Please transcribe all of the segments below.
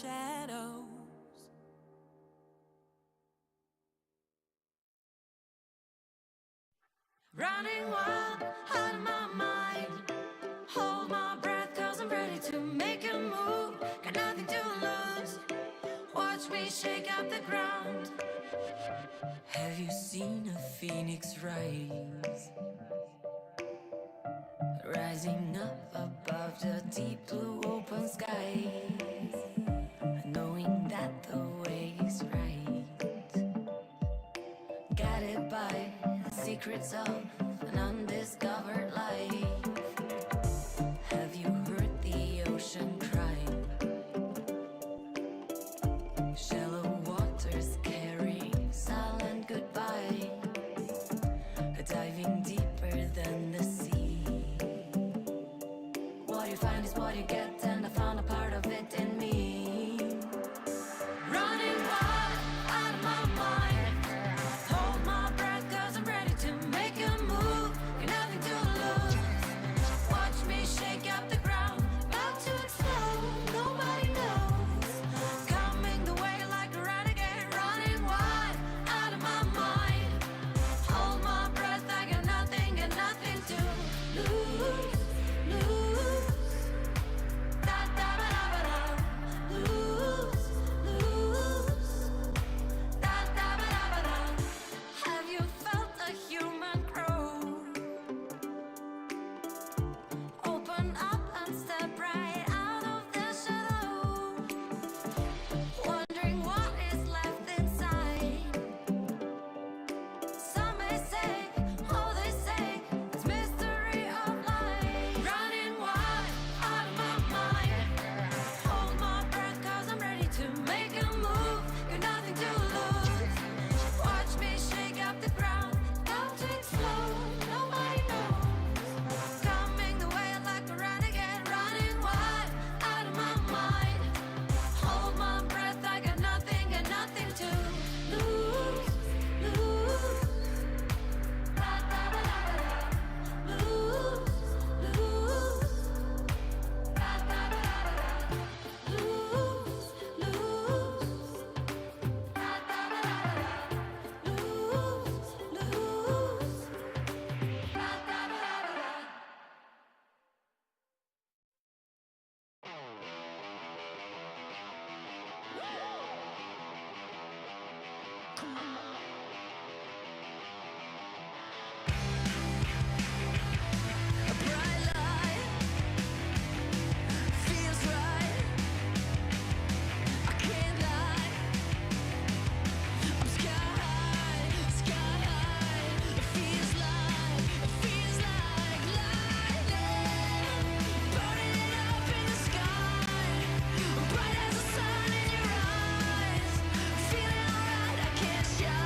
shadows. Running wild out of my mind. Hold my breath cause I'm ready to make a move. Got nothing to lose. Watch me shake up the ground. Have you seen a phoenix rise? Rising up above the deep blue open skies, knowing that the way is right, guided by the secrets of an undiscovered life. Have you heard the ocean cry? Shallow waters carry silent goodbye, diving deeper than the sea. What you find is what you get, and I found a part of it in me. Running wild out of my mind. Hold my breath cause I'm ready to make a move. Got nothing to lose. Watch me shake up the ground. About to explode, nobody knows. Coming the way like a renegade. Running wild out of my mind. Hold my breath, I got nothing to lose. Bright as the sun in your eyes, feeling alright, I can't shine.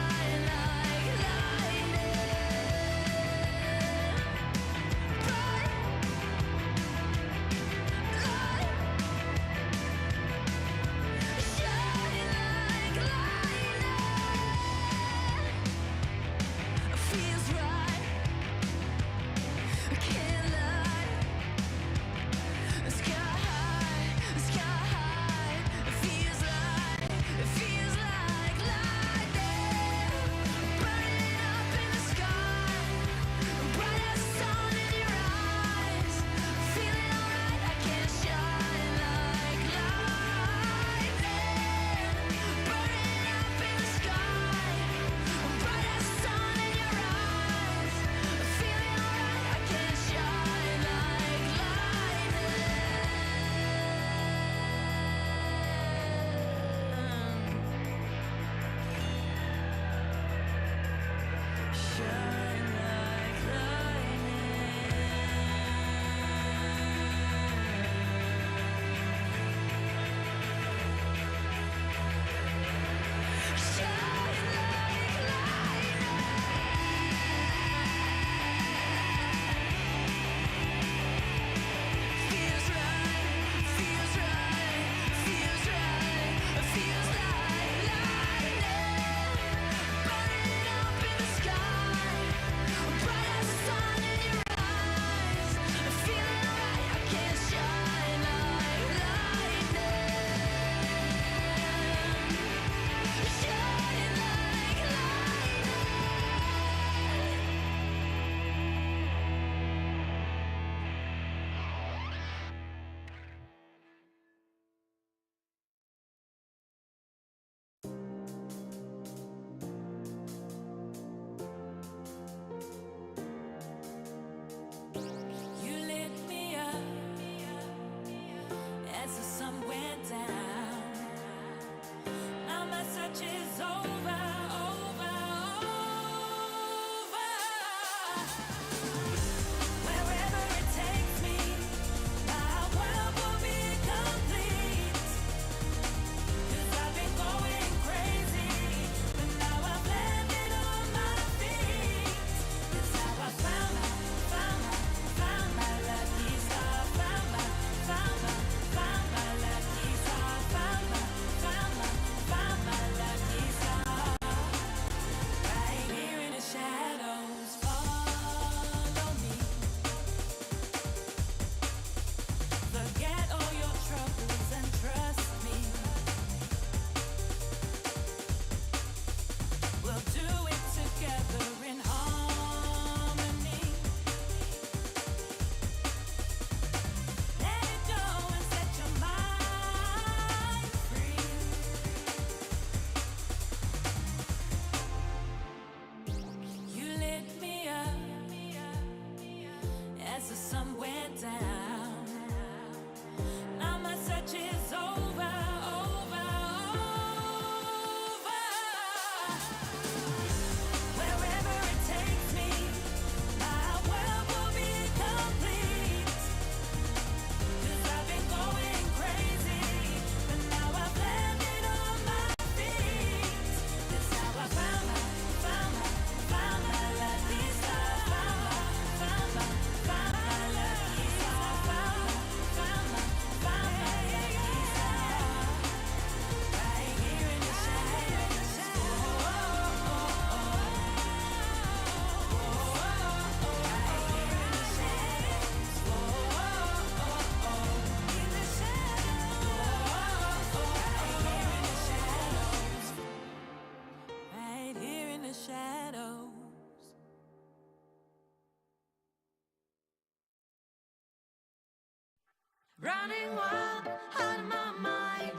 Running wild, out of my mind.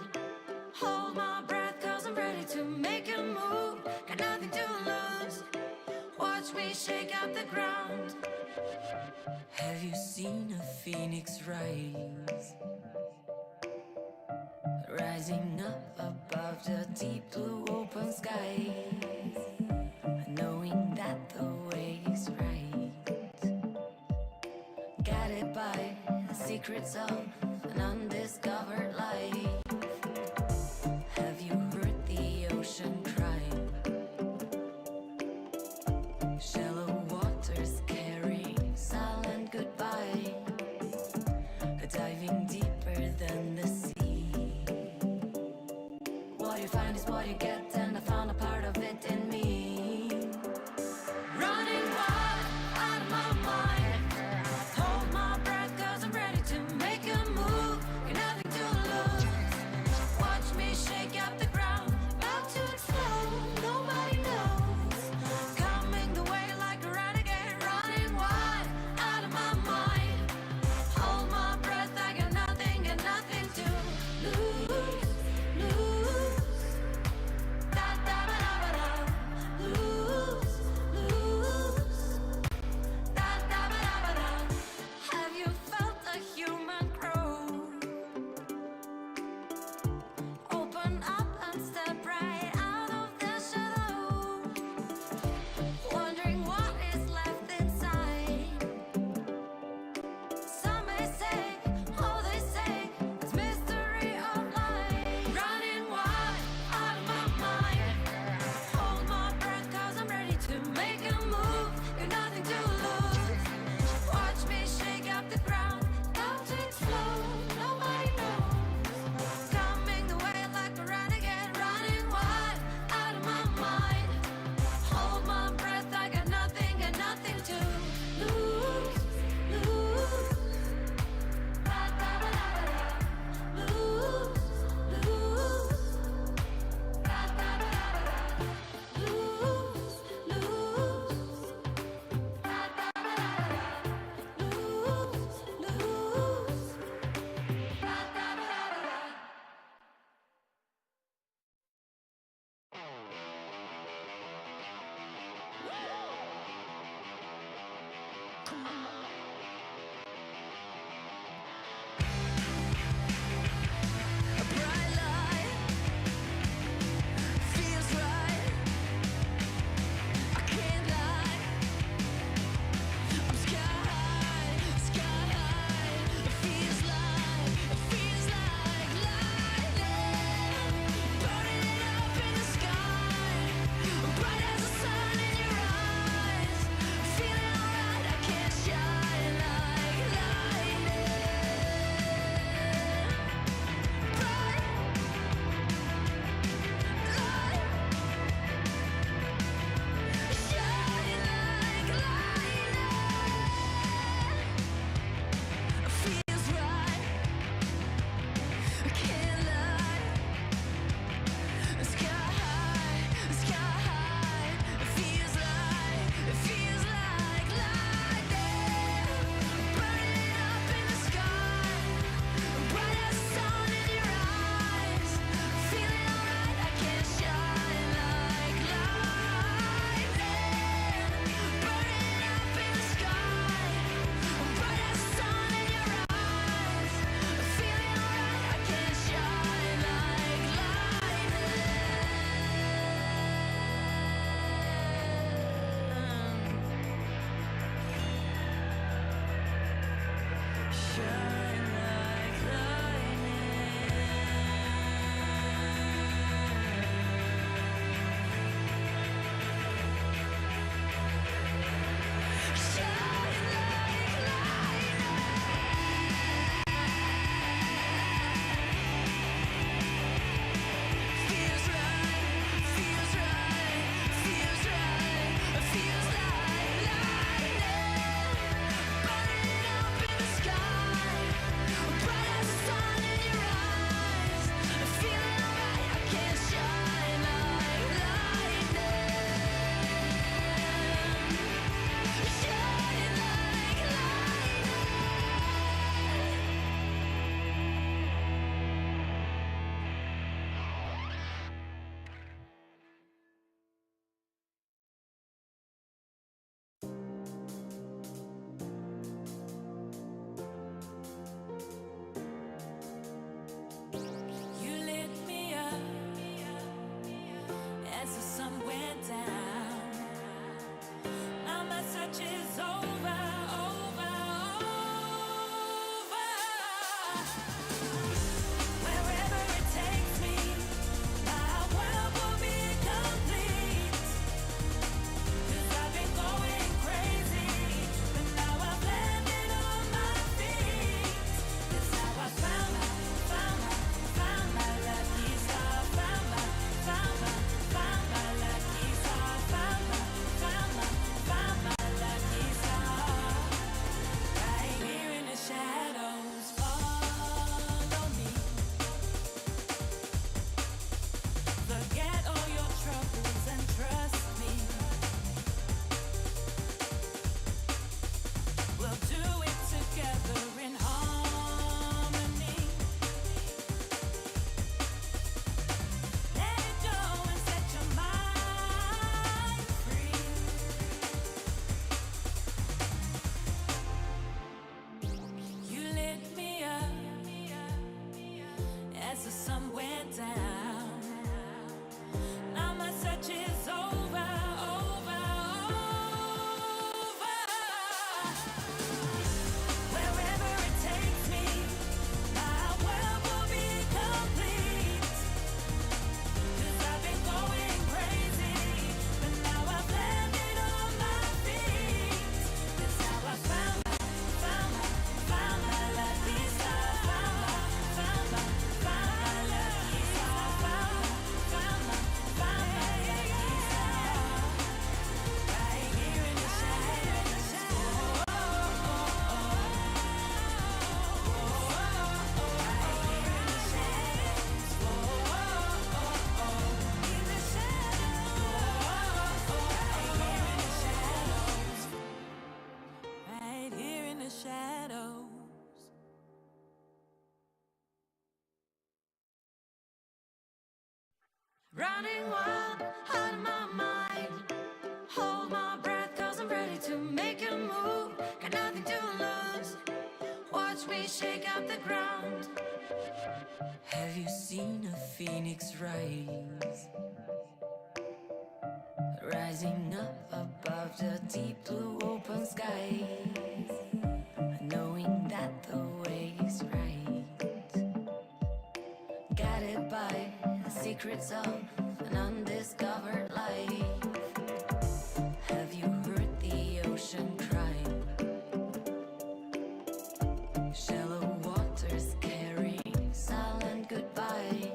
Hold my breath, cause I'm ready to make a move. Got nothing to lose. Watch me shake out the ground. Have you seen a phoenix rise? Rising up above the deep blue open skies, knowing that the way is right, guided by the secrets of an undiscovered life. Have you heard the ocean cry? Shallow waters carry silent goodbye, diving deeper than the sea. What you find is what you get, and I found a part of it in me. Running wild, out of my mind. Hold my breath, cause I'm ready to make a move. Got nothing to lose. Watch me shake up the ground. About to explode, nobody knows. Coming the way like a renegade. Running wild, out of my mind. Hold my breath, I got nothing to lose. Lose. Da da ba da ba da. Lose. Lose. Da da ba da ba da. Have you felt a human grow? Open up and step right out of the shadow. Wondering what is left inside. Some may say, oh they say, it's mystery of life. Running wild, out of my mind. Hold my breath, cause I'm ready to make a move. Got nothing to lose. Watch me shake up the ground. About to explode, nobody knows. Coming the way like a renegade. Running wild, out of my mind. Hold my breath, I got nothing to lose. Lose. Da da ba da ba da. Lose. Lose. Da da ba da ba da. Lose. Lose. Da da ba da ba da. Lose. Lose. Da da ba da ba da. A bright light feels right. I can't lie. I'm sky high, sky high. It feels like lightning, burning it up in the sky, bright as the sun in your eyes. Feeling alright, I can't shine. sun went down. Now my search is over, over, over. Wherever it takes me, my world will be complete. 'Cause I've been going crazy, but now I've landed on my feet. That's how I found my lucky star. Found my lucky star. Found my lucky star. Right here in the shadows. Right here in the shadows. In the shadows. Right here in the shadows. Running wild out of my mind. Hold my breath, 'cause I'm ready to make a move. Got nothing to lose. Watch me shake up the ground. Have you seen a phoenix rise? Rising up above the deep blue open skies. Knowing that the way is right. Guided by the secrets of an undiscovered life. Have you heard the ocean cry? Shallow waters carrying silent goodbye.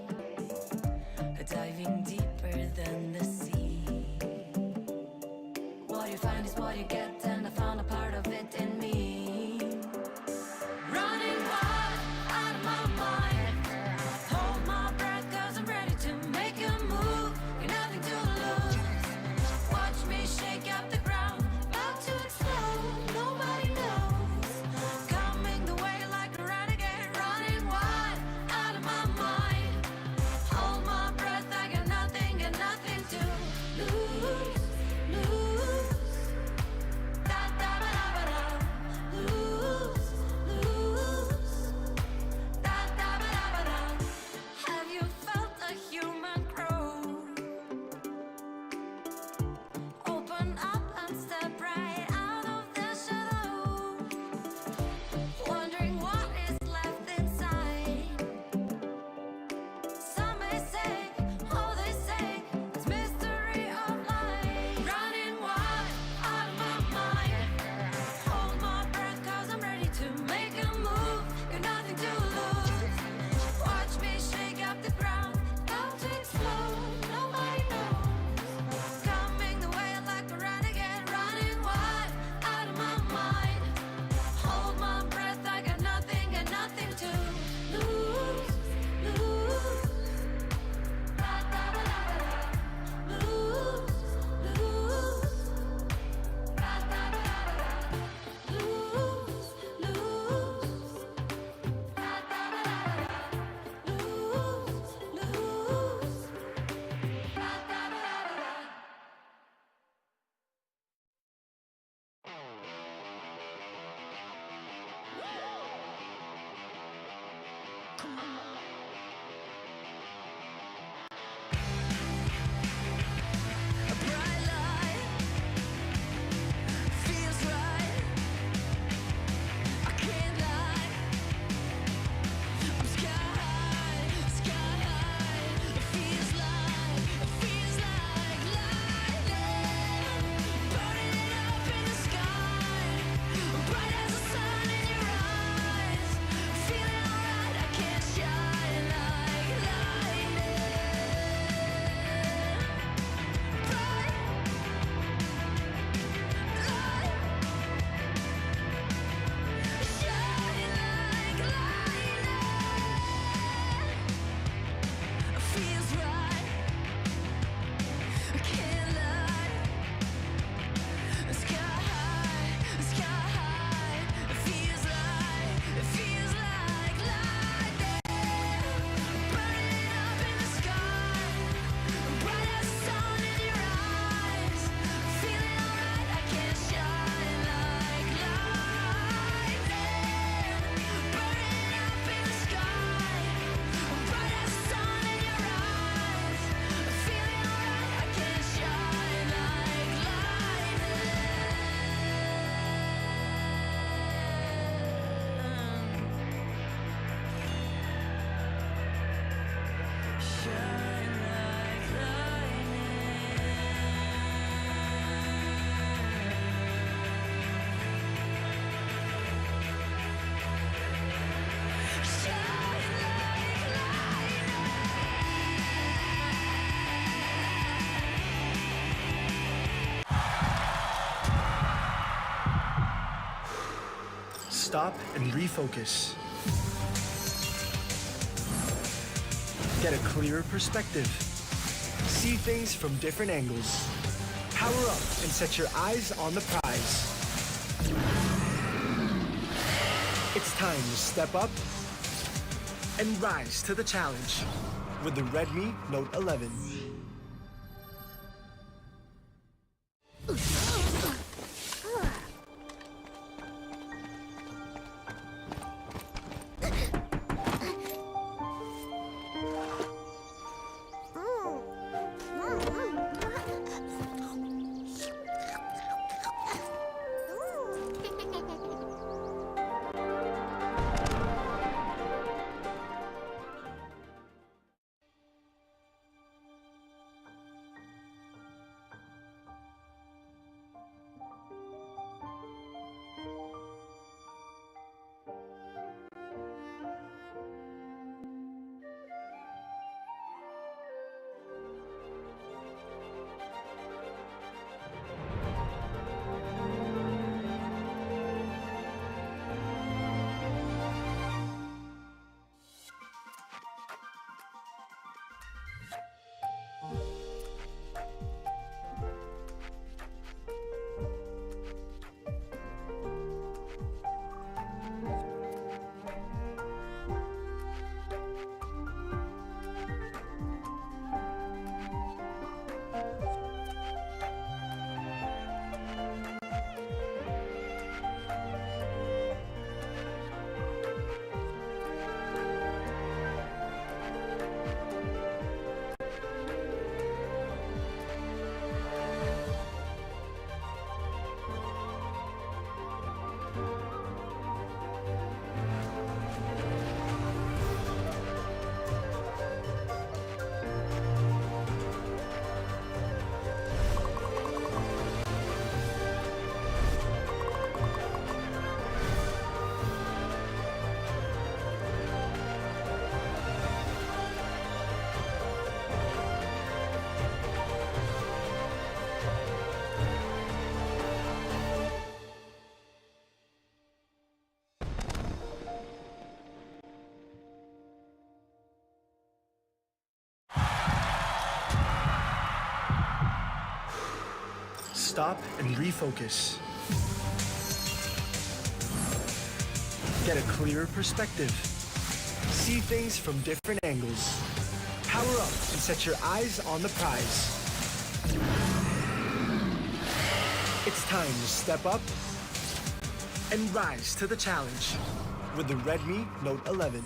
Diving deeper than the sea. What you find is what you get, and I found a part of it in me. Running wild out of my mind. Hold my breath, 'cause I'm ready to make a move. Got nothing to lose. Stop and refocus. Get a clearer perspective. See things from different angles. Power up and set your eyes on the prize. It's time to step up and rise to the challenge with the Redmi Note 11. Stop and refocus. Get a clearer perspective. See things from different angles. Power up and set your eyes on the prize. It's time to step up and rise to the challenge with the Redmi Note 11.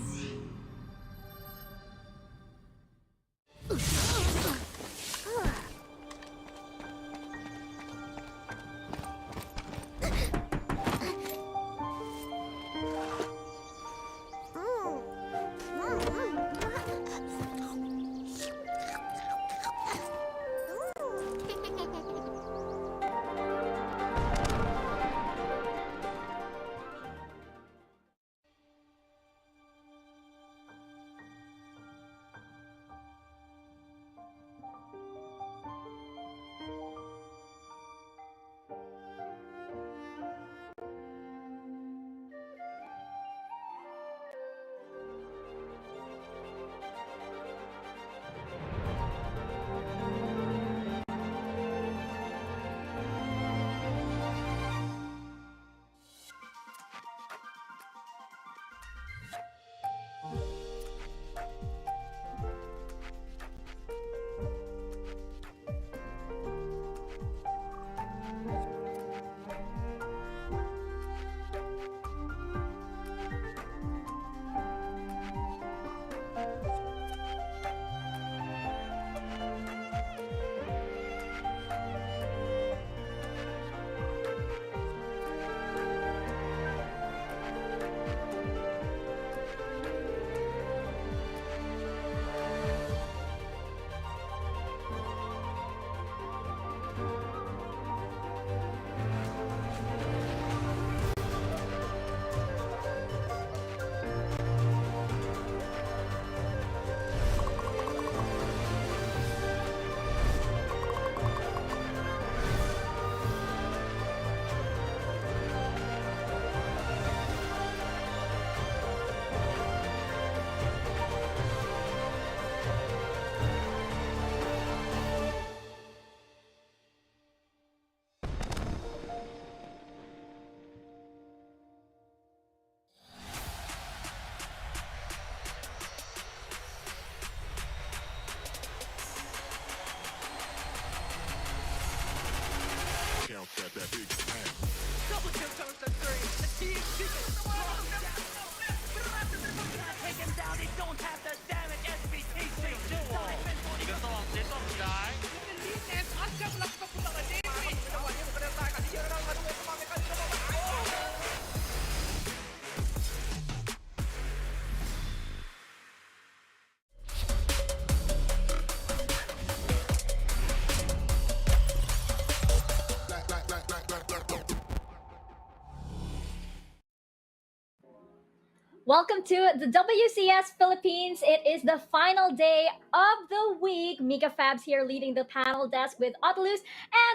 Welcome to the WCS Philippines. It is the final day of the week. Mika Fabs here leading the panel desk with Otolus.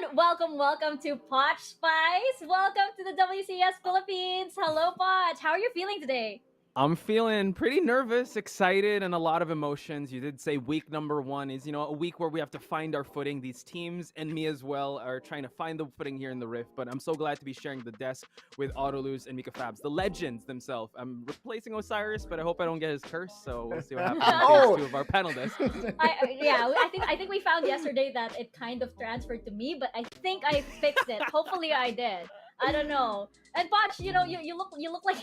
And welcome to Potch Spice. Welcome to the WCS Philippines. Hello, Potch. How are you feeling today? I'm feeling pretty nervous, excited, and a lot of emotions. You did say week number 1 is, a week where we have to find our footing. These teams and me as well are trying to find the footing here in the Rift. But I'm so glad to be sharing the desk with Autolus and Mika Fabs, the legends themselves. I'm replacing Osiris, but I hope I don't get his curse. So we'll see what happens in phase 2 of our panel desk. I think we found yesterday that it kind of transferred to me, but I think I fixed it. Hopefully, I did. I don't know. And Potch, you look like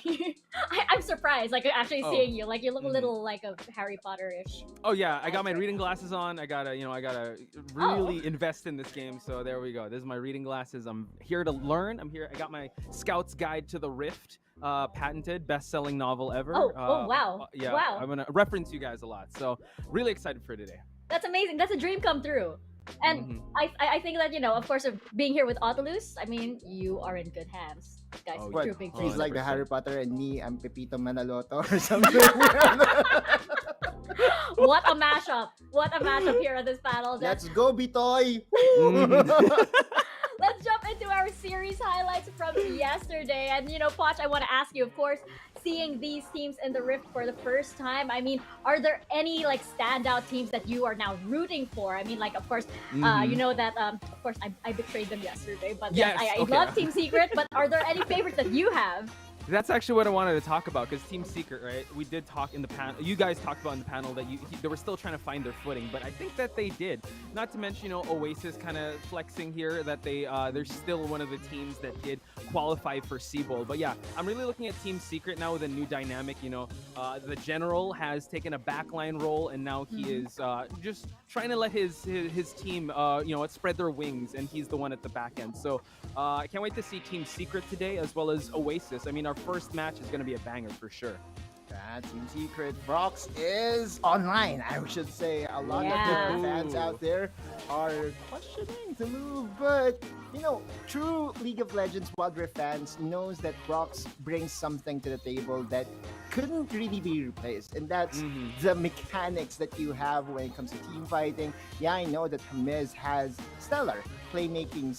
I'm surprised, like actually seeing you. Like you look a little like a Harry Potter-ish. Oh yeah, I got my reading glasses on. I gotta really invest in this game. So there we go. This is my reading glasses. I'm here to learn. I'm here. I got my Scout's Guide to the Rift, patented, best-selling novel ever. Wow. Yeah, Wow. I'm gonna reference you guys a lot. So really excited for today. That's amazing. That's a dream come true. And I think that, of course, of being here with Autolus, I mean, you are in good hands. Guys, Oh, true yeah. big He's fan. like the 100%. Harry Potter and me, I'm Pepito Manaloto or something. What a mashup. What a mashup here at this panel. Let's go, Bitoy! Let's jump into our series highlights from yesterday. And, Potch, I want to ask you, of course, seeing these teams in the Rift for the first time, I mean, are there any, like, standout teams that you are now rooting for? I mean, like, of course, you know that, of course, I betrayed them yesterday, but Yes, I okay. love Team Secret, but are there any favorites that you have? That's actually what I wanted to talk about, because Team Secret, right? We did talk in the panel. You guys talked about in the panel that they were still trying to find their footing, but I think that they did. Not to mention, Oasis kind of flexing here that they're still one of the teams that did qualify for C-Bowl. But yeah, I'm really looking at Team Secret now with a new dynamic. The general has taken a backline role, and now he is just trying to let his team, spread their wings, and he's the one at the back end. So I can't wait to see Team Secret today, as well as Oasis. I mean, our first match is going to be a banger for sure. Team Secret Brox is online, I should say. A lot of the fans out there are questioning the move, but true League of Legends Wildrift fans knows that Brox brings something to the table that couldn't really be replaced, and that's the mechanics that you have when it comes to team fighting. Yeah, I know that Hamiz has stellar playmaking,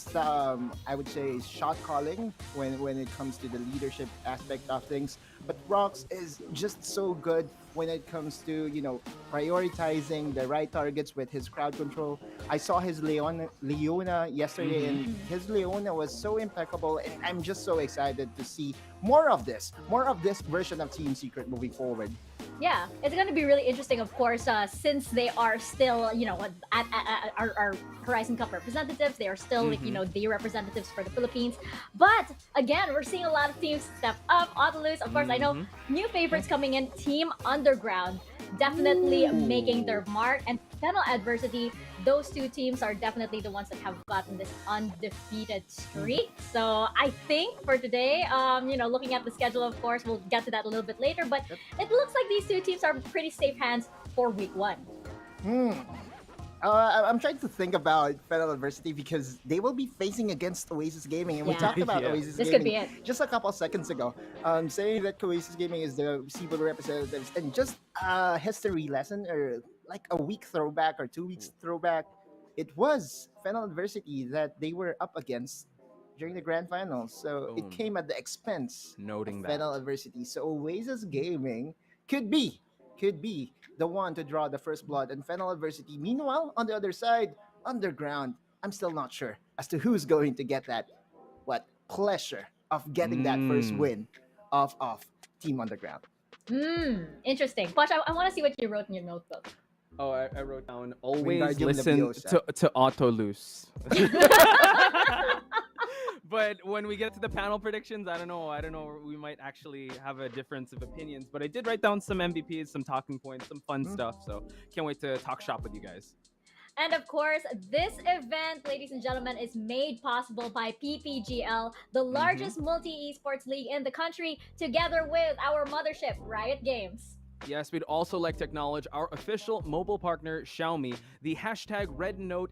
I would say shot calling when it comes to the leadership aspect of things, but Brox is just so good when it comes to prioritizing the right targets with his crowd control. I saw his Leona yesterday, and his Leona was so impeccable, and I'm just so excited to see more of this version of Team Secret moving forward. Yeah, it's going to be really interesting, of course, since they are still, at our Horizon Cup representatives. They are still, the representatives for the Philippines. But again, we're seeing a lot of teams step up. Autolus, of course, I know new favorites coming in. Team Underground, definitely making their mark. And Fennel Adversity, those two teams are definitely the ones that have gotten this undefeated streak. So I think for today, looking at the schedule, of course, we'll get to that a little bit later, but it looks like these two teams are pretty safe hands for week 1. I'm trying to think about Fennel Adversity because they will be facing against Oasis Gaming, and we talked about Oasis This Gaming could be it. just a couple seconds ago, saying that Oasis Gaming is the C-Bowl representatives, and just a history lesson or like a week throwback or 2 weeks throwback, it was Fennel Adversity that they were up against during the grand finals, so it came at the expense Noting of that. Fennel Adversity. So Oasis Gaming could be the one to draw the first blood, and Fennel Adversity, meanwhile, on the other side, Underground, I'm still not sure as to who's going to get that pleasure of getting that first win of Team Underground. Interesting. Posh, I want to see what you wrote in your notebook. Oh, I wrote down, always Wingardium listen Leviosa. to Autolus. But when we get to the panel predictions, I don't know. We might actually have a difference of opinions. But I did write down some MVPs, some talking points, some fun stuff. So can't wait to talk shop with you guys. And of course, this event, ladies and gentlemen, is made possible by PPGL, the largest multi-esports league in the country, together with our mothership, Riot Games. Yes, we'd also like to acknowledge our official mobile partner, Xiaomi. The hashtag RedNote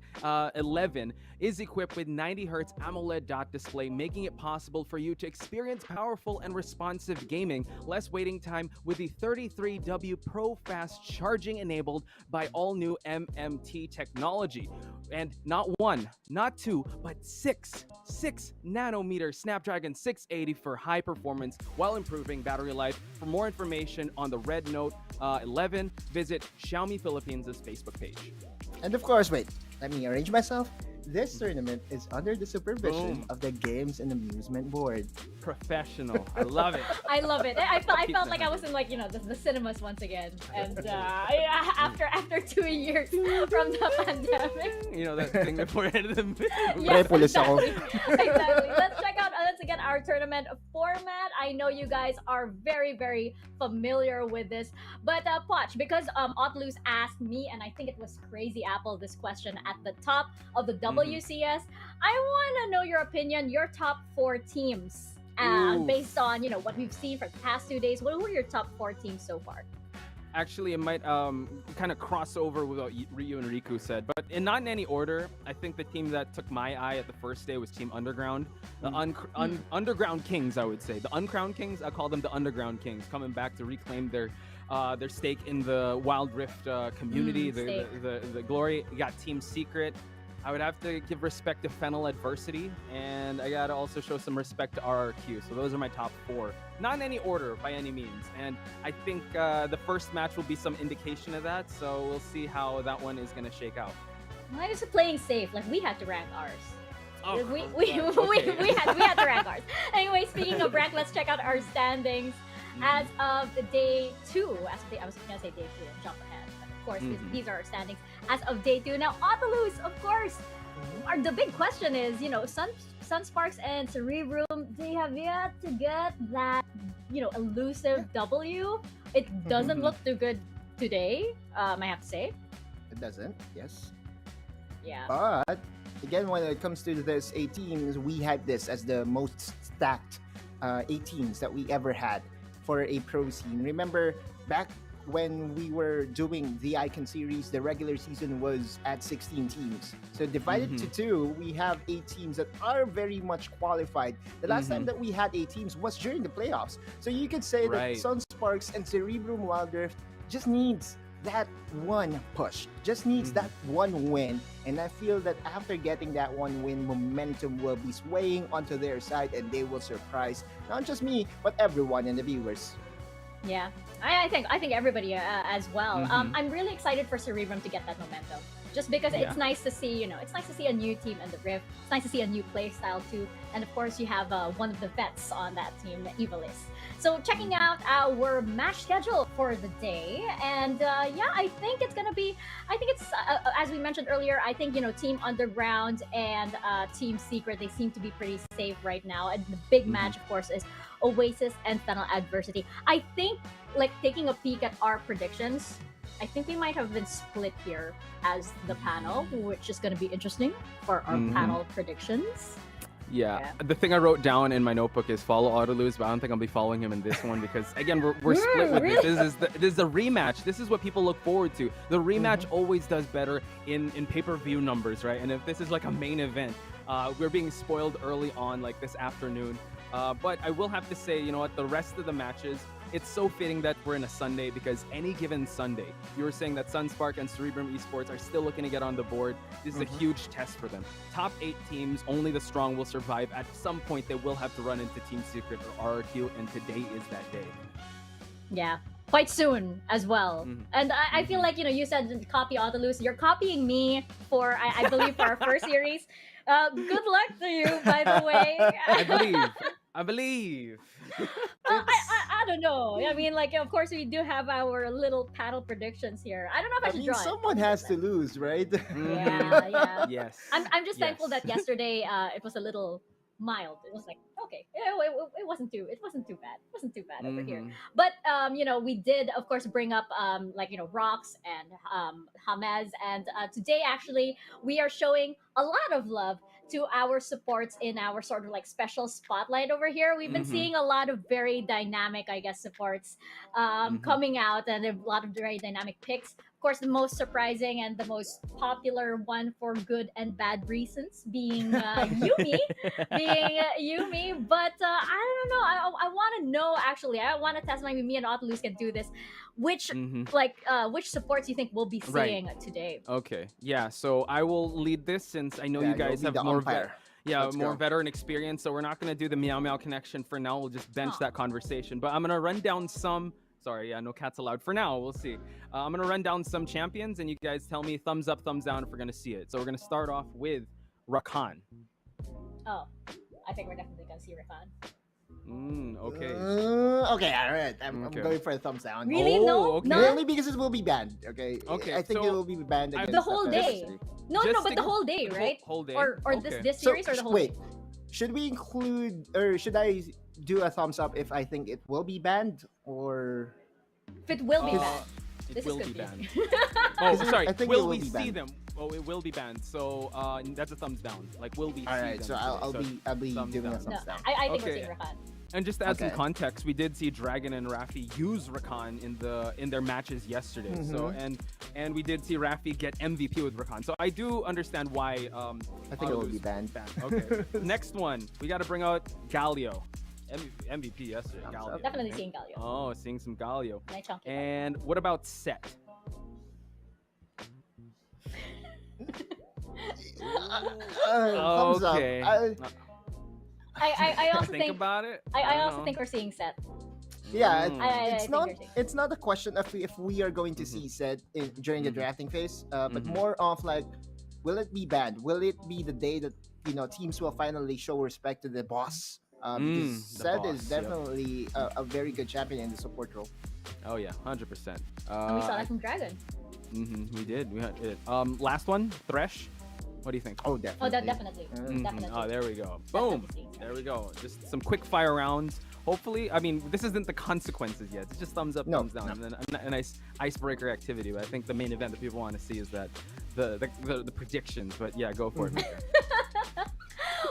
11 is equipped with 90 Hz AMOLED dot display, making it possible for you to experience powerful and responsive gaming, less waiting time with the 33W Pro Fast charging enabled by all new MMT technology. And not one, not two, but six 6 nanometer Snapdragon 680 for high performance while improving battery life. For more information on the Red Note 11, visit Xiaomi Philippines' Facebook page. And of course, wait, let me arrange myself. This tournament is under the supervision Boom. of the Games and Amusement Board. Professional. I love it. I love it. I felt like I was in like the cinemas once again, and after 2 years from the pandemic. You know that thing before the end of the movie. Yes, Pulis ako. exactly. Let's check out once again our tournament format. I know you guys are very, very familiar with this, but Poch, because Otlus asked me, and I think it was Crazy Apple, this question at the top of the WCS. I want to know your opinion, your top 4 teams, Ooh. based on what we've seen for the past 2 days. What were your top 4 teams so far? Actually, it might kind of cross over with what Ryu and Riku said, but not in any order. I think the team that took my eye at the first day was Team Underground. The Underground Kings, I would say. The Uncrowned Kings, I call them the Underground Kings, coming back to reclaim their stake in the Wildrift community, the glory. You got Team Secret. I would have to give respect to Fennel Adversity, and I gotta also show some respect to RRQ. So those are my top 4. Not in any order by any means. And I think the first match will be some indication of that. So we'll see how that one is gonna shake out. Mine is playing safe. Like we had to rank ours. Oh, we okay. we had to rank ours. Anyway, speaking of rank, let's check out our standings as of the day 2. I was gonna say day 3 and jump ahead. Of course, these are our standings as of day 2. Now, Otalus, of course, the big question is, Sunsparks and Cerebrum, they have yet to get that, elusive W. It doesn't look too good today, I have to say. It doesn't, yes. Yeah. But again, when it comes to this 8 teams, we had this as the most stacked 8 teams that we ever had for a pro scene. Remember, back when we were doing the Icon series, the regular season was at 16 teams. So divided to 2, we have 8 teams that are very much qualified. The last time that we had 8 teams was during the playoffs. So you could say that Sunsparks and Cerebrum Wildrift just needs that one push, just needs that one win. And I feel that after getting that one win, momentum will be swaying onto their side, and they will surprise not just me, but everyone and the viewers. Yeah, I think everybody as well. I'm really excited for Cerebrum to get that momentum, just because it's nice to see, it's nice to see a new team in the Rift. It's nice to see a new play style too, and of course you have one of the vets on that team, Evilis. So checking out our match schedule for the day, and I think it's gonna be. I think it's as we mentioned earlier. I think Team Underground and Team Secret, they seem to be pretty safe right now. And the big match, of course, is Oasis and Fennel Adversity. I think, like taking a peek at our predictions, I think we might have been split here as the panel, which is going to be interesting for our panel predictions. Yeah. The thing I wrote down in my notebook is follow Autolose, but I don't think I'll be following him in this one because, again, we're split with this. This is a rematch. This is what people look forward to. The rematch always does better in pay-per-view numbers, right? And if this is like a main event, we're being spoiled early on, like this afternoon. But I will have to say, you know what, the rest of the matches, it's so fitting that we're in a Sunday because any given Sunday, you were saying that Sunspark and Cerebrum Esports are still looking to get on the board. This is a huge test for them. Top 8 teams, only the strong will survive. At some point, they will have to run into Team Secret or RRQ, and today is that day. Yeah. Quite soon as well. And I feel like, you said copy Autolus. You're copying me for, I believe, for our first series. Good luck to you, by the way. I believe. I don't know. I mean, like, of course, we do have our little panel predictions here. I don't know if I should draw it. Someone has to lose, right? Yeah. Yes. I'm just thankful that yesterday it was a little mild. It was like, okay, it wasn't too bad. It wasn't too bad over here. But we did, of course, bring up Rox and Hamez, and today actually we are showing a lot of love to our supports in our sort of like special spotlight over here. We've been seeing a lot of very dynamic, I guess, supports coming out, and a lot of very dynamic picks. Of course, the most surprising and the most popular one for good and bad reasons being Yumi, But I don't know. I want to know actually. I want to test. Maybe me and Otulus can do this. Which which supports you think we'll be seeing today? Okay. Yeah. So I will lead this since I know you guys you'll be have the more. umpire. Let's More go. veteran experience. So we're not gonna do the meow meow connection for now. We'll just bench that conversation. But I'm gonna run down some. Sorry, yeah, no cats allowed for now. We'll see. I'm gonna run down some champions, and you guys tell me thumbs up, thumbs down if we're gonna see it. So we're gonna start off with Rakan. Oh, I think we're definitely gonna see Rakan. Okay. Okay, all right. I'm Okay. going for a thumbs down. Really? Oh, No, okay. none? Only because it will be banned. Okay. Okay, I think so it will be banned I- against The whole FIL. day. No, Just but stick- the whole day, the right? whole day? Or Okay. this So, series or the whole wait, day? should we include or should I do a thumbs up if I think it will be banned or? If it will be Uh, banned. It This will is be confusing. banned. Oh, sorry. I think Will it will we be see banned. them? Oh, it will be banned. So that's a thumbs down. Like, will we All see right, them? so I'll today? be thumbs doing a down. No, thumbs down. I think we're Okay. seeing Rakan. And just to add some Okay. context, we did see Dragon and Rafi use Rakan in their matches yesterday. So and we did see Rafi get MVP with Rakan. So I do understand why. I think it will be Alu's banned. Okay. Next one, we got to bring out Galio. MVP yesterday. Thumbs Galio. up. Definitely okay. seeing Galio. Oh, seeing some Galio. Nice chunky. And what about Set? Thumbs up. Okay. I also think think about it. I don't also know. think we're seeing Set. Yeah, I it's think not you're safe. it's not a question of if we are going to see set during the drafting phase, but more of like, will it be banned? Will it be the day that teams will finally show respect to the boss? Because the Zed boss, is yep. definitely a very good champion in the support role. Oh yeah, 100%. And we saw that from Dragon. We did. We had it. Last one, Thresh. What do you think? Oh, definitely. Oh, that definitely. Mhm. Definitely. Oh, there we go. Boom. Definitely. There we go. Just some quick fire rounds. Hopefully, I mean, this isn't the consequences yet. It's just thumbs up, No, thumbs down, and then a nice icebreaker activity. But I think the main event that people want to see is that the predictions. But yeah, go for it.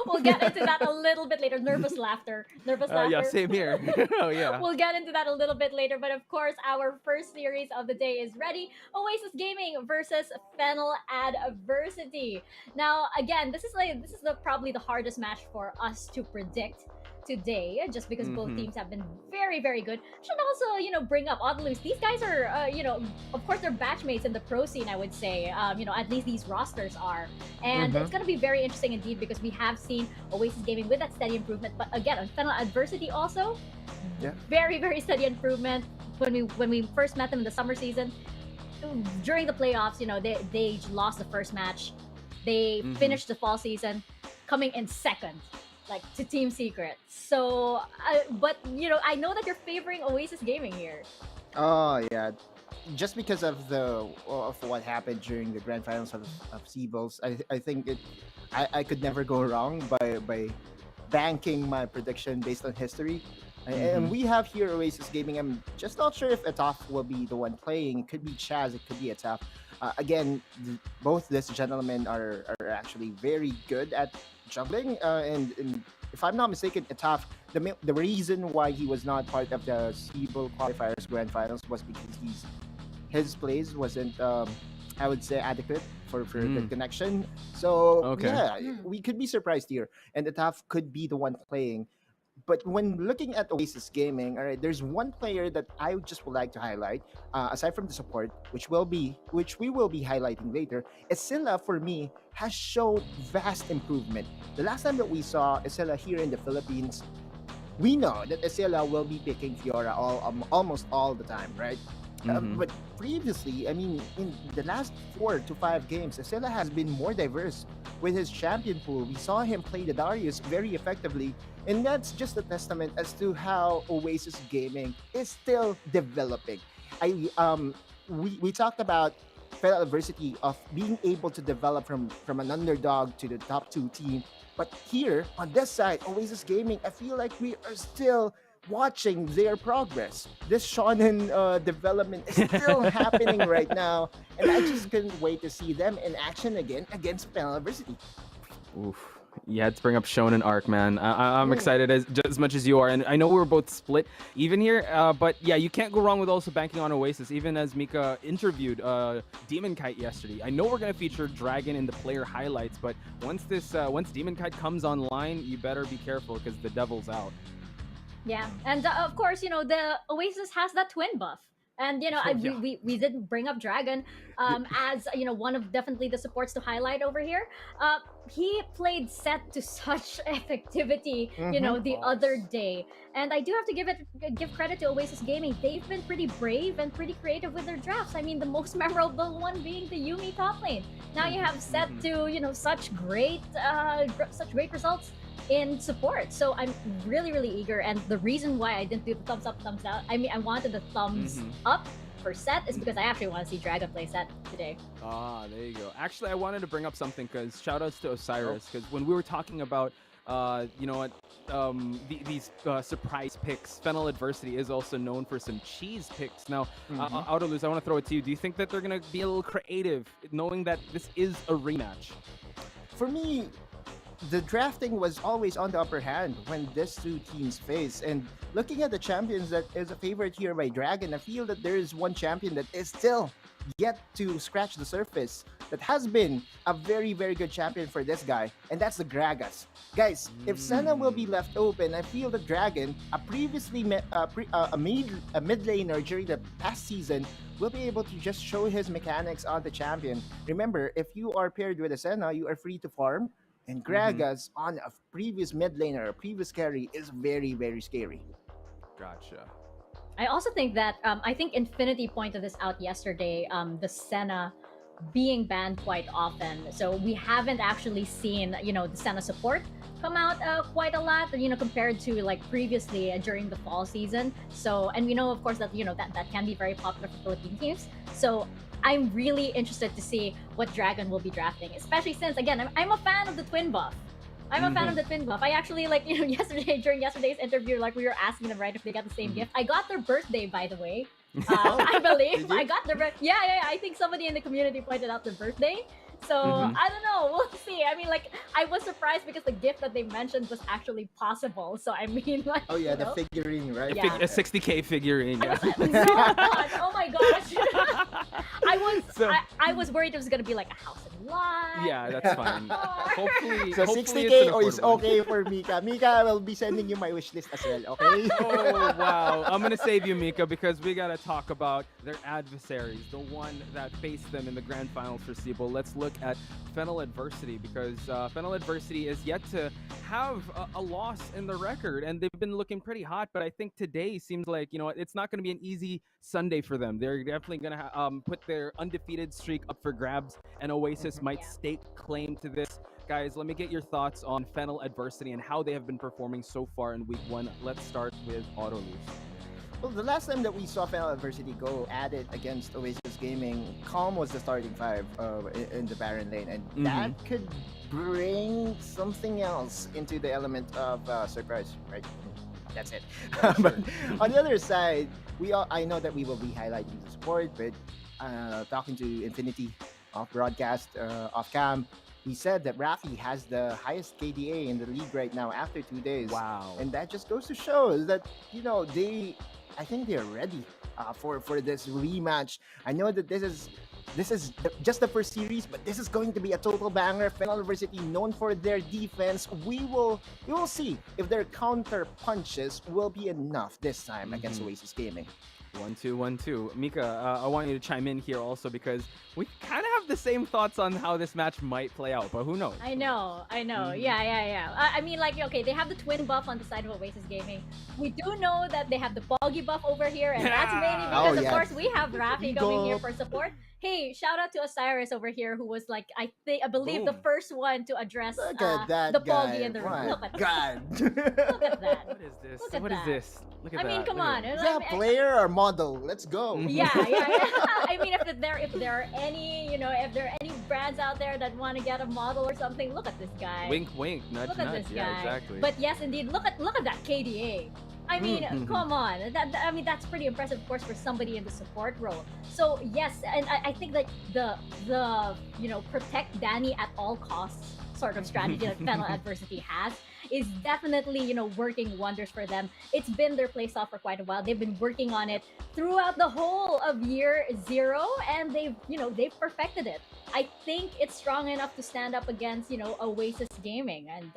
We'll get into that a little bit later. Nervous laughter. Nervous laughter. Yeah, same here. Oh yeah. We'll get into that a little bit later, but of course, our first series of the day is ready. Oasis Gaming versus Fennel Adversity. Now, again, this is probably the hardest match for us to predict today, just because both teams have been very, very good. Should also, bring up Otulus. These guys are, of course, they're batchmates in the pro scene. I would say, at least these rosters are, and it's going to be very interesting indeed because we have seen Oasis Gaming with that steady improvement. But again, on Fennel Adversity also, very, very steady improvement. When we first met them in the summer season, during the playoffs, they lost the first match. They finished the fall season coming in second, like to Team Secret. So, but I know that you're favoring Oasis Gaming here. Oh yeah, just because of what happened during the grand finals of Seabills, I think I could never go wrong by banking my prediction based on history. And we have here Oasis Gaming. I'm just not sure if Ataf will be the one playing. It could be Chaz. It could be Ataf. Again, both these gentlemen are actually very good at juggling. And if I'm not mistaken, Ataf, the reason why he was not part of the Seabill qualifiers grand finals was because his plays wasn't, I would say, adequate for the connection. So yeah, we could be surprised here, and Ataf could be the one playing. But when looking at Oasis Gaming, all right, there's one player that I just would like to highlight, aside from the support, which we will be highlighting later. Esila, for me, has shown vast improvement. The last time that we saw Esila here in the Philippines, we know that Esila will be picking Fiora almost all the time, right? But previously, I mean, in the last 4 to 5 games, Esila has been more diverse with his champion pool. We saw him play the Darius very effectively, and that's just a testament as to how Oasis Gaming is still developing. We talked about Fennel Adversity of being able to develop from an underdog to the top 2 team, but here on this side, Oasis Gaming, I feel like we are still watching their progress. This shonen development is still happening right now, and I just couldn't wait to see them in action again against Fennel Adversity. Oof. You had to bring up Shonen Arc, man. I'm excited just as much as you are, and I know we're both split even here. But yeah, you can't go wrong with also banking on Oasis. Even as Mika interviewed Demon Kite yesterday, I know we're gonna feature Dragon in the player highlights, but once Demon Kite comes online, you better be careful because the devil's out. Yeah, and of course, the Oasis has that twin buff. And Yeah. we did bring up Dragon as one of definitely the supports to highlight over here. He played set to such effectivity, the other day, and I do have to give credit to Oasis Gaming. They've been pretty brave and pretty creative with their drafts. I mean, the most memorable one being the Yumi top lane. Now you have set to such great results in support. So I'm really, really eager. And the reason why I didn't do the thumbs up, thumbs down, I mean, I wanted the thumbs up for set is because I actually want to see Dragon play set today. Ah, there you go. Actually, I wanted to bring up something because shout outs to Osiris, because when we were talking about these surprise picks, Fennel Adversity is also known for some cheese picks. Now, Autoluz, I want to throw it to you. Do you think that they're going to be a little creative, knowing that this is a rematch? For me, the drafting was always on the upper hand when these two teams face. And looking at the champions that is a favorite here by Dragon, I feel that there is one champion that is still yet to scratch the surface that has been a very, very good champion for this guy, and that's the Gragas. Guys, if Senna will be left open, I feel that Dragon, a previously mid laner during the past season, will be able to just show his mechanics on the champion. Remember, if you are paired with a Senna, you are free to farm. And Gragas on a previous mid laner, a previous carry, is very, very scary. Gotcha. I also think that I think Infinity pointed this out yesterday. The Senna being banned quite often, so we haven't actually seen the Senna support come out quite a lot, compared to like previously during the fall season. So, and we know of course that that can be very popular for Philippine teams. So I'm really interested to see what Dragon will be drafting, especially since, again, I'm a fan of the twin buff. I'm a fan of the twin buff. I actually, yesterday, during yesterday's interview, we were asking them, right, if they got the same gift. I got their birthday, by the way. I believe. I got their birthday. Yeah. I think somebody in the community pointed out their birthday. So, I don't know. We'll see. I mean, I was surprised because the gift that they mentioned was actually possible. So, I mean, oh, yeah, the figurine, right? Yeah. A 60K figurine. Yeah. Oh my gosh. I was worried it was going to be like a house in line. Yeah, that's fine. Hopefully, so hopefully 60K is okay for Mika. Mika will be sending you my wish list as well, okay? Oh, wow. I'm going to save you, Mika, because we got to talk about their adversaries, the one that faced them in the grand finals for Cebu. Let's look at Fennel Adversity, because Fennel Adversity is yet to have a loss in the record, and they've been looking pretty hot, but I think today seems like, it's not going to be an easy Sunday for them. They're definitely going to put their undefeated streak up for grabs, and Oasis might stake claim to this. Guys, let me get your thoughts on Fennel Adversity and how they have been performing so far in week 1. Let's start with Autoluz. Well, the last time that we saw Fennel Adversity go at it against Oasis Gaming, Calm was the starting 5 in the Baron lane, and that could bring something else into the element of surprise, right? That's it. But on the other side, I know that we will be highlighting the support, but talking to Infinity off broadcast, off cam, he said that Rafi has the highest KDA in the league right now after 2 days. Wow. And that just goes to show that, I think they're ready for this rematch. I know that this is just the first series, but this is going to be a total banger. Fennel University, known for their defense. We will see if their counter punches will be enough this time against Oasis Gaming. 1-2-1-2. Mika, I want you to chime in here also, because we kind of have the same thoughts on how this match might play out, but who knows? I know. Yeah. I mean, okay, they have the twin buff on the side of Oasis Gaming. We do know that they have the boggy buff over here, and that's mainly because, of course, we have Rafi coming here for support. Hey, shout out to Osiris over here, who was I believe the first one to address the boggy in the room. Look at God. Look at that. What is this? Look at What is that. this? Look at that. I mean, come Look on. at Is that a player or model? Let's go. Yeah. I mean, if there are any, if there are any brands out there that want to get a model or something, look at this guy. Wink, wink, nudge, Look nudge. at this guy. Yeah, exactly. But yes, indeed, look at that KDA. I mean, come on. That's pretty impressive, of course, for somebody in the support role. So yes, and I think that the protect Danny at all costs sort of strategy that Fennel Adversity has is definitely, working wonders for them. It's been their playstyle for quite a while. They've been working on it throughout the whole of year 0, and they've perfected it. I think it's strong enough to stand up against, Oasis Gaming. And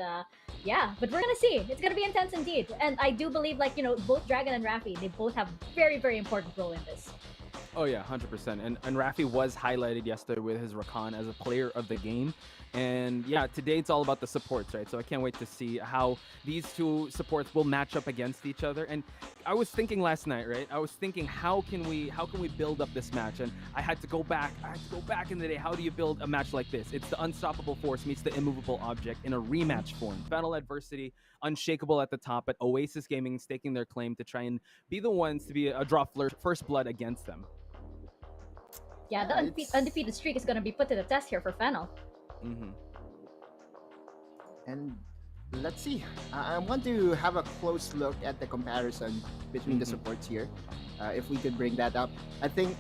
yeah, but we're gonna see. It's gonna be intense indeed. And I do believe, both Dragon and Raffi, they both have very, very important role in this. Oh yeah, 100%. And Raffi was highlighted yesterday with his Rakan as a player of the game. And yeah, today it's all about the supports, right? So I can't wait to see how these two supports will match up against each other. And I was thinking last night, right? I was thinking, how can we build up this match? And I had to go back in the day. How do you build a match like this? It's the unstoppable force meets the immovable object in a rematch form. Fennel Adversity, unshakable at the top, but Oasis Gaming staking their claim to try and be the ones to be a draw first blood against them. Yeah, the undefeated streak is going to be put to the test here for Fennel. And let's see. I want to have a close look at the comparison between the supports here. If we could bring that up. I think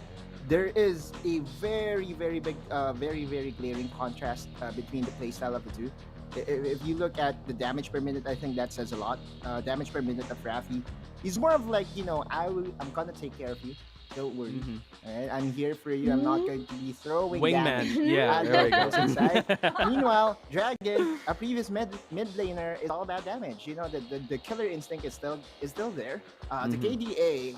there is a very, very big, very, very glaring contrast between the playstyle of the two. If you look at the damage per minute, I think that says a lot. Damage per minute of Raffi. He's more of like, I'm going to take care of you. Don't worry. Right? I'm here for you. I'm not going to be throwing damage. Wingman. Yeah, there we go. Inside. Meanwhile, Dragon, a previous mid laner, is all about damage. The killer instinct is still there. The KDA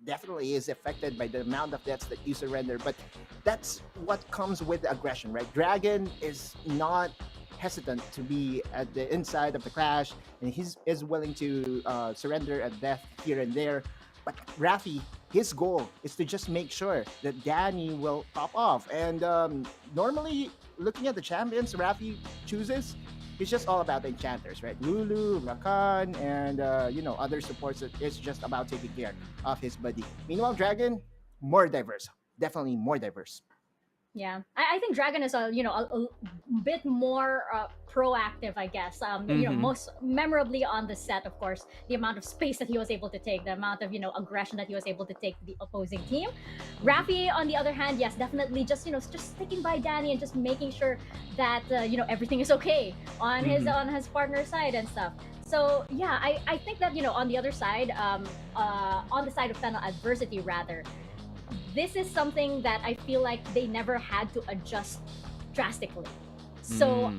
definitely is affected by the amount of deaths that you surrender, but that's what comes with aggression, right? Dragon is not hesitant to be at the inside of the clash, and he is willing to surrender at death here and there. But Raffi, his goal is to just make sure that Danny will pop off. And normally, looking at the champions Raffi chooses, it's just all about the enchanters, right? Lulu, Rakan, and other supports. It's just about taking care of his buddy. Meanwhile, Dragon, more diverse. Definitely more diverse. Yeah, I think Dragon is a bit more proactive, I guess. Most memorably on the set, of course, the amount of space that he was able to take, the amount of aggression that he was able to take to the opposing team. Raffi, on the other hand, yes, definitely just sticking by Danny and just making sure that everything is okay on his partner's side and stuff. So yeah, I think that on the other side, on the side of Fennel Adversity rather, this is something that I feel like they never had to adjust drastically. So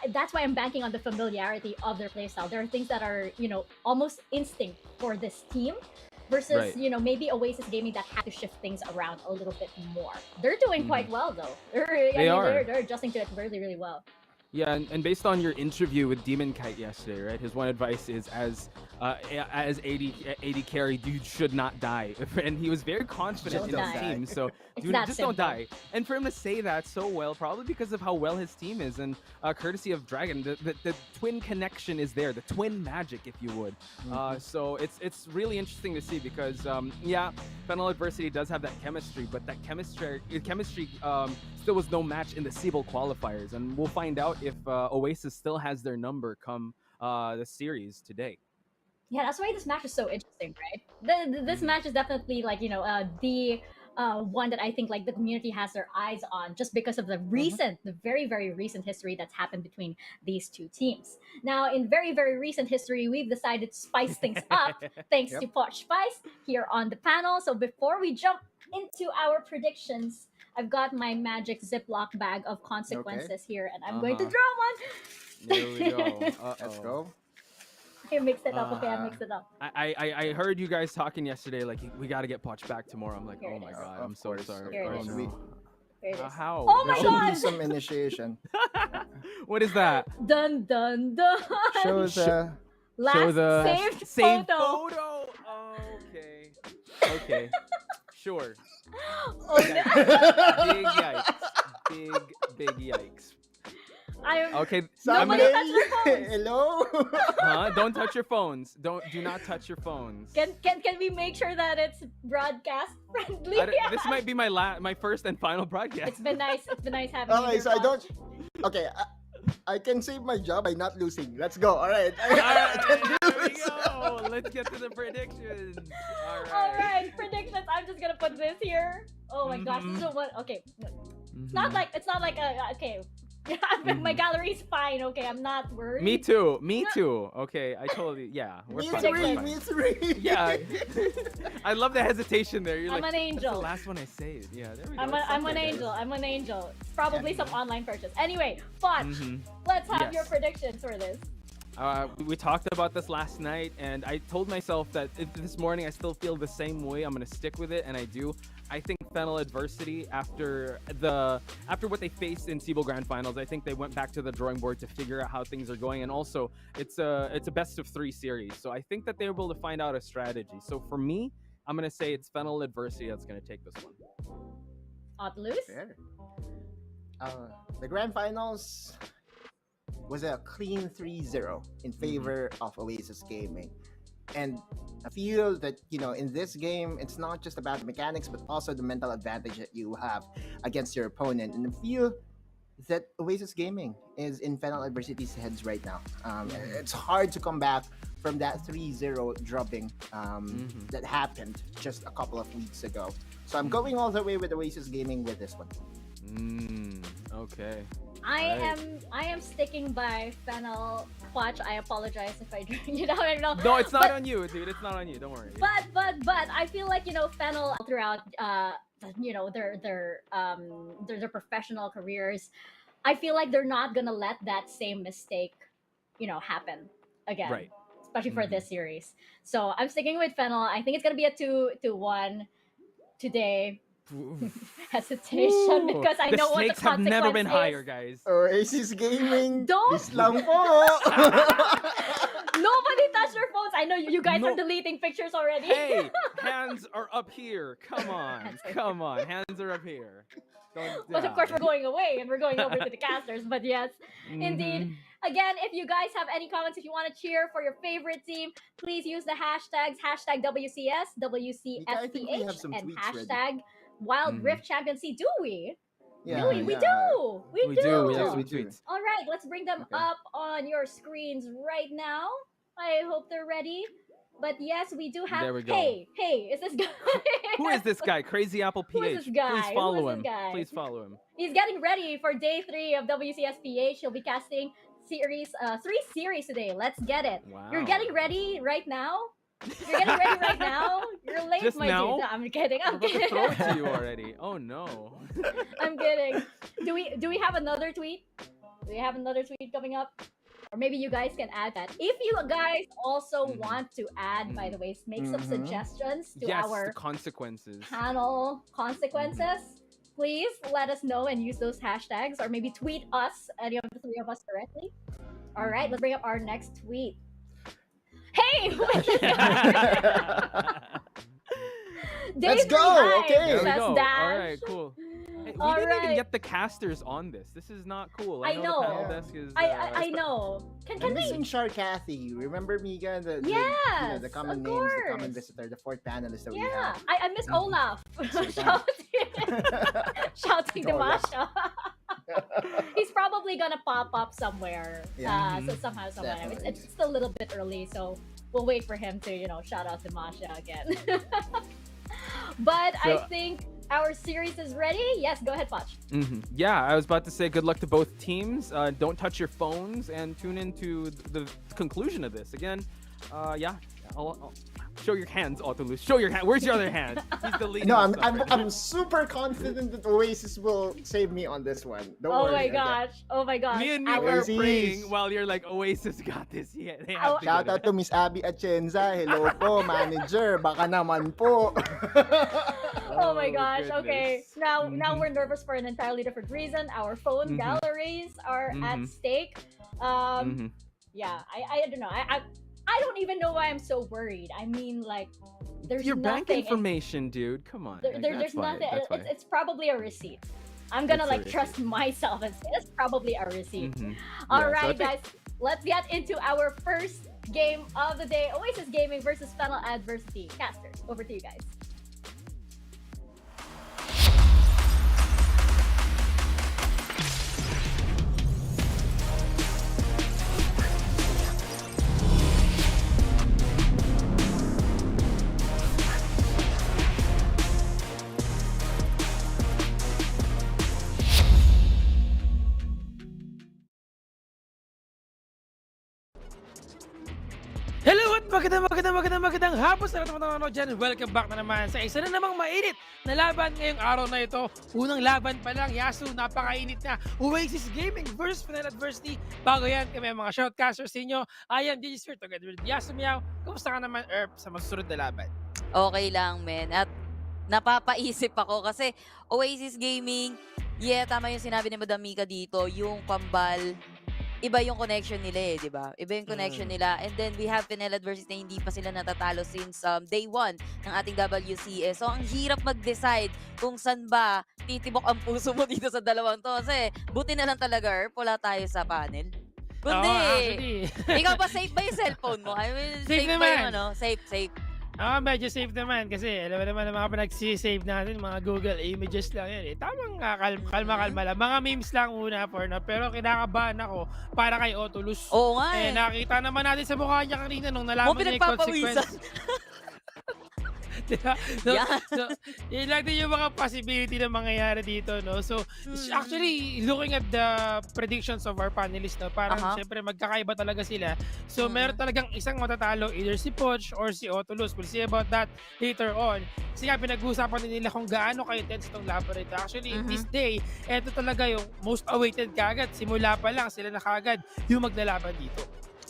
that's why I'm banking on the familiarity of their playstyle. There are things that are, almost instinct for this team versus, maybe Oasis Gaming that had to shift things around a little bit more. They're doing quite well though. They're adjusting to it really, really well. Yeah, and based on your interview with Demon Kite yesterday, right? His one advice is as AD carry, you should not die, and he was very confident in his team. So don't die. And for him to say that so well, probably because of how well his team is, and courtesy of Dragon, the twin connection is there, the twin magic, if you would. So it's really interesting to see because Fennel Adversity does have that chemistry, but that chemistry still was no match in the Siebel qualifiers, and we'll find out if Oasis still has their number come the series today. Yeah, that's why this match is so interesting, right? This match is definitely the one that I think the community has their eyes on just because of the very, very recent history that's happened between these two teams. Now, in very, very recent history, we've decided to spice things up thanks to Poch Spice here on the panel. So before we jump into our predictions, I've got my magic Ziploc bag of consequences here, and I'm going to draw one. There we go. Let's go. I mixed it up. I mixed it up. I heard you guys talking yesterday, we got to get Poch back tomorrow. I'm like, oh my god, I'm so sorry. Here it is. Here it is. How? Oh my There god! should be some initiation. What is that? Dun dun dun! Show the Last saved photo. Oh, okay. Sure. Oh, Big yikes. Big yikes. Okay. Nobody touch your phones. Hello. Don't touch your phones. Do not touch your phones. Can we make sure that it's broadcast friendly? This might be my first and final broadcast. It's been nice having you. Okay, so I don't. Okay, I can save my job by not losing. Let's go. All right. There we go. Let's get to the predictions. All right, predictions. I'm just gonna put this here. Oh my gosh, this is what. Okay, it's not like okay. My gallery's fine. Okay, I'm not worried. Me too. Me too. Okay, I totally. Yeah, we're Me fine. three, we're fine. me three. Yeah. I love the hesitation there. You're I'm like, an angel. That's the last one I saved. Yeah, there we go. I'm It's an something, angel. guys. I'm an angel. Probably some online purchase. Anyway, Fudge, Mhm. let's have Yes. your predictions for this. We talked about this last night, and I told myself that this morning I still feel the same way. I'm gonna stick with it, and I do. I think Fennel adversity after what they faced in Cebu Grand Finals, I think they went back to the drawing board to figure out how things are going, and also it's a best of 3 series, so I think that they're able to find out a strategy. So for me, I'm gonna say it's Fennel adversity that's gonna take this one. Otlus? Fair. The grand finals was a clean 3-0 in favor of Oasis Gaming. And I feel that, in this game, it's not just about the mechanics, but also the mental advantage that you have against your opponent. And I feel that Oasis Gaming is in Fennel Adversity's heads right now. It's hard to come back from that 3-0 drubbing that happened just a couple of weeks ago. So I'm going all the way with Oasis Gaming with this one. Okay. I am sticking by Fennel. Watch, I apologize if I don't know. No, it's not But- on you, dude. It's not on you. Don't worry. But I feel like Fennel throughout their professional careers, I feel like they're not gonna let that same mistake happen again, Right. especially for this series. So I'm sticking with Fennel. I think it's gonna be a 2-1 today. Hesitation because I the know what the stakes have never been consequence higher, is. guys. Oasis Gaming, Don't- this lang po. Nobody touched their phones. I know you guys No. are deleting pictures already. Hey, hands are up here. Come on, Hands are come on. Hands are up here. Don't, But of course, we're going away and we're going over to the casters. But yes, indeed. Again, if you guys have any comments, if you want to cheer for your favorite team, please use the hashtags #WCS, I think we have WCSPH, some and tweets ready. hashtag Wildrift Championship. Do we? Yeah, do we? We yeah. do. We do. We have some We do. tweets. All right, let's bring them Okay. up on your screens right now. I hope they're ready. But yes, we do have. There we go. Hey, is this guy? Who is this guy? Crazy Apple PH. Who is this guy? Please Who follow is him. this guy? Please follow him. He's getting ready for day 3 of WCSPH. He'll be casting 3 series today. Let's get it. Wow. You're getting ready right now? You're getting ready right now? You're late, Just my now? dude. No, I'm kidding. I'm I'm about to kidding. throw it to you already. Oh no. I'm kidding. Do we have another tweet? Do we have another tweet coming up? Or maybe you guys can add that. If you guys also want to add, by the way, make some suggestions to Yes, our the consequences. panel consequences, please let us know and use those hashtags, or maybe tweet us, any of the 3 of us directly. All right, let's bring up our next tweet. Hey, who is this guy? Let's Day go, 3 okay. There we says go. Dash. All right, cool. Hey, we All didn't even right. get the casters on this. This is not cool. I know. know. The panel desk is, I know. Can I'm we? missing Kathy. Remember Mika? The Yes, the common of names, the common course. visitor, the 4th panelist that we Yeah, have. I miss Olaf. Shouting to Olaf. Masha. He's probably gonna pop up somewhere. Yeah. So somehow, somewhere. Definitely. It's still a little bit early, so we'll wait for him to, shout out to Masha again. But I So- think our series is ready. Yes, go ahead, Poch. Yeah, I was about to say good luck to both teams. Don't touch your phones and tune into the conclusion of this. Again, I'll show your hands, Autolus. Show your hand. Where's your other hand? He's the lead. No, I'm super confident that Oasis will save me on this one. Don't Oh worry. my okay? gosh. Oh my gosh. Me and me Our- were Oasis. praying while you're like, Oasis got this. Yeah, they have to Shout get out it. to Miss Abby Atienza. Hello po, manager. Baka naman po. Oh my gosh. Okay. goodness. Now we're nervous for an entirely different reason. Our phone galleries are at stake. Yeah, I don't know. I don't even know why I'm so worried. I mean, like, there's Your nothing. bank information, dude. Come on. Like, There's that's why, nothing. that's why. It's probably a receipt. I'm gonna It's a like trust myself and say it's probably a receipt. Yeah, All so I right, think- guys. Let's get into our first game of the day. Oasis Gaming versus Fennel Adversity. Casters, over to you guys. Hello at magandang hapon sa lahat ng mga nanonood dyan. Welcome back na naman sa isa na namang mainit na laban ngayong araw na ito. Unang laban pa lang, Yasu, napakainit na. Oasis Gaming versus Fennel Adversity. Bago yan, kami ang mga shoutcasters sa inyo. I am DJ Sphere, together with Yasu Meow. Kamusta ka naman, Erp, sa masusunod na laban? Okay lang, men. At napapaisip ako kasi Oasis Gaming, tama yung sinabi ni Madam Mika dito, yung pambal, iba yung connection nila di ba? Iba yung connection nila. And then we have Fennel Adversity na hindi pa sila natatalo since day 1 ng ating WCS. So ang hirap mag-decide kung saan ba titibok ang puso mo dito sa dalawang to. Kasi buti na lang talaga, Erp, wala tayo sa panel. Kundi, actually. ikaw ba safe ba yung cellphone mo? I mean, Safe ba naman. yung ano? Safe. Medyo safe naman kasi alam mo naman ang mga pinagsisave natin, mga Google images lang yan Tamang kalma-kalma lang. Mga memes lang una for na. Pero kinakabahan ako para kay Otulus. Oo nga Nakita naman natin sa mukha niya kanina nung nalaman Mo niya yung consequence. Diba? So, yun lang din yung mga possibility na mangyayari dito, no? So, actually, looking at the predictions of our panelists, no, parang syempre magkakaiba talaga sila. So, meron talagang isang matatalo, either si Poch or si Otulus. We'll see about that later on. Kasi nga, pinag-uusapan din nila kung gaano ka-intense itong laban nito. Actually, this day, eto talaga yung most awaited kagad. Simula pa lang, sila na kagad yung maglalaban dito.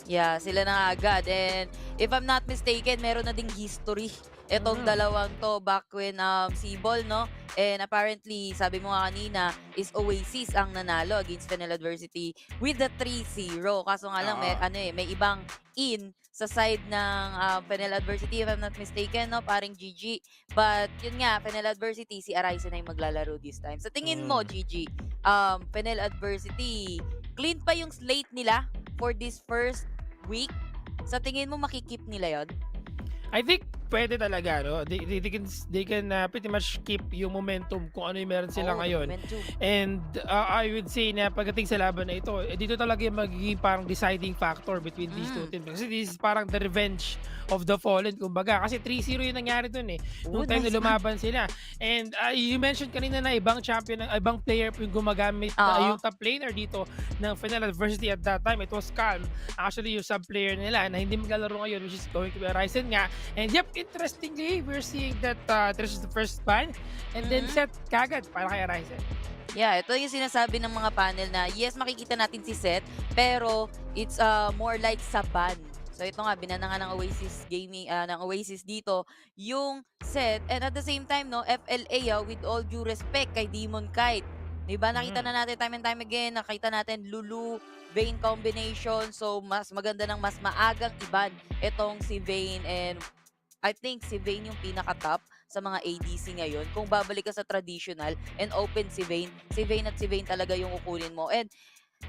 Yeah, sila na agad. And if I'm not mistaken, meron na ding history itong dalawang to back when si Ball, no? And apparently, sabi mo nga kanina, is Oasis ang nanalo against Fennel Adversity with the 3-0. Kaso nga lang, may ibang in sa side ng Fennel Adversity, if I'm not mistaken, no? Paring GG. But yun nga, Fennel Adversity, si Arise na yung maglalaro this time. Sa tingin mo, GG, Fennel Adversity, clean pa yung slate nila for this first week? Sa tingin mo, makikip nila yon? I think pwede talaga, no? They can pretty much keep yung momentum kung ano yung meron sila ngayon. Momentum. And I would say na pagdating sa laban na ito, dito talaga yung magiging parang deciding factor between these two teams. Kasi this is parang the revenge of the fallen, kumbaga. Kasi 3-0 yung nangyari dun nung time na lumaban sila. And you mentioned kanina na ibang champion, ibang player yung gumagamit yung top laner dito ng Fennel Adversity at that time. It was Calm. Actually, yung sub-player nila na hindi maglalaro ngayon, which is going to be Ryzen nga. And yep, interestingly, we're seeing that this is the first ban and then set kagad para kay Ryzen. Yeah, ito yung sinasabi ng mga panel na yes, makikita natin si Seth, pero it's more like sa ban. So ito nga, binana nga ng Oasis Gaming, ng Oasis dito, yung Seth. And at the same time, no, FLA, with all due respect kay Demon Kite. Diba, nakita na natin time and time again, nakita natin Lulu, Vayne combination. So mas maganda ng mas maagang iban itong si Vayne, and I think si Vayne yung pinaka-top sa mga ADC ngayon. Kung babalik ka sa traditional and open si Vayne at si Vayne talaga yung kukunin mo. And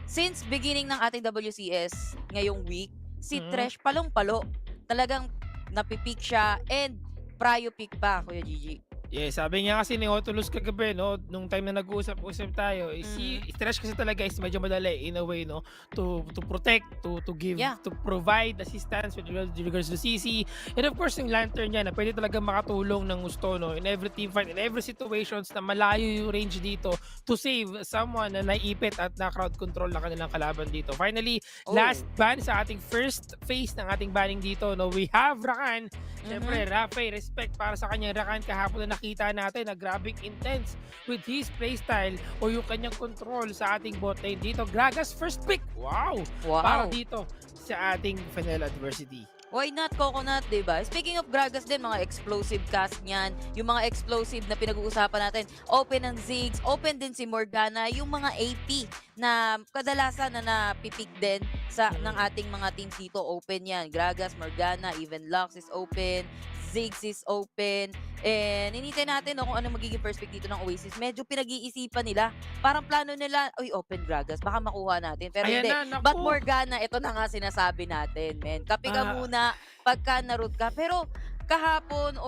since beginning ng ating WCS ngayong week, si Tresh palong-palo. Talagang napipick siya and prio pick pa, Kuya Gigi. Yeah, sabi niya kasi ni Otulus kagabi, no, nung time na nag-uusap-usap tayo, si Trash kasi talaga is medyo madali in a way, no, to protect, to give, to provide assistance with regards to CC. And of course, yung lantern niya na pwede talaga makatulong ng gusto, no, in every team fight, in every situations na malayo yung range dito to save someone na naipit at na crowd control na kanilang kalaban dito. Finally, last ban sa ating first phase ng ating banning dito, no, we have Rakan. Siyempre, Rafe, respect para sa kanyang Rakan kahapon na nakita natin na grabing intense with his playstyle o yung kanyang control sa ating bot lane dito. Gragas first pick. Wow! Para dito sa ating Fennel Adversity. Why not Coconut, diba? Speaking of Gragas din, mga explosive cast niyan, yung mga explosive na pinag-uusapan natin, open ang Ziggs, open din si Morgana, yung mga AP na kadalasan na napipick din sa ng ating mga teams dito, open yan. Gragas, Morgana, even Lux is open, Ziggs is open, and hinintay natin kung ano magiging perspective dito ng Oasis. Medyo pinag-iisipan nila, parang plano nila, uy, open Gragas, baka makuha natin. Pero ayan hindi, but Morgana, ito na nga sinasabi natin, men. Kapi ka muna pagka naroot ka. Pero kahapon,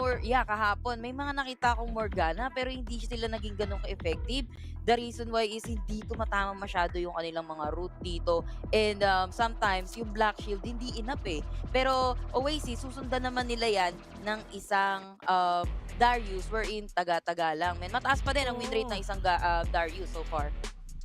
may mga nakita akong Morgana, pero hindi sila naging ganun ka-effective. The reason why is hindi tumatama masyado yung kanilang mga root dito. And sometimes, yung Black Shield, hindi enough Pero Oasis, susundan naman nila yan ng isang Darius wherein taga-taga lang. Mataas pa din ang win rate ng isang Darius so far.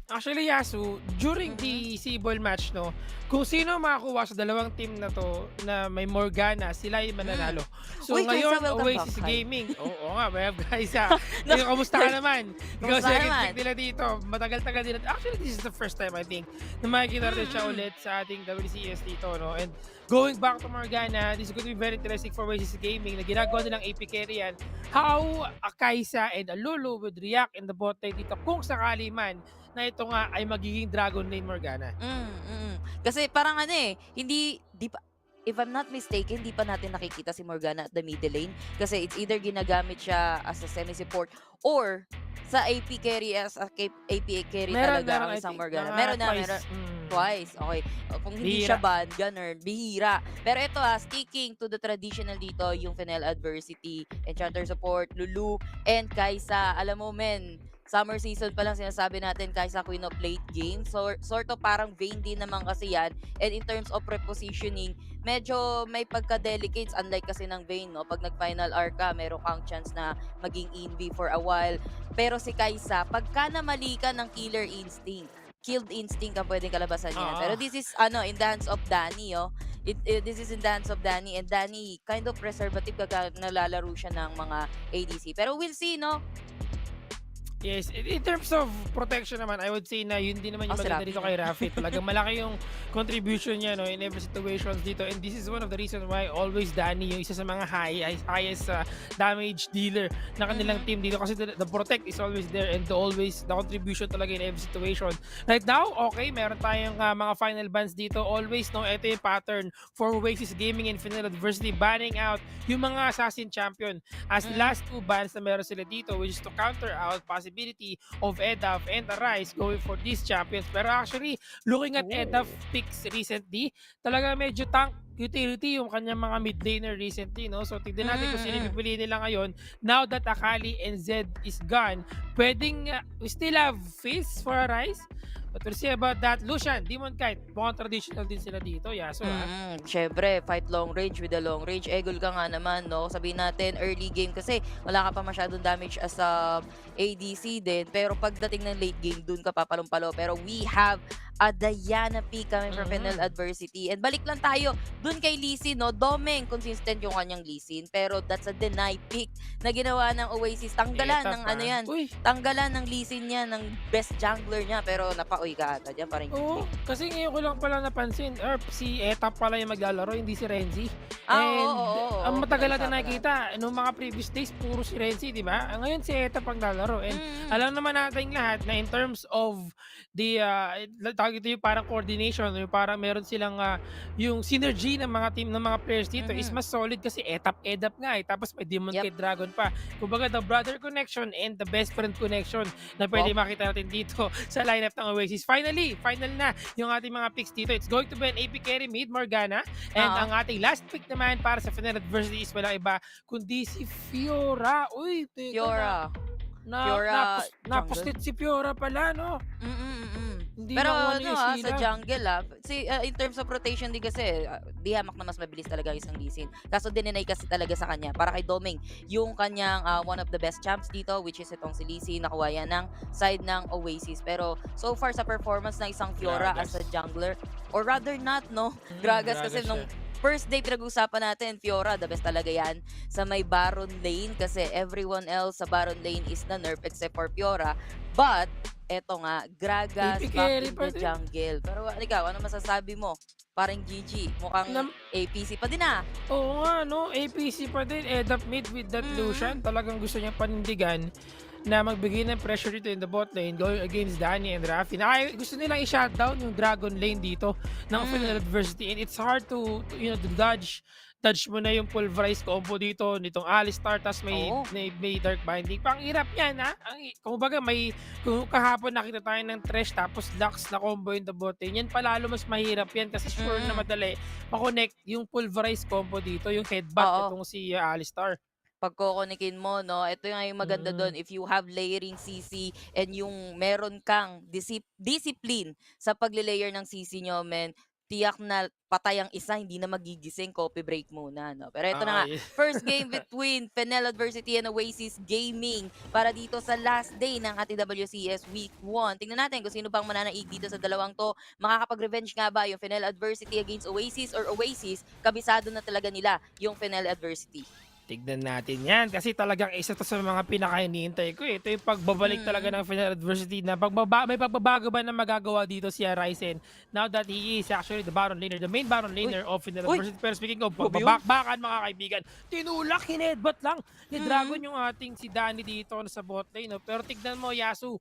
Actually, Yasu, during the Seaball match, no, kung sino makakuha sa dalawang team na to na may Morgana, sila yung mananalo. So Uy, Kaisa, ngayon, welcome back. Oasis Hi. Gaming. Oo nga, may Kaisa. No, Kamusta ka naman? Ikaw Kamusta ka second naman? pick nila dito. Matagal-tagal din. Actually, this is the first time I think na makikita natin siya ulit sa ating WCS dito, no? And going back to Morgana, this is going to be very interesting for Oasis Gaming na ginagawa nilang AP carry yan. How Kaisa and Lulu would react in the bot lane dito kung sakali man na ito nga ay magiging Dragon Lane Morgana. Kasi parang hindi, di pa, if I'm not mistaken, di pa natin nakikita si Morgana at the middle lane. Kasi it's either ginagamit siya as a semi-support or sa AP carry as a AP carry talaga ang I isang think, Morgana. mga Meron twice. twice. Okay. Kung hindi siya ban, ganun, bihira. Pero ito sticking to the traditional dito, yung Fennel Adversity, Enchanter Support, Lulu, and Kaisa. Alam mo, men, summer season pa lang sinasabi natin Kaisa Queen of late game. So, sort of parang vain din naman kasi yan. And in terms of repositioning, medyo may pagka-delicates unlike kasi ng Vayne, no? Pag nag-final arc ka, meron kang chance na maging ENV for a while. Pero si Kaisa, pagka namali ka ng killer instinct, killed instinct ang pwedeng kalabasan niya. Pero this is in the hands of Danny, oh. This is in the hands of Danny, and Danny kind of preservative kapag nalalaro siya ng mga ADC. Pero we'll see, no? Yes, in terms of protection naman, I would say na yun din naman yung Si maganda Rafi, dito no? kay Rafi. Talagang malaki yung contribution niya, no, in every situations dito. And this is one of the reasons why always Danny yung isa sa mga highest damage dealer na kanilang team dito. Kasi the protect is always there and the contribution talaga in every situation. Right now, okay, meron tayong mga final bans dito. Always, no, ito yung pattern for Oasis Gaming and Fennel Adversity banning out yung mga assassin champion. As last two bans na meron sila dito, which is to counter out possibility of EDAF and Arise going for these champions. Pero actually, looking at EDAF picks recently, talaga medyo tank utility yung kanyang mga mid laner recently, no? So tignan natin kung sino pipiliin nila ngayon. Now that Akali and Zed is gone, pwedeng we still have Fizz for Arise. But we'll see about that. Lucian, Demon Kite, mukhang traditional din sila dito. Yeah, so Syempre, fight long range with a long range. Egol ka nga naman, no? Sabihin natin, early game kasi wala ka pa masyadong damage as a ADC din. Pero pagdating ng late game, dun ka papalumpalo. Pero we have a Diana pick coming from Fennel Adversity. And balik lang tayo dun kay Lee Sin, no? Domeng, consistent yung kanyang Lee Sin. Pero that's a deny pick na ginawa ng Oasis. Tanggalan ng yan. Uy, Tanggalan ng Lee Sin niya, ng best jungler niya. Pero napauwi ka ata dyan, parang oo, kasi ngayon ko lang pala napansin, si Etap pala yung maglalaro, hindi si Renzi. Oo. Ang matagal natin Usapan nakikita, nung mga previous days, puro si Renzi, di ba? Ngayon si Etap ang lalaro. And alam naman natin lahat na in terms of the, tawag ito yung parang coordination, yung parang meron silang yung synergy ng mga team, ng mga players dito is mas solid kasi EDAP nga eh. Tapos may Demon Kid Dragon pa. Kumbaga, the brother connection and the best friend connection na pwede makita natin dito sa lineup ng Oasis. Final na yung ating mga picks dito. It's going to be an AP carry mid Morgana. And ang ating last pick naman para sa Fennel Adversity is walang iba kundi si Fiora. Uy, Fiora. Napostit si Fiora pala, no? Hindi Pero nakuha ni sa Sila. jungle in terms of rotation din kasi, di hamak na mas mabilis talaga yung isang Lee Sin. Kaso dininay kasi talaga sa kanya. Para kay Domeng, yung kanyang one of the best champs dito, which is itong si Lee Sin, nakuha yan ng side ng Oasis. Pero so far sa performance ng isang Fiora as a jungler, or rather not, no? Gragas kasi Gragas nung first day pinag-usapan natin, Fiora, the best talaga yan sa may Baron lane kasi everyone else sa Baron lane is na nerf except for Fiora. But, eto nga, Gragas AP back carry in pa the din. jungle. Pero ikaw, ano masasabi mo? Parang GG, mukhang APC pa din Oo nga, no? APC pa din. EDAP mid with that Lucian. Talagang gusto niya panindigan na magbigay ng pressure dito in the bot lane going against Danny and Rafi. Gusto nilang i-shutdown yung Dragon lane dito ng Fennel Adversity. And it's hard to dodge mo na yung pulverize combo dito nitong Alistar, tas may Dark Binding. Panghirap yan, ha? Kumbaga, kung kahapon nakita tayo ng Thresh tapos Lux na combo in the bot lane, yan palalo mas mahirap yan kasi sure na madali makonect yung pulverize combo dito, yung headbutt itong si Alistar. Pagkokonikin mo, no? Ito yung maganda doon. If you have layering CC and yung meron kang discipline sa pagle-layer ng CC nyo, men, tiyak na patay ang isa, hindi na magigising, coffee break muna, no? Pero ito na nga, Yes. first game between Fennel Adversity and Oasis Gaming para dito sa last day ng ating WCS Week 1. Tingnan natin kung sino bang mananaig dito sa dalawang to. Makakapag-revenge nga ba yung Fennel Adversity against Oasis, or Oasis, kabisado na talaga nila yung Fennel Adversity? Tignan natin yan kasi talagang isa to sa mga pinaka-hinihintay ko eh. Ito yung pagbabalik talaga ng Final Adversity na may pagbabago ba na magagawa dito si Ryzen now that he is actually the Baron Laner, the main Baron Laner of Final Uy! Adversity. Pero speaking of Grabe yun. pagbabakbakan mga kaibigan, tinulak, hinedbat lang ni Dragon yung ating si Danny dito sa bot lane. No? Pero tignan mo Yasu,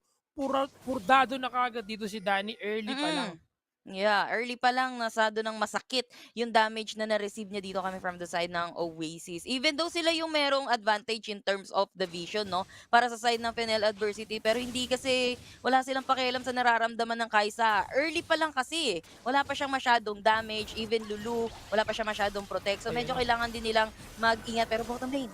purdado na kagad dito si Danny early pa lang. Yeah, early pa lang nasado ng masakit yung damage na na-receive niya dito kami from the side ng Oasis. Even though sila yung merong advantage in terms of the vision, no? Para sa side ng Fennel Adversity. Pero hindi kasi wala silang pakialam sa nararamdaman ng Kai'Sa. Early pa lang kasi. Wala pa siyang masyadong damage. Even Lulu, wala pa siya masyadong protect. So medyo kailangan din nilang mag-ingat. Pero bottom lane,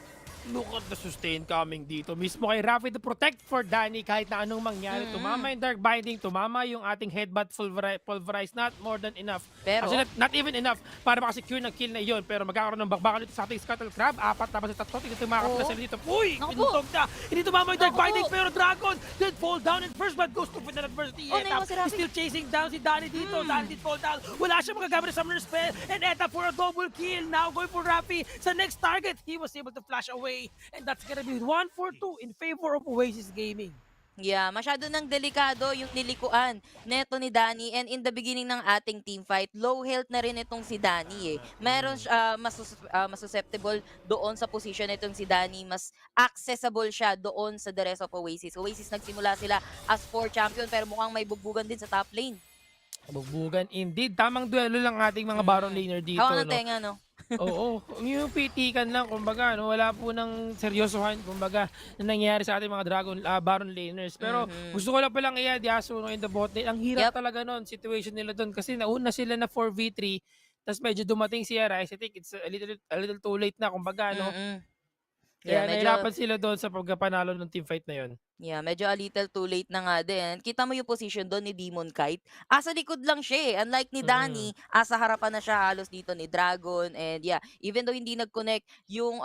Look at the sustain coming dito. Mismo kay Rafi to protect for Danny kahit na anong mangyari. Tumama yung Dark Binding, tumama yung ating headbutt pulverize. Not more than enough. Pero- Actually, not even enough para makasecure ng kill na yun. Pero magkakaroon ng bakbakan dito sa ating Scuttle Crab. 4 tapos sa tatlo. Tingnan tumakap na sila dito. Uy! Naku po! Pinutog na. Hindi tumama yung Dark Naku po! Binding pero Dragon did fall down in first blood goes to Final Adversity. Oh, naiwan si Rafi. He's still chasing down si Danny dito. Danny did fall down. Wala siya magagamit ng Summoner Spell. And Eta for a double kill. Now going for Rafi. Sa next target, he was able to flash away. And that's gonna be 1-4-2 in favor of Oasis Gaming. yeah, masyado nang delikado yung nilikuan neto ni Danny, and in the beginning ng ating team fight, low health na rin itong si Danny eh. Meron siya mas susceptible doon sa position nitong si Danny, mas accessible siya doon sa the rest of Oasis. Oasis nagsimula sila as 4 champion pero mukhang may bugbugan din sa top lane. Bugbugan indeed. Tamang duelo lang ating mga Baron Laner dito. Hawa ng No? tenga, no? Oo, yung pitikan lang, kumbaga, no? Wala po ng seryosohan, kumbaga, na nangyayari sa ating mga Baron Laners. Pero gusto ko lang palang i-add Yasuo no, in the bot lane. Ang hirap talaga nun, situation nila doon. Kasi nauna sila na 4v3, tapos medyo dumating si Arise. I think it's a little too late na, kumbaga, no? Yeah, Kaya nahirapan sila doon sa pagkapanalo ng teamfight na yun. Yeah, medyo a little too late na nga din. Kita mo yung position doon ni Demon Kite. Asa likod lang siya eh. Unlike ni Danny, asa harapan na siya halos dito ni Dragon. And yeah, even though hindi nag-connect yung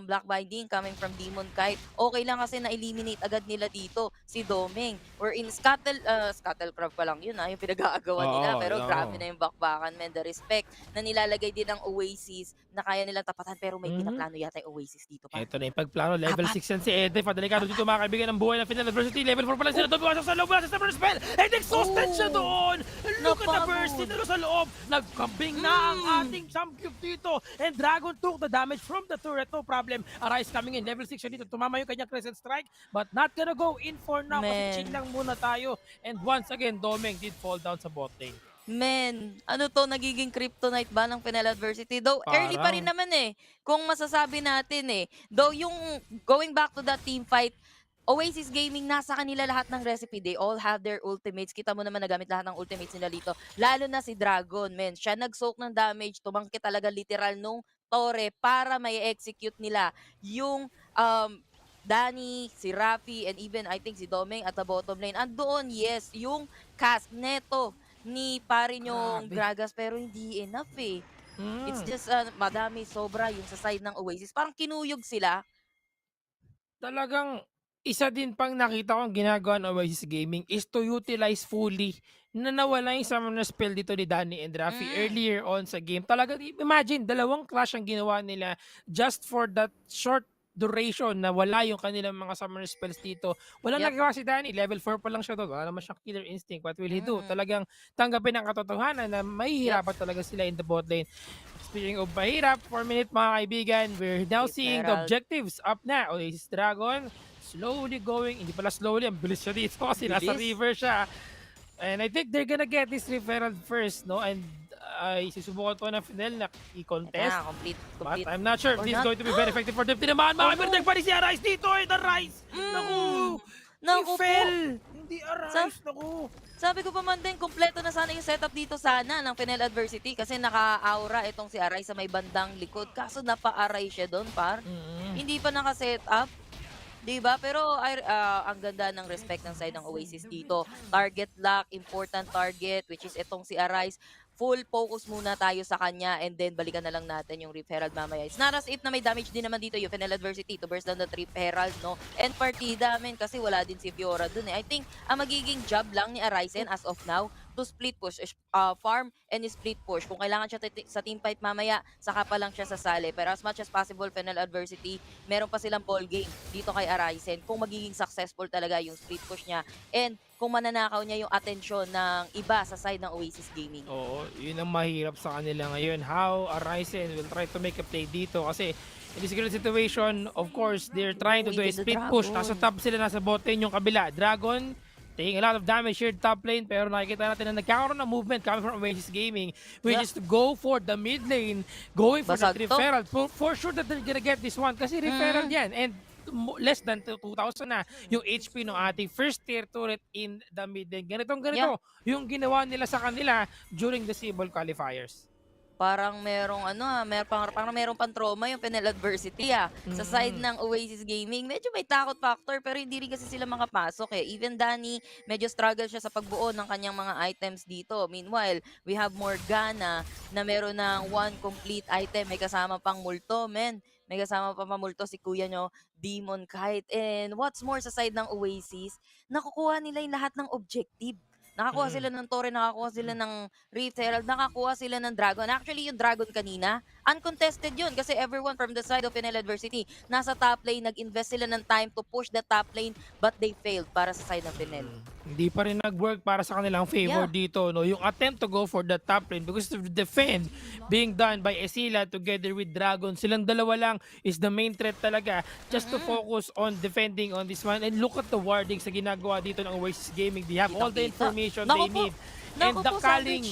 Black Binding coming from Demon Kite, okay lang kasi na-eliminate agad nila dito si Doming. We're in Scuttlecraft pa lang yun yung pinag-aagawa nila. Oo, Pero oo. grabe na yung bakbakan, man. The respect na nilalagay din ng Oasis na kaya nilang tapatan. Pero may pinaplano yata yung Oasis dito pa. Ito na yung pagplano. Level 6 yan si Ede. Padelikado dito mga kaibigan ng buhay ng Final Adversity. Level 4 pa lang sila doon. Buwasan sa loob. Wala sa Summoner Spell. And exhausted siya doon. Look at the burst. Tinalo sa loob. Nagkambing na ang ating Samkyup dito. And Dragon took the damage from the turret. No problem. Arise coming in. Level 6 siya dito. Tumama yung kanyang Crescent Strike. But not gonna go in for now. Man. Kasi chill lang muna tayo. And once again, Domeng did fall down sa bot lane. Men, ano to, nagiging kryptonite ba ng Fennel Adversity? Though, early pa rin naman eh. Kung masasabi natin eh. Though, yung going back to that team fight, Oasis Gaming, nasa kanila lahat ng recipe. They all have their ultimates. Kita mo naman nagamit lahat ng ultimates nila dito. Lalo na si Dragon, men. Siya nag-soak ng damage. Tumangkit talaga literal nung Torre para may execute nila yung Danny, si Rafi, and even I think si Domeng at the bottom lane. Andoon, yes, yung cast neto ni pare nyong Gragas, pero hindi enough eh. It's just madami, sobra yung sa side ng Oasis. Parang kinuyog sila. Talagang isa din pang nakita ko ang ginagawa ng Oasis Gaming is to utilize fully na nawala yung Summoner Spell dito ni Danny and Rafi earlier on sa game. Talaga, imagine, dalawang clash ang ginawa nila just for that short duration na wala yung kanilang mga Summoner Spells dito. Walang nagawa si Danny. Level 4 pa lang siya doon. Wala naman siyang killer instinct. What will he do? Talagang tanggapin ang katotohanan na mahihirapan talaga sila in the bot lane. Speaking of mahirap, 4 minute mga kaibigan, we're now seeing the objectives up na. Oasis Dragon, slowly going. Hindi pala slowly, ang bilis siya dito kasi nasa river siya. And I think they're gonna get this referral first, no? And susubukan ko na Fennel na i-contest. Complete. But I'm not sure if this is going to be very effective for them. Tinamaan mga kaibigan, nagpari si Arise dito eh, the Rise! Naku! Naku po. Fell! Hindi Arise, naku! Sabi ko pa man din, kompleto na sana yung setup dito sana ng Fennel Adversity kasi naka-aura itong si Aray sa may bandang likod. Kaso napa-aray siya doon, par. Hindi pa naka-setup. Diba? Pero ang ganda ng respect ng side ng Oasis dito. Target lock, important target, which is itong si Arise. full focus muna tayo sa kanya and then balikan na lang natin yung Reef Herald mamaya. It's not as if na may damage din naman dito yung Fennel Adversity to burst down the Reef Herald, no? And partida, men, kasi wala din si Fiora dun eh. I think ang magiging job lang ni Arisen as of now to split push, farm and split push. Kung kailangan siya sa team fight mamaya, saka pa lang siya sasali. Pero as much as possible, Fennel Adversity, meron pa silang ball game dito kay Arisen kung magiging successful talaga yung split push niya and kung mananakaw niya yung atensyon ng iba sa side ng Oasis Gaming. Oo, yun ang mahirap sa kanila ngayon. How Arisen will try to make a play dito kasi in this current situation, of course, they're trying to do a Even the split push. Dragon. Nasa top sila, nasa bot lane yung kabila. Dragon, taking a lot of damage here top lane, pero nakikita natin na nagkakaroon ng movement coming from Oasis Gaming, which is to go for the mid lane, going for Basag the to. referral. For sure that they're gonna get this one kasi referral yan. And less than 2,000 na yung HP ng ating first tier turret in the mid lane. Ganito yung ginawa nila sa kanila during the Cebol qualifiers. Parang merong parang merong pang trauma yung Fennel Adversity sa side ng Oasis Gaming. Medyo may takot factor pero hindi rin kasi sila makapasok eh. Even Danny, medyo struggle siya sa pagbuo ng kanyang mga items dito. Meanwhile, we have Morgana na meron ng one complete item. May kasama pang multo, men. May kasama pa multo si kuya nyo, Demon Kite. And what's more sa side ng Oasis, nakukuha nila yung lahat ng objective. Nakakuha sila ng Torre, nakakuha sila ng Rift Herald, nakakuha sila ng Dragon. Actually, yung Dragon kanina, uncontested yun kasi everyone from the side of Fennel Adversity nasa top lane, nag-invest sila ng time to push the top lane but they failed para sa side ng Fennel. Hindi pa rin nag-work para sa kanilang favor dito, no? Yung attempt to go for the top lane because of the defend being done by Esila together with Dragon. Silang dalawa lang is the main threat talaga just to focus on defending on this one. And look at the warding sa ginagawa dito ng Oasis Gaming. They have all the information they need. And the culling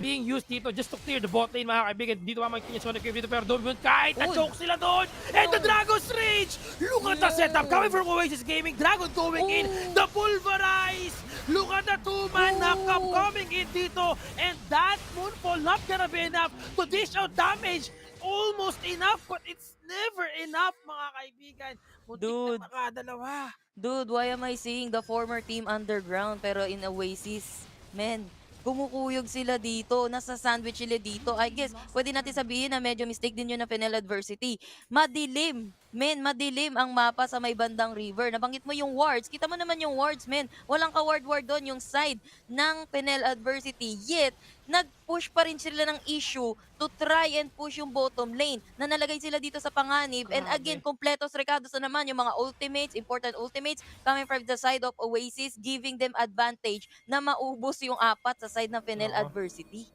being used dito just to clear the bot lane, mga kaibigan. Dito makikita niya Sonic Wave dito pero doon kahit na-choke sila doon. And the Dragon's Rage! Look at the setup coming from Oasis Gaming. Dragon going in. The Pulverize! Look at the two-man knock-up coming in dito. And that Moonfall not gonna be enough to dish out damage. Almost enough but it's never enough, mga kaibigan. Muntik na makadalawa. Dude, why am I seeing the former team underground pero in Oasis? Men, kumukuyog sila dito, nasa sandwich sila dito. I guess, pwede natin sabihin na medyo mistake din yun ng Fennel Adversity. Madilim, men, madilim ang mapa sa may bandang river. Nabanggit mo yung wards, kita mo naman yung wards, men. Walang ka-ward-ward doon yung side ng Fennel Adversity. Yet, nag-push pa rin sila ng issue to try and push yung bottom lane na nalagay sila dito sa panganib. And again, kompletos recados na naman yung mga ultimates, important ultimates coming from the side of Oasis, giving them advantage na maubos yung apat sa side ng Fennel Adversity.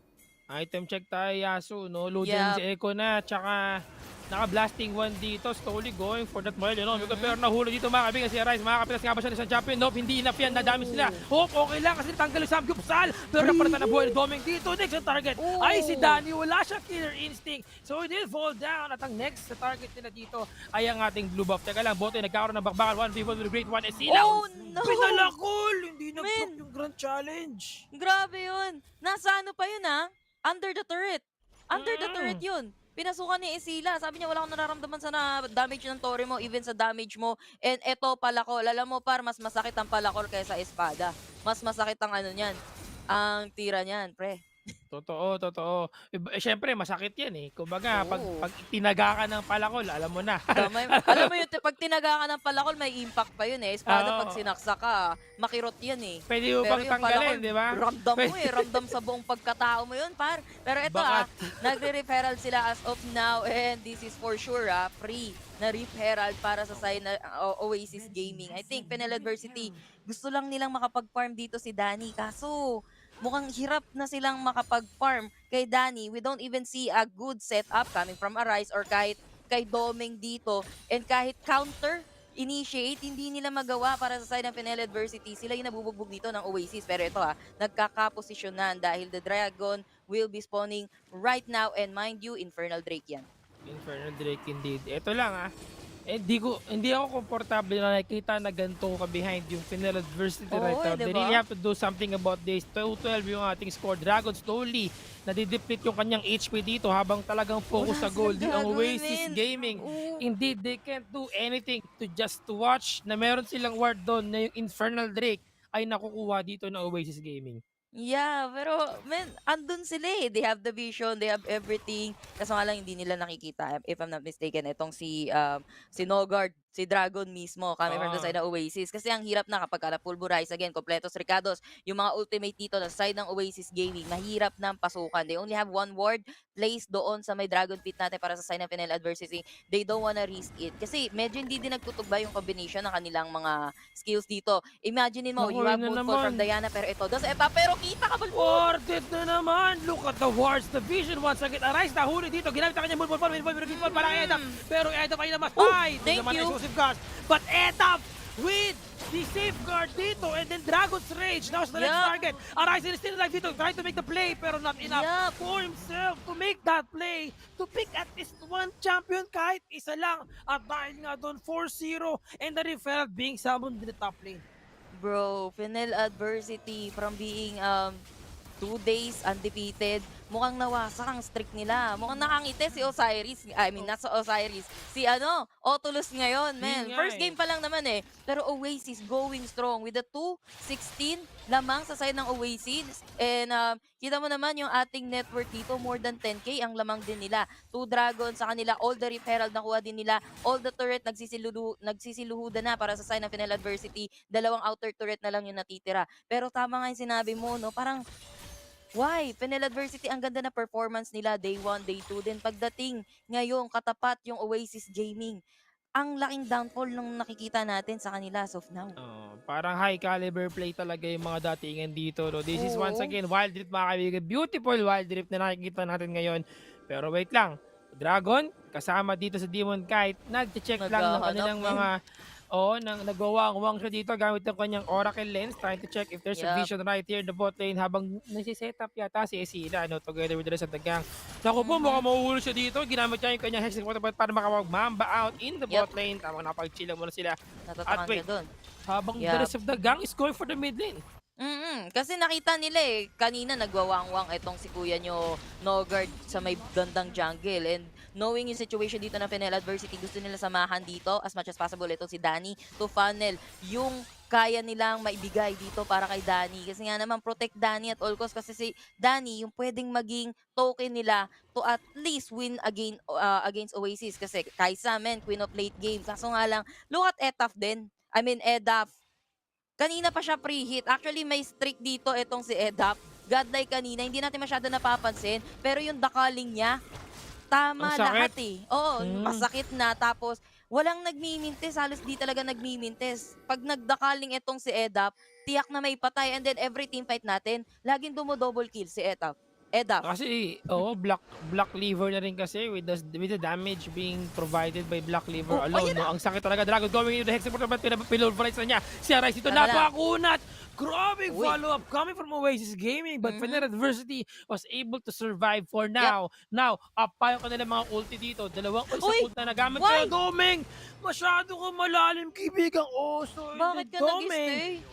Item check tayo, Yasu, no? Loading si Echo na, tsaka naka-blasting one dito, slowly going for that mile, you know? Pero nahuli dito, mga kaibigan, si Arise, makakapitas nga ba siya ng champion? Nope, hindi enough yan, nadami sila. Hope, okay lang, kasi tanggal yung Samgyupsal, pero napalitan na buhay ni Doming dito. Next ang target ay si Danny, wala siya killer instinct, so he did fall down, at ang next sa target nila dito ay ang ating blue buff. Teka lang, bote, nagkakaroon ng bakbakan, 1v1 with the great one, Esila. Oh, no! Pinalakol, hindi nag-block yung grand challenge. Grabe yun. Nasa ano pa yun Under the turret. Under the turret yun. Pinasukan ni Esila. Sabi niya, wala akong nararamdaman sa damage ng Torre mo, even sa damage mo. And eto, palakol. Alam mo, mas masakit ang palakol kaysa espada. Mas masakit ang niyan. Ang tira niyan, pre. Totoo. Siyempre, masakit yan eh. Kumbaga, pag tinaga ka ng palakol, alam mo na. Alam mo yun, pag tinaga ka ng palakol, may impact pa yun eh. Espada, pag sinaksa ka, makirot yan eh. Pwede mo pang tanggalin, di ba? Ramdam mo eh. Ramdam sa buong pagkatao mo yun, par. Pero ito nagre-referral sila as of now. And this is for sure, free na referral para sa side na Oasis Gaming. I think Fennel Adversity, gusto lang nilang makapag-farm dito si Danny. Kaso, mukhang hirap na silang makapag-farm kay Danny. We don't even see a good setup coming from Arise or kahit kay Doming dito. And kahit counter initiate, hindi nila magawa para sa side ng Fennel Adversity. Sila yung nabubugbog dito ng Oasis. Pero ito nagkakaposisyonan dahil the Dragon will be spawning right now. And mind you, Infernal Drake yan. Infernal Drake indeed. Ito lang hindi ako komportable na nakikita na ganito ka behind yung Fennel Adversity right now. They really have to do something about this. 2-12 yung ating score. Dragon slowly nadideplete yung kanyang HP dito habang talagang focus sa goal. Ang Oasis Gaming, indeed, they can't do anything to just watch na meron silang ward doon na yung Infernal Drake ay nakukuha dito ng Oasis Gaming. Yeah, pero men, andun sila eh. They have the vision, they have everything. Kaso nga lang hindi nila nakikita, if I'm not mistaken, itong si Nogard, si Dragon mismo, coming from the Oo. side ng Oasis. Kasi ang hirap na kapag ka na-pulverize again, kompletos Ricados, yung mga ultimate dito na side ng Oasis Gaming, mahirap ng pasukan. They only have one ward placed doon sa may Dragon Pit natin para sa side ng Fennel Adversity. They don't wanna risk it. Kasi medyo hindi din nagtutugba yung combination ng kanilang mga skills dito. Imagine mo, Naku, you have yun na Moonfall from naman. Diana, pero ito, doon sa eta, pero kita ka, Bulbul! Warded na naman! Look at the wards. The vision once again. Arise na huli dito. Ginamit ang kanyang multiple form. Multiple form para kay Edap. Pero Edap ay naman. Oh, Ay! thank Naman you. exclusive guards. But Edap with the safeguard dito. And then Dragon's Rage. Now sa the next Yup. target. Arise is still alive dito. Trying to make the play. Pero not enough Yup. for himself to make that play. To pick at least one champion kahit isa lang. At dahil nga doon 4-0. And the referral being summoned in the top lane. Bro, Fennel Adversity from being 2 days undefeated, mukhang nawasak ang streak nila. Mukhang nakangiti si Osiris. I mean, nasa Osiris. Si Otulus ngayon, man. Yun nga First eh. game pa lang naman eh. Pero Oasis going strong with the 2-16 lamang sa side ng Oasis. And kita mo naman yung ating network dito, more than 10k ang lamang din nila. 2 Dragons sa kanila, all the Rip Herald nakuha din nila. All the turret nagsisiluhuda na para sa side ng Fennel Adversity. 2 outer turret na lang yung natitira. Pero tama nga yung sinabi mo, no? Parang why? Fennel Adversity, ang ganda na performance nila day 1, day 2. Then pagdating ngayon, katapat yung Oasis Gaming. Ang laking downfall nung nakikita natin sa kanila as of now. Parang high caliber play talaga yung mga datingan dito. No? This is once Oo. again Wildrift, mga kaibigan. Beautiful Wildrift na nakikita natin ngayon. Pero wait lang. Dragon, kasama dito sa Demon Kite, nag-check lang ng Naghahanap kanilang din. mga nagwawang-wang siya dito gamit ng kanyang Oracle Lens, trying to check if there's a Yup. vision right here in the bot lane habang nasi-setup yata si Esila, together with the rest of the gang. Naku po, mukhang mauulo siya dito. Ginamit niya yung kanyang hexing waterpad para makawag-mamba out in the Yup. bot lane. Tamang napag-chill lang muna sila. Natatangan wait. siya doon. Habang the Yup. rest of the gang is going for the mid lane. Kasi nakita nila eh, kanina nagwawang-wang itong si Kuya nyo Nogard sa may gandang jungle. And knowing yung situation dito ng Fennel Adversity, gusto nila samahan dito as much as possible itong si Danny to funnel yung kaya nilang maibigay dito para kay Danny. Kasi nga naman, protect Danny at all costs. Kasi si Danny, yung pwedeng maging token nila to at least win against Oasis. Kasi Kaisa, men, Queen of Late Games. Kaso nga lang, look at Etaf din. I mean, Edaf. Kanina pa siya pre-hit. Actually, may streak dito itong si Edap. Godlike kanina, hindi natin masyado napapansin. Pero yung dakaling niya, tama Ang sakit. lahat eh. Oo, Hmm. masakit na. Tapos, walang nagmimintis. Halos di talaga nagmimintis. Pag nagdakaling itong si Edap, tiyak na may patay. And then, every team fight natin, laging dumo-double kill si Edap. Kasi, black liver na rin kasi with the damage being provided by black liver Oh, alone. ayun No? Ang sakit talaga. Dragon going into the Hexen Portal, pinulverize na niya. Si Arise ito, Tama lang. napakunat. Grabing Uy. follow-up coming from Oasis Gaming. But Mhm. Fennel Adversity was able to survive for now. Now, up pa yung kanilang mga ulti dito. Dalawang Uy, ulti na nagamit why? sa Doming. Masyado kong malalim, kaibigan. So Bakit ka nag-stay?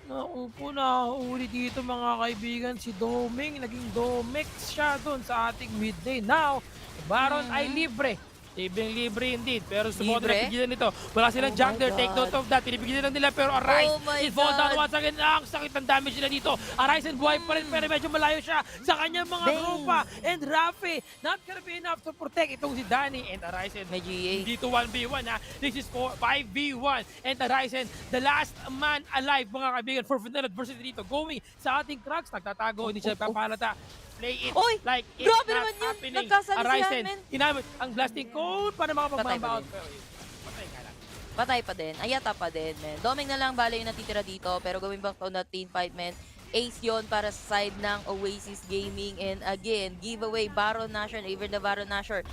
Naupo na uli dito mga kaibigan, si Doming, naging Domex siya doon sa ating mid lane. Now, Baron ay libre. Libreng-libre indeed. Pero sumunod na Libre? pigilan nito. Wala silang Oh jungler. my Take note God. of that. Pinipigilan lang nila pero Arise. Oh my It fall down God. once again. Ang sakit ng damage nila dito. Arise and buhay pa rin pero medyo malayo siya sa kanyang mga Dang. tropa. And Rafi, not gonna be enough to protect itong si Danny and Arise. And May GA. dito 1v1 ha. This is 5v1. And Arise, the last man alive mga kaibigan for Fennel Adversity dito. Going sa ating Krugs. Nagtatago. Hindi siya papalata. Play it Oy! like it's Grabe not naman yun. happening. Nagkasalisihan, Arisen, men. ginamit ang blasting code para Patay makapag-mamba pa out. din. Pero yun, patay nga lang. Patay pa din. Ayata pa din, men. Doming na lang bala yung natitira dito. Pero going back to that team fight, men. Ace yon para sa side ng Oasis Gaming. And again, giveaway Baron Nashor, even the Baron Nashor,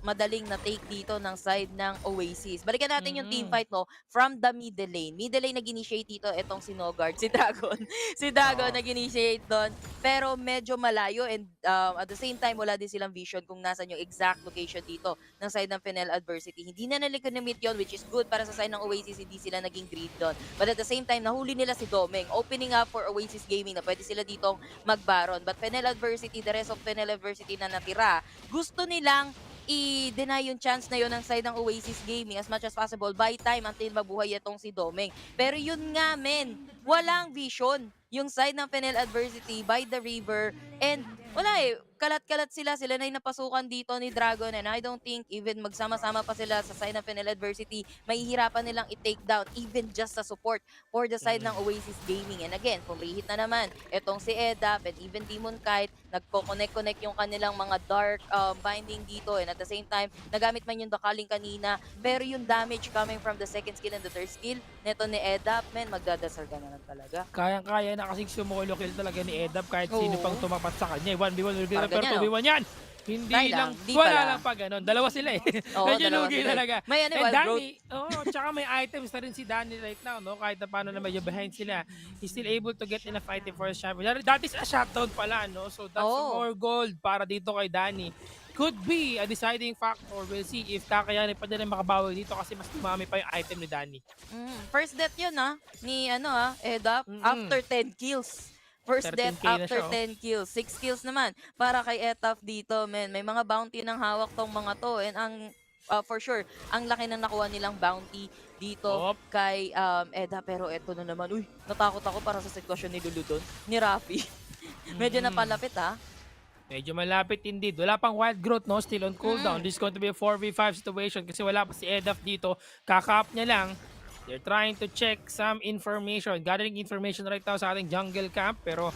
madaling na take dito ng side ng Oasis. Balikan natin yung team fight, no? From the middle lane. Middle lane nag-initiate dito itong si Nogard, si Dragon. Si Dragon nag-initiate doon. Pero medyo malayo and at the same time, wala din silang vision kung nasan yung exact location dito ng side ng Fennel Adversity. Hindi na nalikonimit yun, which is good para sa side ng Oasis, hindi sila naging greed doon. But at the same time, nahuli nila si Domeng, opening up for Oasis Gaming na pwede sila ditong magbaron. But Fennel Adversity, the rest of Fennel Adversity na natira, gusto nilang i-deny yung chance na yun ng side ng Oasis Gaming as much as possible by time until mabuhay itong si Domeng. Pero yun nga, men, walang vision. yung side ng Fennel Adversity by the river, and wala eh, kalat-kalat sila na yung napasukan dito ni Dragon, and I don't think even magsama-sama pa sila sa side ng Fennel Adversity, mahihirapan nilang i-take down even just sa support for the side ng Oasis Gaming. And again, pumihit na naman etong si Edap and even Demon Kite, nagko-connect yung kanilang mga dark binding dito, and at the same time, nagamit man yung Dakaling kanina, pero yung damage coming from the second skill and the third skill neto ni Edap, men, magdadasal ka na lang talaga. Kayang-kaya na kasi sumulo kill talaga ni Edap kahit sino Oo. pang tumapat sa kanya. 1v1 will be Parang pero ganyan, 2v1 yan. Hindi Try lang, lang, di wala pala. lang pa ganun. Dalawa sila eh. Oo, Medyo dalawa lugi sila eh. talaga. May ano, And Wild Danny, tsaka may items na rin si Danny right now, no? Kahit na paano na medyo behind sila, he's still able to get in a fighting for his champion. That is a shutdown pala, no? So that's Oo. more gold para dito kay Danny. Could be a deciding factor. We'll see if kakayanin pa din makabawi dito kasi mas dumami pa yung item ni Danny. First death yun ni Edap, after 10 kills. First death 13K na after siya, 10 kills. 6 kills naman para kay Etaf dito, men. May mga bounty ng hawak tong mga to, and ang for sure, ang laki ng nakuha nilang bounty dito Op. kay Eda. Pero eto na naman, uy, natakot ako para sa sitwasyon ni Lulu doon, ni Rafi. Medyo napalapit Medyo malapit indeed. Wala pang wild growth, no? Still on cooldown. This is going to be a 4v5 situation kasi wala pa si Edaf dito. Kaka-up niya lang. They're trying to check some information. Gathering information right now sa ating jungle camp. Pero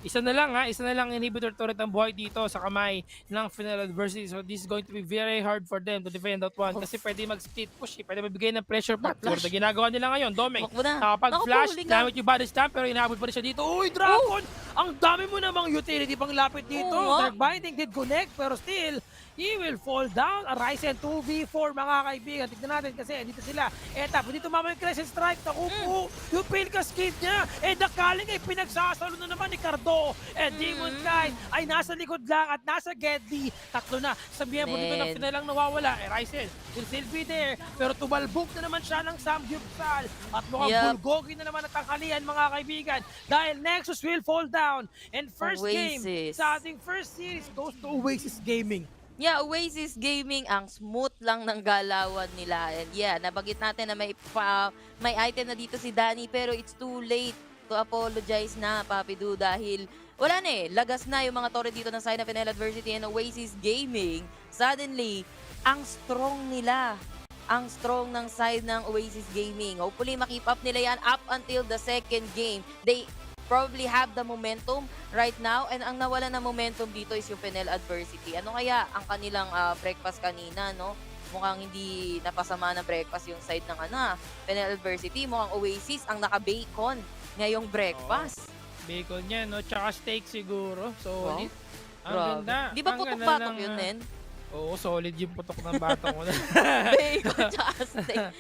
isa na lang inhibitor turret ang buhay dito sa kamay ng Fennel Adversity. So this is going to be very hard for them to defend that one. Kasi pwede mag-split push. Pwede magbigay ng pressure pack. Pero na ginagawa nila ngayon, Domeng. Takbo na. Nakapag-flash, Naku, huli ka. gamit yung body stamp, pero inaabot pa rin siya dito. Uy, Dragon! Ang dami mo namang utility pang lapit dito. Oo nga. Dark Binding did connect, pero still, he will fall down. A Ryzen 2v4 mga kaibigan. Tignan natin kasi dito sila. Etap, hindi tumama yung Crescent Strike. Naku po, yung fail cascade niya. Dakaling ay pinagsasalo na naman ni Cardo. Demon Knight ay nasa likod lang at nasa Gedli. Tatlo na. Sa miyembro dito na Men. finalang nawawala. Ryzen will still be there. Pero tumalbog na naman siya ng Samgyupsal. At mukhang bulgogi na naman at tanghalian mga kaibigan. Dahil Nexus will fall down. And first game Oasis. sa ating first series goes to Oasis Gaming. Yeah, Oasis Gaming, ang smooth lang ng galawan nila. And yeah, nabanggit natin na may item na dito si Danny, pero it's too late to apologize na, Papi Du, dahil wala na lagas na yung mga torre dito ng side of Fennel Adversity and Oasis Gaming. Suddenly, ang strong nila. Ang strong ng side ng Oasis Gaming. Hopefully, makip up nila yan up until the second game. They probably have the momentum right now, and ang nawala na momentum dito is yung Fennel Adversity. Ano kaya ang kanilang breakfast kanina, no? Mukhang hindi napasama ng breakfast yung side ng Fennel Adversity. Mukhang Oasis ang naka-bacon ngayong breakfast. Bacon niya, no? Tsaka steak siguro. Solid. Ang Grabe. ganda. Di ba Ang ganda putok-patok ng, yun, men? Oo, solid yung putok ng batang ko. Bacon tsaka steak.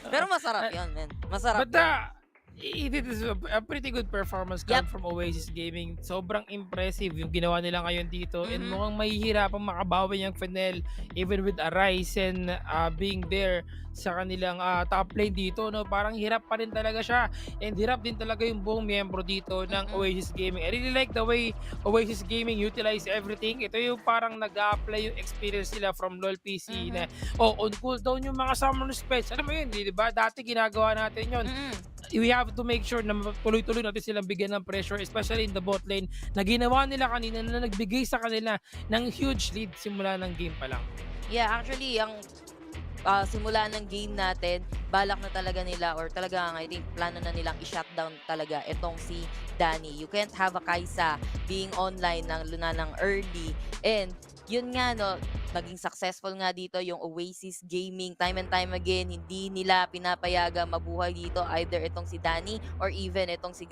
Pero masarap yun, men. Masarap But yun. it is a pretty good performance coming from Oasis Gaming. Sobrang impressive yung ginawa nila ngayon dito. And mukhang mahihirapang makabawi yung Fennel even with a Ryzen being there sa kanilang top lane dito. No? Parang hirap pa rin talaga siya. And hirap din talaga yung buong miyembro dito ng Oasis Gaming. I really like the way Oasis Gaming utilize everything. Ito yung parang nag-apply yung experience nila from LoL PC na on cooldown yung mga summon spells. Alam mo yun, di ba? Dati ginagawa natin yun. We have to make sure na tuloy-tuloy natin silang bigyan ng pressure, especially in the bot lane, na ginawa nila kanina na nagbigay sa kanila ng huge lead simula ng game pa lang. Yeah, actually, ang simula ng game natin, balak na talaga nila, or talagang I think plano na nilang i-shutdown talaga itong si Danny. You can't have a Kaisa being online ng luna ng early, and yun nga, no, naging successful nga dito yung Oasis Gaming. Time and time again, hindi nila pinapayagang mabuhay dito either itong si Danny or even itong si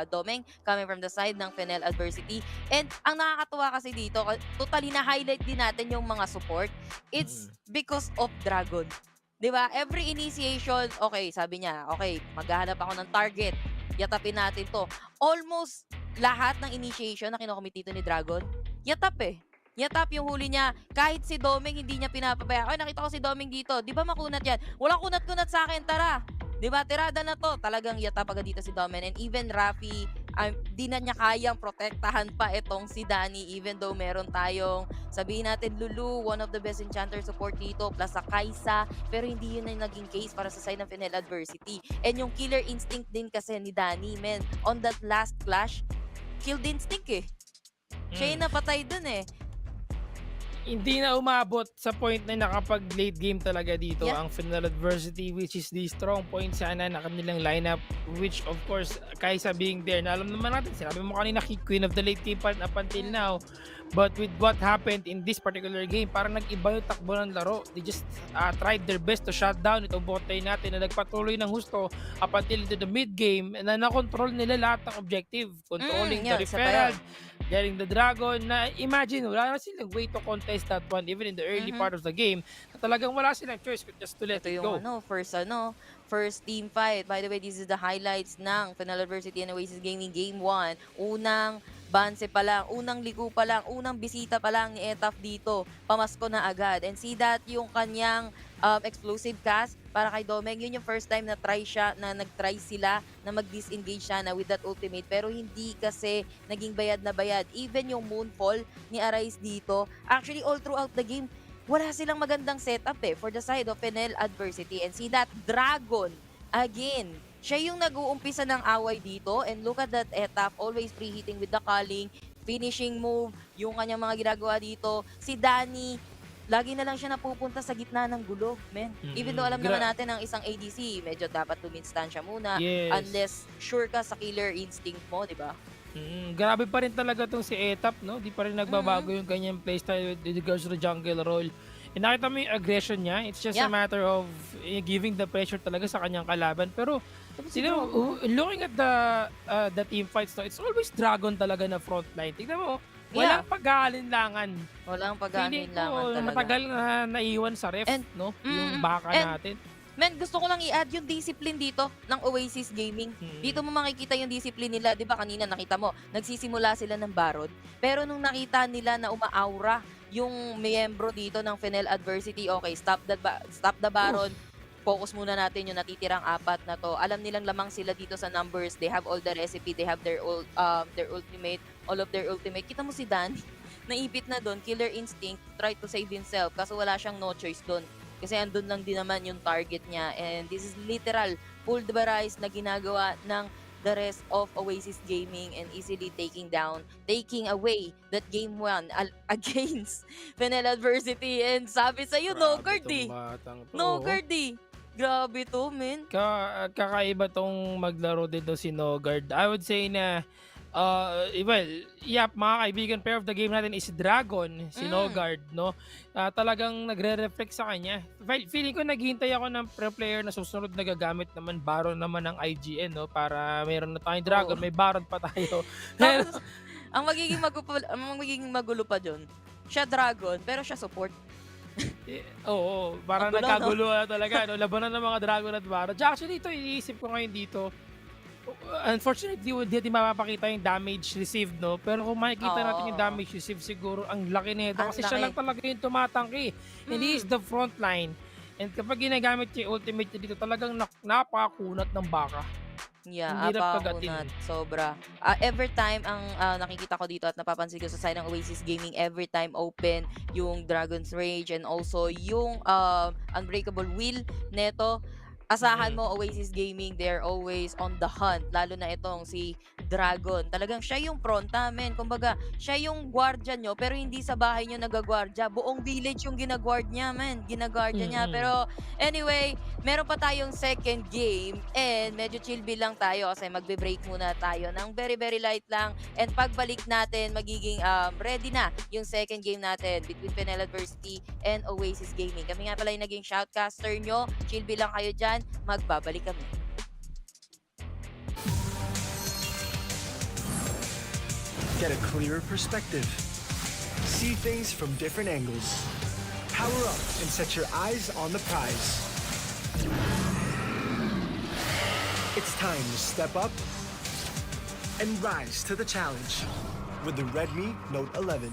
Domeng coming from the side ng Fennel Adversity. And ang nakakatuwa kasi dito, totally na-highlight din natin yung mga support. It's because of Dragon. Diba? Every initiation, okay, sabi niya, okay, maghahanap ako ng target. Yatapin natin to. Almost lahat ng initiation na kinukomit dito ni Dragon, yatap Yatap yung huli niya. Kahit si Domeng hindi niya pinapabaya. Ay, nakita ko si Domeng dito. Di ba makunat yan? Walang kunat-kunat sa akin, tara. Di ba? Tirada na to. Talagang yatap agad dito si Domeng. And even Rafi di na niya kayang protektahan pa itong si Danny, even though meron tayong, sabihin natin, Lulu, one of the best enchanter support dito, plus sa Kai'Sa, pero hindi yun na naging case para sa side ng Fennel Adversity. And yung killer instinct din kasi ni Danny, men, on that last clash, killed instinct eh. Siya yung napatay dun eh. Hindi na umabot sa point na nakapag late game talaga dito Yeah. ang Fennel Adversity, which is the strong point sana na kanilang lineup, which of course Kai'Sa being there, na alam naman natin, sinabi mo kanina, queen of the late game up until now, but with what happened in this particular game, parang nag-iba yung takbo ng laro. They just tried their best to shut down itong bot lane natin na nagpatuloy ng husto up until into the mid game, na nakontrol nila lahat ng objective, controlling the yun, isa pa referral, yun. getting the dragon, na imagine wala na silang way to contest that one even in the early part of the game, na talagang wala silang choice just to let Ito it yung go. first team fight. By the way, this is the highlights ng Fennel Adversity and Oasis Gaming Game 1. Unang banse pa lang, unang ligo pa lang, unang bisita pa lang ni Etaf dito, pamasko na agad. And see that yung kanyang explosive cast para kay Domeng, yun yung first time na nag-try sila na mag-disengage siya na with that ultimate, pero hindi kasi naging bayad na bayad. Even yung moonfall ni Arise dito, actually all throughout the game, wala silang magandang setup for the side of Fennel Adversity. And see that Dragon, again, siya yung nag-uumpisa ng away dito. And look at that Etaf, always preheating with the calling, finishing move, yung kanyang mga ginagawa dito. Si Danny, lagi na lang siya napupunta sa gitna ng gulo, men. Even though alam naman natin ang isang ADC, medyo dapat luminstansya muna. Yes. Unless sure ka sa killer instinct mo, di ba? Grabe pa rin talaga tong si Etap, no? Di pa rin nagbabago yung kanyang playstyle with regards to the jungle role. And nakita mo yung aggression niya. It's just a matter of giving the pressure talaga sa kanyang kalaban. Pero, looking at the team fights, no, it's always Dragon talaga na frontline. Tignan mo, walang pag-aalinlangan. Walang Feeling pag-aalinlangan ko, talaga. matagal na naiwan sa ref, no? Yung baka natin. Men, gusto ko lang i-add yung discipline dito ng Oasis Gaming. Dito mo makikita yung discipline nila. Di ba kanina nakita mo, nagsisimula sila ng Baron. Pero nung nakita nila na umaaura yung miyembro dito ng Fennel Adversity, okay, stop the Baron. Focus muna natin yung natitirang apat na to. Alam nilang lamang sila dito sa numbers. They have all the recipe. They have their ultimate, all of their ultimate. Kita mo si Danny, naipit na doon, killer instinct, try to save himself. Kaso wala siyang no choice doon. Kasi andun lang din naman yung target niya. And this is literal pulverize na ginagawa ng the rest of Oasis Gaming and easily taking away that game 1 against Fennel Adversity. And sabi sa'yo, no card eh. No card eh. Grabe to, men. Kakaiba tong maglaro din to si Nogard. I would say na mga kaibigan, pair of the game natin is Dragon, si Nogard, no? Talagang nagre-reflect sa kanya. Feeling ko naghihintay ako ng player na susunod na gagamit naman Baron naman ng IGN, no? Para meron na tayong Dragon, may Baron pa tayo. Tapos, ang magiging magulo pa dyan, siya Dragon, pero siya support. Oo, parang nagkagulo na talaga, no? Labanan ng mga Dragon at Baron. Actually, ito, iniisip ko ngayon dito, unfortunately, hindi mapapakita yung damage received, no? Pero kung makikita natin yung damage received, siguro ang laki nito. Kasi siya lang talaga yung tumatangki. And he is the front line. And kapag ginagamit yung ultimate niya dito, talagang napakakunat ng baka. Yeah, Ang hirap kagatin. sobra. Every time ang nakikita ko dito at napapansin ko sa side ng Oasis Gaming, every time open yung Dragon's Rage and also yung Unbreakable Will neto, asahan mo Oasis Gaming, they're always on the hunt. Lalo na itong si Dragon. Talagang siya yung pronta, men. Kumbaga, siya yung guardia nyo, pero hindi sa bahay nyo nagagwardya. Buong village yung ginagward niya, men. Ginagwardya niya. Pero anyway, meron pa tayong second game and medyo chill lang tayo kasi magbe-break muna tayo ng very very light lang. And pagbalik natin, magiging ready na yung second game natin between Fennel Adversity and Oasis Gaming. Kami nga pala yung naging shoutcaster nyo. Chill lang kayo dyan. Magbabalik kami. Get a clearer perspective. See things from different angles. Power up and set your eyes on the prize. It's time to step up and rise to the challenge with the Redmi Note 11.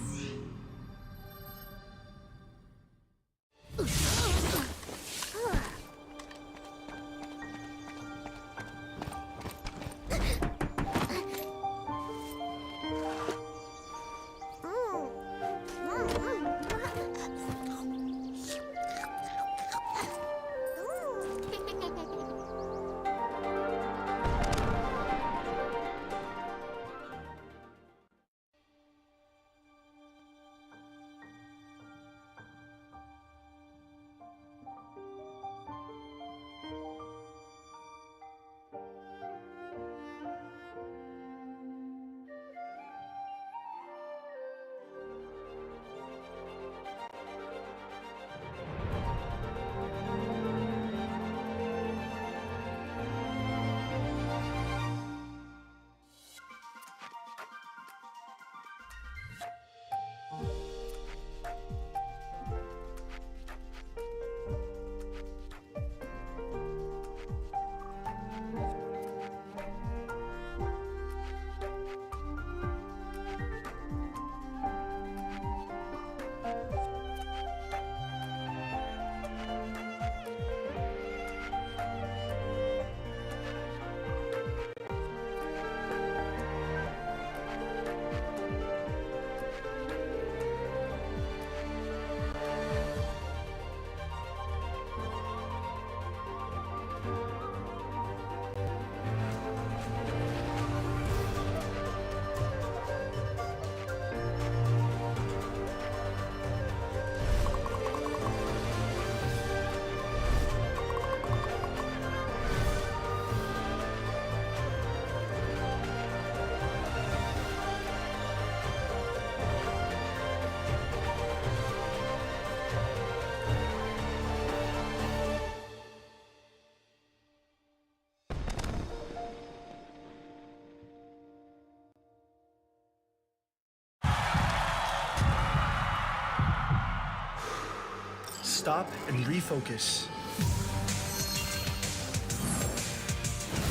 stop and refocus.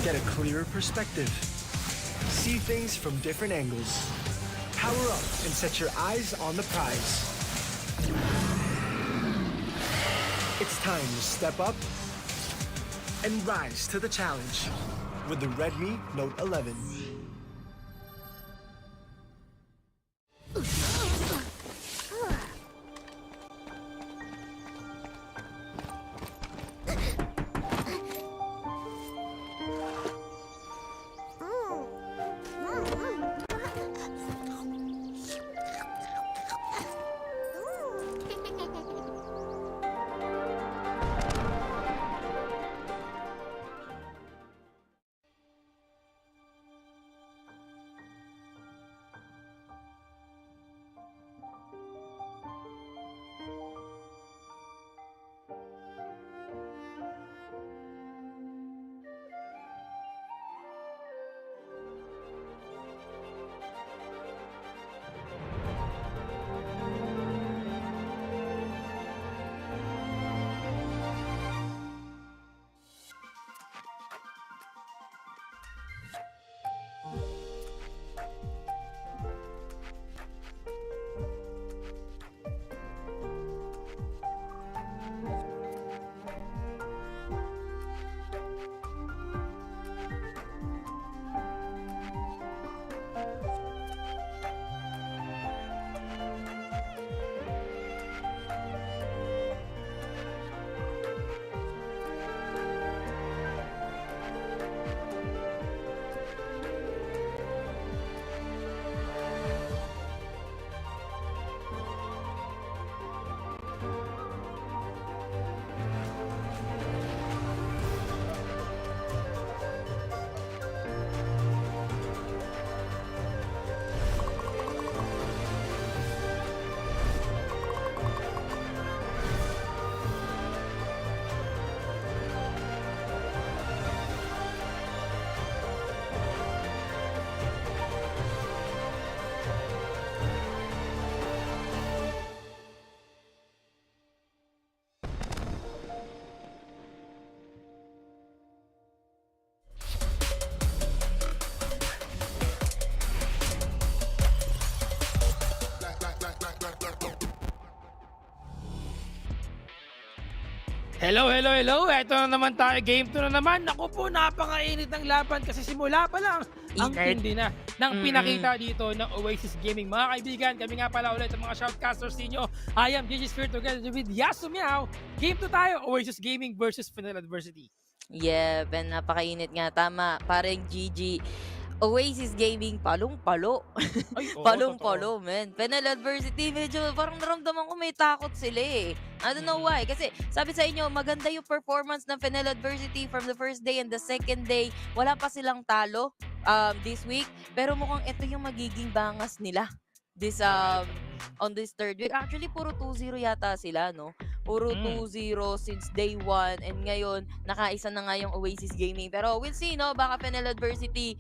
Get a clearer perspective. See things from different angles. Power up and set your eyes on the prize. It's time to step up and rise to the challenge with the Redmi Note 11. Hello, hello, hello. Ito na naman tayo. Game 2 na naman. Naku po, napakainit ng laban kasi simula pa lang. Ang Inert. tindi na ng pinakita dito ng Oasis Gaming. Mga kaibigan, kami nga pala ulit ang mga shoutcasters ninyo. I am GG Spirit together with Yasumiao. Game 2 tayo. Oasis Gaming versus Fennel Adversity. Yeah, Ben, napakainit nga. Tama, parang GG. Oasis Gaming, palong-palo. Ay, oo, Palong-palo, man. Fennel Adversity, medyo parang naramdaman ko may takot sila eh. I don't know why. Kasi sabi sa inyo, maganda yung performance ng Fennel Adversity from the first day and the second day. Wala pa silang talo this week. Pero mukhang ito yung magiging bangas nila. This on this third week. Actually, puro 2-0 yata sila, no? Puro 2-0 since day 1 and ngayon nakaisa na nga yung Oasis Gaming. Pero we'll see, no? Baka Fennel Adversity,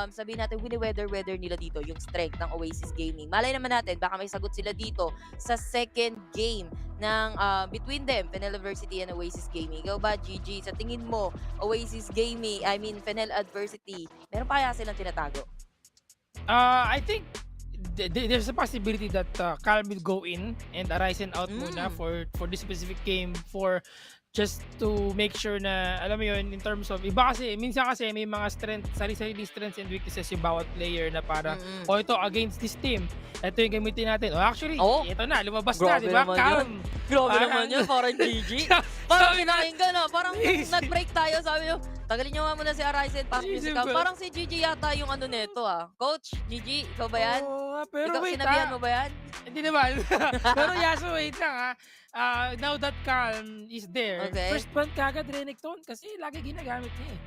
sabihin natin weather nila dito yung strength ng Oasis Gaming. Malay naman natin, baka may sagot sila dito sa second game ng between them, Fennel Adversity and Oasis Gaming. Ikaw ba, GG? Sa tingin mo, Oasis Gaming, Fennel Adversity, meron pa kaya silang tinatago? I think there's a possibility that Calm will go in and Arisen out muna for this specific game for just to make sure na, alam mo yun, in terms of, iba kasi, minsan kasi may mga strength, sarili-sarili strengths and weaknesses yung bawat player na para, ito, against this team, ito yung gamitin natin. Actually, ito na, lumabas na, di ba? Calm. Grabe naman yun, parang GG. Parang pinakinggan na, parang nag-break tayo, sabi nyo, tagalin nyo nga muna si Arisen, pasok nyo si Calm. Parang si GG yata yung ano neto Coach, GG, ikaw ba yan? Pero Ikaw, wait, sinabihan mo ba yan? Hindi naman. Pero Yasu, wait lang now that Calm is there, first ban kagad Renekton kasi lagi ginagamit niya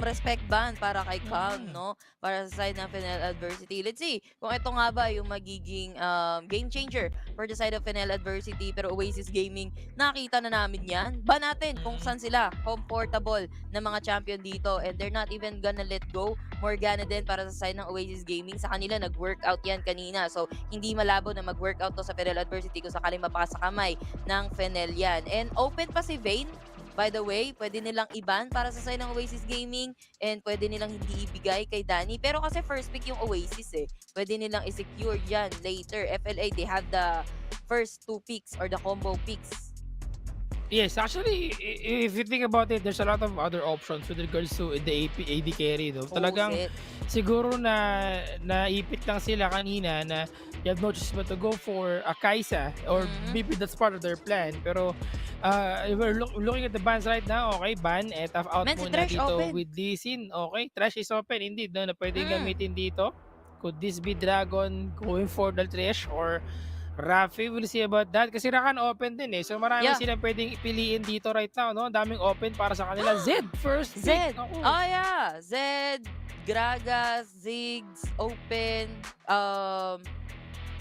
Respect ban para kay Calm, no? Para sa side ng Fennel Adversity. Let's see kung ito nga ba yung magiging game changer for the side of Fennel Adversity. Pero Oasis Gaming, nakita na namin yan. Ba natin kung saan sila comfortable na mga champion dito and they're not even gonna let go. Morgana din para sa side ng Oasis Gaming. Sa kanila, nag-workout yan kanina. So, hindi malabo na mag-workout to sa Fennel Adversity kung sakaling mapasa kamay ng Fennel yan. And open pa si Vayne. By the way, pwede nilang i-ban para sa side ng Oasis Gaming and pwede nilang hindi ibigay kay Danny. Pero kasi first pick yung Oasis eh. Pwede nilang i-secure yan later. FLA, they have the first 2 picks or the combo picks. Yes, actually, if you think about it, there's a lot of other options with regards to the AD carry. No? Talagang Set. siguro na naipit lang sila kanina na you have no choice but to go for a Kaisa or maybe that's part of their plan. Pero we're looking at the bans right now. Okay, ban. Out Man, si muna Trash dito open. with Lee Sin. Okay, Trash is open indeed. No, na pwedeng gamitin dito. Could this be Dragon going for the Trash or Rafi? We'll see about that. Kasi Rakan open din eh. So marami Yeah. silang pwedeng piliin dito right now. No? Daming open para sa kanila. Zed first pick. Zed. Naku. Oh yeah. Zed, Gragas, Ziggs, open.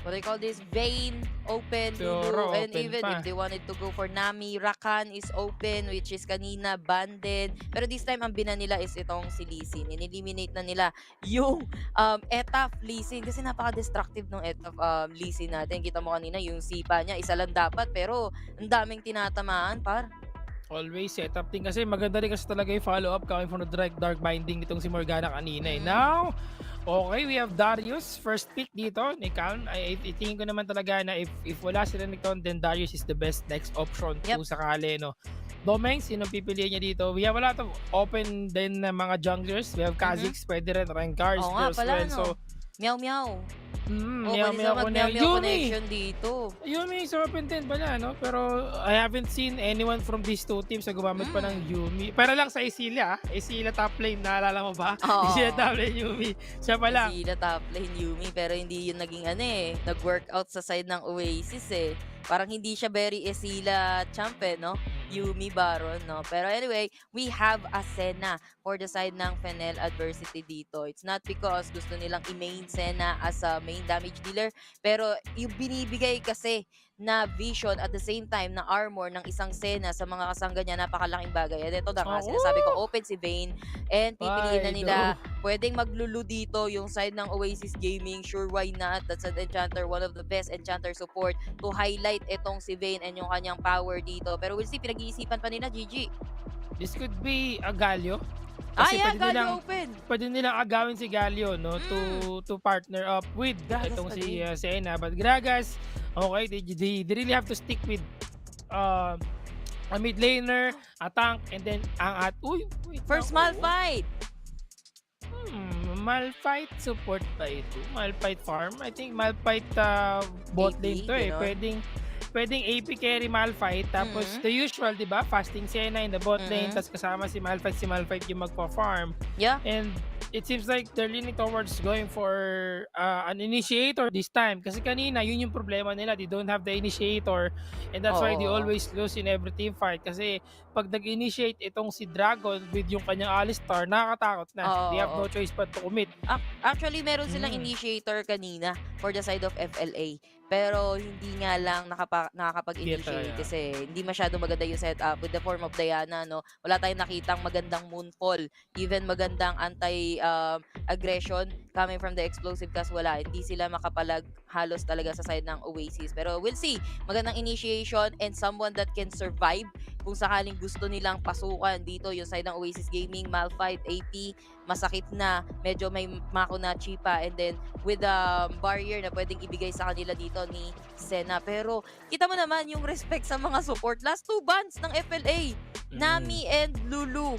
What do you call this? Vayne, open. Fiora, Lulu, and open even pa. if they wanted to go for Nami, Rakan is open, which is kanina banded. Pero this time, ang bina nila is itong si Lee Sin. In-eliminate na nila yung Etaf Lee Sin. Kasi napaka-destructive ng Etaf Lee Sin natin. Kita mo kanina, yung sipa niya, isa lang dapat. Pero ang daming tinatamaan, par. Always set up din kasi maganda rin kasi talaga yung follow-up coming from the dark binding nitong si Morgana kanina eh. Now, okay, we have Darius, first pick dito ni Calm. I tingin ko naman talaga na if wala sila nito, then Darius is the best next option kung sakali, no. Domeng, sino pipiliin niya dito? We have a lot of open din na mga junglers. We have Kha'Zix, pwede rin, Rankars Oo nga as pala, well. no? So, Meow meow. meow Pwede sa meow mag-meow Yumi! connection dito. Yumi is open din pala, no? Pero I haven't seen anyone from these two teams na gumamit pa ng Yumi. Para lang sa Isilia, Isilia top lane, naalala mo ba? Oo. Isilia top lane Yumi. Siya pa lang. Sila top lane Yumi, pero hindi yun naging nag-workout sa side ng Oasis eh. Parang hindi siya very Esila champ eh, no? Yumi Baron, no? Pero anyway, we have Asena for the side ng Fennel adversity dito. It's not because gusto nilang i-main Sena as a main damage dealer, pero yung binibigay kasi na vision at the same time na armor ng isang Sena sa mga kasangga niya, napakalaking bagay. At ito na nga, sinasabi ko, open si Vayne and pipiliin na nila. Pwedeng maglulu dito yung side ng Oasis Gaming. Sure, why not? That's an enchanter, one of the best enchanter support to highlight itong si Vayne and yung kanyang power dito. Pero we'll see, pinag-iisipan pa nila, GG. This could be a Galio. Galio open. Pwede nilang agawin si Galio, no? To partner up with Gragas itong pa si din. Sena. But Gragas, okay, they really have to stick with a mid laner, a tank, and then ang wait, First naku. Malphite. Malphite support ba ito? Malphite farm? I think Malphite bot AP, lane to eh. ganon. Pwedeng AP carry Malphite. Tapos the usual, di ba? Fasting Sena in the bot lane. Tapos kasama si Malphite yung magpa-farm. Yeah. And it seems like they're leaning towards going for an initiator this time. Kasi kanina, yun yung problema nila. They don't have the initiator. And that's why they Oo. always lose in every team fight. Kasi pag nag-initiate itong si Dragon with yung kanyang Alistar, nakakatakot na. They have no choice but to commit. Actually, meron silang initiator kanina for the side of FLA. Pero hindi nga lang nakakapag-initiate kasi hindi masyado maganda yung setup with the form of Diana, no? Wala tayong nakitang magandang moonfall, even magandang anti-aggression coming from the explosive cast, wala. Hindi sila makapalag halos talaga sa side ng Oasis. Pero we'll see. Magandang initiation and someone that can survive kung sakaling gusto nilang pasukan dito yung side ng Oasis Gaming, Malphite, AP, masakit na, medyo may Makunachi pa, and then with the barrier na pwedeng ibigay sa kanila dito ni Sena. Pero kita mo naman yung respect sa mga support. Last 2 bans ng FLA, Nami and Lulu.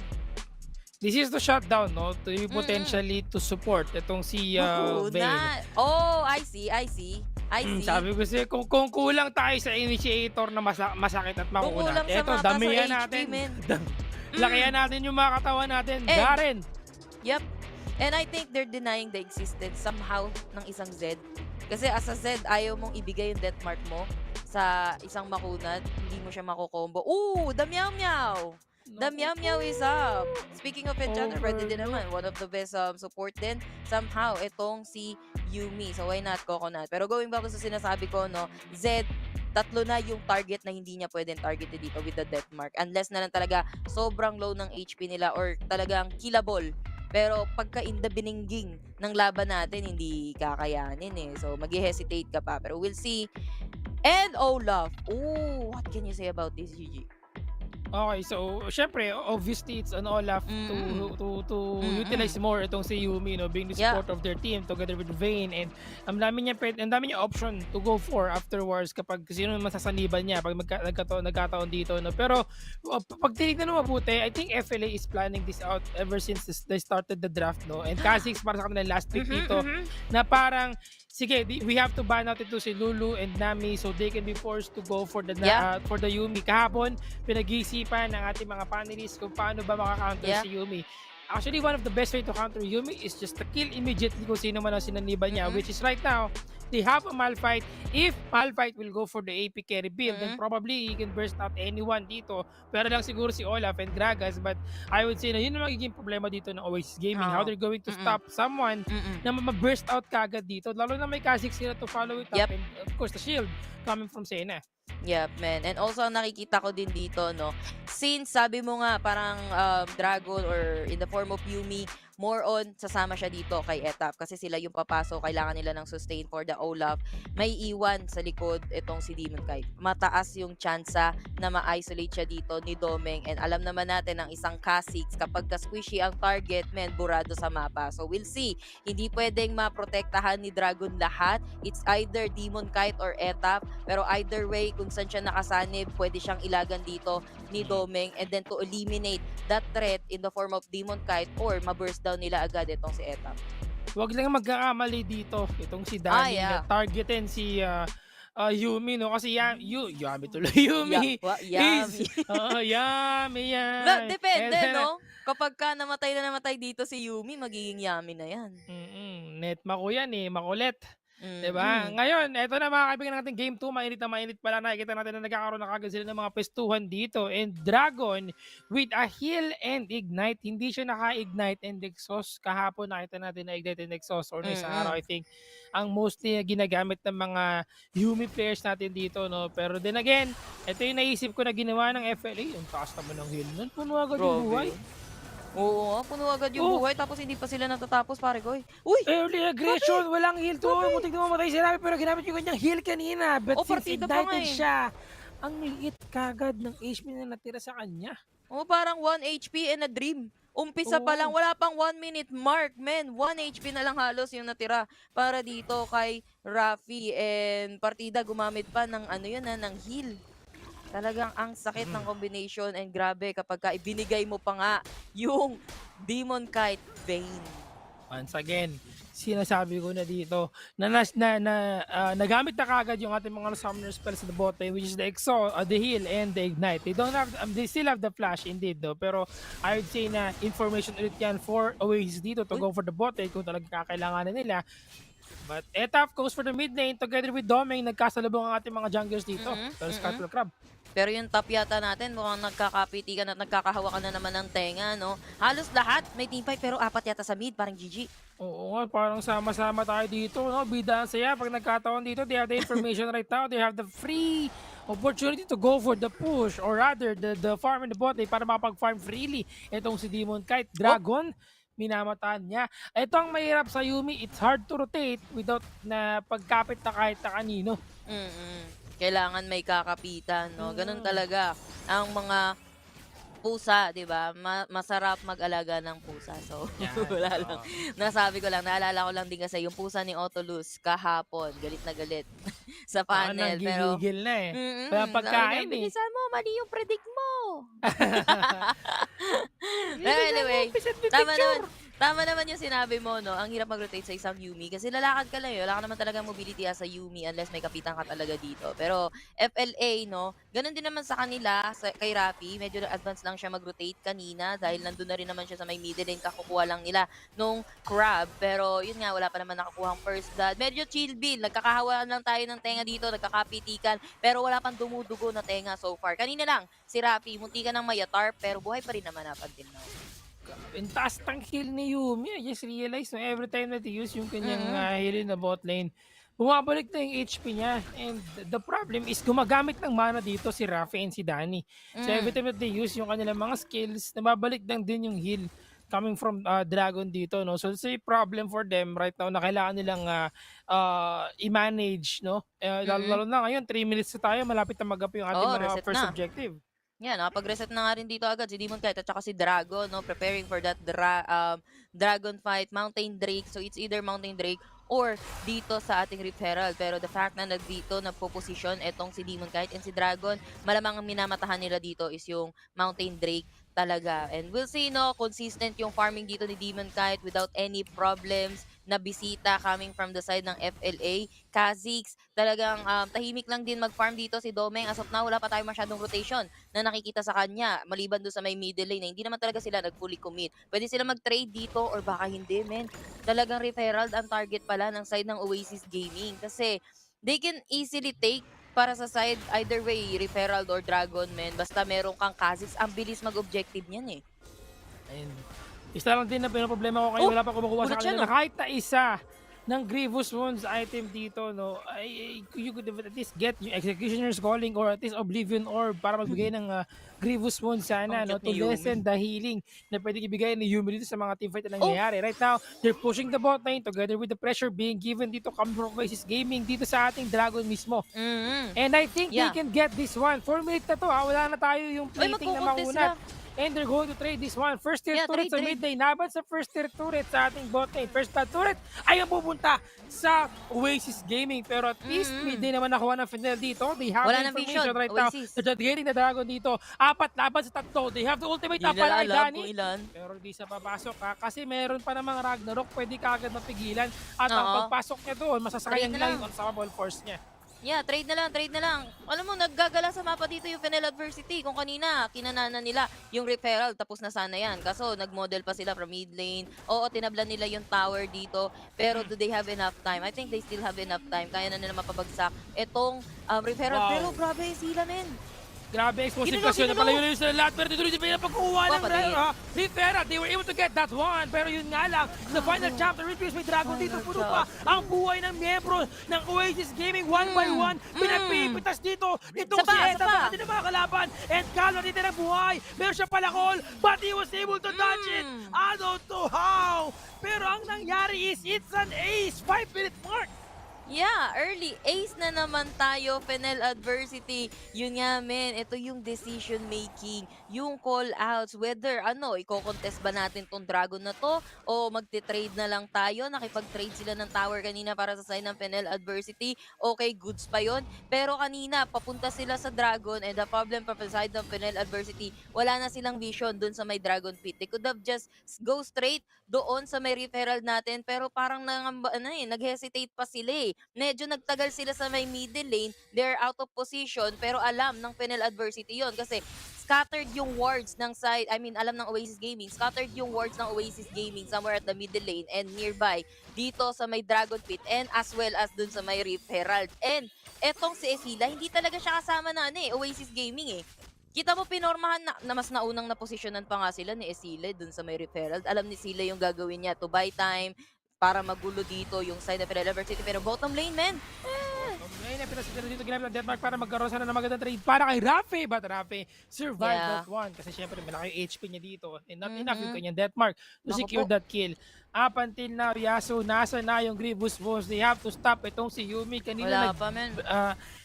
This is the shutdown, no? To potentially to support itong si Vayne. I see. Sabi ko siya, kung kulang tayo sa initiator na masakit at makukunan. Kulang sa Eto, mata sa damihan HP, natin. men. Lakihan natin yung mga katawan natin. Garen! Yep. And I think they're denying the existence somehow ng isang Z. Kasi as a Z, ayaw mong ibigay yung death mark mo sa isang makunat. Hindi mo siya makukombo. Ooh, the Meow Meow! The Meow Meow is up. Speaking of enchanter, pwede din naman. One of the best support din. Somehow, itong si Yumi. So, why not Coconut? Pero going back to sa sinasabi ko, no, Z, tatlo na yung target na hindi niya pwedeng targeted dito with the death mark. Unless na lang talaga sobrang low ng HP nila or talagang killable. Pero pagka in the biningging ng laban natin, hindi kakayanin eh. So, mag-hesitate ka pa. Pero we'll see. and Olaf. Ooh, what can you say about this, Gigi? Okay, so syempre, obviously it's on Olaf to utilize more itong si Yumi, no, being the Yeah. support of their team together with Vayne, and ang dami niya option to go for afterwards kapag sino naman sasaniban niya pag nagkataon dito, no. Pero pag tinignan mo mabuti, I think FLA is planning this out ever since they started the draft, no. And Kha'Zix para sa kanila last pick dito na parang sige, we have to ban out ito si Lulu and Nami so they can be forced to go for the for the Yumi. Kahapon, pinag-iisipan ng ating mga panelists kung paano ba makaka-counter si Yumi. Actually, one of the best way to counter Yumi is just to kill immediately kung sino man ang sinaniban niya, which is right now, they have a Malphite. If Malphite will go for the AP carry build, then probably he can burst out anyone dito. Pero lang siguro si Olaf and Gragas, but I would say na yun ang magiging problema dito ng Oasis Gaming. How they're going to stop someone na ma-burst out kagad dito. Lalo na may Kha'Zix sila to follow it up. And of course, the shield coming from Sena. Yep, man. And also, nakikita ko din dito, no, since sabi mo nga, parang Dragon or in the form of Yumi, more on, sasama siya dito kay Etap kasi sila yung papasok, kailangan nila ng sustain for the Olaf. May iwan sa likod itong si Demon Kite. Mataas yung tsansa na ma-isolate siya dito ni Domeng, and alam naman natin ang isang Kha'Zix, kapag ka-squishy ang target, men, burado sa mapa. So we'll see. Hindi pwedeng maprotektahan ni Dragon lahat. It's either Demon Kite or Etap, pero either way, kung saan siya nakasanib, pwede siyang ilagan dito ni Domeng, and then to eliminate that threat in the form of Demon Kite or ma-burst down nila agad itong si Etap. Huwag lang magkakamali dito itong si Danny na targetin si Yumi, no, kasi Yumi tuloy Yumi Yummy. Yummy yan. Well, depende, no? Kapag ka namatay dito si Yumi, magiging Yummy na yan. Net mako yan eh, makulit. Diba? Ngayon, eto na mga kaibigan natin, game 2, mainit na mainit pala. Nakikita natin na nagkakaroon na kagad sila ng mga pestuhan dito. And Dragon with a heal and ignite. Hindi siya naka-ignite and exhaust. Kahapon nakita natin na ignite and exhaust. Or isang araw, I think, ang mostly ginagamit ng mga Yumi players natin dito, no? Pero then again, ito yung naisip ko na ginawa ng FLA. Yung taas naman ng heal nun. Puno agad yung buhay. Oo, puno agad yung buhay, tapos hindi pa sila natatapos, pare ko. Uy! Early aggression, walang heal to. Muntik na mamatay si Rabi, pero ginamit yung kanyang heal kanina. But since ignited siya, ang liit kagad ng HP na natira sa kanya. Parang 1 HP and a dream. Umpisa pa lang, wala pang 1 minute mark, men. 1 HP na lang halos yung natira para dito kay Rafi. And partida gumamit pa ng ng heal. Talagang ang sakit ng combination, and grabe kapag ka ibinigay mo pa nga yung Demon Kite Vayne. Once again, sinasabi ko na dito na nagamit na kagad yung ating mga summoner spells sa the bot lane, which is the heal and the ignite. They still have the flash indeed, though, pero I would say na information ulit yan for Oasis dito to go for the bot lane kung talagang kakailanganin nila. But Etap goes for the mid lane together with Domeng. Nagkasalubong ang ating mga junglers dito. Pero Scuttle Crab. Pero yung top yata natin, mukhang nagkakapitikan at nagkakahawakan na naman ng tenga, no? Halos lahat may teamfight, pero 4 yata sa mid, parang GG. Oo nga, parang sama-sama tayo dito, no? Bida ang saya. Pag nagkataon dito, they have the information right now. They have the free opportunity to go for the push, or rather, the farm in the bot lane para makapag-farm freely. Itong si Demon Kite. Dragon, minamataan niya. Ito ang mahirap sa Yumi. It's hard to rotate without na pagkapit na kahit na kanino. Kailangan may kakapitan, no? Ganun talaga ang mga pusa, 'di ba? Masarap mag-alaga ng pusa. So, wala lang. Nasabi ko lang, naalala ko lang din kasi yung pusa ni Otolus kahapon, galit na galit sa panel. Pero gigigil na eh. Kaya pagkain eh. Bilisan mo, mali yung predict mo. Anyway, tama naman yung sinabi mo, no? Ang hirap mag-rotate sa isang Yumi kasi lalakad ka lang yun. Wala ka naman talaga mobility as a Yumi unless may kapitan ka talaga dito. Pero FLA, no? Ganun din naman sa kanila, kay Rafi. Medyo advance lang siya mag-rotate kanina dahil nandun na rin naman siya sa may middle lane. Kakukuha lang nila nung crab. Pero yun nga, wala pa naman nakakuhang first blood. Medyo chill bill. Nagkakahawaan lang tayo ng tenga dito. Nagkakapitikan. Pero wala pang dumudugo na tenga so far. Kanina lang, si Rafi, munti ka ng mayatar pero buhay pa rin naman up until now. Ang taas ng heal ni Yumi. I just realized na every time that he use yung kanyang heal in the bot lane, bumabalik na yung HP niya. And the problem is gumagamit ng mana dito si Rafi and si Danny. So every time that they use yung kanilang mga skills, nababalik lang din yung heal. coming from Dragon dito, no? So it's a problem for them right now na kailangan nilang i-manage, no? Lalo na ngayon, 3 minutes na tayo, malapit na mag-up yung ating Oo, mga reset first na. objective. Yeah, nakapag-reset na nga rin dito agad si Demon Knight at saka si Dragon, no? Preparing for that Dragon fight, Mountain Drake. So it's either Mountain Drake or dito sa ating Rift Herald. Pero the fact na nagdito nagpo-position etong si Demon Knight and si Dragon, malamang ang minamatahan nila dito is yung Mountain Drake talaga. And we'll see, no, consistent yung farming dito ni Demon Knight without any problems na bisita coming from the side ng FLA. Kha'Zix, talagang tahimik lang din mag-farm dito si Domeng. As of now, wala pa tayo masyadong rotation na nakikita sa kanya, maliban doon sa may middle lane na hindi naman talaga sila nag-fully commit. Pwede sila mag-trade dito or baka hindi, men. Talagang Rift Herald ang target pala ng side ng Oasis Gaming kasi they can easily take para sa side either way, Rift Herald or Dragon, men. Basta meron kang Kha'Zix, ang bilis mag-objective niyan eh. And isa lang din na problema ko kayo, wala pa kumukuha sa ulit siya, kanila no? na kahit na isa ng Grievous Wounds item dito, no, you could at least get yung Executioner's Calling or at least Oblivion Orb para magbigay ng Grievous Wounds sana, no, to lessen the healing na pwede ibigay ni Yumi dito sa mga teamfight na nangyayari. Right now, they're pushing the bot lane together with the pressure being given dito coming from Oasis Gaming dito sa ating Dragon mismo. And I think they can get this one. 4 minutes na to, wala na tayo yung plating na maunat. And they're going to trade this one. First tier turret sa mid lane. Naban sa first tier turret sa ating bot lane. First blood turret ay ang pupunta sa Oasis Gaming. Pero at least mid lane naman nakuha ng Fennel dito. They have Wala the ng information vision, right Oasis. now. They're getting the Dragon dito. 4 laban sa 3. They have the ultimate na pala kay Danny. Pero di sa papasok kasi meron pa namang Ragnarok. Pwede ka agad mapigilan. At ang pagpasok niya doon, masasakyan nila yung unstoppable force niya. Yeah, trade na lang. Alam mo, naggagala sa mapa dito yung Fennel Adversity. Kung kanina, kinanana nila yung Rift Herald, tapos na sana yan. Kaso, nag-model pa sila from mid lane. Oo, tinablan nila yung tower dito. Pero do they have enough time? I think they still have enough time. Kaya na nila mapabagsak itong Rift Herald. Pero grabe, sila men. Grabe, explosive kasi na pala yun sa lahat. Pero dito rin sila pagkuha ng Rift Herald. They were able to get that one. Pero yun nga lang, the final chapter, refused may Dragon dito. Puno pa ang buhay ng miyembro ng Oasis Gaming one by one. Pinagpipitas dito. Itong si Eta, baka din ang mga kalaban. And Calvin dito ng buhay. Meron siya palakol, but he was able to touch it. I don't know how. Pero ang nangyari is, it's an ace. 5-minute mark. Yeah, early ace na naman tayo, Fennel Adversity. Yun nga, men, ito yung decision making, yung call outs, whether i-contest ba natin tong Dragon na to o magte-trade na lang tayo. Nakipag-trade sila ng tower kanina para sa side ng Fennel Adversity. Okay, goods pa yon. Pero kanina, papunta sila sa Dragon and the problem for the side ng Fennel Adversity, wala na silang vision dun sa may Dragon Pit. They could have just go straight doon sa may Rift Herald natin, pero parang nag-hesitate pa sila eh. Medyo nagtagal sila sa may middle lane, they're out of position, pero alam ng Fennel Adversity yon kasi scattered yung wards ng side, alam ng Oasis Gaming, scattered yung wards ng Oasis Gaming somewhere at the middle lane and nearby dito sa may Dragon Pit and as well as dun sa may Rift Herald. And etong si Esila, hindi talaga siya kasama na Oasis Gaming eh. Kita mo pinormahan na mas naunang na posisyonan pa nga sila ni Esila dun sa may Rift Herald. Alam ni Sila yung gagawin niya to buy time, para magulo dito yung side of Fennel Adversity. Pero bottom lane, men. Ngayon, pinasagyan dito ginamit ng Deathmark para magkaroon sana ng magandang trade para kay Rafe. But Rafe survived that one kasi syempre malaki yung HP niya dito. And not enough yung kanyang Deathmark to secure that kill. Up until now, Yasuo, nasa na yung Grievous Wounds. They have to stop itong si Yumi. Kanina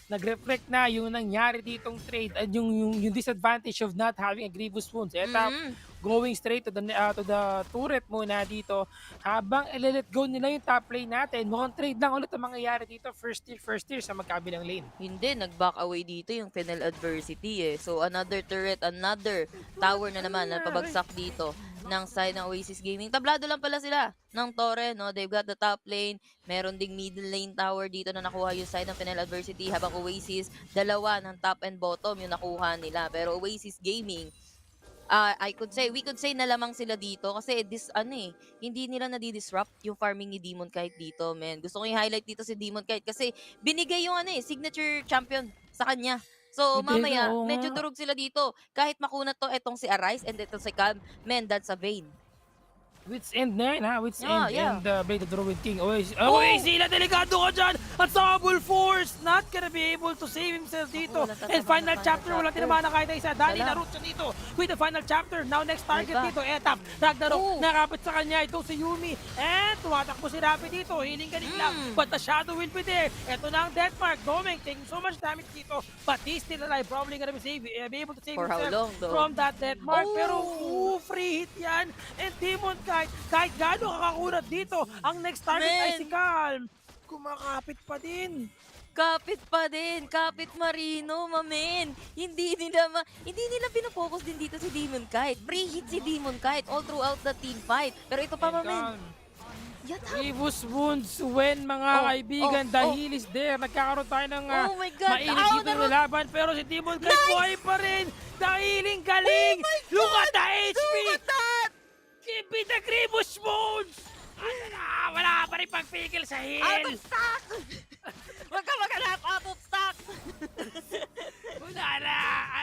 nag-reflect na yung nangyari ditong trade at yung disadvantage of not having a Grievous Wounds. Eta, going straight to the turret muna dito habang i-let go nila yung top lane natin. Mukhang trade lang ulit ang mangyayari dito. First tier sa magkabilang lane. Hindi, nag-back away dito yung Fennel Adversity eh. So another turret, another tower na naman na pabagsak dito ng side ng Oasis Gaming. Tablado lang pala sila ng Torre, no? They've got the top lane. Meron ding middle lane tower dito na nakuha yung side ng Fennel Adversity habang Oasis, dalawa ng top and bottom yung nakuha nila. Pero Oasis Gaming, we could say na lamang sila dito kasi hindi nila nadi-disrupt yung farming ni Demon Knight dito, men. Gusto ko i-highlight dito si Demon Knight kasi binigay yung signature champion sa kanya. So, mamaya, medyo durog sila dito. Kahit makunat to, etong si Arise and etong si Calm, men, that's a Vayne. Wits End na yun, ha? Wits End Yeah. and Blade of the Ruined King. Oasis, sila, delikado ka dyan! Unstoppable Force! Not gonna be able to save himself dito. Walang And tatabang final na chapter, walang tinamaan na kahit isa. Dali Wala. na root siya dito with the final chapter. Now next target Diba? dito, Etap. Ragnarok, Oh. nakapit sa kanya. Ito si Yumi. And tumatakbo si Rapid dito. Healing galing lang. But the shadow will be there. Ito na ang death mark. Domeng taking so much damage dito. But he's still alive. Probably gonna be able to save For how himself long, though? from that death mark. Oh. Pero free hit yan. And Demon kahit gaano kakakulat dito, ang next target ay Man. si Calm. Kumakapit pa din. Kapit pa din, Kapit Marino, mamen. Hindi nila pinapokus din dito si Demon Kite. Free hit si Demon Kite all throughout the team fight. Pero ito pa, mamen. Yata. Grievous wounds when mga kaibigan, the heal is there. Nagkakaroon tayo ng Oh my God. mainit Ow, dito na laban. Pero si Demon Kite buhay pa rin. The healing galing. Look at the HP. Look at that! Give me the Grievous wounds. Wala pa rin pagpigil sa Out heal. of stock! Huwag ka maghanap, out of stock! Wala na.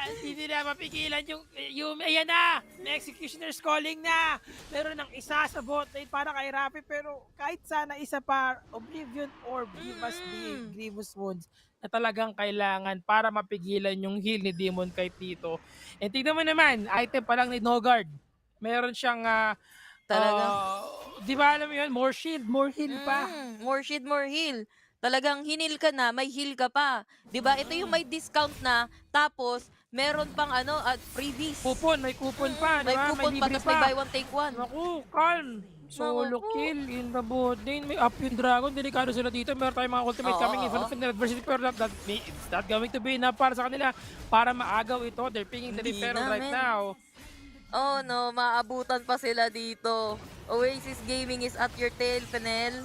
Hindi nila mapigilan yung ayan na. May executioner's calling na. Meron ng isa sa bot lane para kay Rappi. Pero kahit sana isa pa, Oblivion Orb, give us the Grievous Wounds na talagang kailangan para mapigilan yung heal ni Demon Kite dito. And tignan mo naman, item pa lang ni Nogard. Meron siyang Talaga? di ba alam mo yun? More shield, more heal pa. More shield, more heal. Talagang hinil ka na, may heal ka pa. 'Di ba? Ito yung may discount na, tapos meron pang freebies. Kupon, may kupon pa, di May ba? coupon pa, libre tapos may buy one take one. Naku, Calm. Solo Naku. kill in the bot lane. May up yung dragon. Delikado sila dito. Meron tayong mga ultimate Oo, coming in oo. from Fennel adversity. Pero it's not going to be enough para sa kanila para maagaw ito. They're picking the Hindi Referral na, right men. now. Oh no, maabutan pa sila dito. Oasis Gaming is at your tail, Fennel.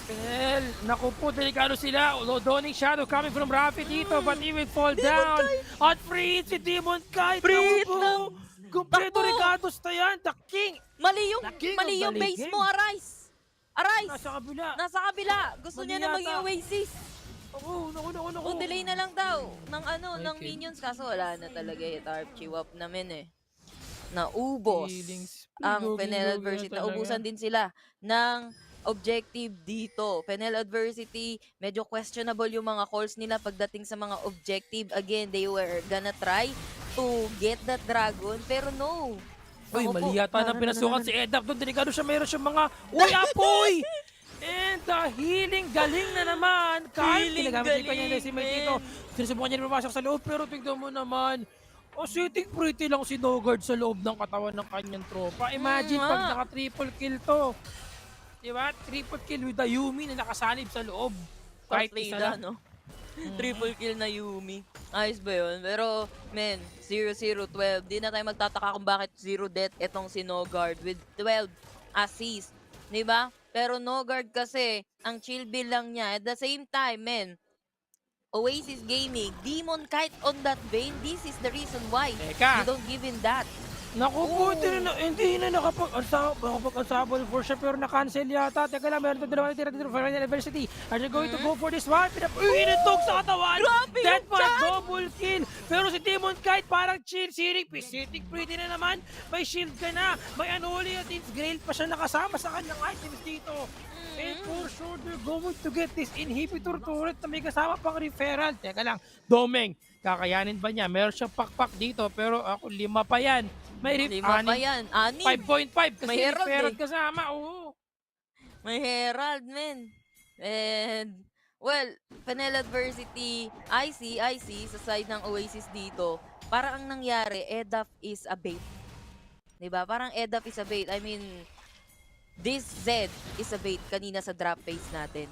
Well, naku po, delikado sila. Donning Shadow coming from Rafi dito, but he will fall down. At free hit si Demon Kite. Free Naku hit po. lang. Kumpleto Takbo. Ricardo's na yan. The King. Mali yung The king of the base game. mo, Arise. Arise. Nasa kabila. Nasa kabila. Gusto Mali niya na yata. maging Oasis. Naku, naku. O delay na lang daw ng ng Okay. minions, kaso wala na talaga yung Archie Wap namin eh. Naubos Feelings. ang Lugi-lugi Fennel na Adversity. talaga. Naubusan din sila ng objective dito. Fennel Adversity, medyo questionable yung mga calls nila pagdating sa mga objective. Again, they were gonna try to get that dragon, pero no. Uy, Ako po. mali yata na pinasukan si Edap doon. Delikado siya, meron siyang mga uy, apoy! And the healing galing na naman. Kahit Healing ginagamit yung kanyang galing, decimate men. dito. Sinusubukan niya na pumasok sa loob, pero tignan mo naman. Sitting pretty lang si Nogard sa loob ng katawan ng kanyang tropa. Imagine pag nga. naka-triple kill to. Diba? Triple kill with the Yumi na nakasanib sa loob. Kahit isa Partida, lang. no? Triple kill na Yumi. Ayos ba yun? Pero, men, 0-0-12. Di na tayo magtataka kung bakit 0 death itong si Nogard with 12 assists. Diba? Pero Nogard kasi, ang chill bill lang niya. At the same time, men, Oasis Gaming, Demon Kite on that vein, this is the reason why Teka. you don't give him that. Naku po, hindi na nakapag-unsable for siya pero na-cancel yata. Teka lang, meron itong dalawang tira dito for University. Are you going to go for this one? Initog sa katawan! Grabe Dead yung man, chan! double kill! Pero si Demon Kite parang chill, sirik, pisitik, pretty na naman. May shield ka na, may unholy at it's grail pa siya nakasama sa kanyang items dito. And for sure, they're going to get this inhibitor turret na may kasama pang referral. Teka lang, Domeng, kakayanin ba niya? Meron siyang pakpak dito, pero ako 5 pa yan. May 5 pa yan. 6. 5.5 kasi May Herald referral eh. kasama. Oo. May Herald, men. And, well, Fennel Adversity, I see, sa side ng Oasis dito, parang ang nangyari, EDAF is a bait. Diba? Parang EDAF is a bait. I mean, this Z is a bait kanina sa drop phase natin.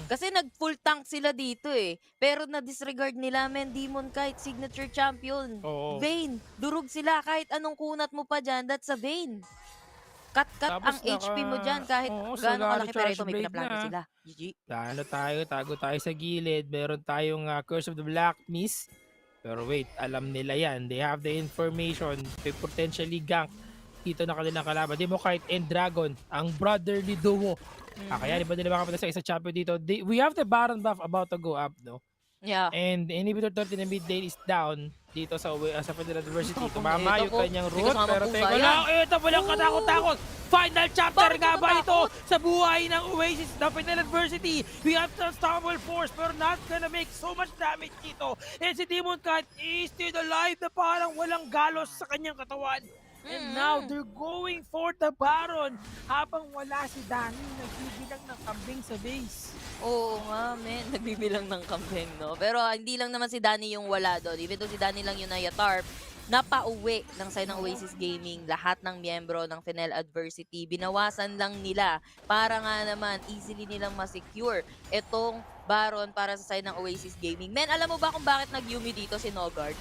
Kasi nag-full tank sila dito eh. Pero na-disregard nila, men, Demon Kite, signature champion. Oo. Vayne, durog sila kahit anong kunat mo pa dyan, that's a Vayne. Cut Tapos ang HP mo dyan kahit oo, gaano Solari kalaki, pero ito Charge may Blade pinaplano na. sila. GG. Tago tayo sa gilid. Meron tayong Curse of the Black Mist. Pero wait, alam nila yan. They have the information. They potentially gank dito na kanilang kalaban. Demon Kite and Dragon, ang brotherly duo. Kaya di ba nila makapunta sa isa champion dito? We have the Baron buff about to go up, no? Yeah. And inhibitor 30 na mid lane is down dito sa Fennel Adversity. Tapos Tumama ito yung po, kanyang may root. kasama Pero pusa teka yan. lang, ito walang katakot-takot. Final chapter Bakit nga ba ito natatakot? sa buhay ng Oasis na Fennel Adversity? We have the unstoppable force pero not gonna make so much damage dito. And si Demon Cat is still alive na parang walang galos sa kanyang katawan. And now, they're going for the Baron habang wala si Danny nagbibilang ng kambing sa base. Oo nga, men. Nagbibilang ng kambing, no? Pero hindi lang naman si Danny yung wala doon. Even though si Danny lang yung nayatarp, napauwi ng side ng Oasis Gaming lahat ng miyembro ng Fennel Adversity. Binawasan lang nila para nga naman easily nilang masecure itong Baron para sa side ng Oasis Gaming. Men, alam mo ba kung bakit nag-Yumi dito si Nogard?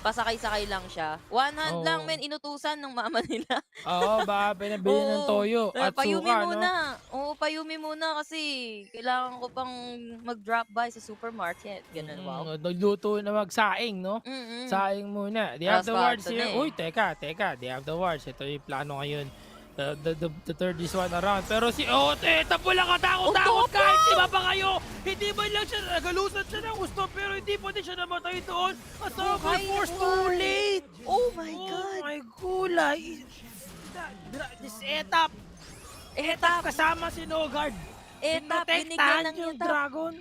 Pasakay-sakay lang siya. One hand lang, men, inutusan ng mama nila. Oo, baka pinabili ng toyo at Payumi suka, no? muna. Oo, payumi muna kasi kailangan ko pang mag-drop by sa supermarket. Ganun, wow. Nagluto na magsaing, no? Saing muna. They have the wards here. Uy, teka. They have the wards. Ito yung plano ngayon. The third is one around. Pero si Ote, tapo lang katakot-takot kahit iba pa kayo. Hindi ba lang siya nagalusan siya ng gusto pero hindi pa din siya namatay doon. At my force God. too late. Oh my Oh God. my gulay. This etap kasama si Nogard. Etap, binigyan Pinotektahan ng yung etap. dragon.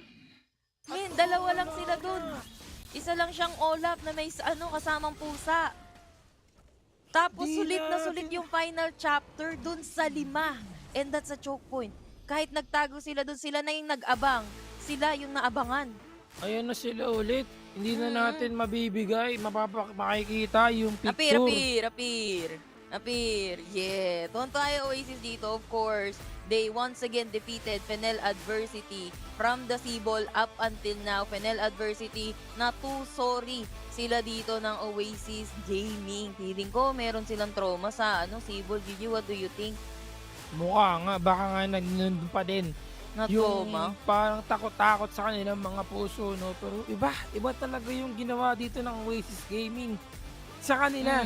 Men, dalawa lang sila dun. Isa lang siyang Olaf na may kasamang pusa. Tapos Di sulit na natin- sulit yung final chapter dun sa 5. And that's a choke point. Kahit nagtago sila dun, sila na yung nag-abang. Sila yung naabangan. Ayan na sila ulit. Hindi na natin mabibigay. Makikita yung picture. Appear. Yeah. Doon tayo Oasis dito, of course. They once again defeated Fennel Adversity from the Seaball up until now. Fennel Adversity na too sorry sila dito ng Oasis Gaming. Feeling ko meron silang trauma sa Seaball. Gigi, what do you think? Mukha nga. Baka nga nandun pa din. Na Yung trauma? parang takot-takot sa kanilang mga puso, no? Pero iba talaga yung ginawa dito ng Oasis Gaming sa kanila.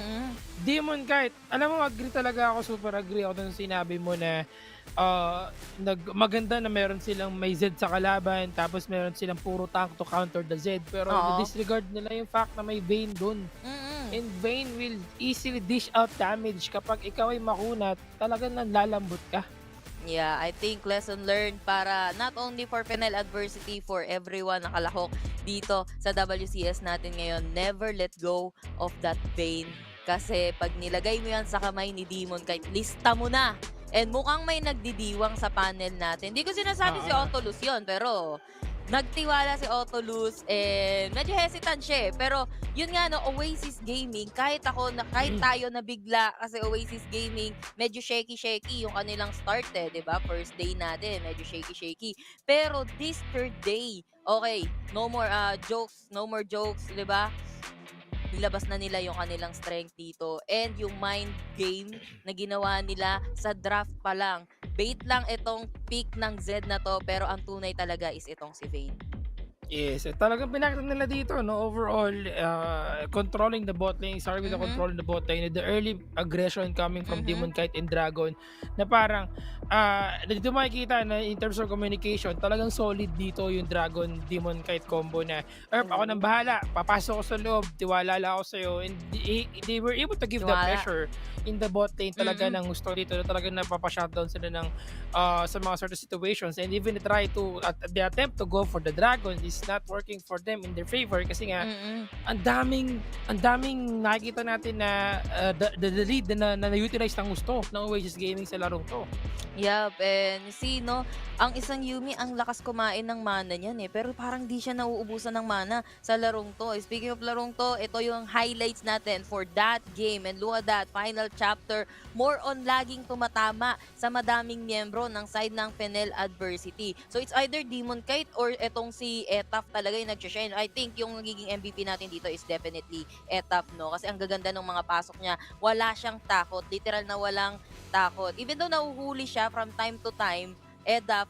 Demon Kite, alam mo, agree talaga ako, super agree ako dun sa sinabi mo na maganda na meron silang may Z sa kalaban, tapos meron silang puro tank to counter the Z, pero disregard nila yung fact na may Vayne dun. And Vayne will easily dish out damage kapag ikaw ay makunat, talagang nanlalambot ka. Yeah, I think lesson learned para not only for Fennel Adversity, for everyone nakalahok dito sa WCS natin ngayon. Never let go of that Vayne. Kasi pag nilagay mo yan sa kamay ni Demon, kahit lista mo na. And mukhang may nagdidiwang sa panel natin. Hindi ko sinasabi si Otolus yun, pero nagtiwala si Otolus and medyo hesitant siya eh. Pero yun nga no, Oasis Gaming, kahit tayo na bigla kasi Oasis Gaming, medyo shaky yung kanilang start eh, 'di ba? First day natin, medyo shaky. Pero this third day, okay, no more jokes, 'di ba? Nilabas na nila yung kanilang strength dito and yung mind game na ginawa nila sa draft pa lang. Bait lang itong pick ng Z na to, pero ang tunay talaga is itong si Vayne. Yes, talagang pinakita nila dito, no? Overall, controlling the bot lane, starting with the controlling the bot lane, the early aggression coming from Demon Kite and Dragon, na parang, dito makikita na in terms of communication, talagang solid dito yung Dragon Demon Kite combo na, Erp, ako nang bahala, papasok ko sa loob, tiwala lang ako sa'yo, and they were able to give the pressure in the bot lane talaga ng gusto dito, na talagang napapa-shutdown sila ng sa mga certain situations, and even try to, the attempt to go for the Dragon is not working for them in their favor kasi nga ang daming nakikita natin na the lead na na-utilize ng gusto ng Oasis Gaming sa larong to. Yup, and see, no, ang isang Yumi, ang lakas kumain ng mana niyan eh, pero parang di siya nauubusan ng mana sa larong to. Speaking of larong to, ito yung highlights natin for that game, and look at that, final chapter, more on laging tumatama sa madaming miyembro ng side ng Fennel Adversity. So it's either Demon Kite or etong si Etaf talaga yung nag-shine. I think yung nagiging MVP natin dito is definitely Etaf, no? Kasi ang gaganda ng mga pasok niya, wala siyang takot, literal na walang takot. Even though nahuhuli siya from time to time, Etap,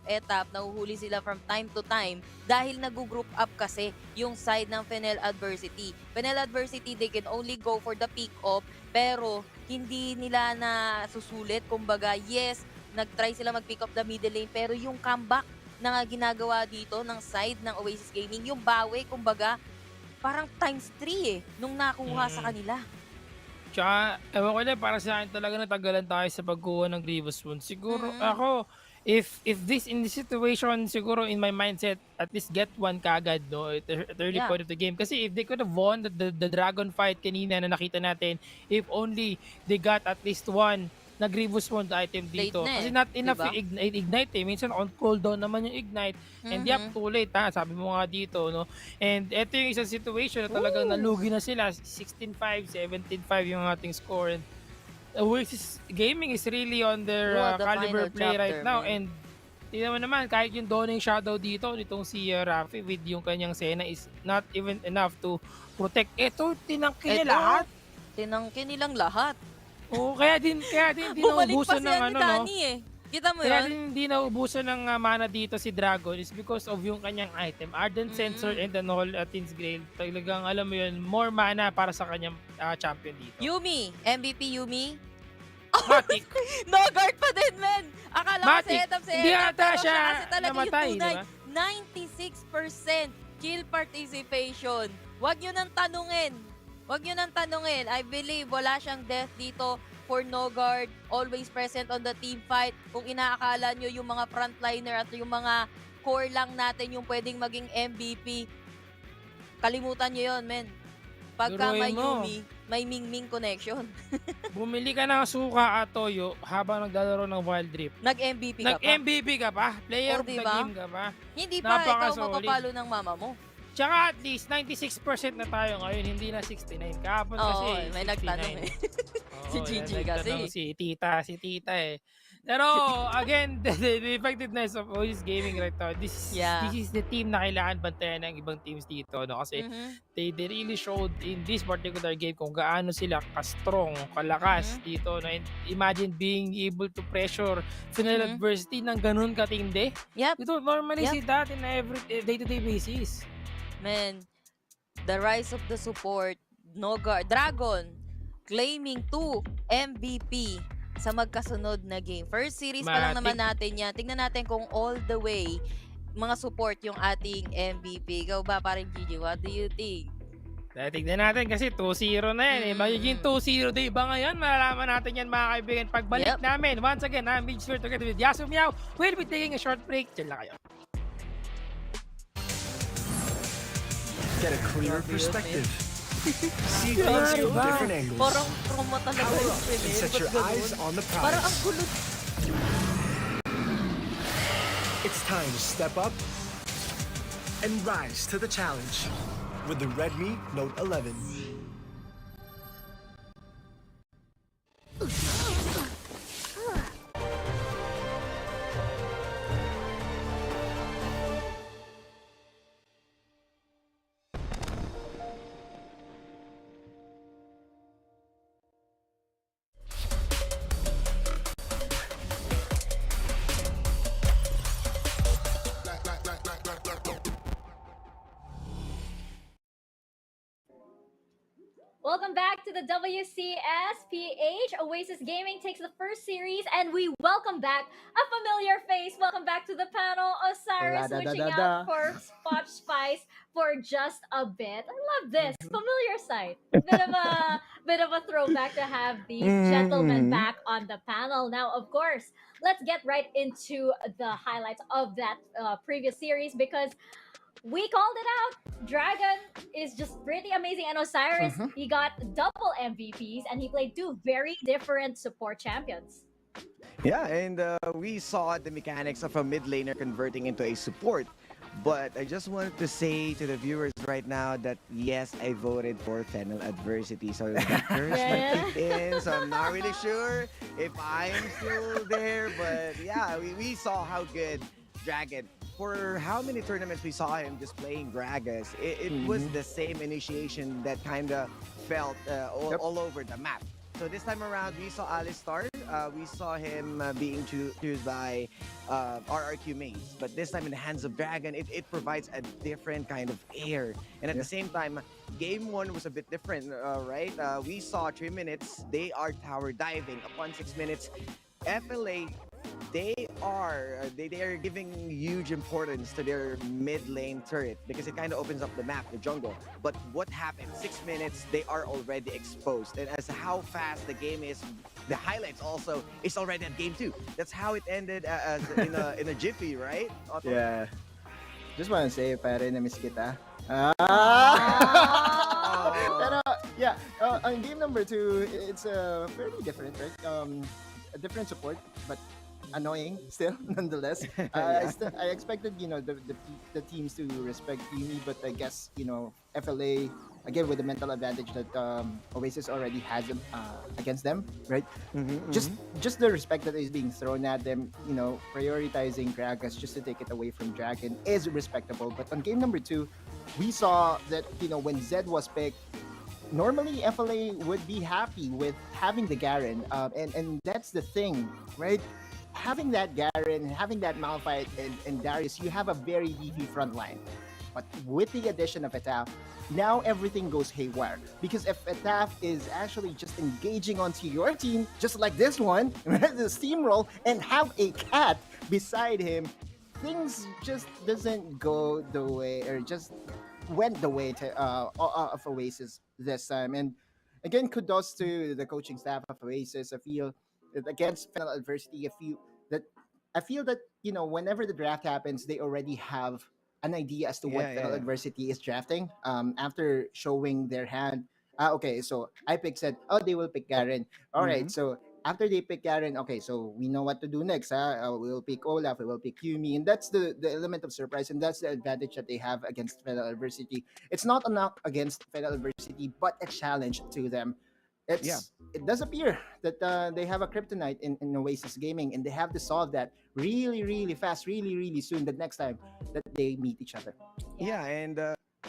nahuhuli sila from time to time dahil nag-group up kasi yung side ng Fennel Adversity. Fennel Adversity, they can only go for the pick-up pero hindi nila na susulit. Kumbaga, yes, nag-try sila mag-pick up the middle lane pero yung comeback na ginagawa dito ng side ng Oasis Gaming. Yung bawi, kumbaga, parang times 3 nung nakuha sa kanila. Tsaka, ewan ko na, para sa akin talaga natagalan tayo sa pagkuha ng Grievous Wound. Siguro ako, if in this situation, siguro in my mindset, at least get one kagad, no? At the early point of the game. Kasi if they could have won the dragon fight kanina na nakita natin, if only they got at least one na Grievous Wound item dito. Kasi not enough diba? ignite eh. Minsan on cooldown naman yung ignite. And too late ha. Sabi mo nga dito, no? And ito yung isang situation na talagang nalugi na sila. 16-5, 17-5 yung ating score. And Oasis Gaming is really on their caliber play right now. And tingnan mo naman, kahit yung Dawning Shadow dito, nitong si Rafi with yung kanyang Sena is not even enough to protect. Ito, tinangkin niya lahat. Tinangkin nilang lahat. Oo, kaya din hindi naubusan ng ano, no? Kita mo Kaya yun? din hindi naubusan ng mana dito si Dragon is because of yung kanyang item. Ardent Sensor and the Null Atin's Grail. Talagang alam mo yun, more mana para sa kanyang champion dito. Yumi, MVP Yumi. Matik. No guard pa din, men! Akala ko Matik. setup. Hindi ata Pero siya kasi talaga namatay, yung tunay. diba? 96% kill participation. Huwag nyo nang tanungin. I believe wala siyang death dito for no guard. Always present on the team fight. Kung inaakala nyo yung mga frontliner at yung mga core lang natin yung pwedeng maging MVP, kalimutan nyo yun, men. Pagka Duruin may mo. Yumi, may Ming-Ming connection. Bumili ka ng suka at toyo habang naglalaro ng Wildrift. Nag-MVP ka pa. Nag-MVP ka pa? Player Oh, of the diba? game ka pa? Hindi pa, ikaw Napaka-solid. mapapalo ng mama mo. Tsaka at least 96% na tayo ngayon, hindi na 69. Kahapon kasi Oo, may 69. nagtanong eh. Si Gigi kasi. nagtanong si tita eh. Pero again, the effectiveness of Oasis Gaming right now, this is the team na kailangan bantayan ng ibang teams dito, no? Kasi they really showed in this particular game kung gaano sila ka-strong, kalakas dito, no? And imagine being able to pressure final adversity ng ganun katindi. Yep. You don't normally see that in every day-to-day basis. Man, the rise of the support, Nogar, Dragon, claiming 2 MVP sa magkasunod na game. First series pa lang naman natin yan. Tingnan natin kung all the way mga support yung ating MVP. Ikaw ba, parang Gigi? What do you think? Tignan natin kasi 2-0 na yan. Magiging 2-0 day ba ngayon? Malalaman natin yan mga kaibigan. Pagbalik namin, once again, I'm Big Square together with Yasu Meow. We'll be taking a short break. Diyan lang kayo. Get a clearer perspective. See things from different angles. Parang trauma talaga Power yung up and Fennel. set your eyes on the Parang ang prize. kulot. It's time to step up and rise to the challenge with the Redmi Note 11. Welcome back to the WCS PH. Oasis Gaming takes the first series, and we welcome back a familiar face. Welcome back to the panel. Osiris switching out for Spot Spice for just a bit. I love this familiar sight. Bit of a throwback to have these gentlemen back on the panel. Now, of course, let's get right into the highlights of that previous series because we called it out. Dragon is just pretty amazing. And Osiris, he got double MVPs and he played 2 very different support champions. Yeah, and we saw the mechanics of a mid laner converting into a support. But I just wanted to say to the viewers right now that yes, I voted for Fennel Adversity. So the curse might kick in. So I'm not really sure if I'm still there. But yeah, we saw how good Dragon, for how many tournaments we saw him just playing Gragas, it was the same initiation that kind of felt all over the map. So this time around, we saw Alistar. We saw him being chosen by RRQ mains. But this time in the hands of Dragon, it provides a different kind of air. And at the same time, game 1 was a bit different, right? We saw 3 minutes, they are tower diving. Upon 6 minutes, FLA they are giving huge importance to their mid lane turret because it kind of opens up the map, the jungle. But what happened? 6 minutes, they are already exposed, and as how fast the game is, the highlights also is already at game 2. That's how it ended as in a jiffy, right? Otto? Yeah. Just want to say, pare, na-miss kita. Pero, yeah, on game number 2, it's fairly different, right? A different support, but annoying still, nonetheless. I expected, the teams to respect Yumi, but I guess, FLA, again, with the mental advantage that Oasis already has against them, right? Just the respect that is being thrown at them, prioritizing Gragas just to take it away from Dragon is respectable. But on game number 2, we saw that, when Zed was picked, normally FLA would be happy with having the Garen, and that's the thing, right? Having that Garen, having that Malphite and Darius, you have a very beefy front line. But with the addition of Etaf, now everything goes haywire. Because if Etaf is actually just engaging onto your team, just like this one, the steamroll, and have a cat beside him, things just doesn't go the way, or just went the way of Oasis this time. And again, kudos to the coaching staff of Oasis. I feel that against Fennel adversity, I feel that whenever the draft happens, they already have an idea as to what Fennel adversity is drafting. After showing their hand, okay, so I said, oh, they will pick Garen. All right, so after they pick Garen, okay, so we know what to do next. We'll pick Olaf, we will pick Yumi, and that's the element of surprise, and that's the advantage that they have against Fennel adversity. It's not a knock against Fennel adversity, but a challenge to them. It does appear that they have a kryptonite in Oasis Gaming, and they have to solve that really, really fast, really, really soon, the next time that they meet each other. Yeah, and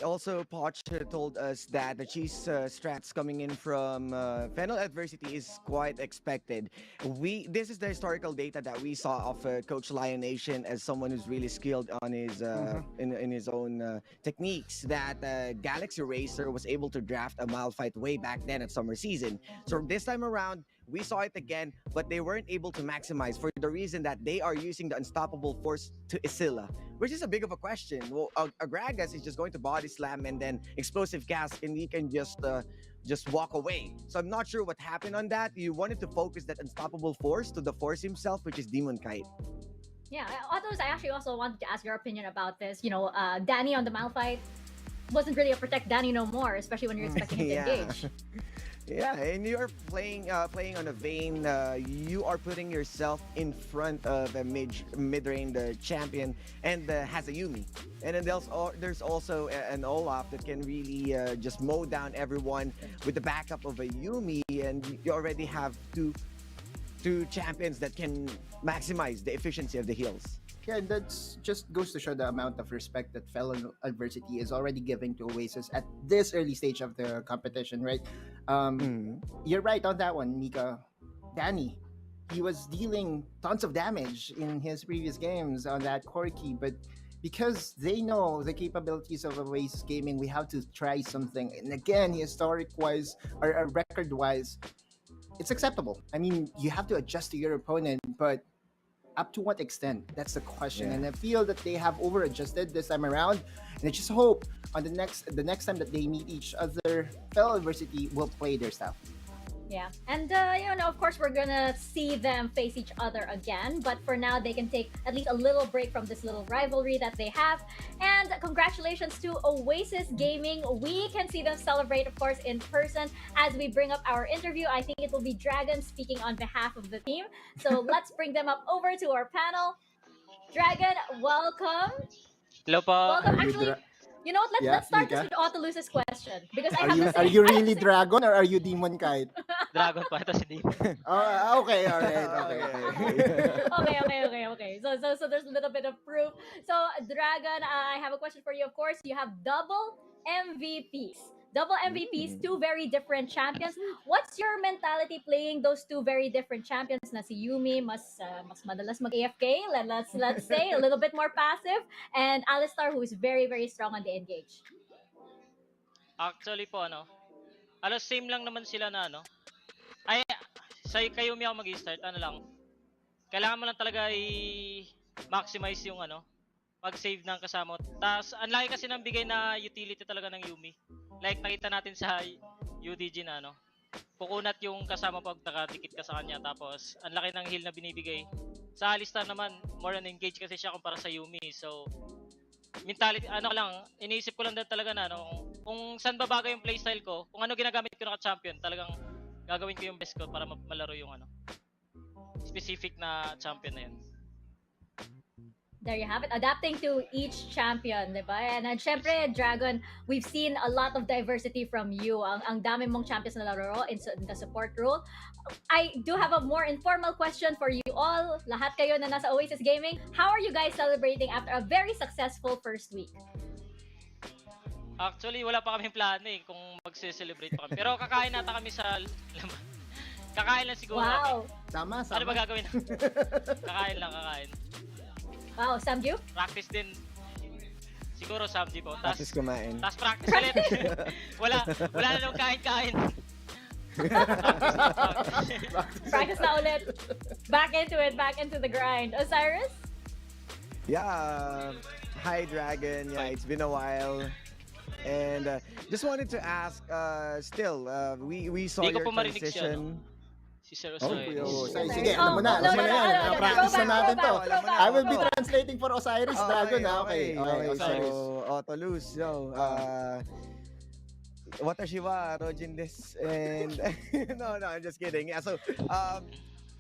also Poch told us that the cheese strats coming in from Fennel adversity is quite expected. This is the historical data that we saw of Coach Lion Nation as someone who's really skilled on his in his own techniques. That Galaxy Racer was able to draft a Malphite way back then at summer season. So this time around, we saw it again, but they weren't able to maximize for the reason that they are using the unstoppable force to Isilla, which is a big of a question. Well, Gragas is just going to body slam and then explosive gas, and he can just walk away. So I'm not sure what happened on that. You wanted to focus that unstoppable force to the force himself, which is Demon Kite. Yeah, Otto's, I actually also wanted to ask your opinion about this. Danny on the Malphite wasn't really a protect Danny no more, especially when you're expecting him to engage. Yeah, and you're playing on a Vayne. You are putting yourself in front of a mid-range champion, and has a Yumi. And then there's also an Olaf that can really just mow down everyone with the backup of a Yumi, and you already have two champions that can maximize the efficiency of the heals. Yeah, that's just goes to show the amount of respect that Fellow Adversity is already giving to Oasis at this early stage of the competition, right? You're right on that one, Mika. Danny, he was dealing tons of damage in his previous games on that Corki, but because they know the capabilities of Oasis Gaming, we have to try something. And again, historic-wise, or record-wise, it's acceptable. I mean, you have to adjust to your opponent, but up to what extent? That's the question. And I feel that they have over-adjusted this time around. And I just hope on the next time that they meet each other, Fellow Adversity will play their stuff. Yeah, and of course, we're gonna see them face each other again. But for now, they can take at least a little break from this little rivalry that they have. And congratulations to Oasis Gaming. We can see them celebrate, of course, in person as we bring up our interview. I think it will be Dragon speaking on behalf of the team. So let's bring them up over to our panel. Dragon, welcome. Hello po. Welcome. Actually, you know what? Let's start this Mika? with Otolu's question because I Are have you the same. are you really Dragon or are you Demon Kite? Dragon po. Ito si Demon. Okay, all right, Okay. So there's a little bit of proof. So Dragon, I have a question for you. Of course, you have double MVPs. Double MVPs, two very different champions. What's your mentality playing those two very different champions? Na si Yumi mas madalas mag-AFK, let's say a little bit more passive, and Alistar who is very very strong on the engage. Actually po, same lang naman sila na, ay, sa Kayumi ako mag-start, lang, kailangan mo lang talaga i-maximize yung pag-save ng kasama mo. Tapos, ang laki kasi ng bigay na utility talaga ng Yumi. Like, nakita natin sa UDG na kukunat yung kasama pag nakadikit ka sa kanya. Tapos, ang laki ng heal na binibigay. Sa Alistar naman, more on engage kasi siya kumpara sa Yumi. So, mentality, iniisip ko lang din talaga na, kung saan babaga yung playstyle ko, kung ano ginagamit ko na ka-champion, talagang gagawin ko yung best ko para malaro yung specific na champion na yun. There you have it. Adapting to each champion, di ba? And syempre, Dragon, we've seen a lot of diversity from you. Ang dami mong champions na laro in the support role. I do have a more informal question for you all. Lahat kayo na nasa Oasis Gaming. How are you guys celebrating after a very successful first week? Actually, wala pa kaming plano kung magse-celebrate pa kami. Pero kakain nata kami sa... kakain lang siguro. Wow. Sama. Ano ba gagawin? Kakain lang, kakain. Wow, Samju? Practice din. Siguro Samji po. Practice kumain. Tapos practice ulit. wala na nung kain-kain. Practice na ulit. Back into the grind. Osiris? Yeah, hi Dragon. Yeah, it's been a while. And just wanted to ask, we saw Di ko your po marinig siya, transition. Si Sir Oh, Osiris. sige, Oh, alam mo na no, yan. Practice na natin to. throwback. I will be translating for Osiris, Dragon, ha? Okay, Osiris. So, Otolus, Watashiwa, Rojin this, and no, I'm just kidding. Yeah, so,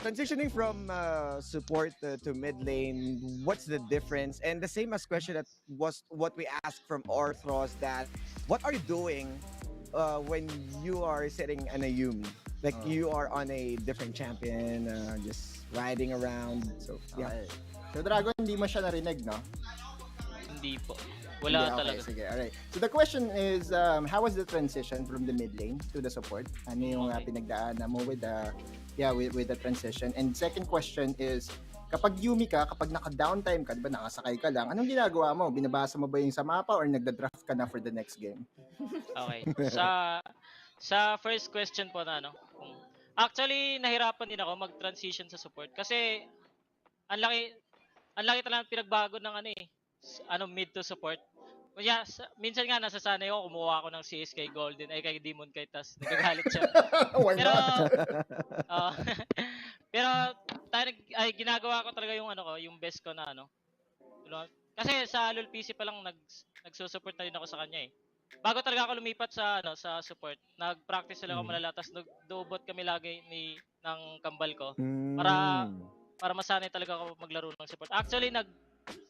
transitioning from support to mid lane, what's the difference? And the same as question that was what we asked from Orthros, that what are you doing when you are sitting in a Yumi? Like you are on a different champion, just riding around. So, yeah. Okay. So, Dragon, hindi mo siya narinig, no? Hindi po. Wala Okay, talaga. sige, alright. So the question is, how was the transition from the mid lane to the support? Ano yung pinagdaanan mo with the transition? And second question is, kapag Yumi ka, kapag naka-downtime ka, diba nakasakay ka lang, anong ginagawa mo? Binabasa mo ba yung sa mapa or nagda-draft ka na for the next game? Okay. Sa first question po na actually nahirapan din ako mag-transition sa support kasi ang laki talagang pinagbago ng mid to support. Kaya minsan nga nasasanay ako, kumuha ako ng CS kay Golden kay Demon kay tas nagagalit siya. Pero ginagawa ko talaga yung yung best ko na kasi sa LoL PC pa lang nagsusupport na din ako sa kanya Bago talaga ako lumipat sa support, nag-practice lang ako malala, tapos nag-dobot kami lagi ng kambal ko para masanay talaga ako maglaro ng support. Actually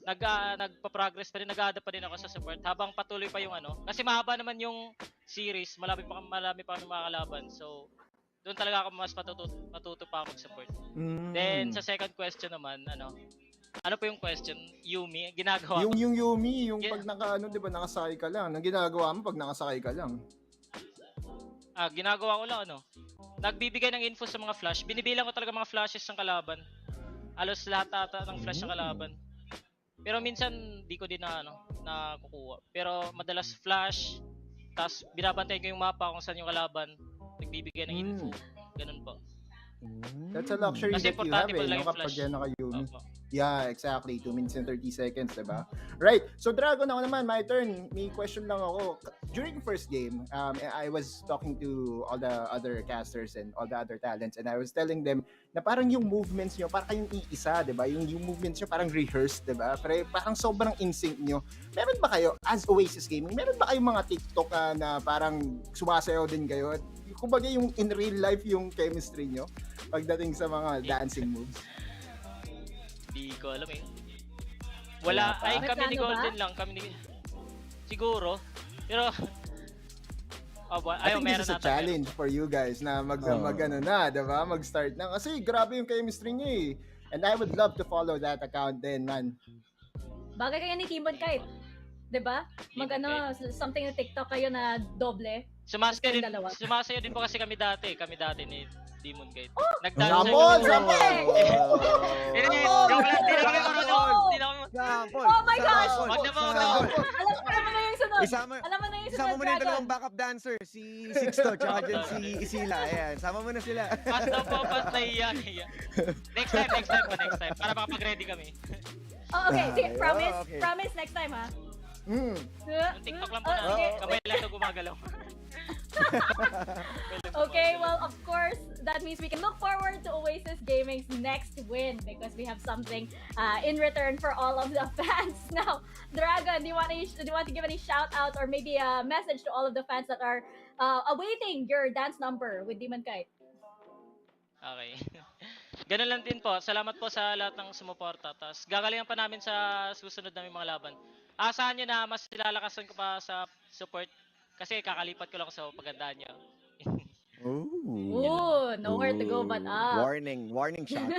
nagpa-progress pa rin, nag-adapt pa rin ako sa support habang patuloy pa yung kasi mahaba naman yung series, marami pa kami makakalaban. So doon talaga ako mas matuto pa ako mag-support. Then sa second question naman, ano po yung question? Yumi, ginagawa ko. Yung Yumi, yung pag nakasakay ka lang. Anong ginagawa mo pag nakasakay ka lang? Ginagawa ko lang nagbibigay ng info sa mga flash. Binibilang ko talaga mga flashes ng kalaban. Halos lahat ata ng flash ng kalaban. Pero minsan di ko din nakukuha. Pero madalas flash, tapos binabantay ko yung mapa kung saan yung kalaban. Nagbibigay ng info. Ganun po. That's a luxury Kasi that you have, portable lang yung kapag flash. yan naka-Yumi. Opo. Yeah, exactly. 2 minutes and 30 seconds, diba? Right. So, Dragon, ako naman, my turn. May question lang ako. During first game, I was talking to all the other casters and all the other talents, and I was telling them na parang yung movements nyo, parang kayong iisa, diba? Yung movements nyo parang rehearsed, diba? Pero parang sobrang in-sync nyo. Meron ba kayo, as Oasis Gaming, meron ba kayong mga TikTok na parang sumasayaw din kayo? Kumbaga yung in real life yung chemistry nyo pagdating sa mga dancing moves? Hindi ko alam Wala, kami ni Golden lang, siguro. Pero I think this is a challenge for you guys na diba? Mag-start na. Kasi grabe yung chemistry niyo And I would love to follow that account din, man. Bagay kayo ni Timon kahit, diba? Something na TikTok kayo na doble. Sumasayo din po kasi kami dati ni Demon Gate. Sample! Oh my gosh! Wag na mo. Alam ko naman na yung sunod. susunod. Isama, Alam mo na yung isama susunod, mo na yung Dragon. dalawang backup dancer, si Sixto, tsaka dyan si Isila. Ayan, sama mo na sila. Pass daw po, pass na iyan. Next time po, next time. Para makapag-ready kami. Oh, okay. Sige, Ah, promise. okay. Promise next time, ha? Mm. Yung TikTok lang po Oh, na. sige. Kamay lang ito gumagalaw. Okay, well, of course, that means we can look forward to Oasis Gaming's next win because we have something in return for all of the fans. Now, Dragon, do you want to give any shout outs or maybe a message to all of the fans that are awaiting your dance number with Demon Kite? Okay. Ganun lang din po. Salamat po sa lahat ng sumuporta. Tapos gagalingan pa namin sa susunod namin mga laban. Asahan nyo na mas nilalakasan ko pa sa support kasi kakalipat ko lang sa pagandaan nyo. Ooh, nowhere to go but up. Warning shot.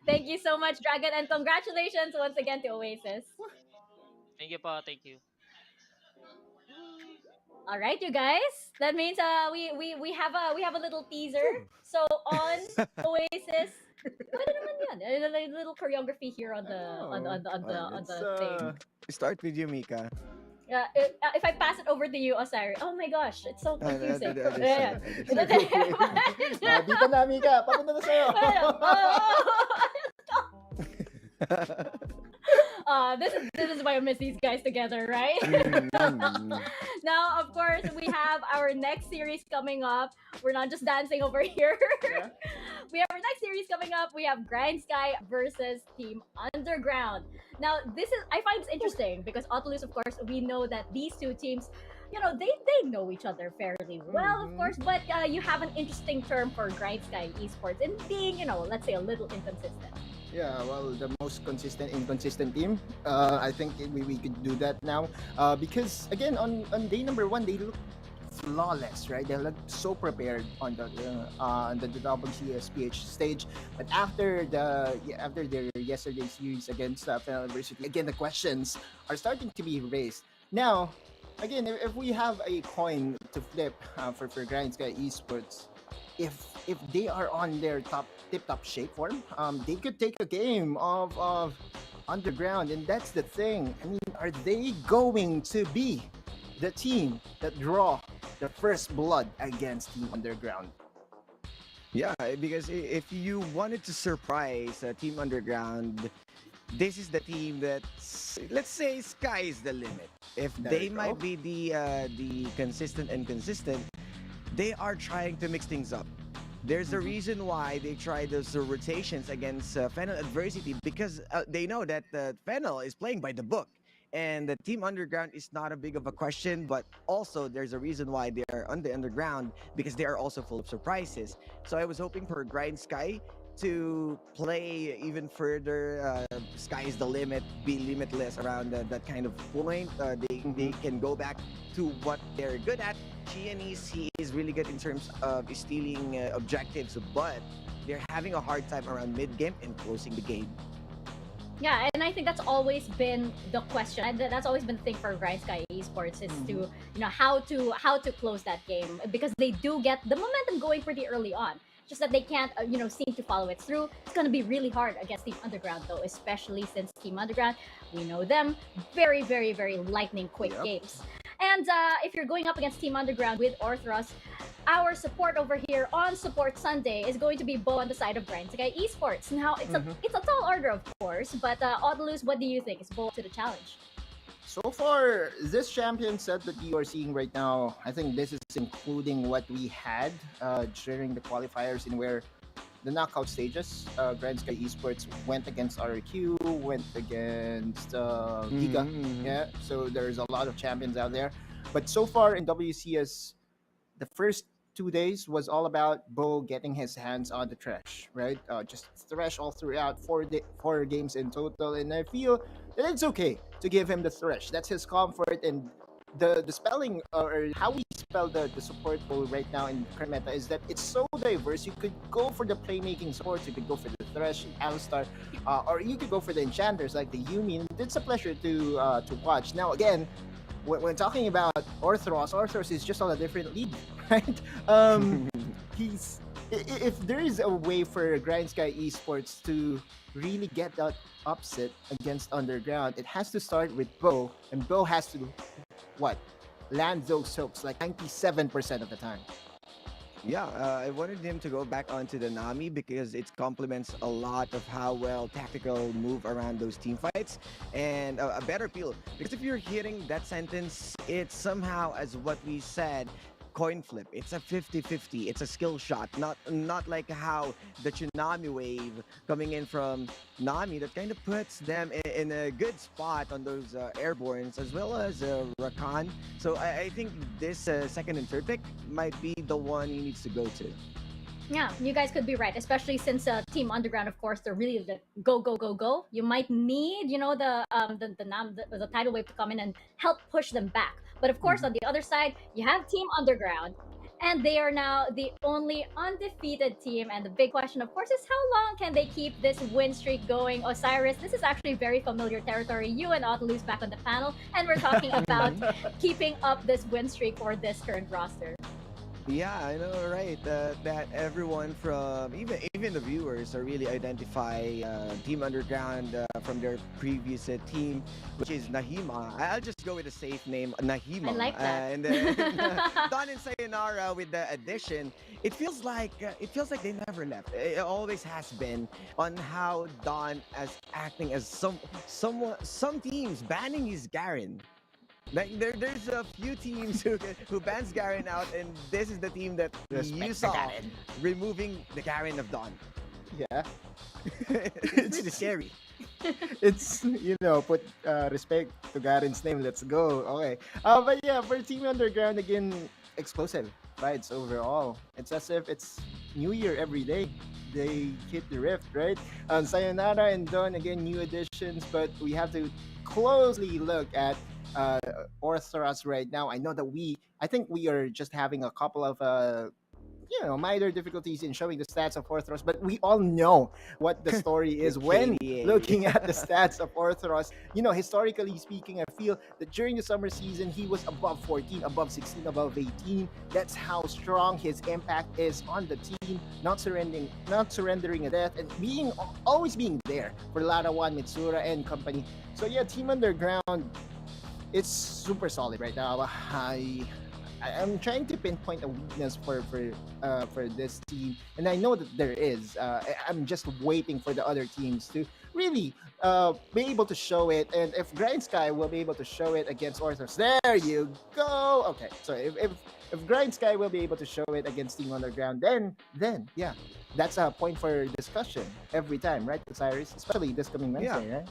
Thank you so much, Dragon, and congratulations once again to Oasis. Thank you po, thank you. All right, you guys. That means we have a little teaser. So on Oasis, pwede naman yan. A little choreography here on the thing. Start with you, Mika. If I pass it over to you, Osiris. Oh my gosh, it's so confusing. the other Yeah. side. Dito na, Mika. Papunta na sa'yo. This is why I miss these guys together, right? Now, of course, we have our next series coming up. We're not just dancing over here. Yeah. We have our next series coming up. We have Grindsky versus Team Underground. Now, I find this interesting because Oculus, of course, we know that these two teams, they know each other fairly well, of course, but you have an interesting term for Grindsky Esports and being, let's say a little inconsistent. Yeah, well, the most inconsistent team. I think we could do that now. Because, again, on day number 1, they look flawless, right? They look so prepared on the WCS PH stage. But after their yesterday series against Fennel, again, the questions are starting to be raised. Now, again, if we have a coin to flip for Grindsky Esports, if they are on their tip-top shape form, they could take a game of Underground, and that's the thing. I mean, are they going to be the team that draw the first blood against Team Underground? Yeah, because if you wanted to surprise Team Underground, this is the team that's, let's say, sky is the limit. If There they you go. might be the consistent and consistent, they are trying to mix things up. There's a reason why they try those rotations against Fennel Adversity because they know that Fennel is playing by the book. And the Team Underground is not a big of a question, but also there's a reason why they are on the Underground because they are also full of surprises. So I was hoping for Grindsky to play even further. Sky is the limit, be limitless around that kind of point. They can go back to what they're good at. Qeon he is really good in terms of stealing objectives, but they're having a hard time around mid-game and closing the game. Yeah, and I think that's always been the question. And that's always been the thing for Grindsky Esports is to, how to close that game because they do get the momentum going pretty early on. Just that they can't, seem to follow it through. It's going to be really hard against Team Underground, though, especially since Team Underground, we know them, very, very, very lightning quick games. And if you're going up against Team Underground with Orthros, our support over here on Support Sunday is going to be Bo on the side of Grindsky Esports. Now, it's a tall order, of course, but Odalus, what do you think? Is Bo to the challenge? So far, this champion set that you are seeing right now, I think this is including what we had during the qualifiers in where the knockout stages, Grindsky Esports went against RQ, went against Giga. Yeah, so there's a lot of champions out there. But so far in WCS, the first 2 days was all about Bo getting his hands on the Thresh, right? Just Thresh all throughout, four games in total, and I feel that it's okay to give him the Thresh. That's his comfort, and the spelling or how we spell the support role right now in current meta is that it's so diverse. You could go for the playmaking support, you could go for the Thresh, Alistar, or you could go for the enchanters like the Yumi. And it's a pleasure to watch. Now again, when talking about Orthros is just on a different league, right? if there is a way for Grindsky Esports to really get that upset against Underground, it has to start with Bo, and Bo has to what land those hooks like 97% of the time. Yeah, I wanted him to go back onto the Nami because it complements a lot of how well tactical move around those team fights and a better peel. Because if you're hitting that sentence, it's somehow, as what we said, coin flip. It's a 50-50. It's a skill shot, not like how the tsunami wave coming in from Nami that kind of puts them in a good spot on those airbornes as well as Rakan. So I think this second and third pick might be the one he needs to go to. Yeah, you guys could be right, especially since Team Underground, of course, they're really the go go go go. You might need, the tidal wave to come in and help push them back. But of course, on the other side, you have Team Underground, and they are now the only undefeated team. And the big question, of course, is how long can they keep this win streak going? Osiris, this is actually very familiar territory. You and Ottolou's back on the panel, and we're talking about keeping up this win streak for this current roster. Yeah, I know, right? That everyone from even the viewers are really identify Team Underground from their previous team, which is Nahima. I'll just go with a safe name, Nahima. I like that. And Don and Sayonara with the addition. It feels like they never left. It always has been on how Don as acting as some teams banning his Garen. Like there's a few teams who bans Garen out, and this is the team that you saw removing the Garen of Dawn. Yeah. It's really scary. It's put respect to Garen's name. Let's go. Okay. But yeah, for Team Underground again, explosive fights overall. It's as if it's New Year every day. They hit the rift, right? Sayonara and Dawn again, new additions, but we have to closely look at Orthros right now. I think we are just having a couple of minor difficulties in showing the stats of Orthros, but we all know what the story is when looking at the stats of Orthros. Historically speaking, I feel that during the summer season he was above 14, above 16, above 18. That's how strong his impact is on the team, not surrendering a death, and always being there for Larawan, Mitsura, and company. So yeah, Team Underground, it's super solid right now. I'm trying to pinpoint a weakness for this team, and I know that there is. I'm just waiting for the other teams to really be able to show it. And if Grindsky will be able to show it against Orthros, there you go. Okay, so if Grindsky will be able to show it against Team Underground, then yeah, that's a point for discussion every time, right, Osiris? Especially this coming Wednesday, right?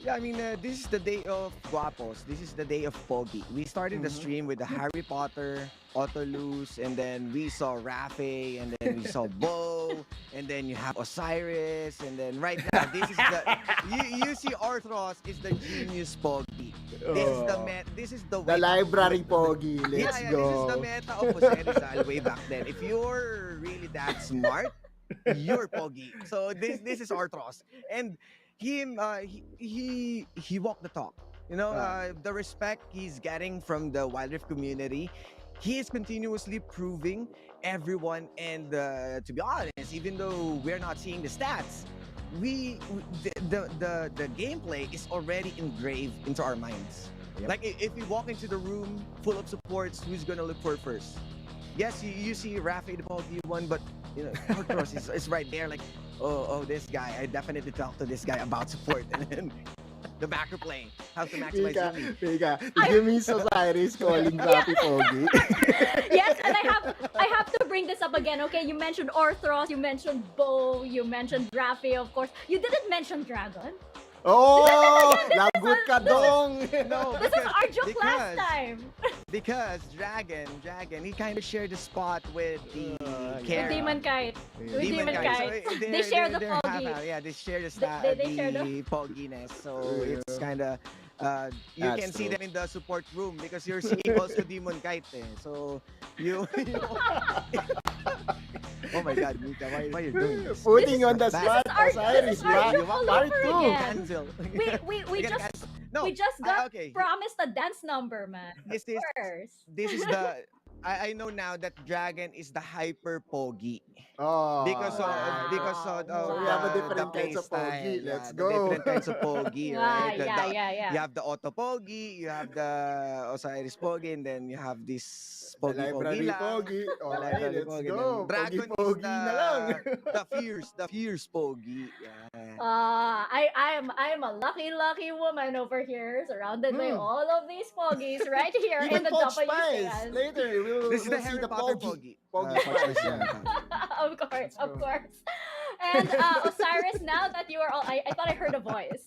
Yeah, I mean, this is the day of Guapos. This is the day of Pogi. We started the stream with the Harry Potter, Ottolou's, and then we saw Rafe, and then we saw Bo, and then you have Osiris, and then right now, this is you see Orthros is the genius Pogi. This is the library Pogi. Let's go. This is the meta of Jose Rizal way back then. If you're really that smart, you're Pogi. So this is Orthros. And him, he walked the talk. The respect he's getting from the Wildrift community, he is continuously proving everyone. And to be honest, even though we're not seeing the stats, the gameplay is already engraved into our minds. Yep. Like if we walk into the room full of supports, who's gonna look for it first? Yes, you see Rafe the Pogi one, but Orthros is right there. Like, oh, this guy. I definitely talked to this guy about support, and then the backer play, how to maximize Yumi. Give me Osiris calling Rafi Pogi. Yes, and I have to bring this up again. Okay, you mentioned Orthros, you mentioned Bo, you mentioned Rafi, of course. You didn't mention Dragon. Oh, lagot ka dong. No, this is our joke last time. Because Dragon, he kind of shared the spot with the Kara. Demon Kite. Demon Kite. So they share the Pogi. Yeah, they share the share the Pogginess. So it's kind of you can see them in the support room because you're seeing also Demon Kite. So you oh my God, Mika, why are you doing this? Putting on the spot, Osiris. Part two. Cancel. We just got promised a dance number, man. This is I know now that Dragon is the hyper pogi. Oh, Because of Wow. because of So we have a the different play kinds of style. pogi. Yeah, Let's the go. different kinds of pogi, right? Yeah. You have the auto pogi, you have the Osiris pogi, and then you have this The pogi library lang. pogi. The Okay, library let's pogi. go. Then Dragon is Pogi na lang. the fierce pogi. Yeah. I am a lucky woman over here, surrounded by all of these foggies right here in Even the Poch Spice. WCS. Later, we'll This is the see Harry the Potter pogi. pogi. Pogi Spice. Pogi Yeah. Of course, Let's of go. course. And Osiris, now that you are all, I thought I heard a voice.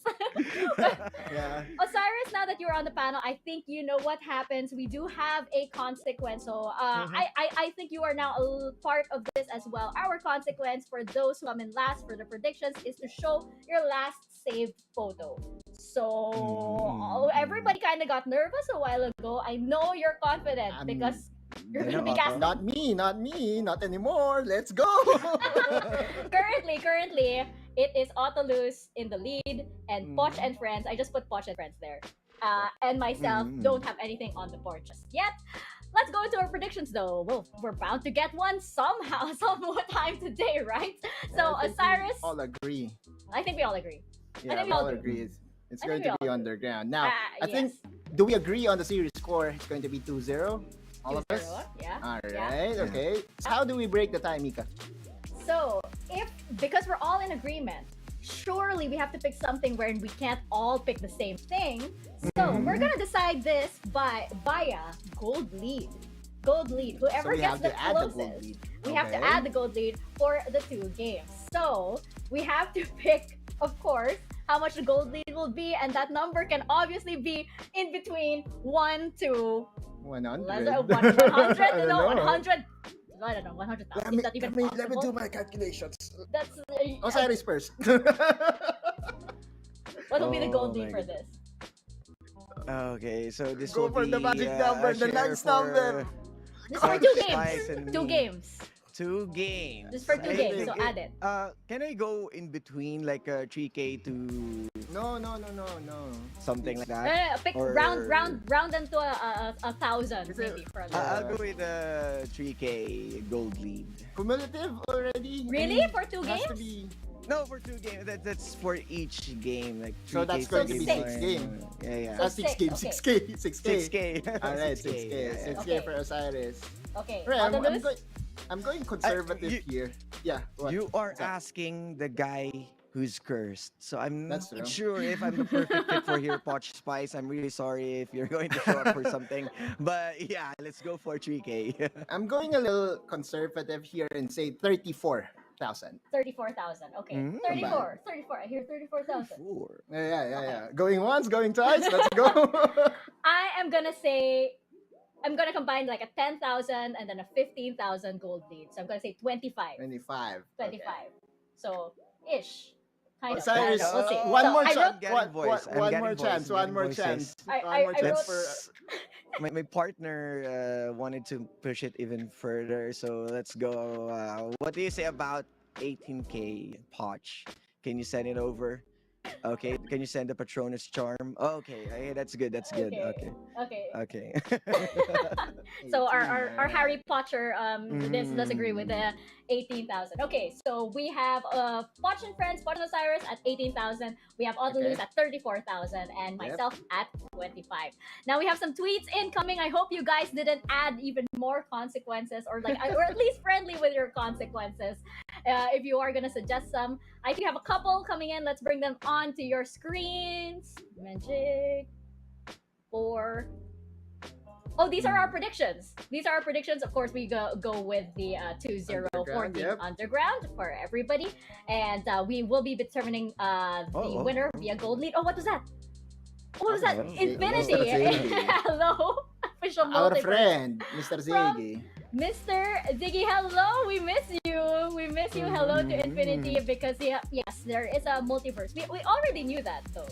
Yeah. Osiris, now that you're on the panel, I think you know what happens. We do have a consequence. So I think you are now a part of this as well. Our consequence for those who come in last for the predictions is to show your last saved photo. So everybody kind of got nervous a while ago. I know you're confident because you're I going to know, be casting. Not me, not anymore. Let's go. Currently, it is Autolus in the lead, and Poch and Friends. I just put Poch and Friends there. And myself don't have anything on the board just yet. Let's go into our predictions, though. We're bound to get one somehow, time today, right? So, I think Osiris, we all agree. I think we all agree. Yeah, think we we all all do. agree. It's I going think we to be all do. underground. Now, I Yes. think, do we agree on the series score? It's going to be 2-0? All of us? 2-0, yeah. All Yeah. right, okay. So how do we break the tie, Mika? So, because we're all in agreement, surely we have to pick something where we can't all pick the same thing. So, we're gonna decide this via gold lead. Gold lead. Whoever So we gets have the to add the gold closest. lead. We have to Okay. add the gold lead for the 2 games. So, we have to pick, of course, how much the gold lead will be, and that number can obviously be in between 1 to 100. 100. I don't No, know. 100. I don't know, 100,000. Is that even let me possible? do my calculations. That's Osiris first. what will be the gold Oh lead my for God. this? Okay, so this Go will for be the magic number, a the share nice number. This is for Poch 2 Spice games. and 2 me. games. 2 games. This is for 2 I games, think so add it. Can I go in between like 3K to No. something like No, that? pick Or- round them to a 1,000 Is it- maybe for I'll go with 3K gold lead. Cumulative already? Really? For 2 Has to games? be. No, for 2 games. That's for each game. Like 3K So that's for going to be game 6 one. games. Yeah. So 6 six, games, okay. 6K. 6K. 6K. Alright, 6K. yeah. 6K Okay. for Osiris. Okay. Right, Autolus? I'm going conservative you- here. Yeah. What? You are What's up? asking the guy who's cursed. So I'm That's not true. sure if I'm the perfect fit for here, Poch Spice. I'm really sorry if you're going to show up for something. But yeah, let's go for 3K. I'm going a little conservative here and say 34,000. 34,000. Okay. Mm, 34. I hear 34,000. Yeah. Going once, going twice. Let's go. I am gonna say I'm gonna combine like a 10,000 and then a 15,000 gold lead. So I'm gonna say 25. 25. 25. So ish. Kind of. Osiris, We'll see. one So more I chance. wrote- getting voice. I'm One getting more voice. chance. I'm One getting more voices. chance. I- One I- more I chance wrote- for. My partner wanted to push it even further, so let's go. What do you say about 18K Poch? Can you send it over? Okay. Can you send the Patronus charm? Okay. Hey, that's good. That's good. Okay. Okay. Okay. So our Harry Potter does agree with Mm. the 18,000. Okay, so we have Poch and Friends, Poch and Osiris at 18,000. We have Autolus Okay. at 34,000 and myself at 25. Now we have some tweets incoming. I hope you guys didn't add even more consequences or or at least friendly with your consequences. If you are gonna suggest some, I think we have a couple coming in. Let's bring them onto your screens. Magic. 4. Oh, these are our predictions. These are our predictions. Of course, we go with the 2-0 for Underground, the yep. underground for everybody, and we will be determining the winner via gold lead. Oh, what was that? What was that? Oh, Infinity. Ziggy. Hello, official Our multiverse. friend, Mr. Ziggy. Mr. Ziggy, hello. We miss you. We miss you. Hello to Infinity because yes, there is a multiverse. We already knew that though.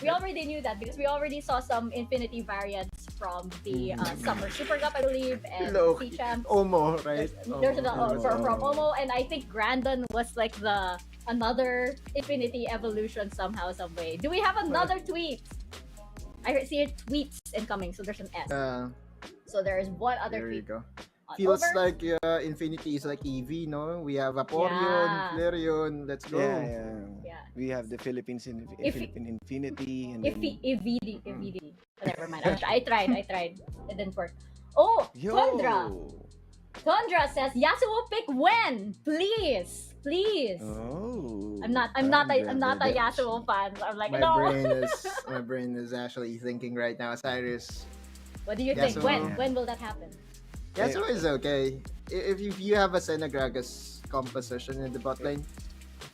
We already knew that because we already saw some Infinity variants from the Summer Super Cup, I believe, and Hello. Sea Champs. Omo, right? There's Omo. from Omo, and I think Grandon was like another Infinity evolution somehow, some way. Do we have another tweet? I see tweets incoming, so there's an S. So there's one other There you creep go. on Feels over. like Infinity is like EV, no? We have Vaporeon, Yeah. Flareon. Let's go. Yeah. We have the Philippines in If- Philippine Infinity and EVD. Never mind. I tried. It didn't work. Oh, Tundra. Tundra says Yasuo pick when, please. Oh. I'm not a Yasuo fan. So I'm like, My no. brain is actually thinking right now. Cyrus, What do you think? Yasuo. When will that happen? Yasuo is okay. If you have a Senegragas composition in the bot lane,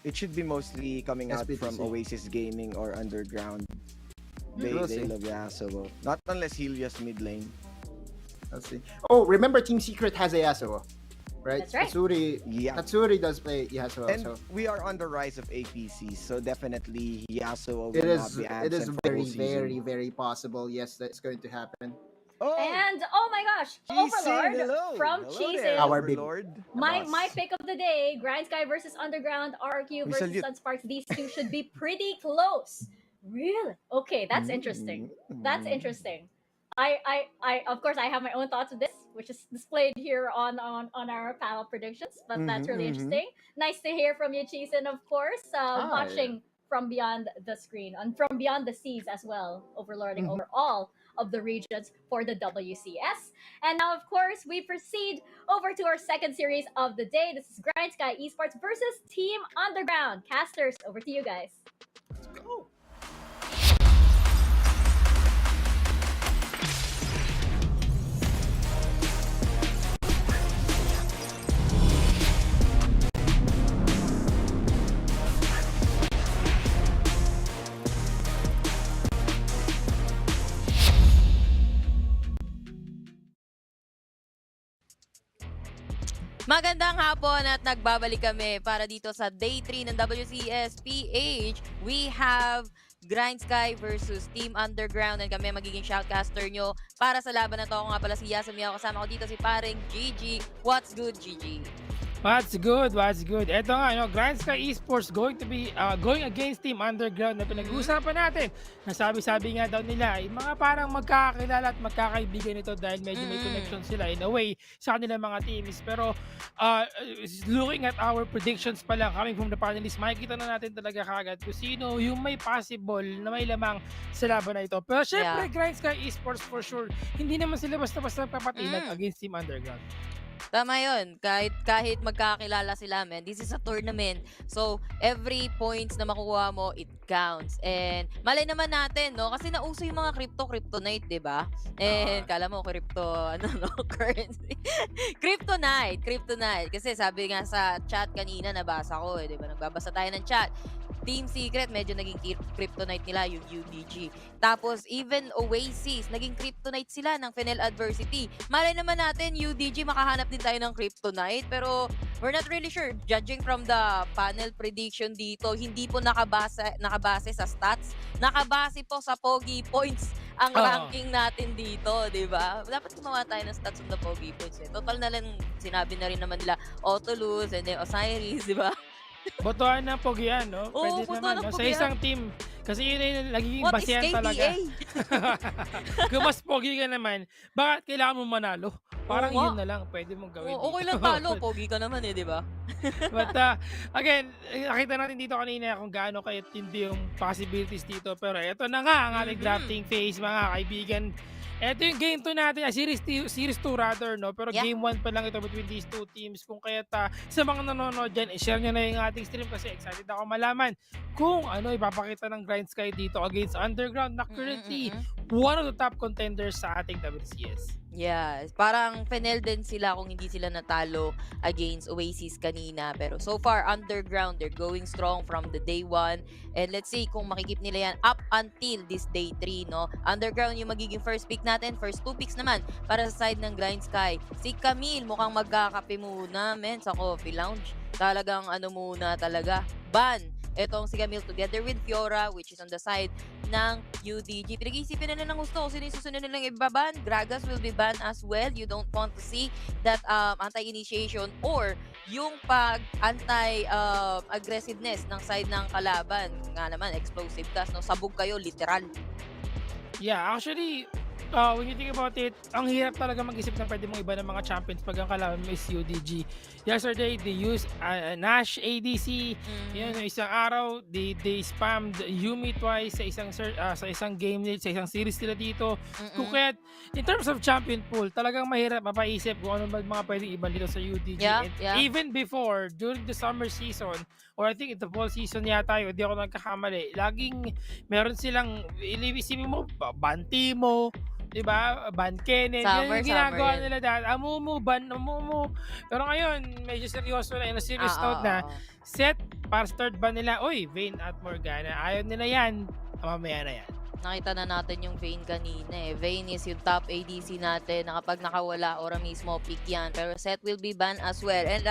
It should be mostly coming out from SPTC. Oasis Gaming or Underground. They We'll see. love Yasuo. Not unless he'll just mid lane. let's see. Oh, remember Team Secret has a Yasuo, right? That's right. Tatsuri does play Yasuo. And So we are on the rise of APCs, so definitely Yasuo will it not is be it is absent for the very whole season. very very possible. Yes, that's going to happen. Oh, And oh my gosh, Cheesin, Overlord hello. from Hello Cheesin. there, Our big- Overlord. My Boss. pick of the day, Grindsky versus Underground, RQ We versus salute. Sunsparks. These two should be pretty close. Really? Okay, that's interesting. That's interesting. I of course I have my own thoughts of this, which is displayed here on our panel predictions, but that's really interesting. Nice to hear from you, Cheesin, of course. Watching from beyond the screen and from beyond the seas as well, overlording over all of the regions for the WCS. And now, of course, we proceed over to our second series of the day. This is Grindsky Esports versus Team Underground. Casters, over to you guys. Magandang hapon at nagbabalik kami para dito sa Day 3 ng WCS PH. We have Grindsky versus Team Underground and kami magiging shoutcaster nyo para sa laban na to. Ako nga pala si Yasumi, ako kasama ko dito si paring GG. What's good, GG? What's good? Ito nga, Grindsky Esports going to be going against Team Underground na pinag-uusapan natin. Nasabi-sabi nga daw nila, mga parang magkakakilala at magkakaibigan ito dahil medyo may connection sila in a way sa kanilang mga teams. Pero looking at our predictions pala coming from the panelists, makikita na natin talaga kagad kung sino yung may possible na may lamang sa laban na ito. Pero syempre, Grindsky Esports for sure, hindi naman sila basta-basta papatinag against Team Underground. Tama yun. Kahit magkakilala sila, man. This is a tournament. So, every points na makukuha mo, it counts. And, malay naman natin, no? Kasi nauso yung mga kryptonite, di ba? And, kala mo, currency. Kryptonite. Kasi sabi nga sa chat kanina, nabasa ko, di ba? Nagbabasa tayo ng chat. Team Secret, medyo naging kryptonite nila, yung UDG. Tapos, even Oasis, naging kryptonite sila ng Fennel Adversity. Malay naman natin, UDG, makahanap din tayo ng kryptonite. Pero, we're not really sure. Judging from the panel prediction dito, hindi po nakabase sa stats. Nakabase po sa Pogi Points ang ranking natin dito, di ba? Dapat gumawa tayo ng stats on the Pogi Points. Total na lang, sinabi na rin naman nila, Autolus and then Osiris, di ba? Botohan ng Pogian, no? Oo, Pwede botohan naman, ng no? Sa Pogian. isang team. Kasi yun yung nagiging What is basihan talaga. KDA? Kung mas pogi ka naman, bakit kailangan mo manalo? Parang Oo nga. yun na lang, pwede mong gawin. Okay dito. lang talo, pogi ka naman di ba? But again, nakita natin dito kanina kung gaano kayo tindi yung possibilities dito. Pero ito na nga ang ating drafting phase, mga kaibigan. Ito yung game 2 natin, series 2 rather, no? Pero Yeah. game 1 pa lang ito between these two teams. Kung kaya sa mga nanonood dyan, i-share nyo na yung ating stream kasi excited ako malaman kung ano ipapakita ng Grindsky dito against Underground na currently one of the top contenders sa ating WCS. Yeah, parang Fennel din sila kung hindi sila natalo against Oasis kanina. Pero so far, Underground, they're going strong from the day 1. And let's see kung makikip nila yan up until this day 3, no? Underground yung magiging first pick natin. First 2 picks naman para sa side ng Grindsky. Si Camille mukhang magkakape muna, men, sa coffee lounge. Talagang muna talaga. Ban! Etong si Camille together with Fiora, which is on the side ng UDG. Pinag-iisipin na nilang gusto kung sino yung susunod nilang ibaban. Gragas will be banned as well. You don't want to see that anti-initiation or yung anti-aggressiveness ng side ng kalaban. Nga naman, explosive gas, no? Sabog kayo, literal. Yeah, actually, When you think about it, ang hirap talaga mag-isip na pwede mong iba ng mga champions pag ang kalaban mo is UDG. Yesterday, they used Nash ADC. Yun, isang araw, they spammed Yumi twice sa isang game nila, sa isang series nila dito. Kaya, in terms of champion pool, talagang mahirap mapaisip kung ano ba mga pwedeng iba dito sa UDG. And even before, during the summer season, or I think the fall season yata yun, hindi ako nagkakamali, laging meron silang, isipin mo, banti mo, diba? Ban Kenen. Yan yung ginagawa nila dahil. Amumu. Pero ngayon, medyo seryoso na. Serious note na. Set para sa third ban nila. Uy, Vayne at Morgana. Ayaw nila yan. Mamaya na yan. Nakita na natin yung Vayne kanina eh. Vayne is yung top ADC natin na kapag nakawala, ora mismo pick yan. Pero Set will be banned as well. And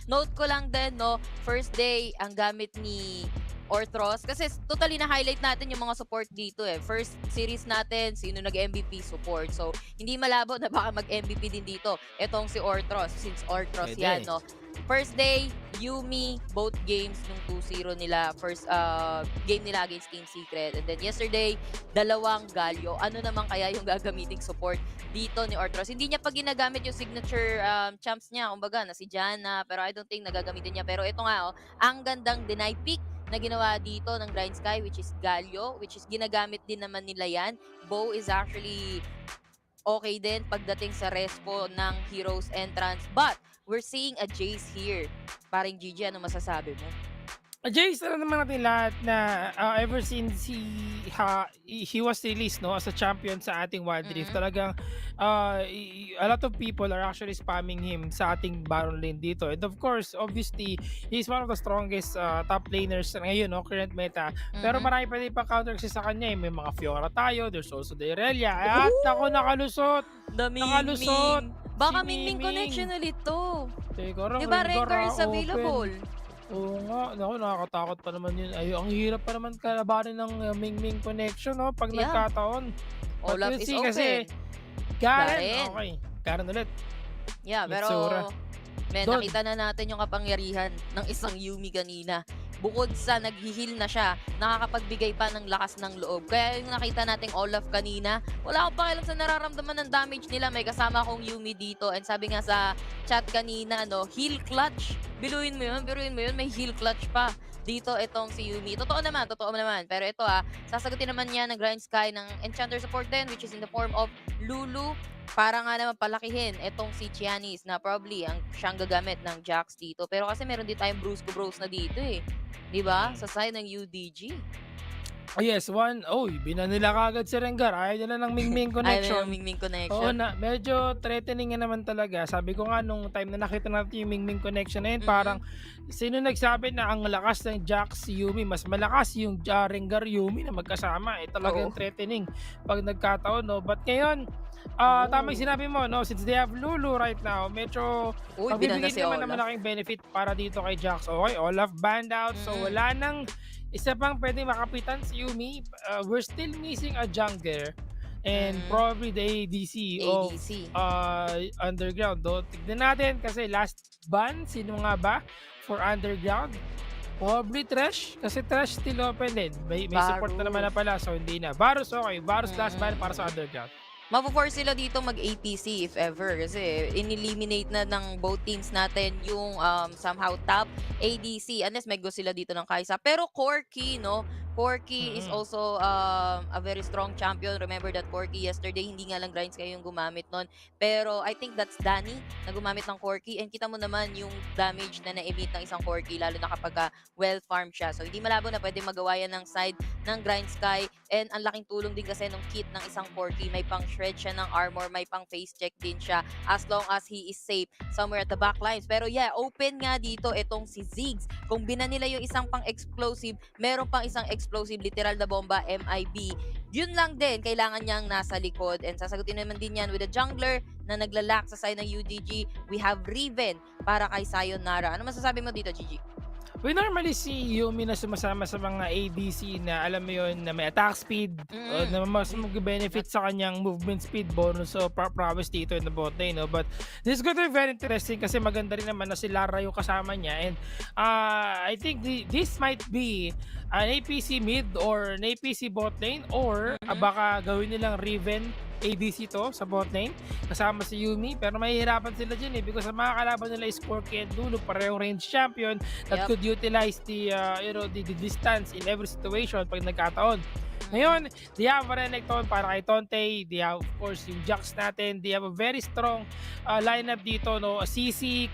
note ko lang din, no, first day, ang gamit ni Orthros. Kasi totally na-highlight natin yung mga support dito eh. First series natin, sino nag-MVP support. So, hindi malabo na baka mag-MVP din dito. Etong si Orthros, since Orthros yan, no. First day, Yumi, both games nung 2-0 nila. First game nila against Team Secret. And then yesterday, dalawang Galio. Ano naman kaya yung gagamiting support dito ni Orthros? Hindi niya pa ginagamit yung signature champs niya. Kumbaga, na si Janna. Pero I don't think nagagamitin niya. Pero ito nga, ang gandang deny pick na ginawa dito ng Grindsky, which is Galio, which is ginagamit din naman nila yan. Bow is actually okay din pagdating sa respo ng Heroes Entrance. But, we're seeing a Jace here. Parang Gigi, ano masasabi mo? Jace, alam naman natin lahat na ever since he was released, no, as a champion sa ating Wildrift, talagang a lot of people are actually spamming him sa ating Baron lane dito. And of course, obviously, he's one of the strongest top laners ngayon, no, current meta. Pero marami pa din pa counter kasi sa kanya. May mga Fiora tayo, there's also the Irelia. At ako, nakalusot! Nakalusot! Baka Mingming connection ulit to. Teka, diba Rengar is available? Oo nga, nakakatakot pa naman yun. Ang hirap pa naman kalabanin ng Mingming connection, no, pag nagkataon. Olaf is open. Kasi Garen. Okay, Garen ulit. Yeah, pero nakita na natin yung kapangyarihan ng isang Yumi kanina. Bukod sa nag-heal na siya, nakakapagbigay pa ng lakas ng loob. Kaya yung nakita nating Olaf kanina, wala akong pakialam sa nararamdaman ng damage nila. May kasama akong Yumi dito. And sabi nga sa chat kanina, no, heal clutch. Biruin mo yun, may heal clutch pa. Dito itong si Yumi. Totoo naman. Pero ito sasagutin naman niya ng Grindsky ng Enchanter support din, which is in the form of Lulu. Para nga naman palakihin itong si Chianis na probably siyang gagamit ng Jax dito. Pero kasi meron din tayong Brusco Bros na dito eh. Diba? Sa side ng UDG. Oh yes, binan nila kagad si Rengar. Ayaw nila ng Mingming connection. Ayaw ng Mingming connection. Oo na, medyo threatening naman talaga. Sabi ko nga nung time na nakita natin yung Mingming connection na yun, parang sino nagsabi na ang lakas ng Jax Yumi, mas malakas yung Rengar Yumi na magkasama. Talagang threatening pag nagkataon, no? But ngayon, tama yung sinabi mo, no? Since they have Lulu right now, medyo magbibigay naman ng malaking benefit para dito kay Jax. Okay, Olaf banned out, so wala nang isa pang pwedeng makapitan si Yumi. We're still missing a jungler and probably the ADC of Underground. Tignan natin kasi last ban, sino nga ba for Underground? Probably Thresh, kasi Thresh still open din. May support na naman na pala, so hindi na. Varus, okay. Varus last ban para sa Underground. Mapo-force sila dito mag-APC if ever kasi in-eliminate na ng both teams natin yung somehow top ADC unless may go sila dito ng Kai'Sa. Pero Corki, no? Corki is also a very strong champion. Remember that Corki yesterday, hindi nga lang Grindsky yung gumamit nun. Pero I think that's Danny na gumamit ng Corki. And kita mo naman yung damage na na-emit ng isang Corki, lalo na kapag well-farmed siya. So hindi malabo na pwede magawa yan ng side ng Grindsky. And ang laking tulong din kasi ng kit ng isang Corki. May pang shred siya ng armor, may pang face check din siya as long as he is safe somewhere at the back lines. Pero yeah, open nga dito itong si Ziggs. Kung binan nila yung isang pang explosive, meron pang isang explosive literal na bomba, MIB. Yun lang din, kailangan niyang nasa likod. And sasagutin naman din yan with a jungler na naglalak sa side ng UDG. We have Riven para kay Sayonara. Ano masasabi mo dito, Gigi? We normally see Yumi na sumasama sa mga ADC na alam mo yun na may attack speed na mas mag-benefit sa kanyang movement speed bonus o prowess dito in the bot lane, no? But this is going to be very interesting kasi maganda rin naman na si Lara yung kasama niya and I think this might be an APC mid or an APC bot lane or baka gawin nilang Riven ABC to sa bot lane, kasama si Yumi, pero mahihirapan sila dyan because ang mga kalaban nila is Corki and Lulu, parehong range champion that Yep. could utilize the distance in every situation pag nagkataon. Ngayon, they have a Renekton para kay Tonte. They have, of course, yung Jax natin. They have a very strong lineup dito, no? CC,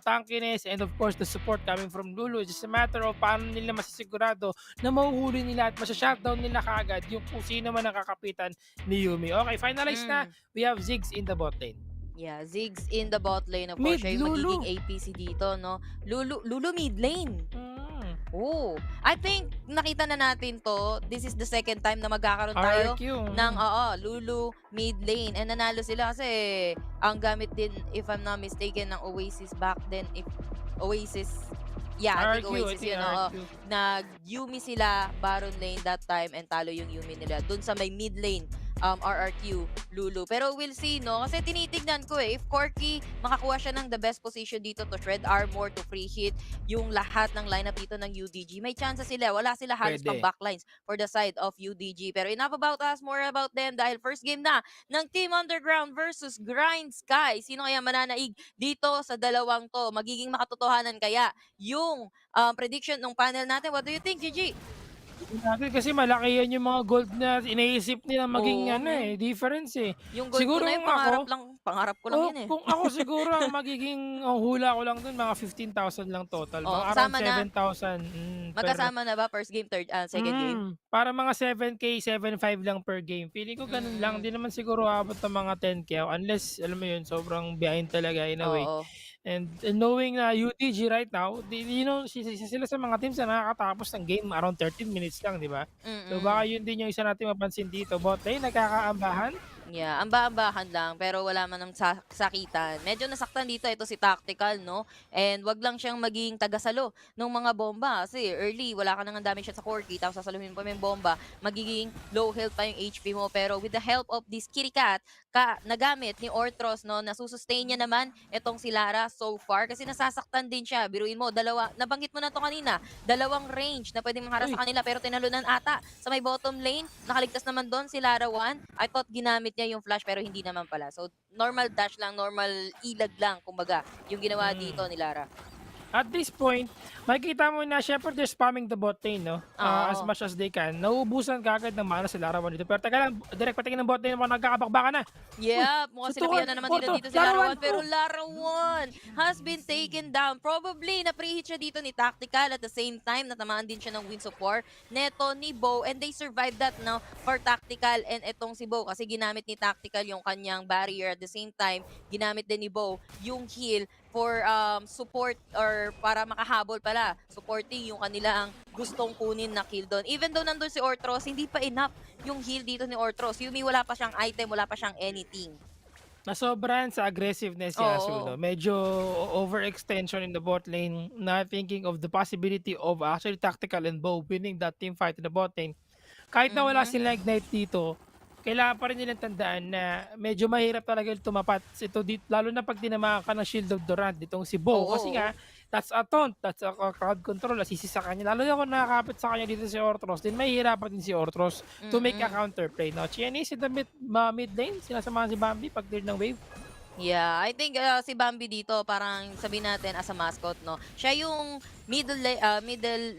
tankiness, and of course, the support coming from Lulu. It's just a matter of paano nila masisigurado na mahuhuli nila at masya-shutdown nila kaagad yung kung sino man ang kakapitan ni Yumi. Okay, finalize na. We have Ziggs in the bot lane. Yeah, Ziggs in the bot lane. Of Mid, course, siya yung Lulu. magiging APC dito, no? Lulu mid lane. Oh, I think nakita na natin to. This is the second time na magkakaroon tayo RRQ. ng Lulu mid lane. And nanalo sila kasi ang gamit din, if I'm not mistaken, ng Oasis back then. If Oasis, yeah, I think Oasis yun. Nag-Yumi sila, Baron lane that time, and talo yung Yumi nila. Dun sa may mid lane, RRQ, Lulu. Pero we'll see, no? Kasi tinitignan ko if Corki makakuha siya ng the best position dito to shred armor, to free hit, yung lahat ng lineup dito ng UDG, may chance sila. Wala sila halos pang backlines for the side of UDG. Pero enough about us, more about them dahil first game na ng Team Underground versus Grindsky. Sino kaya mananaig dito sa dalawang to? Magiging makatotohanan kaya yung prediction ng panel natin? What do you think, Gigi? Natin kasi malaki yan yung mga gold na inaisip nila maging difference eh. Yung gold Siguro ko na yung kung pangarap ko lang yun eh. Kung ako siguro ang magiging hula ko lang dun mga 15,000 lang total. Mga around kasama na. 7,000. Magkasama na ba first game, second game? Para mga 7K, 7.5 lang per game. Feeling ko ganun lang. Di naman siguro abot ng mga 10K unless, alam mo yun, sobrang behind talaga in a way. Oo. And knowing na UTG right now, sila sa mga teams na nakakatapos ng game around 13 minutes lang, di ba? So baka yun din yung isa natin mapansin dito. Bot lane, nagkakaambahan. Yeah, amba-ambahan lang pero wala man ng sakitan. Medyo nasaktan dito ito si Tactical, no? And wag lang siyang maging tagasalo ng mga bomba kasi early, wala ka nang damage shot sa Corki, tapos sasaluhin pa yung bomba, magiging low health pa yung HP mo. Pero with the help of this Kitty Cat, nagamit ni Ortros, no, nasusustain niya naman itong si Lara so far kasi nasasaktan din siya. Biruin mo, nabanggit mo na to kanina, dalawang range na pwedeng mangharap sa kanila pero tinalunan ata sa may bottom lane. Nakaligtas naman doon si Lara 1. I thought ginamit niya yung flash pero hindi naman pala. So, normal dash lang, normal ilag lang, kumbaga, yung ginawa dito ni Lara. At this point, makikita mo na syempre they're spamming the bot lane, no? As much as they can. Nauubusan kagad ng mana si Lara 1 dito. Pero taga lang, direct patingin ng bot lane mo, nagkakabakbakan na. Yeah, mukhang sinabihan na naman dito si Lara 1. Pero Lara 1 has been taken down. Probably, na-preheat siya dito ni Tactical at the same time, natamaan din siya ng Winds of War neto ni Bo. And they survived that now for Tactical and etong si Bo. Kasi ginamit ni Tactical yung kanyang barrier. At the same time, ginamit din ni Bo yung heal for support or para makahabol pala. Supporting yung kanilang gustong kunin na kill doon. Even though nandun si Ortros, hindi pa enough yung heal dito ni Ortros. Yumi, wala pa siyang item, wala pa siyang anything. Nasobrahan sa aggressiveness si Asul, no? Medyo overextension in the bot lane, not thinking of the possibility of actually Tactical and Bo winning that team fight in the bot lane. Kahit na wala silang ignite dito, kailangan pa rin nilang tandaan na medyo mahirap talaga tumapat. Ito dito, lalo na pag tinamaan ka ng Shield of Durant ditong si Bo. Kasi nga, that's a taunt, that's a crowd control, assisi sa kanya. Lalo na kung nakakapit sa kanya dito si Ortros, din mahihirapan din si Ortros to make a counterplay. Now, Qeon is in the mid lane, sinasamahan si Bambi pag clear ng wave. Yeah, I think si Bambi dito, parang sabihin natin as a mascot, no? Siya yung middle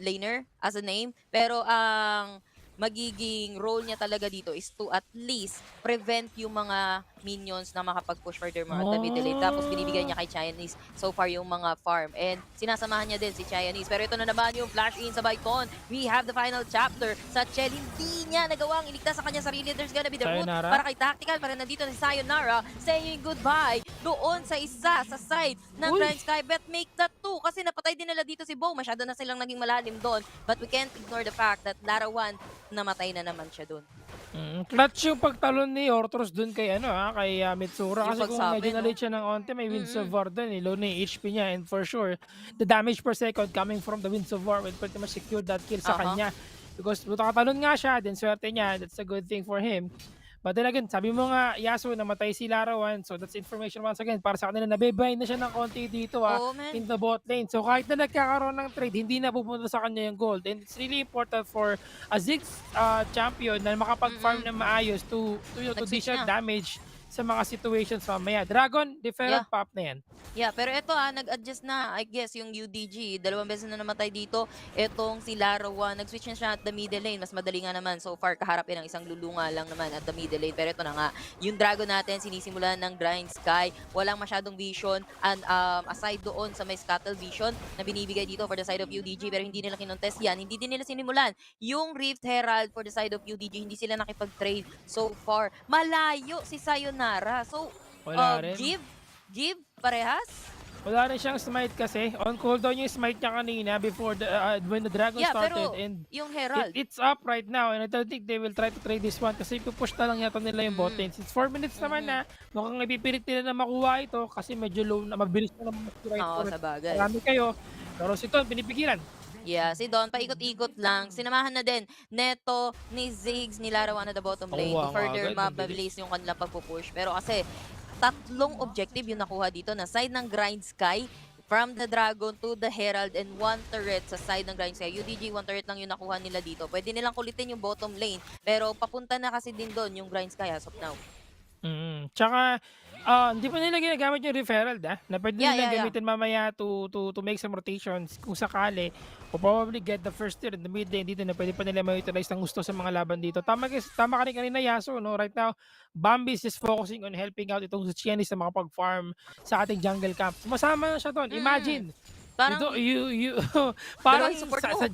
laner as a name, pero ang magiging role niya talaga dito is to at least prevent yung mga minions na makapag-push further more at the middle lane. Tapos binibigay niya kay Chinese so far yung mga farm. And sinasamahan niya din si Chinese. Pero ito na naman yung flash in sa Baikon. We have the final chapter. Sa Chell, hindi niya nagawang iligtas sa kanya sarili. There's gonna be the root para kay Tactical. Para nandito na si Sayonara saying goodbye doon sa isa sa side ng Grindsky. But make that two kasi napatay din nila dito si Bo. Masyado na silang naging malalim doon. But we can't ignore the fact that Lara 1 namatay na naman siya doon. Clutch yung pagtalon ni Ortros dun kay kay Mitsura kasi kung pagsabi, medyo na-late siya ng onte, may Winds of War dun, low na yung HP niya, and for sure the damage per second coming from the Winds of War will pretty much secure that kill sa kanya because nakatalon nga siya, then swerte niya, that's a good thing for him. But then again, sabi mo nga, Yasuo, namatay si Larawan. So that's information once again. Para sa kanila, nabebind na siya ng konti dito Oo, man. in the bot lane. So kahit na nagkakaroon ng trade, hindi na pupunta sa kanya yung gold. And it's really important for a Ziggs champion na makapag-farm na maayos to Nag-switch dish out na. damage sa mga situations mamaya. Dragon, deferred Yeah. pop na yan. Yeah, pero ito nag-adjust na, I guess, yung UDG. Dalawang beses na namatay dito. Itong si Larawan, nag-switch na siya at the middle lane. Mas madali nga naman. So far, kaharapin ang isang lulunga lang naman at the middle lane. Pero ito na nga, yung Dragon natin, sinisimulan ng Grindsky. Walang masyadong vision. And aside doon sa may Scuttle vision na binibigay dito for the side of UDG, pero hindi nila kinontest yan. Hindi din nila sinimulan. Yung Rift Herald for the side of UDG, hindi sila nakipag-trade so far. Malayo si Sayonara. So, Wala rin. Give parehas? Wala rin siyang smite kasi. On cooldown yung smite niya kanina before when the dragon Yeah, started. pero And yung Herald. it's up right now and I don't think they will try to trade this one kasi pupush na lang yata nila yung bot lane. Since 4 minutes naman na, mukhang ipipilit nila na makuha ito kasi medyo low na, mabilis na naman mag-right Oo, turret. sa bagay. Marami kayo. Pero si Ton, pinipigilan. Yeah, si Don, paikot-ikot lang. Sinamahan na din neto ni Ziggs ni Larawan na the bottom lane to Oo, further agad, ang bilis. mabilis yung kanilang pagpupush. Pero kasi, tatlong objective yung nakuha dito na side ng Grindsky, from the Dragon to the Herald, and 1 turret sa side ng Grindsky. UDG, 1 turret lang yung nakuha nila dito. Pwede nilang kulitin yung bottom lane, pero papunta na kasi din doon yung Grindsky as of now. Tsaka, hindi pa nila ginagamit yung referral na pwede Yeah, nila yeah, yeah. gamitin mamaya to make some rotations kung sakali o probably get the first tier in the mid lane dito na pwede pa nila ma-utilize ng gusto sa mga laban dito. Tama ka rin kanina, Yasuo, no? Right now, Bambi is just focusing on helping out itong si Qeon na makapag-farm sa ating jungle camp. Sumasama na siya doon. Imagine, Parang, parang Dalawang support mo. sa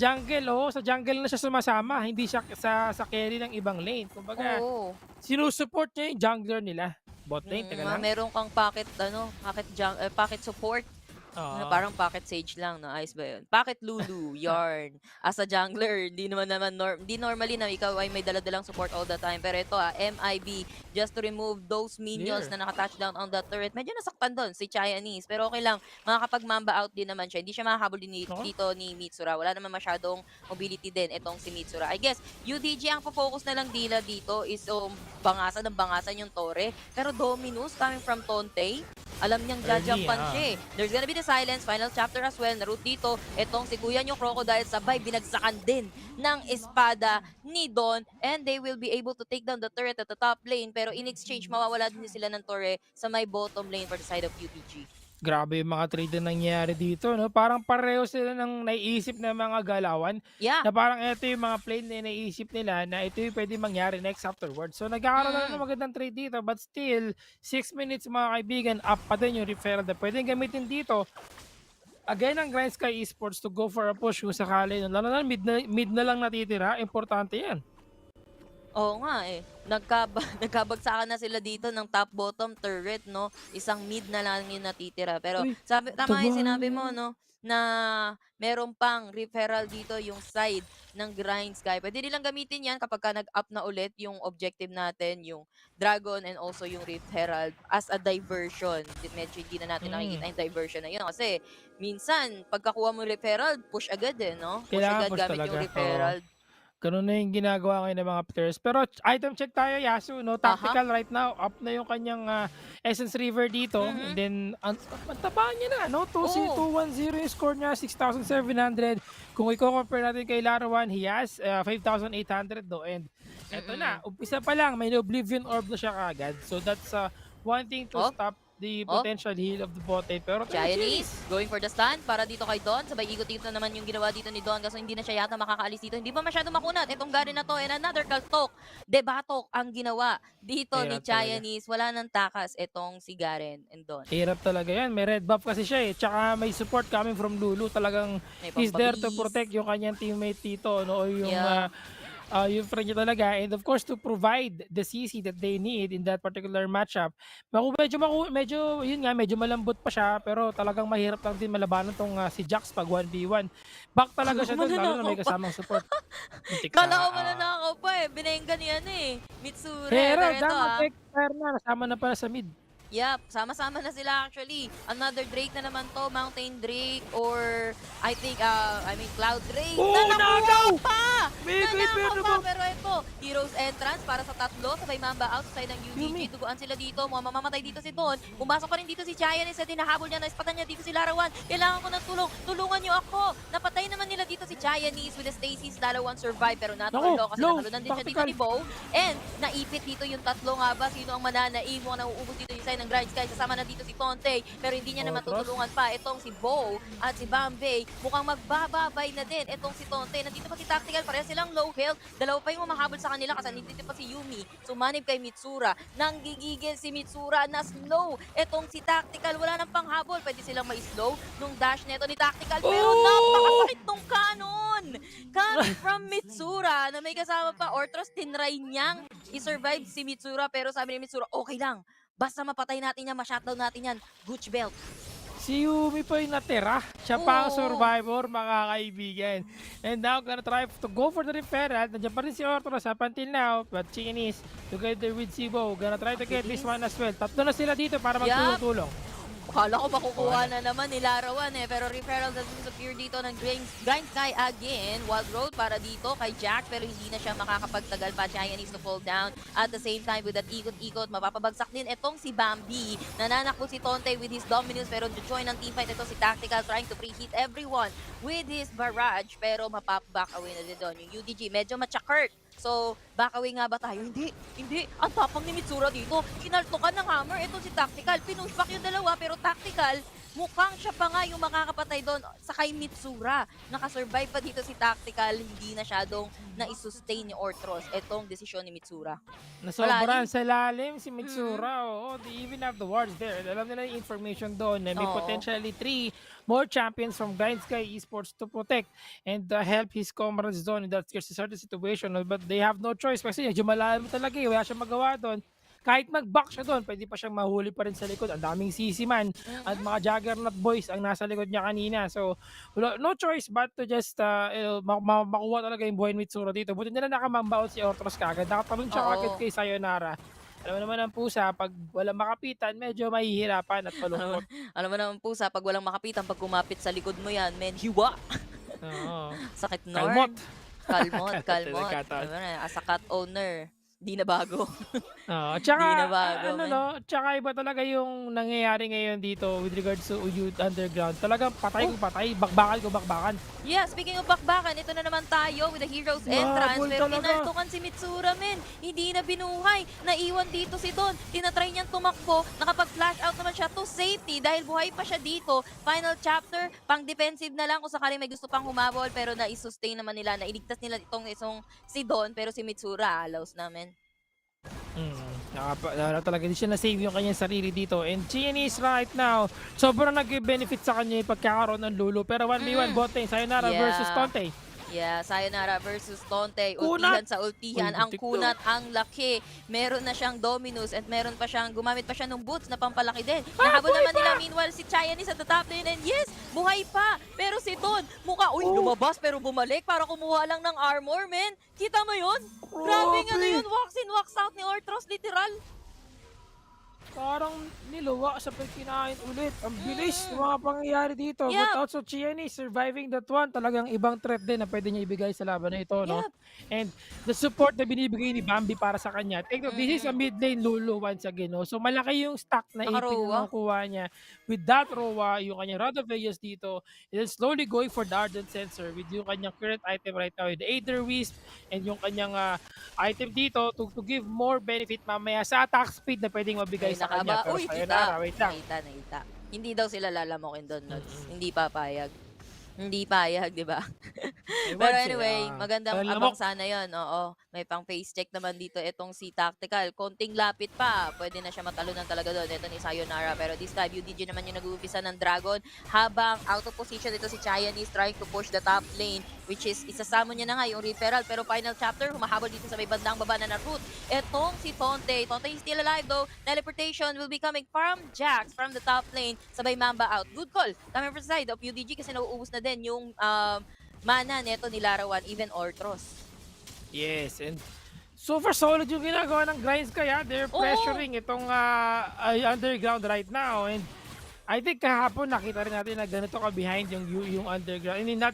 jungle na siya sumasama, hindi siya sa carry ng ibang lane. Kumbaga, oo. sinusupport niya yung jungler nila. Bot lane, teka lang. Meron kang pocket support. Oo. Parang pocket sage lang, no? Ayos ba yun? Pocket Lulu, yarn. As a jungler, di normally na ikaw ay may daladalang support all the time. Pero ito MIB, just to remove those minions Clear. na naka-touch down on the turret. Medyo nasaktan doon si Chinese. Pero okay lang, makakapag-mamba out din naman siya. Hindi siya makakabol dito ni Mitsura. Wala naman masyadong mobility din itong si Mitsura. I guess, UDG ang focus na lang nila dito is bangasan yung Torre. Pero Dominus coming from Tonte, alam niyang jajumpan siya eh. There's gonna be the silence, final chapter as well, na route dito. Etong si Kuya yung Crocodile, sabay binagsakan din ng espada ni Don, and they will be able to take down the turret at the top lane, pero in exchange, mawawala din sila ng torre sa may bottom lane for the side of UDG. Grabe yung mga trade na nangyayari dito, no? Parang pareho sila ng naiisip na mga galawan. Yeah. Na parang ito yung mga play na naiisip nila na ito yung pwede mangyari next afterwards. So nagkakaroon na ng magandang trade dito, but still, 6 minutes mga kaibigan, up pa din yung referral na pwedeng gamitin dito. Again, ang Grindsky Esports to go for a push kung sakali. Lalo na mid na lang natitira, importante yan. Oo nga eh. Nagkabagsakan na sila dito ng top-bottom turret, no? Isang mid na lang yung natitira. Pero Uy, tama yung taba. sinabi mo, no? Na meron pang referral dito yung side ng Grindsky. Pwede nilang gamitin yan kapag ka nag-up na ulit yung objective natin, yung Dragon and also yung Rift Herald as a diversion. Medyo hindi na natin nakikita yung diversion na yun. Kasi minsan, pagkakuha mo yung Rift Herald, push agad eh, no? Push Kailangan agad push gamit talaga. yung Rift Herald. Ganun na yung ginagawa ngayon ng mga players. Pero item check tayo, Yasu, no? Tactical right now. Up na yung kanyang Essence River dito. And then, ang tabaan niya na, no? 2-0 yung score niya, 6,700. Kung i-compare natin kay Larawan, he has 5,800 do. And eto na, umpisa pa lang, may Oblivion Orb na siya kagad. So that's one thing to stop the potential heal of the bot lane. Pero Chinese going for the stun para dito kay Don. Sabay ikot-ikot na naman yung ginawa dito ni Don kaso hindi na siya yata makakaalis dito. Hindi pa masyado makunat itong Garen na to, and another kaltok. Debatok ang ginawa dito ni Chinese. Wala nang takas itong si Garen and Don. Hirap talaga yan. May red buff kasi siya eh. Tsaka may support coming from Lulu. Talagang he's there to protect yung kanyang teammate dito. No? O yung friend niya talaga, and of course to provide the CC that they need in that particular matchup. Medyo malambot pa siya, pero talagang mahirap lang din malabanan tong si Jax pag 1v1. Back talaga siya doon, lalo na may kasamang support. Kala ko mananakaw pa eh. Binengga niya na eh. Mitsura. Pero ito damn, fire na, nasama na pala sa mid. Yep, sama-sama na sila actually. Another Drake na naman to, Mountain Drake or I think, Cloud Drake. Oh, Nanakuha pa! May Nanakaw creeper pa! naman. Pero ito, Heroes Entrance para sa tatlo. Sabay Mamba outside ng Yumi. UDG. Duguan sila dito. Mamamatay dito si Don. Pumasok pa rin dito si Chayan. Isa din nahabol niya. Naispatan niya dito si Larawan. Kailangan ko ng tulong. Tulungan niyo ako. Napatay naman nila dito si Chayanese with the Stacy's. Larawan survive pero not for Naku, long kasi low. natalunan din siya dito Tactical. ni Bo. And naipit dito yung tatlo nga ba. Sino ang mananaim? Mukhang nauubos dito yung side ng Grindsky. Kasama na dito si Tonte. Pero hindi niya naman Trust. tutulungan pa. Itong si Bo at si Bombay. Mukhang magbababay na din. Itong si Tonte. Nandito pa si Tactical. Pareha silang low health. Dalawa pa yung mamahabol sa kanila kasi nandito pa si Yumi. Sumanib kay Mitsura. Nanggigigil si Mitsura na slow. Itong si Tactical. Wala nang panghabol. Pwede silang ma-slow nung dash neto ni Tactical. Pero napakasakit nung cannon. Coming from Mitsura na may kasama pa Ortros. Tinry niyang i-survive si Mitsura. Pero sabi ni Mitsura, okay lang. Basta mapatay natin yan, ma-shutdown natin yan. Gucci belt. Si Yumi pa yung natira. Siya pa ang Oo. survivor, mga kaibigan. And now, gonna try to go for the referral. Nandiyan pa rin si Ortros up until now. But Chinese, together with Sibo, gonna try to get this one as well. Tatlo na sila dito para magtulong-tulong. Akala ko makukuha na naman ni Larawan pero referral doesn't disappear dito ng Grindsky again. Wild Road para dito kay Jack pero hindi na siya makakapagtagal pa. Chaya needs to fall down. At the same time with that ikot-ikot, mapapabagsak din itong si Bambi. Nananakbo si Tonte with his dominance pero join ng teamfight ito si Tactical trying to preheat everyone with his barrage pero mapap-back away na din doon. Yung UDG medyo matchakert. So, back away nga ba tayo? Hindi. Ang tapang ni Mitsura dito. Kinaltukan ng hammer. Ito si Tactical. Pinushback yung dalawa pero Tactical, mukhang siya pa nga yung makakapatay doon sa kay Mitsura. Nakasurvive pa dito si Tactical. Hindi na syadong na-sustain ni Ortros. Itong desisyon ni Mitsura. Nasobrahan sa lalim si Mitsura. Oo, they even have the wards there. Alam nila yung information doon na may Oo. potentially 3 more champions from Grindsky Esports to protect and help his comrades doon in that certain situation. But they have no choice kasi medyo malalim talaga eh. Wala siyang magawa doon. Kahit mag-back siya doon, pwede pa siyang mahuli pa rin sa likod. Ang daming sisi man at mga Juggernaut boys ang nasa likod niya kanina. So, no choice but to just makuha talaga yung buhay ni Mitsura dito. Buti nila nakamambaon si Ortros kagad. Nakatalon siya Oo. kagad kay Sayonara. Alam mo naman ang pusa, pag walang makapitan, medyo mahihirapan at palungkot. Alam mo naman pusa, pag walang makapitan, pag kumapit sa likod mo yan, men, hiwa. Oo. Sakit Kalmot. Kalmot. Kalkatan. Alam mo na, as a cat owner, di na bago. Oo, tsaka, Di na bago, ano man. no, tsaka iba talaga yung nangyayari ngayon dito with regards to UNDRGRND. Talagang patay ko patay, bakbakan ko bakbakan. Yeah, speaking of bakbakan, ito na naman tayo with the Heroes Entrance. Mabul Pero talaga. pinaltukan si Mitsura, men. Hindi na binuhay. Naiwan dito si Don. Tinatry niyang tumakbo. Nakapag-flash out naman siya to safety dahil buhay pa siya dito. Final chapter, pang-defensive na lang kung sakali may gusto pang humabol. Pero na-sustain naman nila. Nailigtas nila itong isong si Don. Pero si Mitsura, alaws namin. Talaga hindi siya na-save yung kanyang sarili dito. And Chinese right now, sobrang nag-benefit sa kanya yung pagkakaroon ng Lulu. Pero 1v1 bot lane, Sayonara Yeah. versus Tonte. Yeah, Sayonara versus Tonte. Kunat! Ultihan sa ultihan. Uy, Ang butik kunat, ang laki. Meron na siyang Dominus at meron pa siyang, gumamit pa siya ng boots na pampalaki din. Nahabol buhay naman pa! nila. Meanwhile, si Chayanese at the top lane. And yes, buhay pa. Pero si Don, lumabas pero bumalik para kumuha lang ng armor, men. Kita mo yun? Grabe nga na yun. Wax in, wax out ni Ortros, literal. Parang niluwa sa pagkinain ulit. Ang bilis ng mga pangyayari dito. Yep. But also Qeon surviving that one. Talagang ibang threat din na pwede niya ibigay sa laban na ito. No? Yep. And the support na binibigay ni Bambi para sa kanya. Take note, this is a mid lane Lulu once again. No? So malaki yung stack na ipin Naka-Roa. na nakuha niya. With that Roa, yung kanyang Rod of Vegas dito. And then slowly going for the Ardent Sensor with yung kanyang current item right now. The Aether Wisp and yung kanyang item dito to give more benefit mamaya sa attack speed na pwedeng mabigay sa kanya. Pero Uy, Sayonara, wait lang. nakita. Hindi daw sila lalamokin doon, Lods. Hindi papayag. Hindi payag, di ba? Pero anyway, magandang abang sana yon. Oo, may pang face check naman dito itong si Tactical. Konting lapit pa, pwede na siya matalunan talaga doon. Ito ni Sayonara, pero this time UDG naman yung nag-uumpisa ng Dragon. Habang out of position ito si Chayanese trying to push the top lane, which is isasama niya na nga yung referral. Pero final chapter, humahabol dito sa may bandang baba na root. Itong si Tonte. Tonte is still alive though. Teleportation will be coming from Jax from the top lane. Sabay Mamba out. Good call. Coming from the side of UDG kasi nauubos na din yung mana neto ni Larawan, even Ortros. Yes, and So far, solid yung ginagawa ng Grindsky, ha? They're Oo. pressuring itong underground right now. And I think kahapon nakita rin natin na ganito ka behind yung underground. I mean, not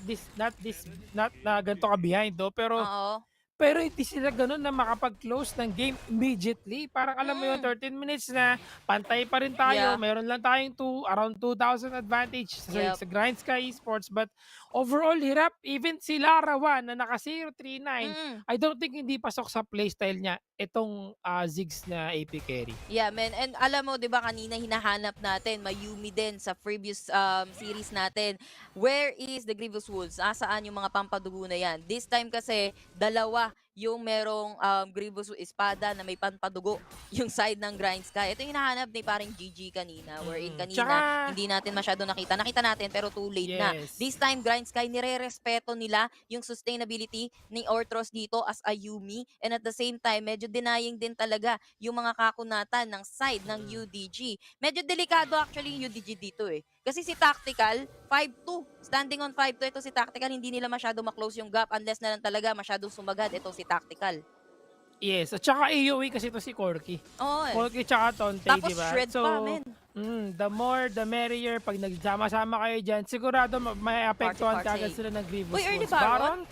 na ganito ka behind, do, Oo. pero hindi sila ganun na makapag-close ng game immediately. Parang alam mo yun, 13 minutes na, pantay pa rin tayo. Yeah. Meron lang tayong around 2,000 advantage sa Grindsky Esports. But overall, hirap. Even si Larawan na naka 0-3-9, I don't think hindi pasok sa playstyle niya itong Ziggs na AP carry. Yeah, man. And alam mo, di ba kanina hinahanap natin, Mayumi din sa previous series natin. Where is the Grievous Wolves? Asaan yung mga pampadugo na yan? This time kasi, dalawa yung merong Grievous Espada na may pampadugo yung side ng Grindsky. Ito yung hinahanap ni parang GG kanina. Wherein kanina, hindi natin masyado nakita. Nakita natin pero too late na. This time, Grindsky, nire-respeto nila yung sustainability ni Orthros dito as a Yumi. And at the same time, medyo denying din talaga yung mga kakunatan ng side ng UDG. Medyo delikado actually yung UDG dito eh. Kasi si Tactical, 5-2. Standing on 5-2, ito si Tactical, hindi nila masyado maklose yung gap unless na lang talaga masyadong sumagad itong si Tactical. Yes, at saka AOE kasi ito si Corky. Oo eh. Corky tsaka Tonte, Tapos diba? shred So, pa, men. The more, the merrier. Pag nagsama-sama kayo dyan, sigurado may apektuhan Party. kagad sila ng Grievous Uy, early Wolves. Baron?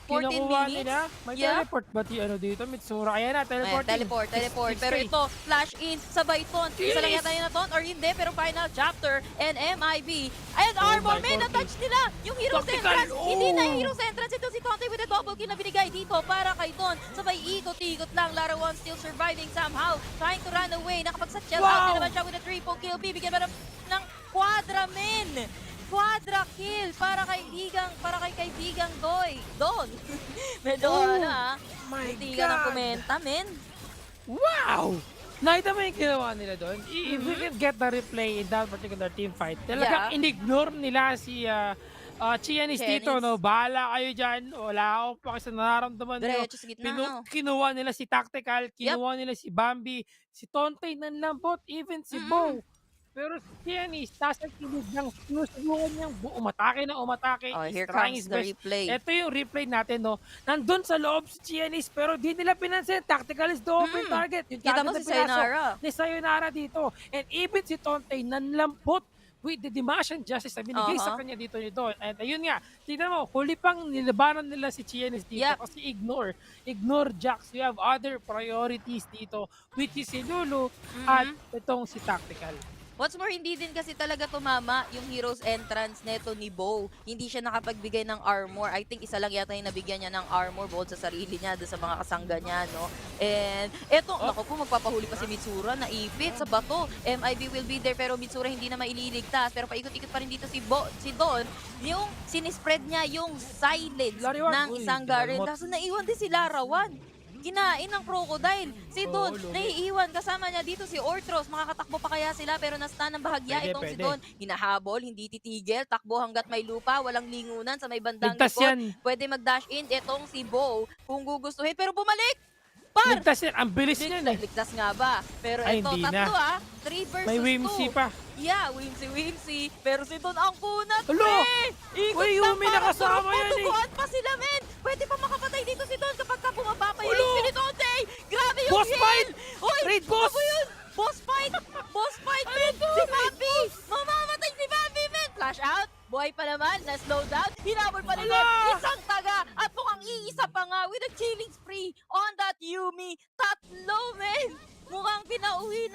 14 kinukuha minutes? nila. May Yeah. teleport ba dito, Mitsura? Ayan na, teleport. Ayan, teleport. Pero ito, flash in, sabay ton. Isa lang yata yun na ton, or hindi, pero final chapter, and MIB. Ayan, armor, may na-touch nila. Yung Hero's Entrance, hindi na yung Hero's Entrance. Ito si Tonte with a double kill na binigay dito para kay Don. Sabay ikot-ikot lang. Larawan still surviving somehow. Trying to run away. Nakapag-shell out din naman siya with a triple kill. Bibigyan ba ng quadra, men? Quadra kill para kay kaibigang Don. Medyo My tiga ng God. komenta, men. Wow! Nakita mo yung ginawa nila doon? If we can get the replay in that particular team fight, talagang in-ignore nila si Qeon dito, no? Bahala kayo dyan. Wala akong pakisa nararamdaman nyo. Diretso sa gitna, Kinuha nila si Tactical, kinuha nila si Bambi, si Tonte nanlambot, even si Bo. Pero si Qeon nasa kilig ng sinusubukan niyang umatake na umatake. Oh, here trying comes his the best. replay. Ito yung replay natin, no? Nandun sa loob si Qeon pero di nila pinansin. Tactical is the open target. Yung Kita target mo na si pinasok Sayonara. ni Sayonara dito. And even si Tonte nanlampot with the Dimashan Justice na binigay sa kanya dito ni Don. And ayun nga, tingnan mo, huli pang nilabanan nila si Qeon dito kasi ignore Jax. We have other priorities dito, which is si Lulu at itong si Tactical. What's more, hindi din kasi talaga tumama yung Hero's Entrance neto ni Bo. Hindi siya nakapagbigay ng armor. I think isa lang yata yung nabigyan niya ng armor bukod sa sarili niya, doon sa mga kasangga niya, no? And eto, naku po, magpapahuli pa si Mitsura, naipit sa bato. MIB will be there, pero Mitsura hindi na maililigtas. Pero paikot-ikot pa rin dito si Don. Yung sinispread niya yung silence ng isang Garen. Tapos naiwan din si Larawan. Kinain ng crocodile. Si Don, naiiwan. Kasama niya dito si Orthros. Makakatakbo pa kaya sila pero nasta ng bahagya itong si Don. Hinahabol, hindi titigil. Takbo hanggat may lupa. Walang lingunan sa may bandang likod. Pwede mag-dash in itong si Bo kung gugustuhin. Pero bumalik! Ligtas yan. Ang bilis niyan eh. Ligtas nga ba? Pero Ay, ito, hindi tatlo na. 3 versus 2. May Whimsy pa. Yeah, Whimsy. Pero si Don ang kunat, Alo! Ikot Uy, lang Yumi, para nakasama yan eh. Duguan pa sila, men! Pwede pa makapatay dito si Don kapag ka bumaba pa yung Infinite Onte! Grabe yung Boss fight! Uy! Raid boss! Ano yun? Boss fight, men! Si Bambi! Mamamatay si Bambi, men! Flash out! Buhay pa naman, na-slow down, hinabol pa rin isang taga, at mukhang iisa pa nga with a killing spree on that Yumi. Tatlo, men! Mukhang pinauwi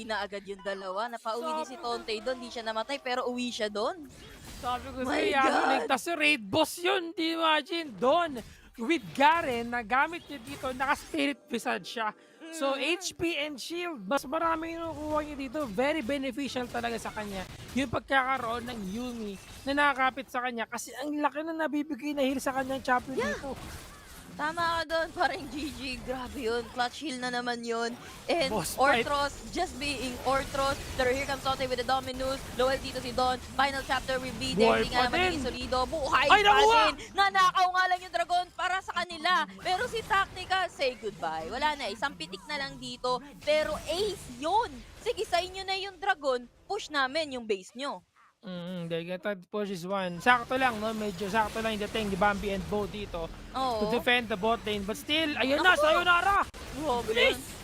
na agad yung dalawa. Napauwi din si Tonte doon, di siya namatay, pero uwi siya doon. Sabi ko My sa'yo, God! ligtas si Raid Boss yun. Di imagine, Don. With Garen, na gamit niya dito, naka-spirit visage siya. So, HP and shield, mas marami yung nakukuha niya dito. Very beneficial talaga sa kanya. Yung pagkakaroon ng Yumi na nakakapit sa kanya kasi ang laki na nabibigay na heal sa kanyang champion dito. Tama ka doon, parang GG. Grabe yun. Clutch heal na naman yun. And Boss fight. Orthros, just being Orthros. Pero here comes Tonte with the Dominus. Lowell dito si Don. Final chapter will be there. Buhay Hindi nga pa naman din. naging solido. Buhay Ay, pa nakuha! din. Nanakaw nga lang yung dragon para sa kanila. Pero si Tactical, say goodbye. Wala na. Isang pitik na lang dito. Pero ace yun. Sige, sa inyo na yung dragon. Push namin yung base nyo. They get that pushes one. Sakto lang, no? Medyo sakto lang yung dating ni Bambi and Bo dito to Oo. defend the bot lane. But still, ayun na, Naku! sayonara! Grabe Bilis! yan.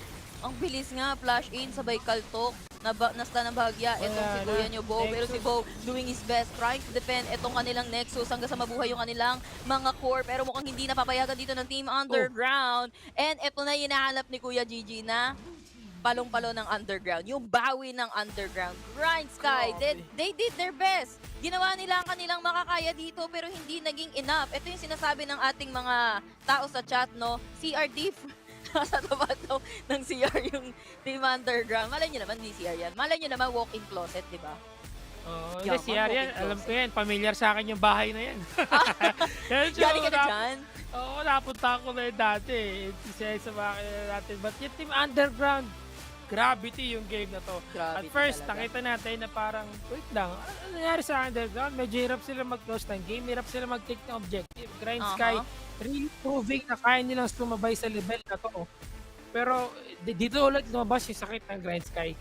Ang bilis nga, flash in, sabay kaltok. Nasta ng bahagya. Etong si Wala Kuya na. nyo, Bo. Pero si Nexus. Bo doing his best, trying to defend etong kanilang Nexus hanggang sa mabuhay yung kanilang mga core. Pero mukhang hindi napapayagan dito ng Team Underground. And eto na hinahanap ni Kuya Gigi na palong-palo ng Underground. Yung bawi ng Underground. Grindsky, they did their best. Ginawa nila ang kanilang makakaya dito pero hindi naging enough. Ito yung sinasabi ng ating mga tao sa chat, no? CRD, nasa tapat daw ng CR yung Team Underground. Malay nyo naman, di CR yan. Malay nyo naman, walk-in closet, di ba? Oh, Yaman, si Arian, walking alam ko closet. yan. Familiar sa akin yung bahay na yan. Yan, Galing ka na dyan? Oo, napunta ko na yun dati. Isa sa bahay na natin. But yung Team Underground, gravity yung game na to. At Gravity first, talaga. nakita natin na parang, wait lang, ano nangyari sa Underground? Medyo hirap sila mag-close ng game, hirap sila mag-take ng objective. Grindsky, really proving na kaya nilang sumabay sa level na to. Pero dito ulit lumabas yung sakit ng Grindsky.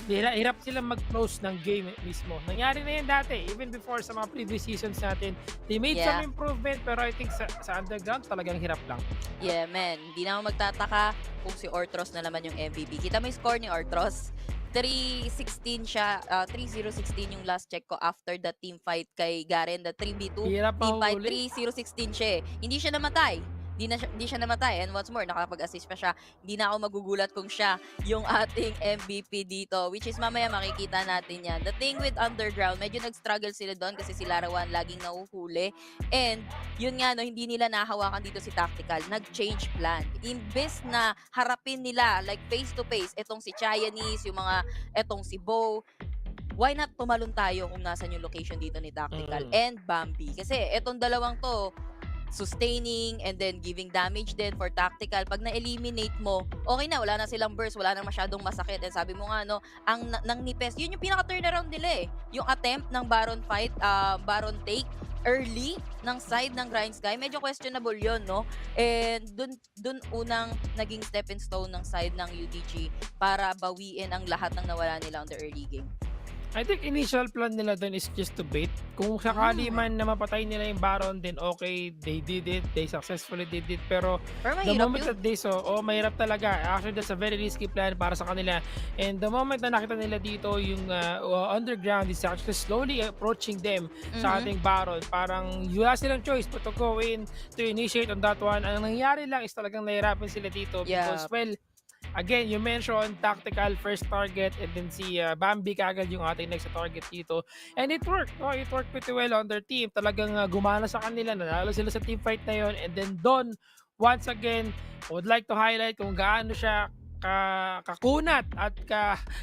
Hirap sila mag-close ng game mismo. Nangyari na yan dati, even before sa mga previous seasons natin. They made some improvement, pero I think sa Underground talagang hirap lang. Yeah, man. Hindi na ako magtataka kung si Ortros na naman yung MVP. Kita mo yung score ni Ortros? 3-16 siya, 3-0-16 yung last check ko after the team fight kay Garen, the 3v2 Hirap team fight, mahuli. 3-0-16 siya eh. Hindi siya namatay. Hindi siya namatay. And what's more, nakapag-assist pa siya. Hindi na ako magugulat kung siya yung ating MVP dito. Which is mamaya makikita natin yan. The thing with Underground, medyo nag-struggle sila doon kasi si Larawan laging nauhuli. And yun nga, no, hindi nila nahawakan dito si Tactical. Nag-change plan. Imbes na harapin nila, like face-to-face, etong si Chianese, yung mga, etong si Bo, why not tumalon tayo kung nasan yung location dito ni Tactical and Bambi? Kasi etong dalawang to, sustaining and then giving damage din for Tactical. Pag na-eliminate mo, okay na, wala na silang burst, wala na masyadong masakit. And sabi mo nga, no, ang nang nipes, yun yung pinaka-turnaround nila eh. Yung attempt ng Baron fight, Baron take, early ng side ng Grindsky, medyo questionable yun, no? And dun unang naging stepping stone ng side ng UDG para bawiin ang lahat ng nawala nila on the early game. I think initial plan nila doon is just to bait. Kung sakali man na mapatay nila yung Baron, then okay, they did it, they successfully did it. Pero the mahirap moment yun. that they saw, mahirap talaga. Actually, that's a very risky plan para sa kanila. And the moment na nakita nila dito, yung Underground is actually slowly approaching them sa ating Baron. Parang wala silang choice but to go in, to initiate on that one. Ang nangyari lang is talagang nahirapan sila dito because, well, again, you mentioned Tactical first target and then si Bambi kagad yung ating next target dito. And it worked. No? It worked pretty well on their team. Talagang gumana sa kanila. Nanalo sila sa team fight na yun. And then Don, once again, would like to highlight kung gaano siya kakunat at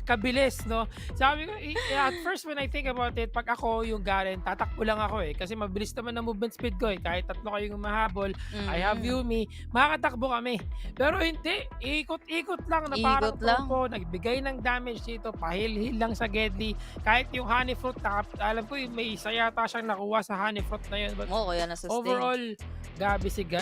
kabilis, no? Sabi ko, at first when I think about it, pag ako yung Garen, tatakbo lang ako eh. Kasi mabilis naman ang movement speed ko eh. Kahit tatlo kayong mahabol, I have Yumi, makakatakbo kami. Pero hindi, ikot-ikot lang na parang turbo, nagbigay ng damage dito, pahil-hil lang sa Gedli. Kahit yung honey fruit, alam ko may isa yata siyang nakuha sa honey fruit na yun. But kaya na-sustain. overall,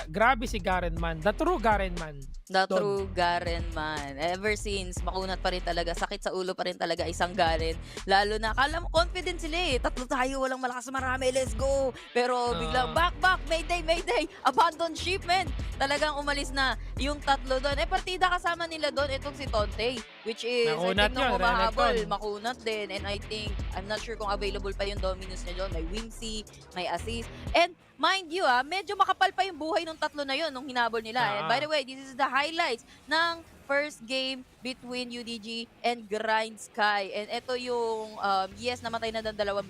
grabe si Garen man. The true Garen man. The true Garen man. Ever since, makunat pa rin talaga. Sakit sa ulo pa rin talaga isang Garen. Lalo na, akala mo confident sila eh. Tatlo tayo, walang malakas marami, let's go. Pero biglang, back, mayday, abandon ship, man. Talagang umalis na yung tatlo doon. Partida kasama nila doon, itong si Tonte. Which is, makunat I think, nung yun, humahabol, Renekton. makunat din. And I think, I'm not sure kung available pa yung Dominus niya doon. May Whimsy, may assist. And, mind you, medyo makapal pa yung buhay ng tatlo na yun nung hinabol nila. And by the way, this is the highlights ng first game between UDG and Grindsky. And ito yung, yes, namatay na dalawang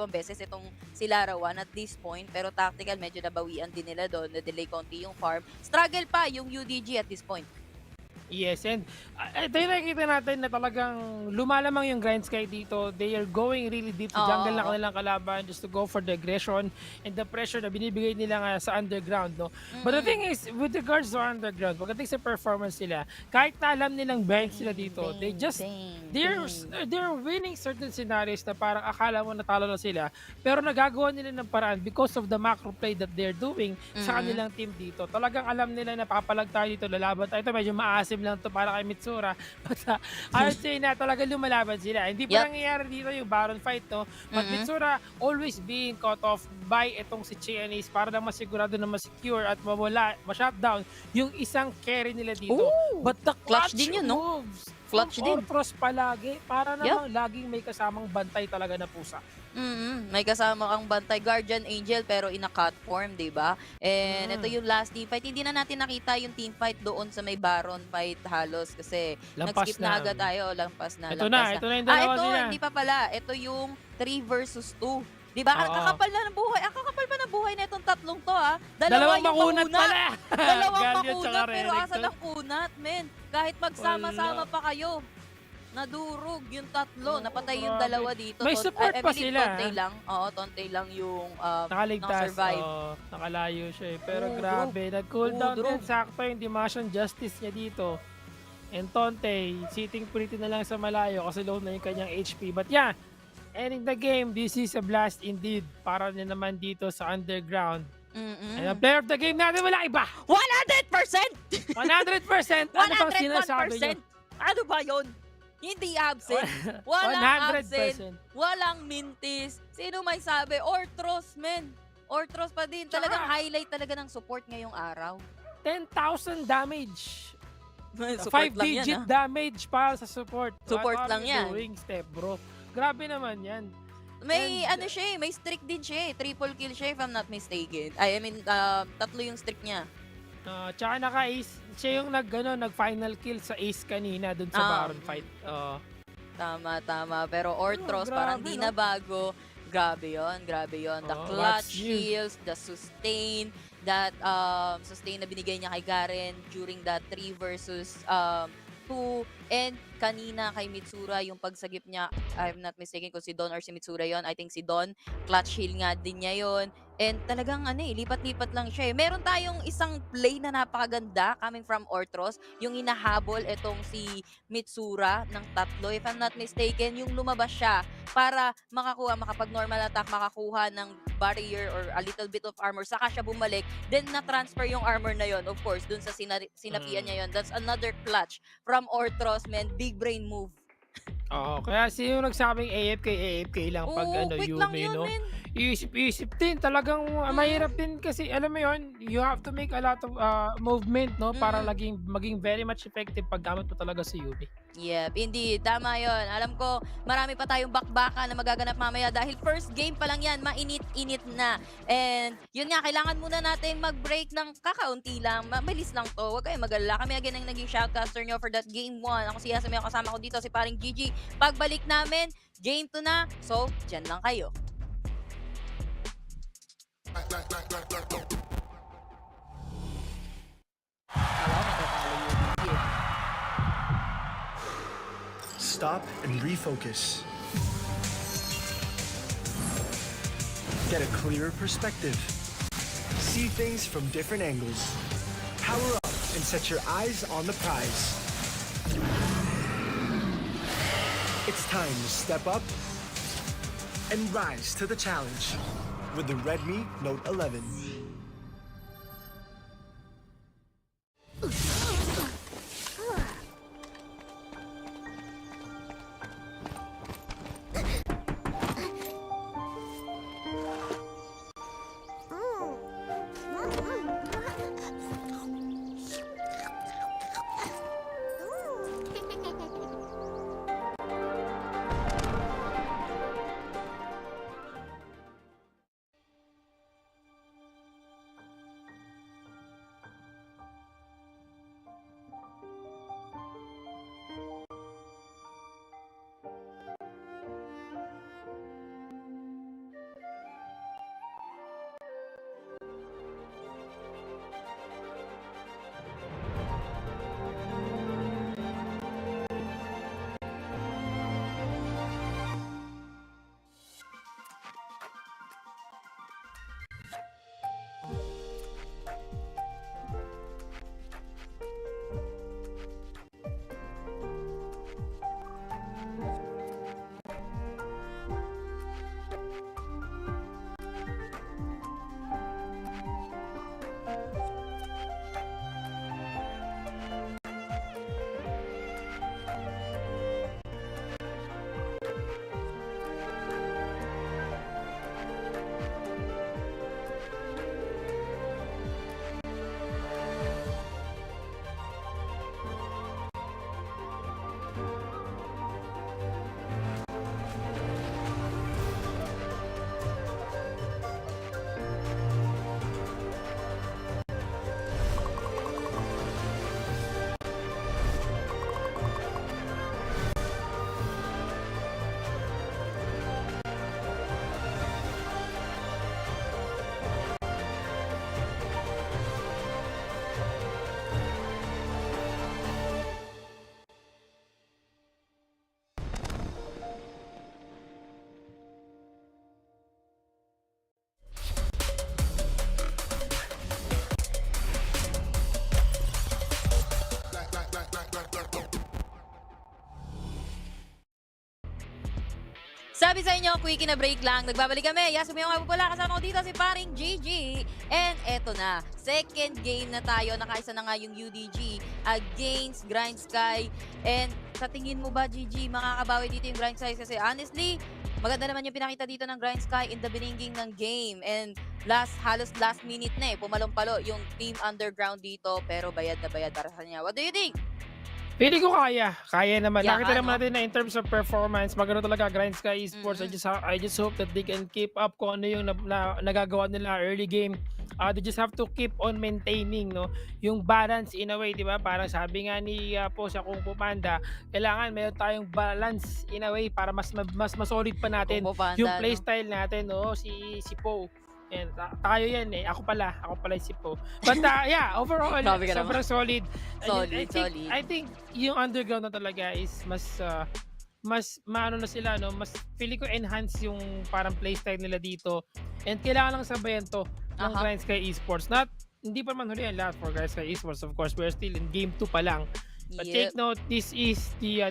beses itong si Larawan at this point. Pero Tactical, medyo nabawian din nila doon. Na-delay konti yung farm. Struggle pa yung UDG at this point. Yes, and ito yung nakikita natin na talagang lumalamang yung Grindsky dito. They are going really deep to jungle na kanilang kalaban just to go for the aggression and the pressure na binibigay nila nga sa Underground, no? But the thing is, with regards to Underground, pagdating sa performance nila, kahit na alam nilang bank sila dito, they're winning certain scenarios na parang akala mo natalo na sila, pero nagagawa nila ng paraan because of the macro play that they're doing sa kanilang team dito. Talagang alam nila na papalag tayo dito, lalaban tayo. Ito medyo maasim defensive lang to para kay Mitsura. But I would say na talaga lumalaban sila. Hindi pa nangyayari dito yung Baron fight, no? But Mitsura always being caught off by itong si Qeon para lang masigurado na ma-secure at mawala, ma-shutdown yung isang carry nila dito. Ooh, But the clutch din yun, no? moves Clutch din. Ortros palagi. Para namang laging may kasamang bantay talaga na pusa. May kasama kang bantay Guardian Angel pero in a cut form, 'di ba? And ito yung last team fight. Hindi na natin nakita yung team fight doon sa may Baron fight halos kasi nag-skip na agad tayo, lampas na. Ito na yung dalawa nila. Hindi pa pala. Ito yung 3 versus 2. 'Di ba? Ang kakapal na ng buhay. Ang kakapal pa ng buhay na itong tatlong to, ha. Dalawang makunat pala. Dalawang makunat pero asa ng kunat, men. Kahit magsama-sama pa kayo. Nadurog yung tatlo. Napatay yung dalawa dito. May support pa sila. Tonte lang. Oo, Tonte lang yung nakaligtas. nakasurvive. Nakalayo siya eh. Pero grabe, nag-cooldown din. Sakto yung Dimasion Justice niya dito. And Tonte, sitting pretty na lang sa malayo kasi low na yung kanyang HP. But yeah, ending the game, this is a blast indeed. Para na naman dito sa Underground. And ang player of the game natin wala iba. 100%! 100%! Ano bang sinasabi niyo? Ano ba yun? Hindi absent. Walang absent. Walang mintis. Sino may sabi? Ortros, men. Ortros pa din. Talagang highlight talaga ng support ngayong araw. 10,000 damage. Support lang 5-digit damage para sa support. Support What lang are you yan. doing, step bro? Grabe naman yan. May siya eh, may streak din siya eh. Triple kill siya if I'm not mistaken. I mean, tatlo yung streak niya. Tsaka naka-ace. Siya yung nag-final kill sa ace kanina dun sa Baron fight. Tama. Pero Ortros, parang di na bago. Grabe yon. The clutch kills, the sustain, that sustain na binigay niya kay Garen during that 3 versus 2. And kanina kay Mitsura, yung pagsagip niya, I'm not mistaken kung si Don or si Mitsura yon. I think si Don, clutch heal nga din niya yon. And talagang lipat-lipat lang siya eh. Meron tayong isang play na napakaganda coming from Ortros. Yung hinahabol itong si Mitsura ng tatlo. If I'm not mistaken, yung lumabas siya para makapag-normal attack, makakuha ng barrier or a little bit of armor. Saka siya bumalik. Then na-transfer yung armor na yon, of course, dun sa sinapian niya yon. That's another clutch from Ortros, man. Big brain move. Kaya sino nagsabing AFK lang pag quick lang Yumi, yun, no? men. Iisip din, talagang mahirap din kasi alam mo yon, you have to make a lot of movement, no? Para maging very much effective pag gamit mo talaga si Yumi. Yep, indeed. Tama yon. Alam ko, marami pa tayong bakbaka na magaganap mamaya dahil first game pa lang yan, mainit-init na. And yun nga, kailangan muna natin mag-break ng kakaunti lang. Mabilis lang to. Huwag kayong mag-alala. Kami again ang naging shoutcaster nyo for that game 1. Ako si Yasami, kasama ko dito si paring Gigi. Pagbalik namin, game 2 na. So, dyan lang kayo. Stop and refocus. Get a clearer perspective. See things from different angles. Power up and set your eyes on the prize. It's time to step up and rise to the challenge with the Redmi Note 11. Sabi sa inyo, quickie na break lang. Nagbabalik kami. Yasumi yung pala. Kasama ko dito si paring GG. And eto na. Second game na tayo. Nakaisa na nga yung UDG against Grindsky. And sa tingin mo ba, GG, makakabawi dito yung Grindsky? Kasi honestly, maganda naman yung pinakita dito ng Grindsky in the beginning ng game. And halos last minute na pumalong-palo yung Team Underground dito. Pero bayad na bayad para sa kanya. What do you think? Pili ko kaya. Kaya naman. Yeah, Nakita naman natin na in terms of performance, maganda talaga Grindsky Esports. I just hope that they can keep up kung ano yung nagagawa nila early game. They just have to keep on maintaining yung balance in a way, di ba? Parang sabi nga ni po sa Kung Fu Panda, kailangan mayroon tayong balance in a way para mas solid pa natin Kung Fu Panda, yung playstyle natin, si Po. And tayo yan Ako pala si Po. But yeah, overall Grabe ka sobrang solid. Solid. I think yung underground na talaga is mas maano na sila, mas feeling ko enhance yung parang playstyle nila dito. And kailangan lang sabayan to ng Grindsky Esports. Hindi pa man huli ang lahat for Grindsky Esports. Of course, we're still in game 2 pa lang. But take note, this is the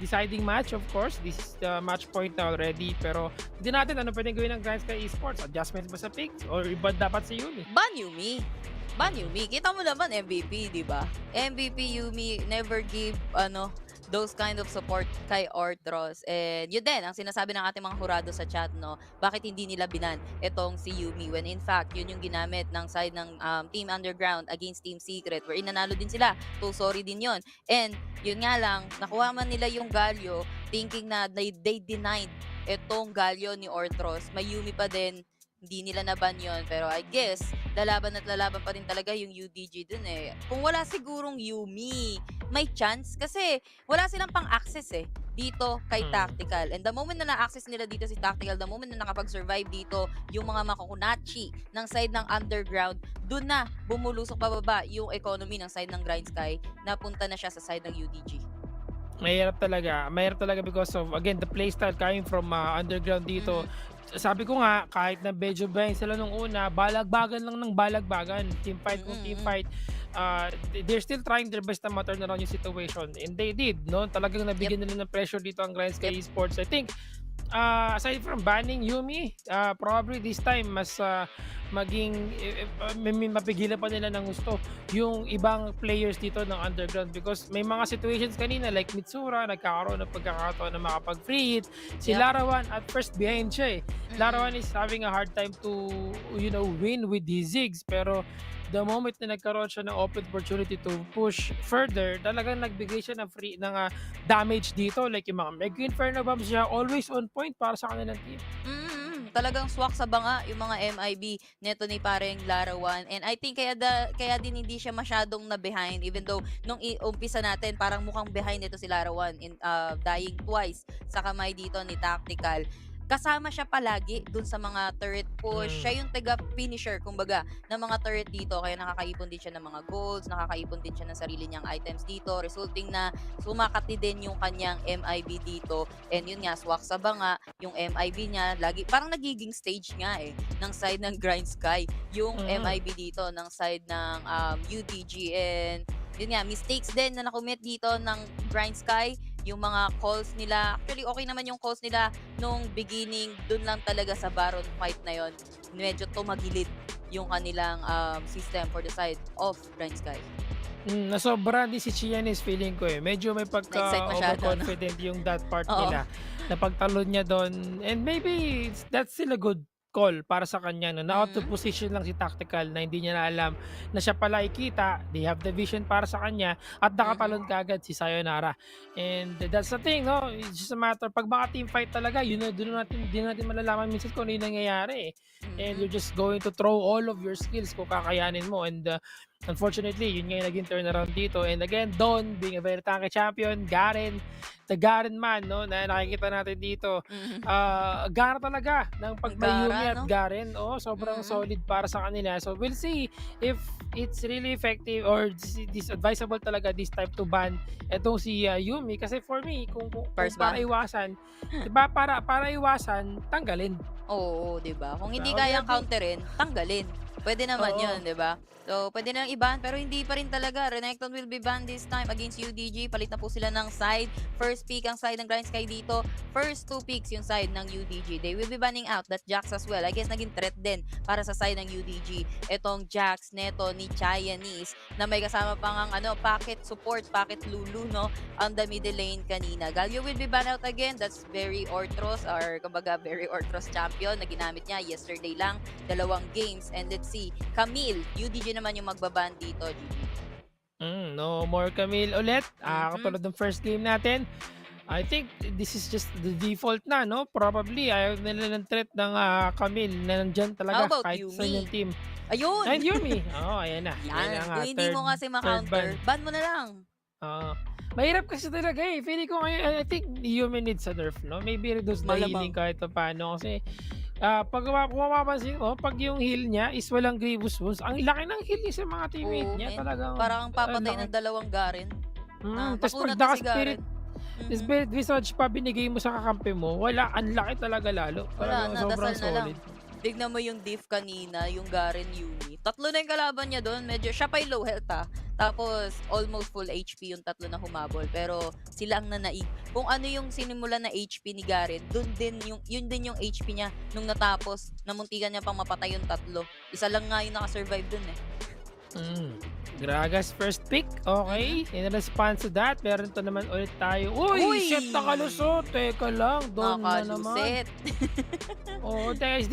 deciding match, of course. This is the match point na already. Pero hindi natin ano pwedeng gawin ng Grindsky Esports. Adjustments ba sa picks? Or iba dapat si Yumi? Ban Yumi. Kita mo naman MVP, di ba? MVP Yumi never give those kind of support kay Ortros. And yun din, ang sinasabi ng ating mga hurado sa chat, bakit hindi nila binan itong si Yumi when in fact, yun yung ginamit ng side ng Team Underground against Team Secret wherein nanalo din sila. So, sorry din yun. And yun nga lang, nakuha man nila yung Galio thinking na they denied itong Galio ni Ortros. May Yumi pa din, hindi nila naban yun. Pero I guess, lalaban pa rin talaga yung UDG dun Kung wala sigurong Yumi, may chance. Kasi wala silang pang-access dito kay Tactical. And the moment na na-access nila dito si Tactical, the moment na nakapag-survive dito yung mga makukunachi ng side ng Underground, dun na bumulusok pababa yung economy ng side ng Grindsky. Napunta na siya sa side ng UDG. Mahirap talaga because of, again, the playstyle coming from Underground dito. Sabi ko nga, kahit na medyo behind sila nung una, balagbagan lang ng balagbagan. Team fight kung team fight. They're still trying their best na ma-turn around yung situation. And they did, Talagang nabigyan nila ng pressure dito ang Grindsky Esports. I think, aside from banning Yumi, probably this time mas mapigilan pa nila ng gusto yung ibang players dito ng Underground because may mga situations kanina like Mitsura nagkakaroon ng pagkakataon na makapag-free hit. Si Larawan at first behind siya Larawan is having a hard time to win with his zigs pero the moment na nagkaroon siya ng open opportunity to push further, talagang nagbigay siya ng damage dito. Like yung mga Mega Inferno Bombs siya, always on point para sa kanilang team. Talagang swak sa banga yung mga MIB neto ni pareng Larawan. And I think kaya din hindi siya masyadong na behind even though nung umpisa natin parang mukhang behind ito si Larawan in dying twice sa kamay dito ni Tactical. Kasama siya palagi dun sa mga turret push. Siya yung taga-finisher, kumbaga, ng mga turret dito. Kaya nakakaipon din siya ng mga golds, nakakaipon din siya ng sarili niyang items dito, resulting na sumakati din yung kanyang MIB dito. And yun nga, swak sa banga, yung MIB niya, lagi, parang nagiging stage nga ng side ng Grindsky, yung MIB dito, ng side ng UDG. And yun nga, mistakes din na nakumit dito ng Grindsky. Yung mga calls nila, actually okay naman yung calls nila nung beginning, dun lang talaga sa Baron fight na yon medyo tumagilid yung kanilang system for the side of Grindsky. Nasobra din si Qeon is feeling ko medyo may pagka-overconfident yung that part nila na pagtalon niya doon and maybe that's still a good call para sa kanya na out of position lang si Tactical na hindi niya na alam na siya pala ikita, they have the vision para sa kanya at nakatalon kaagad si Sayonara. And that's the thing, it's just a matter pag mga team fight talaga, doon natin malalaman minsan kung ano yung nangyayari and you're just going to throw all of your skills kung kakayanin mo and unfortunately, yun nga yung naging turnaround dito. And again, Don, being a very tanky champion, Garen, the Garen man, na nakikita natin dito. Gara talaga ng pagmayumi at Garen. Sobrang solid para sa kanila. So, we'll see if it's really effective or this advisable talaga this time to ban itong si Yumi. Kasi for me, kung para iwasan, diba, para iwasan, tanggalin. Oo, diba? Kung hindi kayang counterin, tanggalin. Pwede naman yun, diba? So, pwede na lang i-ban, pero hindi pa rin talaga. Renekton will be banned this time against UDG. Palit na po sila ng side. First pick ang side ng Grindsky dito. first 2 picks yung side ng UDG. They will be banning out that Jax as well. I guess naging threat din para sa side ng UDG. Etong Jax, Neto, ni Chinese na may kasama pang ang packet support, packet Lulu, no, on the middle lane kanina. Galio will be banned out again. That's very Orthros, or kumbaga very Orthros champion na ginamit niya yesterday lang, 2 games. And let's see, Camille, UDG naman yung magbaban dito, GG. No more Camille ulit. Katulad ng first game natin. I think this is just the default na, no? Probably ayaw nila ng threat ng Camille na nandyan talaga. How about kahit Yumi? sa inyong team. Ayun! And Yumi. Ayan na. Yan. na nga, Kung hindi mo third kasi ma-counter, ban mo na lang. Mahirap kasi talaga eh. Feeling ko ngayon, I think Yumi needs a nerf, no? Maybe reduce the healing kahit pa paano. Kasi pag mapapansin mo, pag yung heal niya is walang grievous wounds, ang laki ng heal niya sa mga teammate niya. Talagang, parang papatay ng 2 Garen. Tapos pag naka-spirit, Spirit Visage pa binigay mo sa kakampi mo, wala, ang laki talaga lalo. Wala na, sobrang dasal na lang. solid. Tignan mo yung diff kanina, yung Garen Yumi. 3 na yung kalaban niya doon. Medyo, siya pa yung low health Tapos, almost full HP yung 3 na humabol. Pero, sila ang nanaig. Kung ano yung sinimula na HP ni Garen, yun din yung HP niya nung natapos. Namuntikan niya pang mapatay yung 3. Isa lang nga yung nakasurvive dun eh. Gragas first pick, okay. In response to that, meron to naman ulit tayo. Uy! Shit, nakalusot! Teka lang, doon na naman. Guys,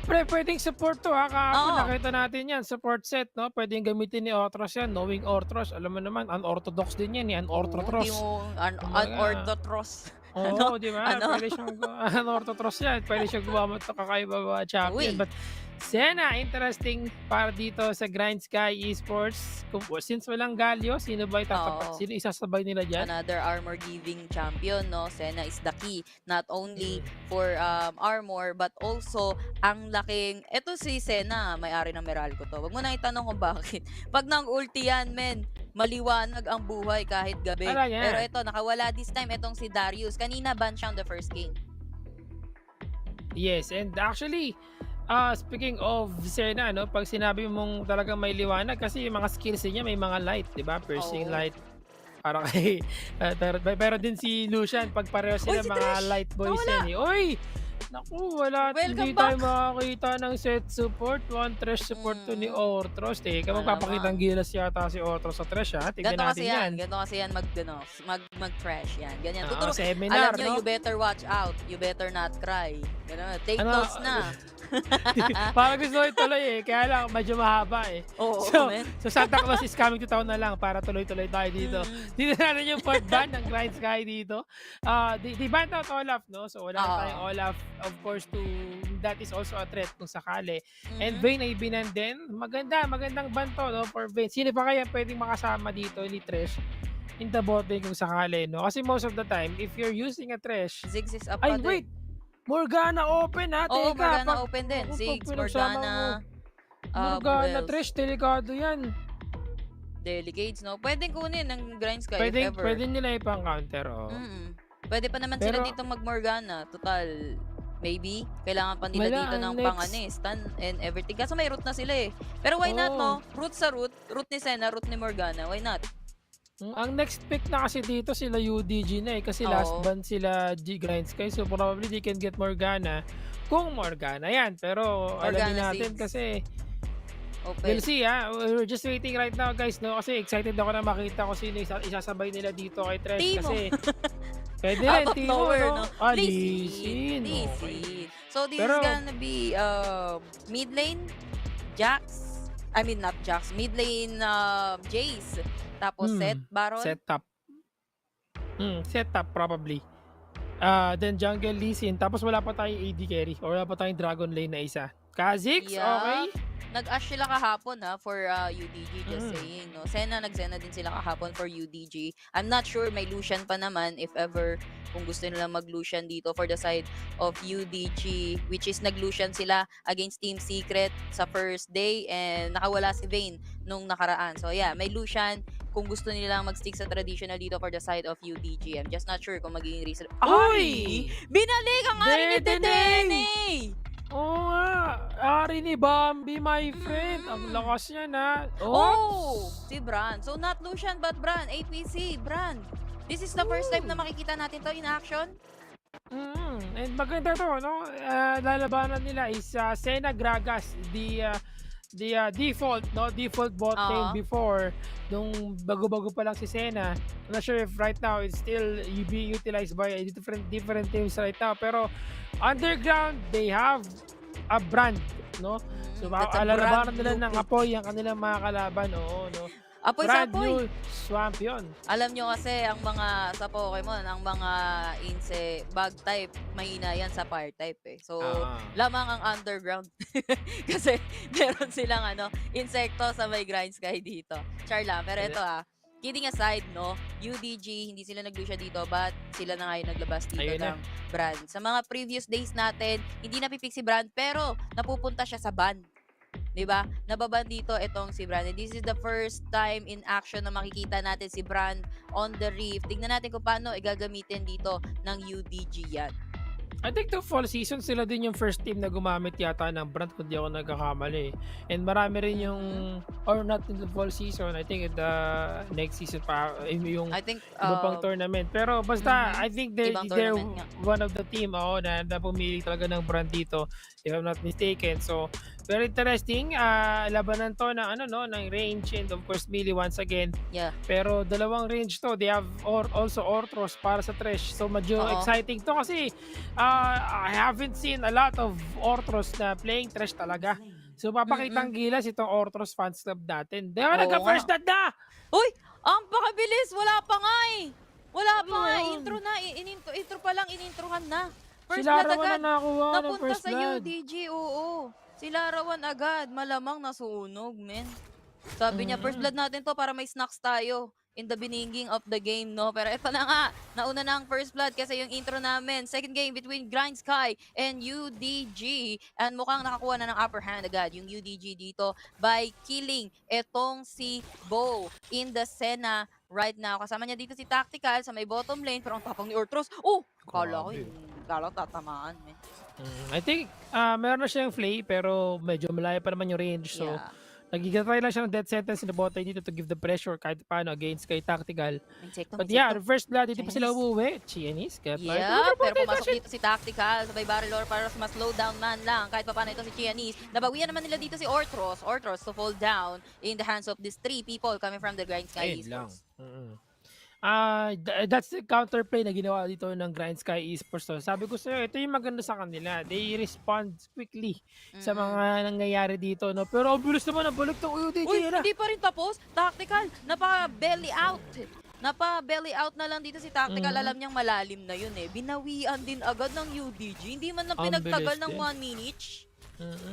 pwedeng support to Kahapon nakita natin yan, support set, no? Pwedeng gamitin ni Orthros yan, knowing Orthros. Alam mo naman, unorthodox din yan, unorthotros. Unorthodox. Di ba? Pwede siyang unorthodox yan. Pwede siyang gumamit ng kakaiba champion. But Sena, interesting para dito sa Grindsky Esports. Since walang Galio, sino ba sino isasabay nila dyan? Another armor giving champion, no? Sena is the key. Not only for armor, but also ang laking... Ito si Sena, may-ari ng Meralco to. Wag mo na itanong kung bakit. Pag nang-ulti yan, men, maliwanag ang buhay kahit gabi. Pero ito, nakawala this time itong si Darius. Kanina ban siya on the first game. Yes, and actually, speaking of Sena, no, pag sinabi mong talagang may liwanag, kasi yung mga skills niya may mga light, di ba? Piercing light. Parang kay... pero din si Lucian, pag pareho sila mga light boys yan eh. Uy! Naku, wala. Hindi tayo makakita ng set support. One trash support to ni Orthros. Teka, magpapakita ng gilas yata si Orthros sa trash, ha? Tignan natin yan. Ganito kasi yan mag-trash yan. Ganyan. Seminar, alam nyo, you better watch out. You better not cry. Ganun. Take notes na. Parang gusto ko ituloy eh. Kaya lang, medyo mahaba eh. So Santa Claus is coming to town na lang para tuloy-tuloy tayo dito. Dito natin yung fourth ban ng Grindsky dito. Di ban out Olaf, no? So wala tayong Olaf, of course, that is also a threat kung sakali. And Vayne ay binan din. Magandang ban to, no? For Vayne. Sino pa kaya pwedeng makasama dito ni Trish in the bot lane kung sakali, no? Kasi most of the time, if you're using a Trish... Ziggs is up wait! Morgana open ha. Oo, Morgana open din. Ziggs, Morgana. Morgana, Trish, delikado yan. Delegates, no? Pwedeng kunin ng Grindsky if ever. Pwede nila ipang-counter, Pwede pa naman sila dito mag-Morgana. Total, maybe. Kailangan pa nila dito ng stun and everything. Kaso may root na sila eh. Pero why not, no? Root sa root. Root ni Sena, root ni Morgana. Why not? Ang next pick na kasi dito sila UDG na eh. Kasi last ban sila Grindsky. So probably they can get Morgana. Kung Morgana yan. Pero alamin natin kasi we'll see ha. We're just waiting right now guys. No? Kasi excited ako na makita ko sino isasabay nila dito kay Tres. Timo. Kasi pwede rin. Timo, no? Lee Sin. Okay. So this is gonna be mid lane Jax. I mean not Jax. Mid lane Jace. Tapos set, Baron? Setup. Setup probably. Then jungle Lee Sin. Tapos wala pa tayong AD carry. Or wala pa tayong Dragon Lane na isa. Kha'Zix, okay? Nag-ash sila kahapon for UDG, just saying. No? Nag-Sena din sila kahapon for UDG. I'm not sure, may Lucian pa naman if ever kung gusto nila mag-Lucian dito for the side of UDG, which is nag-Lucian sila against Team Secret sa first day and nakawala si Vayne nung nakaraan. So yeah, may Lucian kung gusto nilang mag-stick sa traditional dito for the side of UDG. I'm just not sure kung magiging reason. Uy! Binalik ang ari ni Dedene! Oo nga, ari ni Bambi, my friend. Ang lakas niya na. Si Bran. So not Lucian but Bran. APC, Bran. This is the first time na makikita natin to in action. And maganda to, no? Lalabanan nila is Sena Gragas, the default, no? Default bot lane Oo. before, nung bago-bago pa lang si Sena. I'm not sure if right now it's still being utilized by different teams right now. Pero Underground, they have a brand, no? So That's a lalabanan brand nila new ng pick. apoy ang kanilang mga kalaban, oo, no? Apoy sa Brand apoy. new swamp yun. Alam nyo kasi ang mga sa Pokemon, ang mga bug type, mahina yan sa fire type eh. So, lamang ang underground. Kasi meron silang insekto sa may Grindsky dito. Char lang. Pero ito kidding aside, no, UDG, hindi sila nag-Lucia dito, but sila na nga yung naglabas dito Ayun na. ng brand. Sa mga previous days natin, hindi napipick si brand, pero napupunta siya sa ban. 'Di ba? Nababan dito itong si Brand. And this is the first time in action na makikita natin si Brand on the Rift. Tingnan natin kung paano igagamitin dito ng UDG yan. I think the fall season sila din yung first team na gumamit yata ng brand kung di ako nagkakamali. And marami rin yung, or not in the fall season, I think in the next season pa, yung I think iba pang tournament. Pero basta, I think they're Ibang tournament nga. one of the team na pumili talaga ng brand dito, if I'm not mistaken. So, very interesting. Labanan to ng ng range and of course melee once again. Yeah. Pero dalawang range to. They have also Orthros para sa Thresh. So medyo Oo. exciting to kasi I haven't seen a lot of Orthros na playing Thresh talaga. So papakitang gilas itong Orthros fans club natin. Di ba Oo nagka-first nga. blood na? Uy! Ang pakabilis! Wala pa nga eh! Wala pa Ano nga! yun? Intro na! Intro pa lang, inintrohan na. First Sila blood raw agad. na nakakuha ng Napunta first sa blood. UDG, oo. Sila rawan agad. Malamang nasunog, men. Sabi niya, first blood natin to para may snacks tayo in the beginning of the game, no? Pero ito na nga, nauna na ang first blood kasi yung intro namin, second game between Grindsky and UDG. And mukhang nakakuha na ng upper hand agad yung UDG dito by killing etong si Bo in the Sena right now. Kasama niya dito si Tactical sa may bottom lane, pero ang tapang ni Orthros. Oh! Kala ko tatamaan, men. I think meron na siyang flay pero medyo malayo pa naman yung range. So Yeah. nagigitry lang siya ng death sentence in the bottom dito to give the pressure kahit paano against kay Tactical. Insekto, But yeah, the first blood, hindi pa sila Chinese. umuwi. Chinese, kaya Yeah, pero pumasok dito si Tactical, sabay barrel or para mas slow down man lang kahit paano ito si Xiaomi. Nabawian naman nila dito si Orthros to fall down in the hands of these three people coming from the Grindsky Esports. That's the counterplay na ginawa dito ng Grindsky Esports. So, sabi ko sa'yo, ito yung maganda sa kanila. They respond quickly sa mga nangyayari dito. No? Pero ang bilis naman, nabalik ng UDG. Uy, hindi pa rin tapos. Tactical, napa-belly out. Napa-belly out na lang dito si Tactical. Alam niyang malalim na yun eh. Binawian din agad ng UDG. Hindi man lang Ang pinagtagal bilis ng din. 1 minute.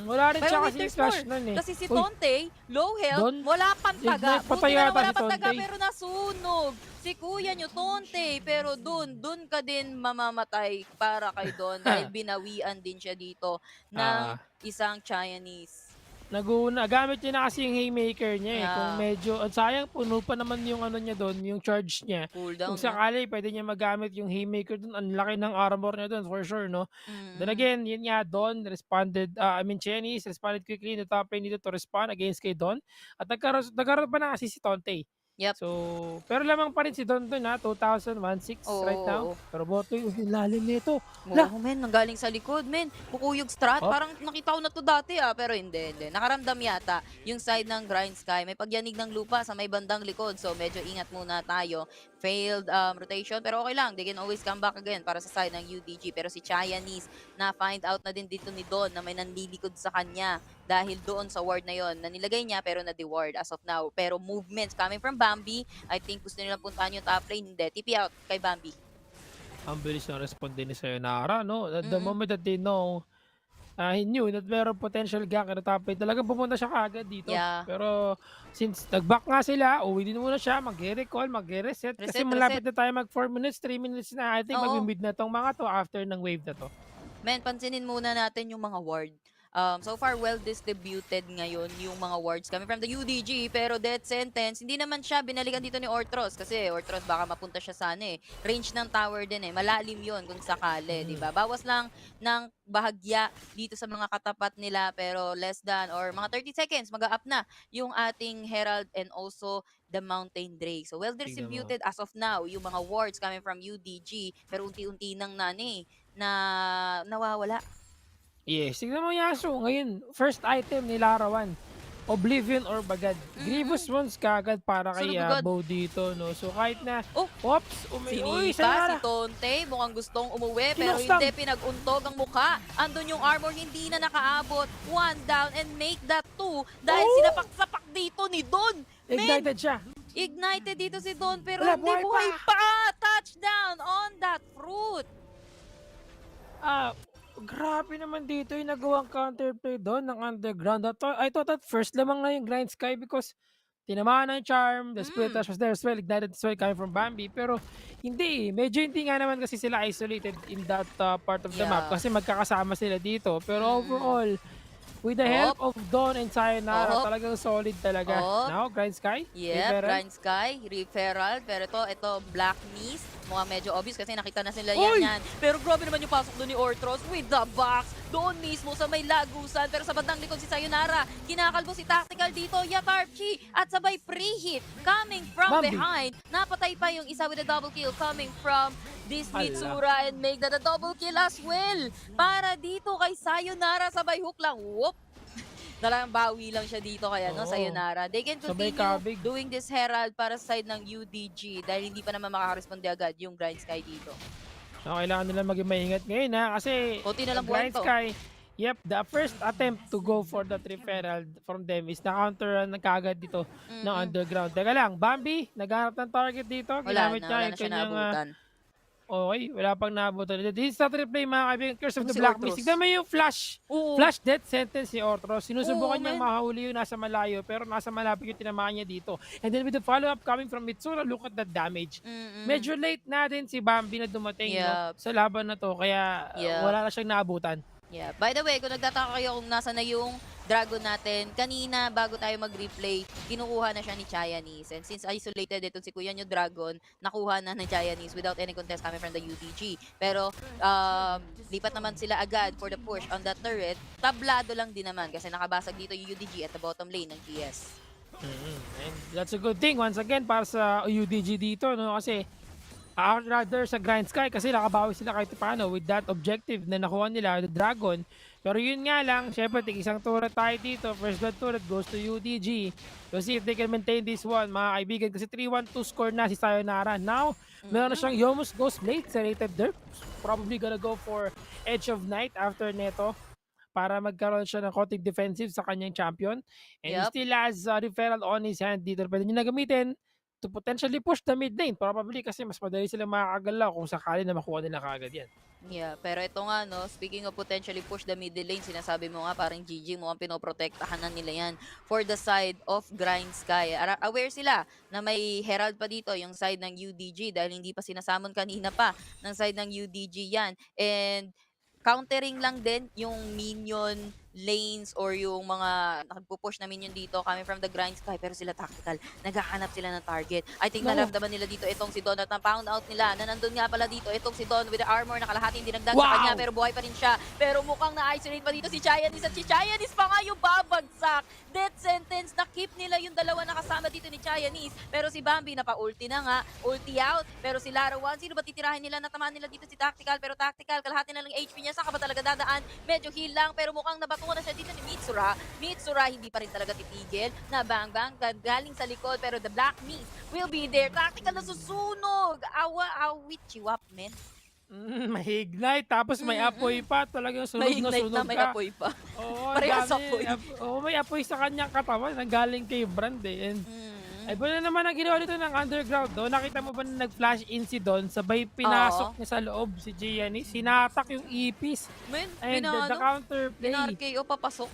Wala rin siya Pero kasi wait, there's flash more. nun eh. Kasi si Uy, Tonte, low health, Don? wala pang taga. Ignite, Buti patay na yata wala si pang taga Tonte. pero nasunog. Si kuya nyo, Tonte. Pero dun ka din mamamatay para kay Don dahil binawian din siya dito ng isang Chinese. Gamit niya na kasi yung haymaker niya eh. Yeah. Kung medyo, at sayang puno pa naman yung ano niya doon, yung charge niya. Cooldown Kung sakali, pwede niya magamit yung haymaker doon. Ang laki ng armor niya doon, for sure, no? Then again, yun nga, Don responded, Chinese responded quickly in the top lane dito to respond against kay Don. At nagkaroon pa na kasi si Tonte. Yep. So, pero lamang pa rin si Don doon ha, 2016 right now. Pero boto yung lalim nito. Oo, men, nanggaling sa likod, men. Kukuyog strat. Oh. Parang nakita ko na to dati pero hindi. Nakaramdam yata yung side ng Grindsky. May pagyanig ng lupa sa may bandang likod. So, medyo ingat muna tayo. Failed rotation, pero okay lang. They can always come back again para sa side ng UDG. Pero si Chinese, na-find out na din dito ni Don na may nanlilikod sa kanya dahil doon sa ward na yon na nilagay niya pero na-deward as of now. Pero movements coming from Bambi, I think gusto nilang puntahan yung top lane. Hindi, TP out kay Bambi. Ang bilis ng respond din ni Sayonara, no? At the moment that they know, he knew that meron potential gank na top lane. Talagang pumunta siya kaagad dito. Yeah. Pero since nag-back nga sila, uwi din muna siya, mag-recall, mag-reset. Kasi malapit na tayo mag 4 minutes, 3 minutes na. I think Oo. mag-mid na tong mga to after ng wave na to. Men, pansinin muna natin yung mga ward. So far, well distributed ngayon yung mga wards coming from the UDG. Pero death sentence, hindi naman siya binalikan dito ni Ortros. Kasi Ortros baka mapunta siya sa range ng tower din Malalim yon kung sakali, di ba? Bawas lang ng bahagya dito sa mga katapat nila. Pero less than or mga 30 seconds, mag-up na yung ating Herald and also the Mountain Drake. So well distributed as of now yung mga wards coming from UDG. Pero unti-unti nang na nawawala. Yes, tignan mo Yasu. Ngayon, first item ni Larawan. Oblivion or Bagad. Grievous ones kagad para kay Sunod agad. Bow dito, no? So kahit na, Oh, oops, uy, Sinita, si Sayonara. Tonte, mukhang gustong umuwi, pero Kinustam. hindi, pinag-untog ang mukha. Andun yung armor, hindi na nakaabot. One down and make that two dahil sinapak-sapak dito ni Don. Ignited siya. Ignited dito si Don, pero Wala, hindi buhay buhay pa. Touchdown on that fruit. Grabe naman dito yung nagawang counterplay doon ng Underground. I thought at first lamang na yung Grindsky because tinamaan ng charm, the split dash was there as well, ignited as well coming from Bambi. Pero hindi, medyo hindi nga naman kasi sila isolated in that part of the map kasi magkakasama sila dito. Pero overall, with the help of Dawn and Sayonara, talagang solid talaga. Now, Grindsky, Yep, Grindsky, Referral, pero ito Black Mist, mukhang medyo obvious kasi nakita na sila yan. Pero grabe naman yung pasok doon ni Ortros with the box, doon mismo sa may lagusan, pero sa bandang likod si Sayonara, kinakalbo si Tactical dito, Yatarchi, at sabay pre-hit coming from behind. Napatay pa yung isa with a double kill coming from this Mitsura and make that a double kill as well. Para dito kay Sayonara, sabay hook lang, whoop. Talagang bawi lang siya dito kaya Sayonara. They can continue doing this Herald para sa side ng UDG dahil hindi pa naman makakaresponde agad yung Grindsky dito. So, kailangan nila maging maingat ngayon kasi Puti na lang buwan to. Grindsky, yep, the first attempt to go for the Referral from them is na-counter na kagad dito ng Underground. Teka lang, Bambi, naghanap ng target dito. Wala Ginamit na yung siya kanyang, naabutan. okay, wala pang naabutan. This is not replay mga kaibigan. Curse of the Si Black Ortros. Mist. Tignan mo yung flash. Flash death sentence si Ortros. Sinusubukan niyang mahuli yung nasa malayo pero nasa malapit yung tinamaan niya dito. And then with the follow-up coming from Mitsura, look at that damage. Medyo late na din si Bambi na dumating sa laban na to kaya wala na siyang naabutan. Yeah. By the way, kung nagtataka kayo kung nasa na yung Dragon natin, kanina bago tayo mag-replay, kinukuha na siya ni Chinese. And since isolated itong si Kuya nyo Dragon, nakuha na ni Chinese without any contest coming from the UDG. Pero lipat naman sila agad for the push on that turret. Tablado lang din naman kasi nakabasag dito yung UDG at the bottom lane ng GS. And that's a good thing once again para sa UDG dito, no? Kasi rather sa Grindsky kasi nakabawi sila kahit paano with that objective na nakuha nila, the Dragon. Pero yun nga lang, syempre isang turret tayo dito. First blood turret goes to UDG. So see if they can maintain this one, mga kaibigan. Kasi 3-1-2 score na si Sayonara. Now, meron na siyang Yomus Ghost Blade sa rated dirt. Probably gonna go for Edge of Night after neto para magkaroon siya ng konting defensive sa kanyang champion. And he still has Referral on his hand dito. Pwede niya nagamitin to potentially push the mid lane. Probably kasi mas madali sila makakagalaw kung sakali na makuha nila kagad yan. Yeah, pero ito nga, no, speaking of potentially push the middle lane, sinasabi mo nga parang GG mo ang pinoprotektahan na nila yan for the side of Grindsky. Aware sila na may Herald pa dito, yung side ng UDG, dahil hindi pa sinasamon kanina pa ng side ng UDG yan. And countering lang din yung minion lanes or yung mga nagpo-push na minion dito coming from the Grindsky, pero sila tactical. Naghahanap sila ng target. I think naramdaman nila dito itong si Don at pound out nila na nandun nga pala dito itong si Don with the armor na kalahati hindi nagdag sa kanya pero buhay pa rin siya. Pero mukhang na-isolate pa dito si Chinese at si Chinese pa nga yung babagsak. Death sentence na keep nila yung dalawa na kasama dito ni Chinese. Pero si Bambi napa-ulti na nga, ulti out. Pero si Larawan, sino ba titirahin nila? Natamaan nila dito si Tactical, pero Tactical kalahati na lang HP niya. Saan ka ba talaga dadaan? Medyo heal lang pero mukhang nabatungan na siya dito ni Mitsura. Mitsura hindi pa rin talaga titigil. Na bang-bang galing sa likod pero the Black Mist will be there. Tactical na susunog. Awit chiwap, men. May ignite, tapos may apoy pa. Talagang sunog May na ignite sunog na may ka. apoy pa. Oo, Parehas dami. apoy. Oo, may apoy sa kanyang katawan na galing kay Brand And ay ba na naman ang ginawa dito ng Underground do? Nakita mo ba na nag-flash in si Don? Sabay pinasok niya sa loob si Gianni. Sinatak yung ipis. Men, And the counterplay. Binar-KO papasok.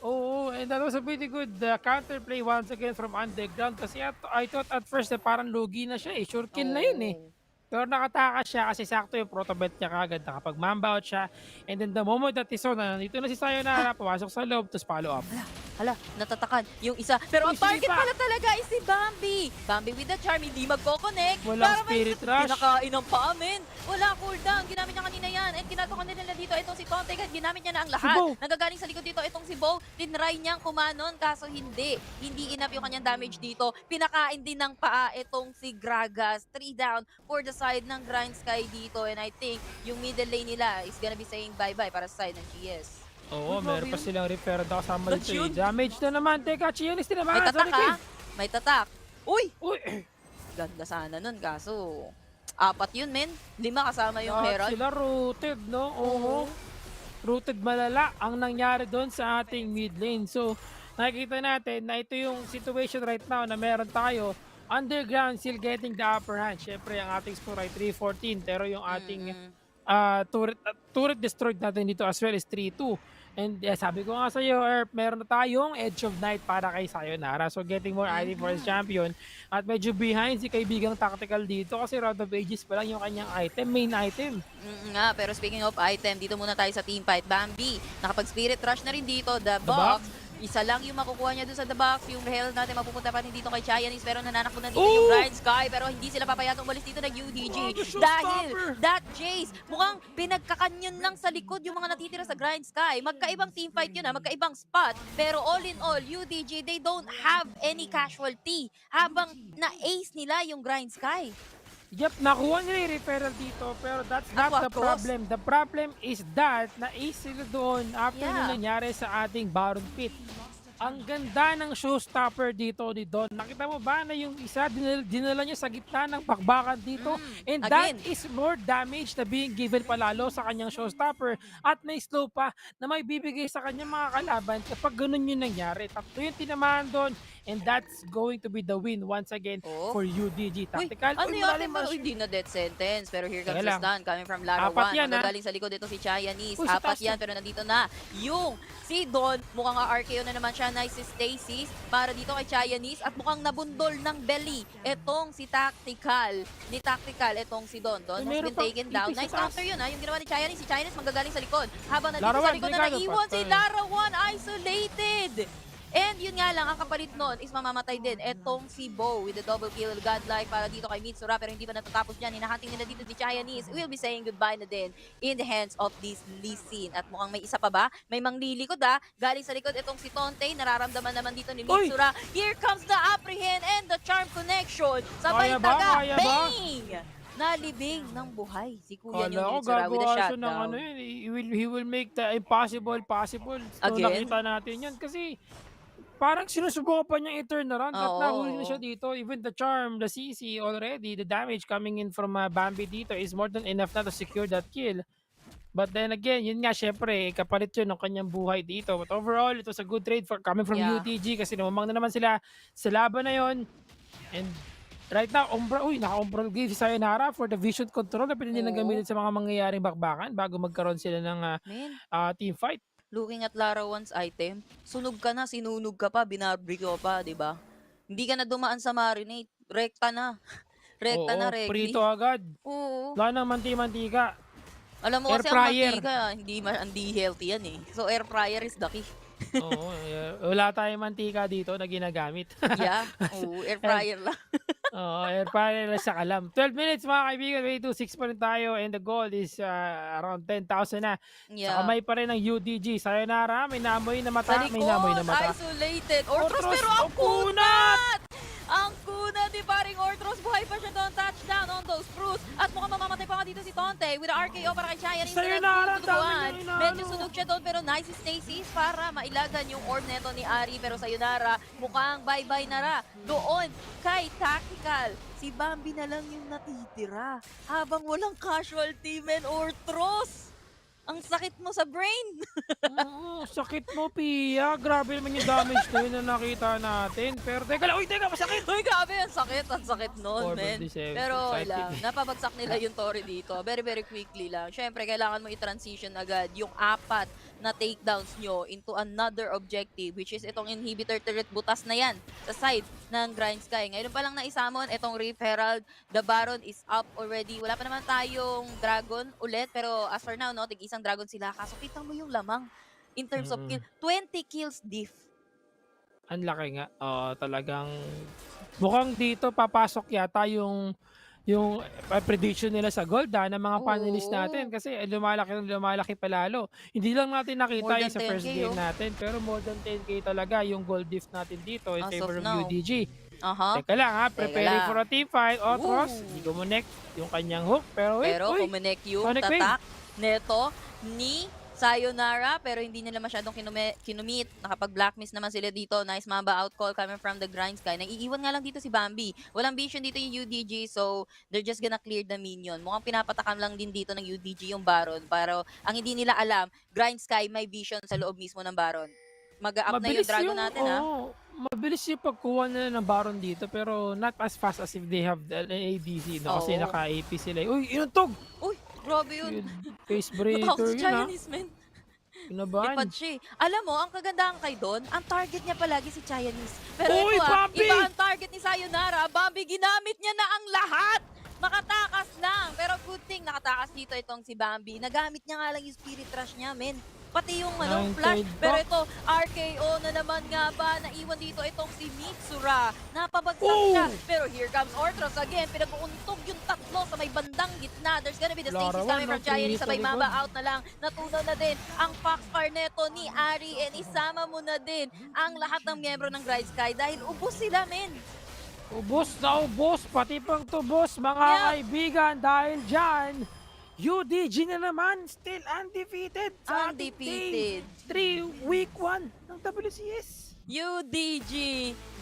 Oo, and that was a pretty good counterplay once again from Underground. Kasi I thought at first na parang lugi na siya eh. Sure kill na yun eh. Pero nakatakas siya kasi sakto yung protobelt niya kagad. Nakapag-mamba out siya. And then the moment that he saw na nandito na si Sayonara, pumasok sa loob, tapos follow up. Hala, natatakan yung isa. Pero ang Uy, target sinipa. pala talaga is si Bambi. Bambi with the charm, hindi magko-connect. Walang Para spirit rush. Pinakain ng paamin. Wala cooldown. Ginamit niya kanina yan. And ginagawa nila dito itong si Tonte. Ginamit niya na ang lahat. Bo. Nagagaling sa likod dito itong si Bo. Tinry niyang kumanon kaso hindi. Hindi enough yung kanyang damage dito. Pinakain din ng paa itong si Gragas. 3 down for the side ng Grindsky dito. And I think yung middle lane nila is gonna be saying bye-bye para sa side ng GS. Oo, Uy, meron grabe pa yun. silang repair daw kasama That's dito. yun. Damage na naman. Teka, Qeon is May tinamaan sa tatak ha? likod. May tatak. Uy! Uy! Ganda sana nun kaso 4 yun men. 5 kasama yung Lahat Herald. sila rooted, no? Oo. Rooted malala ang nangyari doon sa ating mid lane. So, nakikita natin na ito yung situation right now na meron tayo. Underground still getting the upper hand. Siyempre, ang ating score ay 3-14. Pero yung ating turret destroyed natin dito as well is 3-2. And sabi ko nga sa iyo, Erp, meron na tayong Edge of Night para kay Sayonara. So getting more ID for his champion. At medyo behind si kaibigang tactical dito kasi Round of Ages pa lang yung kanyang item, main item. Nga, pero speaking of item, dito muna tayo sa team fight. Bambi, nakapag-spirit rush na rin dito. The box. Isa lang yung makukuha niya doon sa the box. Yung health natin mapupunta pa rin dito kay Xiaomi. Pero nananakbo na dito yung Grindsky. Pero hindi sila papayatong umalis dito ng UDG. Dahil that Jace, mukhang pinagkakanyon lang sa likod yung mga natitira sa Grindsky. Magkaibang team fight yun magkaibang spot. Pero all in all, UDG, they don't have any casualty. Habang na-ace nila yung Grindsky. Yep, nakuha nila yung referral dito pero that's not the problem. The problem is that na-ace sila doon after nung nangyari sa ating Baron Pit. Ang ganda ng showstopper dito ni Don. Nakita mo ba na yung isa dinala niya sa gitna ng bakbakan dito? And that is more damage na being given palalo sa kanyang showstopper at may slow pa na may bibigay sa kanyang mga kalaban kapag ganun yung nangyari. Tatlo yung tinamaan doon and that's going to be the win once again for UDG. Tactical. Ano yung pero hindi na death sentence. Pero here comes the stun coming from Lara 1. Magagaling sa likod ito si Xiaomi. 4 yan pero nandito na yung si Don. Mukhang RKO na naman siya. Nice si Stasis para dito kay Xiaomi at mukhang nabundol ng belly etong si Tactical. Ni Tactical etong si Don. Don has been taken down. Nice counter yun yung ginawa ni Xiaomi. Si Xiaomi magagaling sa likod. Habang nandito sa likod na naiwan si Lara 1 isolated. And yun nga lang, ang kapalit nun is mamamatay din. Etong si Bo with the double kill godlike para dito kay Mitsura. Pero hindi pa natatapos dyan. Hinahunting nila dito si Xiaomi. We'll be saying goodbye na din in the hands of this Lee Sin. At mukhang may isa pa ba? May manglilikod galing sa likod itong si Tonte. Nararamdaman naman dito ni Mitsura. Here comes the apprehend and the charm connection. Sabay taga. Bang! Nalibing ng buhay si Kuya yung Mitsura with a shutdown. He will make the impossible possible. So nakita natin yan kasi parang sinusubukan pa niyang i-turn around at nahuli na siya dito. Even the charm, the CC already, the damage coming in from Bambi dito is more than enough na to secure that kill. But then again, yun nga, syempre, kapalit yun ng kanyang buhay dito. But overall, it was a good trade coming from UTG kasi namamang na naman sila sa laban na yun. And right now, naka-umbral give si Sayonara for the vision control na pinili na gamitin sa mga mangyayaring bakbakan bago magkaroon sila ng team fight. Looking at Lara 1's item, sunog ka na, sinunog ka pa, binarbecue pa, di ba? Hindi ka na dumaan sa marinate, rekta na. Rekta na, rekta. Prito agad. Oo. Wala nang manti-mantika. Alam mo kasi ang mantika, hindi healthy yan eh. So air fryer is the key. Oo, wala tayong mantika dito na ginagamit. Air fryer lang. Air fryer lang sa kalam. 12 minutes mga kaibigan, way 2-6 pa rin tayo and the goal is around 10,000 na. Sa kamay pa rin ng UDG. Sayonara, may namoy na mata, may namoy na mata. Isolated. Ortros pero ang kunat! Ang kunat ni paring Ortros. Buhay pa siya doon. Touchdown on those fruits. At mukhang mamamatay pa nga dito si Tonte with the RKO para kay Xiaomi. Sayonara, medyo sunog siya doon pero nice Stacy para mailagan yung orb neto ni Ari. Pero Sayonara, mukhang bye-bye na ra. Doon kay Tactical. Si Bambi na lang yung natitira. Habang walang casualty, men, Ortros. Ang sakit mo sa brain. Oo, sakit mo, Pia. Grabe naman yung damage na yun na nakita natin. Pero teka lang, masakit. Uy, grabe, ang sakit nun, men. Pero wala, napabagsak nila yung Tori dito. Very, very quickly lang. Siyempre, kailangan mo i-transition agad yung 4 na takedowns nyo into another objective, which is itong inhibitor turret butas na yan sa side ng Grindsky. Ngayon pa lang na-isamon itong Reef Herald. The Baron is up already. Wala pa naman tayong Dragon ulit, pero as for now, no, tig-isang Dragon sila. Kaso kita mo yung lamang in terms of kill. 20 kills diff. Ang laki nga. Talagang mukhang dito papasok yata yung prediction nila sa gold ng mga panelists natin kasi lumalaki palalo. Hindi lang natin nakita yung sa first game natin pero more than 10k talaga yung gold diff natin dito in favor of UDG. Teka lang ha, preparing for a team fight. Otros, hindi kumunek yung kanyang hook pero kumunek yung tatak neto ni Sayonara, pero hindi nila masyadong kinumit. Nakapag-black mist naman sila dito. Nice Mamba out call coming from the Grindsky. Naiiwan nga lang dito si Bambi. Walang vision dito yung UDG, so they're just gonna clear the minion. Mukhang pinapatakam lang din dito ng UDG yung Baron. Pero ang hindi nila alam, Grindsky may vision sa loob mismo ng Baron. Mag-up na yung Dragon natin, ha? Mabilis yung pagkuha nila ng Baron dito, pero not as fast as if they have the ADC, no? Kasi naka-AP sila. Uy, inuntog! Uy! Grabe yun. Face breaker yun, ha? Chinese, man. Pinabahan. Alam mo, ang kagandahan kay Don, ang target niya palagi si Chinese. Pero Bambi! iba ang target ni Sayonara. Bambi, ginamit niya na ang lahat. Makatakas lang. Pero good thing, nakatakas dito itong si Bambi. Nagamit niya nga lang yung Spirit Rush niya, men. Pati yung flash. Pero ito, RKO na naman nga ba? Naiwan dito itong si Mitsura. Napabagsak siya. Pero here comes Ortros again. Pinag-uuntog yung tatlo sa may bandang gitna. There's gonna be the stasis coming from Giant. Sabay Mamba out na lang. Natunaw na din ang Foxfire neto ni Ari. And isama mo na din ang lahat ng miyembro ng Grindsky dahil ubos sila, men. Ubos na ubos. Pati pang tubos, mga kaibigan. Dahil dyan, UDG na naman, still undefeated. Undefeated. 3 week 1 ng WCS. UDG.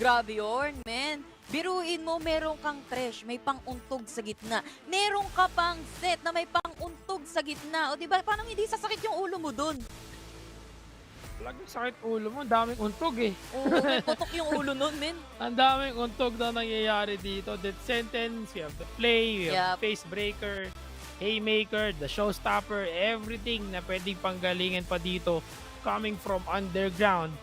Grabe yun, man. Biruin mo, meron kang trash, may pang-untog sa gitna. Meron ka pang set na may pang-untog sa gitna. O diba, paano hindi sasakit yung ulo mo dun? Laging sakit ulo mo, ang daming untog eh. Oo, may putok yung ulo nun, men. Ang daming untog na nangyayari dito. Death sentence, we have the play, we have the face breaker, haymaker, the showstopper, everything na pwedeng panggalingan pa dito coming from underground.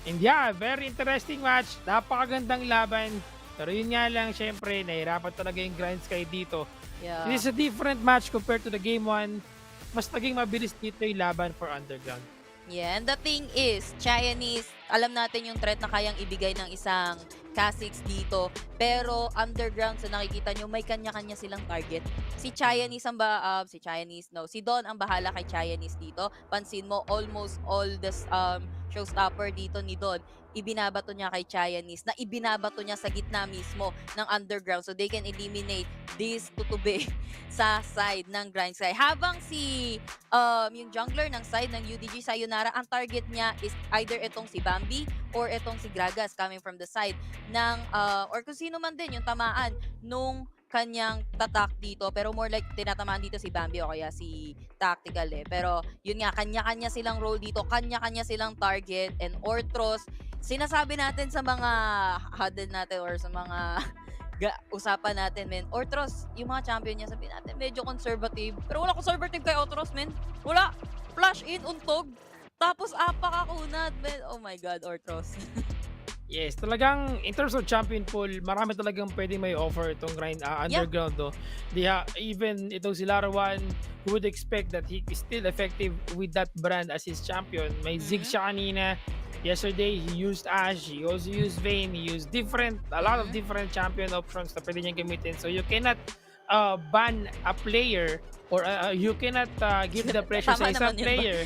And yeah, very interesting match. Napakagandang laban. Pero yun nga lang, syempre, nahirapan talaga yung Grindsky dito. It is a different match compared to the game 1. Mas naging mabilis dito yung laban for underground. Yeah, and the thing is, Chinese, alam natin yung threat na kayang ibigay ng isang Kha'Zix dito. Pero underground, sa nakikita nyo, may kanya-kanya silang target. Si Chinese si Don ang bahala kay Chinese dito. Pansin mo, almost all the showstopper dito ni Don, ibinabato niya kay Chinese, na ibinabato niya sa gitna mismo ng underground so they can eliminate this tutube sa side ng Grindsky. Habang yung jungler ng side ng UDG Sayonara, ang target niya is either itong si Bambi or itong si Gragas coming from the side ng or kung sino man din yung tamaan nung kanyang tatak dito, pero more like tinatamaan dito si Bambi o kaya si Tactical eh. Pero yun nga, kanya-kanya silang role dito, kanya-kanya silang target, and Ortros, sinasabi natin sa mga huddle natin or sa mga usapan natin, men. Ortros, yung mga champion niya, sabihin natin, medyo conservative. Pero wala conservative kay Ortros, men. Wala. Flash in, untog. Tapos apakakunat, men. Oh my God, Ortros. Yes, talagang in terms of champion pool, marami talagang pwedeng may offer itong underground. Even itong si Larawan, who would expect that he is still effective with that brand as his champion. May Zig siya kanina. Yesterday, he used Ashe, he also used Vayne, he used a lot of different champion options na pwede niyang gamitin. So you cannot ban a player or you cannot give the pressure sa isang player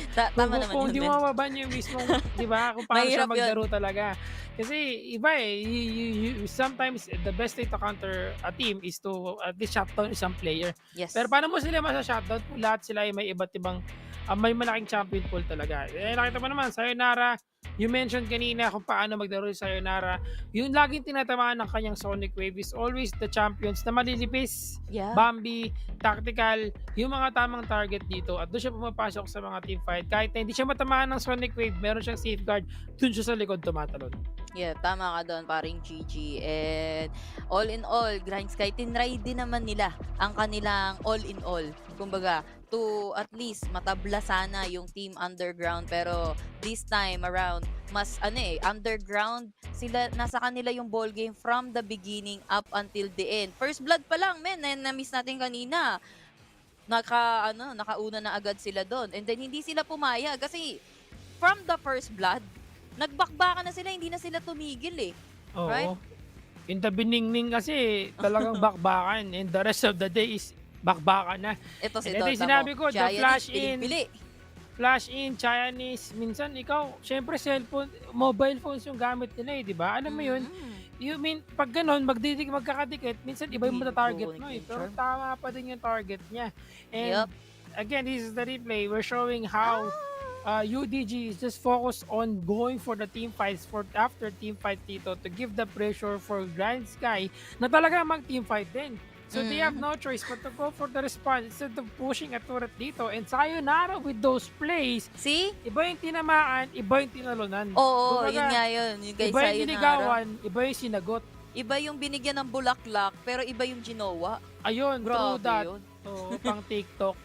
kung di mo maban yung mismong, di ba, kung paano siya maglaro talaga. Kasi iba sometimes the best way to counter a team is to at least shutdown isang player. Yes. Pero paano mo sila masa-shutdown kung lahat sila ay may iba't ibang may malaking champion pool talaga. Nakita mo naman, Sayonara, you mentioned kanina kung paano maglaro si Sayonara. Yung laging tinatamaan ng kanyang Sonic Wave is always the champions na malilipis. Bambi, Tactical, yung mga tamang target dito. At doon siya pumapasok sa mga team fight. Kahit na hindi siya matamaan ng Sonic Wave, meron siyang safeguard, doon siya sa likod tumatalon. Yeah, tama ka doon, paring GG. And all in all, Grindsky, tinry din naman nila ang kanilang all in all. Kumbaga, to at least matabla sana yung Team Underground. Pero this time around, mas Underground, sila, nasa kanila yung ball game from the beginning up until the end. First blood pa lang, men, na-miss natin kanina. Nakauna na agad sila doon. And then hindi sila pumayag kasi from the first blood, nagbakbakan na sila, hindi na sila tumigil eh. Oo. Right? In the biningning kasi talagang bakbakan, and the rest of the day is bakbakan na. Ito si And ito Dota yung sinabi ko, the flash in, Chinese, minsan ikaw, syempre cellphone, mobile phones yung gamit nila di ba? Alam mo yun, you mean, pag ganun, magkakadikit, minsan iba yung mata-target mo Pero tama pa din yung target niya. And again, this is the replay. We're showing how UDG is just focused on going for the team fights after team fight dito to give the pressure for Grindsky na talaga mag-team fight din. So they have no choice but to go for the response instead of pushing a turret dito. And sayonara with those plays. See? Iba yung tinamaan, iba yung tinalunan. Oo, Kumbaga, yun nga yun. Yung kay iba yung sayonara. dinigawan, iba yung sinagot. Iba yung binigyan ng bulaklak, pero iba yung ginawa. Ayun, true Grabe that. yun. Oo, pang TikTok.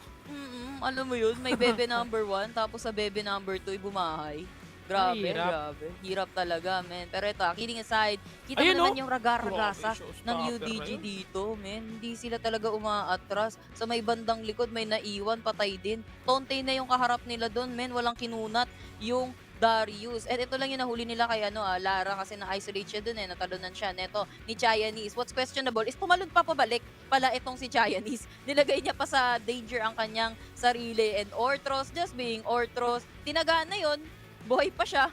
Alam mo yun, may bebe number 1, tapos sa bebe number 2, bumahay. Grabe, Ay, hirap. grabe. Hirap talaga, men. Pero ito, kidding aside, kita Ayun, mo naman no? yung raga-ragasa Grabe, ng showstopper UDG na yun. dito, men. Hindi sila talaga umaatras. Sa may bandang likod, may naiwan, patay din. Tonte na yung kaharap nila doon, men. Walang kinunat yung Darius. At ito lang yung nahuli nila kay Lara kasi na-isolate siya dun natalunan siya. Neto, ni Chinese. What's questionable is tumalon pa pabalik pala itong si Chinese. Nilagay niya pa sa danger ang kanyang sarili. And Ortros, just being Ortros, tinagaan na yun. Buhay pa siya.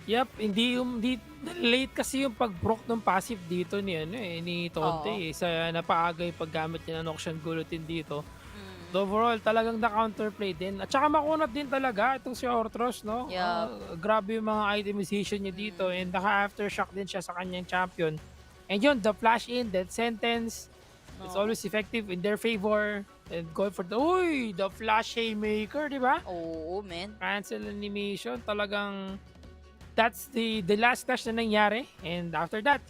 Yep, hindi late kasi yung pag-proc ng passive dito ni Tonte sa napaaga yung paggamit niya ng Noxian Guillotine dito. Overall, talagang na-counterplay din. At saka makunat din talaga itong si Ortros, no? Grabe yung mga itemization niya dito and naka-aftershock din siya sa kanyang champion. And yun, the flash in, that sentence, it's always effective in their favor. And going for the flash haymaker, di ba? Oo, man. Cancel animation, talagang that's the last clash na nangyari. And after that,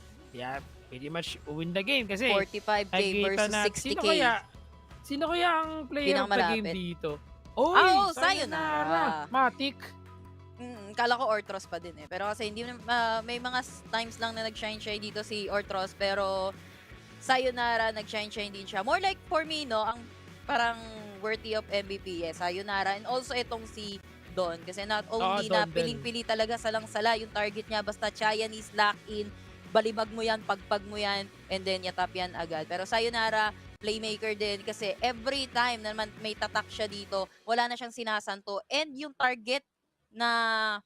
pretty much win the game kasi 45k versus 60k. Sino kaya ang player of the game dito? Sayonara. Matic. Kala ko Ortros pa din Pero kasi hindi may mga times lang na nag-shine siya dito si Ortros, pero Sayonara nag-shine din siya. More like for me, ang parang worthy of MVP, Sayonara. And also itong si Don. Kasi not only na piling-pili talaga salang-sala yung target niya, basta Chinese lock-in, balibag mo yan, pagpag mo yan, and then yatap yan agad. Pero Sayonara, playmaker din kasi every time na may tatak siya dito, wala na siyang sinasanto. And yung target na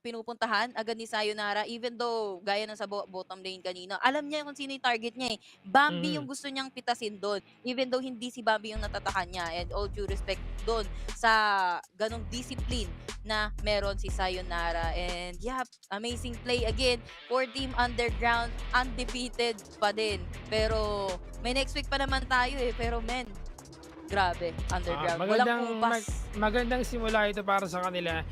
pinupuntahan agad ni Sayonara, even though gaya ng sa bottom lane kanina, alam niya kung sino yung target niya Bambi yung gusto niyang pitasin doon, even though hindi si Bambi yung natatakan niya. And all due respect doon sa ganong discipline na meron si Sayonara. And amazing play again for Team Underground, undefeated pa din. Pero may next week pa naman tayo pero men, grabe, Underground. Walang kupas. Magandang simula ito para sa kanila.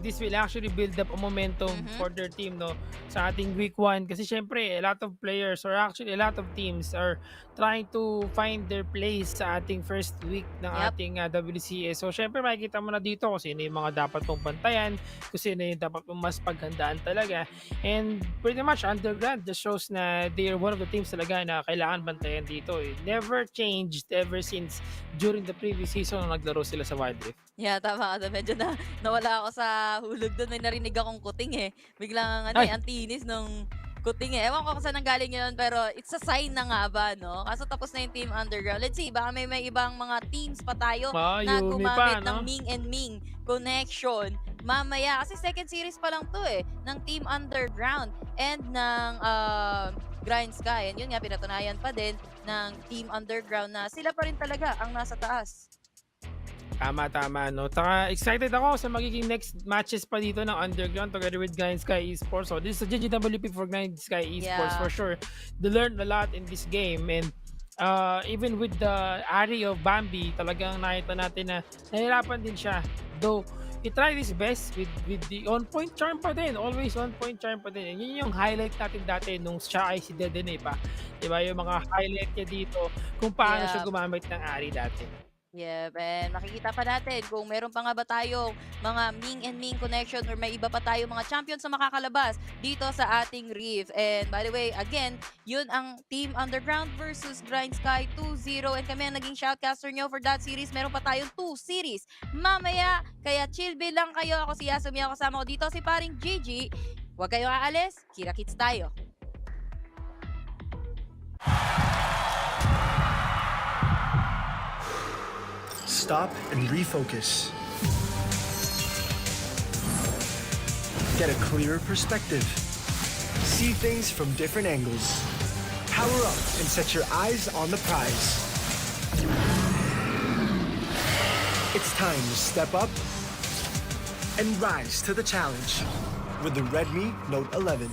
This will actually build up a momentum for their team sa ating week 1. Kasi syempre, a lot of players or actually a lot of teams are trying to find their place sa ating first week ng ating WCS. So syempre, makikita mo na dito kung sino yung mga dapat mong bantayan, kung sino yung dapat mong mas paghandaan talaga. And pretty much, Underground just shows na they are one of the teams talaga na kailangan bantayan dito. Never changed ever since during the previous season na naglaro sila sa Wildrift. Tama ka. Medyo nawala ako sa hulog doon. May narinig akong kuting Biglang antinis nung kuting Ewan ko kung saan nanggaling yun, pero it's a sign na nga ba, no? Kaso tapos na yung Team Underground. Let's see, baka may ibang mga teams pa tayo na gumamit ng Ming and Ming connection mamaya. Kasi second series pa lang to ng Team Underground and ng Grindsky. And yun nga, pinatunayan pa din ng Team Underground na sila pa rin talaga ang nasa taas. Tama, no? Taka, excited ako sa magiging next matches pa dito ng Underground together with Grindsky Esports. So, this is a GGWP for Grindsky Esports for sure. They learned a lot in this game and even with the Ari of Bambi, talagang nakita natin na nahirapan din siya. Though, he tried his best with the on-point charm pa din. Always on-point charm pa din. And yun yung highlight natin dati nung siya ay si Dedenne pa. Diba? Yung mga highlight niya dito kung paano siya Yeah. gumamit ng Ari dati. Yeah, and makikita pa natin kung meron pa nga ba tayong mga Ming and Ming connection or may iba pa tayong mga champions na makakalabas dito sa ating Reef. And by the way, again, yun ang Team Underground versus Grindsky 2-0. And kami ang naging shoutcaster nyo for that series. Meron pa tayong 2 series mamaya. Kaya chill bill lang kayo. Ako si Yasumi, ako kasama ko dito si paring Gigi. Huwag kayong aalis. Kira-kits tayo. Stop and refocus. Get a clearer perspective. See things from different angles. Power up and set your eyes on the prize. It's time to step up and rise to the challenge with the Redmi Note 11.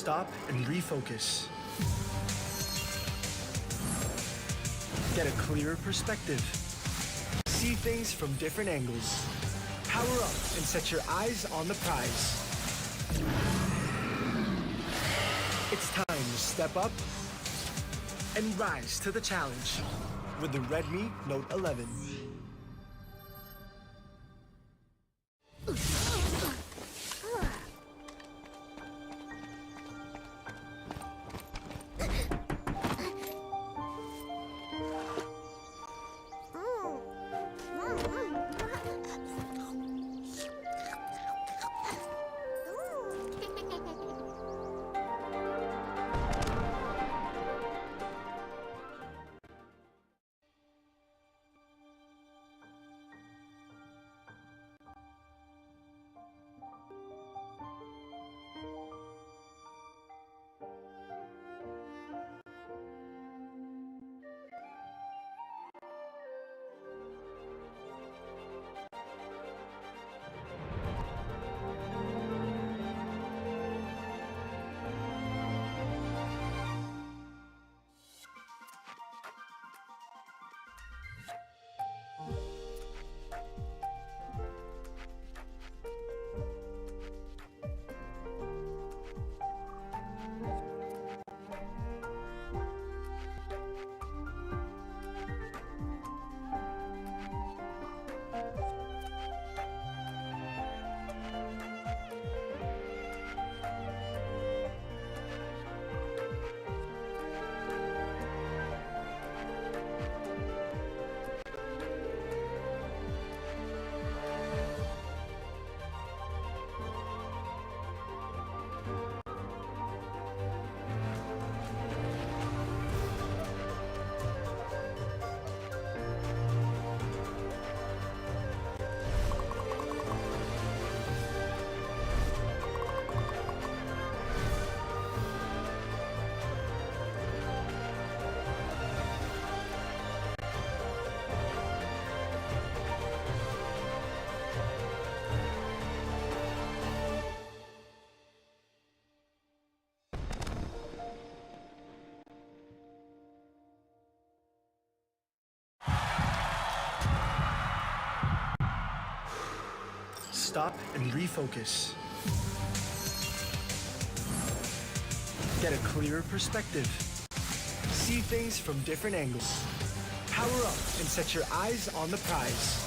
Stop and refocus. Get a clearer perspective. See things from different angles. Power up and set your eyes on the prize. It's time to step up and rise to the challenge with the Redmi Note 11. stop and refocus. Get a clearer perspective. See things from different angles. Power up and set your eyes on the prize.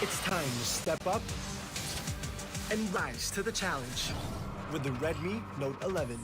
It's time to step up and rise to the challenge with the Redmi Note 11.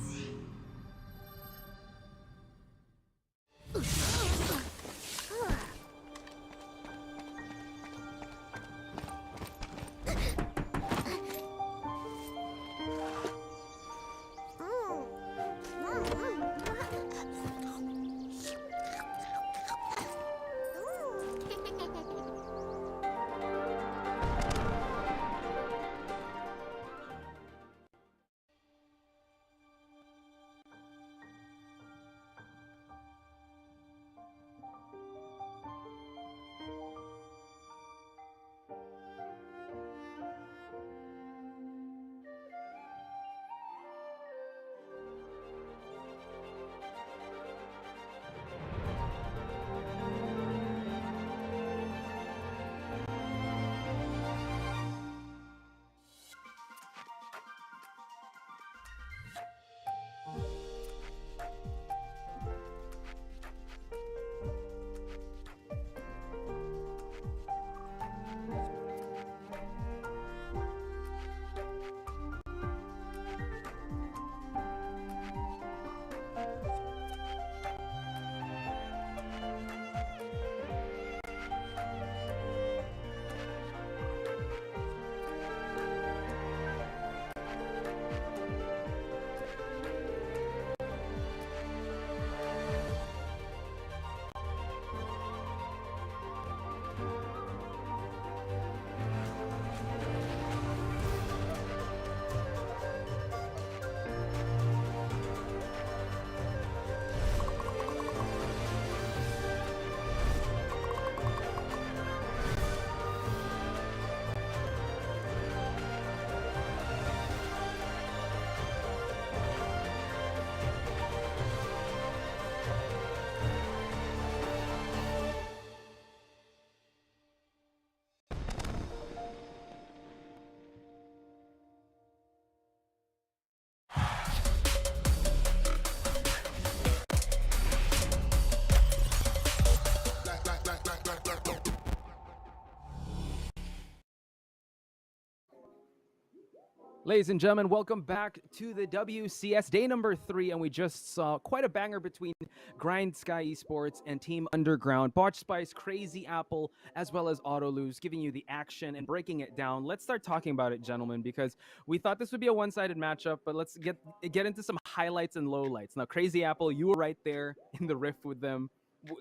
Ladies and gentlemen, welcome back to the WCS day number 3, and we just saw quite a banger between Grindsky Esports and Team Underground. Botch Spice, Crazy Apple, as well as Autolose, giving you the action and breaking it down. Let's start talking about it, gentlemen, because we thought this would be a one-sided matchup, but let's get into some highlights and lowlights. Now, Crazy Apple, you were right there in the rift with them.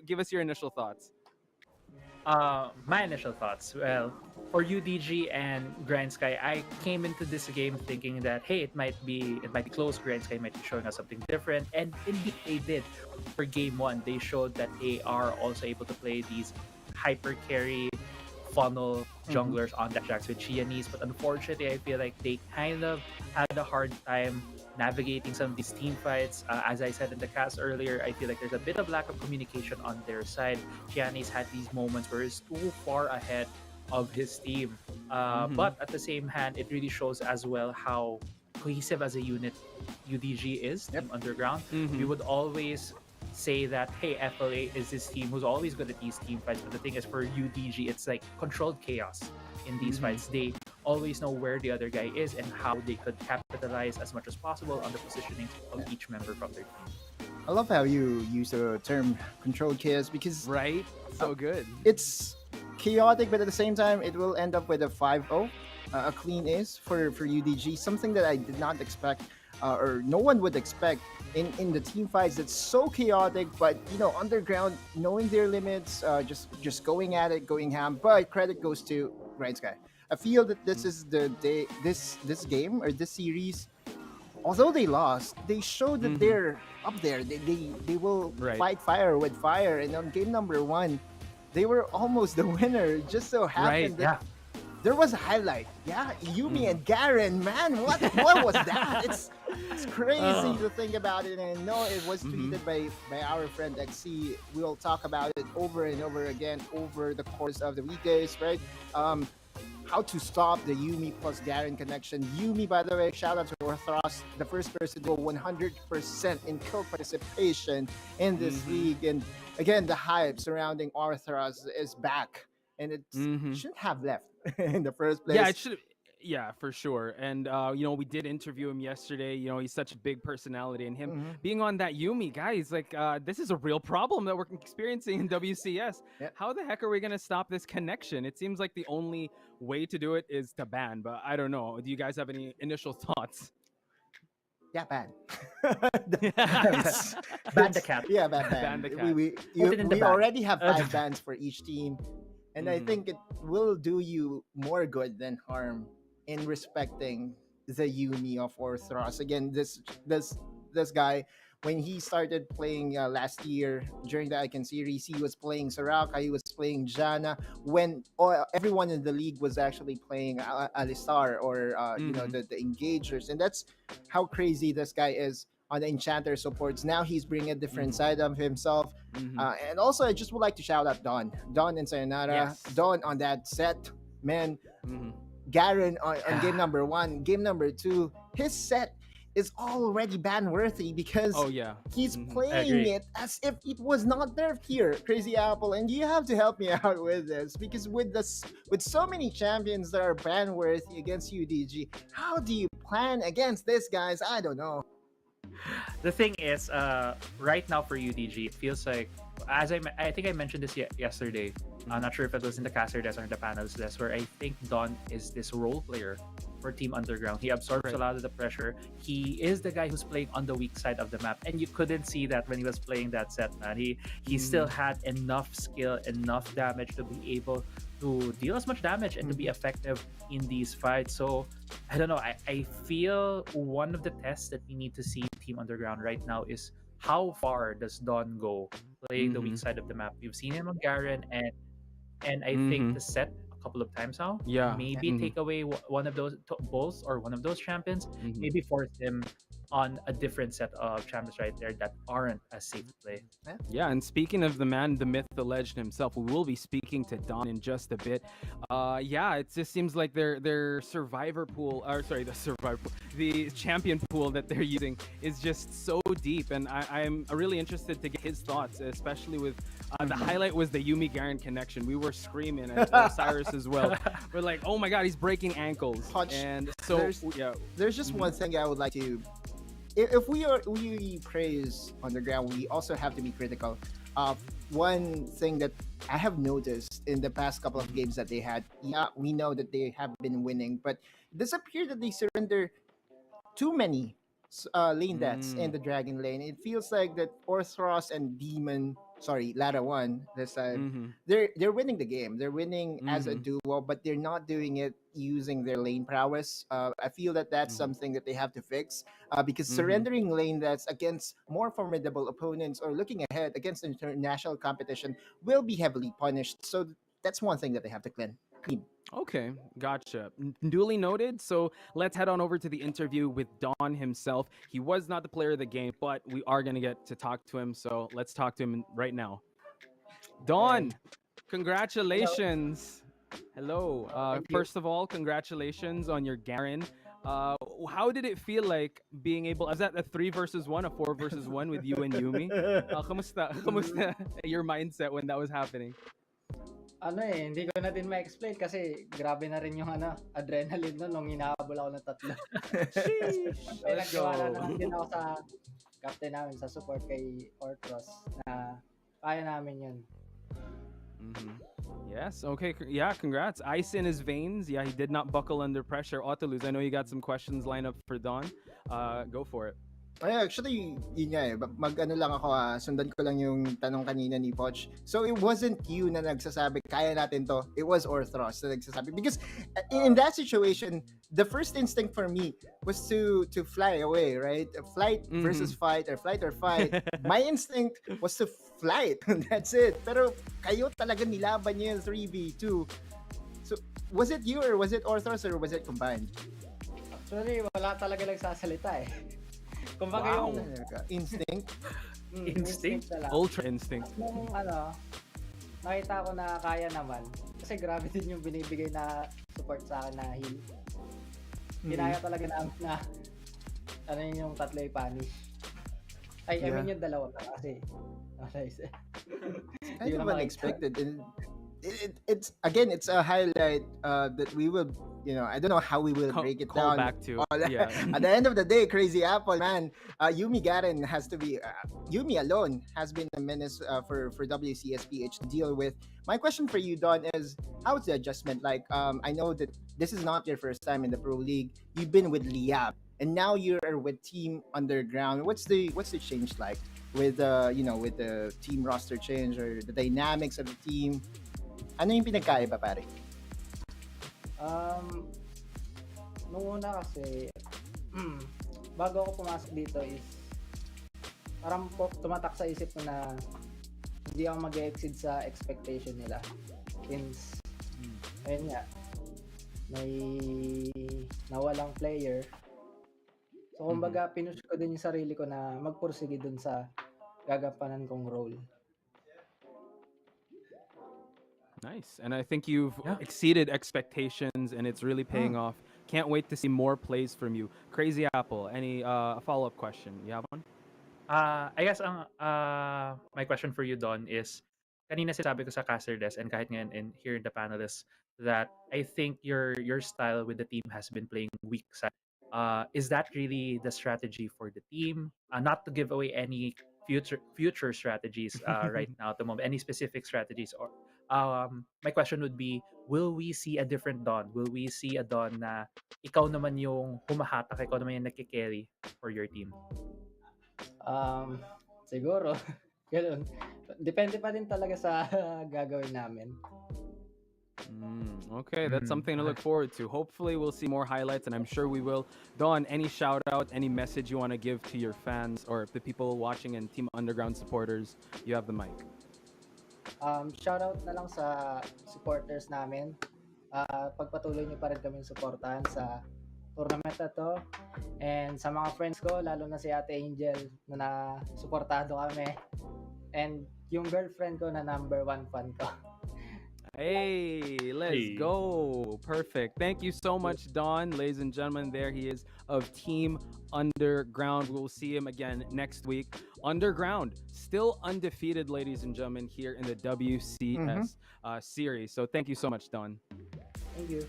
Give us your initial thoughts. My initial thoughts. Well, for UDG and Grindsky, I came into this game thinking that hey, it might be close. Grindsky might be showing us something different, and indeed they did. For game 1, they showed that they are also able to play these hyper carry funnel junglers on that jacks with Xiaomi, but unfortunately, I feel like they kind of had a hard time navigating some of these team fights. As I said in the cast earlier, I feel like there's a bit of lack of communication on their side. Xiaomi's had these moments where he's too far ahead of his team. But at the same hand, it really shows as well how cohesive as a unit UDG is, Team Underground. We would always say that, hey, FLA is this team who's always good at these team fights. But the thing is, for UDG, it's like controlled chaos in these fights. They always know where the other guy is and how they could capitalize as much as possible on the positioning of each member from their team. I love how you use the term controlled chaos because Right? So good. it's chaotic, but at the same time, it will end up with a 5-0, a clean ace for UDG, something that I did not expect, or no one would expect in the team fights. That's so chaotic, but you know, Underground knowing their limits, just going at it, going ham. But credit goes to Grindsky. I feel that this is the day, this game or this series. Although they lost, they showed that they're up there. They will fight fire with fire. And on game number 1, they were almost the winner. It just so happened that there was a highlight. Yeah, Yumi and Garen, man, what was that? It's crazy to think about it. And no, it was tweeted by our friend XC. We'll talk about it over and over again over the course of the weekdays, right? How to stop the Yumi plus Garen connection. Yumi, by the way, shout out to Orthros, the first person to go 100% in kill participation in this league. And again, the hype surrounding Orthros is back, and it shouldn't have left in the first place. Yeah, it should. Yeah, for sure. And we did interview him yesterday. He's such a big personality, and him being on that Yumi, guys, like this is a real problem that we're experiencing in WCS. Yep. How the heck are we gonna stop this connection? It seems like the only way to do it is to ban, but I don't know. Do you guys have any initial thoughts? Yeah, ban. Ban the cat. Yeah, ban. Ban the cat. We Put it in the bag. already have 5 bans for each team, and I think it will do you more good than harm in respecting the Yumi of Orthros. Again, this guy, when he started playing last year during the Icon series, he was playing Soraka, he was playing Jana, when everyone in the league was actually playing Alistar or the Engagers, and that's how crazy this guy is on the Enchanter supports. Now he's bringing a different side of himself. And also, I just would like to shout out Don and Sayonara. Yes. Don on that set, man. Garen on game number 1, game number 2, his set is already ban worthy because he's playing it as if it was not nerfed here, Crazy Apple. And you have to help me out with this, because with so many champions that are ban worthy against UDG, how do you plan against this, guys? I don't know. The thing is, right now for UDG, it feels like, as I think I mentioned this yesterday. I'm not sure if it was in the caster desk or in the panels desk, where I think Don is this role player for Team Underground. He absorbs a lot of the pressure. He is the guy who's playing on the weak side of the map, and you couldn't see that when he was playing that set, man. He still had enough skill, enough damage to be able to deal as much damage and to be effective in these fights. So I don't know. I feel one of the tests that we need to see Team Underground right now is how far does Don go playing the weak side of the map. We've seen him on Garen, and I think the set a couple of times now. Yeah. Maybe take away one of those both or one of those champions. Maybe force him on a different set of champions right there that aren't as safe to play. Yeah, and speaking of the man, the myth, the legend himself, we will be speaking to Don in just a bit. It just seems like their survivor pool, the champion pool that they're using is just so deep, and I'm really interested to get his thoughts, especially with the highlight was the Yumi Garen connection. We were screaming, and Cyrus as well. We're like, oh my god, he's breaking ankles. And so there's just one thing I would like to. If we praise Underground, we also have to be critical of one thing that I have noticed in the past couple of games that they had. Yeah, we know that they have been winning, but it does appear that they surrender too many lane deaths in the Dragon lane. It feels like that Orthros and Lara 1 this time, they're winning the game. They're winning as a duo, but they're not doing it using their lane prowess. I feel that that's something that they have to fix, because surrendering lane that's against more formidable opponents or looking ahead against international competition will be heavily punished. So that's one thing that they have to clean. Okay, gotcha. Duly noted. So let's head on over to the interview with Don himself. He was not the player of the game, but we are going to get to talk to him. So let's talk to him right now. Don, congratulations. Hello. First of all, congratulations on your Garen. How did it feel like being able? Was that a 3 versus 1, a 4 versus 1 with you and Yumi? Kamusta your mindset when that was happening? Hindi ko na din ma-explain kasi grabe na rin yung adrenaline nung hinahabol ako ng 3. May nagtiwala naman din ako sa captain namin sa support kay Orthros na kaya namin yun. Yes, okay. Yeah, congrats. Ice in his veins. Yeah, he did not buckle under pressure. Otoluz, I know you got some questions lined up for Don. Go for it. Actually, yun nga mag-ano lang ako, sundan ko lang yung tanong kanina ni Poch. So it wasn't you na nagsasabi, kaya natin to. It was Orthros na nagsasabi. Because in that situation, the first instinct for me was to fly away, right? Flight versus fight, or flight or fight. My instinct was to flight. That's it. Pero kayo talaga nilaban niyo yung 3v2. So Was it you or was it Orthros or was it combined? Actually, wala talaga nagsasalita eh. Kumbaga Wow. yung Instinct. Instinct? na lang. Ultra instinct. Nung nakita ko na kaya naman. Kasi grabe din yung binibigay na support sa akin na heal. Kinaya talaga namin na yung tatlo i-punish. I mean yung dalawa pa kasi. Kind of unexpected. And it's again, it's a highlight that we will, I don't know how we will break it Call down. back to. Yeah. At the end of the day, Crazy Apple, man, Yumi Garen has to be, Yumi alone has been a menace for WCSPH to deal with. My question for you, Don, is how's the adjustment like? I know that this is not your first time in the Pro League. You've been with Liab, and now you're with Team Underground. What's the change like with with the team roster change or the dynamics of the team? Ano yung pinagkaiba, pare? Nung una kasi, bago ako pumasok dito is, parang tumatak sa isip ko na hindi ako mag-exceed sa expectation nila. Since, ayun nga, may nawalang player. So, kumbaga, pinush ko din yung sarili ko na magpursige dun sa gagampanan kong role. Nice. And I think you've exceeded expectations and it's really paying off. Can't wait to see more plays from you. Crazy Apple, any follow-up question? You have one? I guess my question for you, Don, is kanina sinabi ko sa caster desk and kahit ngayon and here in the panelists that I think your style with the team has been playing weak side. Is that really the strategy for the team? Not to give away any future strategies right now at the moment, any specific strategies or my question would be, will we see a different Don? Will we see a Don na ikaw naman yung humahatak, ikaw naman yung nagkikerry for your team? Siguro. Ganun. Depende pa din talaga sa gagawin namin. Okay, that's something to look forward to. Hopefully we'll see more highlights and I'm sure we will. Don, any shout out, any message you want to give to your fans or the people watching and Team Underground supporters? You have the mic. Shout out na lang sa supporters namin. Pagpatuloy niyo pa rin kaming suportahan sa tournament na to. And sa mga friends ko, lalo na si Ate Angel na suportado kami. And yung girlfriend ko na number 1 fan ko. Hey, let's go. Perfect. Thank you so much, Don. Ladies and gentlemen, there he is of Team Underground. We'll see him again next week. Underground, still undefeated, ladies and gentlemen, here in the WCS series. So thank you so much, Don. Thank you.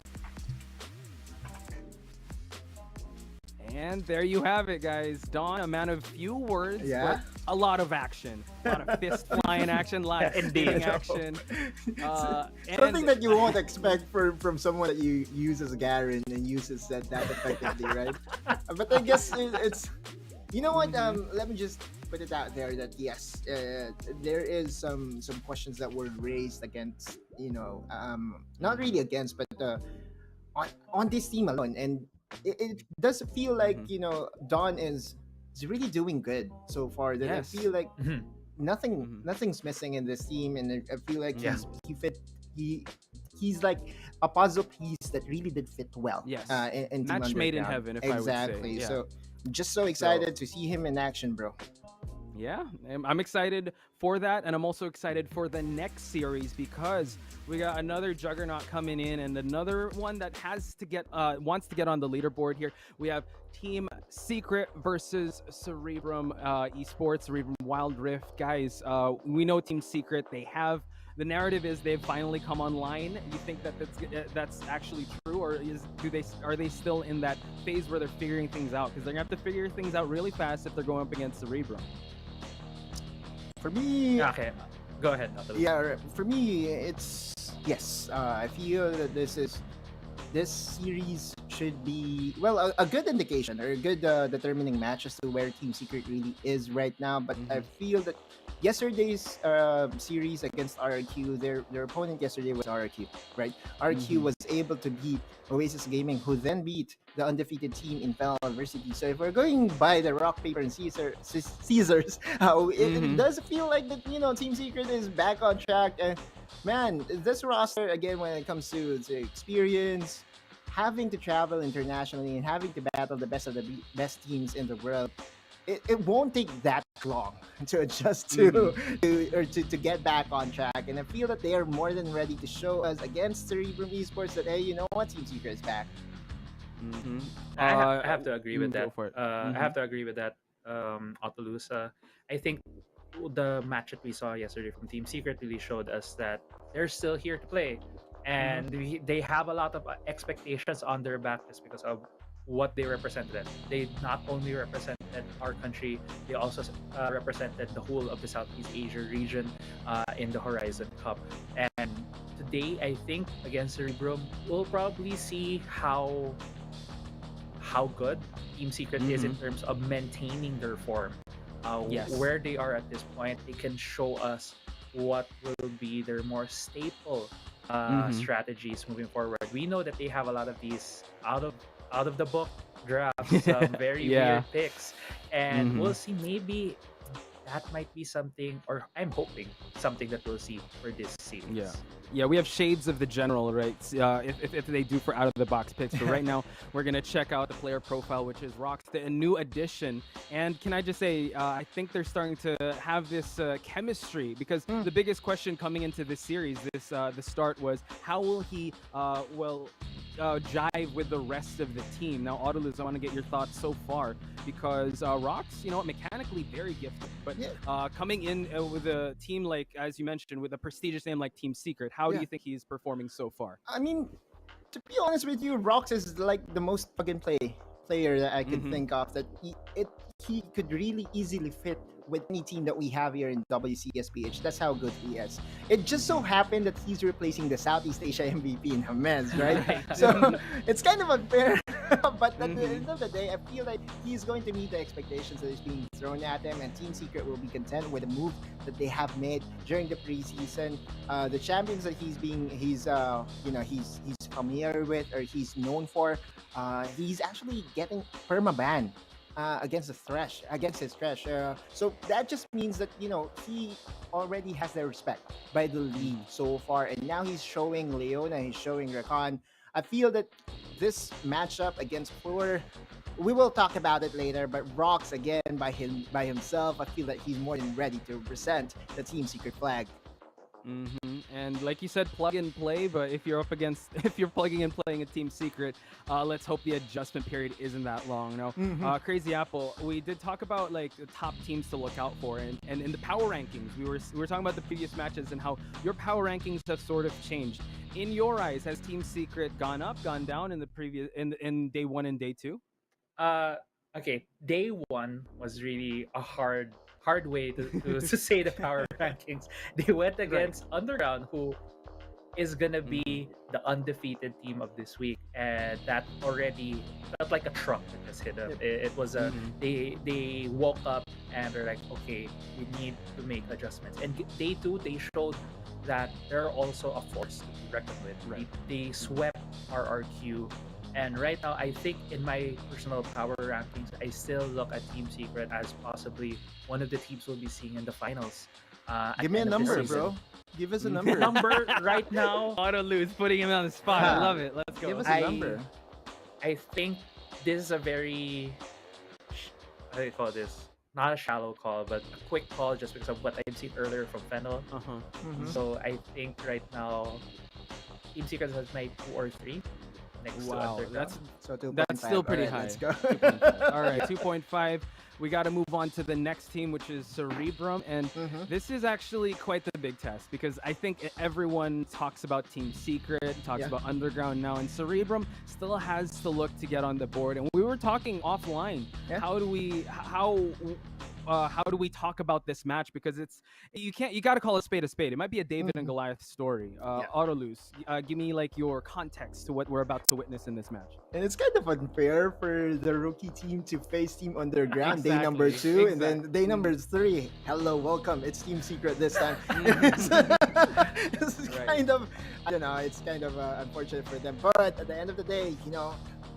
And there you have it, guys. Don, a man of few words, but a lot of action. A lot of fist flying action, a lot of ending action. Something that you won't expect from someone that you use as Garen and uses that effectively, right? But I guess it's... You know what? Let me just put it out there that yes, there is some questions that were raised against, not really against, but on this team alone, and it does feel like Don is really doing good so far. That I feel like nothing's missing in this team, and I feel like he's like a puzzle piece that really did fit well. Yes, in match Team made in Underground. heaven, if I would say. Exactly. Yeah. So just so excited to see him in action, bro. Yeah, I'm excited for that, and I'm also excited for the next series because we got another juggernaut coming in, and another one that wants to get on the leaderboard here. We have Team Secret versus Cerebrum Esports, Cerebrum Wildrift. Guys, we know Team Secret. The narrative is they've finally come online. You think that that's actually true, or are they still in that phase where they're figuring things out? Because they're gonna have to figure things out really fast if they're going up against Cerebrum. For me, okay, go ahead. Yeah, for me, it's yes. I feel that this series should be a good indication or a good determining match as to where Team Secret really is right now. But I feel that yesterday's series against RRQ, their opponent yesterday was RRQ, right? RRQ was able to beat Oasis Gaming, who then beat the undefeated team in Fennel University. So if we're going by the rock, paper, and Caesars, it does feel like that Team Secret is back on track. And man, this roster again when it comes to experience, having to travel internationally and having to battle the best of the best teams in the world, it won't take that long to adjust to get back on track. And I feel that they are more than ready to show us against Cerebrum Esports that, hey, you know what, Team Secret is back. I have to agree with go that. for it. I have to agree with that, Autolusa. I think the match that we saw yesterday from Team Secret really showed us that they're still here to play, and they have a lot of expectations on their back just because of what they represented. They not only represented our country, they also represented the whole of the Southeast Asia region in the Horizon Cup. And today, I think against Cerebrum, we'll probably see how good Team Secret is in terms of maintaining their form. Yes. Where they are at this point, they can show us what will be their more staple strategies moving forward. We know that they have a lot of these out of the book drafts, very weird picks, and we'll see. Maybe that might be something, or I'm hoping something that we'll see for this series. Yeah, we have shades of the general, right? If they do for out of the box picks, but right now we're gonna check out the player profile, which is Rox, a new addition. And can I just say, I think they're starting to have this chemistry, because the biggest question coming into this series, the start was how will he jive with the rest of the team. Now, Autolus, I want to get your thoughts so far, because Rox, mechanically very gifted, but coming in with a team like, as you mentioned, with a prestigious name like Team Secret, how do you think he's performing so far? I mean, to be honest with you, Rox is like the most plug-and-play player that I could think of, that he could really easily fit with any team that we have here in WCS. That's how good he is. It just so happened that he's replacing the Southeast Asia MVP in James, right? So it's kind of unfair. But at the end of the day, I feel like he's going to meet the expectations that is being thrown at him, and Team Secret will be content with the move that they have made during the preseason. The champions that he's familiar with, or he's known for, he's actually getting permaban against his Thresh. So that just means that, he already has their respect by the league so far, and now he's showing Leona, he's showing Rakan. I feel that this matchup against Fleur, we will talk about it later, but Rox again by himself, I feel that he's more than ready to represent the Team Secret flag. And like you said, plug and play, but if you're plugging and playing a Team Secret, let's hope the adjustment period isn't that long. Crazy Apple, we did talk about like the top teams to look out for, and in the power rankings, we were talking about the previous matches and how your power rankings have sort of changed. In your eyes, has Team Secret gone up, gone down in the previous in day 1 and day 2? Okay, day 1 was really a hard way to say the power rankings. They went against Underground, who is gonna be the undefeated team of this week, and that already felt like a truck that just hit them. It was they woke up and they're like, okay, we need to make adjustments. And day 2, they showed that they're also a force to be reckoned with. They swept RRQ. And right now, I think in my personal power rankings, I still look at Team Secret as possibly one of the teams we'll be seeing in the finals. Give me a number, bro. Give us a number. Number right now. Autolus, putting him on the spot. I love it. Let's go. Give us a number. I think this is a very, how do you call this? Not a shallow call, but a quick call just because of what I've seen earlier from Fennel. So I think right now, Team Secret has made 2 or 3. Wow, that's still 2.5. pretty All right, high. let's go. All right, 2.5. We got to move on to the next team, which is Cerebrum, and this is actually quite the big test, because I think everyone talks about Team Secret, talks about Underground now, and Cerebrum still has to look to get on the board. And we were talking offline. How do we talk about this match? Because you got to call a spade a spade. It might be a David and Goliath story. Autolus, give me like your context to what we're about to witness in this match. And it's kind of unfair for the rookie team to face Team Underground day number 2, and then day number 3. Hello, welcome. It's Team Secret this time. It's kind of, I don't know. It's kind of unfortunate for them. But at the end of the day,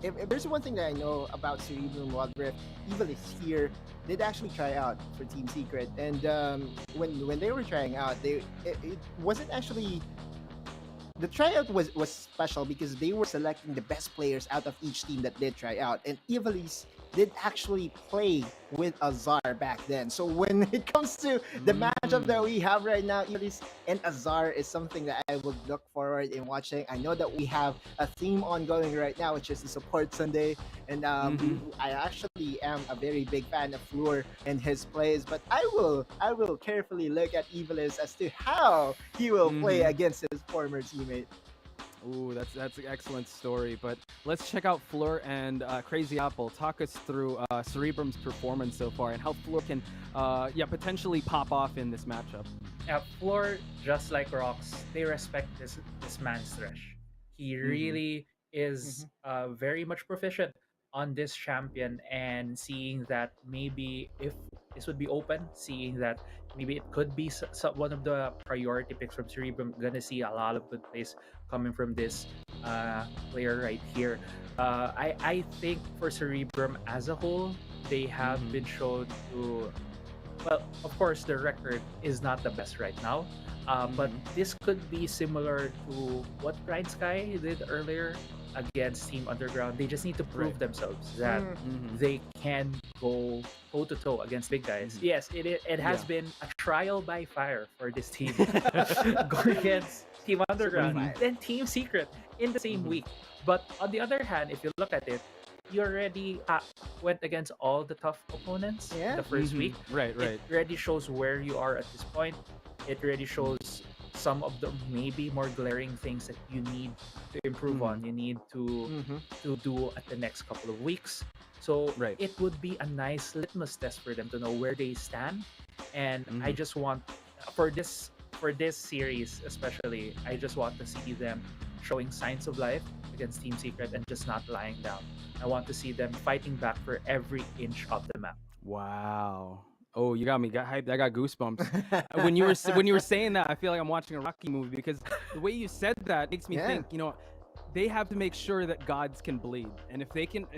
if there's one thing that I know about Cerebrum Wildrift, Evil is here. Did actually try out for Team Secret, and when they were trying out, it wasn't actually. The tryout was special because they were selecting the best players out of each team that did try out, and Evilise did actually play with Azar back then. So when it comes to the matchup that we have right now, Evilise and Azar is something that I would look forward in watching. I know that we have a theme ongoing right now, which is the Support Sunday, and I actually am a very big fan of Fleur and his plays, but I will carefully look at Evilise as to how he will play against his former teammate. Ooh, that's an excellent story. But let's check out Fleur and Crazy Apple. Talk us through Cerebrum's performance so far and how Fleur can, potentially pop off in this matchup. Yeah, Fleur, just like Rocks, they respect this man's thresh. He really is very much proficient on this champion, and seeing that maybe if this would be open, seeing that maybe it could be one of the priority picks from Cerebrum, gonna see a lot of good plays coming from this player right here. I think for Cerebrum as a whole, they have been shown to, well, of course, the record is not the best right now, but this could be similar to what Grindsky did earlier against Team Underground. They just need to prove themselves that they can go toe-to-toe against big guys. Yes, it has been a trial by fire for this team going against Team Underground and Team Secret in the same week. But on the other hand, if you look at it, you already went against all the tough opponents the first week. Right. It already shows where you are at this point. It already shows some of the maybe more glaring things that you need to improve on. You need to do at the next couple of weeks. So it would be a nice litmus test for them to know where they stand. And I just want for this series especially, I just want to see them showing signs of life against Team Secret and just not lying down. I want to see them fighting back for every inch of the map. Wow. Oh, you got me. Got hyped. I got goosebumps. when you were saying that, I feel like I'm watching a Rocky movie because the way you said that makes me think. You know, they have to make sure that gods can bleed, and if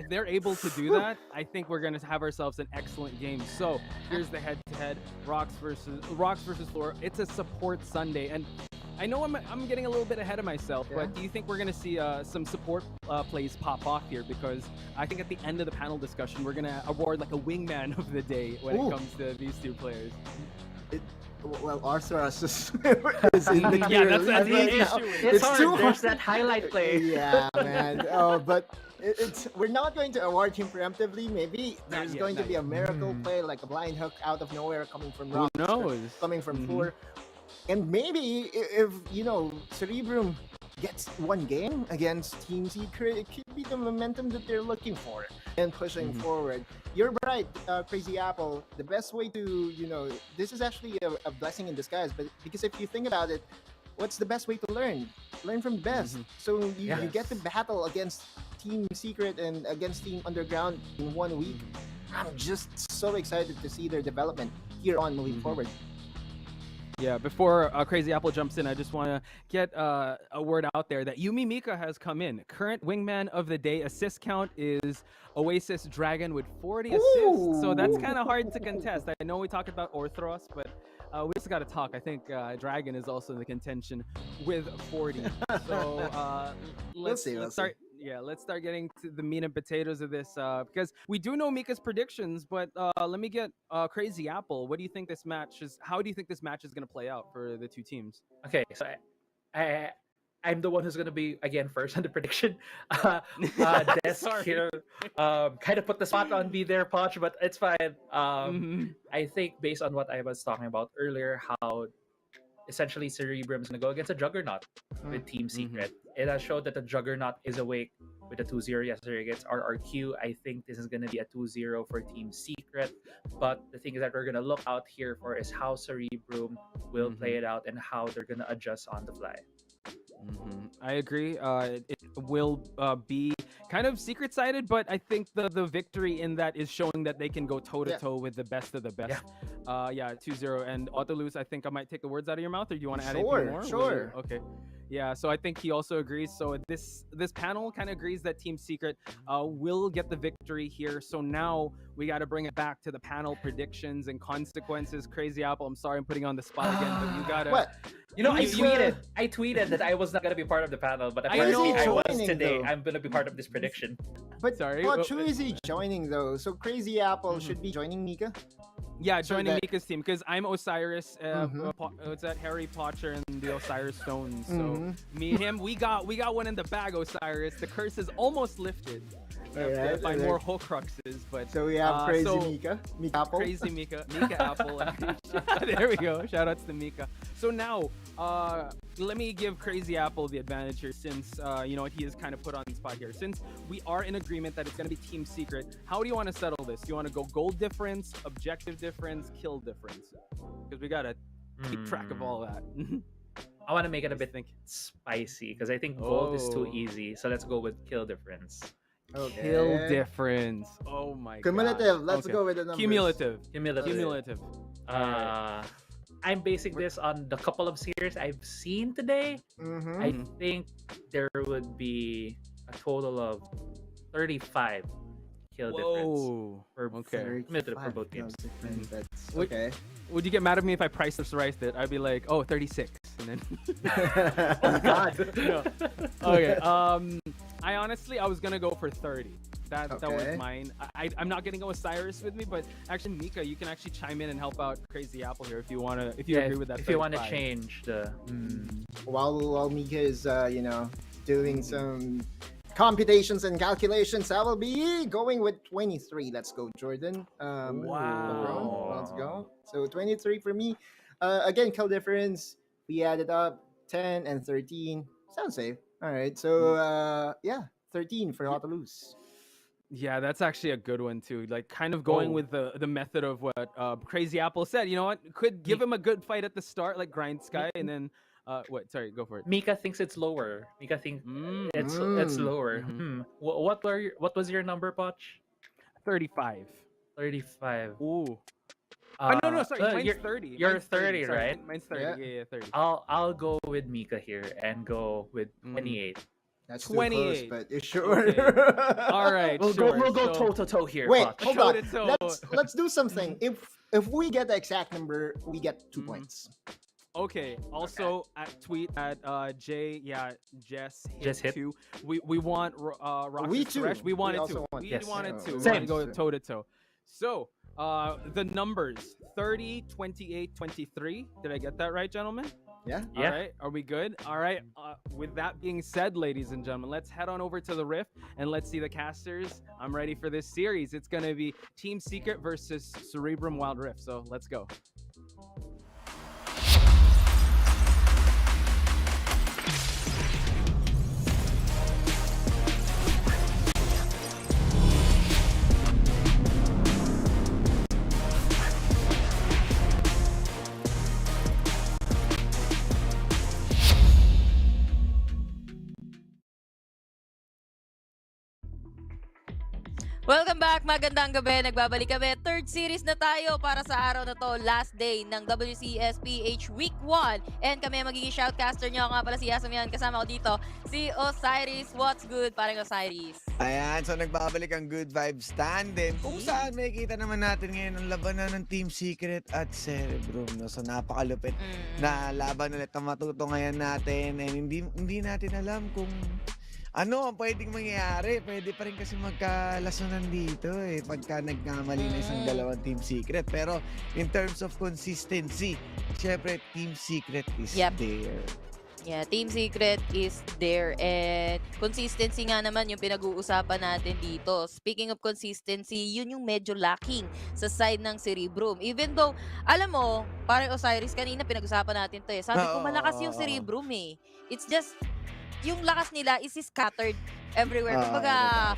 they're able to do that, I think we're gonna have ourselves an excellent game. So here's the head-to-head: Rocks versus Fleur. It's a support Sunday, and I know I'm getting a little bit ahead of myself, but do you think we're going to see some support plays pop off here? Because I think at the end of the panel discussion, we're going to award like a wingman of the day when it comes to these two players. Well, Arthros is in the clear. That's the issue. It's hard. too hard. There's that highlight play. Yeah, man. But we're not going to award him preemptively. Maybe there's going to be a miracle play, like a blind hook out of nowhere coming from Rock, coming from Fleur. And maybe if Cerebrum gets one game against Team Secret, it could be the momentum that they're looking for and pushing forward. You're right, Crazy Apple. The best way to, this is actually a blessing in disguise. But because if you think about it, what's the best way to learn? Learn from the best. So you get to battle against Team Secret and against Team Underground in 1 week. I'm just so excited to see their development here on moving forward. Yeah, before Crazy Apple jumps in, I just want to get a word out there that Yumi Mika has come in. Current wingman of the day assist count is Oasis Dragon with 40 assists. So that's kind of hard to contest. I know we talked about Orthros, but we just got to talk. I think Dragon is also in the contention with 40. So let's start. Yeah, let's start getting to the meat and potatoes of this because we do know Mika's predictions, but let me get Crazy Apple. What do you think this match is? How do you think this match is going to play out for the two teams? Okay, so I'm the one who's going to be again first on the prediction. Desk here kind of put the spot on me there, Poch, but it's fine. I think based on what I was talking about earlier, how essentially Cerebrum is going to go against a Juggernaut with Team Secret. It has showed that the Juggernaut is awake with a 2-0 yesterday against RRQ. I think this is going to be a 2-0 for Team Secret. But the thing that we're going to look out here for is how Cerebrum will play it out and how they're going to adjust on the fly. I agree. It will be kind of secret-sided, but I think the victory in that is showing that they can go toe-to-toe with the best of the best. 2-0. And Autolus, I think I might take the words out of your mouth, or do you want to add anything more? Sure. Okay. Yeah, so I think he also agrees. So this panel kind of agrees that Team Secret will get the victory here. So now we got to bring it back to the panel predictions and consequences. Crazy Apple, I'm sorry I'm putting you on the spot again, but you gotta. What? You know, Who's, I tweeted that I was not gonna be part of the panel, but I apparently I, know. was Joining, today. though. I'm gonna be part of this prediction. But Sorry, who is he joining though? So Crazy Apple should be joining Mika. Yeah, So joining that- Mika's team because I'm Osiris. It's that Harry Potter and the Osiris Stones. So me and him, we got one in the bag. Osiris, the curse is almost lifted. Alright, By alright. more Horcruxes, but So we have Crazy so- Mika, Mika Apple. Crazy Mika Apple. There we go. Shout outs to Mika. So now, let me give Crazy Apple the advantage here, since he is kind of put on the spot here. Since we are in agreement that it's going to be Team Secret, how do you want to settle this? Do you want to go gold difference, objective difference, kill difference? Because we gotta keep track of all that. I want to make it a bit think spicy because I think gold is too Oh. easy. So let's go with kill difference. Okay. Kill difference. Oh my god. Cumulative. Let's Okay. go with the numbers. Cumulative. Cumulative. Cumulative. I'm basing this on the couple of series I've seen today. I think there would be a total of 35 kill difference Whoa. for Okay. cumulative for both teams. That's Would- okay. Would you get mad at me if I price this right? I'd be like, oh, 36. And then Oh God. No. Okay. I honestly was gonna go for 30. That was Okay. mine. I'm not gonna go Osiris with me, but actually Mika, you can actually chime in and help out Crazy Apple here if you agree with that. If you want to 35. change the While Mika is doing some computations and calculations, I will be going with 23. Let's go, Jordan. Wow. Let's go. So 23 for me. Again, kill difference. We added up 10 and 13. Sounds safe. All right. So 13 for how to lose. Yeah, that's actually a good one too. Like kind of going with the method of what Crazy Apple said. You know what? Could give him a good fight at the start, like Grindsky, and then what? Sorry, go for it. Mika thinks it's lower. Mika thinks it's lower. What was your number, Poch? 35. 35. Ooh. No, sorry. Mine's 30. You're Mine's 30, sorry, right? Mine's 30. Yeah, 30. I'll go with Mika here and go with 28. That's 28. 28. But you sure? Okay. All right, We'll sure. go So- toe to toe here. Wait, Poch. hold on. Toe-to-toe. Let's do something. If we get the exact number, we get 2 points. Okay. Also, tweet at Jess Just hit. 2. We want Roxas We too. Suresh. We wanted We also to. want- We Yes. wanted to. We Same. wanted to go toe to toe. So the numbers 30, 28, 23. Did I get that right, gentlemen? Yeah. Yeah. All right. Are we good? All right. With that being said, ladies and gentlemen, let's head on over to the Rift and let's see the casters. I'm ready for this series. It's going to be Team Secret versus Cerebrum Wildrift. So let's go. Welcome back, magandang gabi. Nagbabalik kami. Third series na tayo para sa araw na to. Last day ng WCS PH Week 1. And kami ang magiging shoutcaster nyo. Ako nga pala si Yasamian. Kasama ko dito si Osiris. What's good, parang Osiris? Ayan, so nagbabalik ang Good Vibes Tandem. Kung saan makikita naman natin ngayon ang labanan ng Team Secret at Cerebrum. No? So napakalupit na laban ulit ang matutunghayan natin. And hindi natin alam kung ano ang pwedeng mangyayari. Pwede pa rin kasi magkalasunan dito pagka nagkamali na isang dalawang Team Secret. Pero in terms of consistency, syempre Team Secret is there. Yeah, Team Secret is there. And consistency nga naman yung pinag-uusapan natin dito. Speaking of consistency, yun yung medyo lacking sa side ng Cerebrum. Even though, alam mo, parang Osiris, kanina pinag-usapan natin to Sabi ko, malakas yung Cerebrum It's just, yung lakas nila is scattered everywhere. Kumbaga,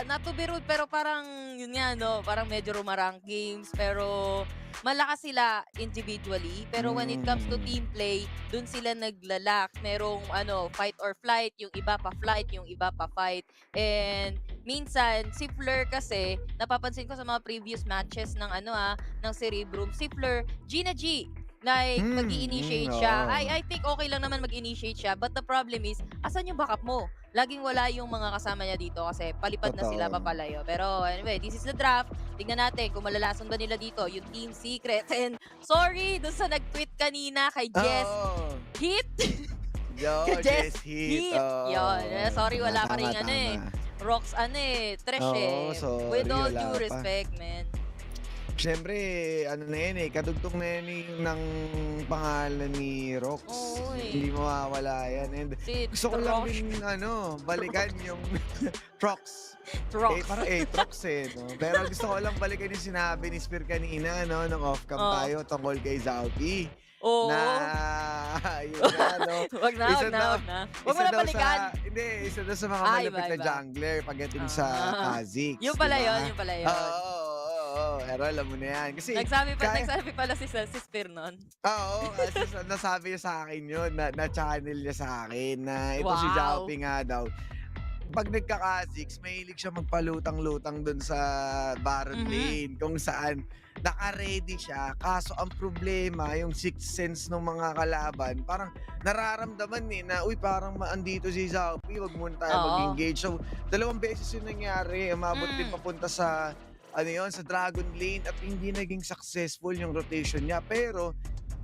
not to be rude, pero parang, yun nga, no, parang medyo rumarang games, pero malakas sila individually. Pero when it comes to team play, dun sila naglalak. Merong, fight or flight, yung iba pa flight, yung iba pa fight. And, minsan, si Fleur kasi, napapansin ko sa mga previous matches ng, ng Cerebrum, si Fleur, Gina G, Like, mag-i-initiate siya. oo. I think okay lang naman mag-initiate siya. But the problem is, asan yung backup mo? Laging wala yung mga kasama niya dito kasi palipad na sila Totoo. papalayo. Pero anyway, this is the draft. Tingnan natin kung malalason ba nila dito yung Team Secret. And sorry, dun sa nag-tweet kanina kay Jess. Oo. Hit! Yo, Jess Jess Hit. Oo. Yun. Sorry, wala pa Tama, rin tama. Rocks Trash Oo, sorry, With all wala due pa. respect, man. Siyempre, ano na yan kadugtong na yan yung ng pangalan ni Rox. Oo, Hindi mawawala yan. And Si gusto ko lang Trosh. din, balikan yung Trox. Trox. Parang Trox no? Pero gusto ko lang balikan yung sinabi ni Spear kanina, nung off-cam Oo. tayo tungkol kay Zaupi. Oo. Na, yun nga, no? Wag na, Isa wag na, daw- wag na. Wag mo isa na daw balikan. isa daw sa mga Ah, malapit na iba. jungler pagdating sa Kha'Zix. Yung pala diba? yun, yung pala yun. Oo. Pero alam mo na yan. Kasi, Nagsabi pala si Spear nun. oo, kasi nasabi niya sa akin yun, na-channel niya sa akin, na ito si Wow. Zaupi nga daw. Pag nagka-Kha'Zix, mahilig siya magpalutang-lutang dun sa Baron Lane, kung saan naka-ready siya. Kaso ang problema, yung sixth sense ng mga kalaban, parang nararamdaman na, uy, parang andito si Zaupi, wag muna tayo Oo. mag-engage. So, 2 beses yung nangyari. Umabot din papunta sa sa Dragon Lane at hindi naging successful yung rotation niya. Pero,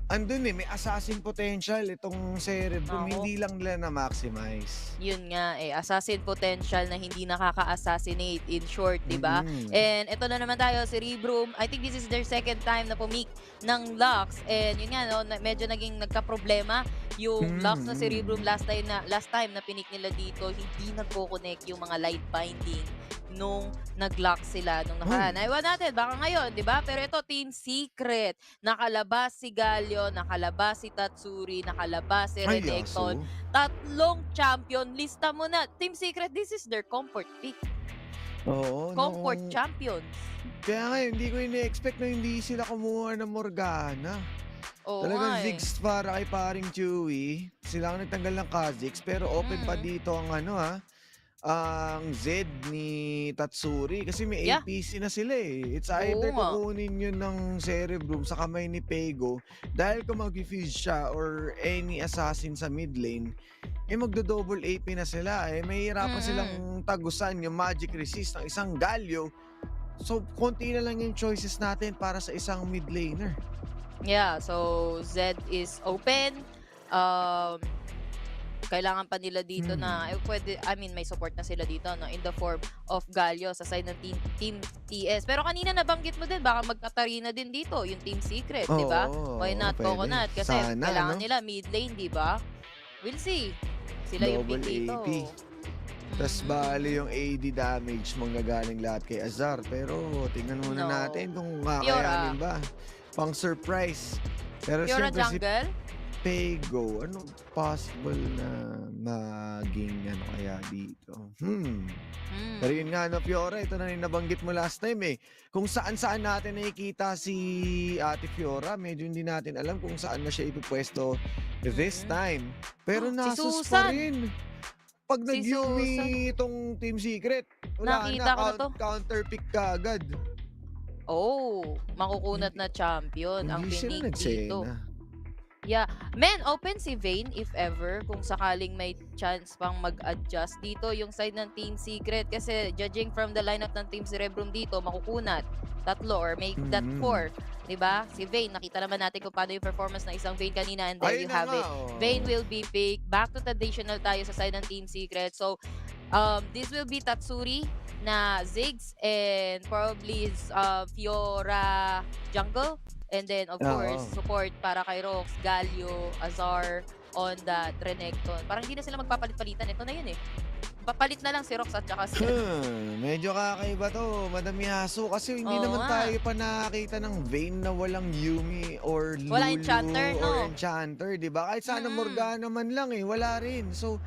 andun may assassin potential itong Cerebrum. Oo. Hindi lang nila na-maximize. Yun nga assassin potential na hindi nakaka-assassinate in short, di ba? Mm. And ito na naman tayo, Cerebrum. I think this is their second time na pumik ng Lux. And yun nga, no, medyo naging nagka-problema yung Lux na Cerebrum last time na pinik nila dito. Hindi nagko-connect yung mga light binding nung nag-lock sila nung nakaraan. Naiwan natin, baka ngayon, di ba? Pero ito, Team Secret. Nakalabas si Galio, nakalabas si Tatsuri, nakalabas si Ay, Renekton. yaso. 3 champion. Lista mo na. Team Secret, this is their comfort pick. Oo. Comfort champions. Kaya nga, hindi ko ini-expect na hindi sila kumuha ng Morgana. Oo Talagang nga Ziggs para kay paring Chewy. Sila ang nagtanggal ng Kha'Zix. Pero open pa dito ang ang Z ni Tatsuri. Kasi may Yeah. APC na sila It's either nga. kukunin yun ng Cerebrum sa kamay ni Pego. Dahil kung mag-fuse siya or any assassin sa mid lane, magdo-double AP na sila. May hirapan silang tagusan yung magic resist ng isang Galio. So, konti na lang yung choices natin para sa isang mid laner. Yeah, so Z is open. Kailangan pa nila dito na may support na sila dito no in the form of Galio sa side ng team TS. Pero kanina nabanggit mo din baka magkatarina din dito yung Team Secret, di ba? Why not pwede. Coconut? Kasi Sana, kailangan no? nila mid lane, di ba? We'll see. Sila yung Double pick dito. AP. Tas bali yung AD damage manggagaling lahat kay Azar. Pero tingnan muna No. natin kung kakayanin ba. Pang surprise. Pero Fiora siyempre si jungle? Pego, ano possible na maging kaya dito? Pero yun nga, Fiora, ito na rin nabanggit mo last time Kung saan-saan natin nakikita si Ate Fiora, medyo hindi natin alam kung saan na siya ipupwesto this time. Pero Si nasus Susan. pa rin. Pag Si nag-Yumi itong Team Secret, wala Nakita ko na to. counter pick ka agad. Oh, makukunat na champion ang Hindi sila pinig dito. nagsena. Yeah. Men, open si Vayne if ever kung sakaling may chance pang mag-adjust dito yung side ng Team Secret kasi judging from the lineup ng Team Cerebrum dito, makukunat 3 or make that 4. Diba? Si Vayne, nakita naman natin kung paano yung performance ng isang Vayne kanina and there Ayun you na have nga, it. oh. Vayne will be picked. Back to traditional tayo sa side ng Team Secret. So, this will be Tatsuri na Ziggs and probably Fiora jungle. And then, of course, support para kay Rox, Galio, Azar, on that Renekton. Parang hindi na sila magpapalit-palitan. Ito na yun Papalit na lang si Rox at saka si... Medyo kakaiba to, Madam Yasu. Kasi hindi Oo naman nga. tayo pa nakakita ng Vayne na walang Yumi or Lulu Wala Enchanter, no? or Enchanter, di ba? Kahit sana Morgana man lang wala rin. So,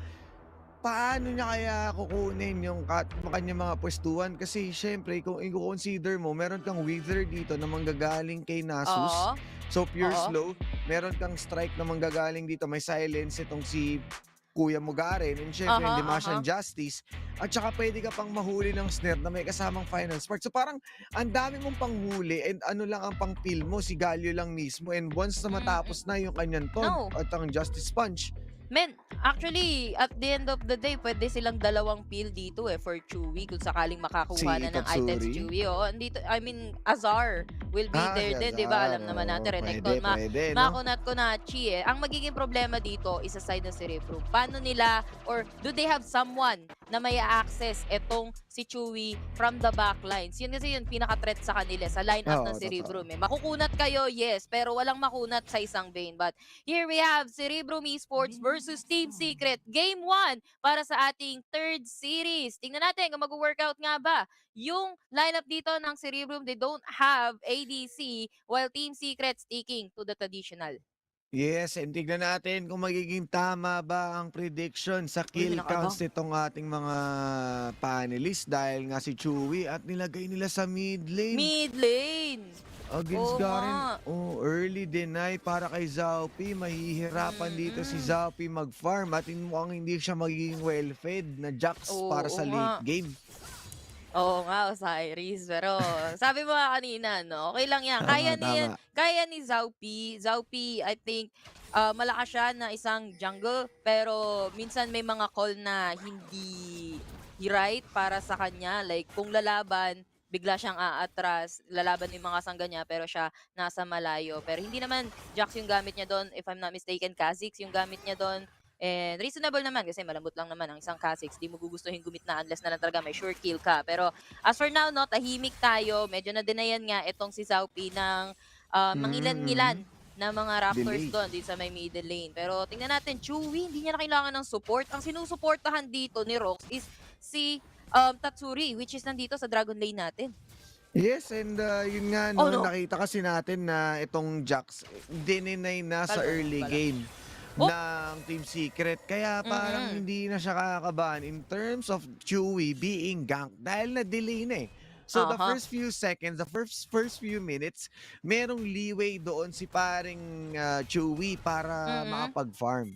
paano niya kaya kukunin yung kanyang mga pwestuhan? Kasi syempre, kung i-consider mo, meron kang Wither dito na manggagaling kay Nasus. Oo. So, pure Oo. slow. Meron kang strike na manggagaling dito. May silence itong si Kuya mo Garen, and syempre hindi siyang Justice, at saka pwede ka pang mahuli ng snare na may kasamang final spark. So parang ang dami mong panghuli and ano lang ang pang-pill mo, si Galio lang mismo, and once na matapos na yung kanyang taunt No. at ang Justice Punch, Men, actually, at the end of the day, pwede silang dalawang pill dito for Chewy kung sakaling makakuha Si na ng items Tatsuri? Chewy. Andito, I mean, Azar will be there si din, di ba? Azar, Alam naman natin, oo, Renekton. pwede, no? Makunat Konachi Ang magiging problema dito is sa side ng Cerebrum. Paano nila, or do they have someone na may access etong si Chewy from the backlines? Yun kasi yung pinaka-threat sa kanila, sa lineup Oo, ng totoo. Cerebrum. Makukunat kayo, yes, pero walang makunat sa isang Vayne. But here we have Cerebrum Esports versus Team Secret. Game 1 para sa ating third series. Tingnan natin kung mag-workout nga ba. Yung lineup dito ng Cerebrum, they don't have ADC while Team Secret sticking to the traditional. Yes, and tignan natin kung magiging tama ba ang prediction sa Uy, kill may counts nakabang. nitong ating mga panelists dahil nga si Chewy at nilagay nila sa mid lane. Mid lane. Against Oo Garen, nga. early deny para kay Xiaomi. Mahihirapan dito si Xiaomi mag-farm at mukhang hindi siya magiging well-fed na Jax para sa Oo late nga. game. Oo nga, Osiris. Pero sabi mo nga kanina, no? Okay lang yan. Tama. Kaya ni Xiaomi. Xiaomi, I think, malakas siya na isang jungle. Pero minsan may mga call na hindi right para sa kanya. Like, kung lalaban, bigla siyang aatras, lalaban yung mga sangga niya, pero siya nasa malayo. Pero hindi naman Jax yung gamit niya doon. If I'm not mistaken, Kha'Zix yung gamit niya doon. And reasonable naman kasi malambot lang naman ang isang Kha'Zix. Di mo gugustuhin gumit na unless na lang talaga may sure kill ka. Pero as for now, no, tahimik tayo. Medyo na-denayan nga itong si Xiaomi ng mangilan-ngilan na mga Raptors Delay. doon dito sa may middle lane. Pero tingnan natin, Chewy, hindi niya na kailangan ng support. Ang sinusuportahan dito ni Rox is si Tatsuri, which is nandito sa Dragon Lane natin. Yes, and yun nga, no, no? nakita kasi natin na itong Jax, dininay na sa Kalma, early pala. game ng Team Secret. Kaya parang hindi na siya kakabahan in terms of Chewy being ganked dahil na-delay na eh. So the first few seconds, the first few minutes, merong leeway doon si paring Chewy para makapag-farm.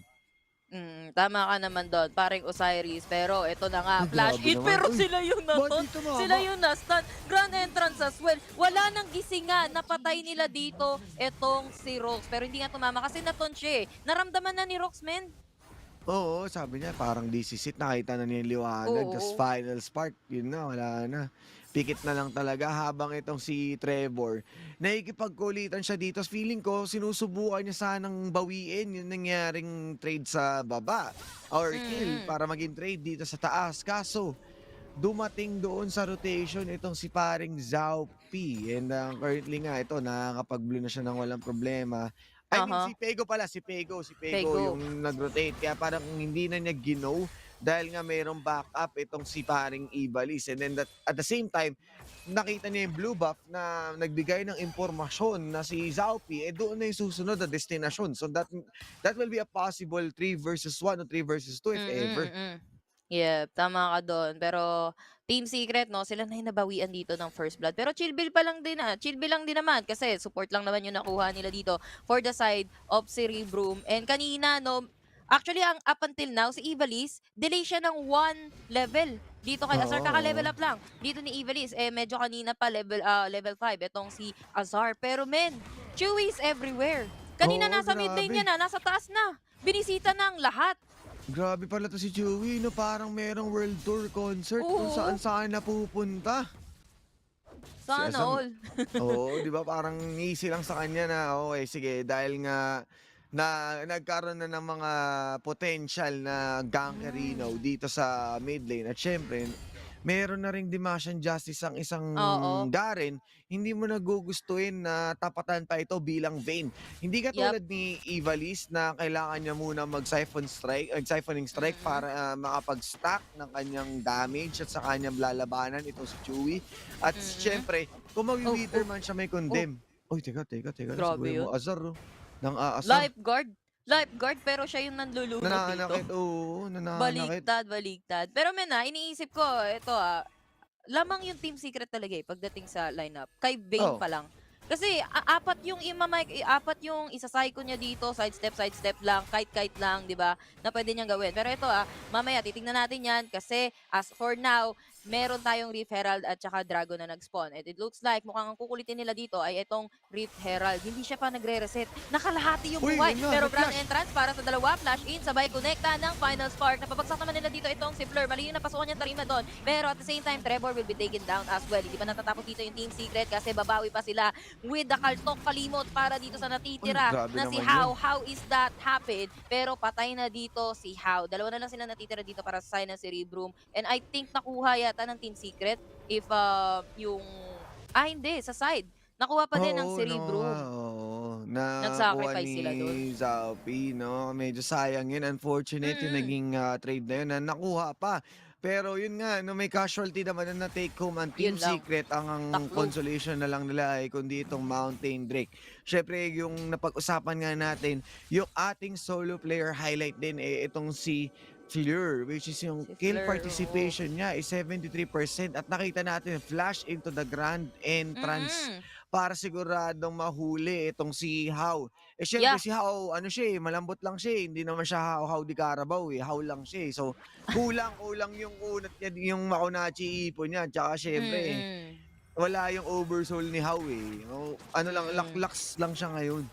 Tama ka naman doon, paring Osiris. Pero ito na nga, Ay, flash grabe hit. naman. Pero Uy, sila yung ba't naton. di tumama? Sila yung na-stun. Grand entrance as well. Wala nang gisingan. Napatay nila dito itong si Rox. Pero hindi nga tumama kasi naton siya eh. Naramdaman na ni Rox, men. Oo, sabi niya parang disisit, nakita na niya yung liwanag. Oo. Tapos final spark, yun na, wala na. Pikit na lang talaga habang itong si Trevor. Nakikipagkulitan siya dito. Feeling ko, sinusubukan niya sanang bawiin yung nangyaring trade sa baba or kill para maging trade dito sa taas. Kaso, dumating doon sa rotation itong si paring Xiaomi. And currently nga ito, nakakapag-blue na siya ng walang problema. I mean, si Pego pala, si Pego Pego. yung nag-rotate. Kaya parang hindi na niya ginaw dahil nga mayroong backup itong si paring Ibalis. And then at the same time, nakita niya yung blue buff na nagbigay ng impormasyon na si Xiaomi, doon na yung susunod na destinasyon. So that will be a possible 3 versus 1 o 3 versus 2 if ever. Yeah, tama ka doon. Pero Team Secret, no, sila na yung nabawian dito ng first blood. Pero chill bill lang din naman kasi support lang naman yung nakuha nila dito for the side of Cerebrum. And kanina, no, actually, ang up until now, si Ivalis, delay siya ng 1 level. Dito kay Azar, kaka-level up lang. Dito ni Ivalis, medyo kanina pa level 5. Itong si Azar. Pero men, Chewy is everywhere. Kanina nasa mid lane grabe. niya na, nasa taas na. Binisita ng lahat. Grabe pala to si Chewy, no? Parang merong world tour concert kung saan napupunta. Sana Si Azam- all. Oo, di ba? Parang easy lang sa kanya na, okay, sige, dahil nga na nagkaroon na ng mga potential na gankerino dito sa mid lane. At syempre, meron na ring Dimasyan Justice ang isang Garen, hindi mo nagugustuhin na tapatan pa ito bilang Vayne. Hindi katulad ni Ivalis na kailangan niya muna siphoning strike para makapag-stack ng kanyang damage at sa kanyang lalabanan ito si Chewy. At syempre, kung mag-wither man siya may condemn. Uy, teka. Grabe Siguro yun. mo Azar, oh. Nang aasar. Lifeguard, pero siya yung nanlulunod Nananakit, dito. oo. Nananakit. Baliktad. Pero iniisip ko, ito lamang yung Team Secret talaga pagdating sa lineup. Kay Vayne pa lang. Kasi apat yung apat yung isa-psycho niya dito, sidestep lang, kite lang, 'di ba? Na pwede niyang gawin. Pero ito mamaya titingnan natin 'yan kasi as for now, meron tayong Rift Herald at saka Dragon na nag-spawn. And it looks like mukhang ang kukulitin nila dito ay itong Rift Herald. Hindi siya pa nagre-reset. Nakalahati yung Uy, buhay. yun na, Pero may brand flash. entrance para sa dalawa, flash in, sabay connecta ng final spark. Napabagsak naman nila dito itong si Fleur. Mali yung napasukan niya Tarima doon. Pero at the same time, Trevor will be taken down as well. Hindi pa natatapos dito yung Team Secret kasi babawi pa sila with the kaltok kalimot para dito sa natitira Uy, grabe na si naman How. yun. How is that happen? Pero patay na dito si How. Dalawa na lang sila natitira dito para sa side ng Cerebrum. And I think nakuha yata ng Team Secret if yung... hindi, sa side. Nakuha pa din ng Cerebrum. Oo. Nakuha Nag-sacrifice sila ni doon. Zaupi, no? Medyo sayang yun. Unfortunate yung naging trade na yun na nakuha pa. Pero yun nga, no, may casualty naman na take home ang Team Yun lang. Secret. Ang Takbo. consolation na lang nila ay kundi itong Mountain Drake. Syempre, yung napag-usapan nga natin, yung ating solo player highlight din, itong si Fleur, which is yung Si kill Fleur, participation niya is 73% at nakita natin flash into the grand entrance para siguradong mahuli itong si How. Syempre Yeah. si How, malambot lang siya, hindi naman siya How di Carabao How lang siya. So, kulang yung unat niya, yung Makunachi ipon niya. Tsaka syempre, wala yung oversoul ni How laklaks lang siya ngayon.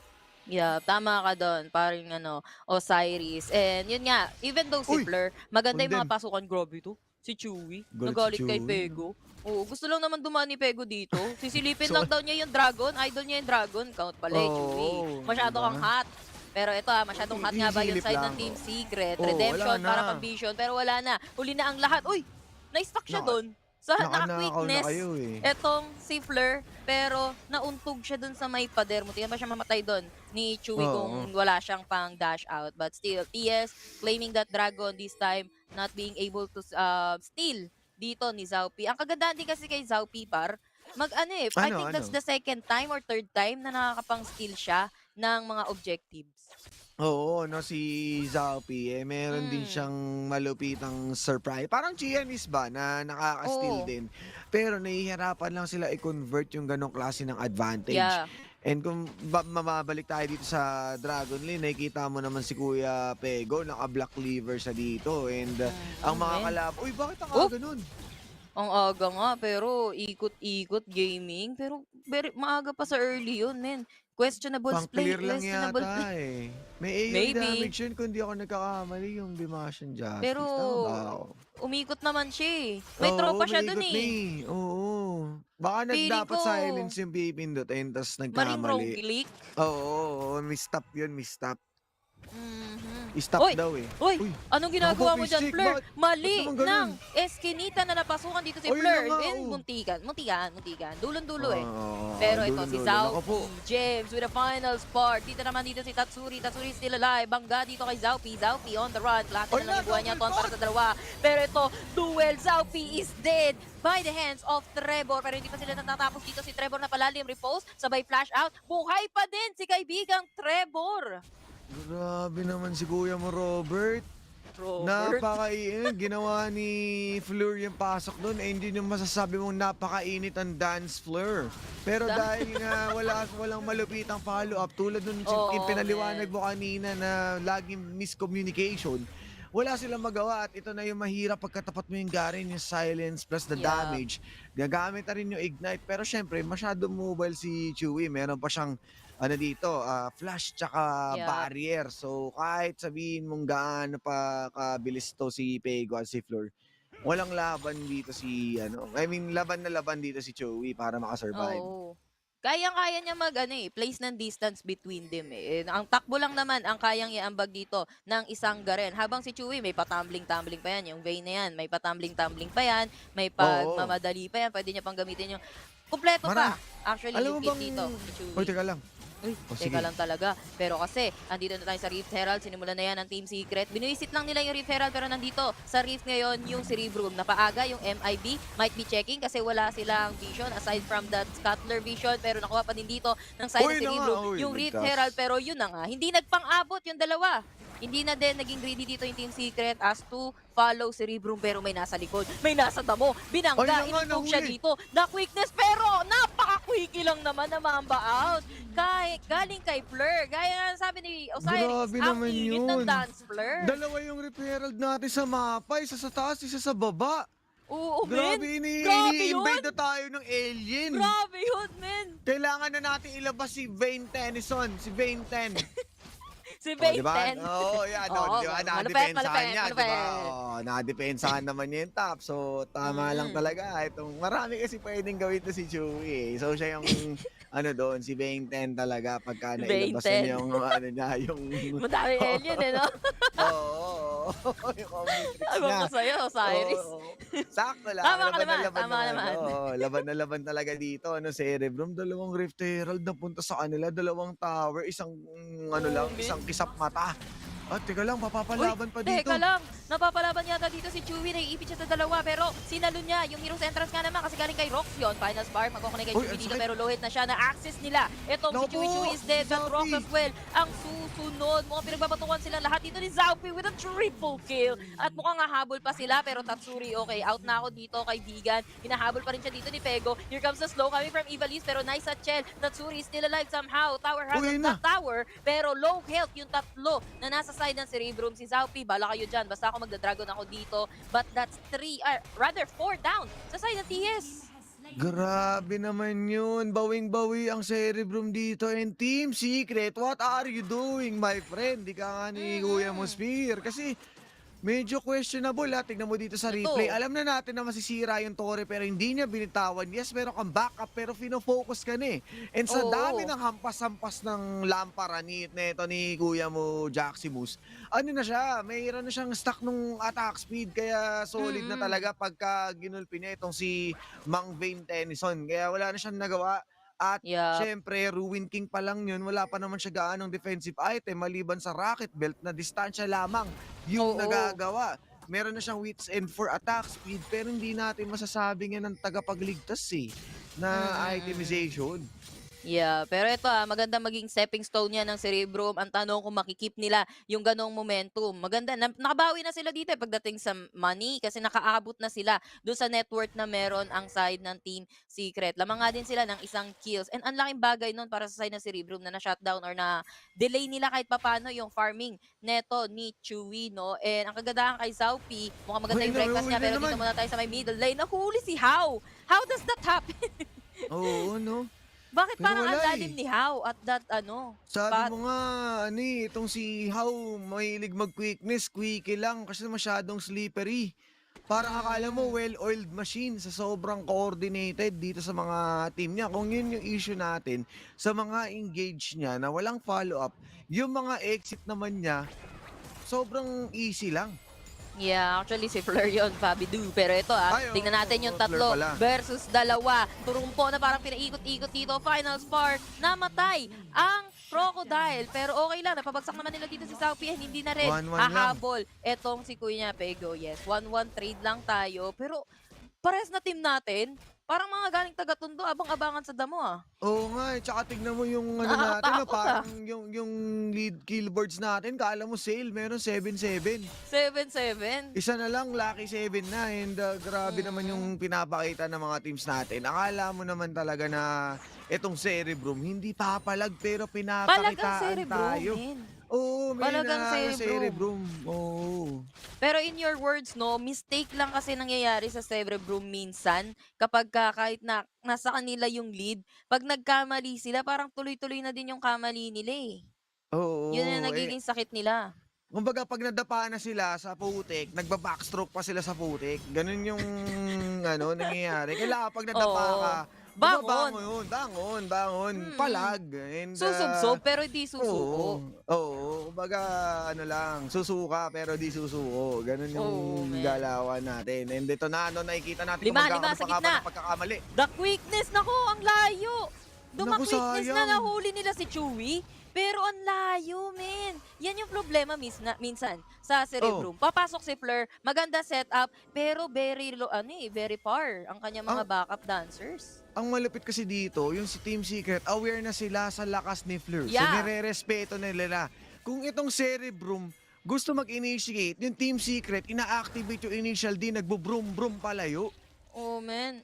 Yeah, tama ka doon. Parang Osiris. And yun nga, even though si Uy! Fleur, maganda yung mga Condemn. pasukan. Grabe to. Si Chewy. Galit si Nagalit kay Chewy. Pego. Oo, gusto lang naman dumaan ni Pego dito. Sisilipin lang daw niya yung dragon. Idol niya yung dragon. Count pala Chewy. Masyado diba? kang hot. Pero ito masyadong hot nga ba yung Isilip side lang. ng Team Secret? Oo, Redemption wala para na. pang Vision. Pero wala na. Huli na ang lahat. Uy! Na-stuck siya doon. Sa Nakanakaw na naka-quickness. kayo Etong si Fleur, pero nauntog siya dun sa may pader. Muntikan pa siya mamatay dun ni Chewy kung wala siyang pang dash out. But still, TS claiming that dragon this time, not being able to steal dito ni Zaupi. Ang kagandahan din kasi kay Zaupi I think that's the second time or third time na nakakapang steal siya ng mga objectives. Oo, si Zaupi, meron din siyang malupitang surprise. Parang Qeonis ba na nakaka-steal Oo. din. Pero nahihirapan lang sila i-convert yung ganong klase ng advantage. Yeah. And kung mamabalik tayo dito sa Dragon Lane, nakikita mo naman si Kuya Pego, naka-black cleaver siya dito. And ang mga kalab... Uy, bakit ang ganun? Ang aga nga, pero ikot-ikot gaming. Pero maaga pa sa early yun, men. Questionable play. Pang-clear lang Questionable yata play. May AoE Maybe. damage yun kung di ako nagkakamali yung Dimash Justice. Pero Tama ba ako? umikot naman siya eh. May Oo, tropa siya dun umiikot eh. na Oo. Baka Feeling dapat ko, silence yung pipindutin, tapos Maling nagkamali. wrong click. Oo, mistap yun, mistap. Mhm. I-stop Uy! daw eh. Uy! Anong ginagawa mo dyan, Pisik, Fleur? bakit Mali naman ganun? ng Eskinita na napasukan dito si Ayun Fleur. na nga, Then, oh. muntikan. Dulon-dulo eh. Oo, Pero ito si dulo-dulo. Ako po. Zaupi, James with a final spark. Dito naman si Tatsuri. Tatsuri still alive. Bangga dito kay Zaupi. Zaupi on the run. Klase na lang yung buhay niya. Ton para sa dalawa. Pero ito, duel. Zaupi is dead by the hands of Trevor. Pero hindi pa sila natatapos dito. Si Trevor na palalim repose. Sabay flash out. Buhay pa din si kaibigang Trevor. Grabe naman si kuya mo, Robert. Napakainit. Ginawa ni Fleur yung pasok doon. Hindi nyo masasabi mong napakainit ang dance Fleur. Pero dahil nga walang malupitang follow-up, tulad nung pinaliwanag mo kanina na laging miscommunication, wala silang magawa at ito na yung mahirap pagkatapat mo yung Garen, yung silence plus the damage. Gagamit na rin yung ignite. Pero syempre, masyado mobile si Chewy. Meron pa siyang flash tsaka barrier. So kahit sabihin mong gaano pa kabilis to si Pego at si Fleur, walang laban dito laban na laban dito si Chewy para makasurvive. Oo. Kayang-kaya niya place ng distance between them eh. Ang takbo lang naman ang kayang iambag dito ng isang Garen. Habang si Chewy may patumbling-tumbling pa yan. Yung Vayne na yan, may patumbling-tumbling pa yan. May pagmamadali pa yan. Pwede niya pang gamitin yung kumpleto pa. Actually, Alam yung mo kit dito. Si Chewy. Uy, teka lang. Uy, sige. teka lang talaga. Pero kasi, andito na tayo sa Rift Herald. Sinimulan na yan ng Team Secret. Binuisit lang nila yung Rift Herald pero nandito sa Rift ngayon yung Cerebrum. Napaaga yung MIB. Might be checking kasi wala silang vision aside from that Scuttler vision. Pero nakuha pa din dito ng side ng Cerebrum yung Rift Herald. Pero yun na nga, hindi nagpang-abot yung dalawa. Hindi na din naging greedy dito yung Team Secret as to follow Cerebrum pero may nasa likod. May nasa damo. Binangga, inuntog siya dito. Na quickness pero napaka Quickie lang naman na mamba out. Galing kay Fleur. Gaya nga sabi ni Osiris, Grabe ang naman init ng yun. dance Fleur. Dalawa yung referral natin sa mapa, isa sa taas, isa sa baba. Oo, Grabe, men. Grabe yun. ini-invade na tayo ng alien. Grabe yun, men. Kailangan na natin ilabas si Vane Tennyson, si Vane Ten. Si Oh, diba? Vayten. Oo, yan. Oo, Diba? malupit, Nakadepensahan niya, malupit. diba? Oo, nakadepensahan naman niya yung top. So, tama lang talaga. Itong, marami kasi pwedeng gawin to si Chewie. So, siya yung, doon, si Vane 10 talaga. Pagka nailabas Vane 10. niya yung, niya, yung... Madami alien eh, no? Oo, yung Omnitrix Ewan niya. ko sa'yo, Osiris. Oo. Sakto lang. Tama ka laban na naman, laban tama naman. Oo, laban na laban talaga dito. Cerebrum, dalawang Rift Herald na punta sa kanila, dalawang tower, isang isang kisap mata. Teka lang, mapapalaban pa dito. Teka lang, napapalaban yata dito si Chewie, naiipit siya sa dalawa, pero sinalo niya yung Heroes Entrance nga naman kasi galing kay Qeon. Final Spark, magkukunin kay Chewie dito, pero low hit na siya, na-access nila. Etong si Chewie is dead, but Rock as well, ang susunod. Mukhang pinagbabatukan silang lahat dito ni Xiaomi with a triple kill. At mukhang hahabol pa sila, pero Tatsuri, okay, out na ako dito kay Vegan. Hinahabol pa rin siya dito ni Pego. Here comes the slow coming from Ivalice, pero nice at Chell. Tatsuri is still alive somehow. Tower has the tower, pero low health yung tatlo na nasa side ng Cerebrum. Si Xiaomi, bala kayo dyan. Basta ako magda-dragon ako dito. But that's 4 down sa side ng TS. Grabe naman yun. Bawing-bawi ang Cerebrum dito. And Team Secret, what are you doing, my friend? Di ka nga ni Kuya Mosphere. Kasi medyo questionable tignan mo dito sa replay. Alam na natin na masisira yung Torre pero hindi niya binitawan. Yes, meron kang backup pero fino-focus ka na eh. And sa dami ng hampas-hampas ng lampara ni Kuya mo, Jaximus, na siya, mayroon na siyang stock nung attack speed kaya solid na talaga pagka ginulpi niya itong si Mang Vane Tennyson. Kaya wala na siyang nagawa. At syempre, Ruin King pa lang yun, wala pa naman siya gaanong defensive item maliban sa rocket belt na distansya lamang yung nagagawa. Meron na siyang wits end for attack speed pero hindi natin masasabing yan ng tagapagligtas na itemization. Yeah, pero ito maganda maging stepping stone yan ng Cerebrum. Ang tanong kung makikip nila yung ganong momentum. Maganda, nakabawi na sila dito pagdating sa money kasi nakaabot na sila doon sa network na meron ang side ng Team Secret. Lamang nga din sila ng isang kills. And ang laking bagay nun para sa side ng Cerebrum na na-shutdown or na-delay nila kahit papano yung farming neto ni Chewie, no? And ang kagandahan kay Xiaomi, mukhang maganda yung breakfast niya pero dito muna tayo sa may middle lane. Nahuli si How. How does that happen? Oo, no? Bakit Pero parang ang wala lalim ni How at that Sabi mo nga, itong si How, mahilig mag-quickness, quickie lang kasi masyadong slippery. Parang akala mo well-oiled machine sa sobrang coordinated dito sa mga team niya. Kung yun yung issue natin, sa mga engage niya na walang follow-up, yung mga exit naman niya, sobrang easy lang. Yeah, actually si Fleur yun, Fabidu. Pero ito tingnan natin yung tatlo versus dalawa. Turumpo na parang pinaikot-ikot dito. Final Spark, namatay ang Crocodile. Pero okay lang, napabagsak naman nila dito si Xiaomi. Hindi na rin hahabol. Etong si Kuya Pego, yes. 1-1 trade lang tayo. Pero pares na team natin. Parang mga galing taga-Tondo, abang-abangan sa damo Oo nga, tsaka tignan mo yung natin, parang yung lead killboards natin, kala mo sale, meron 7-7. 7-7? Isa na lang, lucky 7 na, and grabe naman yung pinapakita ng mga teams natin. Akala mo naman talaga na itong Cerebrum, hindi papalag pero pinapakitaan tayo. Oo, may Cerebrum. Oo. Pero in your words, no, mistake lang kasi nangyayari sa Cerebrum minsan kapag kahit na nasa kanila yung lead, pag nagkamali sila, parang tuloy-tuloy na din yung kamali nila eh. Oo. Yun yung nagiging sakit nila. Kumbaga, pag nadapa na sila sa putik, nagba-backstroke pa sila sa putik. Ganun yung nangyayari. Kailangan pag nadapa ka, bangon. Palag. And, susubsob pero di susuko. Oo. Kumbaga, susuka pero di susuko. Ganun yung galawan natin. And ito na, nakikita natin lima sa gitna. Pagkakamali. The quickness, naku, ang layo. Duma-quickness na nahuli nila si Chewie. Pero ang layo, men. Yan yung problema minsan sa Cerebrum. Papasok si Fleur, maganda setup, pero very far ang kanyang mga backup dancers. Ang malupit kasi dito, yung si Team Secret, aware na sila sa lakas ni Fleur. Yeah. So, nire-respeto nila. Kung itong Cerebrum gusto mag-initiate, yung Team Secret, ina-activate yung initial D, nagbo-brum-brum palayo. Oh, man.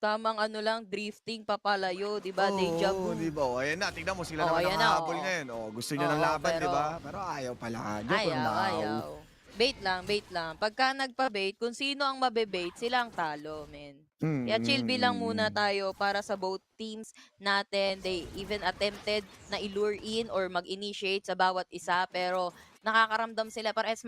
Tamang ano lang, drifting papalayo, 'di ba? Deja Oo, vu. di ba? O, ayan na, tignan mo, sila Oh, naman ayan na, nakahabol oo. ngayon. O, gusto niya ng Oo, laban, di pero ba? Pero ayaw pala. Joke lang ayaw, daw. ayaw. Bait lang, bait lang. Pagka nagpa-bait, kung sino ang mabe-bait, sila ang talo, men. Mm, Kaya chill mm, lang muna mm. tayo para sa both teams natin. They even attempted na i-lure in or mag-initiate sa bawat isa, pero nakakaramdam sila parehas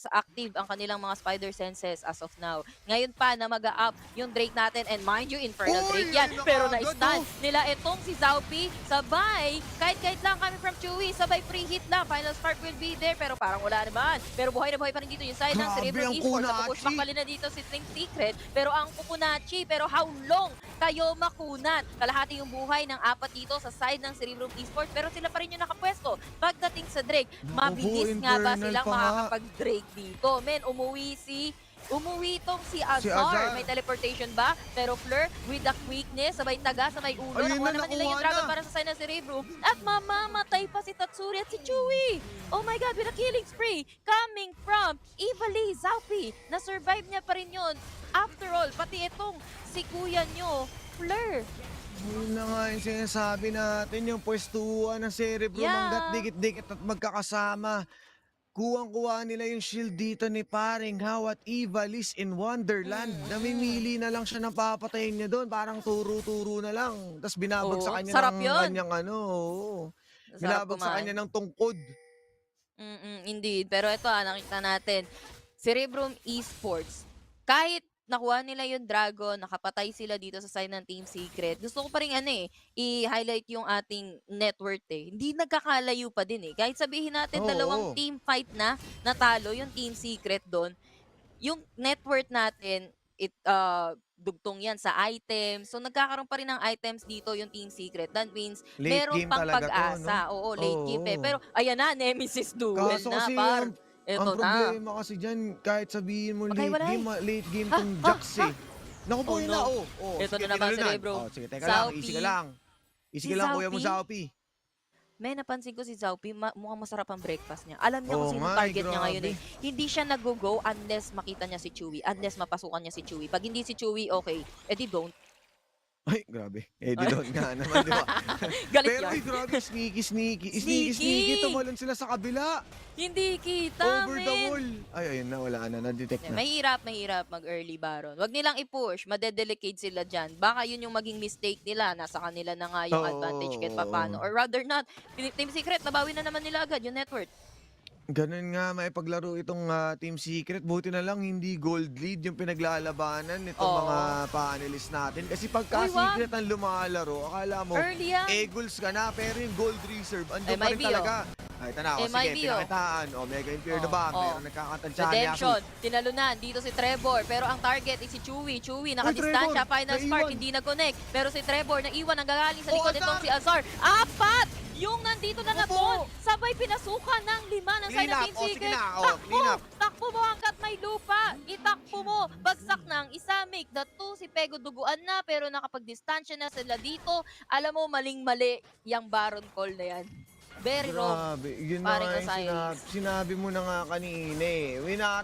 active ang kanilang mga spider senses as of now. Ngayon pa na mag-up yung Drake natin, and mind you, Infernal Uy, Drake yan, ayun na pero kaagad, na-stun oh. nila itong si Xiaomi, sabay, kahit lang kami from Chewy, sabay free hit lang, final spark will be there, pero parang wala naman. Pero buhay na buhay pa rin dito yung side ng Grabe Cerebrum ang Esports, Kunachi. napupush back pala na dito si Think Secret, pero ang Kukunachi, pero how long kayo makunat? Kalahati yung buhay ng apat dito sa side ng Cerebrum Esports, pero sila pa rin yung nakapwesto. Pagdating sa Drake, mabilis nga ba Infernal silang pa nga. makakapag-Drake dito? Men, umuwi itong si Azar. Azar. May teleportation ba? Pero Fleur, with the quickness, sabay taga, sabay ulo. Ayun Nakuha na, naman nila yung nakuha dragon na. para sa side ng Cerebrum. At mamamatay pa si Tatsuri at si Chewy. Oh my God, with a killing spree coming from Ivali Zaupi. Na-survive niya pa rin yun. After all, pati itong si kuya nyo, Fleur. Yun na nga yung sinasabi natin, yung pwestuhan ng Cerebrum, Yeah. hanggat dikit-dikit at magkakasama. Kuwang-kuha nila yung shield dito ni paring How at Evalis in Wonderland. Namimili na lang siya ng papatayin niya doon. Parang turo-turo na lang. Tapos binabag sa Oo, kanya sarap ng yun. kanyang oo. Sarap Binabag sa kumain. kanya ng tungkod. Indeed. Pero ito nakita natin, Cerebrum Esports, kahit nakuha nila yung dragon, nakapatay sila dito sa side ng Team Secret, gusto ko pa rin i-highlight yung ating net worth eh. Hindi nagkakalayo pa din eh. Kahit sabihin natin Oo. dalawang team fight na natalo yung Team Secret doon, yung net worth natin, dugtong yan sa items. So nagkakaroon pa rin ng items dito yung Team Secret. That means Late meron game pang talaga to, pag-asa. no? Oo, late game eh. Oo. Pero ayan na, Nemesis duel Kaso na kasi par. ang Ito na. problema kasi dyan, kahit sabihin mo Patay, walay. late game tong Jax eh. Naku po Oh, yun no. na, oh. Ito Sige, na naman, tinalunan. Cerebrum. Oh, sige, teka lang, Zaupi. easy ka lang. Easy Si ka lang, kuya mo Zaupi. Zaupi. May napansin ko si Zaupi, mukhang masarap ang breakfast niya. Alam niya Oo kung sino nga, target niya ngayon grabe. Hindi siya nag-go unless makita niya si Chewy, unless mapasukan niya si Chewy. Pag hindi si Chewy, okay. Edi don't. Ay, grabe. Eh, di doon nga naman, di ba? Galit Pero, yan. ay, grabe, sneaky. Sneaky. Tumalon sila sa kabila. Hindi kita, Over the men. wall. Ay, ayun na, wala na, na-detect na. Mahirap mag-early baron. Wag nilang i-push, madedelicate sila dyan. Baka yun yung maging mistake nila. Nasa kanila na nga yung Oo. advantage kahit papano. Or rather not, Team Secret, nabawi na naman nila agad yung network. Ganun nga, may paglaro itong Team Secret. Buti na lang hindi gold lead yung pinaglalabanan nitong Oo. mga panelists natin. Kasi pagka Uy, wag. Secret ang lumalaro, akala mo, Early yan. Eagles ka na, pero yung gold reserve, andun pa rin MIB, talaga. Ay, ito na, sige, MIB, pinakitaan. Mega Imperial na ba? Oo. Meron nagkakatansya. Redemption, tinalunan. Dito si Trevor. Pero ang target is si Chewy. Chewy, nakadistansya. Trevor, Final spark, naiwan. hindi na-connect. Pero si Trevor, naiwan ang gagaling sa likod. Azar! Itong si Azar. Apat! Yung nandito na Opo. napon. Sabay pinasukan ng 5 ng side Clean ng up. Team O, sige Secret. na. O, clean up. Takbo mo hanggat may lupa. Itakbo mo. Bagsak ng isa, make the two. Si Pego duguan na, pero nakapag-distansya na sila dito. Alam mo, maling-mali yung Baron call na yan. Very wrong. Grabe, yun na Paring nga yung Osiris. sinabi mo na nga kanina eh. Oo May nga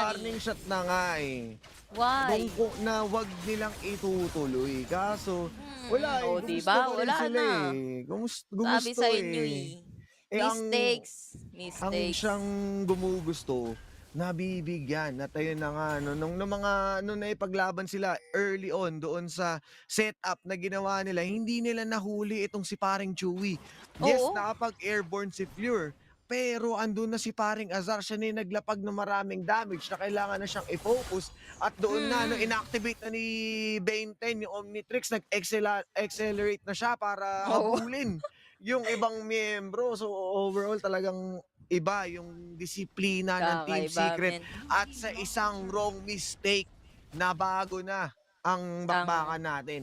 warning shot na nga eh. Why? Na wag nilang itutuloy. Kaso, wala eh. O, Gumusto diba? pa rin Wala sila na. eh. Gumusto Sabi sa eh. inyo Eh, ang- Mistakes. Ang Mistakes. siyang gumugusto, nabibigyan. At ayun na nga, no, nung naipaglaban sila early on doon sa setup na ginawa nila, hindi nila nahuli itong si paring Chewy. Yes, Oo. nakapag-airborne si Fleur. Pero andun na si paring Azar, siya na yung naglapag ng maraming damage na kailangan na siyang i-focus. At doon na, inactivate na ni Bane 10 yung Omnitrix, nag-accelerate na siya para Oo. habulin yung ibang miyembro. So overall talagang iba yung disiplina ng Team Kakaiba, Secret. men. At sa isang wrong mistake, nabago na ang bakbakan natin.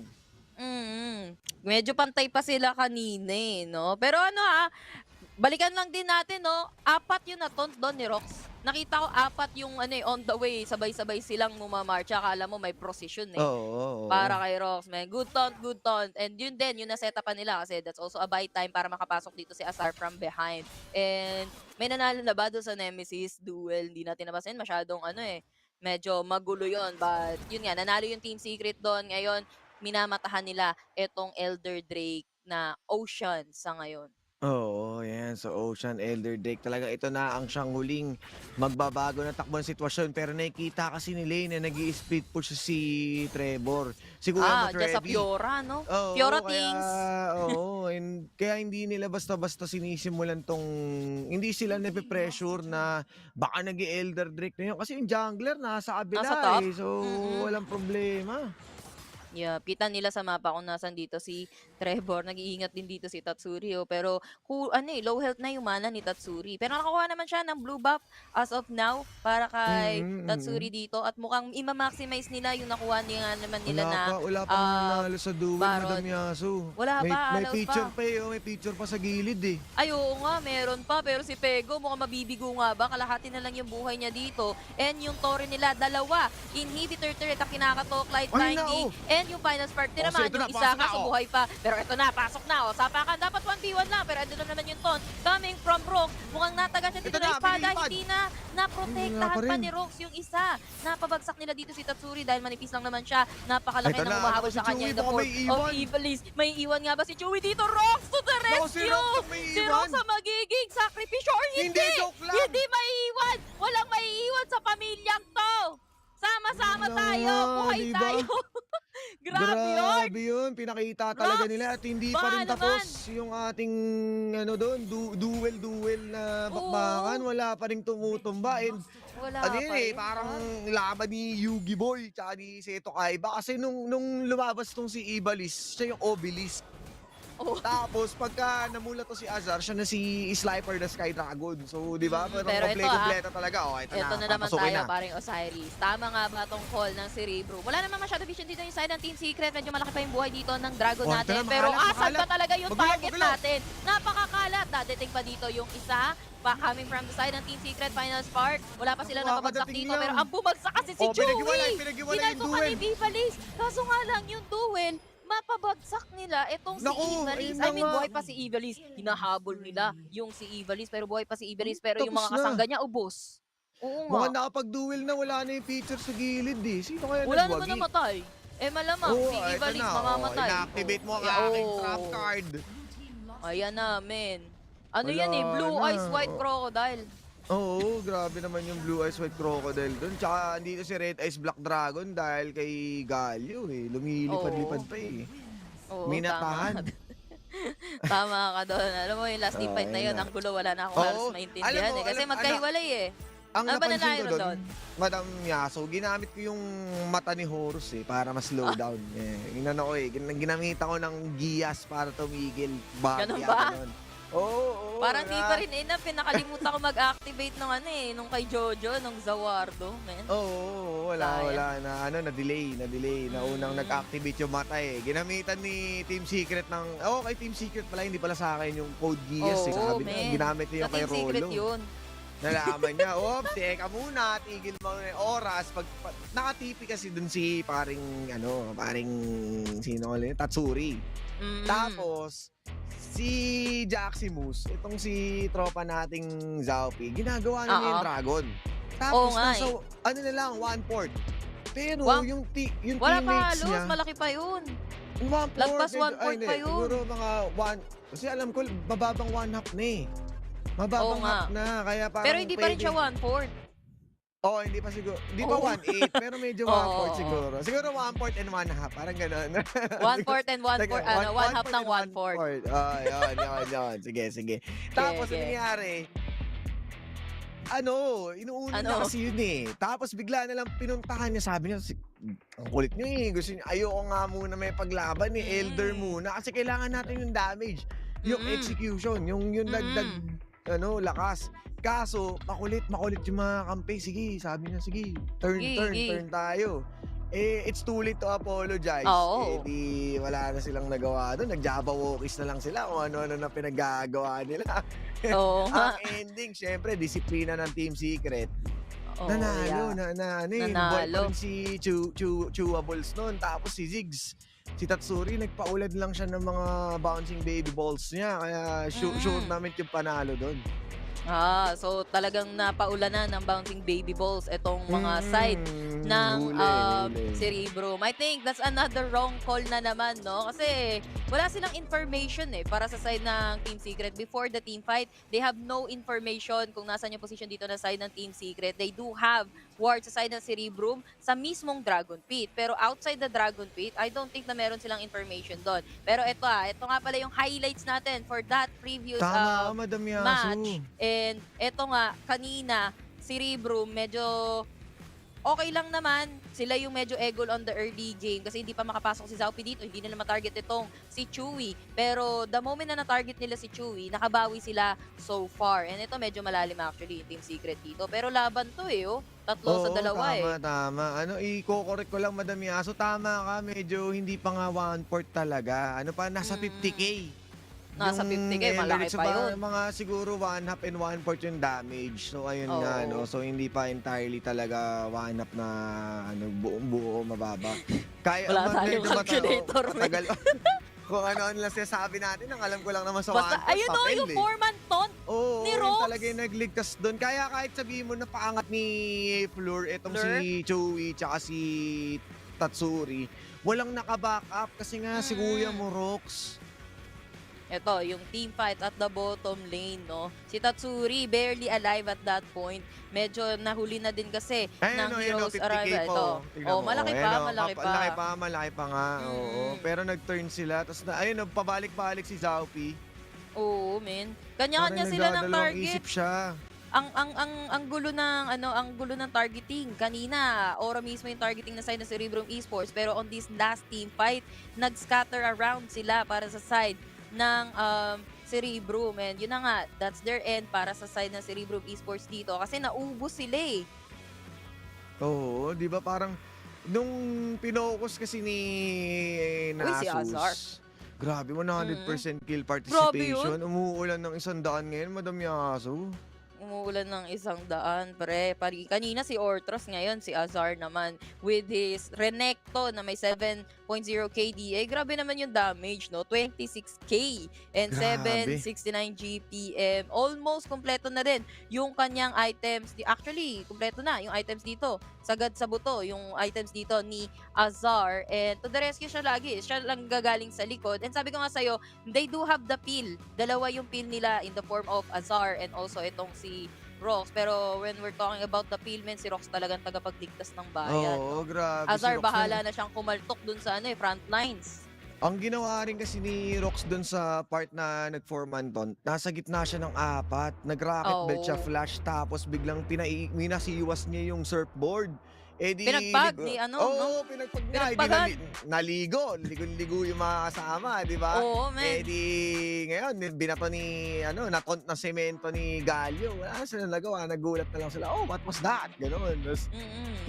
Medyo pantay pa sila kanina no? Pero balikan lang din natin, no? 4 yung na-taunt doon ni Rox. Nakita ko 4 yung on the way, sabay-sabay silang mumamarcha. Akala mo may precision Oo. para kay Rox, man. Good taunt. And yun din, yung nasetapan nila kasi that's also a buy time para makapasok dito si Azar from behind. And may nanalo na ba doon sa Nemesis duel? Hindi natin nabasin. Masyadong medyo magulo yon. But yun nga, nanalo yung Team Secret doon. Ngayon, minamatahan nila itong Elder Drake na Ocean sa ngayon. Oo, yan. So, Ocean Elder Drake talaga. Ito na ang siyang huling magbabago na takbo ng sitwasyon. Pero nakikita kasi ni Lane na nag-i-split push si Trevor. Siguro mas Dyan sa ready. Fiora, no? Oo, Fiora kaya, Things. kaya hindi nila basta-basta sinisimulan tong, hindi sila nape-pressure na baka nag-Elder Drake na yun. Kasi yung jungler nasa kabila Nasa top. So walang problema. Yeah, kita nila sa mapa kung nasan dito si Trevor. Nag-iingat din dito si Tatsuri. Pero low health na yung mana ni Tatsuri. Pero nakakuha naman siya ng blue buff as of now para kay Tatsuri dito. At mukhang ima-maximize nila yung nakuha naman nila Wala pa nanalo sa duel, Baron. Madam Yasu. Wala may, pa, may alaos picture pa. pa eh, may picture pa sa gilid eh. Ay, oo nga, meron pa. Pero si Pego, mukhang mabibigo nga ba? Kalahati na lang yung buhay niya dito. And yung Tori nila, dalawa. Inhibitor turret ang kinakatok, light Ay, blinding. And yung final spark din Oh, naman, so ito yung na, isa pasok na, kaso buhay pa. Pero ito na, pasok na. Sapakan, dapat 1v1 lang. Pero ando na naman yung Ton. Coming from Rox. Mukhang nataga siya dito Ito na na, espada. pinilipad. Hindi na naprotektahan Wala pa pa rin. ni Rox yung isa. Napabagsak nila dito si Tatsuri dahil manipis lang naman siya. Napakalaki Ito ng na, umahabol si sa kanya Chewie, in the baka form may of iwan. Evilis. May iwan nga ba si Chewie dito? Rox to the Naku, si rescue! Rox ang may Si iwan. Rox ang magiging sakripisyo or hindi! Hindi, joke lang. Hindi maiiwan! Walang maiiwan sa pamilyang to! Sama-sama Wala tayo! nga, Buhay diba? tayo! Grabe yun! Grabe yun. Pinakita talaga Rox, nila at hindi baka pa rin naman. tapos yung ating duel na bakbakan. Wala pa rin tumutumba. And Wala ano pa yun eh, rin. parang laban ni Yugi Boy tsaka ni Seto Kaiba. Kasi nung lumabas tong si Ibalis, siya yung Obelisk. Oh. Tapos pagka namula to si Azar, siya na si Slifer na Sky Dragon. So, di ba? Parang pero ito, kompleto talaga. Oh, ito Ito na naman papasukin tayo, na. paring Osiris. Tama nga ba tong call ng Cerebrum? Wala naman masyado vision dito yung side ng Team Secret. Medyo malaki pa yung buhay dito ng Dragon Oh, ito natin. na, Pero makalat, asan ba makalat. talaga yung Magulaw, target magulaw. natin? Napakakalat. Dadating pa dito yung isa. Coming from the side ng Team Secret, Final Spark. Wala pa sila napabagsak kakadating dito. lang. Pero ang bumagsak kasi si Oh, Chewie. pinaghiwalay yung Ginagawa ni duel. Bivalis. Kaso nga lang yung duel, mapabagsak nila itong si Naku, Ivalis. ayun I na mean, nga. buhay pa si Ivalis. Hinahabol nila yung si Ivalis, pero buhay pa si Ivalis. Pero yung Tapos mga na. kasangga niya, ubos. Oo nga. Mukhang nakapag-duel na, wala na yung feature sa gilid eh. Sino kaya Wala naman nagwagi? namatay. Malamang si ito Ivalis na, mamamatay. ina-activate mo ang Yeah, aking oh. trap card. Ayan na, men. Ano Wala yan Blue na. Eyes White Crocodile. Oo, grabe naman yung Blue Eyes White Crocodile doon. Tsaka andito si Red Eyes Black Dragon dahil kay Galio eh. Lumilipad-lipad pa eh. Oo, Minatahan. Tama ka doon. Alam mo yung last team fight na yun, ang gulo, wala na akong halos Oo. maintindihan Alam mo, eh. Kasi alam- magkahiwalay eh. Ang Ano ba napansin nangyari ko doon? doon, Madam Yaso, ginamit ko yung mata ni Horus eh, para mas slow down. Ginano ko eh, ginamitan ko ng giyas para tumigil. Ganun ba? Oo, Parang di pa rin enough. Nakalimutan ko mag-activate nung kay Jojo, nung Zawardo. Man. Oo, Sayang. wala na. Na-delay. Unang nag-activate yung mata eh. Ginamitan ni Team Secret ng, kay Team Secret pala, hindi pala sa akin yung code Gias eh. Oo, Sabi niya, men. ginamit niya Sa kay Team Secret Rolo. yun. Nalaman niya, teka muna, tigil mo yung oras. Nakatipi kasi dun si paring sino ulit, Tatsuri. Tapos, si Jaximus, itong si tropa nating Zaupi, ginagawa na niya yung Dragon. Tapos, Oo nga nasa, ano na lang, one port. Pero, yung Wala pa teammates halos, niya, malaki pa yun. one port, Lagpas one port hindi, pa yun. Siguro mga one, kasi alam ko, mababang one half na eh. Mababang Oo nga. half na, kaya parang Pero hindi pa rin siya 1/4. hindi pa siguro. Hindi pa Oo. 1/8, pero medyo Oo, 1/4 oo. siguro. Siguro 1/4 and 1/2, parang gano'n. 1/4 and 1/4, one half ng 1/4. Yun. Sige. Tapos, Okay. ang nangyari, inuuna Ano? na kasi yun eh. Tapos, bigla na lang pinuntahan niya, sabi niya, ang kulit niyo eh. Gusto niyo, ayoko nga muna may paglaban eh. Elder muna. Kasi kailangan natin yung damage. Yung execution, yung dagdag, lakas. Kaso, makulit yung mga kampe. Sige, sabi niya, sige, turn tayo. It's too late to apologize. Oo. Di wala na silang nagawa doon. Nag-Java walkies na lang sila kung ano-ano na pinagagawa nila. Oo nga. Ang ending, syempre, disiplina ng Team Secret. Oo, Nanalo, yeah. Boy pa rin si Chewables noon. Tapos si Ziggs, si Tatsuri, nagpaulad lang siya ng mga bouncing baby balls niya. Kaya sure namin yung panalo doon. So talagang napaulanan ng bouncing baby balls itong mga side ng Huli. Cerebrum. I think that's another wrong call na naman, no? Kasi wala silang information para sa side ng Team Secret. Before the team fight, they have no information kung nasan yung position dito na side ng Team Secret. They do have ward sa side ng Cerebrum sa mismong Dragon Pit. Pero outside the Dragon Pit, I don't think na meron silang information doon. Pero ito nga pala yung highlights natin for that previous Tama ka, Madam Yasu. match. And eto nga, kanina, Cerebrum medyo okay lang naman. Sila yung medyo egol on the early game kasi hindi pa makapasok si Xiaomi dito. Hindi nila matarget itong si Chewy. Pero the moment na na-target nila si Chewy, nakabawi sila so far. And ito medyo malalim actually yung Team Secret dito. Pero laban to oh. 3 sa 2 tama. I-correct ko lang, Madam Yasu. Tama ka, medyo hindi pa nga 1/4 talaga. Nasa 50k. Nasa 50k, malaki pa yun. Mga siguro 1/2 and 1/4 yung damage. So ayun nga, no. So hindi pa entirely talaga 1/2 na buong-buo mababa. Kaya wala tayong calculator. Matagal. Kung ano lang sinasabi natin, ang alam ko lang naman sa basta, 1/4 ayun papel, yung 4-man taunt ni yun Rox. talaga yung nagligtas doon. Kaya kahit sabihin mo na paangat ni Fleur, etong si Chewy, tsaka si Tatsuri, walang naka-back up kasi nga si Kuya mo, Rox. Ito, yung team fight at the bottom lane, no? Si Tatsuri, barely alive at that point. Medyo nahuli na din kasi ng Heroes 50K Arrival. po. Ito. Tignan mo. Malaki pa. Malaki pa nga. Oo. Pero nag-turn sila. Tapos pabalik-balik si Xiaomi. Oo, men. Kanya-kanya sila ng target. Isip siya. Ang gulo ng targeting. Kanina, Aura mismo yung targeting na side ng Cerebrum Esports. Pero on this last team fight, nag-scatter around sila para sa side ng Cerebrum. And yun na nga, that's their end para sa side ng Cerebrum Esports dito. Kasi naubos sila Oo, di ba parang nung pinokus kasi ni Nasus. Si Azar. Grabe, 100% kill participation. Umuulan ng 100 ngayon, Madam Yasu. Umuulan ng 100, pre. Kanina si Ortros, ngayon si Azar naman with his Renekton na may 7.0 KDA. Grabe naman yung damage, no? 26k and Grabe. 769 GPM. Almost kompleto na rin yung kanyang items. Actually, kompleto na yung items dito. Sagad sa buto yung items dito ni Azar. And to the rescue siya lagi. Siya lang gagaling sa likod. And sabi ko nga sa'yo, they do have the peel. Dalawa yung peel nila in the form of Azar and also itong si Rox. Pero when we're talking about the peel, si Rox talagang tagapagligtas ng bayan. Oo, grabe. Azar, Si Rox bahala na siyang kumaltok dun sa front lines. Ang ginawa rin kasi ni Rox dun sa part na nag-4-man taunt, nasa gitna siya ng 4. Nag-rocket belt siya, flash, tapos biglang minasiwas niya yung surfboard. Pinagpag ni Oo, pinagpag niya. Naligo. Ligo yung mga kasama, di ba? Oo, man. Ngayon, binato ni, nataunt na semento ni Galio. Wala sila nagawa. Nagulat na lang sila. Oh, what was that? Ganon.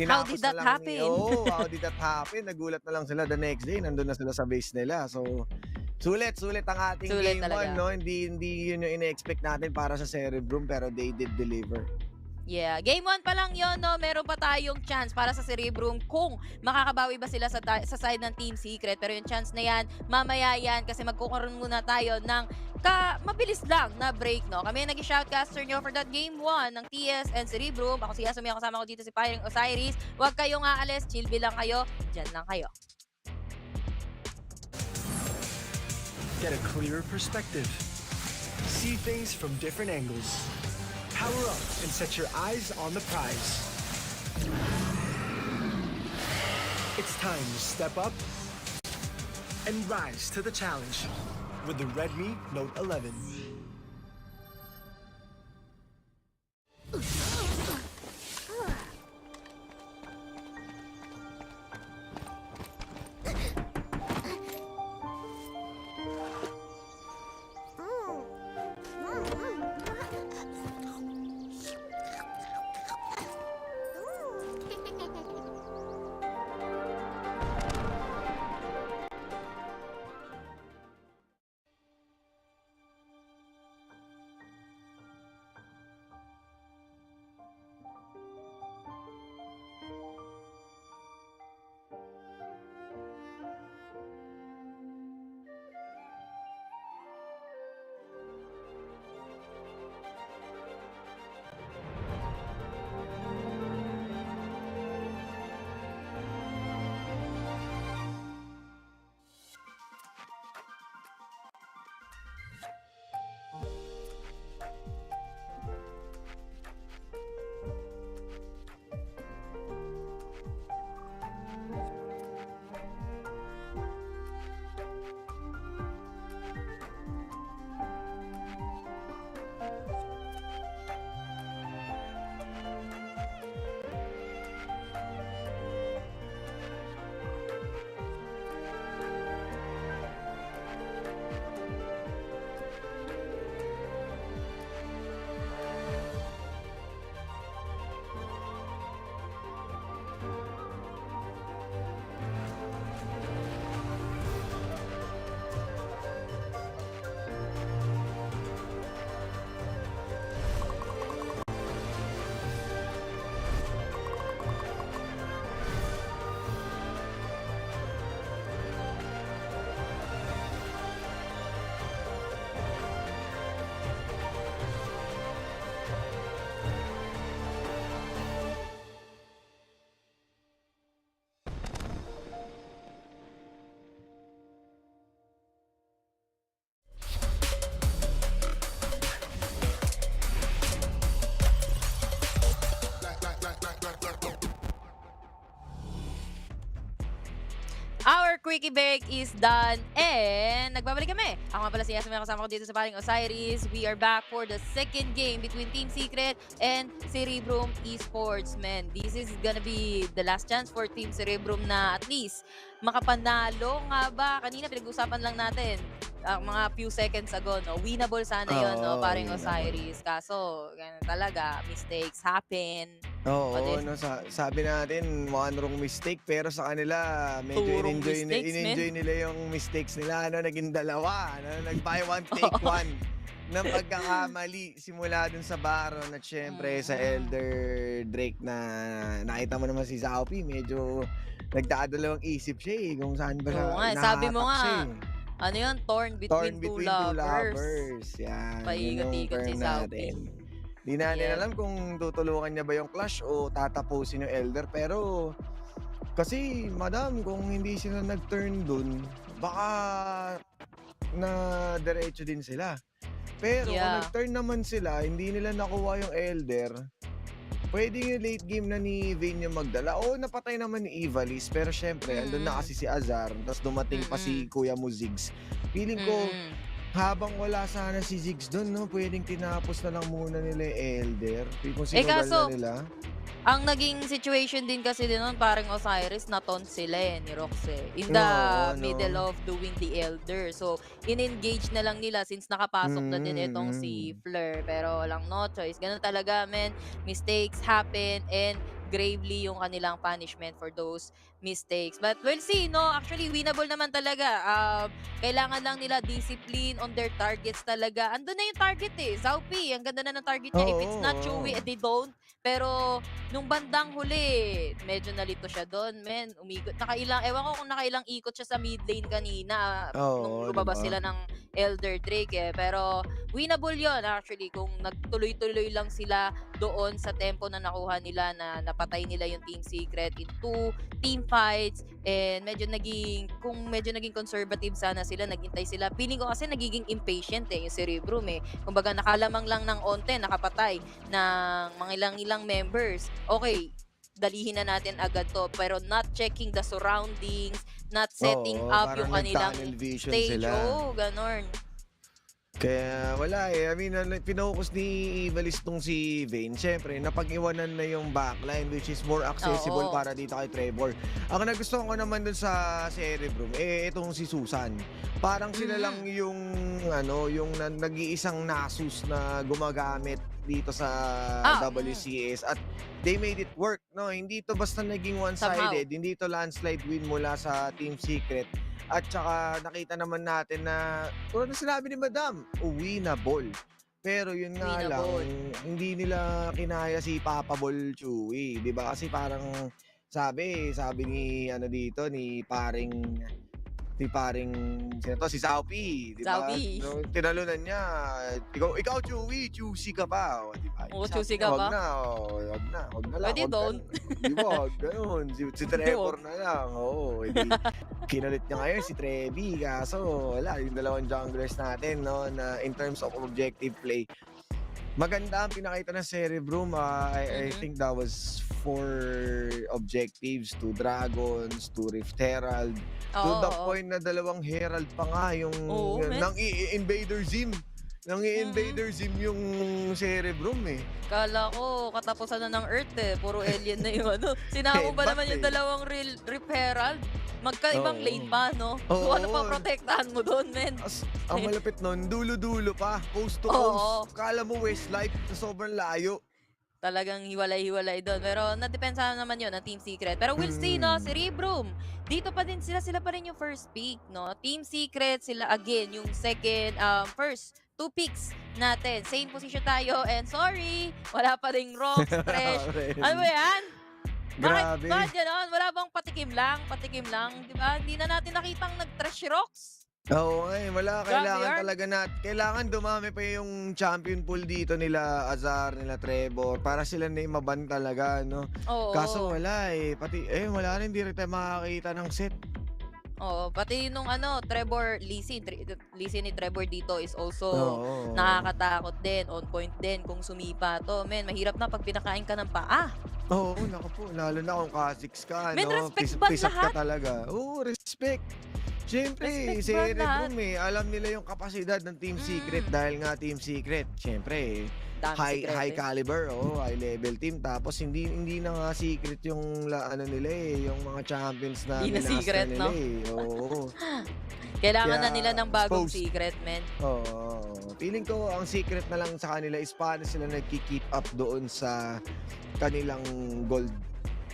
How did that happen? How did that happen? Nagulat na lang sila the next day. Nandun na sila sa base nila. So, sulit ang ating game 1, no? Hindi yun yung ina-expect natin para sa Cerebrum, pero they did deliver. Yeah, game 1 pa lang yon, no? Meron pa tayong chance para sa Cerebrum kung makakabawi ba sila sa side ng Team Secret. Pero yung chance na yan, mamaya yan kasi magkukaroon muna tayo ng mabilis lang na break, no? Kami nag-shoutcaster nyo for that game 1 ng TS and Cerebrum. Ako si Yasumi, kasama ko dito si Pyring Osiris. Huwag kayong aalis, chill lang kayo, dyan lang kayo. Get a clearer perspective. See things from different angles. Power up and set your eyes on the prize. It's time to step up and rise to the challenge with the Redmi Note 11. quickie break is done and nagbabalik kami. Ako nga pala si Yas, may kasama ko dito sa paring Osiris. We are back for the second game between Team Secret and Cerebrum Esports. Man, this is gonna be the last chance for Team Cerebrum na at least makapanalo nga ba? Kanina pinag-usapan lang natin mga few seconds ago, no? Winnable sana yun, no? Paring Osiris. Kaso, ganun talaga, mistakes happen. Oo, din. no, sabi natin, one wrong mistake, pero sa kanila, medyo Turong mistakes, in-enjoy nila yung mistakes nila, ano, naging dalawa, ano, nag-buy one, take one ng pagkakamali simula dun sa Baron at syempre sa Elder Drake na nakita mo naman si Xiaomi, medyo nagdadalawang isip siya eh, kung saan ba siya Oo nga, sabi mo nahatak siya nga, eh. ano yun? Torn between two lovers. Yan, Paigot-igot si Xiaomi. Di natin Yeah. alam kung tutulungan niya ba yung clash o tatapusin yung Elder. Pero, kasi, madam, kung hindi sila nag-turn dun, baka na diretso din sila. Pero, kung Yeah. nag-turn naman sila, hindi nila nakuha yung Elder, pwede yung late game na ni Vayne yung magdala. Oo, napatay naman ni Ivalice, pero syempre, andun na kasi si Azar, tapos dumating pa si Kuya mo Ziggs. Feeling ko, habang wala sana si Ziggs doon, no, pwedeng tinapos na lang muna nila yung Elder. Kung sinugal kaso, na nila. ang naging situation din kasi din nun, parang Osiris, naton sila ni Roxe. In the middle of doing the Elder. So, in-engage na lang nila since nakapasok na din itong si Fleur. Pero walang no choice. Ganun talaga, men. Mistakes happen and gravely yung kanilang punishment for those mistakes. But we'll see, no? Actually, winnable naman talaga. Kailangan lang nila discipline on their targets talaga. Andun na yung target eh. Xiaomi, ang ganda na ng target niya. If it's not Chewy, they don't. Pero, nung bandang huli, medyo nalito siya doon, men. Umikot. Ewan ko kung nakailang ikot siya sa mid lane kanina nung lumabas sila ng Elder Drake eh. Pero, winnable yon actually. Kung nagtuloy-tuloy lang sila doon sa tempo na nakuha nila na napatay nila yung Team Secret into team fights and medyo naging conservative sana sila, naghintay sila. Feeling ko kasi nagiging impatient eh yung Cerebrum eh. Kumbaga nakalamang lang ng onte, nakapatay ng mga ilang members. Okay, dalihin na natin agad to pero not checking the surroundings, not setting up yung kanilang stage. Ganon. Kaya wala eh. I mean, pinokus ni Ivalice tong si Vayne. Siyempre, napag-iwanan na yung backline which is more accessible para dito kay Trevor. Ang nagustuhan ko naman dun sa Cerebrum, itong si Susan. Parang sila lang yung, yung nag-iisang Nasus na gumagamit dito sa WCS at they made it work, no? Hindi to basta naging one-sided, hindi to landslide win mula sa Team Secret. At saka nakita naman natin na tulad na sinabi ni Madam, winnable. Pero yun nga lang, hindi nila kinaya si Papa Ball Chewy, 'di ba? Kasi parang sabi ni dito ni paring si Xiaomi, 'di ba? So, tinalunan niya, ikaw Chewy, choosy ka pa, di ba? Choosy ka ba? Wag na lang. Pwede don't. Di ba? Ganun. Si Trevor na lang. Hindi. Kinalit niya ngayon si Trevi. Kaso, wala. Yung dalawang junglers natin, no, na in terms of objective play, maganda ang pinakita ng Cerebrum. I think that was 4 objectives, 2 Dragons, 2 Rift Herald. To the point na 2 Herald pa nga yung nang i-Invader Zim. Nang i-Invader Zim yung Cerebrum eh. Kala ko katapusan na ng Earth eh. Puro alien na yung Sinama ba naman yung 2 Rift Herald? Magkaibang lane pa, no? So ano pa protektahan mo doon, men? Ang malapit nun, dulo-dulo pa. Coast to coast. Kala mo Westlife na sobrang layo. Talagang hiwalay-hiwalay doon. Pero nadepensa naman yun ng Team Secret. Pero we'll see, no? Cerebrum. Dito pa din sila pa rin yung first pick, no? Team Secret, sila again, yung first 2 picks natin. Same position tayo. And sorry, wala pa ring Rox, Fresh. Ano ba yan? Grabe. Bakit gano'n? Wala bang patikim lang? Di ba? Hindi na natin nakitang nag-trash Rox. Oo wala. Kailangan dumami pa yung champion pool dito nila Azar, nila Trevor, para sila na yung maban talaga, no? Kaso wala wala rin, hindi rin tayo makakita ng set. Pati nung Trevor, Lee Sin ni Trevor dito is also nakakatakot din, on point din kung sumipa to. Men, mahirap na pag pinakain ka ng paa. Oo, naku po. Lalo na kung Kha'Zix ka, Men, no? respect ba Pisat ka lahat? talaga. Oo, respect. Siyempre, Respect ba Cerebrum alam nila yung kapasidad ng Team Secret dahil nga Team Secret. Siyempre, Dami high sikreto. caliber, high level team. Tapos hindi na nga secret yung ano nila yung mga champions na Hindi na minaster secret, nila no? Oo. Kailangan na Kaya, nila ng bagong exposed. secret, men. Oo. Feeling ko ang secret na lang sa kanila is paano sila nagki-keep up doon sa kanilang gold.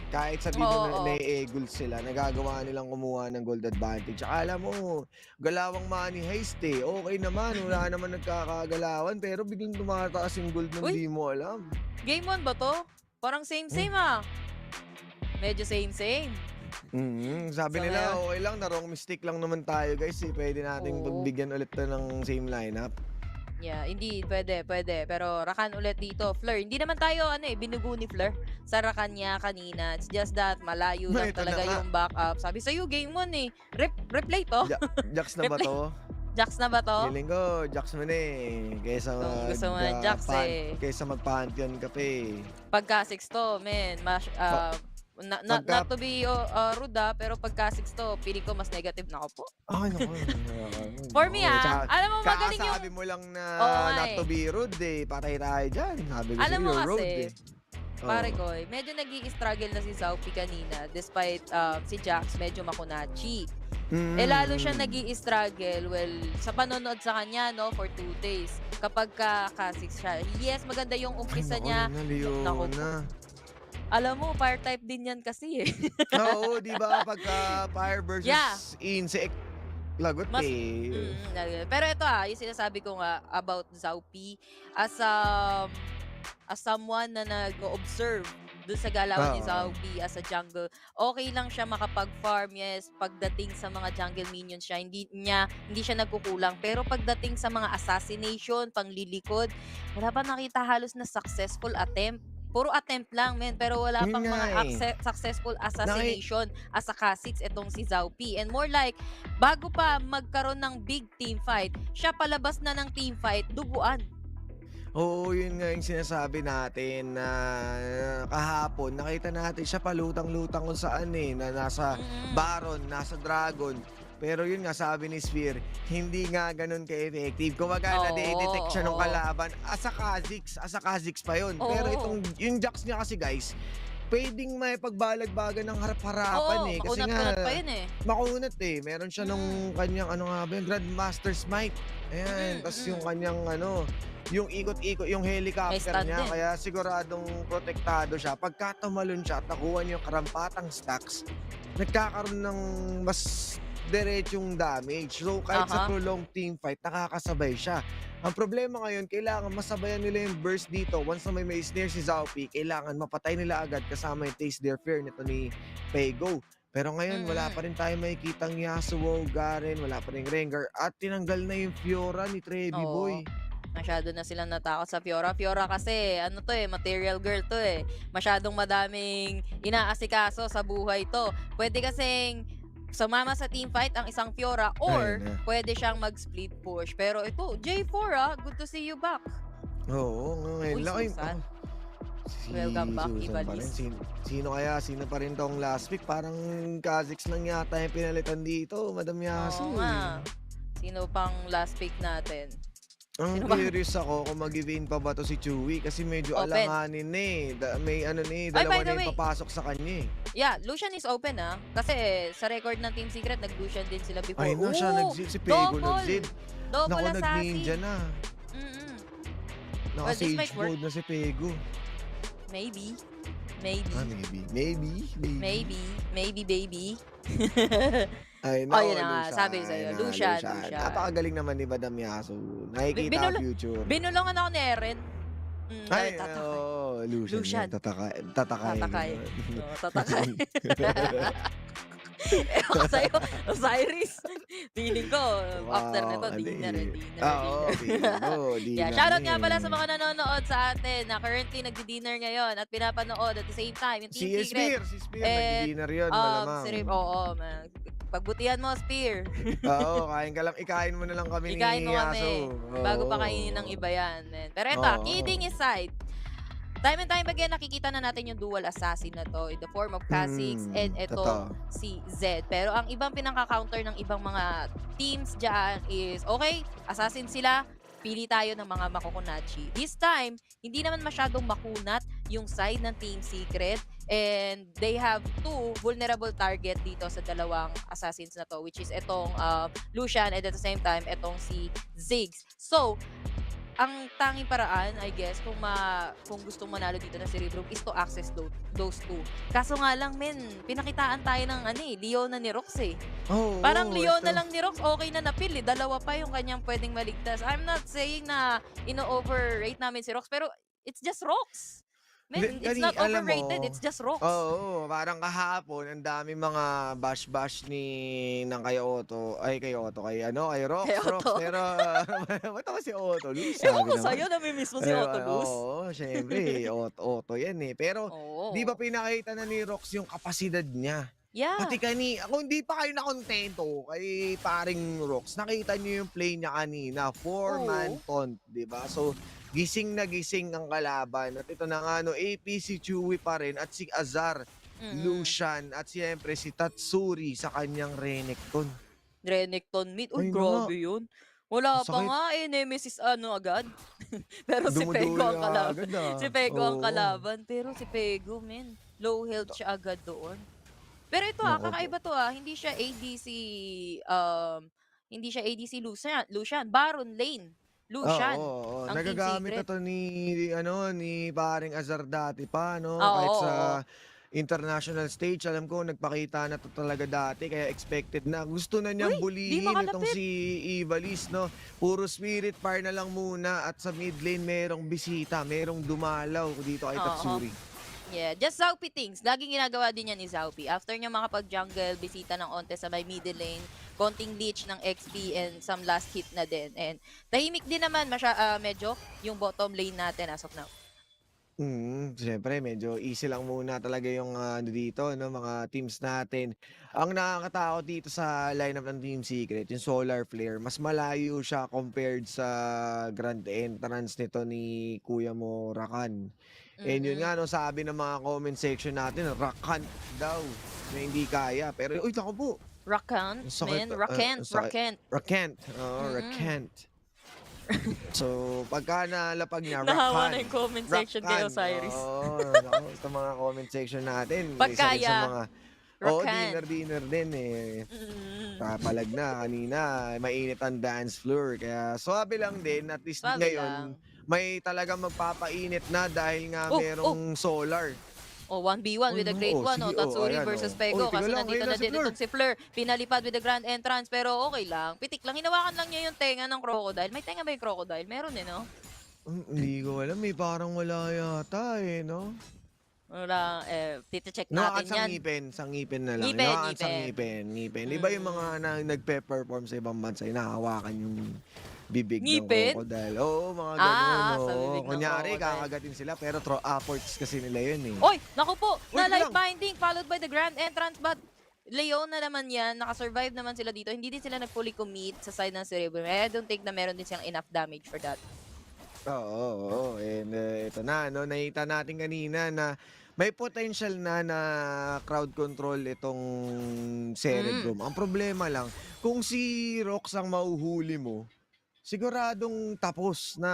Kahit sabihin mo na na-gold sila, nagagawa nilang kumuha ng gold advantage. Tsaka alam mo, galawang money heist Okay naman, wala naman nagkakagalawan. Pero biglang tumataas yung gold na Uy! hindi mo alam. Game 1 ba to? Parang same-same ah. Medyo same-same. Sabi So, nila, ngayon- okay lang, na wrong mistake lang naman tayo guys. Pwede nating Oo. pagbigyan ulit to ng same lineup. Yeah, indeed, pwede. Pero Rakan ulit dito, Fleur. Hindi naman tayo binugo ni Fleur sa Rakan niya kanina. It's just that malayo lang Ito na talaga nga. yung backup. Sabi sa'yo, game 1 replay to? Jax na ba Replay. to? Jax na ba to? Feeling ko, Jax mo na Kaysa Kung gusto mo ng Jax Kaysa mag-pantheon ka pa Pagka 6 to, men, not to be rude pero pagka 6 to, feeling ko mas negative na ako po. Ay, naku. For me alam mo magaling yung... Kakasabi mo lang na Oo nga not to be rude Patay tayo dyan. Sabi ko Alam mo sa'yo, road kasi, pare ko, medyo nag-i-struggle na si Xiaomi kanina despite si Jax medyo makunachi. Lalo siya nag-i-struggle, sa panonood sa kanya, no, for 2 days. Kapag ka-6 siya, yes, maganda yung umpisa niya. Naku po. Alam mo, fire type din yan kasi Oo, di ba? Pagka fire versus Yeah. insect, lagot Mas- Pero ito yung sinasabi ko nga about Xiaomi as someone na nag-observe dun sa galawan ni Xiaomi as a jungle, okay lang siya makapag-farm, yes, pagdating sa mga jungle minions siya, hindi siya nagkukulang, pero pagdating sa mga assassination, panglilikod, wala pa nakita halos na successful attempt. Puro attempt lang, men, pero wala Yun pang nga mga successful assassination as a Kha'Zix itong si Xiaomi. And more like, bago pa magkaroon ng big team fight, siya palabas na ng team fight, duguan. Oo, yun nga yung sinasabi natin na kahapon, nakita natin siya palutang-lutang kung saan na nasa Baron, nasa Dragon. Pero yun nga, sabi ni Sphere, hindi nga ganun ka-effective. Kumaga, na-detect siya ng kalaban as a Kha'Zix pa yun. Pero yung Jax niya kasi guys, pwedeng may pagbalag-bagan ng harap-harapan kasi makunat-kunat pa yun makunat meron siya nung kanyang Grandmaster Smite. Ayan, tapos yung kanyang yung ikot-ikot, yung helicopter niya. Kaya siguradong protektado siya. Pagka tumalon siya at nakuha niya yung karampatang stacks, nagkakaroon ng mas diretsong damage. So kahit sa prolonged team fight, nakakasabay siya. Ang problema ngayon, kailangan masabayan nila yung burst dito. Once na may snare si Xiaomi, kailangan mapatay nila agad kasama yung Taste Their Fear nito ni Paygo. Pero ngayon, wala pa rin tayo makikitang Yasuo, Garen, wala pa rin Rengar, at tinanggal na yung Fiora ni Trevi Boy. Masyado na silang natakot sa Fiora. Fiora kasi, material girl to Masyadong madaming inaasikaso sa buhay to. Pwede kasing sumama sa team fight ang isang Fiora or pwede siyang mag-split push. Pero ito, J4 good to see you back. Oo, ngayon lang. Susan. Welcome back, Susan pa rin. Ivalis. Sino pa rin tong last week? Parang Kha'Zix lang yata yung pinalitan dito, Madam Yasu. Oo nga. Sino pang last pick natin? Ang curious ako kung mag-event pa ba to si Chewy kasi medyo Open. alanganin may dalawa by the na yung way, papasok sa kanya Yeah, Lucian is open Kasi sa record ng Team Secret, nag-Lucian din sila before. Ay na siya, si Pego nag-zid. Double Naku, assassin. nag-ninja na. Well, this might Naka-sage work. mode na si Pego. Maybe, baby. Ay, Yun naku, na nga, Lucian. sabi sa'yo, Lucian. Napakagaling naman ni Madam Yasu. Nakikita ang future. Binulungan ako ni Eren. Ay, tatakay. Lucian. Tatakay. Tatakay. Tatakay. Ewan ko sa'yo, Osiris. Feeling ko, after nito, dinner. dinner. Shoutout nga pala sa mga nanonood sa atin na currently nagdi-dinner ngayon at pinapanood at the same time yung Team Si Secret. Spear, nagdi-dinner yun, malamang. Pagbutihan mo, Spear. Oo, ikain mo na lang kami Ikain ni mo kami. Yasu. Bago pa kainin ng iba yan. Pero ito, kidding aside, time and time again, nakikita na natin yung dual assassin na to in the form of Kha'Zix and totoo. si Zed. Pero ang ibang pinaka-counter ng ibang mga teams dyan is, okay, assassin sila, pili tayo ng mga makukunachi. This time, hindi naman masyadong makunat yung side ng Team Secret and they have two vulnerable target dito sa dalawang assassins na to, which is itong Lucian and at the same time, itong si Ziggs. So, ang tanging paraan, I guess, kung gustong manalo dito na si Cerebrum is to access those two. Kaso nga lang, men, pinakitaan tayo ng Leona ni Rox eh. Parang Leona lang ni Rox, okay na napil eh. Dalawa pa yung kanyang pwedeng maligtas. I'm not saying na ino-overrate namin si Rox, pero it's just Rox. Man, it's not alam overrated, mo, it's just Rox. Oo, parang kahapon, ang dami mga bash-bash ng kay Otto. Ay, kay Otto. Kay Rox. Kay Rox. Otto. Pero, ba't ako si Otto? Luz, Ewan sabi ko naman. sa'yo, namimiss mo si Otto Luz. Oo, syempre. Otto yan eh. Pero, Oo. di ba pinakita na ni Rox yung kapasidad niya? Yeah. Pati kung hindi pa kayo nakontento kay paring Rox, nakita niyo yung play niya kanina, 4-man taunt, di ba? So, gising na gising ang kalaban. At ito na nga, AP si Chewy pa rin at si Azar, Lucian, at siyempre si Tatsuri sa kanyang Renekton. Renekton mid. Uy, Ay, grabe yun. Wala pa Masakit. nga Nemesis agad. Pero si Dumudulo Pego ang na kalaban. agad, ah. Si Pego ang Oo. kalaban. Pero si Pego, men, low health siya agad doon. Pero ito Naku po. kakaiba to hindi siya ADC Lucian. Baron lane. Lucian. Oo. ang Team Nagagamit Secret. na to ni paring Azar dati pa, no? Oo, Kahit sa oo. international stage, alam ko, nagpakita na to talaga dati, kaya expected na. Gusto na niyang Uy, di bulihin itong makalapit. si Ivalice, no? Puro spirit fire na lang muna at sa mid lane merong bisita, merong dumalaw dito kay Oo. Tatsuri. Yeah, just Zaupi things. Laging ginagawa din yan ni Zaupi. After niya makapag-jungle, bisita ng onte sa may middle lane, konting leech ng XP and some last hit na din. And tahimik din naman medyo yung bottom lane natin as of now. Siyempre medyo easy lang muna talaga yung dito, no, mga teams natin. Ang nakakatakot dito sa lineup ng Team Secret, yung Solar Flare, mas malayo siya compared sa grand entrance nito ni Kuya mo Rakan. And yun nga, no, sabi ng mga comment section natin, Rakan daw na hindi kaya. Pero uy, naku po. Rakant, Ang sakit, man. Rakant, ang sakit. Rakant. Rakant. Oo, Mm-mm. Rakant. So, pagka nalapag niya, Nahawa Rakan. na yung comment section kay Rakan. Osiris. Oo, naku, sa mga comment section natin. Pag isa rin sa kaya, mga, Rakan. dinner din eh. Mm. Papalag na kanina, mainit ang dance floor. Kaya swabe lang din, at least Swabe ngayon, lang. may talagang magpapainit na dahil nga merong solar. 1v1 with the great one, sige, Tatsuri ayan, versus oh. Pego. Oy, tiga Kasi lang, nandito ayun na na si din Fleur. itong si Fleur. Pinalipad with the grand entrance, pero okay lang. Pitik lang. Hinawakan lang niya yung tenga ng crocodile. May tenga ba yung crocodile? Meron no? Hindi ko alam, meron wala yata eh, no? Wala, titi-check Nakan natin yan. sa ngipin na lang. Ngipin, Nakan sa ngipin. ngipin. Di ba yung mga nagpe-perform sa ibang bansa, nahawakan yung bibig Ngipin? ng crocodile. Oo, mga ganun. sa bibig ng Kunyari, crocodile. kakagatin sila, pero efforts kasi nila yun eh. Oy, naku po, Uy, na life lang. binding followed by the grand entrance, but Leona naman yan, nakasurvive naman sila dito. Hindi din sila nag-fully commit sa side ng Cerebrum. I don't think na meron din silang enough damage for that. Oo. And ito na, no, nakita natin kanina na may potential na crowd control itong Cerebrum. Ang problema lang, kung si Rox ang mauhuli mo, siguradong tapos na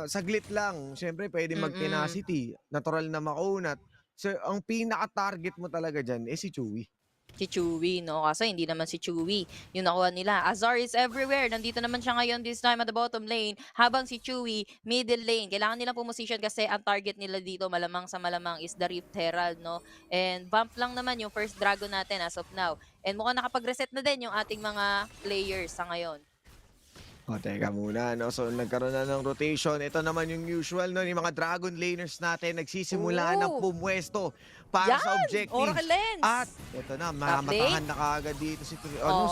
saglit lang. Siyempre, pwede mag-tenacity. Natural na makunat. So, ang pinaka-target mo talaga dyan si Chewy. Si Chewy, no? Kasi hindi naman si Chewy yung nakuha nila. Azar is everywhere. Nandito naman siya ngayon this time at the bottom lane. Habang si Chewy, middle lane. Kailangan nilang pumosisyon kasi ang target nila dito malamang sa malamang is the Rift Herald, no? And bump lang naman yung first dragon natin as of now. And mukhang nakapag-reset na din yung ating mga players sa ngayon. Teka muna, no? So, nagkaroon na ng rotation. Ito naman yung usual, no? Yung mga Dragon Laners natin nagsisimula na pumwesto para sa objectives. Oracle Lens! At ito na, mamatahan na kaagad dito si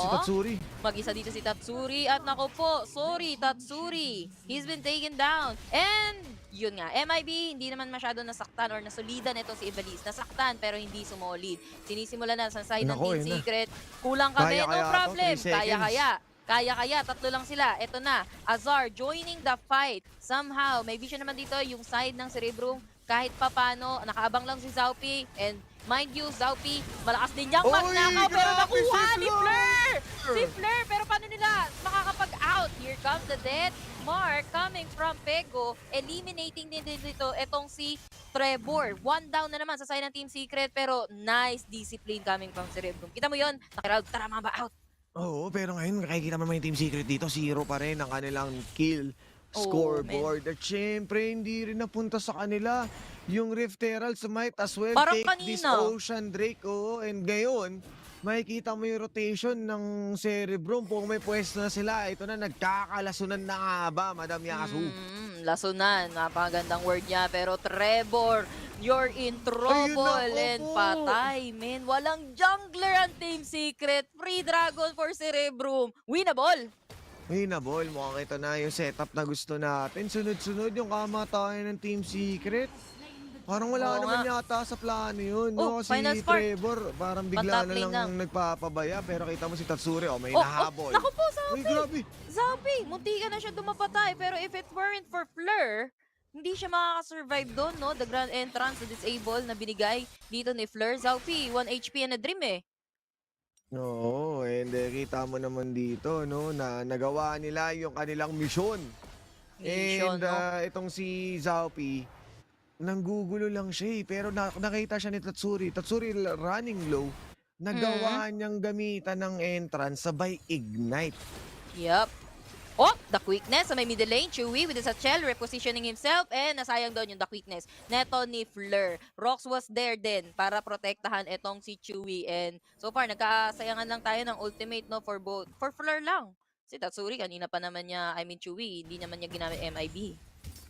Tatsuri. Mag-isa dito si Tatsuri. At nako po, sorry Tatsuri. He's been taken down. And yun nga, MIB, hindi naman masyado nasaktan or nasolidan ito si Ivalice. Nasaktan pero hindi sumolid. Sinisimula na sa side ng Nako, Team yun na. Secret. Kulang kami, Kaya no to, problem. 3 seconds. Kaya, tatlo lang sila. Ito na, Azar joining the fight. Somehow, may vision naman dito yung side ng Cerebrum. kahit papano, nakaabang lang si Xiaomi. And mind you, Xiaomi, malakas din niyang Oy, magnakaw, pero grabe nakuha si ni Fleur! Si Fleur, pero paano nila makakapag-out? Here comes the death mark coming from Pego. Eliminating din dito itong si Trevor. 1 down na naman sa side ng Team Secret, pero nice discipline coming from Cerebrum. Kita mo yun? Nakirald, tara mga ba out? Oo, pero ngayon makikita mo naman yung Team Secret dito, 0 pa rin ang kanilang kill scoreboard. At syempre, hindi rin napunta sa kanila yung Rift Heralds might as well Parang take this kanina. Ocean Drake. Oo, and ngayon, makikita mo yung rotation ng Cerebrum. Kung may pwesto na sila, ito na, nagkakalasunan na nga ba, Madam Yasu? Lasunan, napakagandang word niya. Pero Trevor, you're in trouble Ayun na, and opo. patay, men. Walang jungler ang Team Secret. Free Dragon for Cerebrum. Winnable. Winnable, mukhang ito na yung setup na gusto natin. Sunod-sunod yung kamatayan ng Team Secret. Parang wala Oo naman nga. yata sa plano yun. Oh, No? Si final spark. Trevor, parang bigla Patap na lane lang nagpapabaya. Pero kita mo si Tatsuri, may Oh, nahabol. naku po, Uy, Xiaomi. grabe. Xiaomi, munti ka na siya dumapatay. Pero if it weren't for Fleur, hindi siya makakasurvive doon, no? The grand entrance, the disable na binigay dito ni Fleur. Xiaomi, 1 HP and a dream eh. Oo, and kita mo naman dito, no, na nagawa nila yung kanilang misyon. Mission, And no? itong si Xiaomi, nanggugulo lang siya pero nakita siya ni Tatsuri. Tatsuri running low, nagawa niyang gamitan ng entrance sabay ignite. Yup. Oh, the quickness sa may middle lane. Chewy with the satchel, repositioning himself, and nasayang doon yung the quickness. Neto ni Fleur. Rox was there din para protektahan itong si Chewy. And so far, nagkasayangan lang tayo ng ultimate, no, for both. For Fleur lang. Si Tatsuri, kanina pa naman niya, Chewy, hindi naman niya ginamit MIB.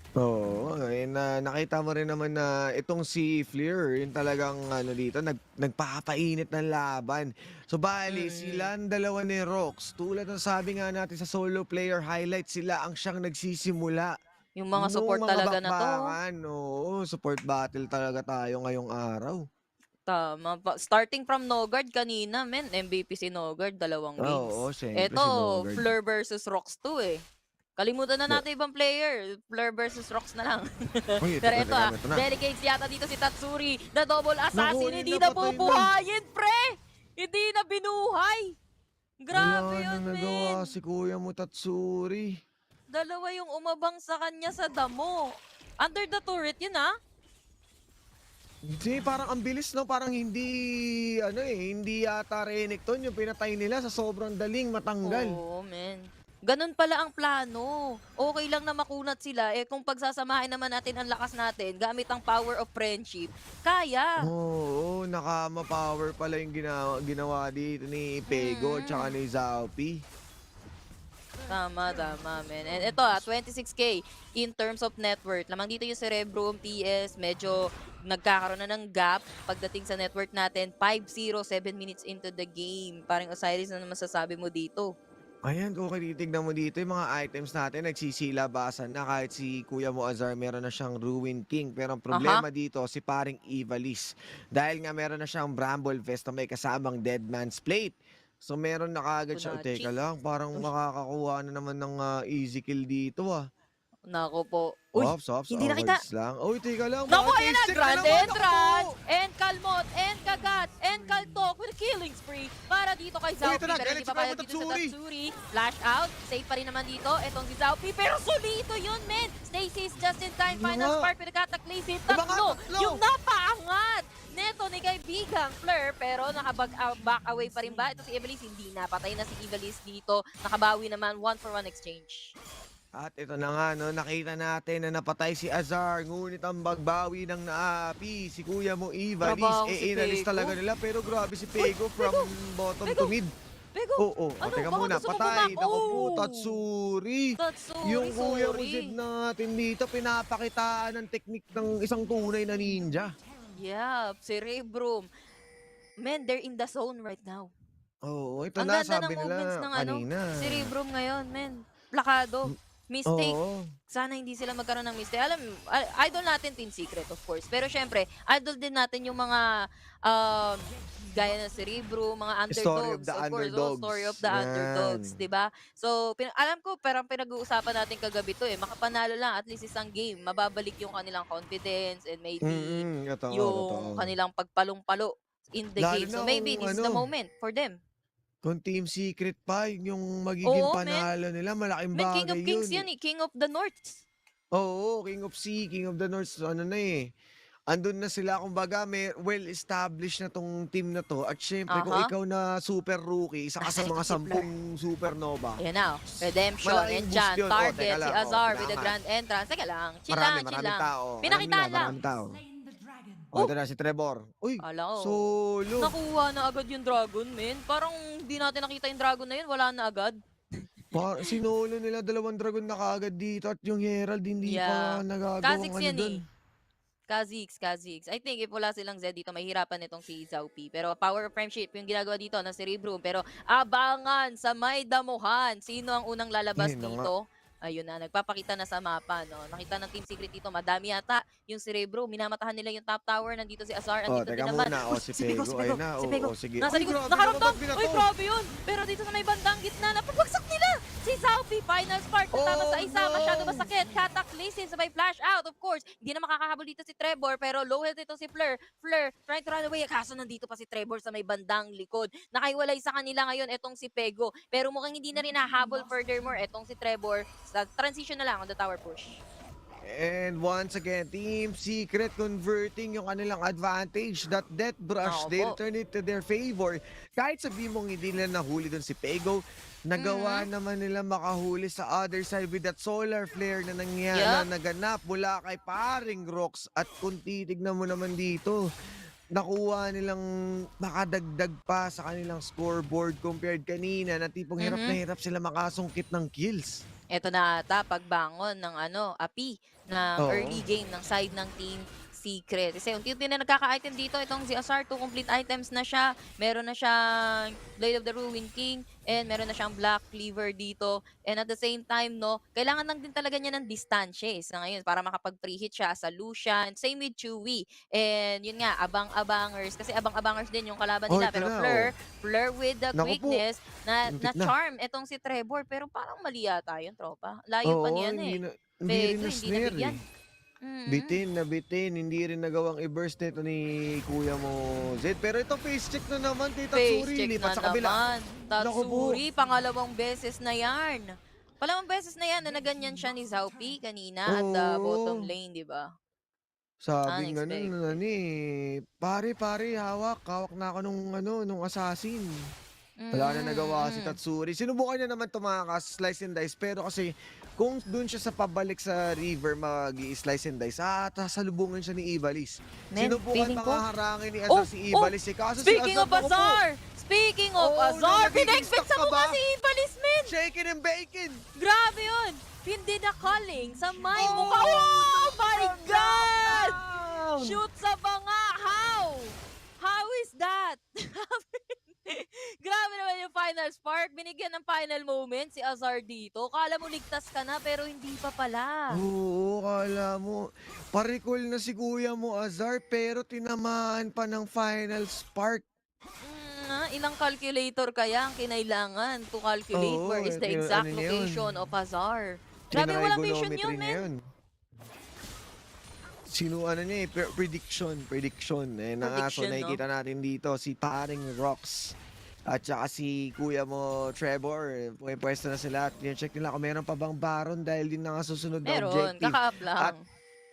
Oo, and nakita mo rin naman na itong si Fleur, yung talagang dito, nagpapainit ng laban. So bali, silang dalawa ni Rox, tulad ng sabi nga natin sa solo player highlight, sila ang siyang nagsisimula. Yung mga support Nung mga talaga na to. bakbakan, oo, support battle talaga tayo ngayong araw. Tama. Starting from Nogard kanina, men. MVP si Nogard, 2 games. Oo, syempre Ito, si Nogard. Fleur versus Rox 2 eh. Kalimutan na natin ibang player. Fleur versus Rox na lang. Uy, Pero ito ito na. delegates yata dito si Tatsuri na double assassin. Naku, Hindi napatay na na. bubuhayin, pre! Hindi na binuhay! Grabe Wala yun, na nagawa men. si Kuya mo Tatsuri. 2 yung umabang sa kanya sa damo. Under the turret yun, ha? Hindi, parang ang bilis, no? Parang hindi, hindi yata Renekton yung pinatay nila sa sobrang daling matanggal. Oo, men. Ganun pala ang plano. Okay lang na makunat sila. Kung pagsasamahin naman natin ang lakas natin, gamit ang power of friendship, kaya. Oo, nakama-power pala yung ginawa dito ni Pego tsaka ni Xiaomi. Tama, men. And ito 26k in terms of net worth. Lamang dito yung Cerebrum, TS, medyo nagkakaroon na ng gap pagdating sa network natin. 5-0, 7 minutes into the game. Parang Osiris na masasabi mo dito. Ayan, kung titignan mo dito, yung mga items natin, nagsisilabasan na kahit si Kuya mo Azar, meron na siyang Ruin King. Pero ang problema dito, si paring Evalis. Dahil nga meron na siyang Bramble Vest na may kasamang Dead Man's Plate. So meron na kaagad siya. Kunachi. Teka lang, parang makakakuha na naman ng easy kill dito Nako po. Uy, Ops, hindi nakita. onwards lang. Uy, teka lang. Naku, baka ayan na! basic Grand naman, entrance! naku! And Kalmot, and Kagat, and Kaltok with a killing spree para dito kay Xiaomi. ito na, Pero galit hindi si pa pala Kalmot dito sa Tatsuri. Tatsuri. Flash out. Safe pa rin naman dito. Etong si Xiaomi. Pero solito yun, men! Stacy's just in time. Yun Final nga. spark with a cataclysm. Diba nga, Tatlo. tatlo? Yung napaangat. Neto ni kaibigang Fleur. Pero back away pa rin ba? Ito si Evalis. Hindi na. Patay na si Evalis dito. Nakabawi naman. 1-for-1 exchange. At ito na nga, no, nakita natin na napatay si Azar, ngunit ang bagbawi ng naapi, si Kuya mo Evalis, Trabaho si inalis Pego. talaga nila, pero grabe si Pego from bottom to mid. Pego! Oo, Ano, teka baka muna, gusto mo patay, bumak- naku po, Oh! Tatsuri. Tatsuri, Yung Kuya mo sorry. Jed natin dito, pinapakitaan ng teknik ng isang tunay na ninja. Yeah, Cerebrum. Men, they're in the zone right now. Oo, ito Ang na, ganda sabi ng nila movements ng kanina. Cerebrum ngayon, men. Plakado. mistake. Oo. Sana hindi sila magkaroon ng mistake. Alam, idol natin Team Secret, of course. Pero syempre, idol din natin yung mga gaya ng Cerebrum, mga Story of underdogs. the Of course, story of underdogs. the Yan. underdogs, 'di ba? So, alam ko, parang pinag-uusapan natin kagabi to makapanalo lang at least isang game, mababalik yung kanilang confidence and maybe Totoo, yung totoo. kanilang pagpalong-palo in the Lalo game. na So, maybe kung this is the moment for them. kung Team Secret pa, yung magiging Oo, man. panalo nila, malaking Man, King of bagay Kings yun. yan King of the North. Oo, King of Sea, King of the North, ano na eh. Andun na sila, kumbaga, may well-established na tong team na to. At syempre, kung ikaw na super rookie, isa ka sa Nasa mga ito si Fleur. 10 supernova. Ayan na, Redemption, Malaking Enchant, boost yun. Target, Teka si lang, Azar with the kailangan. grand entrance. Teka lang, chill Maraming lang. tao. Pinakita Alam nila, lang. maraming tao. Oh! Ito na si Trevor. Uy, Ala, oh. solo. Nakuha na agad yung dragon, men. Parang di natin nakita yung dragon na yun, wala na agad. Sinolo nila 2 dragon na kaagad dito at yung Herald hindi pa nagagawang Kha'Zix ano yan dun. Kha'Zix. I think if wala silang Zed dito, mahirapan itong si Xiaomi. Pero power of friendship yung ginagawa dito ng Cerebrum. Pero abangan sa may damuhan. Sino ang unang lalabas Ayun na nga. dito? Ayun na, nagpapakita na sa mapa, no? Nakita ng Team Secret dito, madami yata yung Cerebrum. Minamatahan nila yung top tower, nandito si Azar, andito din Teka naman. muna. Si Pego. Ayun na. Sige. Nasa Ay, likod, grabe, nakaramdam! nakabag Uy, binato. grabe yun! Pero dito sa may bandang gitna, napapagsak nila! Si Xiaomi, final spark, natama sa isa, masyado masakit. Cataclysm, sabay flash out, of course. Hindi na makakahabol dito si Trevor, pero low health ito si Fleur. Fleur, trying to run away. Kaso nandito pa si Trevor sa may bandang likod. Nakaiwalay sa kanila ngayon, etong si Pego. Pero mukhang hindi na rin nahabol furthermore, etong si Trevor. Sa transition na lang on the tower push. And once again, Team Secret converting yung kanilang advantage. That death brush, Oo they po. turn it to their favor. Kahit sabihin mong hindi nila nahuli dun si Pego, nagawa naman nila makahuli sa other side with that solar flare na nangyari na naganap mula kay paring Rox. At kung titignan mo naman dito, nakuha nilang makadagdag pa sa kanilang scoreboard compared kanina na tipong hirap na hirap sila makasungkit ng kills. Ito na ata pagbangon ng api ng Oo. early game ng side ng Team Secret. Kasi unti-unti na nagkaka-item dito. Itong si Azar, 2 complete items na siya. Meron na siyang Blade of the Ruined King and meron na siyang Black Cleaver dito. And at the same time, no, kailangan lang din talaga niya ng distansya sa ngayon para makapag-pre-hit siya sa Lucian. Same with Chewie. And yun nga, abang-abangers. Kasi abang-abangers din yung kalaban nila. ito Pero na, Fleur with the Naku po. quickness na Muntik na. charm itong si Trevor. Pero parang mali yata yun, tropa. Layo pa niyan hindi rin Pego, na hindi snare nabigyan. eh. Bitin. Hindi rin nagawang i-burst nito ni kuya mo, Zed. Pero ito, face check na naman kay Face Tatsuri. check Lipat na sa kabila. naman. Naku po. Tatsuri, pangalawang beses na yan. Pangalawang beses na yan na naganyan siya ni Xiaomi kanina at Oo. bottom lane, di ba? Sabi nga Unexpected. nun, pare, hawak na ako nung assassin. Wala na nagawa si Tatsuri. Sinubukan niya naman tumakas, slice and dice. Pero kasi, kung dun siya sa pabalik sa river mag-i-slice and dice, sasalubungin siya ni Ivalice. Men, Sinubukan feeling ko- harangin ni Azar si Ivalice. Kaso Speaking si of naku po, Azar! Speaking of Azar, nagiging pinexpect stuck sa ka mukha ba? si Ivalis, men! Shaking and baking! Grabe yun! Hindi na calling sa may mukha. Oh my God! Shoot sa banga! How? How is that? Grabe naman yung final spark. Binigyan ng final moment si Azar dito. Kala mo ligtas ka na pero hindi pa pala. Oo, kala mo. Parikol na si kuya mo, Azar, pero tinamaan pa ng final spark. Ilang calculator kaya ang kinailangan to calculate Oo, where is the yung exact ano niya yun. location of Azar? Grabe, walang vision Trigonometry yun, na men. yun. Prediction. Nangaso Prediction, nakikita natin dito si paring Rox at saka si kuya mo Trevor. Pwesto na sila at check nila kung meron pa bang baron dahil din na nga susunod na Meron, objective. kaka-up lang. At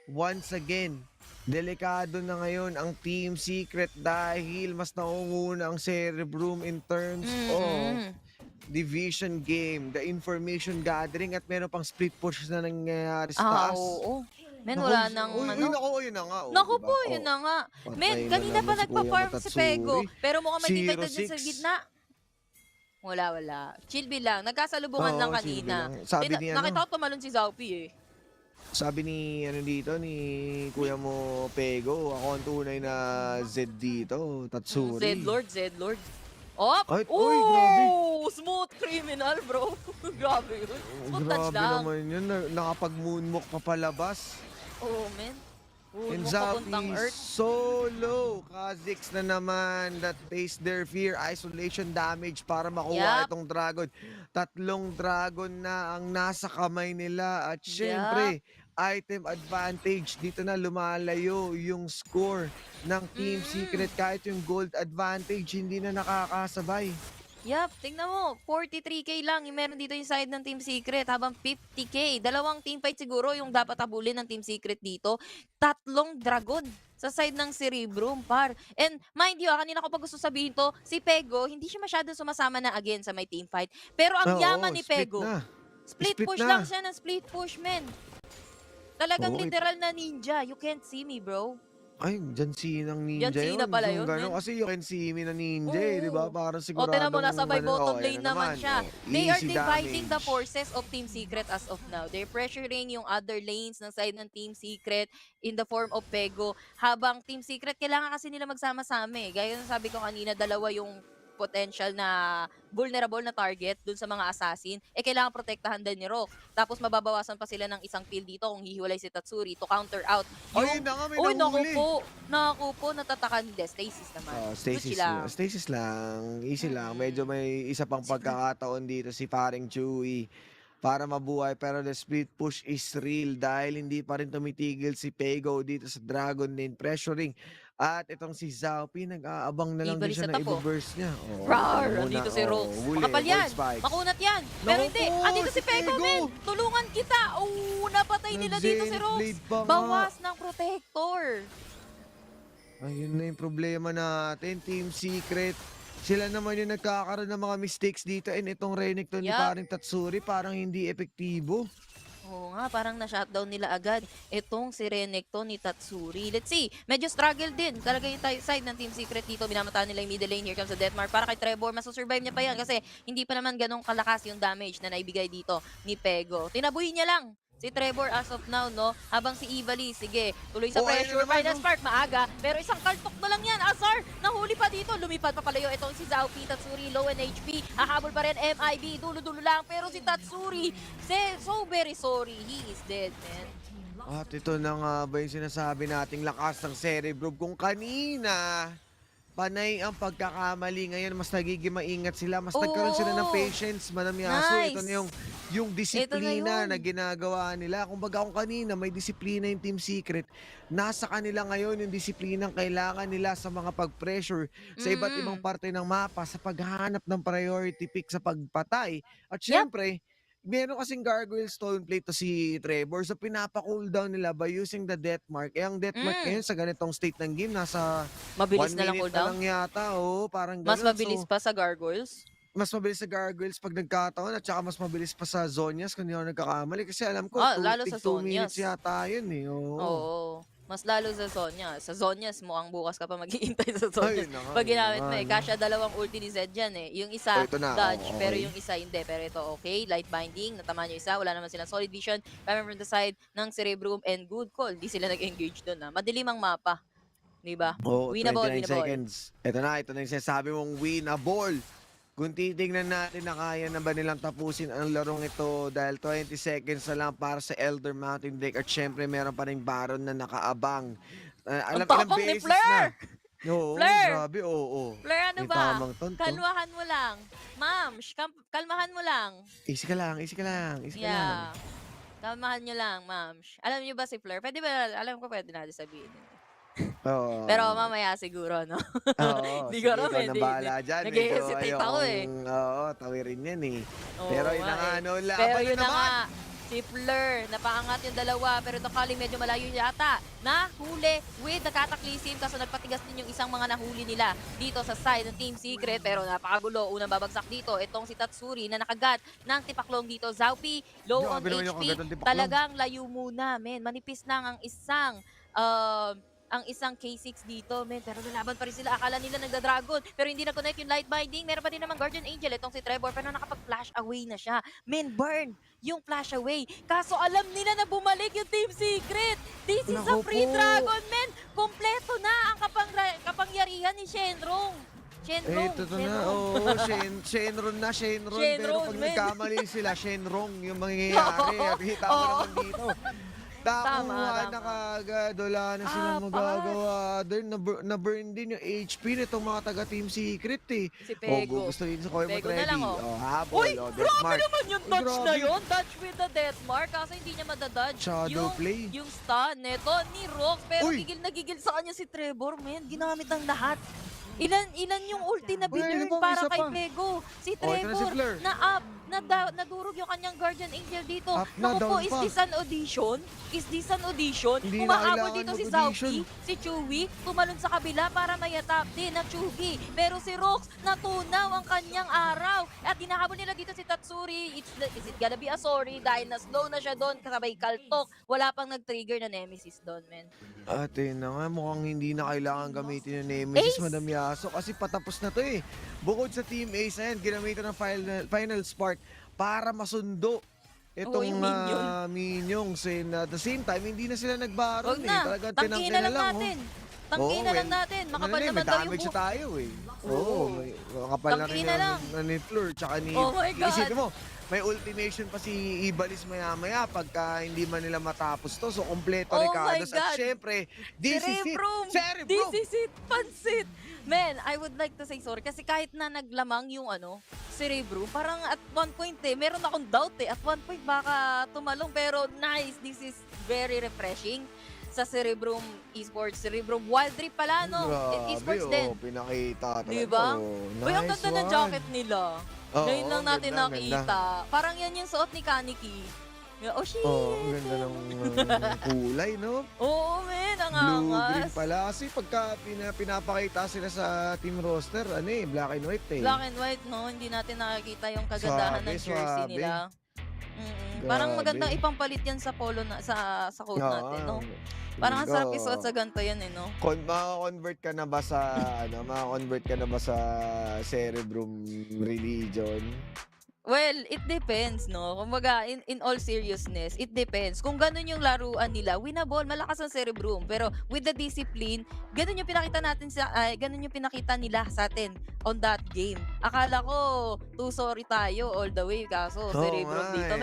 once again, delikado na ngayon ang Team Secret dahil mas naunguna ang Cerebrum in terms of division game, the information gathering at meron pang split push na nangyayari sa taas. Oo. Men, Naku, wala nang uy, ano. Naku, yun na nga. Naku diba? po, yun na nga. Patay Men, na kanina naman pa si nagpa-farm Kuya si Pego. Matatsuri. Pero mukhang may teammate na dyan sa 0-6. gitna. Wala. Chill lang. Nagkasalubungan Oo, lang chill kanina. lang. Sabi ni Nakita ko tumalon si Xiaomi eh. Sabi ni ni kuya mo Pego, ako ang tunay na Z dito, Tatsuri. Zed Lord. Oh! Ay, uy, grabe. Smooth cream criminal, bro. Grabe yun. Smooth touch Grabe lang. naman yun. Nakapag-moonwalk pa palabas. Oo, men. And Moonwalk papuntang Zappy, Earth. solo. Kha'Zix na naman that face their fear. Isolation damage para makuha Yup. itong dragon. 3 dragon na ang nasa kamay nila. At syempre, item advantage. Dito na lumalayo yung score ng Team Secret. Kahit yung gold advantage, hindi na nakakasabay. Yup, tingnan mo, 43k lang yung meron dito yung side ng Team Secret habang 50k. Dalawang teamfight siguro yung dapat habulin ng Team Secret dito. 3 dragon sa side ng Cerebrum, par. And mind you, kanina ko pa gusto sabihin to, si Pego, hindi siya masyadong sumasama na again sa may teamfight. Pero ang Oo, yaman ni split Pego, na. split Split push na. lang siya ng split push, men. Talagang Oo, literal na ninja. You can't see me, bro. Ay, John Cena-ng ninja John Cena yun. pala Yung yun, gano'n, men. kasi you can see me na ninja eh, di ba? Oo. Parang O, sigurado. tinan mo, nasa by bottom lane naman siya. They are Easy dividing the damage. forces of Team Secret as of now. They're pressuring yung other lanes ng side ng Team Secret in the form of Pego. Habang Team Secret, kailangan kasi nila magsama-sama eh. Gaya ng sabi ko kanina, dalawa yung potential na vulnerable na target dun sa mga assassin, kailangan protektahan din ni Rock. Tapos mababawasan pa sila ng isang kill dito kung hihiwalay si Tatsuri to counter out. Ayun na nga, may Uy, naku nahuli. po. Naku po, natatakan. Hindi, Stasis naman. Stasis Gucci lang. lang. Stasis lang. Easy lang. Medyo may isa pang pagkakataon dito si paring Chewy para mabuhay. Pero the split push is real dahil hindi pa rin tumitigil si Pego dito sa Dragon Lane pressuring. At itong si Zappy, nag-aabang na lang din Ibalik siya sa na tapo. i-burst niya. Oh, Rar! muna. Andito si Rox. Huli, Makapal yan. gold spikes. Makunat yan. Pero Naku hindi. po, Andito si si Pego, Pego. men. Tulungan kita. Oh, napatay nila dito si Rox. Blade pa nga. Bawas ng protector. Ayun na yung problema natin, Team Secret. Sila naman yung nagkakaroon ng mga mistakes dito and itong Renekton ni Yup. paring Tatsuri parang hindi epektibo. Oo nga, parang na-shutdown nila agad itong si Renekton ni Tatsuri. Let's see, medyo struggle din. Talaga yung side ng Team Secret dito. Binamataan nila yung middle lane. Here comes the Deathmark. Para kay Trevor, masusurvive niya pa yan kasi hindi pa naman ganong kalakas yung damage na naibigay dito ni Pego. Tinabuhin niya lang si Trevor as of now, no? Habang si Ivali, sige, tuloy sa Oh, ayun pressure. na naman, Final spark, maaga. Pero isang kaltok na lang yan. Azar, nahuli pa dito. Lumipad pa palayo. Itong si Zappy, Tatsuri, low in HP. Hahabol pa rin, MIB. Dulo-dulo lang. Pero si Tatsuri, so very sorry. He is dead, man. At ito na nga ba yung sinasabi nating lakas ng Cerebrum kung kanina panay ang pagkakamali. Ngayon mas nagiging maingat sila. Mas nagkaroon sila ng Oo. patience, Madam Yaso. Ito Nice. na yung disiplina yun. na ginagawa nila. Kung baga kung kanina may disiplina yung Team Secret, nasa kanila ngayon yung disiplinang kailangan nila sa mga pag-pressure sa iba't ibang parte ng mapa sa paghahanap ng priority pick sa pagpatay. At syempre, meron kasing gargoyle stone plate to si Trevor. So pinapa-cooldown nila by using the death mark. Eh ang death mark ngayon sa ganitong state ng game, nasa Mabilis 1 na lang minute cooldown. na lang yata. Oh, parang Mas ganun. mabilis So, pa sa gargoyles. mas mabilis sa gargoyles pag nagkataon at saka mas mabilis pa sa zonyas kung hindi ako nagkakamali. Kasi alam ko, Lalo sa 2 minutes zonyas. yata yun eh. Oo. Oo. Mas lalo sa Zonya. Sa Zonyas mo, ang bukas ka pa maghihintay sa Zonyas. Ayun na nga, Pag ginamit ayun mo na eh. nga, Kasya dalawang ulti ni Zed dyan eh. Yung isa, Oh, ito na. dodge. Oh, Pero okay. yung isa, hindi. Pero ito, okay. Light binding. Natamaan yung isa. Wala naman silang solid vision. Coming from the side ng Cerebrum and good call. Di sila nag-engage doon ha. Madilim ang mapa. Diba? Oh, Winnable, 29 winnable. seconds. Ito na yung sinasabi mong winnable. Kung titingnan natin na kaya na ba nilang tapusin ang larong ito dahil 20 seconds na lang para sa Elder Mountain Drake at syempre meron pa rin Baron na nakaabang. Alam ilang tapang ni beses Fleur! na. Oo, Fleur! grabe, oo. Fleur, ano May ba? tamang tonto. Kalmahan mo lang. Ma'am, kalmahan mo lang. Easy ka lang, easy ka lang, easy ka lang. Yeah. Kalmahan nyo lang, ma'am. Alam niyo ba si Fleur? Pwede ba, alam ko pwede natin sabihin. Oo. Pero mamaya siguro, no? Oo, Di sige, ko alam ikaw eh, na di- bahala dyan. nag-hesitate Medyo ako eh. Oo, tawirin yan eh. Oo Pero yun nga na nga, eh. no, laban Pero na yun na naman. nga, si Fleur, napaangat yung dalawa, pero ito Kali medyo malayo yata. Nahuli with the Cataclysm, kaso nagpatigas din yung isang mga nahuli nila dito sa side ng Team Secret, pero napakagulo. Unang babagsak dito, itong si Tatsuri na nakagat ng tipaklong dito. Zappy, low on Grabe naman yung HP, kagat ng tipaklong. talagang layo muna, men. Manipis lang ang isang K6 dito, men. Pero lalaban pa rin sila. Akala nila nagda-dragon. Pero hindi na-connect yung light binding. Meron pa din naman Guardian Angel. Itong si Trevor. Pero nakapag-flash away na siya. Men, burn yung flash away. Kaso alam nila na bumalik yung Team Secret. This is a Naku free po. dragon, men. Kompleto na ang kapangyarihan ni Shenrong. Shenron. Ito na, oo, Shenron na, Shenron. Pero Shenron, pag men. nagkamali sila, Shenrong yung mangyayari. Kita mo Oo. naman dito. Tama. Takuhan na kagad. Wala na silang Apat. magagawa. Na-burn din yung HP nitong mga taga-Team Secret eh. Si Pego. Gusto din sa Koy Pego na Ready. lang, oh. Habol. Uy, Death grabe Mark. naman yung dodge na Grabe. yun. Dodge with the death mark. Kasi hindi niya madadodge. Shadow play. Yung stun neto ni Rox. Pero Uy. gigil na gigil sa kanya si Trevor, man. Ginamit ang lahat. Ilan yung ulti na binili Bang, para isa kay pa. Pego. Si Oh, ito na si Trevor Fleur. nadurog yung kanyang Guardian Angel dito. Up na, Naku po, down is pa. this an audition? Is this an audition? Hindi na Umaabot kailangan dito si mag-audition. Zauki, si Chewy, tumalon sa kabila para mayatap din na Chugi. Pero si Rox, natunaw ang kanyang araw. At hinahabol nila dito si Tatsuri. Is it gonna be a sorry? Dahil na-slow na siya doon, kasabay kaltok. Wala pang nag-trigger na Nemesis doon, men. Ate na nga, mukhang hindi na kailangan gamitin yung Nemesis, Ace! Madam Yaso, kasi patapos na to eh. Bukod sa Team Ace, ayan, ginamitan ng final Spark para masundo itong yung minion. minions. And at the same time, hindi na sila nagbaron Huwag eh. na, Talagang tangkihin na lang oh. natin. Tangkihin na lang natin. Makapal naman may daw yung damage buhok. na tayo eh. Oo, may makapal na rin Tangkihin na lang. ni Fleur, tsaka ni... Oh my God. Isipin mo, may ultimation pa si Ibalis maya-maya pagka hindi man nila matapos to. So, kompleto Oh Ricardos. my God. At syempre, this is it. Cerebrum! Cerebrum! This is it! Pansit! Man, I would like to say sorry kasi kahit na naglamang yung Cerebrum, parang at one point meron akong doubt At one point baka tumalong pero nice. This is very refreshing sa Cerebrum Esports. Cerebrum Wildrift pala, no? Esports din. Pinakita talaga. Diba? Oh, Uy, ang nice ganda ng one. jacket nila. Oo, Ngayon lang natin ganda, nakita. Parang yan yung suot ni Kaneki. Oh, shit! Oo, ang ganda ng kulay, no? Oo, men. Ang Blue-green angas. pala. Kasi pagka pinapakita sila sa team roster, black and white eh. Black and white, no? Hindi natin nakikita yung kagandahan ng Swabe, jersey swabe. nila. Parang Grabe. magandang ipampalit yan sa polo na sa coat natin, no? Oo. Parang ang sarap Oo. isuot sa ganito yan, eh, no? Maka-convert ka na ba sa maka-convert ka na ba sa Cerebrum religion? Well, it depends, no? Kumbaga, in all seriousness, it depends. Kung ganun yung laruan nila, winnable, malakas ang Cerebrum. Pero with the discipline, ganun yung pinakita ganun yung pinakita nila sa atin on that game. Akala ko, too sorry tayo all the way, kaso Cerebrum dito.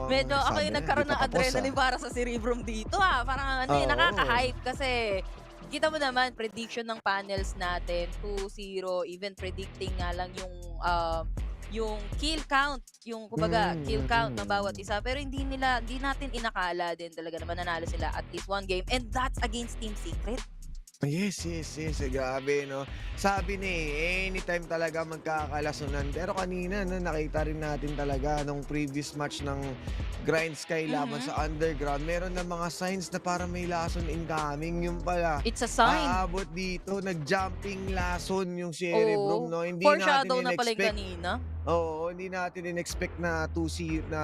Medyo ako yung nagkaroon ng adrenaline para sa Cerebrum dito, Parang Oo. nakaka-hype kasi kita mo naman, prediction ng panels natin, 2-0, even predicting nga lang yung kill count, yung kumbaga kill count ng bawat isa, pero hindi natin inakala din talaga na mananalo sila at least one game, and that's against Team Secret. Yes. Grabe, no? Sabi ni, anytime talaga magkakalasunan. Pero kanina, no, nakita rin natin talaga nung previous match ng Grindsky laban sa Underground, meron na mga signs na parang may lason incoming. Yung pala, It's a sign. aabot dito, nag-jumping lason yung Cerebrum, no? Hindi Foreshadow natin na pala yung in-expect. kanina. Oo, hindi natin in-expect na 2-0 na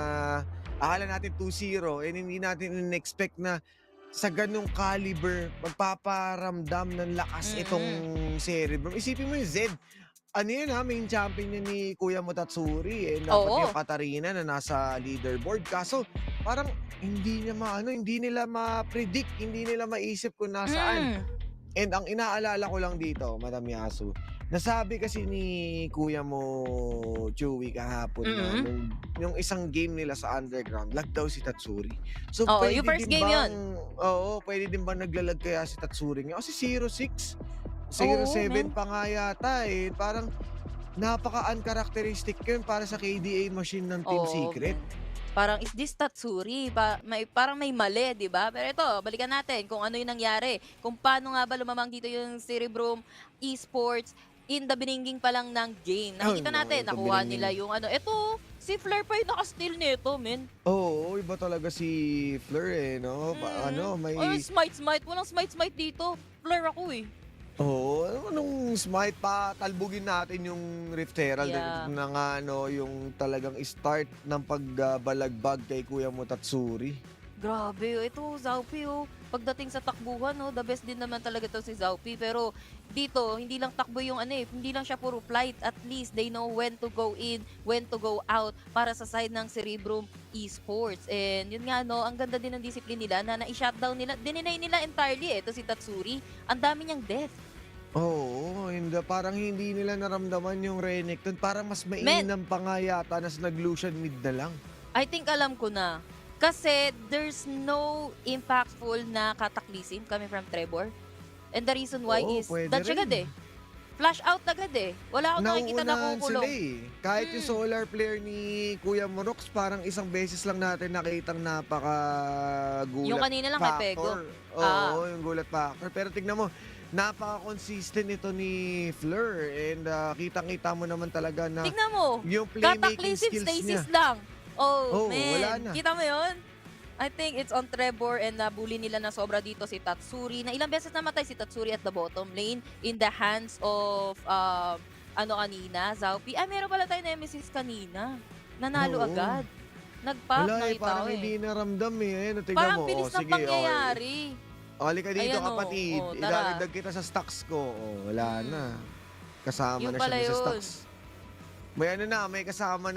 akala natin 2-0 and hindi natin in-expect na sa ganung caliber magpaparamdam ng lakas itong Cerebrum. Isipin mo yung Zed. Ano yun main champion niya ni Kuya Motatsuri and dapat Oo. yung Katarina na nasa leaderboard. Kaso parang hindi nila ma-predict, hindi nila maisip kung nasaan. And ang inaalala ko lang dito, Madam Yasu, nasabi kasi ni Kuya mo Chewy kahapon na yung isang game nila sa Underground, lag daw si Tatsuri. So Oo, pwede yung first din game bang, yun. Oo, pwede din ba naglalag kaya si Tatsuri nga? Kasi 0-6, 0-7 man. pa nga yata eh. Parang napaka-uncharacteristic yun para sa KDA machine ng Team Oo, Secret. man. Parang is this Tatsuri? Parang may mali, di ba? Pero ito, balikan natin kung ano yung nangyari. Kung paano nga ba lumamang dito yung Cerebrum Esports in the beginning pa lang ng game. Nakikita natin, ito nakuha beginning. nila yung ito, si Fleur pa yung naka-steal nito, men. Oo, iba talaga si Fleur eh, no? May... Oh, smite. Walang smite dito. Fleur ako eh. Oo, anong smite pa, talbugin natin yung Rift Herald Yeah. na nga, yung talagang start ng pagbalagbag kay Kuya Motatsuri. Grabe, ito, Zaupi, pagdating sa takbuhan, the best din naman talaga to si Zaupi. Pero dito, hindi lang takbo yung hindi lang siya puro flight. At least they know when to go in, when to go out para sa side ng Cerebrum Esports. And yun nga, ang ganda din ng discipline nila na na-shutdown nila. Dininay nila entirely, ito si Tatsuri. Ang dami niyang death. Oo, parang hindi nila naramdaman yung Renekton. Parang mas mainam pa nga yata nas nag-Lucian mid na lang. I think alam ko na. Kasi there's no impactful na cataclysm coming from Trevor. And the reason why Oo, is, pwede dodge agad rin. eh. Flash out agad eh. Wala akong nakikita na Nauunahan kukulong. sila eh. Kahit yung solar player ni Kuya Morox, parang isang beses lang natin nakitang napaka-gulat Yung kanina lang kay Pego. factor. Oo, yung gulat factor. Pero tignan mo, napaka-consistent ito ni Fleur. And kitang-kita mo naman talaga na Tignan mo. yung playmaking Cataclysm skills stasis niya. lang. Oh, Oh, man. wala na. Kita mo yun? I think it's on Trevor and nabully nila na sobra dito si Tatsuri. Na ilang beses namatay si Tatsuri at the bottom lane in the hands of kanina, Zaupi. Ay, meron pala tayo nemesis kanina. Nanalo Oo. agad. Nag-pop, Wala eh, nakita parang ko eh. hindi naramdam eh. Ayun, tignan Parang mo. bilis Oh, ng sige, pangyayari. Oh, halika dito Ayan, oh. kapatid. Oh, tara. Idadagdag kita sa stocks ko. Oh, wala na. Kasama Yun na pala siya sa yun. stocks. May kasama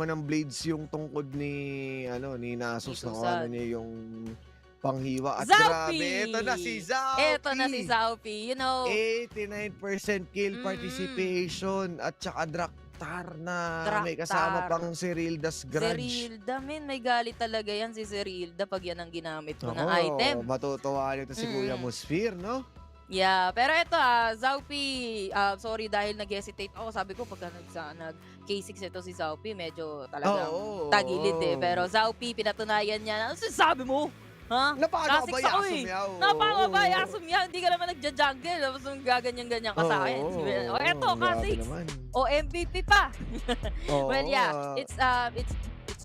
ng blades yung tungkod ni Nasus na Susan. niya yung panghiwa at Zaupi! grabe, ito na si Zaupi. Ito na si Zaupi. You know, 89% kill participation at saka Draktar na may kasama Draktar. pang Cyrilda's Grudge. Zerilda, men, may galit talaga yan si Zerilda pag yan ang ginamit ko na Oo, item. matutuwa nito si Kuya Musfir, no? Yeah, pero ito Zaupi, sorry dahil nag-hesitate ako. Sabi ko pagka nag-K6 ito si Zaupi, medyo talagang Oo, tagilid eh. oo. Pero Zaupi, pinatunayan niya. Ano sinasabi mo? Ha? Kasix ako eh. Napakabaya, sumyaw. Hindi ka naman nagja-jungle. Tapos gaganyan-ganyan ka sa akin. O eto, Kasix. O MVP pa. Well, yeah, it's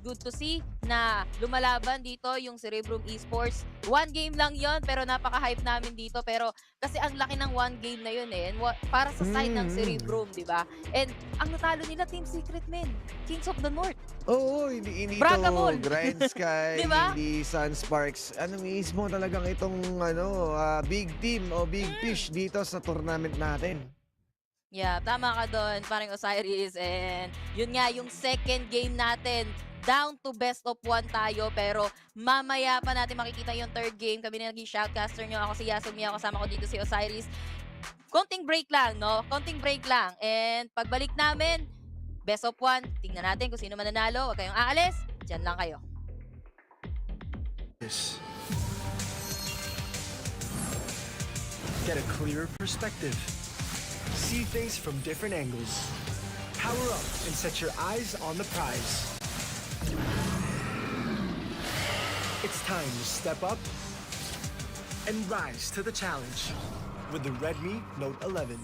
good to see na lumalaban dito yung Cerebrum Esports. One game lang yon pero napaka-hype namin dito. Pero kasi ang laki ng one game na yun eh. And para sa side ng Cerebrum, di ba? And ang natalo nila, Team Secret Men. Kings of the North. Oo, hindi Braga ito Ball. Grindsky, Diba? hindi Sunsparks. Ano mismo talagang itong big team o big fish dito sa tournament natin. Yeah, tama ka doon, parang Osiris. And yun nga, yung second game natin, down to best of 1 tayo. Pero mamaya pa natin makikita yung third game. Kami na naging shoutcaster nyo. Ako si Yasumi, ako kasama ko dito si Osiris. Konting break lang, no? Konting break lang. And pagbalik namin, best of 1. Tingnan natin kung sino mananalo. Huwag kayong aalis. Diyan lang kayo. Get a clearer perspective. See things from different angles. Power up and set your eyes on the prize. It's time to step up and rise to the challenge with the Redmi Note 11.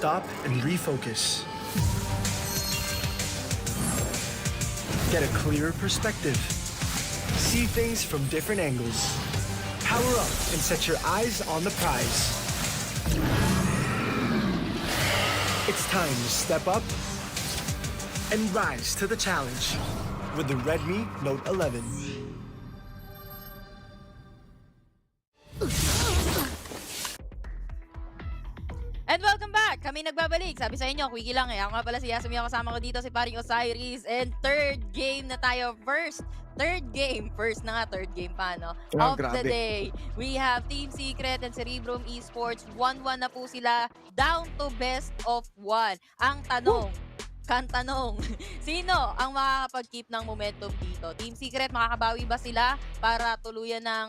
stop and refocus. Get a clearer perspective. See things from different angles. Power up and set your eyes on the prize. It's time to step up and rise to the challenge with the Redmi Note 11. And welcome back! Kami nagbabalik. Sabi sa inyo, quickie lang eh. Ako nga pala si Yasumi. Ako kasama ko dito si paring Osiris. And third game na tayo. Third game pa, no? Oh, of the day. We have Team Secret and Cerebrum Esports. 1-1 na po sila. Down to best of 1. Ang tanong, sino ang makakapag-keep ng momentum dito? Team Secret, makakabawi ba sila para tuluyan ng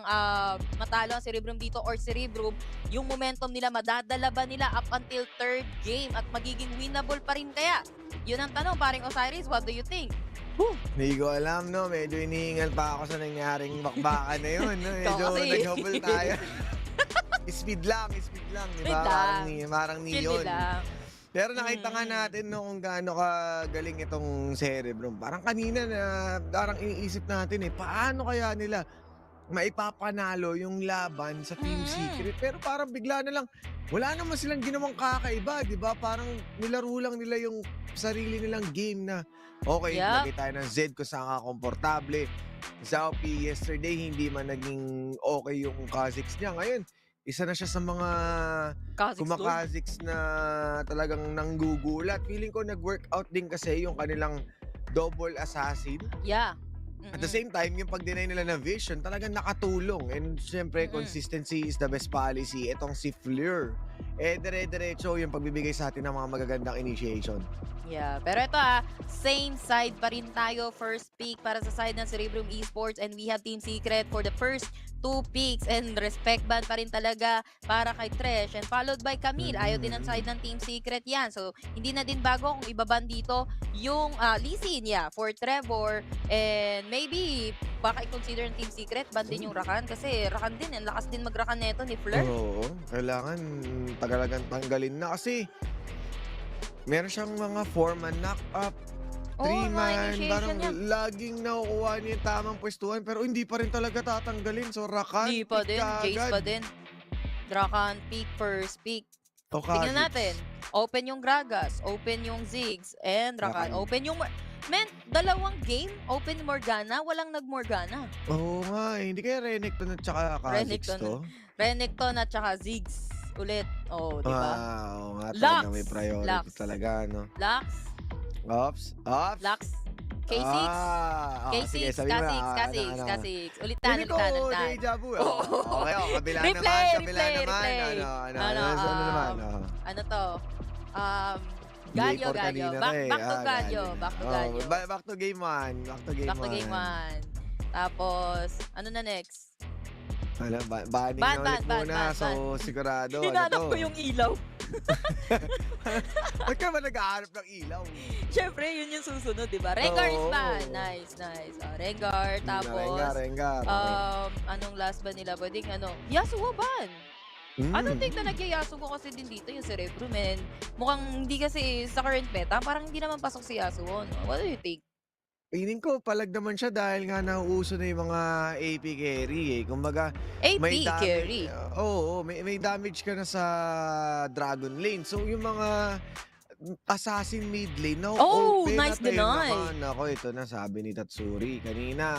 matalo ang Cerebrum dito? Or Cerebrum, yung momentum nila, madadala ba nila up until third game at magiging winnable pa rin kaya? Yun ang tanong, paring Osiris, what do you think? Hindi ko alam, no? Medyo inihingal pa ako sa nangyaring bakbakan na yun. No? Medyo Kasi. nag-hubble tayo. Speed lang, di ba? Parang Chill neon. lang. Pero nakita nga natin no, kung gaano kagaling itong Cerebrum. Parang kanina na parang iniisip natin paano kaya nila maipapanalo yung laban sa Team Secret. Pero parang bigla na lang, wala naman silang ginawang kakaiba, di ba? Parang nilaro lang nila yung sarili nilang game na okay, lagay tayo ng Z kung saan ka komportable. Xiaomi yesterday, hindi man naging okay yung Kha'Zix niya. Ngayon, isa na siya sa mga kumakazix na talagang nanggugulat. Feeling ko nag-workout din kasi yung kanilang double assassin. Yeah. At the same time, yung pag-deny nila ng vision, talagang nakatulong. And syempre, consistency is the best policy. Itong si Fleur, dire-diretso yung pagbibigay sa atin ng mga magagandang initiation. Yeah, pero ito same side pa rin tayo. First pick para sa side ng Cerebrum Esports and we have Team Secret for the first 2 picks and respect ban pa rin talaga para kay Tresh and followed by Camille. Ayaw din ang side ng Team Secret yan. So, hindi na din bago kung ibaban dito yung Lee Sin, for Trevor and maybe baka i-consider ng Team Secret ban din yung Rakan kasi Rakan din, ang lakas din mag-Rakan neto ni Fleur. Oo, kailangan tagalagang tanggalin na kasi meron siyang mga 4-man knock-up, 3-man, parang laging nakukuha niya yung tamang pwestuhan pero hindi pa rin talaga tatanggalin. So, Rakan, hindi pa din, Jace pa din. Rakan, pick first, pick. Tingnan natin. Open yung Gragas, open yung Ziggs, and Rakan. Open yung... Men, dalawang game, open Morgana, walang nag-Morgana. Oo nga, hindi kaya Renekton at saka Kha'Zix to? Renekton at saka Ziggs ulit. Oh, di ba? Oo nga, talaga may priority Lux. talaga, no? Lux. Ops. Lux. K6. K6. K6. Ulitan. Deja vu. Okay, kabila naman. Ano to? Galio. Back to game 1. Tapos, ano na next? Banning na ulit muna. So, sigurado. Hinanap ko yung ilaw. Ba't ka ba nag-aarap ng ilaw? Siyempre, yun yung susunod, di ba? Rengar is ban. Nice. Rengar, tapos... Rengar. Anong last ba nila? Pwedeng Yasuo ban. I don't think na nag-Yasuo kasi din dito yung Cerebrum. And mukhang hindi kasi sa current meta, parang hindi naman pasok si Yasuo. No? What do you think? Feeling ko, palag naman siya dahil nga nauuso na yung mga AP carry Kumbaga, may carry? Oo, may damage ka na sa Dragon Lane. So, yung mga assassin mid lane, open nice na tayo deny. naman. Ako, ito na sabi ni Tatsuri. Kanina,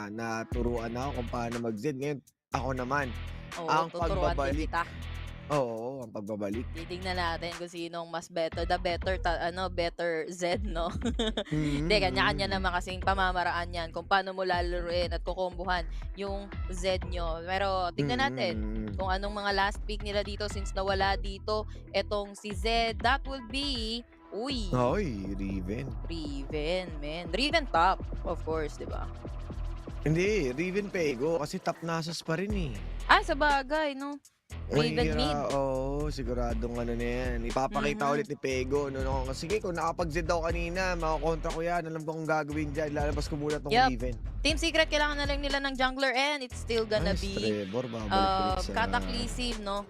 naturuan ako kung paano mag-Z. Ngayon, ako naman. Ang pagbabalik. Oo, ang pagbabalik. Titignan natin kung sinong mas better, better Z, no? Hindi, kanya-kanya naman kasing pamamaraan yan kung paano mo lalaruin at kukumbuhan yung Z nyo. Pero tignan natin kung anong mga last pick nila dito since nawala dito etong si Z. That will be, Riven. Riven top, of course, di ba? Hindi, Riven Pego kasi top Nasus pa rin eh. Sa bagay, no? Riven mid. Oo, siguradong na yan. Ipapakita ulit ni Pego. Sige, kung nakapag-Z ako kanina, makakontra ko yan. Alam ko kung gagawin dyan. Lalabas ko muna tong Riven. Team Secret, kailangan na lang nila ng jungler and it's still gonna be Trevor, babalik ulit sa... Cataclysm, no?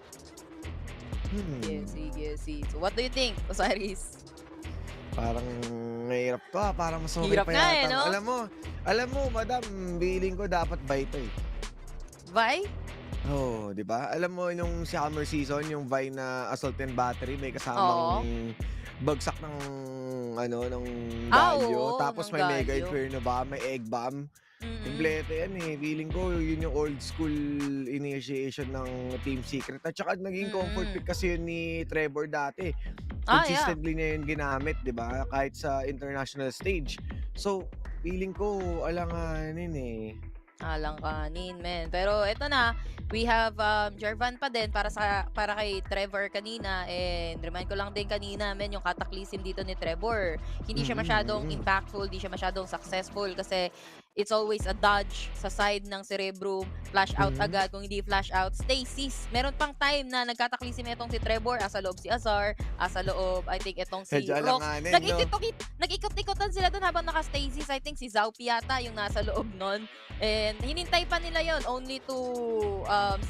Sige. So what do you think, Osiris? Parang mahirap to parang mas okay Hirap pa nga yata. no? Alam mo, madam, feeling ko dapat Vi to eh. Vi? Oh, di ba? Alam mo yung summer season, yung Vi na assault and battery, may kasamang bagsak ng ng galyo. Oo, Tapos ng may mega galyo. inferno ba, may egg bomb. Kompleto yan eh. Feeling ko yun yung old school initiation ng Team Secret. At saka naging comfort pick kasi yun ni Trevor dati. Consistently niya yun ginamit, di ba? Kahit sa international stage. So, feeling ko alanganin eh. Alangkanin, men. Pero eto na, we have Jarvan pa din para kay Trevor kanina, and remind ko lang din kanina, men, yung cataclysm dito ni Trevor. Hindi siya masyadong impactful, hindi siya masyadong successful kasi it's always a dodge sa side ng Cerebrum, flash out agad. Kung hindi flash out, stasis. Meron pang time na nagkataclysm itong si Trevor, asa loob si Azar, asa loob, I think itong si Medyo Rox. alanganin, Nag-ikot-ikotan sila doon habang naka-stasis. I think si Zaupi yata yung nasa loob nun. And hinintay pa nila yon only to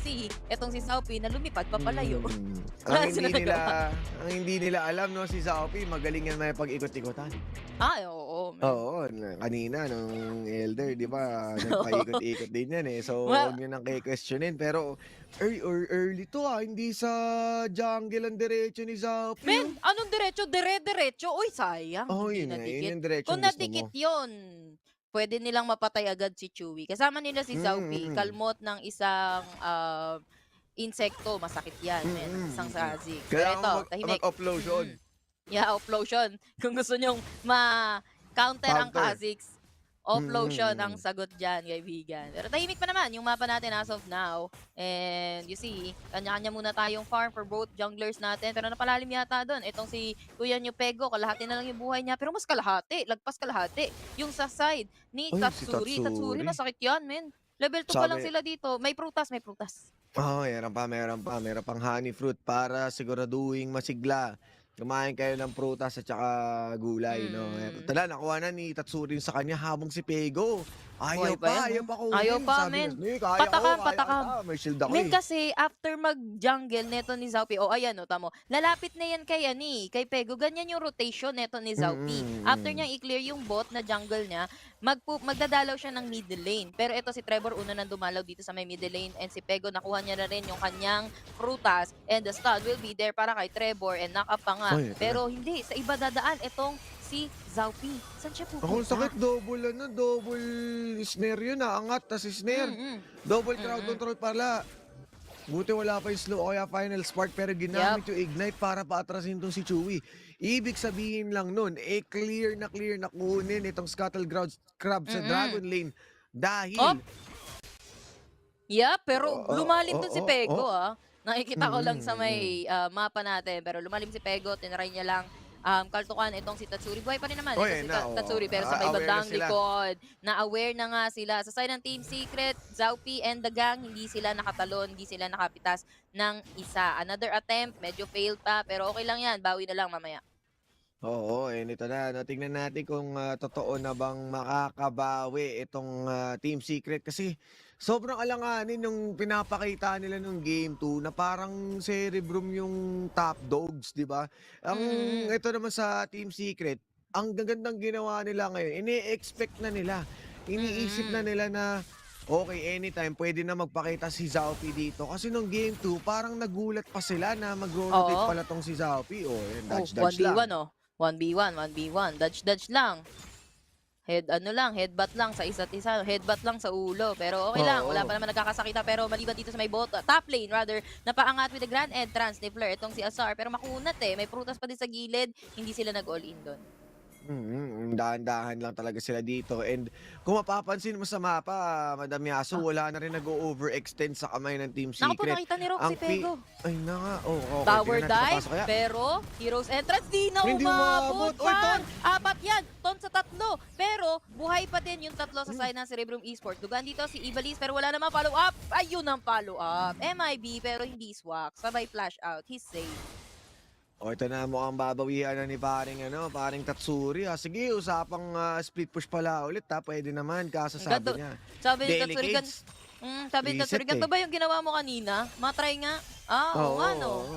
see etong si Zaupi na lumipad papalayo. Ang hindi nila alam, no, si Xiaomi, magaling yan may pag-ikot-ikotan. Oo. Oo, kanina nung Elder, di ba, nagpaikot-ikot din yan eh. So, Well, huwag nyo nang questionin. Pero, early to hindi sa jungle ang diretso ni Xiaomi. men, anong diretso? Dire-diretso? Uy, sayang. Oh, Hindi yun nga, nadikit. yun yung diretso Kung gusto nadikit mo. yun, pwede nilang mapatay agad si Chewie. Kasama nila si Zaupi, kalmot ng isang insekto, masakit yan, men. Isang sazik. Pero ito, Kailangan tahimik. mag-uplosion. Yeah, offlosion. Kung gusto nyong ma-counter ang Counter. Kha'Zix, offlosion ang sagot dyan, kaibigan. Pero tahimik pa naman yung mapa natin as of now. And you see, kanya-kanya muna tayong farm for both junglers natin. Pero napalalim yata doon. Itong si Qeon yung Pego, kalahati na lang yung buhay niya. Pero mas kalahati, lagpas kalahati. Yung sa side ni Ay, si Tatsuri. Tatsuri, Tatsuri. masakit yan, men. Level 2 pa lang Sabi- sila dito. May prutas. Oh, meron pang honey fruit para siguraduhin masigla. Kumain kayo ng prutas at saka gulay, no? Tala, nakuha na ni Tatsurin sa kanya habang si Pego. Buhay pa yan, Ayaw pa kunin. Ayaw pa, Sabi men. niya, kaya Patakam. kita. May shield ako Men, eh. kasi after mag-jungle neto ni Zaupi, ayan tamo, lalapit na yan kay Pego. Ganyan yung rotation neto ni Zaupi. After niyang i-clear yung bot na jungle niya, magdadalaw siya ng middle lane. Pero ito si Trevor, una nang dumalaw dito sa may middle lane, and si Pego, nakuha niya na rin yung kanyang prutas, and the stun will be there para kay Trevor, and nakapa nga. Ay, ito Pero hindi, sa iba dadaan itong si Zaupi. Saan siya pupunta? Ako sakit, double snare yun, angat, tas snare. Double crowd control pala. Buti wala pa yung slow o kaya final spark, pero ginamit yung ignite para paatrasin tong si Chewie. Ibig sabihin lang nun, clear na kunin itong Scuttle Crab sa Dragon Lane dahil Yeah, pero lumalim dun si Pego, Nakikita ko lang sa Mm. may mapa natin, pero lumalim si Pego, tinry niya lang kaltukan itong si Tatsuri. Buhay pa rin naman Oh, ito yan si na, oo. Tatsuri, pero sa may Aware na bandang sila. likod, na-aware na nga sila. Sa side ng Team Secret, Zaupi and the gang, hindi sila nakatalon, hindi sila nakapitas ng isa. Another attempt, medyo failed pa, pero okay lang yan, bawi na lang mamaya. Oo, ito na. No? Tingnan natin kung totoo na bang makakabawi itong Team Secret. Kasi sobrang alanganin nung pinapakita nila nung Game 2 na parang Cerebrum yung top dogs, di ba? Ito naman sa Team Secret, ang gagandang ginawa nila ngayon, ini-expect na nila. Iniisip na nila na okay, anytime, pwede na magpakita si Zaupi dito. Kasi nung Game 2, parang nagulat pa sila na mag-rotate pala tong si Zaupi. Dodge lang. 1v1, dodge lang. Headbutt lang sa isa't isa, headbutt lang sa ulo. Pero okay lang, wala pa naman nagkakasakita. Pero maliban dito sa may top lane rather, napaangat with the grand entrance ni Fleur itong si Azar. Pero makunat may prutas pa din sa gilid, hindi sila nag-all in doon. Dahan-dahan lang talaga sila dito. And kung mapapansin mo sa mapa, Madam Yaso, wala na rin nag-overextend sa kamay ng Team Naku po, Secret. nakita ni Rox si Pego. Ay na nga. Okay. Tower tingnan natin, dive, papasok kaya. pero Heroes Entrance, di na Hindi umabot. umabot. Oy, Ton! Apat yan, Ton sa 3. Pero buhay pa din yung 3 sa side ng Cerebrum Esports. Dugan dito si Ibalis, pero wala namang follow-up. Ayun ang follow-up. MIB, pero hindi swak. Sabay flash out. He's safe. Ito na mukhang babawihan na ni paring Tatsuri. Sige, usapang split push pala ulit Pwede naman, kaso sabi niya. Sabi ni Tatsuri, Delicates. sabi ni Tatsuri, ganito ba yung ginawa mo kanina? Matry nga. Oo nga no.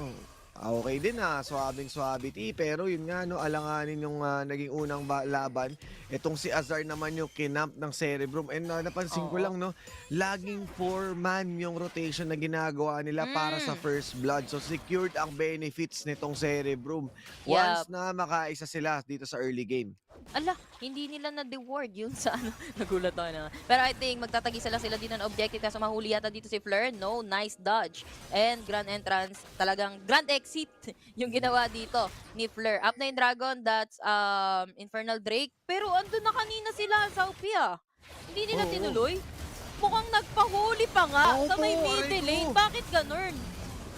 Okay din swabing-swabity. Pero yun nga, no, alanganin yung naging unang laban. Itong si Azar naman yung kinamp ng Cerebrum. And napansin ko Oo. lang, no, laging 4-man yung rotation na ginagawa nila para sa first blood. So secured ang benefits nitong Cerebrum. Once na makaisa sila dito sa early game. Ala, hindi nila na-reward yun sa ano. Nagulat ako na. Pero I think magtatagisa lang sila din ng objective kaso mahuli yata dito si Fleur. No, nice dodge. And grand entrance, talagang grand exit yung ginawa dito ni Fleur. Up na yung Dragon, that's Infernal Drake. Pero andun na kanina sila sa Upia. Hindi nila tinuloy. Mukhang nagpahuli pa nga sa may middle lane. Bakit ganun?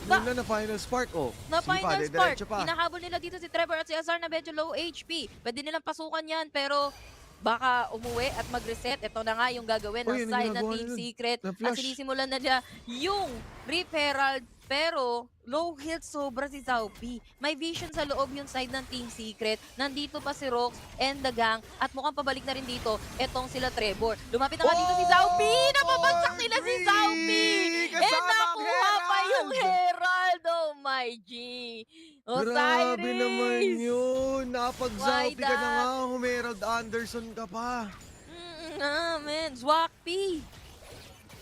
Yun na final spark, Na final spark. diretso pa. Hinahabol nila dito si Trevor at si Azar na medyo low HP. Pwede nilang pasukan yan pero baka umuwi at mag-reset. Ito na nga yung gagawin ng side ng Team Secret. At sinisimulan na nila yung Reap Herald pero low health sobra si Xiaomi. May vision sa loob yung side ng Team Secret. Nandito pa si Rox and the gang at mukhang pabalik na rin dito etong sila Trevor. Lumapit na nga dito si Xiaomi! Napabagsak nila si Xiaomi! And nakuha pa yung Herald! Oh my G! Osiris! Grabe naman yun. Napag-Xiaomi ka na that? nga. Humerald Anderson ka pa. Man. Zwakpi!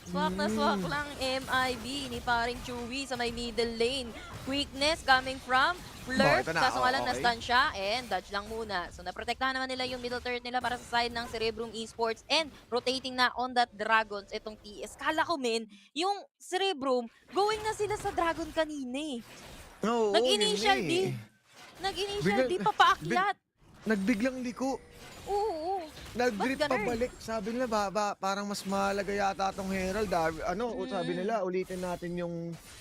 Swak na swak lang MIB ni paring Chewy sa may middle lane. Quickness coming from Fleur. ito na. Kaso nga lang Okay. na-stun siya and dodge lang muna. So naprotektahan naman nila yung middle turret nila para sa side ng Cerebrum Esports and rotating na on that Dragons itong TS. Kala ko men, yung Cerebrum, going na sila sa Dragon kanina eh. Oo, Nag-initial yun D. eh. Nag-initial D pa paakyat. Nagbiglang liko. Oo. Nag-grip Ba't ganun? pabalik. Sabi nila, parang mas mahalaga yata itong Herald. Sabi nila, ulitin natin yung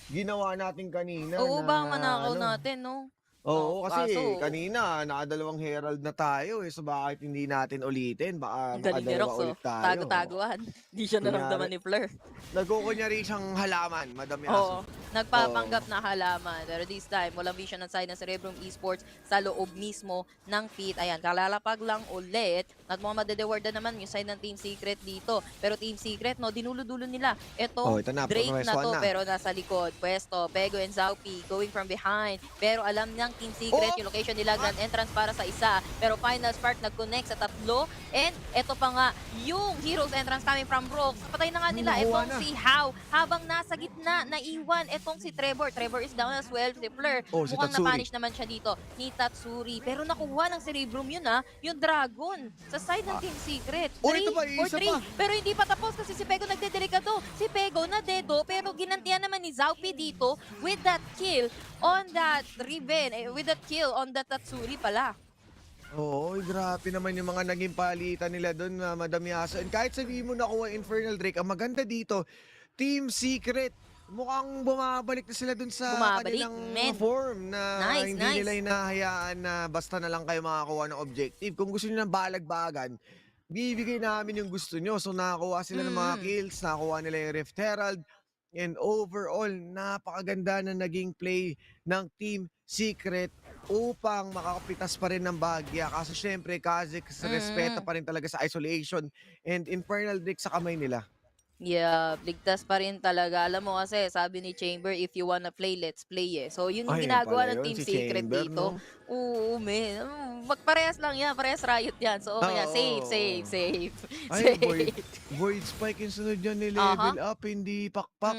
ginawa natin kanina. Oo, na, baka manakaw natin, no? Oo, kasi kaso- kanina, nakadalawang Herald na tayo. So bakit hindi natin ulitin? Baka Ang galing ni makadalawa Rox, oh. ulit tayo. Tago-taguan. Hindi siya naramdaman ni Fleur. Nagkukunyari siyang halaman, Madam Oo. Yaso. Nagpapanggap na halaman. Pero this time, walang vision ng side ng Cerebrum Esports sa loob mismo ng pit. Ayan, kalalapag lang ulit. At mukhang madedeward na naman yung side ng Team Secret dito. Pero Team Secret, no, dinulo-dulo nila. Ito, Ito na, Drake na pwestuhan to, na. pero nasa likod. Pwesto, Pego and Xiaomi going from behind. Pero alam ng Team Secret, yung location nila, grand entrance para sa isa. Pero Final Spark nag-connect sa tatlo. And eto pa nga, yung Heroes entrance coming from Rox. Patay na nga nila. Nakuha Etong na. si How, habang nasa gitna, naiwan. Etong si Trevor. Trevor is down as well. Si Fleur, Si mukhang Tatsuri. na-punish naman siya dito ni Tatsuri. Pero nakuha ng Cerebrum yun yung Dragon sa side ng Team Secret. Ito 3 pa, for isa 3. pa. Pero hindi pa tapos kasi si Pego nagdedelikado. Si Pego na dedo pero ginantihan naman ni Xiaomi dito with that kill on that Riven. With that kill on that Tatsuri pala. Oo, grabe naman yung mga naging palitan nila doon, Madam Yaso. And kahit sabihin mo nakuha Infernal Drake, ang maganda dito, Team Secret, mukhang bumabalik na sila doon sa Bumabalik, kanilang men. form na Nice, hindi nice. nila hinahayaan na basta na lang kayo makakuha ng objective. Kung gusto nyo ng balagbagan, bibigay namin yung gusto nyo. So nakakuha sila ng mga kills, nakakuha nila yung Rift Herald, and overall, napakaganda na naging play ng Team Secret upang makakapitas pa rin ng bahagya. Kaso syempre, Kazik, respeto pa rin talaga sa isolation and Infernal Drake sa kamay nila. Yeah, ligtas pa rin talaga. Alam mo kasi, sabi ni Chamber, if you wanna play, let's play So, yun yung Ay, ginagawa pala ng yun, Team si Secret Chamber, dito. no? Oo, man. Magparehas lang yan. Parehas riot yan. So, okay, Oo. safe. Ay, Void Spike yung sunod yan ni level up, hindi pakpak.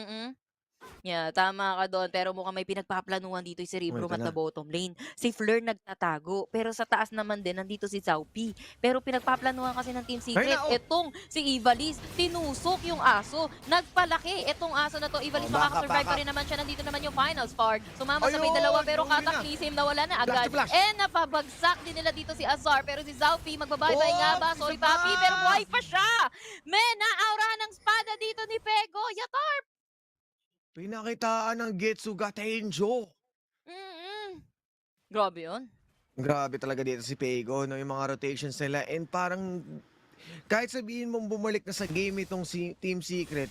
Yeah, tama ka doon. Pero mukhang may pinagpaplanuhan dito yung Cerebrum Ito at na. the bottom lane. Si Fleur nagtatago. Pero sa taas naman din, nandito si Xiaomi. Pero pinagpaplanuhan kasi ng Team Secret. Ay, Etong si Ivalice, tinusok yung aso. Nagpalaki. Etong aso na to, Ivalice, makakasurvive pa rin naman siya. Nandito naman yung final spark. Sumama sa may Ayun, dalawa, pero huli na. cataclysm na wala na agad. Flash to flash. And napabagsak din nila dito si Azar. Pero si Xiaomi, magbabay-bye nga ba? Sorry, isa pa. papi. Pero buhay pa siya. Men, naaurahan ng spada dito ni Pego. Yatar! Pinakitaan ng Getsuga Tenjo. Grabe yun. Grabe talaga dito si Pego, no? Yung mga rotations nila. And parang, kahit sabihin mong bumalik na sa game itong Team Secret,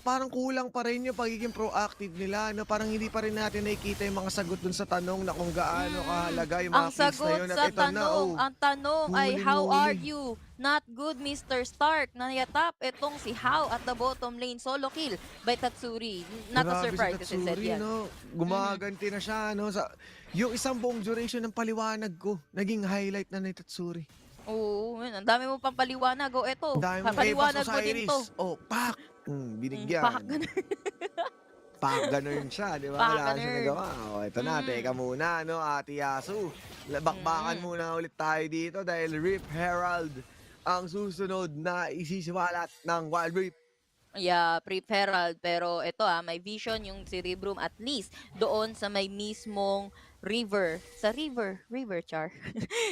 parang kulang pa rin yung pagiging proactive nila, no? Parang hindi pa rin natin nakikita yung mga sagot dun sa tanong na kung gaano kahalaga yung Ang mga kills na sagot yun. At sa ito na, tanong, ang tanong ay, how are huling-huli. you? Not good, Mr. Stark. Nayatap itong si How at the bottom lane. Solo kill by Tatsuri. Not a Grabe surprise si kasi said Tatsuri, yan. no? Gumaganti na siya, no? Yung isang buong duration ng paliwanag ko, naging highlight na ni Tatsuri. Oo, ang dami mo pang paliwanag. O eto, Ang dami mong paliwanag Evas mo din to. Osiris. Oh, pak! Binigyan. Pak, ganun. Pak, ganun siya, di ba? Pak, Wala siya ganun. nagawa. Oh, ito na, teka muna, no, Ate Yasu. Bakbakan muna ulit tayo dito dahil Rip Herald ang susunod na isisiwalat ng Wildrift. Yeah, Prep Herald. Pero ito may vision yung Cerebrum at least doon sa may mismong river. Sa river char.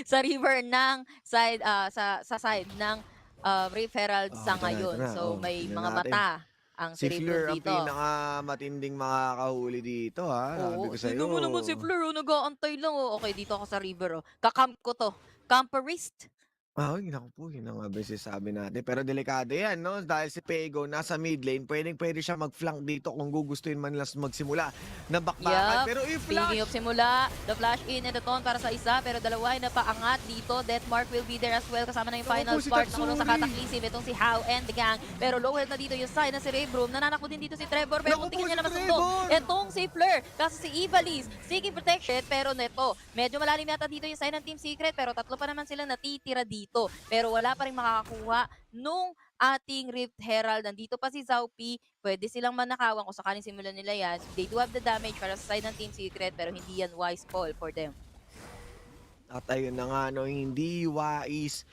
Sa river ng side, sa side ng Prep Herald sa Ito na, ito ngayon. na. So may tingnan mga natin. mata ang Si Cerebrum Fleur ang dito. pinakamatinding makakahuli dito, ha? Sabi Oo, ko sa'yo. tignan mo naman si Fleur, nag-aantay lang. Okay, dito ako sa river. Kakamp ko to. Camperist. Ay, naku po, yun ang sabi natin. Pero delikado yan, no? Dahil si Pego nasa mid lane, pwede siya mag-flank dito kung gugustuhin man nila magsimula ng bakbakan. Yup. Pero if Speaking of flash, simula, the flash in and the tone para sa isa, pero dalawa ay napaangat dito. Deathmark will be there as well, kasama na yung Naku final po, si spark na kulong sa Tatsuri. Cataclysm. Itong si How and the gang. Pero low health na dito yung side na si Cerebrum. Nananakbo din dito si Trevor, pero Naku kung po, tingin niya si na masundo. Trevor. Itong si Fleur, kaso si Ivalice, seeking protection, pero neto, medyo malalim yata dito yung side ng Team Secret, pero tatlo pa naman sila natitira dito. Pero wala pa rin makakakuha nung ating Rift Herald. Nandito pa si Zaupi, pwede silang manakawan kung sakaling simulan nila yan. They do have the damage para sa side ng Team Secret, pero hindi yan wise call for them. at ayun na nga, no, hindi wais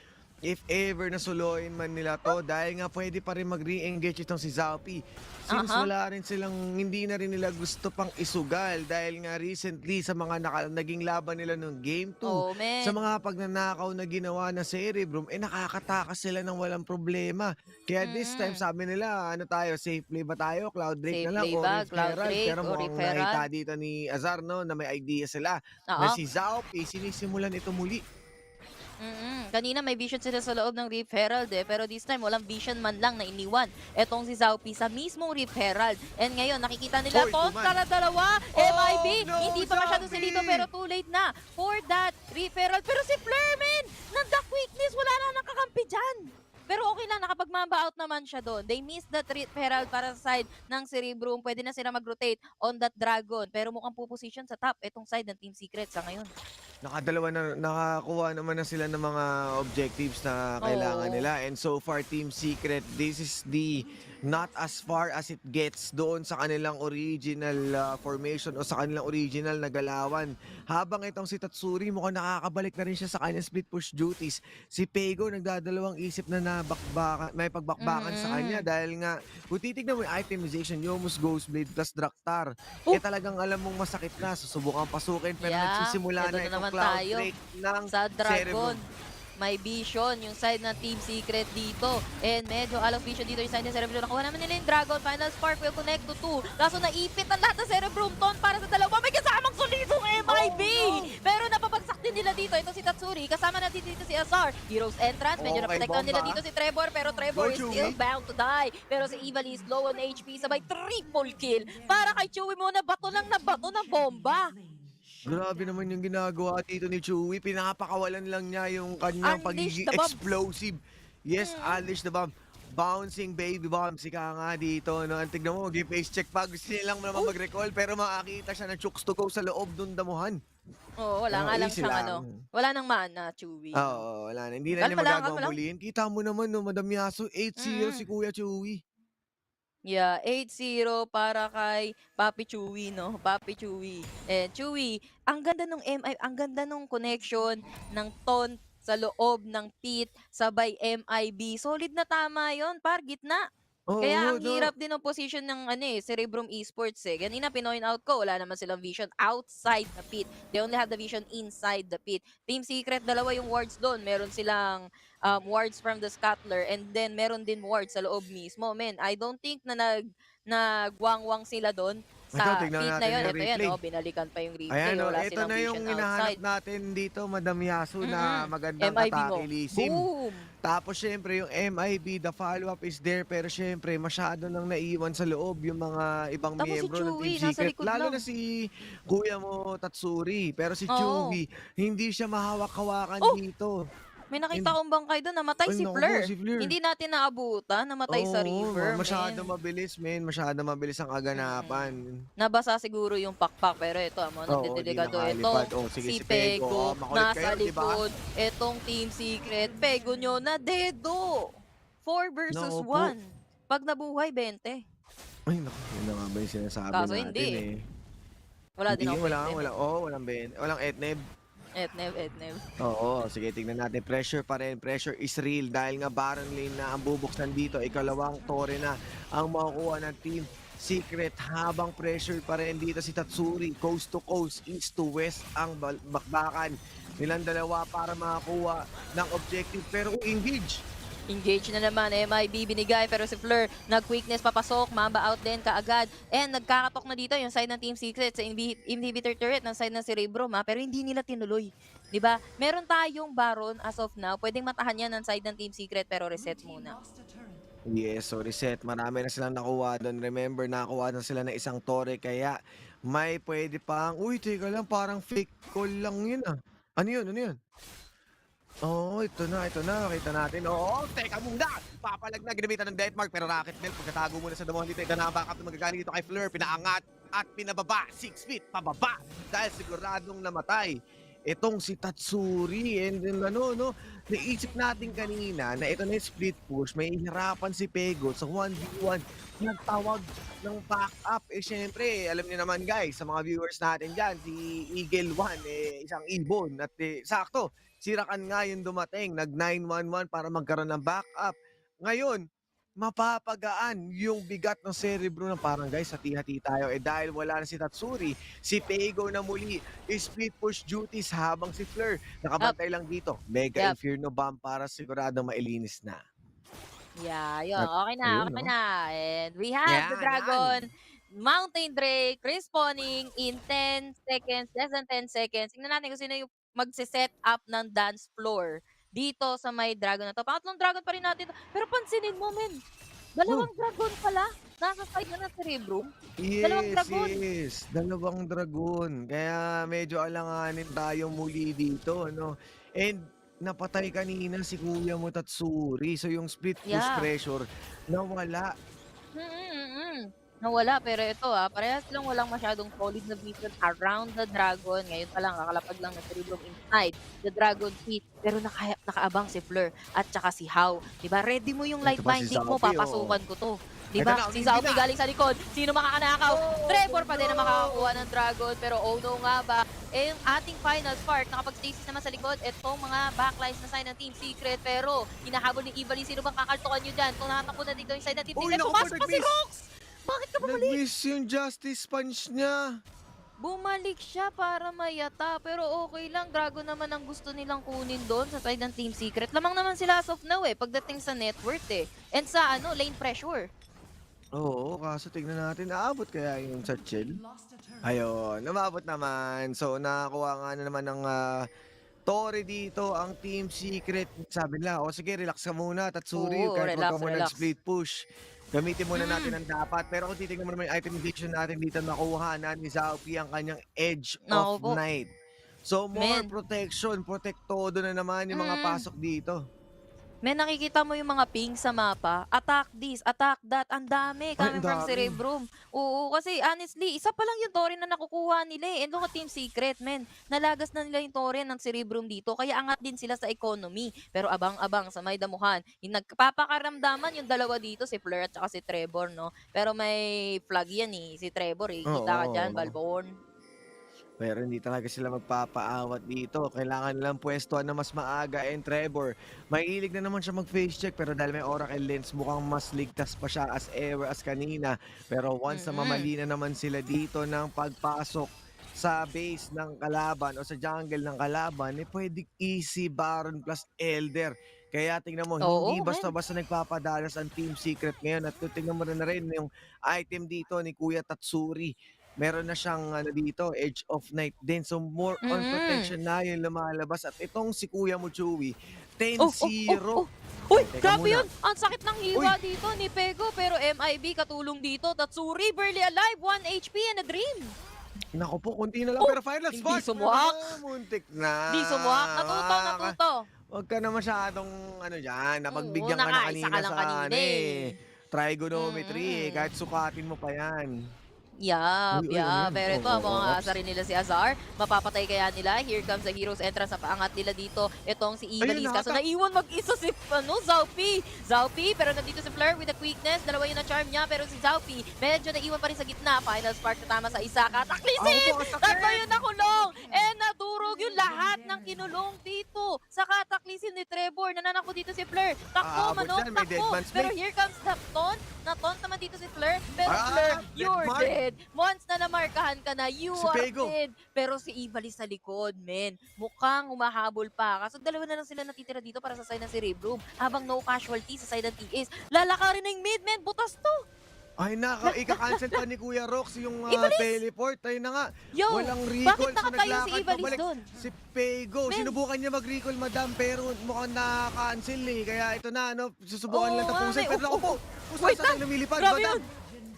if ever nasuluin man nila to dahil nga pwede pa rin mag-re-engage itong si Zaupi. Since wala rin silang, hindi na rin nila gusto pang isugal dahil nga recently sa mga naging laban nila ng Game 2, Oh, man. sa mga pagnanakaw na ginawa na Cerebrum, nakakatakas sila ng walang problema. Kaya this time, sabi nila, ano tayo, safe play ba tayo? Cloud Drake Safe na lang play o ba? Rift Cloud Herald? Drake Pero o mukhang Rift Herald? nakita dito ni Azar, no, na may idea sila na si Zaupi, sinisimulan ito muli. Kanina may vision sila sa loob ng Rift Herald pero this time walang vision man lang na iniwan etong si Zaupi sa mismong Rift Herald. And ngayon nakikita nila Hoy, kontra na dalawa, Oh, MIB, no, hindi pa masyado Zaupi! silito pero too late na for that Rift Herald. Pero si Flerman, nanda quickness, wala na nakakampi dyan. Pero okay lang, nakapag-mamba out naman siya doon. They missed that Rift Herald para sa side ng Cerebrum. Pwede na sila mag-rotate on that Dragon. Pero mukhang po-position sa top itong side ng Team Secret sa ngayon. Nakakuha naman na sila ng mga objectives na kailangan Oo. nila. And so far, Team Secret, this is the not as far as it gets doon sa kanilang original formation o sa kanilang original na galawan. Habang itong si Tatsuri, mukhang nakakabalik na rin siya sa kanyang split push duties. Si Pego, nagdadalawang isip na may pagbakbakan sa kanya dahil nga, kung titignan mo yung itemization, Yomus Ghostblade plus Draktar, talagang alam mong masakit na, susubukang pasukin, pero nagsisimula eto na na itong naman Cloud tayo Drake ng sa Dragon. Cerebrum. May vision yung side ng Team Secret dito. And medyo out of vision dito yung side ng Cerebrum. Nakuha naman nila yung Dragon. Final Spark will connect to 2. Kaso naipit ang lahat ng Cerebrum ton para sa dalawa. May kasamang solidong MIB! Pero napapagsak din nila dito. Ito si Tatsuri. Kasama natin dito si Azar. Hero's Entrance. Medyo Okay, naprotektahan nila bomba. dito si Trevor. Pero Trevor is Go, still Chewie. bound to die. Pero si Ivali is low on HP. Sabay triple kill. Para kay Chewie muna bato lang na bato na bomba. Grabe naman yung ginagawa dito ni Chewie. Pinapakawalan lang niya yung kanyang Unleash pagiging the bomb. explosive. Yes, unleash the bomb. Bouncing baby bomb. Sika nga dito. No? Ang tignan mo, mag-face check pa. Gusto niya lang naman mag-recall. Pero makakita siya ng chooks to go sa loob ng damuhan. Oo, wala nga lang easy siyang lang. wala nang mana, Chewie. Oo, wala na. Hindi na Kalma niya lang, magagawang kalma lang. muliin. Kita mo naman, no, Madam Yaso, 8-0 si Kuya Chewie. Yeah, 8-0 para kay Papi Chewie, no? Papi Chewie. Eh, Chewie, ang ganda nung MI, ang ganda nung connection ng Ton sa loob ng pit, sabay MIB. Solid na tama yon par gitna. Oo, Kaya ang no. hirap din ng position ng Cerebrum Esports eh. Ganina pinoint out ko, wala naman silang vision outside the pit. They only have the vision inside the pit. Team Secret, dalawa yung wards doon. Meron silang wards from the scuttler and then meron din wards sa loob mismo. Men, I don't think na nagwangwang sila doon sa tignan feed na natin yun. yung Ito yan, replay. oh, binalikan pa yung replay. Ayan, Wala ito silang na yung vision hinahanap outside. natin dito, Madam Yasu, na magandang MIB mo. katakilisim. Boom! Tapos syempre yung MIB, the follow-up is there, pero syempre masyado nang naiwan sa loob yung mga ibang Tapos si miyembro ng Team Chewy, nasa Secret. likod Lalo lang. na si Kuya mo Tatsuri, pero si Oo. Chewy, hindi siya mahawak-hawakan Oh! dito. May nakita akong bangkay doon, namatay Ay, si naku po, Fleur. si Fleur. Hindi natin naabutan, namatay sa river, masyado men. mabilis, men. Masyado mabilis ang aganapan. Nabasa siguro yung pakpak, pero ito, Oo, nagdedelikado. di nakalipad. Itong Sige, si si Pego. Pego, Makulit nasa kayo, di ba? likod. Itong Team Secret, Pego nyo na dedo. 4 versus Naku po. 1. Pag nabuhay, 20. Ay, naku, yun na nga ba yung sinasabi Kaso natin hindi. eh. Wala din Hindi, ako walang Ben. Walang Etneb. Etnev. Oo, sige, tingnan natin. Pressure pa rin. Pressure is real dahil nga Baron Lane na ang bubuksan dito. Ikalawang tore na ang makukuha ng Team Secret habang pressure pa rin dito si Tatsuri. Coast to coast, east to west ang bakbakan nilang dalawa para makakuha ng objective. Pero engage. Engage na naman, MIB binigay, pero si Fleur nag-quickness papasok, Mamba out din kaagad, and nagkakatok na dito yung side ng Team Secret sa inhibitor turret ng side ng Cerebrum, pero hindi nila tinuloy. 'Di ba? Meron tayong Baron as of now, pwedeng matahan yan ng side ng Team Secret, pero reset muna. Yes, so reset. Marami na silang nakuha doon. Remember, nakakuha na sila ng isang tore, kaya may pwede pang, uy, teka lang, parang fake call lang yun ah. Ano yun? Oo, ito na. Kita natin. Oo, teka muna. Papalag na. Ginamitan ng death mark. Pero Rocket Bell, pagkatago muna sa damon dito. Ito na ang backup na magagaling dito kay Fleur. Pinaangat at pinababa. 6 feet pababa. Dahil siguradong namatay itong si Tatsuri. And then naisip natin kanina na ito na yung split push. May hirapan si Pego sa 1v1. Nagtawag ng backup. Syempre, alam niyo naman guys, sa mga viewers natin dyan, si Eagle 1, isang ibon. At sakto, sirakan nga yung dumating, nag-911 para magkaroon ng backup. Ngayon, mapapagaan yung bigat ng Cerebrum ng parang guys, hati-hati tayo. Dahil wala na si Tatsuri, si Pego na muli, split push duties habang si Fleur nakabantay lang dito. Mega Inferno Bomb para siguradong mailinis na. Yeah, yun. At Okay na, ayun, okay no? na. And we have the Dragon, Mountain Drake, respawning in 10 seconds, less than 10 seconds. Tingnan natin kung sino yung magse-set up ng dance floor dito sa may dragon na to. Pangatlong dragon pa rin natin. Pero pansinin mo, men. Dalawang dragon pala. Nasa side na ng Cerebrum. Dalawang dragon. Yes, dalawang dragon. Kaya medyo alanganin tayo muli dito, no? And napatay kanina si Kuya mo Tatsuri. So yung split push pressure nawala. Nawala, pero ito parehas silang walang masyadong solid na vision around the dragon. Ngayon pa lang, kakalapag lang ng Cerebrum inside the dragon pit. Pero nakaabang si Fleur at saka si How. Diba? Ready mo yung light Ito pa si binding mo, Xiaomi, papasukan ko to. Ito Diba? na, Si umindi Xiaomi na. galing sa likod. Sino makakanakaw? Trevor pa din na makakakuha ng dragon. Pero oh no nga ba? Yung ating final spark, nakapag-stasis naman sa likod. Itong mga backlines na sign ng Team Secret. Pero hinahabol ni Evelyn. Sino bang kakaltukan nyo dyan? Kung nakatakbo na dito yung side ng Team Uy, Secret, naku po, pumasok pa si nag-miss. Rox! Bakit ka bumalik? Nag-miss yung justice punch niya. Bumalik siya para mayata, pero okay lang. Dragon naman ang gusto nilang kunin doon sa side ng Team Secret. Lamang naman sila as of now pagdating sa net worth and sa lane pressure. Oo, kaso tignan natin, naabot kaya yung Satchel? Ayun, namabot naman. So, nakakuha nga na naman ng tore dito ang Team Secret. Sabi nila, sige, relax ka muna, Tatsuri. Oo, Kahit relax, wag ka muna relax. split push. Gamitin muna natin ang dapat. Pero kung titignan mo naman yung item vision natin dito, nakuha na ni Xiaomi ang kanyang Edge of Naku po. Night. So, more Men. protection. Protektodo na naman yung mga pasok dito. May nakikita mo yung mga ping sa mapa, attack this, attack that, ang dami coming ang from dami. Cerebrum. Oo, kasi honestly, isa pa lang yung tore na nakukuha nila And look at Team Secret, men. Nalagas na nila yung tore ng Cerebrum dito, kaya angat din sila sa economy. Pero abang-abang sa may damuhan, yung nagpapakaramdaman yung dalawa dito, si Fleur at saka si Trevor, no? Pero may flag yan si Trevor Kita ka dyan, Oo. Balbon. Pero hindi talaga sila magpapaawat dito. Kailangan nilang pwestuhan na mas maaga. And Trevor, mahilig na naman siya mag-face check. Pero dahil may Oracle Lens, mukhang mas ligtas pa siya as ever as kanina. Pero once na mamali na naman sila dito ng pagpasok sa base ng kalaban o sa jungle ng kalaban, pwede easy Baron plus Elder. Kaya tingnan mo, Oo, hindi men. basta-basta nagpapadalas ang Team Secret ngayon. At kung tingnan mo na rin yung item dito ni Kuya Tatsuri. Meron na siyang ano dito, Edge of Night din. So more on Mm. protection na yung lumalabas. At itong si Kuya mo, Chewy, Oh, 10-0. Uy, Teka grabe muna. yun! Ang sakit ng hiwa dito ni Pego, pero MIB katulong dito. Tatsuri, barely alive, 1 HP and a dream. Naku po, konti na lang. Oh, Pero final hindi spot. sumuwak. Muntik na. Di sumuwak. Natuto. Huwag ka na masyadong ano dyan. Napagbigyan ka na nakaisa kanina ka lang sa kanina ano eh. Trigonometry eh. Mm-mm. Kahit sukatin mo pa yan. Yup, Uy, ano yan? Pero ito, ang Oo, mga ops. asa rin nila si Azar. Mapapatay kaya nila. Here comes the hero's entrance sa paangat nila dito. Itong si Ivalis. Kaso naiwan mag-isa si Zaupi, pero nandito si Fleur with the quickness. Dalawa yun na charm niya, pero si Zaupi medyo naiwan pa rin sa gitna. Final spark na tama sa isa. Kataklisin! Tatlo yun nakulong! And nadurog yung lahat ng kinulong dito. Sa kataklisin ni Trevor. Nananako dito si Fleur. Takbo, Abot manok, yan, may dead takbo. man's Pero plate. here comes the taunt. Na-taunt naman dito si Fleur. Pero Fleur, dead you're mark. dead. Once na namarkahan ka na, you Si are Pego. dead. Pero si Ivali sa likod, men. Mukhang humahabol pa. Kaso dalawa na lang sila natitira dito para sa side ng Cerebrum. Habang no casualty sa side ng TS. Lalakarin na yung mid, men. Butas to. Ay ika-cancel pa ni Kuya Rox yung Ivalis! teleport. Ayun na nga. Yo, Walang bakit recall. So nakatayo si naglakad Ivalis pabalik. doon? Si Pego. Men. Sinubukan niya mag-recall, madam. Pero mukhang na-cancel eh. Kaya ito na, ano, susubukan Oo lang nga, tapusin. may Pero ako po, kung Wait saan tayo lumilipad, Grabe madam. yun.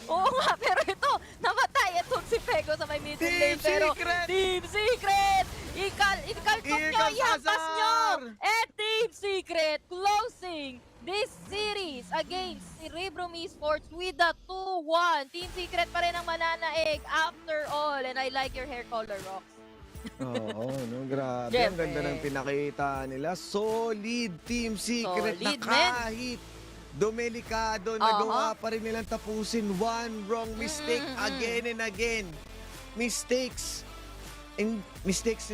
Oo nga, pero ito, namatay itong si Pego sa may middle Team lane. Pero Secret! Team Secret! Ikaltok Here nyo, comes ihampas nyo! Azar! And Team Secret closing this series against Cerebrum Esports with a 2-1. Team Secret pa rin ang mananaig after all. And I like your hair color, Rox. Oo, no, grabe. Ang Siyempre. ganda ng pinakita nila. Solid Team Secret na Solid, men. kahit dumelikado, nagawa pa rin nilang tapusin. One wrong mistake again and again. Mistakes. Mistakes.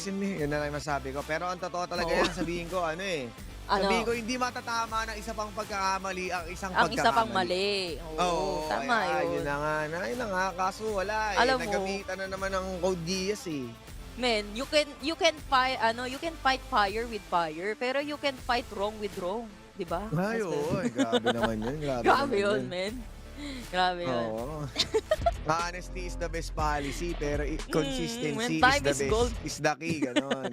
Yun na lang masabi ko. Pero ang totoo talaga yan, sabihin ko, ano eh. Sabihin ko, hindi matatama ng isa pang pagkakamali ang isang Ang pagkakamali. isa pang mali. Oo, tama Yun yun. na nga. Kaso wala eh. Alam mo, Nagamitan na naman ng Code Geass eh. Men, you can fight fire with fire, pero you can fight wrong with wrong, 'di ba? Ay, oo. Grabe naman yun. Grabe yun, men. Grabe yun. Oo. Honesty is the best policy, pero consistency when time is the is gold. best, is the key, ganon.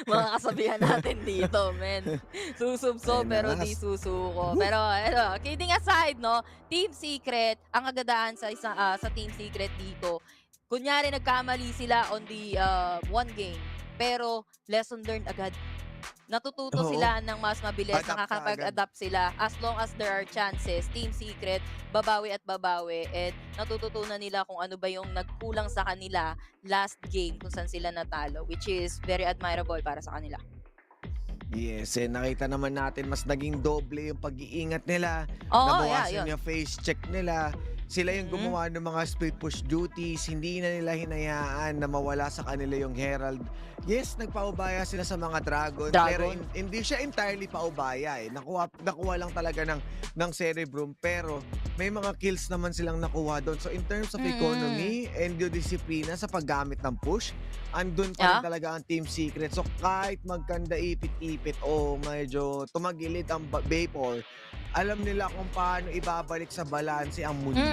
Mga kasabihan natin dito, men. Susubso Ayun na pero nga. di susuko. Pero kidding aside, no, Team Secret, ang agadahan sa Team Secret dito, kunyari nagkamali sila on the one game, pero lesson learned agad. Natututo Oo. sila ng mas mabilis, Adapt ka nakakapag-adapt sila. As long as there are chances, Team Secret, babawi at babawi. And natututunan nila kung ano ba yung nagkulang sa kanila last game kung saan sila natalo, which is very admirable para sa kanila. Yes, nakita naman natin mas naging doble yung pag-iingat nila. Oo, Nabawasan yun. yung face check nila. Sila yung gumawa ng mga split push duties. Hindi na nila hinayaan na mawala sa kanila yung Herald. Yes, nagpaubaya sila sa mga Dragon. Pero hindi siya entirely paubaya eh. Nakuha lang talaga ng Cerebrum. Pero may mga kills naman silang nakuha doon. So in terms of economy and yung disiplina sa paggamit ng push, andun pa rin talaga ang Team Secret. So kahit magkanda ipit-ipit o medyo tumagilid ang Vapor, alam nila kung paano ibabalik sa balanse ang mundo.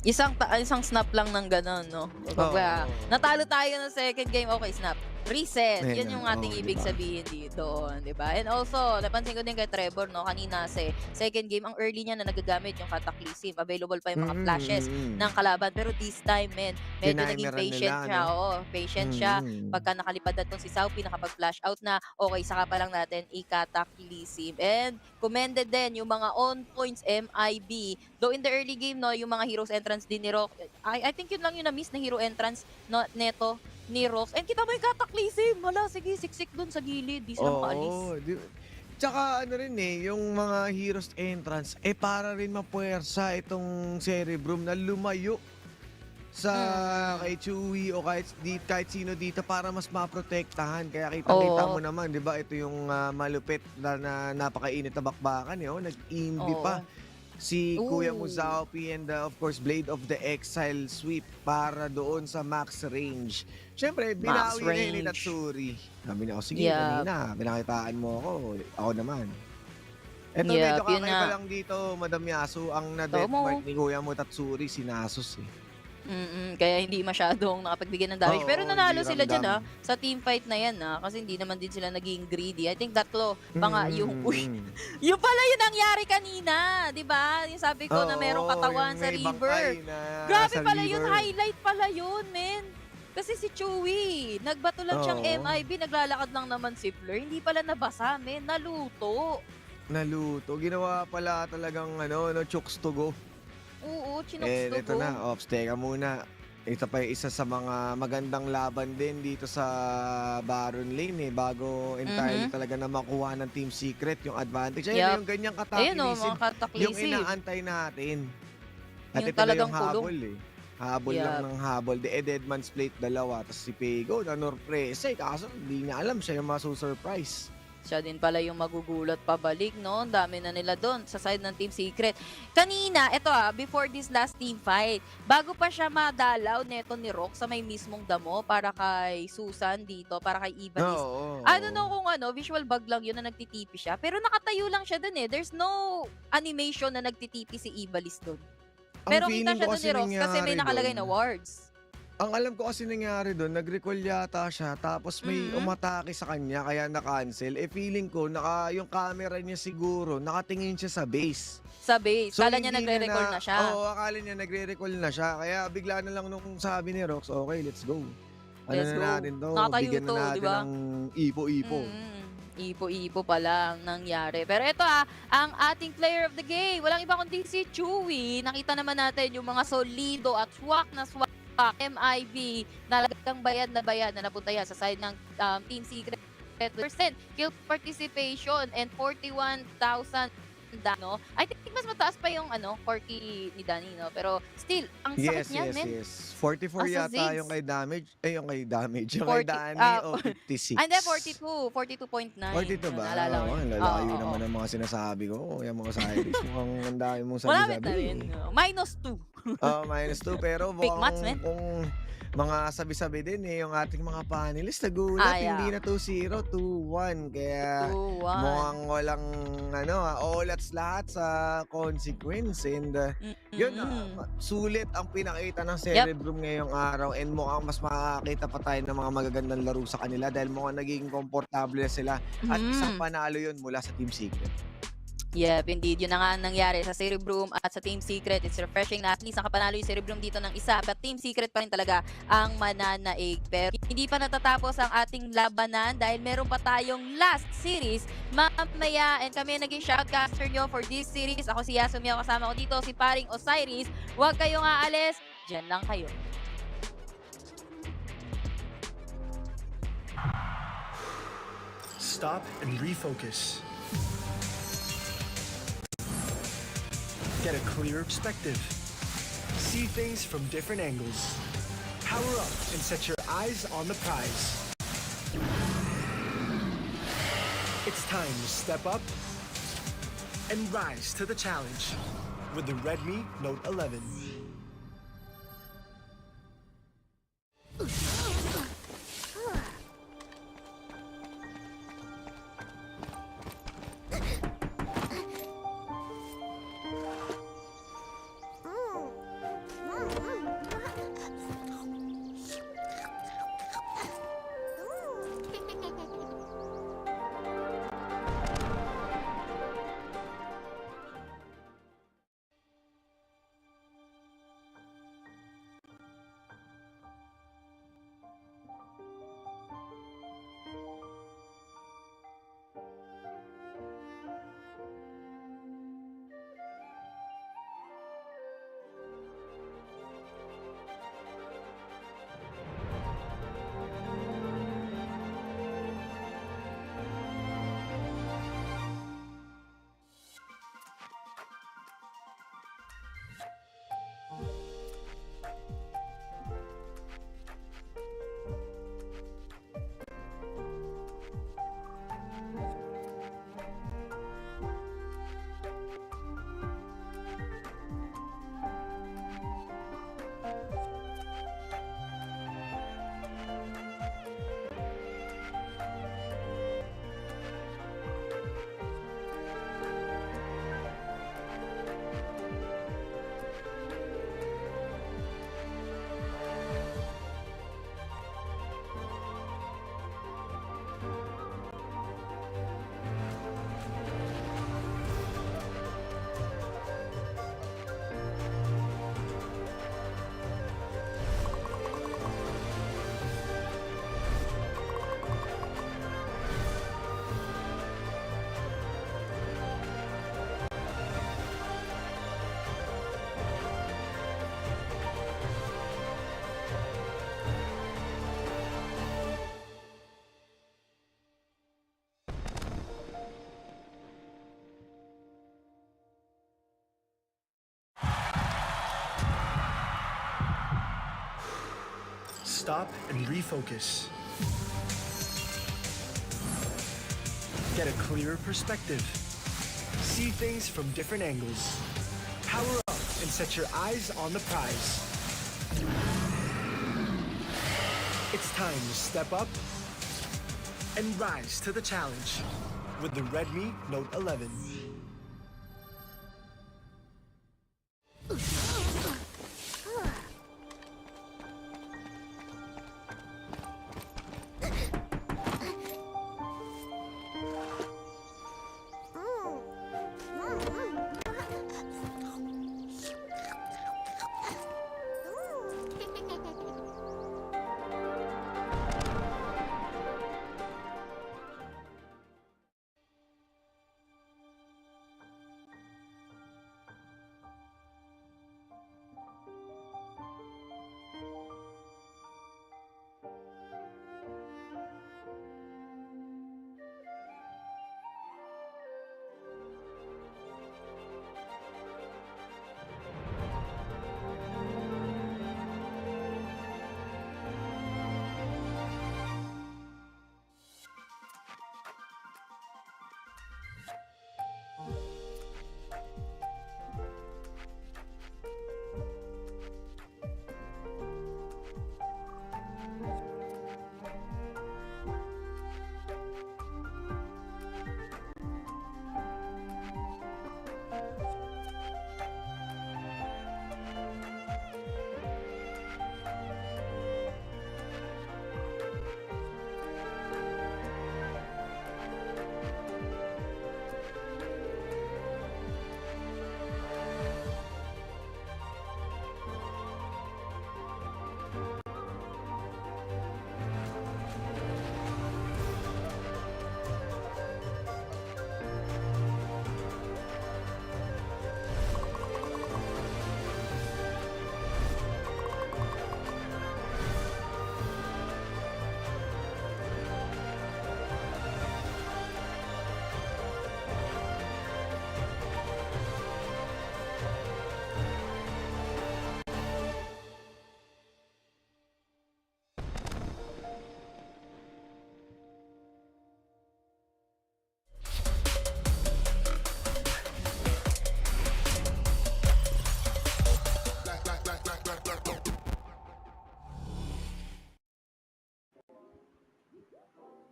Isang snap lang ng gano'n, no? Kumbaga, natalo tayo ng second game, okay, snap. Reset. Ayun Yun yung na. ating Oo, ibig diba? sabihin dito, di ba? And also, napansin ko din kay Trevor, no? Kanina sa second game, ang early niya na nagagamit yung Cataclysm. Available pa yung mga flashes ng kalaban. Pero this time, men, medyo naging Tinimeran patient nila, siya. no? Oo, patient siya. Pagka nakalipad na itong si Saupi, nakapag-flash out na, okay, saka pa lang natin i-Cataclysm. And commended din yung mga on points MIB. Though in the early game, no, yung mga heroes entrance din ni Rock, I think yun lang yung na-miss na hero entrance neto ni Rox. And kita mo yung Cataclysm. Hala, sige, siksik dun sa gilid. Di sila makaalis. Tsaka ano rin eh, yung mga heroes entrance, para rin mapuwersa itong Cerebrum na lumayo sa kay Chewy o kahit sino dito para mas maprotektahan. Kaya kita mo naman, di ba, ito yung malupit na napakainit na bakbakan. Nag-indie pa. si Kuya Ooh. Muzaopi and of course Blade of the Exile sweep para doon sa max range. Siyempre, Max binawi na yun ni range. Tatsuri. Sabi niya, sige, Yep. kanina, pinakitaan mo ako. Ako naman. Eto, Yep, medyo yun kakaiba na. lang dito, Madam Yasu. Ang Tama. na-deathmark ni Kuya mo Tatsuri, si Nasus eh. Kaya hindi masyadong nakapagbigay ng damage. Oo, Pero nanalo hindi sila dyan ramdam. sa team fight na yan kasi hindi naman din sila naging greedy. I think tatlo pa nga yung yung pala yung nangyari kanina, 'di ba? Yung sabi ko na merong Oo, katawan yung sa may river. bangkay na Grabe sa pala yun, river. highlight pala yun, men. Kasi si Chewy, nagbato lang siyang Oo. MIB, naglalakad lang naman si Fleur. Hindi pala nabasa, men. Naluto. Naluto. Ginawa pala talagang chooks to go. Oo, chinoks to Ito go. na, Ops, teka muna. Ito pa yung isa sa mga magandang laban din dito sa Baron Lane bago entirely talaga na makuha ng Team Secret yung advantage. Ayun, Yup. yung ganyang Ayun o, katakilisid, mga kataklisib. yung inaantay natin. At Yung ito na talagang yung habol kulong. Habol lang Yup. ng habol. Deadman's Plate, dalawa. Tapos si Pego, na Norprese. Kaso hindi niya alam, siya yung masusurprise. Siya din pala yung magugulat pabalik, no? Ang dami na nila doon sa side ng Team Secret. Kanina, eto before this last team fight, bago pa siya madalaw neto ni Rock sa may mismong damo para kay Susan dito, para kay Ivanis. Oo. I don't know kung visual bug lang yun na nagtitipi siya. Pero nakatayo lang siya doon There's no animation na nagtitipi si Ivalis doon. Ang Pero feeling kita siya ko doon ni Rock kasi may nangyari nakalagay na doon, wards. ang alam ko kasi nangyari doon, nag-recall yata siya, tapos may umatake sa kanya, kaya na-cancel. Feeling ko, yung camera niya siguro, nakatingin siya sa base. Sa base. Kala niya hindi nagre-recall na siya. Oo, akala niya nagre-recall na siya. Kaya bigla na lang nung sabi ni Rox, okay, let's go. Let's na go. natin to, Nakatayo bigyan to, na natin di ba? ng ipo-ipo. Ipo-ipo pa lang nangyari. Pero ito ang ating player of the game. Walang iba kundi si Chewy. Nakita naman natin yung mga solido at swak na swak MIB na talagang bayad na napunta yan sa side ng Team Secret. Percent kill participation and 41,000 no? I think mas mataas pa yung Corky ni Danny, no? Pero still, ang sakit niyan, men. Yes. 44 Asa yata Ziggs. yung kay damage. Yung kay damage. Yung 40, kay Danny, 56. Hindi, 42. 42.9. 42 ba? Naalala ko. Ang lalayo naman ang mga sinasabi ko. Yung mga Cyrus, mukhang ang dami mong Malapit sabi-sabi. na rin. -2. -2. Pero Big match, man. kung mga sabi-sabi din yung ating mga panelists, nagulat, hindi na 2-0, 2-1. Kaya 2-1. mukhang walang olats lahat sa consequence. And yun, sulit ang pinakita ng Cerebrum ngayong araw, and mukhang mas makakita pa tayo ng mga magagandang laro sa kanila dahil mukhang naging komportable na sila at isang panalo yun mula sa Team Secret. Yep, indeed. Yun na nga ang nangyari sa Cerebrum at sa Team Secret. It's refreshing na at least nakapanalo yung Cerebrum dito ng isa. But Team Secret pa rin talaga ang mananaig. Pero hindi pa natatapos ang ating labanan dahil meron pa tayong last series mamaya. And kami naging shoutcaster nyo for this series. Ako si Yasumi, kasama ko dito si paring Osiris. Huwag kayong aalis. Diyan lang kayo. Stop and refocus. Get a clearer perspective. See things from different angles. Power up and set your eyes on the prize. It's time to step up and rise to the challenge with the Redmi Note 11. stop and refocus. Get a clearer perspective. See things from different angles. Power up and set your eyes on the prize. It's time to step up and rise to the challenge with the Redmi Note 11.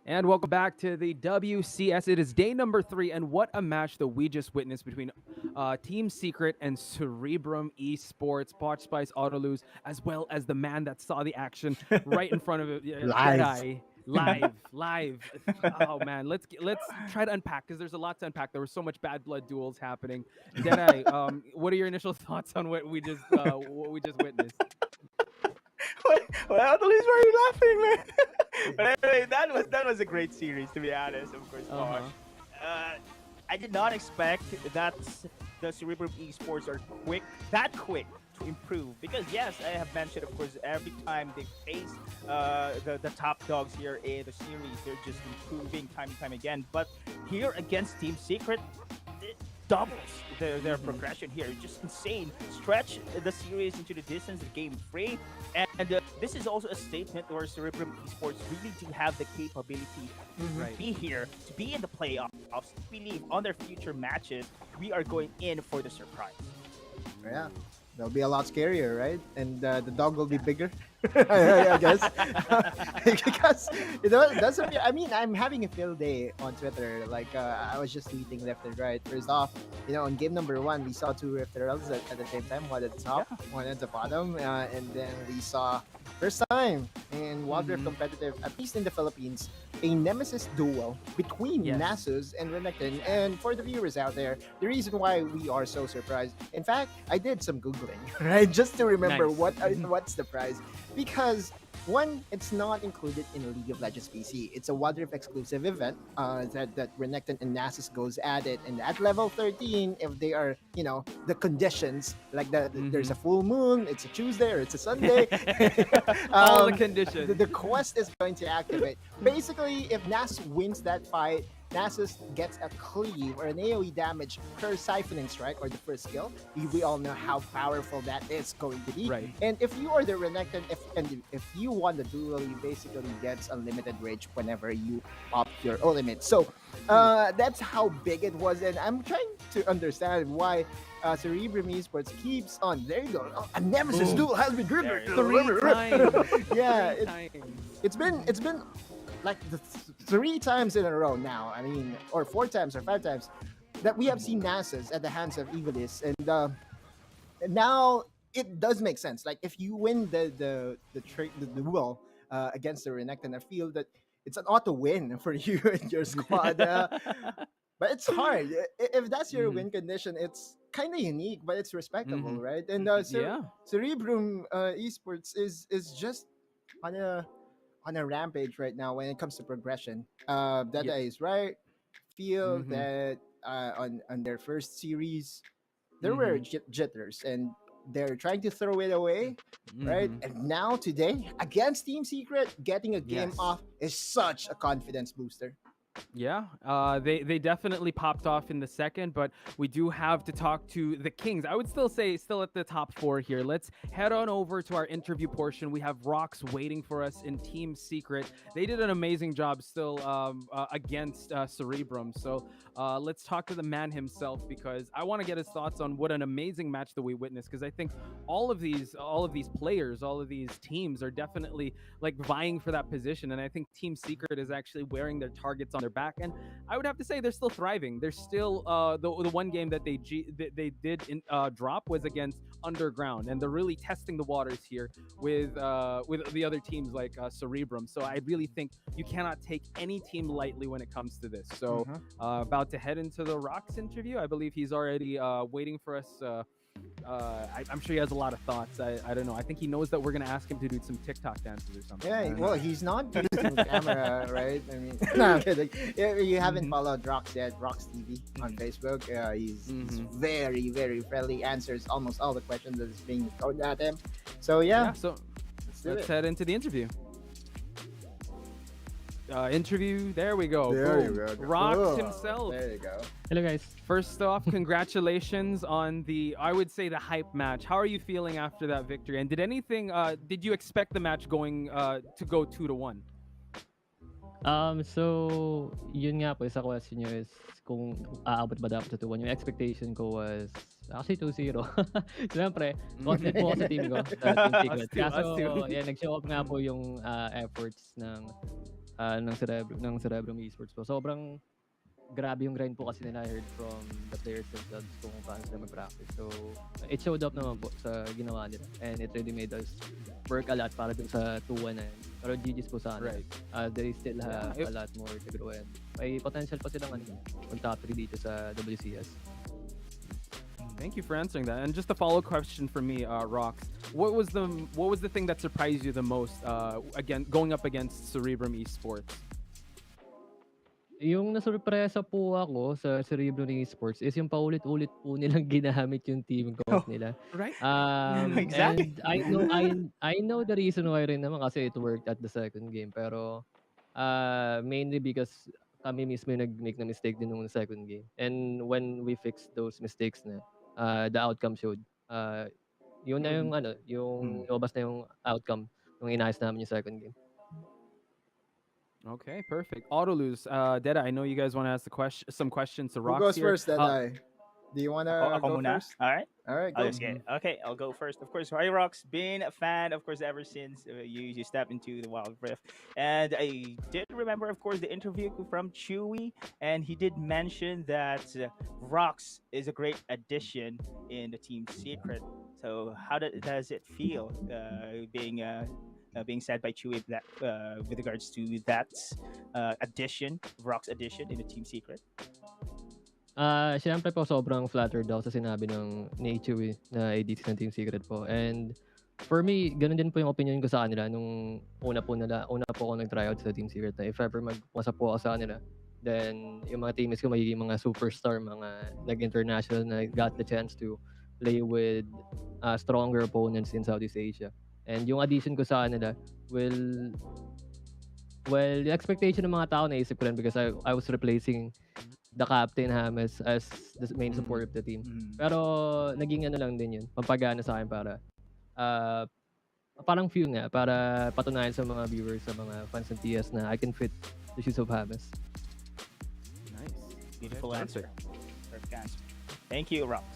And welcome back to the WCS. It is day number 3, and what a match that we just witnessed between Team Secret and Cerebrum Esports, Potch Spice Autolose, as well as the man that saw the action right in front of it. Live. Live. Oh man, let's try to unpack, because there's a lot to unpack. There was so much bad blood duels happening. Deadeye, what are your initial thoughts on what we just witnessed? Well, why are you laughing, man? But anyway, that was a great series, to be honest. Of course, I did not expect that the Cerebrum Esports are that quick to improve, because yes, I have mentioned, of course, every time they face the top dogs here in the series, they're just improving time and time again. But here against Team Secret, it doubles their progression here. Just insane. Stretch the series into the distance, the game free, and this is also a statement where Cerebrum Esports really do have the capability to be here, to be in the playoffs. To believe on their future matches, we are going in for the surprise. Yeah, they'll be a lot scarier, right? And the dog will be bigger, I guess. Because doesn't. I mean, I'm having a field day on Twitter. Like I was just tweeting left and right. First off, on game number 1, we saw 2 Rift Heralds at the same time, one at the top, one at the bottom, and then we saw first time in Wildrift competitive, at least in the Philippines, a nemesis duel between Nasus and Renekton. And for the viewers out there, the reason why we are so surprised, in fact, I did some Googling, right? Just to remember what's the prize. Because, one, it's not included in League of Legends PC. It's a Wildrift exclusive event that Renekton and Nasus goes at it. And at level 13, if they are, the conditions, like there's a full moon, it's a Tuesday or it's a Sunday. All the conditions. The quest is going to activate. Basically, if Nasus wins that fight, Nasus gets a cleave or an AoE damage per siphoning strike or the first skill. We all know how powerful that is going to be. Right. And if you are the Renekton, if you won the duel, you basically get unlimited rage whenever you pop your ultimate. So that's how big it was, and I'm trying to understand why Cerebrum Esports keeps on. There you go. Oh, a Nemesis duel has been driven. 3 times. Yeah, 3 times. it's been like 3 times in a row now. I mean, or 4 times or 5 times that we have seen Nasus at the hands of Evilis, and now it does make sense. Like if you win the duel against the Renekton, I feel that it's an auto win for you and your squad. But it's hard. If that's your win condition, it's kind of unique, but it's respectable, right? And Cerebrum Esports is just on a rampage right now when it comes to progression. That is right. Feel that on their first series, there were jitters, and they're trying to throw it away, right? And now today against Team Secret, getting a game off is such a confidence booster. Yeah, they definitely popped off in the second, but we do have to talk to the Kings. I would still say still at the top 4 here. Let's head on over to our interview portion. We have Rox waiting for us in Team Secret. They did an amazing job still against Cerebrum. So let's talk to the man himself, because I want to get his thoughts on what an amazing match that we witnessed, because I think all of these players, all of these teams are definitely like vying for that position, and I think Team Secret is actually wearing their targets on their back, and I would have to say they're still thriving. They're still the one game that they did drop was against Underground, and they're really testing the waters here with the other teams like Cerebrum. So I really think you cannot take any team lightly when it comes to this. So about to head into the Rox interview. I believe he's already waiting for us. I'm sure he has a lot of thoughts. I don't know. I think he knows that we're going to ask him to do some TikTok dances or something. Yeah, well, he's not using camera, right? I mean, no, I'm kidding. You haven't followed Rox yet, Rox TV on Facebook. He's very, very friendly, answers almost all the questions that is being thrown at him. So, yeah. So let's head into the interview. Interview. There we go. There Boom. you go. Rox himself. There you go. Hello, guys. First off, congratulations on I would say the hype match. How are you feeling after that victory? And did you expect the match going to go 2-1? So, yun nga po, isa question nyo is kung aabot ba dapat sa 2-1. Yung expectation ko was actually 2-0. Siyempre, confident po ako sa team ko, sa Team Secret. Kaso, nag-show up nga po yung efforts ng Cerebrum Esports po. Sobrang grabe yung grind po kasi nila. I heard from the players themselves kung paano sila mag-practice. So, it showed up naman po sa ginawa nila. And it really made us work a lot para dun sa 2-1 na yun. Pero GG's po sana. Right. They still have a lot more to grow, and may potential pa silang mag-top 3 dito sa WCS. Thank you for answering that. And just a follow question for me, Rox. What was the thing that surprised you the most again going up against Cerebrum Esports? Yung nasurpresa po ako sa Cerebrum Esports is yung paulit-ulit po nilang ginamit yung team code nila. Right. Exactly. And I know the reason why rin naman, kasi it worked at the second game. Pero mainly because kami mismo yung nag-make na mistake din nung second game. And when we fixed those mistakes na, the outcome showed. Yun na yung yung lumabas na yung outcome nung inayos namin yung second game. Okay, perfect. Autolose, Deda, I know you guys want to ask some questions to Rox. Who goes here. first, Deda? Do you want to go first? All right. All right, go. Okay, I'll go first. Of course, Rox, been a fan, of course, ever since you stepped into the Wildrift. And I did remember, of course, the interview from Chewy, and he did mention that Rox is a great addition in the Team Secret. So how does it feel being said by Chewy that with regards to that Rox addition in the Team Secret? Siyempre po, sobrang flattered daw sa sinabi ni Chewy na ADC ng Team Secret po. And for me, ganun din po yung opinion ko sa kanila nung una po ako nag-tryout sa Team Secret na if ever magpasa po ako sa kanila, then yung mga teammates ko magiging mga superstar, mga nag-international na got the chance to play with stronger opponents in Southeast Asia. And yung addition ko sa kanila will Well, the expectation ng mga tao naisip ko rin because I was replacing the captain James as the main support of the team. Pero naging ano lang din yun, pampagana sa akin para parang fuel nga, para patunayan sa mga viewers, sa mga fans ng TS na I can fit the shoes of James. Nice. Beautiful answer. Perfect answer. Thank you, Rox.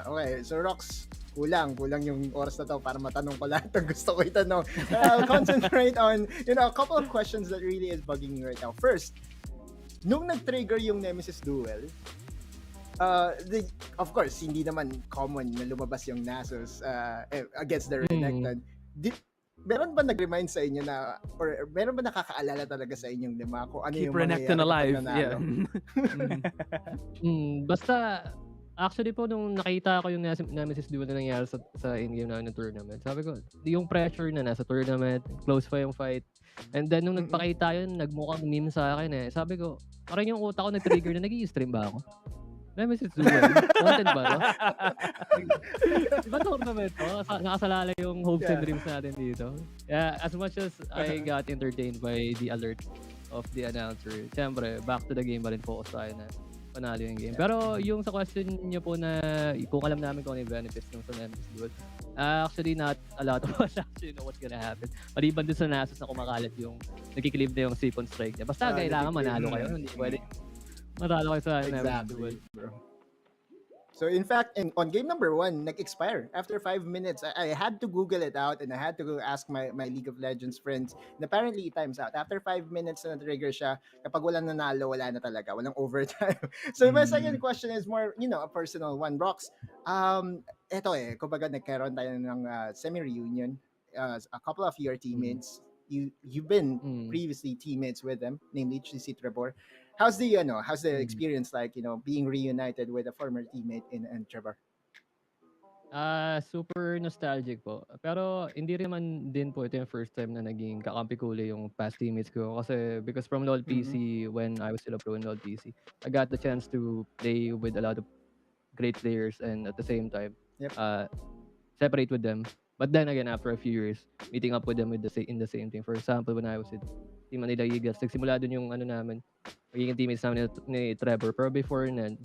Okay, so Rox, kulang yung oras na to para matanong ko lahat ng gusto ko itanong. I'll concentrate on, a couple of questions that really is bugging me right now. First, nung nag-trigger yung Nemesis duel, of course, hindi naman common na lumabas yung Nasus against the Renekton. Meron ba nag-remind sa inyo na, or meron ba nakakaalala talaga sa inyong lima kung ano Keep yung Renekton alive. Yeah. Basta, actually po, nung nakita ko yung Nemesis duel na nangyari sa in-game namin ng tournament, sabi ko, yung pressure na nasa tournament, close pa yung fight, and then nung nagpakita yun, nagmukhang meme sa akin eh. Sabi ko, parang yung utak ko nag-trigger na nag-i-stream ba ako? Nemesis duel? Content ba to? Diba tournament to? Nakasalala yung hopes and dreams natin dito. Yeah, as much as I got entertained by the alert of the announcer, siyempre, back to the game pa rin focus tayo na panalo yung game. Pero yung sa question niyo po na kung alam namin kung ano yung benefits ng sa Nemesis duel, actually not a lot of us actually know what's gonna happen. Maliban dun sa Nasus na kumakalat yung nagkiklib na yung Sipon strike niya. Basta kailangan manalo kayo, hindi pwede matalo kayo sa Nemesis duel. Bro. So in fact, on game number 1, nag-expire after 5 minutes. I had to Google it out and I had to go ask my League of Legends friends. And apparently, it times out. After 5 minutes na trigger siya, kapag walang nanalo, wala na talaga. Walang overtime. So my second question is more, a personal one. Rox, eto kumbaga nagkaroon tayo ng semi-reunion. A couple of your teammates, you've been previously teammates with them, namely Cerebrum. How's the experience like, being reunited with a former teammate in Trevor? Super nostalgic po. Pero hindi rin naman din po ito yung first time na naging kakampi ko ulit yung past teammates ko. Kasi because from LoL PC, when I was still a pro in LoL PC, I got the chance to play with a lot of great players and at the same time, separate with them. But then again, after a few years, meeting up with them in the same team. For example, when I was with Team Manila Eagles, nagsimula dun yung magiging teammates namin ni Trevor. Pero before nun,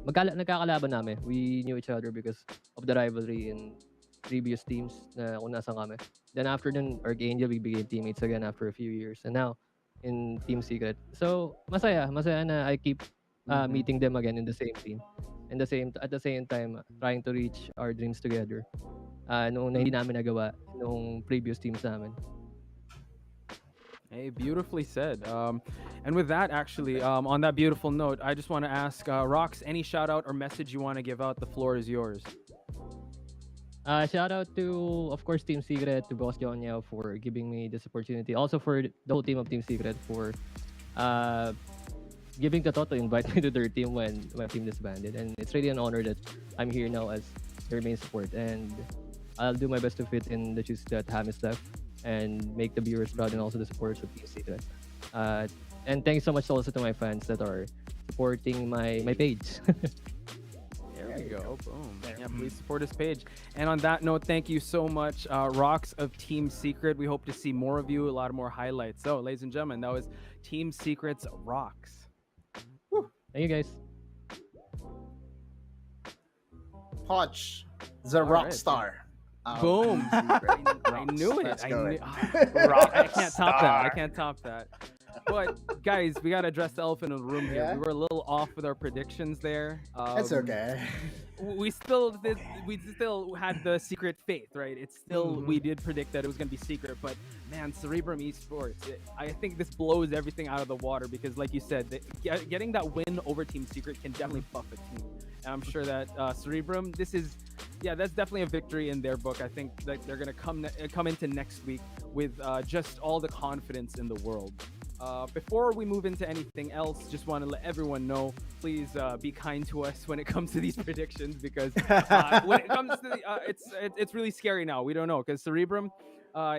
nagkakalaban namin. We knew each other because of the rivalry in previous teams na kung nasan kami. Then after nun, Archangel, we became teammates again after a few years. And now, in Team Secret. So, masaya na I keep meeting them again in the same team. At the same time, trying to reach our dreams together. Nung hindi namin nagawa nung previous teams namin. Hey, beautifully said. And with that, actually, on that beautiful note, I just want to ask Rox, any shout out or message you want to give out? The floor is yours. Shout out to, of course, Team Secret, to Boss Qeon for giving me this opportunity. Also for the whole team of Team Secret for giving the thought to invite me to their team when my team disbanded. And it's really an honor that I'm here now as their main support. And I'll do my best to fit in the shoes that James left and make the viewers proud and also the supporters of Team Secret. And thanks so much also to my fans that are supporting my page. There we go. Boom. Yeah, please support his page. And on that note, thank you so much, Rox of Team Secret. We hope to see more of you, a lot more highlights. So, ladies and gentlemen, that was Team Secret's Rox. Thank you, guys. Poch, the rock star. Boom. I knew it. I can't top that. But guys, we gotta address the elephant in the room here. We were a little off with our predictions there. That's okay. We still had the secret faith, right? It's still we did predict that it was gonna be secret, but man, Cerebrum Esports, I think this blows everything out of the water because, like you said, getting that win over Team Secret can definitely buff a team. And I'm sure that Cerebrum, that's definitely a victory in their book. I think that they're gonna come into next week with just all the confidence in the world. Before we move into anything else, just want to let everyone know, please be kind to us when it comes to these predictions because when it comes to it's really scary now. We don't know because Cerebrum,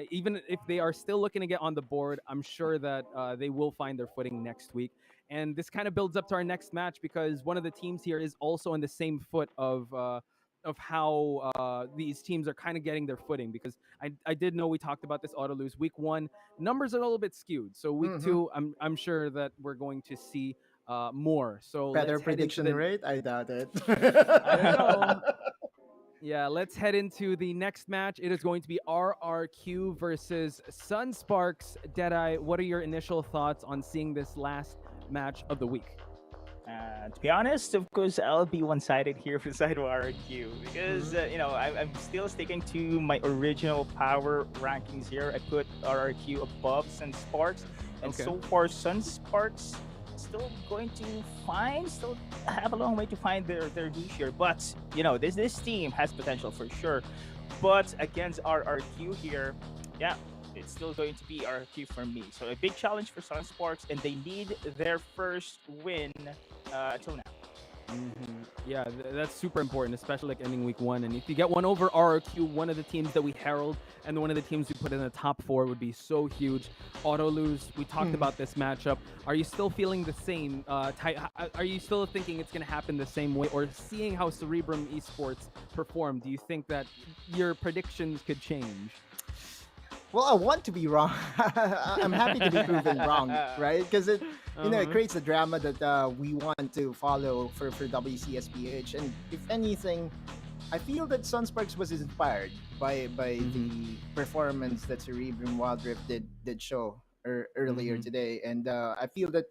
even if they are still looking to get on the board, I'm sure that they will find their footing next week. And this kind of builds up to our next match because one of the teams here is also in the same foot of of how these teams are kind of getting their footing, because I did know we talked about this auto lose week 1. Numbers are a little bit skewed, so week 2 I'm sure that we're going to see more. So Better let's head into prediction the rate? I doubt it. I don't know. Yeah, let's head into the next match. It is going to be RRQ versus Sunsparks. Deadeye, what are your initial thoughts on seeing this last match of the week? To be honest, of course, I'll be one-sided here for side of RRQ because I'm still sticking to my original power rankings here. I put RRQ above Sunsparks, and so far Sunsparks still going to still have a long way to find their niche here. But this team has potential for sure. But against RRQ here, yeah, it's still going to be RRQ for me. So a big challenge for Sunsparks, and they need their first win until now. Yeah, that's super important, especially like ending week 1. And if you get one over RRQ, one of the teams that we herald and one of the teams we put in the top 4 would be so huge. Auto lose, we talked about this matchup. Are you still feeling the same? Are you still thinking it's going to happen the same way? Or seeing how Cerebrum Esports performed, do you think that your predictions could change? Well, I want to be wrong. I'm happy to be proven wrong, right? Because it creates the drama that we want to follow for WCS PH. And if anything, I feel that Sunsparks was inspired by the performance that Cerebrum Wildrift did show earlier today. And I feel that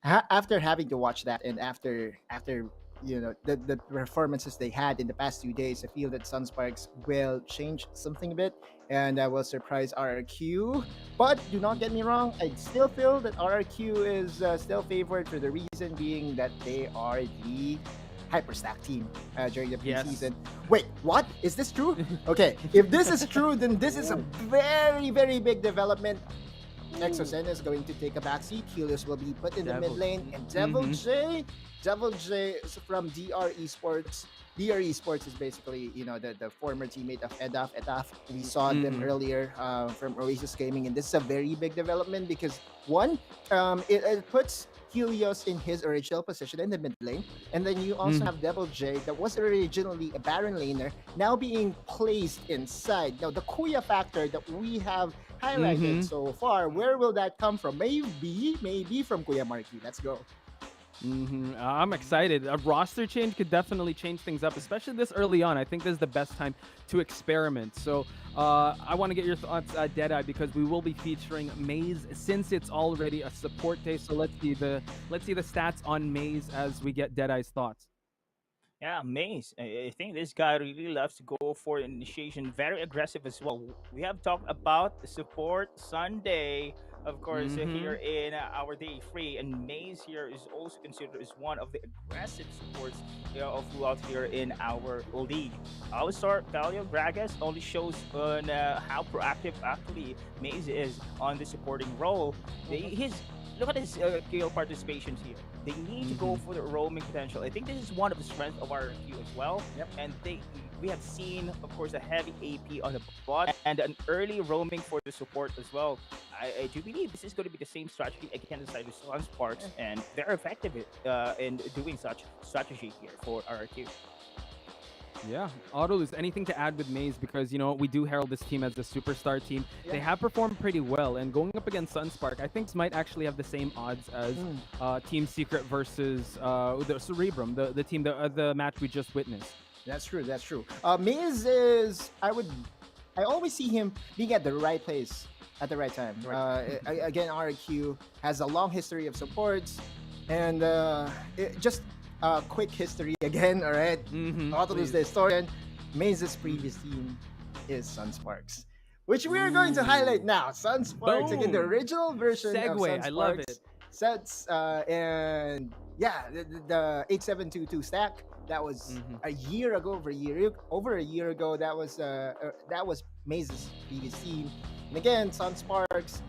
after having to watch that, and after the performances they had in the past 2 days, I feel that Sunsparks will change something a bit, and I will surprise RRQ. But do not get me wrong, I still feel that RRQ is still favored, for the reason being that they are the hyperstack team during the preseason. Wait, what? Is this true? Okay, if this is true, then this is a very, very big development. Exosen is going to take a backseat. Helios will be put in the mid lane, and Devil J is from DR Esports. DR Esports is basically, the former teammate of Edaf. We saw them earlier from Oasis Gaming, and this is a very big development because one, it puts Helios in his original position in the mid lane, and then you also have Devil J that was originally a Baron laner, now being placed inside. Now the Kuya factor that we have highlighted so far, where will that come from? Maybe from Kuya Marky. Let's go. I'm excited. A roster change could definitely change things up, especially this early on. I think this is the best time to experiment. So I want to get your thoughts, Deadeye, because we will be featuring Maze since it's already a support day. So let's see the stats on Maze as we get Deadeye's thoughts. Yeah, Maze. I think this guy really loves to go for initiation, very aggressive as well. We have talked about the support Sunday, of course, here in our day 3, and Maze here is also considered as one of the aggressive supports throughout here in our league. Our star Galio Gragas only shows on how proactive actually Maze is on the supporting role. Look at his kill participations here. They need to go for the roaming potential. I think this is one of the strengths of our queue as well. And we have seen, of course, a heavy AP on the bot and an early roaming for the support as well. I do believe this is going to be the same strategy against the side of Sunsparks, and they're effective in doing such strategy here for RRQ. Yeah, Autolus, anything to add with Maze? Because, we do herald this team as the superstar team. They have performed pretty well, and going up against Sunspark, I think might actually have the same odds as Team Secret versus the Cerebrum, the team, the match we just witnessed. That's true. Maze is, I always see him being at the right place at the right time. Again, RQ has a long history of supports, and just quick history again, all right? Autolus the historian. Maze's previous team is Sunsparks, which we are going to highlight now. Sunsparks, again, the original version of Sunsparks. I love it. Sets, and yeah, the 8722 stack. That was a year ago, over a year ago. That was Maze's previous team. And again, Sunsparks.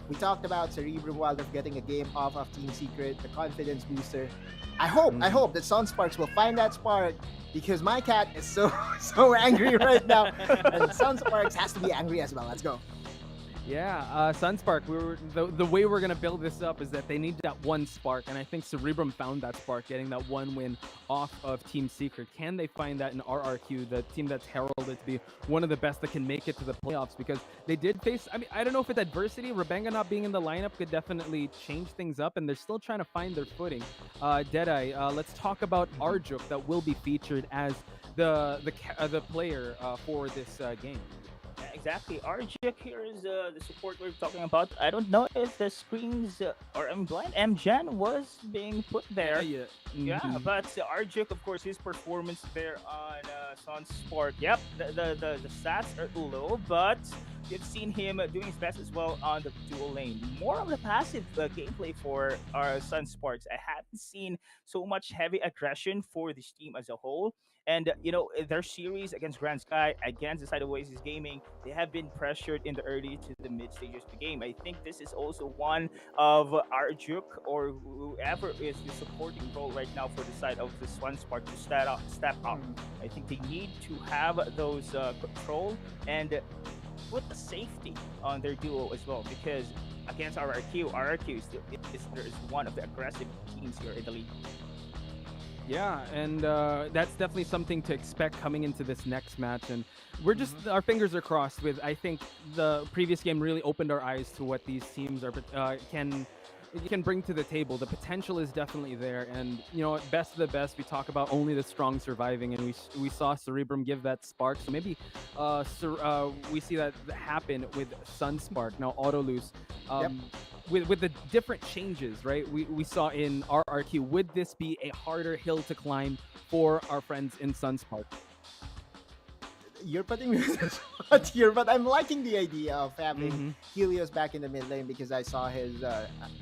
We talked about Cerebrum Wildrift getting a game off of Team Secret, the confidence booster. I hope that Sunsparks will find that spark, because my cat is so angry right now, and Sunsparks has to be angry as well. Let's go. Yeah, Sunspark. The way we're gonna build this up is that they need that one spark, and I think Cerebrum found that spark, getting that one win off of Team Secret. Can they find that in RRQ, the team that's heralded to be one of the best that can make it to the playoffs? Because they did face. I mean, I don't know if it's adversity. Rabenga not being in the lineup could definitely change things up, and they're still trying to find their footing. Deadeye. Let's talk about Arjuk that will be featured as the player for this game. Exactly. Arjuk here is the support we're talking about. I don't know if the screens or I'm blind. MGen was being put there. Yeah, but Arjuk, of course, his performance there on Sunspark. Yep, the stats are low, but you've seen him doing his best as well on the dual lane. More of the passive gameplay for our Sunsparks. I haven't seen so much heavy aggression for this team as a whole. And, their series against Grand Sky, against the side of Oasis Gaming, they have been pressured in the early to the mid stages of the game. I think this is also one of Arjuk or whoever is the supporting role right now for the side of the Sunspark to step up. I think they need to have those control and put the safety on their duo as well, because against RRQ is one of the aggressive teams here in the league. Yeah, and that's definitely something to expect coming into this next match. And we're just, our fingers are crossed with, I think the previous game really opened our eyes to what these teams can bring to the table. The potential is definitely there. And, best of the best, we talk about only the strong surviving. And we saw Cerebrum give that spark. So maybe we see that happen with Sunspark. Now, Autolus. With the different changes, right, we saw in RRQ, would this be a harder hill to climb for our friends in Sunspark? You're putting me on the spot here, but I'm liking the idea of having Helios back in the mid lane, because I saw his.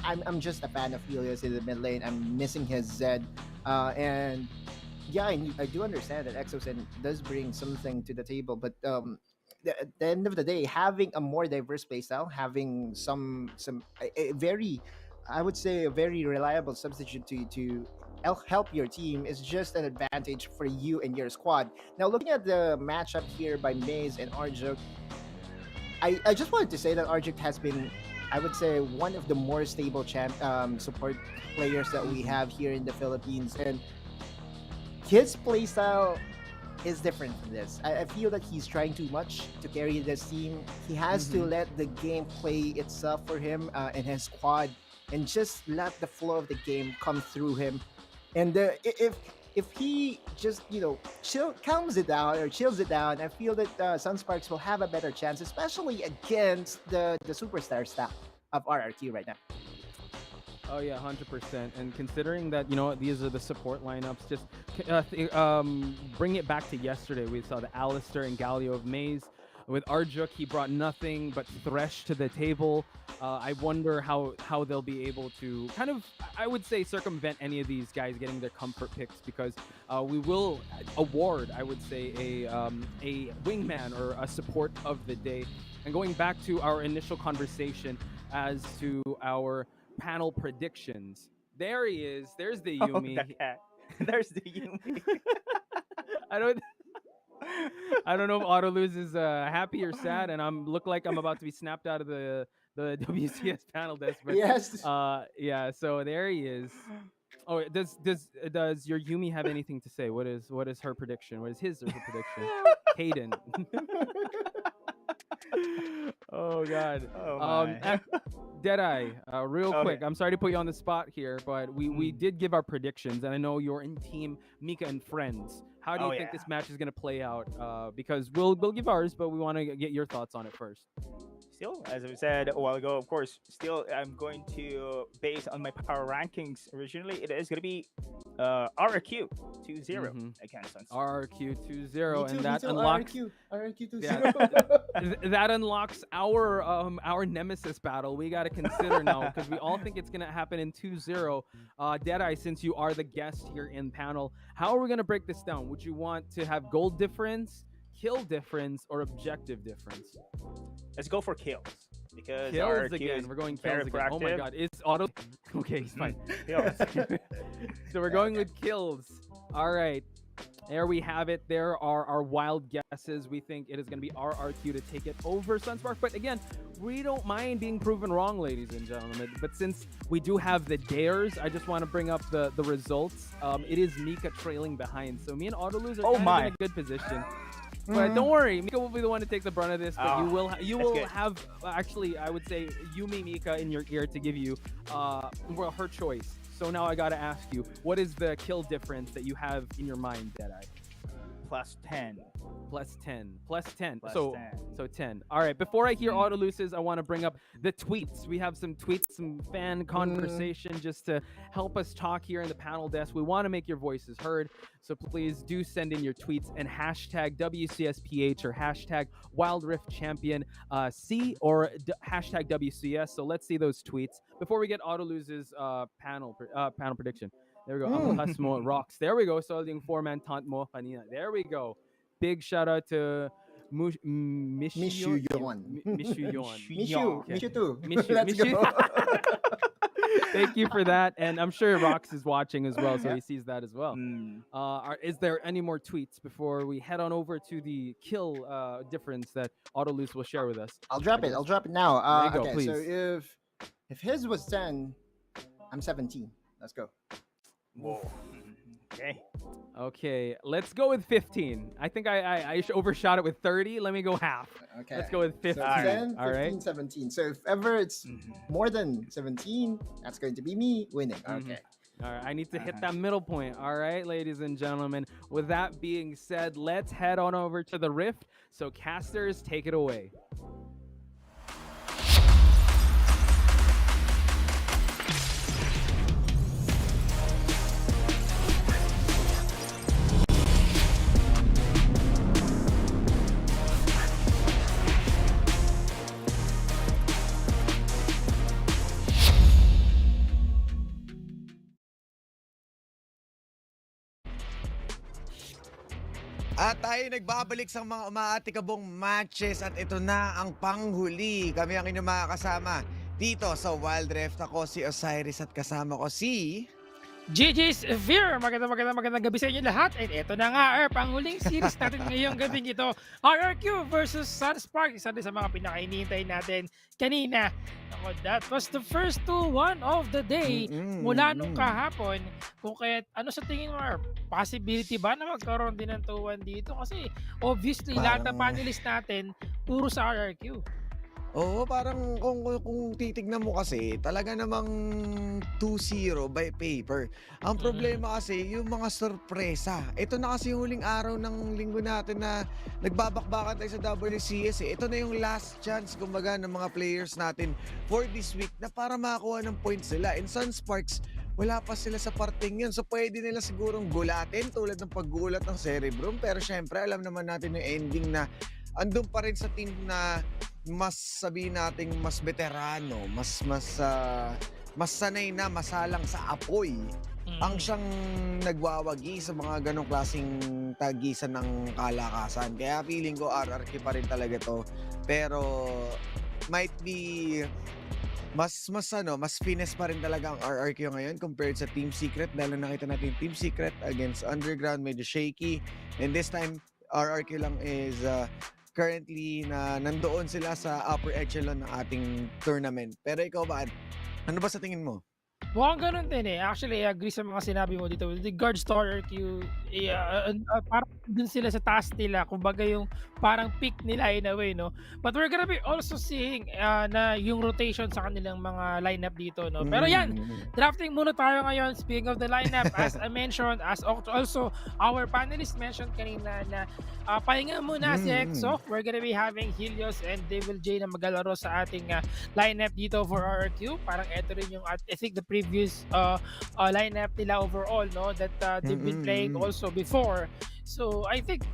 I'm just a fan of Helios in the mid lane. I'm missing his Zed, and yeah, I do understand that Exosen does bring something to the table, but at the end of the day, having a more diverse playstyle, having a very, I would say, a very reliable substitute to help your team is just an advantage for you and your squad. Now, looking at the matchup here by Maze and Arjuk, I just wanted to say that Arjuk has been, I would say, one of the more stable support players that we have here in the Philippines, and his playstyle is different from this. I feel that he's trying too much to carry this team. He has to let the game play itself for him and his squad, and just let the flow of the game come through him. And if he just calms it down or chills it down, I feel that Sunsparks will have a better chance, especially against the superstar staff of RRQ right now. Oh yeah, 100%. And considering that these are the support lineups, just bring it back to yesterday. We saw the Alistair and Galio of Maze. With Arjuk, he brought nothing but Thresh to the table. I wonder how they'll be able to kind of, I would say, circumvent any of these guys getting their comfort picks, because we will award, I would say, a wingman or a support of the day. And going back to our initial conversation as to our panel predictions, there he is. There's the Yumi. There's the Yumi. I don't know if Autolus is happy or sad, and look like I'm about to be snapped out of the WCS panel desk. But, yes. Yeah. So there he is. Oh, does your Yumi have anything to say? What is her prediction? What is his or her prediction? Hayden. Oh God. Oh my. Deadeye, real quick. I'm sorry to put you on the spot here, but we did give our predictions, and I know you're in team Mika and friends. How do you think this match is going to play out? Because we'll give ours, but we want to get your thoughts on it first. Still, as I said a while ago, of course, still I'm going to base on my power rankings. Originally, it is going to be RRQ 2-0 against Sunsparks. RRQ 2-0, and that unlocks RRQ 2-0. Yeah, that unlocks our nemesis battle. We got to consider now, because we all think it's going to happen in 2-0. Deadeye, since you are the guest here in panel, how are we going to break this down? Would you want to have goal difference, kill difference, or objective difference? Let's go for kills. Because kills again. We're going kills again. Proactive. Oh my God. It's auto. Okay, he's fine. So we're going with kills. All right. There we have it. There are our wild guesses. We think it is going to be RRQ to take it over Sunsparks. But again, we don't mind being proven wrong, ladies and gentlemen. But since we do have the dares, I just want to bring up the results. It is Mika trailing behind. So me and Autoluz are kind of in a good position. But don't worry, Mika will be the one to take the brunt of this. But you will have actually, I would say, Yumi Mika in your ear to give you her choice. So now I gotta ask you, what is the kill difference that you have in your mind, Deadeye? Plus 10. Plus 10. Plus 10. Plus So 10. so 10. All right. Before I hear Autoluces, I want to bring up the tweets. We have some tweets, some fan conversation just to help us talk here in the panel desk. We want to make your voices heard. So please do send in your tweets and hashtag WCSPH or hashtag Wildrift Champion C or hashtag WCS. So let's see those tweets before we get Autoluces panel prediction. There we go. Ang lakas mo, rocks. There we go. So yung 4-man taunt mo kanina. There we go. Big shout out to Mishu Yon. Mishu too. Let's go. Thank you for that. And I'm sure Rox is watching as well, so he sees that as well. Is there any more tweets before we head on over to the kill difference that Autoluz will share with us? I'll drop it now. There you go, okay, please. so if his was 10, I'm 17. Let's go. Whoa. Okay, let's go with 15. I think I overshot it with 30. Let me go half. Okay. Let's go with 15. So 10, 15, All right. 17. So if ever it's more than 17, that's going to be me winning. Okay. All right, I need to hit that middle point. All right, ladies and gentlemen. With that being said, let's head on over to the Rift. So casters, take it away. At tayo nagbabalik sa mga umaatikabong matches at ito na ang panghuli. Kami ang inyong mga kasama dito sa Wildrift. Ako si Osiris at kasama ko si... GG's Fear! Magandang gabi sa inyo lahat. And ito na nga, panghuling series natin ngayong gabing ito. RRQ versus Sunsparks. Isa din sa mga pinakainihintay natin kanina. Ako, that was the first 2-1 of the day mula nung kahapon. Kung kaya, ano sa tingin mo, possibility ba na magkaroon din ng 2-1 dito? Kasi obviously, lahat ng panelist natin, puro sa RRQ. Oo, parang kung titignan mo kasi, talaga namang 2-0 by paper. Ang problema kasi, yung mga sorpresa. Ito na kasi yung huling araw ng linggo natin na nagbabakbakan tayo sa WCS. Ito na yung last chance, kumbaga, ng mga players natin for this week na para makakuha ng points sila. In Sunsparks, wala pa sila sa parting yun. So, pwede nila sigurong gulatin tulad ng paggulat ng Cerebrum. Pero syempre, alam naman natin yung ending na andun pa rin sa team na mas sabihin nating mas veterano, mas sanay na masalang sa apoy ang siyang nagwawagi sa mga ganong klaseng tagisan ng kalakasan. Kaya feeling ko RRQ pa rin talaga to. Pero might be mas finesse pa rin talaga ang RRQ ngayon compared sa Team Secret dahil nakita natin Team Secret against Underground medyo shaky, and this time RRQ lang is currently na nandoon sila sa upper echelon ng ating tournament. Pero ikaw ba, ano ba sa tingin mo? Mukhang ganun din eh. Actually, I agree sa mga sinabi mo dito. With regards to RRQ, parang dun sila sa task nila. Kumbaga yung parang peak nila in a way, no? But we're gonna be also seeing na yung rotation sa kanilang mga lineup dito, no? Pero yan, drafting muna tayo ngayon. Speaking of the lineup, as I mentioned, as also our panelist mentioned kanina na pahinga muna si EXO. We're gonna be having Helios and Devil J na maglalaro sa ating lineup dito for RRQ. Parang eto rin yung, I think, the previous lineup nila overall, no, that they've been playing also before. So I think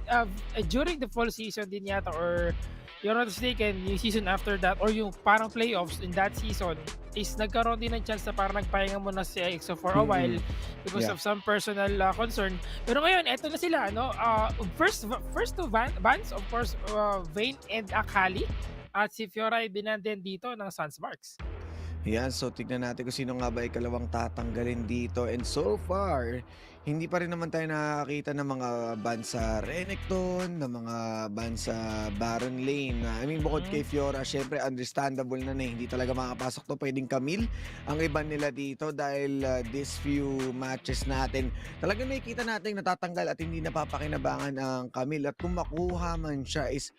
during the fall season din yata, or you're not mistaken, yung season after that or yung parang playoffs in that season is nagkaroon din ng chance na parang nagpahinga muna si EXO for a while because of some personal concern. Pero ngayon, eto na sila, no? First two bans, of course, Vayne and Akali, at si Fiora ay binanden dito ng Sunsparks. Yan, so tignan natin kung sino nga ba ikalawang tatanggalin dito. And so far, hindi pa rin naman tayo nakakita ng mga ban sa Renekton, ng mga ban sa Baron Lane. I mean, bukod kay Fiora, syempre understandable na hindi talaga makapasok to. Pwedeng Camille ang iban nila dito dahil this few matches natin, talagang nakikita natin natatanggal at hindi napapakinabangan ang Camille. At kung makuha man siya is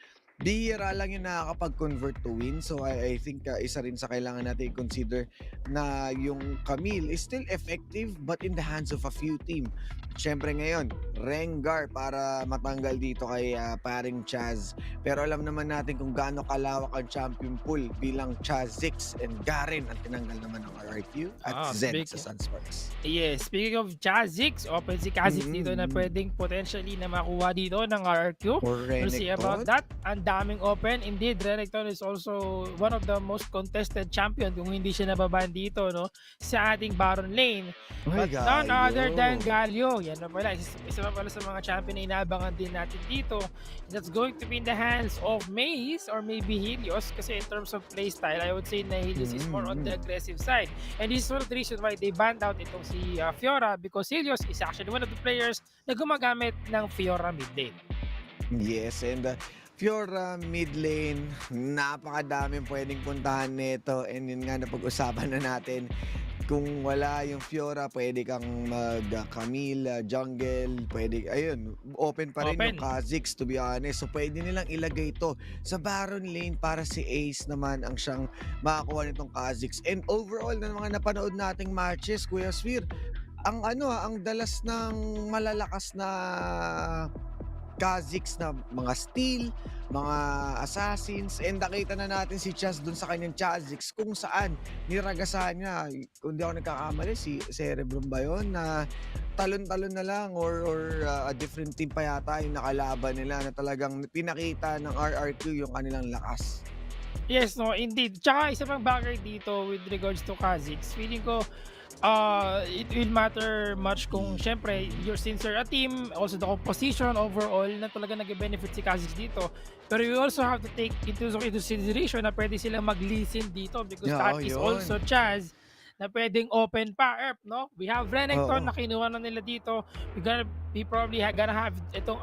bihira lang yung nakakapag-convert to win. So I think isa rin sa kailangan natin i-consider na yung Camille is still effective but in the hands of a few team. Siyempre ngayon, Rengar para matanggal dito kay paring Chaz. Pero alam naman natin kung gaano kalawak ang champion pool bilang Chazix and Garen ang tinanggal naman ng RRQ at Zed sa Sunsparks. Yes, speaking of Chazix, open si Kha'Zix dito na pwedeng potentially na makuha dito ng RRQ. We'll see about that. Ang daming open. Indeed, Renekton is also one of the most contested champion kung hindi siya nababan dito, no, sa ating Baron Lane. But none other than Galio. Yan na pala. Isa pa pala sa mga champion na inaabangan din natin dito. That's going to be in the hands of Maze or maybe Helios kasi in terms of playstyle, I would say na Helios is more on the aggressive side. And this is one of the reasons why they banned out itong si Fiora because Helios is actually one of the players na gumagamit ng Fiora mid lane. Yes, and Fiora mid lane, napakadaming pwedeng puntahan nito. And yun nga, napag-usapan na natin. Kung wala yung Fiora, pwede kang mag-Camille, jungle, pwede, ayun, open pa rin yung Kha'Zix to be honest. So pwede nilang ilagay ito sa Baron Lane para si Ace naman ang siyang makakuha nitong Kha'Zix. And overall, na mga napanood nating matches, Kuya Sphere, ang dalas ng malalakas na Kha'Zix na mga steal, mga assassins, and nakita na natin si Chaz dun sa kanyang Chazix kung saan niragasahan niya, kung di ako nagkakamali, si Cerebrum ba yun, na talon-talon na lang or a different team pa yata yung nakalaban nila na talagang pinakita ng RRQ yung kanilang lakas. Yes, no, indeed. Tsaka isa pang bagay dito with regards to Kha'Zix, feeling ko it will matter much kung syempre since you're a team, also the composition overall na talaga nag-benefit si Kha'Zix dito. Pero you also have to take into consideration na pwede silang mag-listen dito because that is also Chaz na pwedeng open pa, Erp, no? We have Renekton na kinuha na nila dito. We probably gonna have itong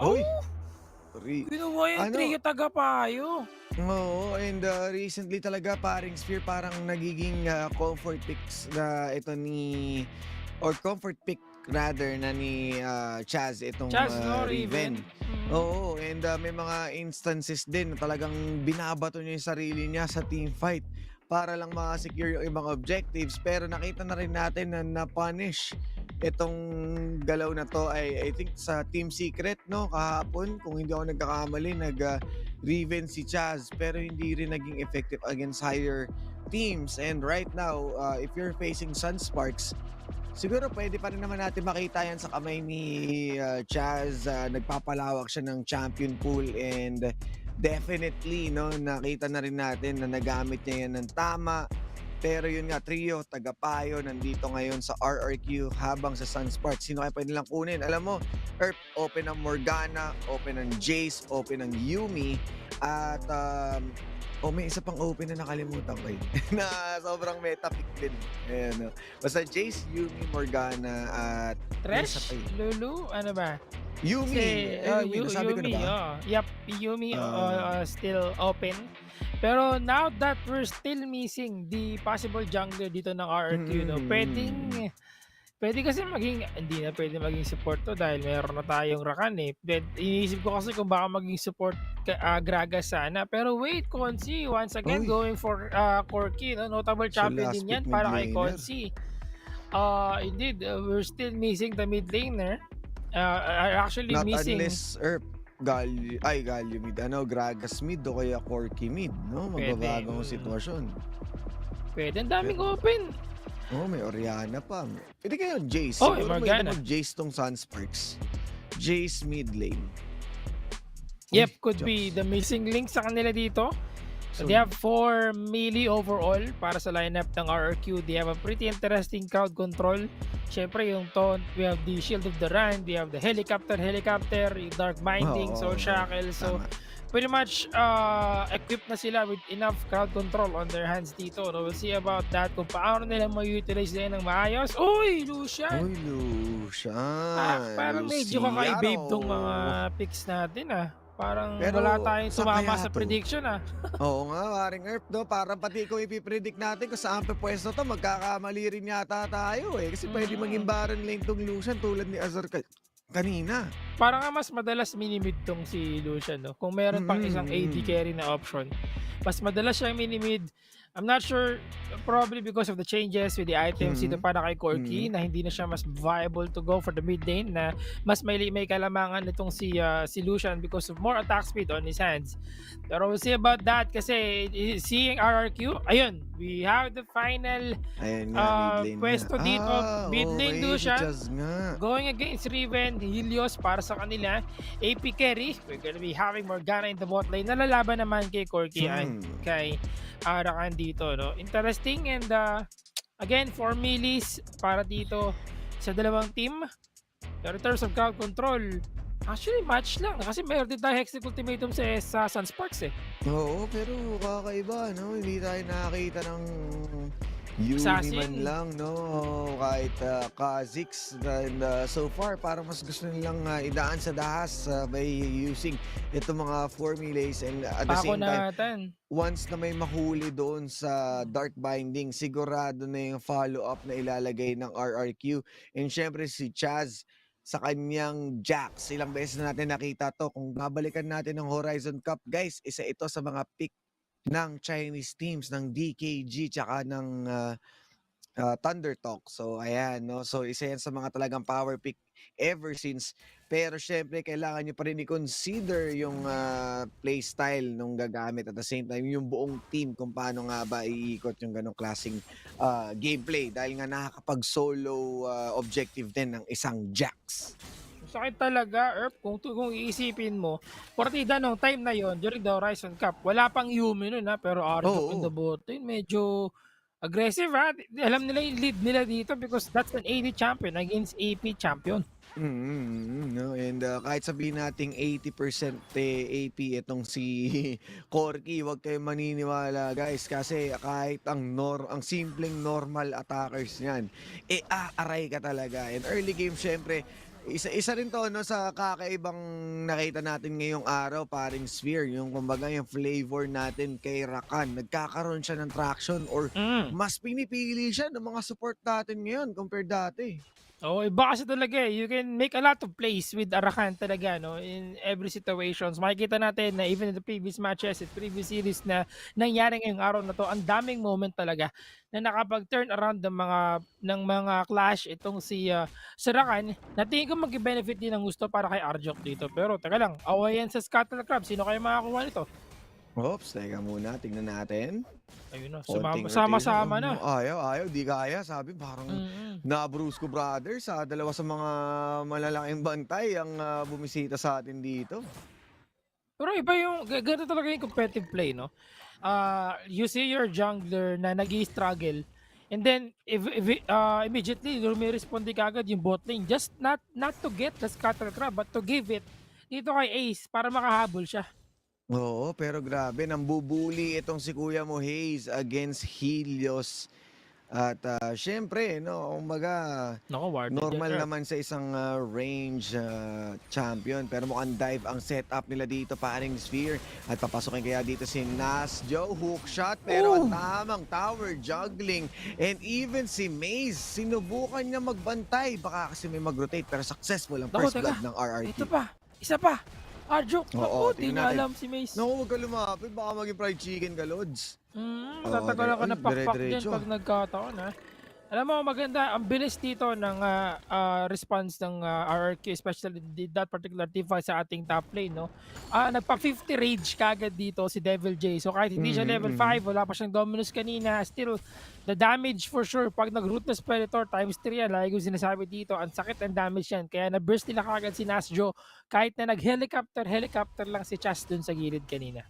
ginawa yung trio taga-payo. Oo, and recently talaga paring Sphere parang nagiging comfort picks na ito ni, or comfort pick rather na ni Chaz itong Riven. Oo, and may mga instances din na talagang binabato niya yung sarili niya sa team fight para lang ma-secure yung ibang objectives. Pero nakita na rin natin na na-punish itong galaw na to I think sa Team Secret, no, kahapon kung hindi ako nagkakamali, Riven si Chaz pero hindi rin naging effective against higher teams. And right now, if you're facing Sunsparks, siguro pwede pa rin naman natin makita yan sa kamay ni Chaz. Nagpapalawak siya ng champion pool and definitely, no, nakita na rin natin na nagamit niya yan ng tama. Pero yun nga, trio, tagapayo, nandito ngayon sa RRQ habang sa Sunsparks. Sino kaya pwede nilang kunin? Alam mo, Erp, open ang Morgana, open ang Jace, open ang Yumi, at may isa pang open na nakalimutan ko na sobrang meta pick din. Ayan, basta Jace, Yumi, Morgana, at Thresh, Lulu, ano ba? Yumi! Yumi, nasabi ko na ba? Yep, Yumi still open. Pero now that we're still missing the possible jungler dito ng RRQ, no, pwede kasi hindi na pwede maging support to dahil meron na tayong Rakan eh. Iniisip ko kasi kung baka maging support Gragas sana. Pero wait, Consi, once again going for Corky, no? Notable champion din yan para kay Consi. Indeed, we're still missing the mid laner. Actually not missing. Unless Galio mid, Gragas mid o kaya Corky mid, no? Magbabagong sitwasyon. Pwede, ang daming open. May Oriana pa. Pwede kayo Jace. Morgana. Jace tong Sunsparks. Jace mid lane. Yep, could be the missing link sa kanila dito. So they have 4 melee overall para sa lineup ng RRQ. They have a pretty interesting crowd control. Siyempre yung taunt, we have the Shield of the Rand, we have the helicopter, yung Dark Binding, Soul Shackle. So pretty much equipped na sila with enough crowd control on their hands dito. No? We'll see about that kung paano nila ma-utilize din ng maayos. Uy, Lucian! Uy, Parang medyo kakaibabe tong mga picks natin Parang wala tayong tumama sa prediction Oo nga, paring Earth, no? Parang pati kung ipipredict natin kung saan pwesto to, magkakamali rin yata tayo Kasi pwede maging Baron lane tong Lucian tulad ni Azar kanina. Parang nga mas madalas minimid tong si Lucian, no? Kung meron pang isang AD carry na option, mas madalas siyang minimid. I'm not sure, probably because of the changes with the items dito para kay Corky na hindi na siya mas viable to go for the mid lane na mas may kalamangan nitong si Lucian because of more attack speed on his hands. Pero we'll see about that kasi seeing RRQ, ayun, we have the final pwesto dito. Mid lane Lucian going against Riven, Helios para sa kanila. AP carry, we're gonna be having Morgana in the bot lane. Nalalaban naman kay Corky and kay Arakan dito, no? Interesting and again, 4 millies para dito sa dalawang team. Pero in terms of crowd control, actually match lang kasi meron din tayo Hextech Ultimatum sa Sunsparks Oo, pero kakaiba, no? Hindi tayo nakakita ng Yuri man lang, no? Kahit Kha'Zix. And so far, parang mas gusto nilang idaan sa dahas by using itong mga formulas. And at the same time, once na may mahuli doon sa Dark Binding, sigurado na yung follow-up na ilalagay ng RRQ. And syempre si Chaz sa kanyang Jax. Ilang beses na natin nakita to. Kung babalikan natin ng Horizon Cup, guys, isa ito sa mga pick ng Chinese teams, ng DKG, tsaka ng Thunder Talk. So, ayan, no? So, isa yan sa mga talagang power pick ever since. Pero, syempre, kailangan nyo pa rin i-consider yung playstyle nung gagamit. At the same time, yung buong team kung paano nga ba iikot yung ganong klaseng gameplay. Dahil nga nakakapag-solo objective din ng isang Jax. Sakit talaga, Erp, kung iisipin mo, partida nung time na yon during the Horizon Cup, wala pang Yumi nun pero Arjok in the bot lane, medyo aggressive Alam nila yung lead nila dito because that's an AD champion against AP champion. No? And kahit sabihin nating 80% AP itong si Corky, wag kayong maniniwala guys kasi kahit ang simpleng normal attackers niyan, aaray ka talaga. And early game syempre, isa rin to no sa kakaibang nakita natin ngayong araw, paring Sphere, yung kumbaga yung flavor natin kay Rakan, nagkakaroon siya ng traction or mas pinipili siya ng mga support natin ngayon compared dati. Iba kasi talaga you can make a lot of plays with Arakan talaga, no? In every situations. Makikita natin na even in the previous matches, in previous series na nangyari ngayong araw na to, ang daming moment talaga na nakapag-turn around ng mga clash itong si Arakan, na tingin ko mag-benefit din ng gusto para kay Arjok dito. Pero teka lang, away yan sa Scuttle Crab. Sino kayo makakuha nito? Oops, teka muna, tingnan natin. Ayun na, sama-sama na. Ayaw, di kaya. Sabi parang na-Brusco Brothers, dalawa sa mga malalaking bantay ang bumisita sa atin dito. Pero iba yung, ganito talaga yung competitive play, no? You see your jungler na nag-i-struggle and then immediately may-responde kagad yung bot lane, just not to get the Scuttle Crab but to give it dito kay Ace para makahabol siya. Oo, pero grabe, nambubuli itong si Kuya mo Hayes against Helios. At syempre, no, umaga, normal naman sa isang range champion. Pero mukhang dive ang setup nila dito, paring Sphere. At papasokin kaya dito si Nasjo, hook shot. Pero ang tamang tower juggling. And even si Maze, sinubukan niya magbantay. Baka kasi may mag-rotate, pero successful ang first blood ng RRQ. Ito pa, isa pa. Arjok, di na alam si Mace. Naku, huwag ka lumapit. Baka maging fried chicken ka, Lods. Tatagalan ka na pakpak din pag nagkataon, Alam mo, maganda. Ang bilis dito ng response ng RRQ, especially that particular team fight sa ating top lane, no? Nagpa-50 rage kagad dito si Devil J. So kahit hindi siya level 5, wala pa siyang dominus kanina, still, the damage for sure, pag nag-Ruthless Predator times 3 yan, lagi ko sinasabi dito, ang sakit ang damage yan. Kaya na-burst nila kagad si Nasjo, kahit na nag-helicopter lang si Chas dun sa gilid kanina.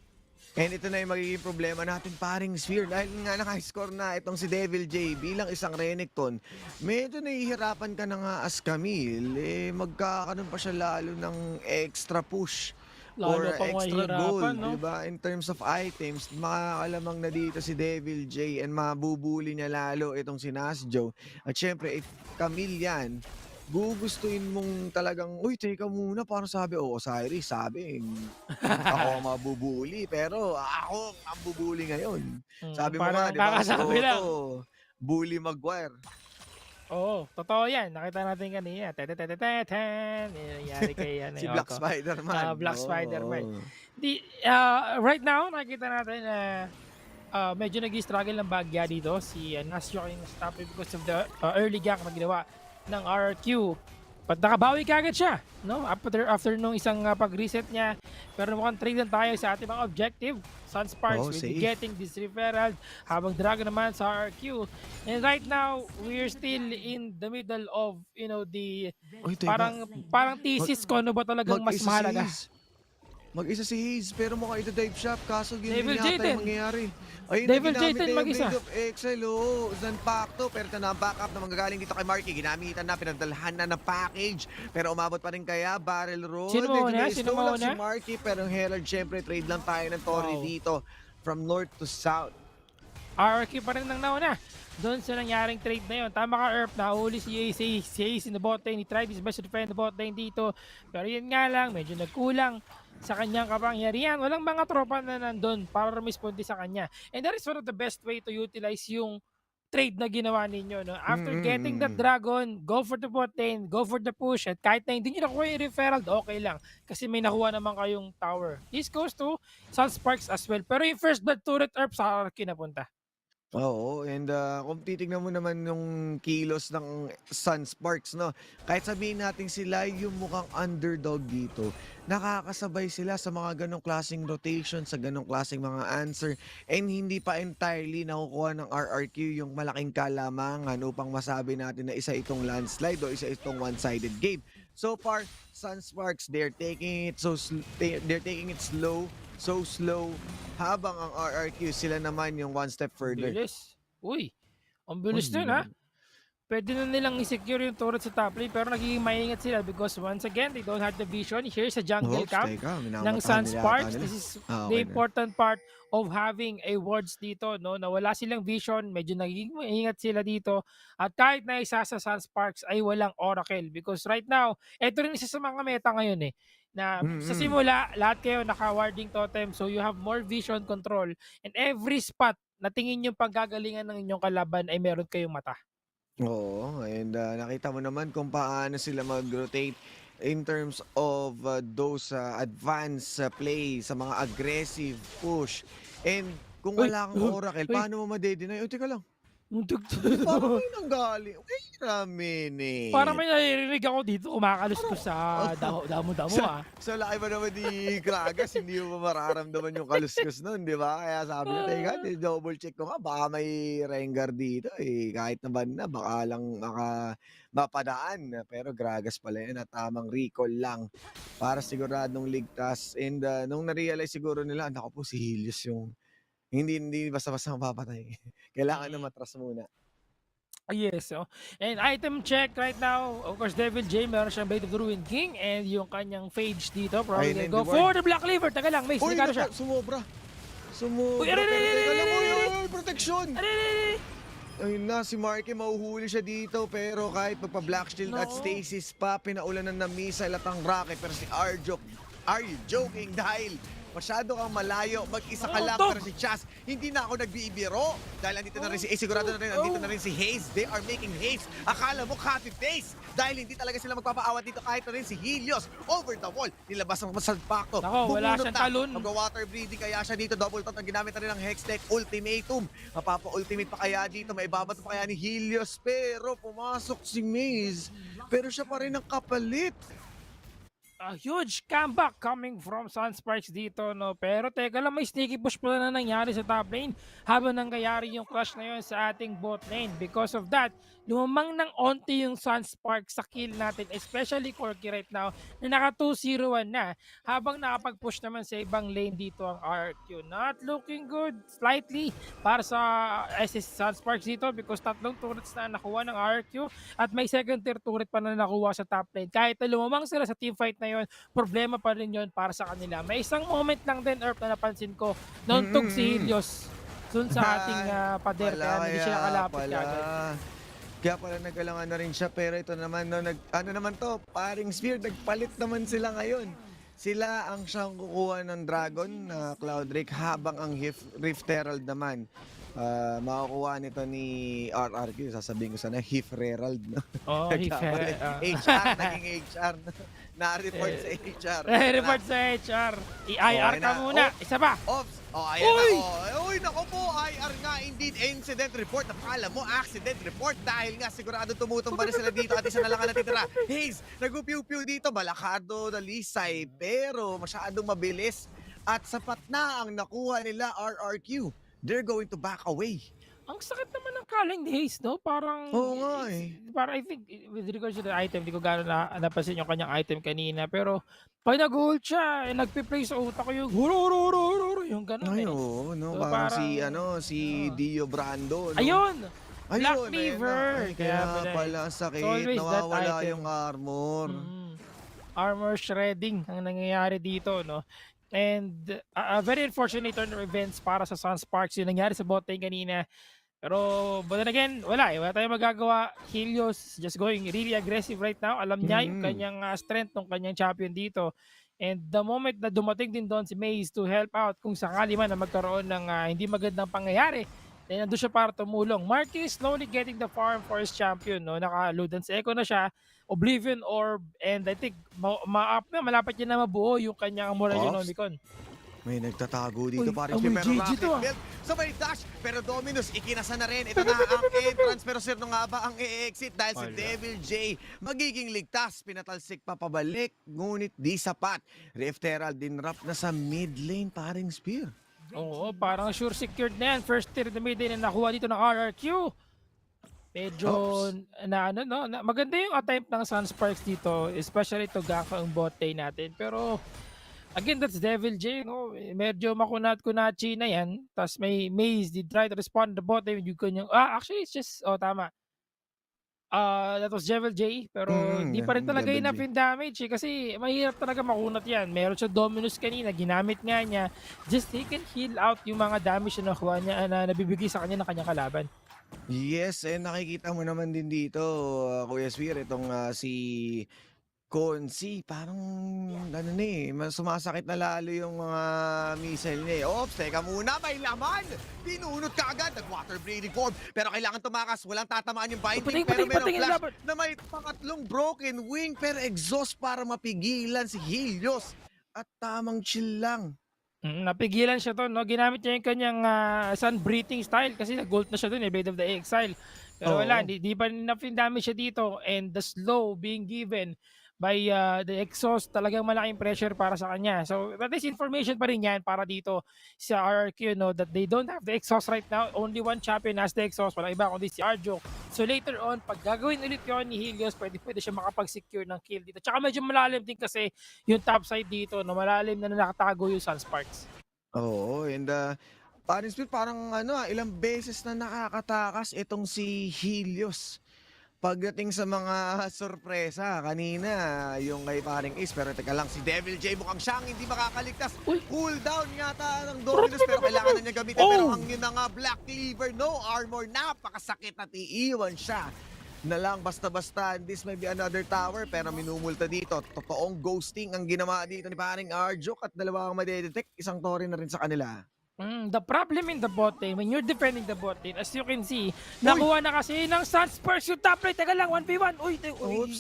And ito na yung magiging problema natin, paring Sphere. Dahil nga naka-score na itong si Devil J bilang isang Renekton, medyo nahihirapan ka na nga as Camille. Magkakaroon pa siya lalo ng extra push Lalo or pang extra mahihirapan, gold, no? di ba? In terms of items, makakalamang na dito si Devil J and mabubuli niya lalo itong si Nasjo. At syempre, if Camille yan, gugustuhin mong talagang, uy, teka muna, parang sabi, Osiris, sabi, ako ang mabubuli, pero ako ang bubuli ngayon. Sabi mo nga, Parang di ba, si kakasabi lang. Otto, bully Maguire. Oo, totoo yan. Nakita natin kanina. Teteteteteten. Yan nangyari kay Si Black Otto. Spider-Man. Black Oo. Spider-Man. Right now, nakita natin na medyo nag-struggle ng bagya dito. Si Nasio yung stop because of the early gank na ginawa ng RRQ. But nakabawi kagad siya, no? After nung isang pag-reset niya. Pero mukhang trade lang tayo sa ating mga objective. Sunsparks will be safe. getting this referral habang Dragon naman sa RRQ. And right now, we're still in the middle of, the Uy, teka. parang thesis ko ano ba talagang mas Mag-isa mahalaga. Si Hayes. Mag-isa si Hayes, pero mukhang ito-dive shop. Kaso Devil ganyan yata Jayden. yung mangyayari. Ayun, Devil ginamit Jayden na yung mag-isa. Blade of Excel, Zanpacto, pero ito na ang backup na manggagaling dito kay Marky. Ginamitan na, pinagdalhan na ng package. Pero umabot pa rin kaya, barrel roll. Sino mauna? Sino mauna? Si Marky, pero Herald, syempre, trade lang tayo ng Tori dito. From north to south. RRQ pa rin nang nauna. Doon sa nangyaring trade na yun. Tama ka, Erp. Nahuli si Ace in the bot lane. He tried his best to defend the bot lane dito. Pero yun nga lang, medyo nagkulang sa kanyang kapangyarihan. Walang mga tropa na nandun para rumispondi sa kanya. And that is one of the best way to utilize yung trade na ginawa ninyo. No? After getting that dragon, go for the bot lane, go for the push. At kahit na hindi nyo nakuha yung referral, okay lang. Kasi may nakuha naman kayong tower. This goes to Sunsparks as well. Pero yung first blood turret, Erp, sa RRQ napunta. Oo, and kung titignan mo naman yung kilos ng Sunsparks, no? Kahit sabihin natin sila yung mukhang underdog dito, nakakasabay sila sa mga ganong klaseng rotation, sa ganong klaseng mga answer, and hindi pa entirely nakukuha ng RRQ yung malaking kalamangan upang masabi natin na isa itong landslide o isa itong one-sided game. So far, Sunsparks, they're taking it slow, so slow, habang ang RRQ sila naman yung one step further. Bilis. Uy, ang bilis nun ha. Pwede na nilang i-secure yung turret sa top lane pero nagiging maingat sila because once again, they don't have the vision. Here's a jungle camp ng Sunsparks. This is the important part of having a wards dito, no? Na wala silang vision, medyo nagiging maingat sila dito. At kahit na isa sa Sunsparks ay walang oracle because right now, ito rin isa sa mga meta ngayon na sa simula, lahat kayo naka-warding totem so you have more vision control and every spot na tingin yung paggagalingan ng inyong kalaban ay meron kayong mata. Oo, and nakita mo naman kung paano sila mag-rotate in terms of those advanced play sa mga aggressive push. And kung wala kang oracle, paano mo madedeny? Teka lang. Parang may nanggaling. Wait a minute. Parang may naririnig ako dito kumakalos ko sa damo-damo Sa laki ba naman ni Kragas, hindi mo mararamdaman yung kaluskos nun, di ba? Kaya sabi na, teka, double check ko nga, baka may Rengar dito kahit naman na, baka lang mapadaan. Pero Gragas pala yun, at tamang recall lang para siguradong ligtas. And nung na-realize siguro nila, naku po, si Helios yung hindi basta-basta mapapatay. Kailangan na matras muna. Yes, and item check right now. Of course, Devil J, meron siyang Blade of the Ruined King and yung kanyang Phage dito. Probably gonna go for the Black Cleaver. Taga lang, Mace, nagkano siya? Sumobra. Teka lang, protection! Ayun na, si Marky mahuhuli siya dito pero kahit magpa-Black Shield at Stasis pa, pinaulanan na missile at ang rocket. Pero si Arjok, are you joking? Dahil masyado kang malayo, mag-isa ka lang, pero si Chas, hindi na ako nagbibiro. Dahil andito na rin si Ace, sigurado na rin, andito na rin si Hayes. They are making haste. Akala mo copy paste. Dahil hindi talaga sila magpapaawat dito kahit na rin si Helios. Over the wall, nilabas ang Salpacto. Wala siyang talon. Mag-water breathing kaya siya dito. Double tot ang ginamit na rin ng Hextech Ultimatum. Mapapa-ultimate pa kaya dito. May babat pa kaya ni Helios. Pero pumasok si Maze. Pero siya pa rin ang kapalit. A huge comeback coming from Sunsparks dito, no? Pero teka lang, may sneaky push pala na nangyari sa top lane habang nangyayari yung clash na yun sa ating bot lane. Because of that, lumamang ng onti yung Sunsparks sa kill natin, especially Corky right now, na naka 2-0-1 na habang nakapag-push naman sa ibang lane dito ang RQ. Not looking good, slightly, para sa SS Sunsparks dito because tatlong turrets na nakuha ng RQ at may second tier turret pa na nakuha sa top lane. Kahit na lumamang sila sa teamfight na ngayon, problema pa rin yun para sa kanila. May isang moment lang din, Erp, na napansin ko, nauntog si Helios dun sa ating pader, kaya hindi siya nakalapit kagad. Kaya pala nagalangan na rin siya, pero ito naman, no, ano naman to, paring Sphere, nagpalit naman sila ngayon. Sila ang siyang kukuha ng Dragon na Cloud Drake, habang ang Rift Herald naman makukuha nito ni RRQ. Sasabihin ko sana, Hif Herald. No? Oh, Hif Herald. HR, naging HR. Na-report sa HR. Na-report sa HR. I-IR ka muna. Isa pa. Ops. Ayan na. Uy, naku po, IR nga indeed. Incident report. Napakala mo, accident report. Dahil nga sigurado tumutumba na sila dito at isa na lang ang natitira. Haze, nag-piw-piw dito. Balakado, Dalisay. Pero masyadong mabilis. At sapat na ang nakuha nila RRQ. They're going to back away. Ang sakit naman ng Kaleng ni Haze, no? Parang... Oo nga eh. Parang I think, with regards to the item, di ko gano'n napansin yung kanyang item kanina. Pero, pag nag-hold siya, nagpiplay sa utak ko yung hurururururur, yung gano'n Ay, oo, no? So, parang si Dio Brando, no? Ayun! Black Ayun, Cleaver! Kaya pala sakit, nawawala yung armor. Armor shredding ang nangyayari dito, no? And very unfortunate turn of events para sa Sunsparks yung nangyari sa bot lane kanina. Pero, but then again, wala tayong magagawa. Helios just going really aggressive right now. Alam niya yung kanyang strength ng kanyang champion dito. And the moment na dumating din doon si Maze to help out kung sakali man na magkaroon ng hindi magandang pangyayari, then nandun siya para tumulong. Marky is slowly getting the farm for his champion. No? Naka-load sa echo na siya. Oblivion Orb, and I think malapit niya na mabuo yung kanyang Morellonomicon. May nagtatago dito parang pero rapid build. So may dash, pero Dominus ikinasa na rin. Ito na ang entrance, pero sino nga ba ang i-exit dahil si Devil J magiging ligtas. Pinatalsik pa pabalik, ngunit di sapat. Rift Herald din wrap na sa mid lane paring Spear. Oo, parang sure secured na yan. First tier na mid lane na nakuha dito ng RRQ. Medyo maganda yung attempt ng Sunsparks dito, especially to gank ang bot lane natin. Pero again, that's Devil J, no? Medyo makunat-kunachi na yan. Tapos may Maze did try to respond to the bot lane. Actually it's just tama. That was Devil J, pero hindi pa rin talaga enough yung damage kasi mahirap talaga makunat yan. Meron siya Dominus kanina, ginamit nga niya. Just he can heal out yung mga damage na nakuha niya na nabibigay sa kanya ng kanyang kalaban. Yes, and nakikita mo naman din dito, Kuya Swir, itong si Konsi, parang sumasakit na lalo yung mga missile niya. Ops, teka muna, may laman! Pinunot ka agad, nag-water breathing form, pero kailangan tumakas, walang tatamaan yung binding, pero merong flash na may pangatlong broken wing, pero exhaust para mapigilan si Helios. At tamang chill lang. Napigilan siya to, no? Ginamit niya yung kanyang sun breathing style kasi nag-gold na siya dun, Blade of the Exile. Pero wala, di pa enough yung damage siya dito, and the slow being given by the exhaust, talagang malaking pressure para sa kanya. So, that is information pa rin yan para dito sa RRQ, no, that they don't have the exhaust right now. Only one champion has the exhaust, walang iba kundi si Arjo. So, later on, pag gagawin ulit yun ni Helios, pwede siya makapag-secure ng kill dito. Tsaka medyo malalim din kasi yung top side dito, no, malalim na nakatago yung Sunsparks. Oo, and parang ilang beses na nakakatakas itong si Helios. Pagdating sa mga sorpresa, kanina yung kay paring Ace, pero teka lang, si Devil J mukhang siyang hindi makakaligtas. Cooldown yata ng Dominus, pero kailangan na niya gamitin. Pero ang yun na nga, Black Cleaver, no armor, napakasakit at iiwan siya na lang basta-basta. This may be another tower, pero minumulta dito. Totoong ghosting ang ginawa dito ni paring Arjok at dalawa ang madedetect. Isang tori na rin sa kanila. The problem in the bot lane, when you're defending the bot lane, as you can see, nakuha na kasi ng Sunsparks yung top lane. Teka lang, 1v1.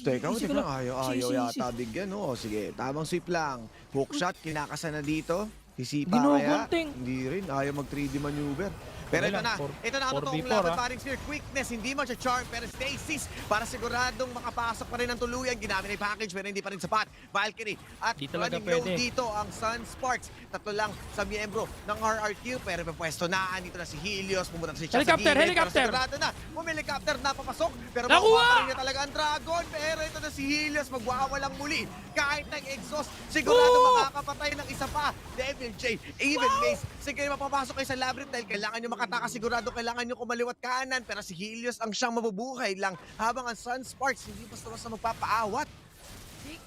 Teka lang, ayaw yata bigyan. Sige, tamang sweep lang. Hookshot, kinakasa na dito. Hisipa kaya? Hindi rin, ayaw mag 3D maneuver. Pero ito na ang totoong laban, paring Spear. Quickness, hindi man siya charm, pero stasis para siguradong makapasok pa rin ng tuluyan. Ginamit na yung package, pero hindi pa rin sapat. Valkyrie at running low dito ang Sunsparks. Tatlo lang sa miyembro ng RRQ, pero pwesto na. Andito na si Helios, pumunta na si Chad sa gilid. Helicopter! Sigurado na, helicopter na papasok, pero makuha pa rin niya talaga ang Dragon. Pero ito na si Helios, magwawalang muli. Kahit ng exhaust, sigurado makakapatay ng isa pa. Devil J, even Mace, sige mapapasok kayo sa labyrinth dahil kailangan nyo makatakas, sigurado kailangan nyo kumaliwat kanan, pero si Helios ang siyang mabubuhay lang habang ang Sunsparks hindi basta-basta magpapaawat.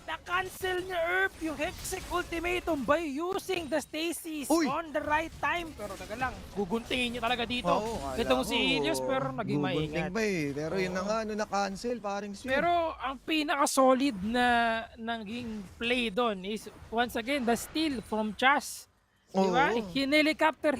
Na-cancel niya Earp yung Hextech Ultimatum by using the Stasis on the right time. Pero taga lang, guguntingin niyo talaga dito. Itong si Ilios pero naging maingat. Gugunting pa eh. Pero yun na nga, na-cancel, paring Sphere. Pero ang pinaka-solid na naging play doon is once again the steal from Chas. Diba? Helicopter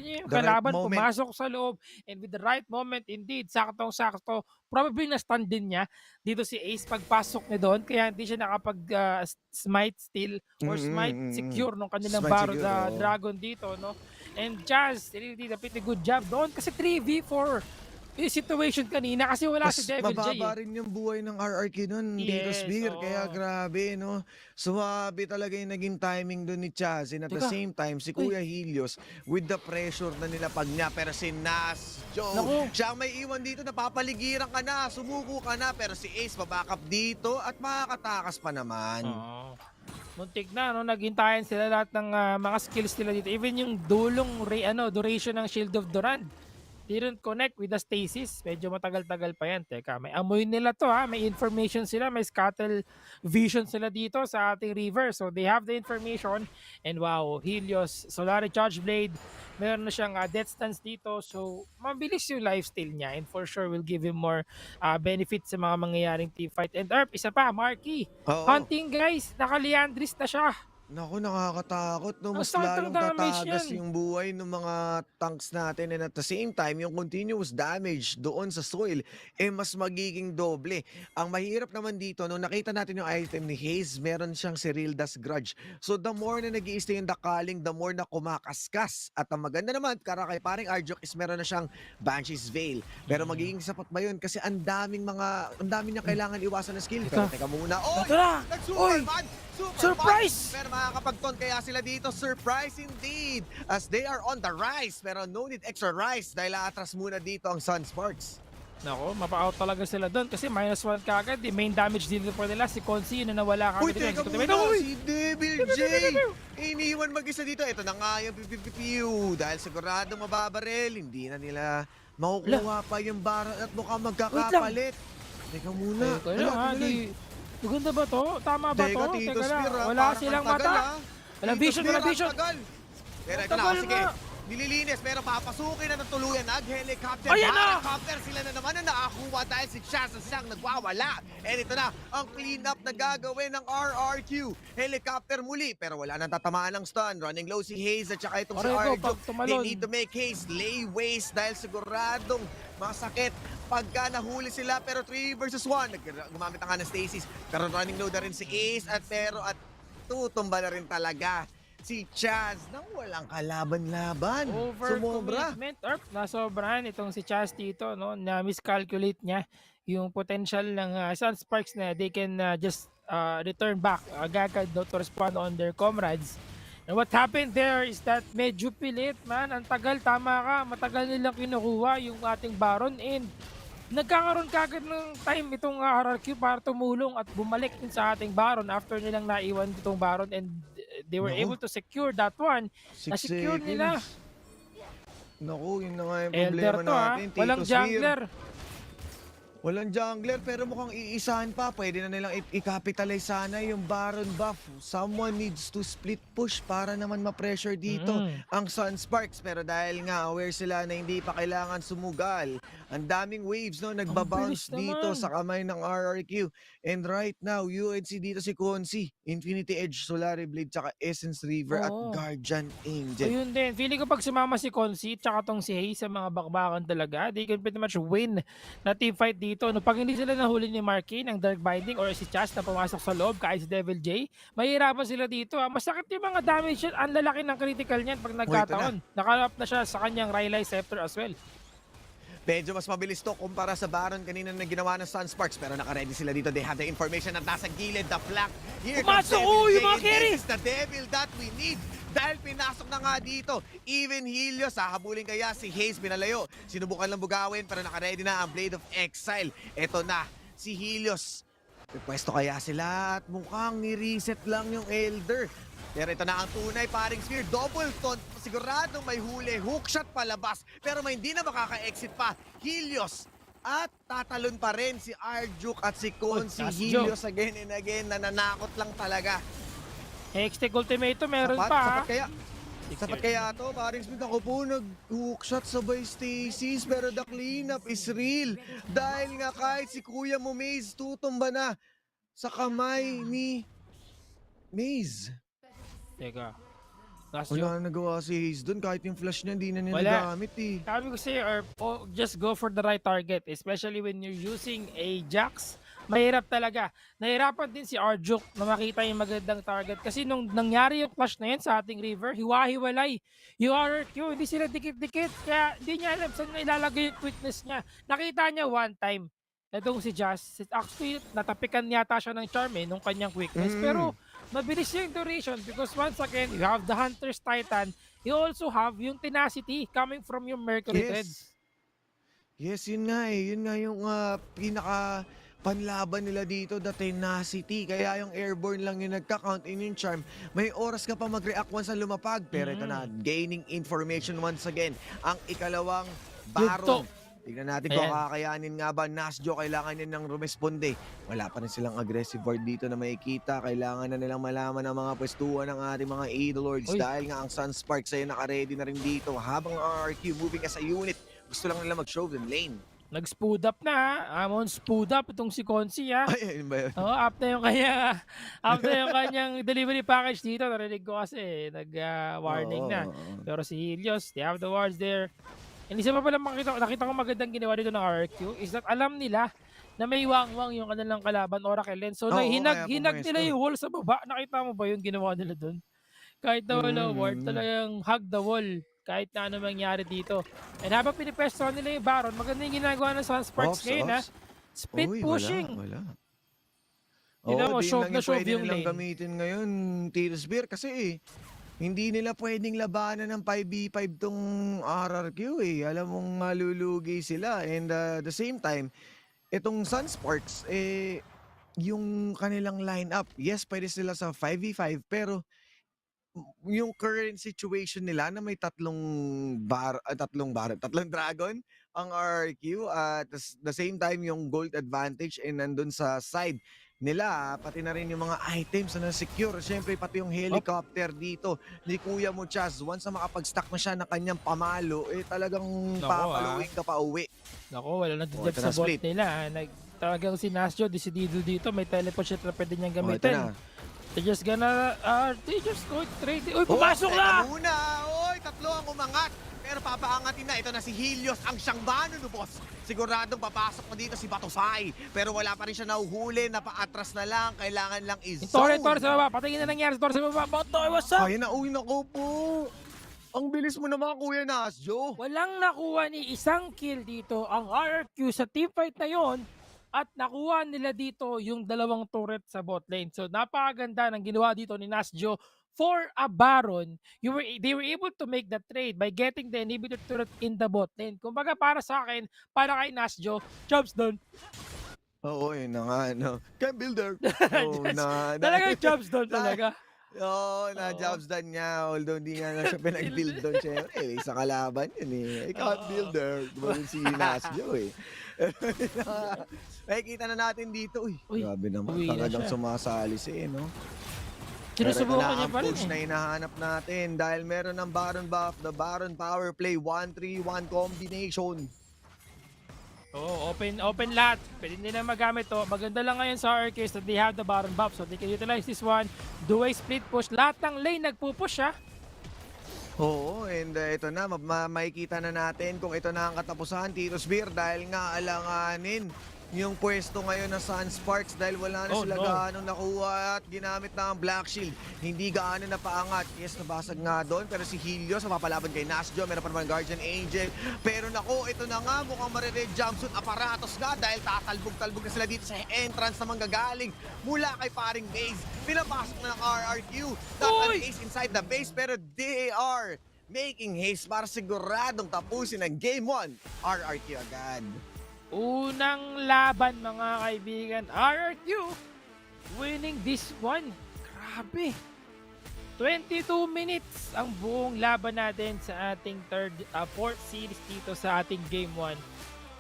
niya yung The right kalaban, moment. pumasok sa loob, and with the right moment, indeed, saktong-sakto, probably na-stun din niya dito si Ace pagpasok niya doon, kaya hindi siya nakapag-smite steal or smite secure nung kanilang Smite baro secure, na oo. dragon dito, no? And Chaz, really did a pretty good job doon kasi 3v4 yung situation kanina kasi wala si Devil J. Mababa rin yung buhay ng RRQ nun dito, Yes, Sphere. oo. Kaya grabe, no? Suwabe talaga yung naging timing doon ni Chaz. And at the Teka. same time, si Kuya Helios with the pressure na nilapag niya. Pero si Nas, Naku. siya ang may iwan dito, napapaligiran ka na, sumuko ka na. Pero si Ace, babackup dito at makakatakas pa naman. Oo. Muntik na, no? Naghintayan sila lahat ng mga skills nila dito. Even yung duration ng Shield of Durand. Didn't connect with the stasis. Medyo matagal-tagal pa yan. Teka, may amoy nila to ha. May information sila. May scuttle vision sila dito sa ating river. So they have the information. And wow, Helios, Solari Charge Blade. Meron na siyang death stance dito. So mabilis yung lifesteal niya. And for sure will give him more benefits sa mga mangyayaring team fight. And Erp, isa pa, Marky. Oo. Hunting guys, naka-Liandris na siya. Naku, nakakatakot, no? Mas sakit lalong ang damage tatagas yan. yung buhay ng mga tanks natin. And at the same time, yung continuous damage doon sa soil, mas magiging doble. Ang mahirap naman dito, nung nakita natin yung item ni Hayes, meron siyang Cerilda's Grudge. So the more na nag-i-stay yung Dakaling, the more na kumakaskas. At ang maganda naman, kay paring Arjok is meron na siyang Banshee's Veil. Pero magiging sapat ba yun? Kasi ang dami niya kailangan iwasan na skill. Pero teka muna, Ito na! Nag-Superman! Surprise! Pero makakapagton kaya sila dito. Surprise indeed! As they are on the rise. Pero no need extra rise dahil atras muna dito ang Sunsparks. Nako, mapa-out talaga sila doon kasi -1 kagad. The main damage dito po nila si Consi na nawala kagad. Uy, teka muna! Si Devil J! Iniwan mag-isa dito. Ito na nga yung PPGL. Dahil sigurado mababarel. Hindi na nila makukuha pa yung baron at mukhang magkakapalit. Teka muna. Maganda ba to? Tama ba to? Tito Teka lang. Spear, Wala silang mata. Walang vision, walang vision. Pero ito na, sige. Nililinis, pero papasukin na ng tuluyan. Nag-helicopter. Ayan na! Helicopter sila na naman na nakakuha dahil si Chaz ang siyang nagwawala. And ito na, ang cleanup na gagawin ng RRQ. Helicopter muli, pero wala nang tatamaan ng stun. Running low si Hayes at saka itong si Arjo. They need to make haste, lay waste dahil siguradong masakit pagka nahuli sila. Pero 3 versus 1. Gumamit ang ng Stasis. Pero running low na rin si Ace at tutumba na rin talaga si Chaz nang walang kalaban-laban. Overcommitment, nasobrahan itong si Chaz dito, no? Na miscalculate niya yung potential ng Sunsparks na they can just return back agad to respond on their comrades. And what happened there is that medyo pilit, man. Ang tagal, tama ka. Matagal nilang kinukuha yung ating Baron and nagkakaroon kagad ng time itong RRQ para tumulong at bumalik din sa ating Baron after nilang naiwan itong Baron and they were able to secure that one. Na-secure nila. Naku, yun na nga yung Elder problema to natin. Tito walang Spear. jungler. Walang jungler pero mukhang iisahan pa. Pwede na nilang i-capitalize sana yung Baron buff. Someone needs to split push para naman ma-pressure dito ang Sunsparks. Pero dahil nga aware sila na hindi pa kailangan sumugal. Ang daming waves no nagbabounce dito sa kamay ng RRQ. And right now, UNC dito si Consi, Infinity Edge, Solari Blade, tsaka Essence River at Guardian Angel. Ayun din. Feeling ko pag sumama si Consi tsaka tong si Hayes sa mga bakbakan talaga, they can pretty much win na team fight dito. No, pag hindi sila nahuli ni Marky ng Dark Binding or si Chas na pumasok sa loob kahit si Devil J, mahirapan sila dito. Masakit yung mga damage yan. Ang lalaki ng critical niyan pag nagkataon. Nakalap na siya sa kanyang Rylai Scepter as well. Medyo mas mabilis to kumpara sa Baron kanina na ginawa ng Sunsparks pero naka-ready sila dito. They have the information na nasa gilid, the flank. Here comes Devil J, and this is the devil that we need. Dahil pinasok na nga dito. Even Helios, hahabulin kaya si Hayes pinalayo. Sinubukan lang bugawin pero naka-ready na ang Blade of Exile. Ito na, si Helios. Pwesto kaya sila at mukhang ni-reset lang yung Elder. Pero ito na ang tunay, paring Sphere. Double taunt. Siguradong may huli. Hookshot palabas. Pero may hindi na makaka-exit pa. Helios At tatalon pa rin si Arjuk at si Kon, si Nasjo. Helios again and again. Nananakot lang talaga. Hextech ultimatum meron Sapat, pa. sapat kaya. Sapat kaya to, paring Smith. Ako po nag-hook shot sabay Stacy's, pero the cleanup is real. Dahil nga kahit si Kuya mo Maze tutumba na sa kamay ni Maze. Teka. Nasjo. Wala na nagawa si Hayes doon, kahit yung flash niya hindi na niya Wala. nagamit eh. Sabi ko sa'yo, just go for the right target. Especially when you're using a Jax. Mahirap talaga. Nahirapan din si Arjuk na makita yung magandang target. Kasi nung nangyari yung flash na yun sa ating river, hiwa-hiwalay. Yung RRQ, hindi sila dikit-dikit. Kaya hindi niya alam saan ilalagay yung quickness niya. Nakita niya one time. Itong si Jazz, actually natapikan yata siya ng charm nung kanyang quickness. Pero mabilis yung duration because once again, you have the Hunter's Titan. You also have yung tenacity coming from yung Mercury Threads. Yes, yun nga eh. Yun nga yung pinaka panlaban nila dito, the tenacity. Kaya yung airborne lang yung nagka-count in yung charm. May oras ka pa mag-react once na lumapag. Pero ito na, gaining information once again. Ang ikalawang Baron. Tignan natin kung kakayanin nga ba Nasjo, kailangan niya ng rumesponde. Wala pa rin silang aggressive ward dito na makikita. Kailangan na nilang malaman ang mga pwestuhan ng ating mga Idolords dahil nga ang Sunsparks ay naka-ready na rin dito. Habang RRQ moving as a unit, gusto lang nila mag-show the lane. Nag-spood up na. Amon spood up itong si Konsi ha. Ay, yun ba yun? Up na yung kanyang delivery package dito. Narinig ko kasi nag-warning na. Pero si Helios, they have the wards there. And isa pa pala nakita ko magandang ginawa dito ng RRQ is that alam nila na may wangwang yung kanilang kalaban Oracle Lens. So hinag nila yung wall sa baba. Nakita mo ba yung ginawa nila doon? Kahit na wala ward, talagang hug the wall. Kahit na ano mangyari dito. And habang pinipesto nila yung Baron, maganda yung ginagawa ng Sunsparks ngayon ha. Split pushing. Wala. Shove na shove yung lane. Gamitin ngayon, Tears Beer, kasi hindi nila pwedeng labanan ng 5v5 tong RRQ eh. Alam mong malulugi sila. And the same time, itong Sunsparks, yung kanilang lineup, yes, pwede sila sa 5v5, pero yung current situation nila na may tatlong dragon ang RRQ at the same time yung gold advantage and nandun sa side nila, pati na rin yung mga items na secure. Siyempre, pati yung helicopter dito ni Kuya mo, Chaz. Once na makapag-stack na siya ng kanyang pamalo, talagang papaluin ka pa uwi. Nako, wala na dip sa bot nila. Talagang si Nasjo, decidido dito. May teleport shot na pwede niyang gamitin. They're just gonna, they just go trade. Uy, pumasok na! Muna! Uy, tatlo ang umangat. Pero papaangatin na. Ito na si Helios, ang siyang bano no, boss. Siguradong papasok pa dito si Batofai. Pero wala pa rin siya nahuhuli. Napaatras na lang. Kailangan lang Torre sa baba. Patingin na nangyari sa Torre sa baba. Botoy, what's up? Ay, nauwi na ko po. Ang bilis mo naman, Kuya Nasjo. Walang nakuha ni isang kill dito ang RRQ sa teamfight na yon. At nakuha nila dito yung dalawang turret sa bot lane. So napakaganda ng ginawa dito ni Nasjo for a Baron. They were able to make the trade by getting the inhibitor turret in the bot lane. Kumbaga para sa akin, para kay Nasjo, jobs done. Oo, yun na nga, no. Camp builder. Talagang jobs done talaga. Jobs done niya. Although hindi nga na siya pinag-build doon. Siyempre, sa kalaban yun eh. Camp builder. Diba si Nasjo eh. Nakikita na natin dito. Uy, grabe naman. Talagang sumasali siya no. Sinusubukan niya pa rin push na hinahanap natin dahil meron ng Baron buff, the Baron power play, 1-3-1 combination. Open lahat. Pwede nila magamit to. Maganda lang ngayon sa RRQ that they have the Baron buff so they can utilize this one. Do a split push. Lahat ng lane nagpupush ha. Oo, and ito na, makikita na natin kung ito na ang katapusan, Tito Spear, dahil nga alanganin yung pwesto ngayon na Sunsparks dahil wala na sila gaano nakuha at ginamit na ang Black Shield. Hindi gaano napaangat. Yes, nabasag nga doon. Pero si Helios, mapapalaban kay Nasjo. Meron pa naman Guardian Angel. Pero nako, ito na nga. Mukhang marired jumpsuit aparatos nga dahil tatalbog-talbog na sila dito sa entrance na manggagaling mula kay paring Base. Pinapasok na ng RRQ. Not an ace inside the base pero they are making haste para siguradong tapusin ang Game 1. RRQ agad. Unang laban mga kaibigan, RRQ winning this one. Grabe. 22 minutes ang buong laban natin sa ating fourth series dito sa ating Game 1.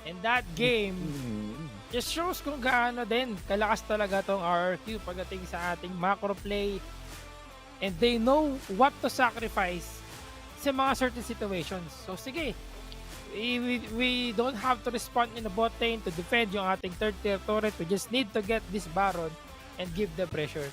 And that game just shows kung gaano din kalakas talaga tong RRQ pagdating sa ating macro play. And they know what to sacrifice sa mga certain situations. So sige, we don't have to respond in the bot lane to defend yung ating third tier turret. We just need to get this Baron and give the pressure.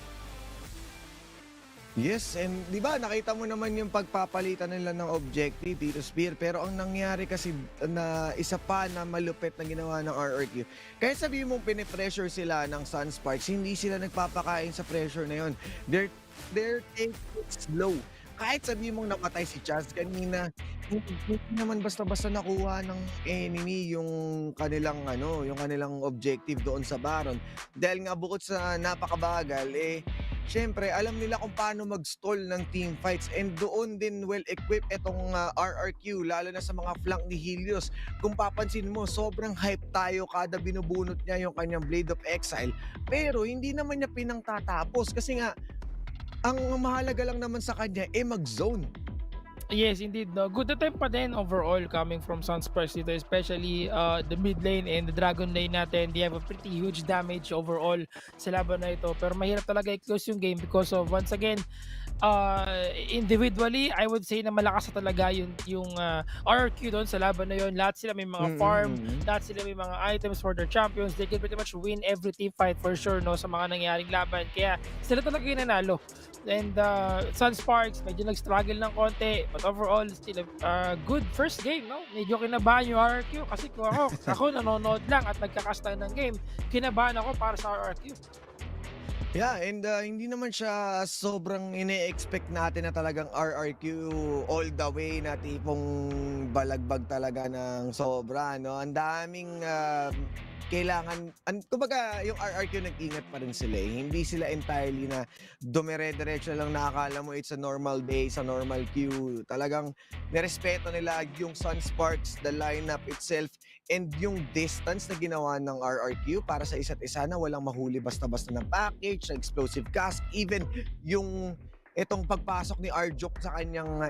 Yes, and di ba nakita mo naman yung pagpapalitan nila ng objective dito, Spear, pero ang nangyari kasi na isa pa na malupit na ginawa ng RRQ. Kaya sabihin mong pinipressure sila ng Sunsparks, hindi sila nagpapakain sa pressure na yun. They're taking it slow. Kahit sabihin mong napatay si Chaz kanina, hindi naman basta-basta nakuha ng enemy yung kanilang objective doon sa Baron. Dahil nga bukod sa napakabagal, syempre, alam nila kung paano mag-stall ng team fights, and doon din well-equipped itong RRQ, lalo na sa mga flank ni Helios. Kung papansin mo, sobrang hype tayo kada binubunot niya yung kanyang Blade of Exile, pero hindi naman niya pinangtatapos kasi nga, ang mahalaga lang naman sa kanya, mag-zone. Yes, indeed. No. Good attempt pa din overall coming from Sunsparks dito, especially the mid lane and the dragon lane natin. They have a pretty huge damage overall sa laban na ito. Pero mahirap talaga i-close yung game because of, once again, individually, I would say na malakas na talaga yung RRQ doon sa laban na yun. Lahat sila may mga farm, lahat sila may mga items for their champions. They can pretty much win every team fight for sure, no, sa mga nangyaring laban. Kaya sila talaga yung nanalo. And Sunsparks, medyo nag-struggle ng konti. But overall, still a good first game, no? Medyo kinabahan yung RRQ kasi kung ako nanonood lang at nagkakasta ng game, kinabahan ako para sa RRQ. Yeah, and hindi naman siya sobrang ine-expect natin na talagang RRQ all the way na tipong balagbag talaga ng sobra, no? Ang daming kailangan, kumbaga yung RRQ nag-ingat pa rin sila eh. Hindi sila entirely na dumire-diretso lang na akala mo it's a normal day, sa normal queue. Talagang nirespeto nila yung Sunsparks, the lineup itself, and yung distance na ginawa ng RRQ para sa isa't isa na walang mahuli basta-basta ng package, sa explosive cast, even yung itong pagpasok ni Arjok sa kanyang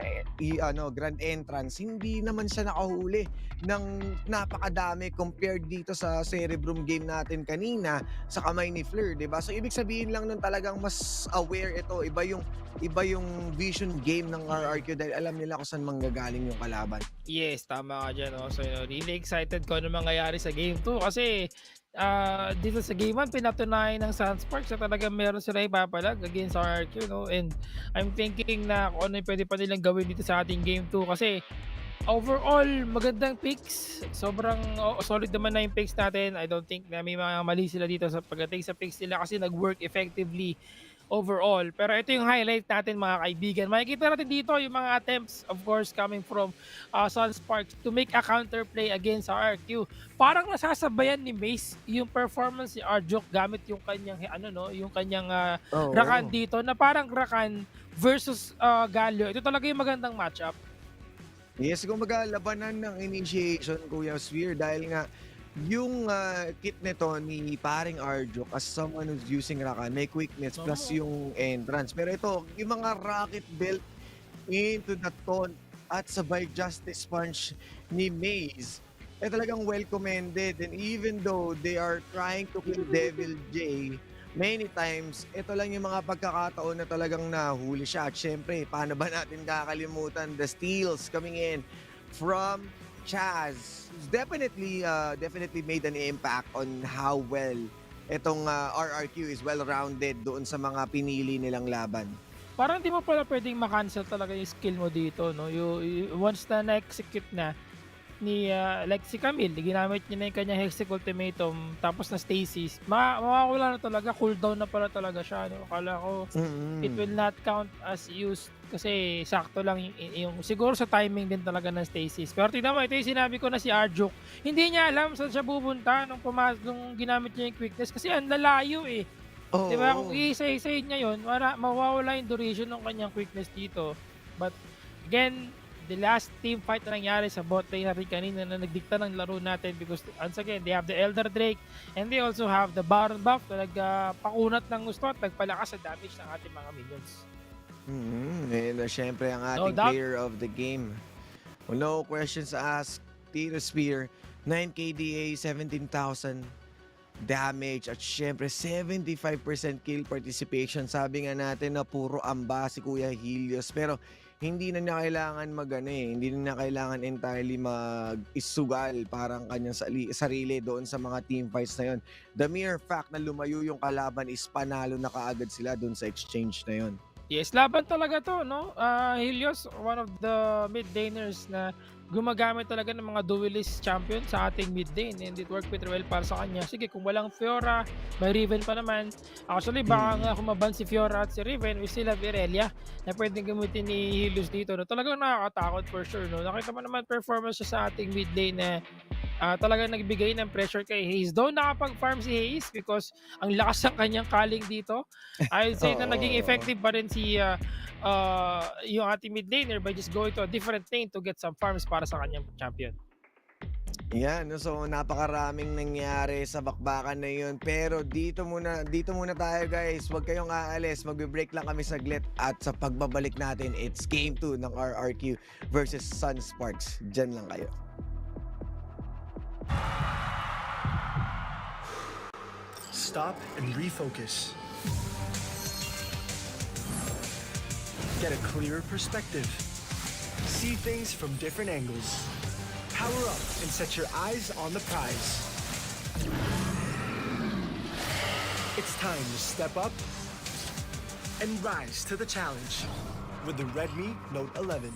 grand entrance, hindi naman siya nakahuli ng napakadami compared dito sa Cerebrum game natin kanina sa kamay ni Fleur, 'di ba? So ibig sabihin lang nun talagang mas aware ito, iba yung vision game ng RRQ dahil alam nila kung saan manggagaling yung kalaban. Yes, tama ka dyan. No? So, really excited ko ano mangyayari sa game 2 kasi dito sa game 1, pinatunayan ng Sunsparks na talaga meron sila ipapalag against RRQ, no? And I'm thinking na kung ano yung pwede pa nilang gawin dito sa ating game 2 kasi overall, magandang picks. Sobrang solid naman na yung picks natin. I don't think na may mga mali sila dito sa pagdating sa picks nila kasi nag-work effectively overall. Pero ito yung highlight natin mga kaibigan. Makikita natin dito yung mga attempts, of course, coming from Sunsparks to make a counterplay against RRQ. Parang nasasabayan ni Mace yung performance ni Arjok gamit yung kanyang yung kanyang Rakan dito na parang Rakan versus Galio. Ito talaga yung magandang matchup. Yes, kumbaga labanan ng initiation, Kuya Sphere, dahil nga yung kit nito ni paring Arjok as someone who's using Rakan, may quickness plus yung entrance. Pero ito, yung mga rocket built into the taunt at sabay justice punch ni Maze, talagang well commended. And even though they are trying to kill Devil J, many times, ito lang yung mga pagkakataon na talagang nahuli siya. At syempre, paano ba natin kakalimutan the steals coming in from Chaz. Definitely made an impact on how well itong RRQ is well-rounded doon sa mga pinili nilang laban. Parang di mo pala pwedeng makancel talaga yung skill mo dito, no? Once na na-execute na ni like si Camille, ginamit niya na yung kanyang Hextech Ultimatum tapos na Stasis, mawawala na talaga, cooldown na pala talaga siya, no? Akala ko it will not count as used kasi sakto lang yung siguro sa timing din talaga ng Stasis. Pero tignan mo, ito yung sinabi ko na si Arjok, hindi niya alam saan siya pupunta nung ginamit niya yung quickness kasi ang lalayo eh. Diba? Kung isa-isahin niya yun, mawawala yung duration ng kanyang quickness dito. But again, the last team fight na nangyari sa bot lane natin kanina na nagdikta ng laro natin because once again, they have the Elder Drake and they also have the Baron buff na nagpakunat ng gusto at nagpalakas sa damage ng ating mga minions. And syempre ang ating player of the game. No questions asked, Tito Spear, 9 KDA, 17,000 damage, at syempre 75% kill participation. Sabi nga natin na puro amba si Kuya Helios, pero hindi na niya kailangan hindi na niya kailangan entirely mag-isugal parang kanyang sarili doon sa mga team fights na yon. The mere fact na lumayo yung kalaban is panalo na kaagad sila doon sa exchange na yon. Yes, laban talaga to, no? Helios, one of the mid laners na gumagamit talaga ng mga duelist champion sa ating mid lane, and it worked pretty well para sa kanya. Sige, kung walang Fiora, may Riven pa naman. Actually, baka nga kumaban si Fiora at si Riven, we still have Irelia na pwedeng gamitin ni Helios dito. No? Talagang nakakatakot for sure. No? Nakita mo naman performance sa ating mid lane na talagang nagbigay ng pressure kay Hayes. Though nakapag-farm si Hayes because ang lakas ng kanyang calling dito. I would say na naging effective pa rin si yung ating mid laner by just going to a different lane to get some farms para sa kanyang champion. Yan, so napakaraming nangyari sa bakbakan na yun. Pero dito muna tayo guys. Huwag kayong aalis. Magbe-break lang kami saglit. At sa pagbabalik natin, it's game 2 ng RRQ versus Sunsparks. Diyan lang kayo. Stop and refocus. Get a clearer perspective. See things from different angles. Power up and set your eyes on the prize. It's time to step up and rise to the challenge with the Redmi Note 11.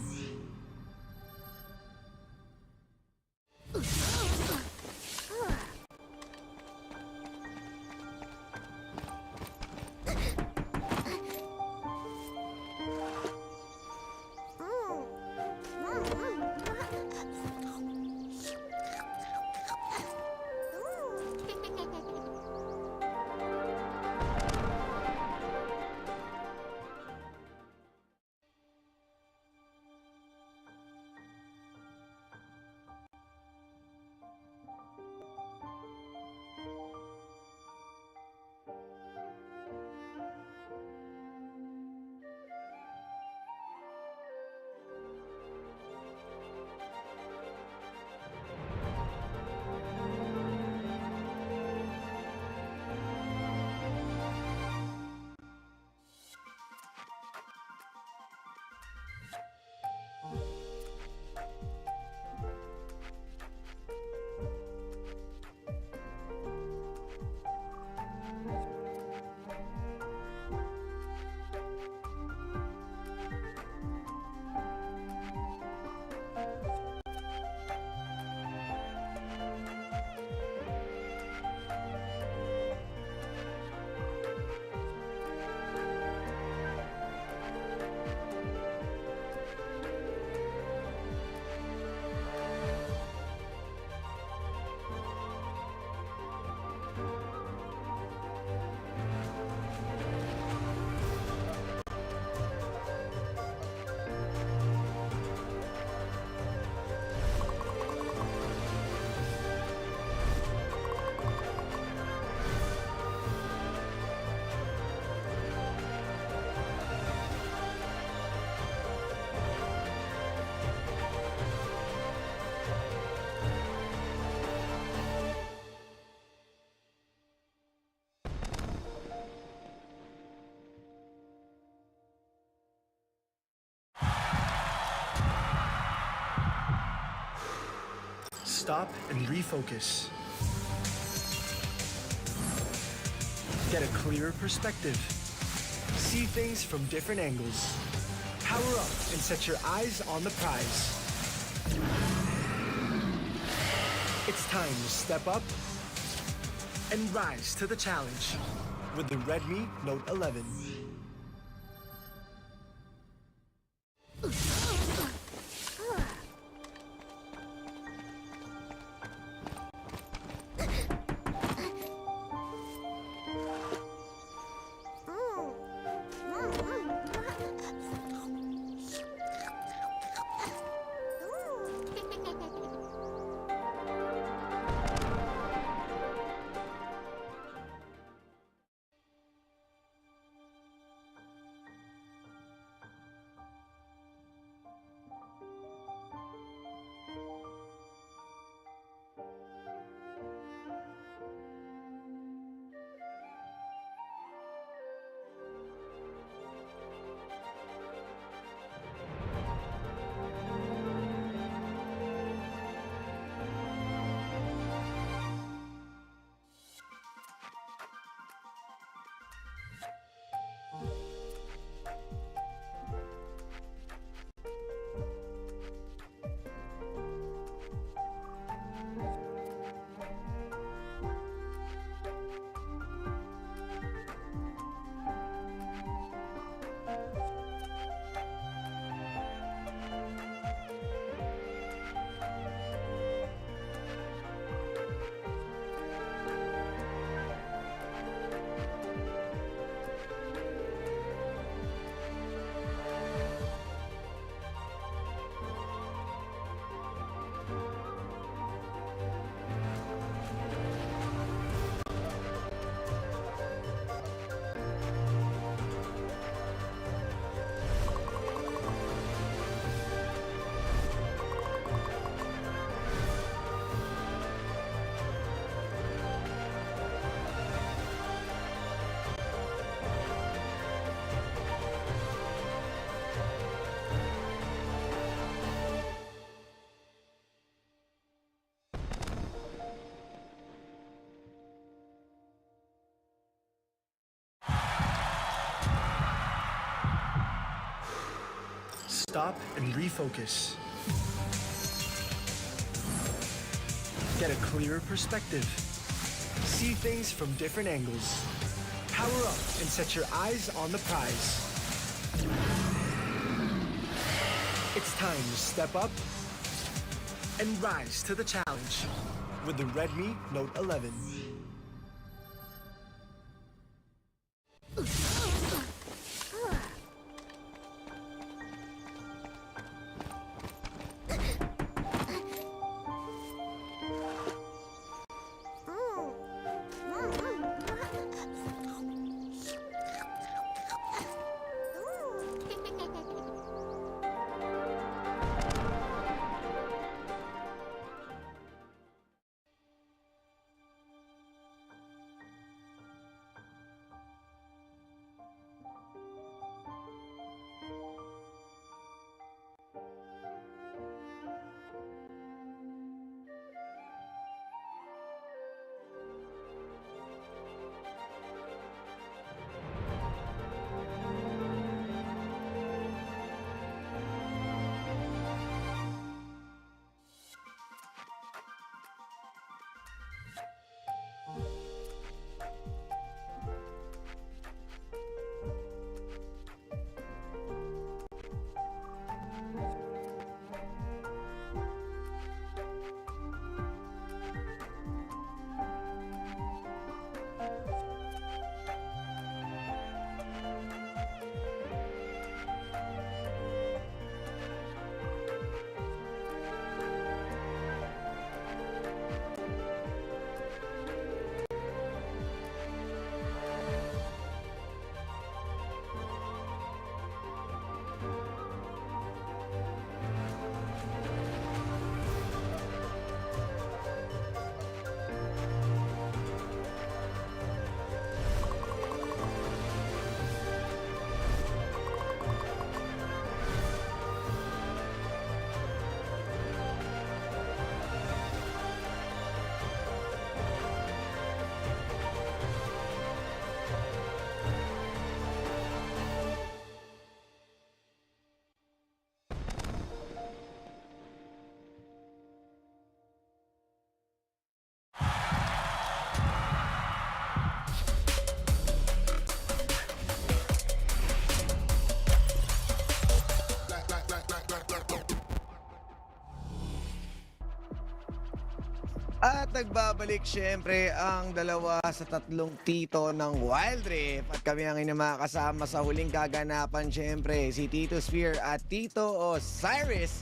Stop and refocus. Get a clearer perspective. See things from different angles. Power up and set your eyes on the prize. It's time to step up and rise to the challenge with the Redmi Note 11. stop and refocus. Get a clearer perspective. See things from different angles. Power up and set your eyes on the prize. It's time to step up and rise to the challenge with the Redmi Note 11. At nagbabalik syempre ang dalawa sa tatlong tito ng Wildrift. At kami ang inyong kasama sa huling kaganapan syempre, si Tito Sphere at Tito Osiris.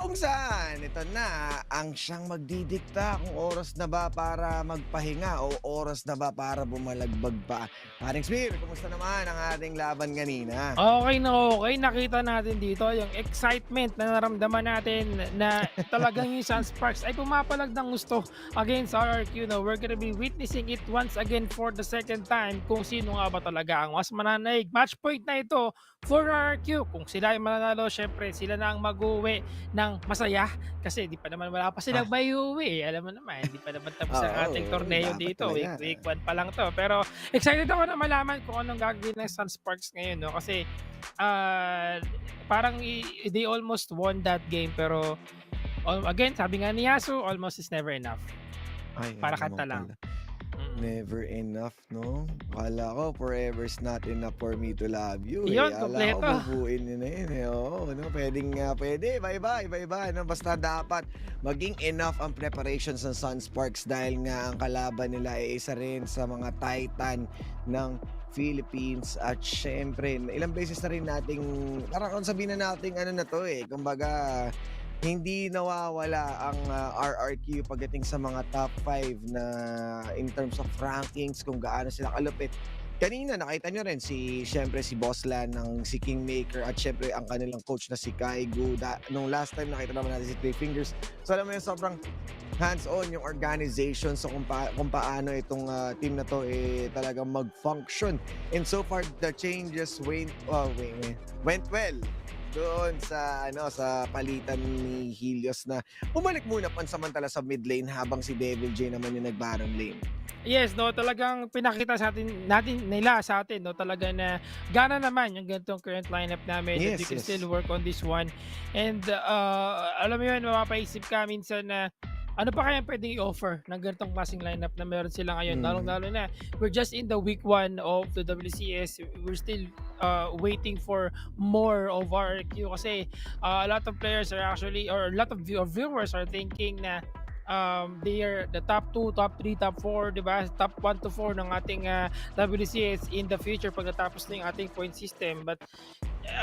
Kung saan, ito na ang siyang magdidikta kung oras na ba para magpahinga o oras na ba para bumalagbag pa. Paring Sphere, kumusta naman ang ating laban kanina? Okay na okay. Nakita natin dito yung excitement na naramdaman natin na talagang yung Sunsparks ay pumapalag ng gusto against RRQ. No? We're gonna be witnessing it once again for the second time kung sino nga ba talaga ang mas mananaig. Match point na ito for RRQ. Kung sila ay mananalo, syempre sila na ang mag-uwi ng masaya kasi wala pa silang may uwi. Alam mo naman, hindi pa naman tapos ang ating torneo dito. Week 1 pa lang to. Pero excited ako na malaman kung anong gagawin ng Sunsparks ngayon. No? Kasi parang they almost won that game. Pero again, sabi nga ni Yasu, almost is never enough. Ay, para kanta lang. Never enough, no? Akala ko forever's not enough for me to love you. Yun, Akala ko kompleto. bubuin nyo na yun. Oo, no? Pwede. Iba-iba. No? Basta dapat maging enough ang preparations ng Sunsparks dahil nga ang kalaban nila ay isa rin sa mga titan ng Philippines. At syempre, ilang beses na rin nating, parang kung sabihin na natin ano na to kumbaga, hindi nawawala ang RRQ pagdating sa mga top 5 na in terms of rankings, kung gaano sila kalupit. Kanina nakita nyo rin syempre si Bosslan ng si Kingmaker at syempre ang kanilang coach na si Kaigo. Nung last time nakita naman natin si Three Fingers. So alam mo yun, sobrang hands-on yung organization. So kung paano itong team na to talagang mag-function. And so far the changes went well. doon sa sa palitan ni Helios na bumalik muna pansamantala sa mid lane habang si Devil J naman yung nag-baron lane. Yes, no, talagang pinakita nila sa atin, no, talaga na gana naman yung ganitong current lineup namin, that Yes, we can yes. still work on this one. And alam mo yun, mapapaisip ka minsan na ano pa kaya pwedeng i-offer ng ganitong klaseng lineup na meron sila ngayon, lalong-lalo na we're just in the week 1 of the WCS. We're still waiting for more of our queue kasi a lot of players are actually, or a lot of viewers are thinking na they are the top 2, top 3, top 4, di ba? Top 1 to 4 ng ating WCS in the future pagkatapos ng ating point system. But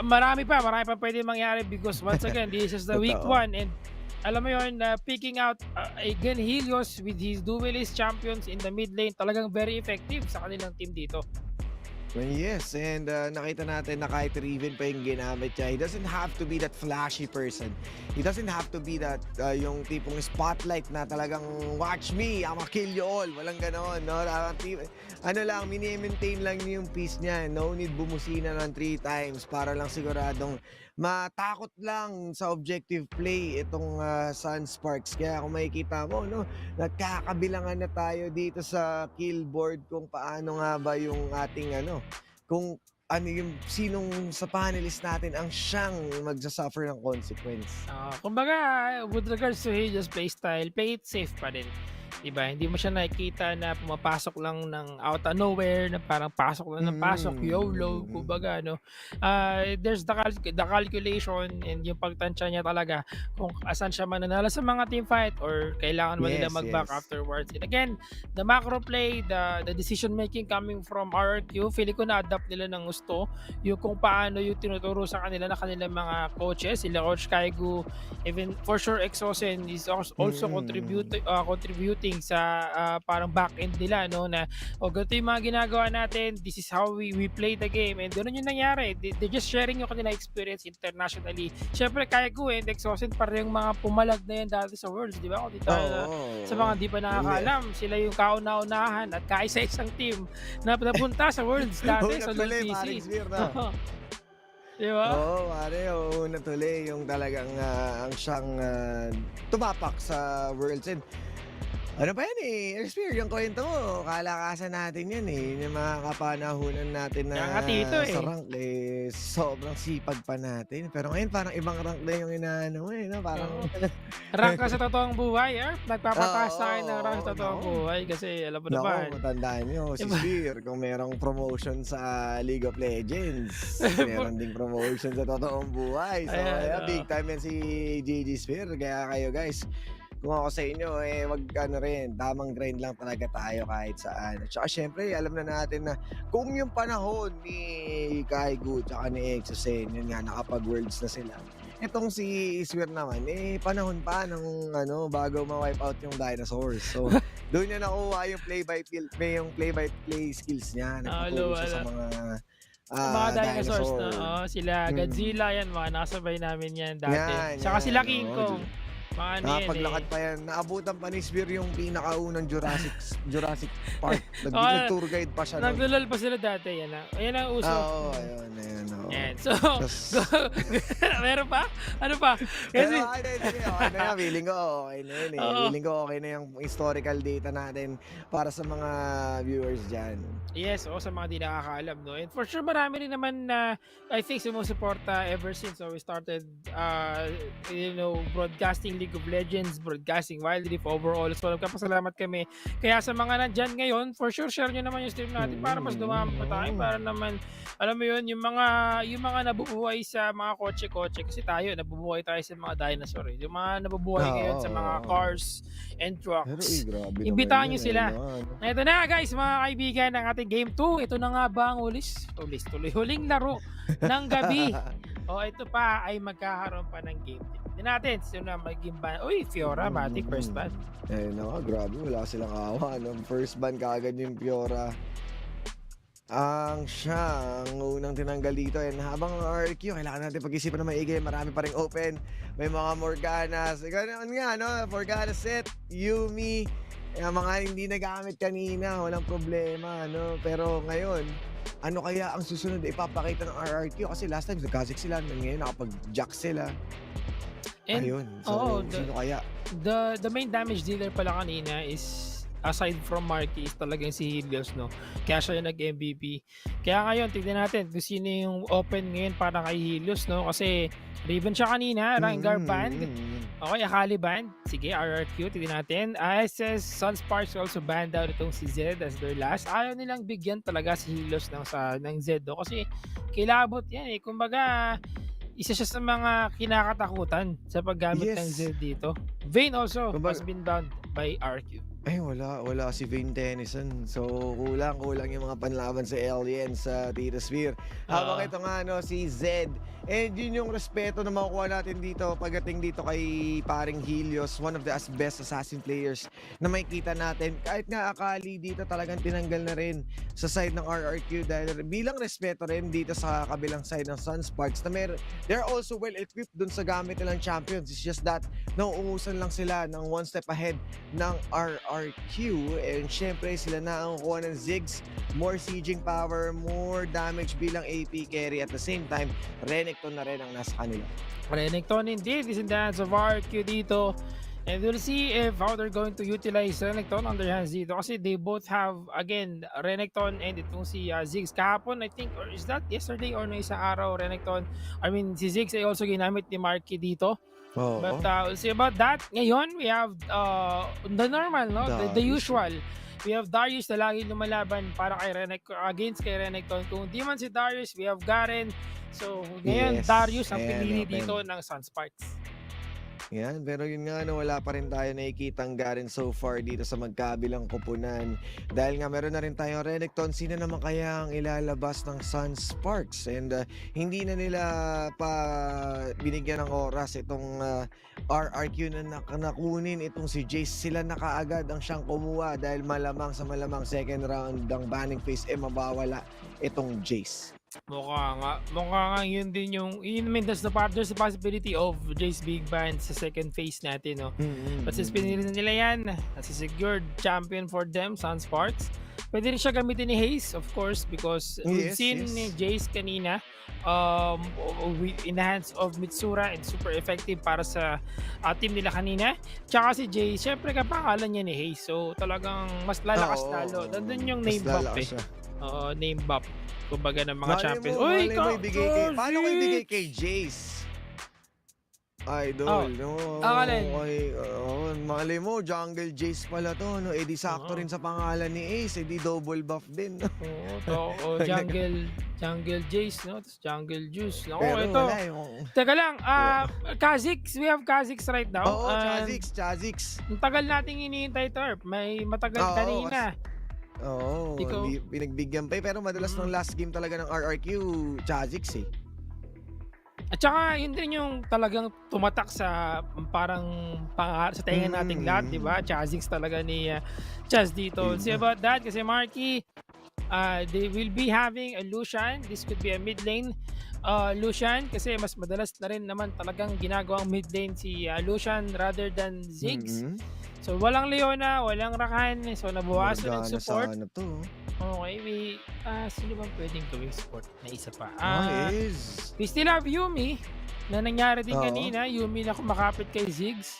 marami pa pwede mangyari because once again, this is the week 1 and alam mo yun, picking out again Helios with his duelist champions in the mid lane, talagang very effective sa kanilang team dito. Yes, and nakita natin na kahit Riven pa yung ginamit niya, he doesn't have to be that flashy person. He doesn't have to be that yung tipong spotlight na talagang watch me, I'ma kill you all. Walang ganon, no? Ano lang, mini-maintain lang niya yung peace niya. No need bumusina ng 3 times para lang siguradong matakot lang sa objective play itong Sunsparks. Kaya kung makikita mo, no, nagkakabilangan na tayo dito sa kill board kung paano nga ba yung ating kung ano yung sinong sa panelist natin ang siyang magsasuffer ng consequence. Kumbaga, with regards to his play style, play it safe pa rin. Diba? Hindi mo siya nakikita na pumapasok lang ng out of nowhere, na parang pasok lang ng pasok, YOLO, kumbaga, no? There's the calculation and yung pagtansya niya talaga kung asan siya mananalo sa mga team fight or kailangan mo nila mag-back afterwards. And again, the macro play, the decision making coming from RRQ, feeling ko na-adapt nila ng gusto yung kung paano yung tinuturo sa kanila na kanilang mga coaches, sila Coach Kaigu, even for sure Exosen is also contributing sa parang back-end nila, no, na ganito yung mga ginagawa natin, this is how we play the game, and ganoon yung nangyari. They're just sharing yung kanila experience internationally. Siyempre, kaya ko and Exosen para yung mga pumalag na yan dati sa Worlds, di ba? Kung dito sa mga di pa nakakaalam, sila yung kauna-unahan at kaisa-isang team na napunta sa Worlds dati sa LoLPC. Diba? Oo, pare, una tuloy yung talagang ang siyang tumapak sa Worlds. And ano pa yan experience yung kwento mo, kalakasan natin yan yung mga kapanahunan natin na sa rank sobrang sipag pa natin. Pero ngayon parang ibang rank na yung inaano mo no? Parang rank ka sa totoong buhay, nagpapataas tayo ng rank sa totoong buhay kasi alam mo naman. Matandaan nyo, si Spear, kung merong promotion sa League of Legends, meron ding promotion sa totoong buhay. So, big time yan si GG Spear. Kaya kayo guys, kung ako sa inyo, wag tamang grind lang talaga tayo kahit saan. At saka syempre, alam na natin na kung yung panahon ni Kaigu at ni Exosen, yun nga, nakapag-worlds na sila. Itong si Iswir naman, panahon pa ng bago ma-wipe out yung dinosaurs. So, doon niya nakuha yung play-by-play skills niya. Nagtuturo siya sa mga dinosaurs na, sila Godzilla yan, mga nakasabay namin yan dati. Saka sila King Kong. Paglakad pa yan, naabutan pa ni Spear yung pinakaunang Jurassic Park. Nag-tour guide pa siya. Naglulol pa sila dati, yan ang uso. Ayun. So, meron pa? Ano pa? Kasi okay na yan, feeling ko okay na yun Feeling ko okay na yung historical data natin para sa mga viewers dyan. Yes, sa mga di nakakaalam, no? And for sure, marami rin naman na I think sumusuporta ever since we started broadcasting League of Legends, broadcasting Wildrift overall. So nagpapasalamat kami. Kaya sa mga nandyan ngayon, for sure share nyo naman yung stream natin para mas dumami pa tayo, para naman alam mo yun, yung mga nabubuhay sa mga kotse-kotse, kasi tayo nabubuhay tayo sa mga dinosaur yung mga nabubuhay ngayon sa mga cars and trucks. Imbitahan nyo sila. Ito na guys, mga kaibigan, ng ating game 2. Ito na nga ba ang huling laro ng gabi. Ito pa ay magkakaroon pa ng game 3. Natin, sino na maging ban? Uy, Fiora, Matic, first ban. Grabe, wala silang awa. First ban kaagad yung Fiora. Ang siyang unang tinanggal dito. And habang RQ, kailangan natin pag-isipan na maigi. Marami pa rin open. May mga Morganas. Ganun nga, Morgana set, Yumi. Mga hindi nagamit kanina, walang problema. Pero ngayon, ano kaya ang susunod na ipapakita ng RRQ? Kasi last time nag-Kha'Zix sila, ngayon nakapag-Jack sila. And, Ayun, so oo, sino kaya? the main damage dealer pala kanina is aside from Marky is talagang si Helios, no? Kaya siya yung nag-MVP. Kaya ngayon, tignan natin kung sino yung open ngayon para kay Helios, no? Kasi Raven siya kanina, Rangar band. Okay, Akali band. Sige, RRQ, tignan natin. ISS, Sunsparks also banned out itong si Zed as their last. Ayaw nilang bigyan talaga si Helios ng Zed, no? Kasi kilabot yan eh. Kumbaga, isa siya sa mga kinakatakutan sa paggamit ng Zed dito. Vayne also has been banned by RQ. Ay, wala si Vayne Tennyson. So, kulang yung mga panlaban sa Alien sa Tito Sphere. Habang ito nga, no, si Zed. And yun yung respeto na makukuha natin dito pagdating dito kay paring Helios, one of the best assassin players na makikita natin. Kahit nga Akali dito talagang tinanggal na rin sa side ng RRQ dahil bilang respeto rin dito sa kabilang side ng Sunsparks na they're also well equipped dun sa gamit nilang champions. It's just that nauungusan lang sila ng one step ahead ng RRQ, and syempre sila na ang kuha ng Ziggs, more sieging power, more damage bilang AP carry. At the same time, Renekton na rin ang nasa kanila. Renekton indeed is in the hands of RRQ dito, and we'll see if how they're going to utilize Renekton on their hands dito kasi they both have, again, Renekton and itong si Ziggs kahapon, I think, or is that yesterday or no isang araw, Renekton, I mean si Ziggs ay also ginamit ni Marky dito. But we'll see about that. Ngayon, we have the normal, no? The usual. We have Darius na lagi lumalaban para kay against kay Renekton. Kung di man si Darius, we have Garen. So, ngayon, Darius ang pinili dito ng Sunsparks. Yan, pero yun nga, no, wala pa rin tayo nakikitang Garen so far dito sa magkabilang kupunan. Dahil nga meron na rin tayong Renekton, sino naman kaya ang ilalabas ng Sunsparks? And hindi na nila pa binigyan ng oras itong RRQ na nakunin itong si Jace. Sila na kaagad ang siyang kumuha dahil malamang sa malamang second round ng banning phase mabawala itong Jace. Mukha nga yun din yung there's the possibility of Jace big ban sa second phase natin, no? But since pinili nila yan, that's a secured champion for them, Sunsparks. Pwede rin siya gamitin ni Haze, of course, because we've seen ni Jace kanina in the hands of Mitsura and super effective para sa team nila kanina. Tsaka si Jace, syempre kapangalan niya ni Haze, so talagang mas lalakas lalo. Nandun yung name bump eh. Name bump. Kumbaga ng mga champions. Uy, paano ko ibigay kay Jace? Idol, no? Mali mo, Jungle Jace pala to, no? Eh di sakto rin sa pangalan ni Ace, eh di double buff din. Jungle Jace, no? Tapos Jungle Juice. Naku, ito. Teka lang, Kha'Zix, we have Kha'Zix right now. Oo, Kha'Zix. Ang tagal nating hinihintay ito, may matagal kanina. Oo, pinagbigyan pa eh. Pero madalas ng last game talaga ng RRQ, Kha'Zix eh. At saka yun din yung talagang tumatak sa parang sa tenga nating lahat, di ba? Kha'Zix talaga ni Chaz dito. See about that kasi Marky, they will be having a Lucian. This could be a mid lane Lucian kasi mas madalas na rin naman talagang ginagawang mid lane si Lucian rather than Ziggs. So walang Leona, walang Rakan, so nabawasan ng support. Okay, sino bang pwedeng gawing support na isa pa? We still have Yuumi na nangyari din kanina. Yuumi na kumakapit kay Ziggs.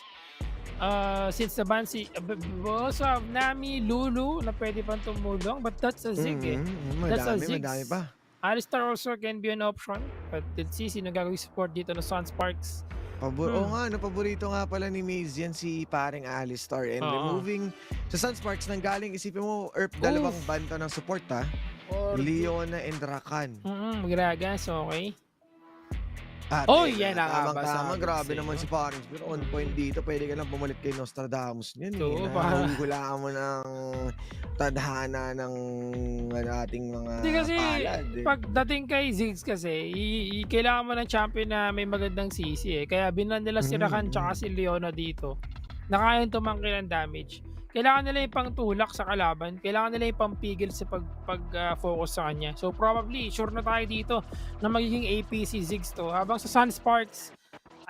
Since naban we also have Nami, Lulu na pwede pang tumulong, but that's a Zig eh. That's a Ziggs. Madami pa. Alistar also can be an option, but let's see sino gagawing support dito ng Sunsparks. Paborito nga pala ni Maze yan si paring Alistar. And removing sa Sunsparks nang galing, isipin mo, dalawang banta ng support ha. Leona and Rakan. Gragas, okay. Yan tama, grabe naman si Parings. Pero on point dito, pwede ka lang pumalit kay Nostradamus niyan. Hulaan mo ng tadhana ng ating mga palad. Pagdating kay Ziggs kasi, kailangan mo ng champion na may magandang CC eh. Kaya binan nila si Rakan tsaka si Leona dito. Nakayan tumangkin ng damage. Kailangan nila yung pangtulak sa kalaban. Kailangan nila yung pampigil sa pag-focus sa kanya. So probably, sure na tayo dito na magiging AP si Ziggs to. Habang sa Sunsparks,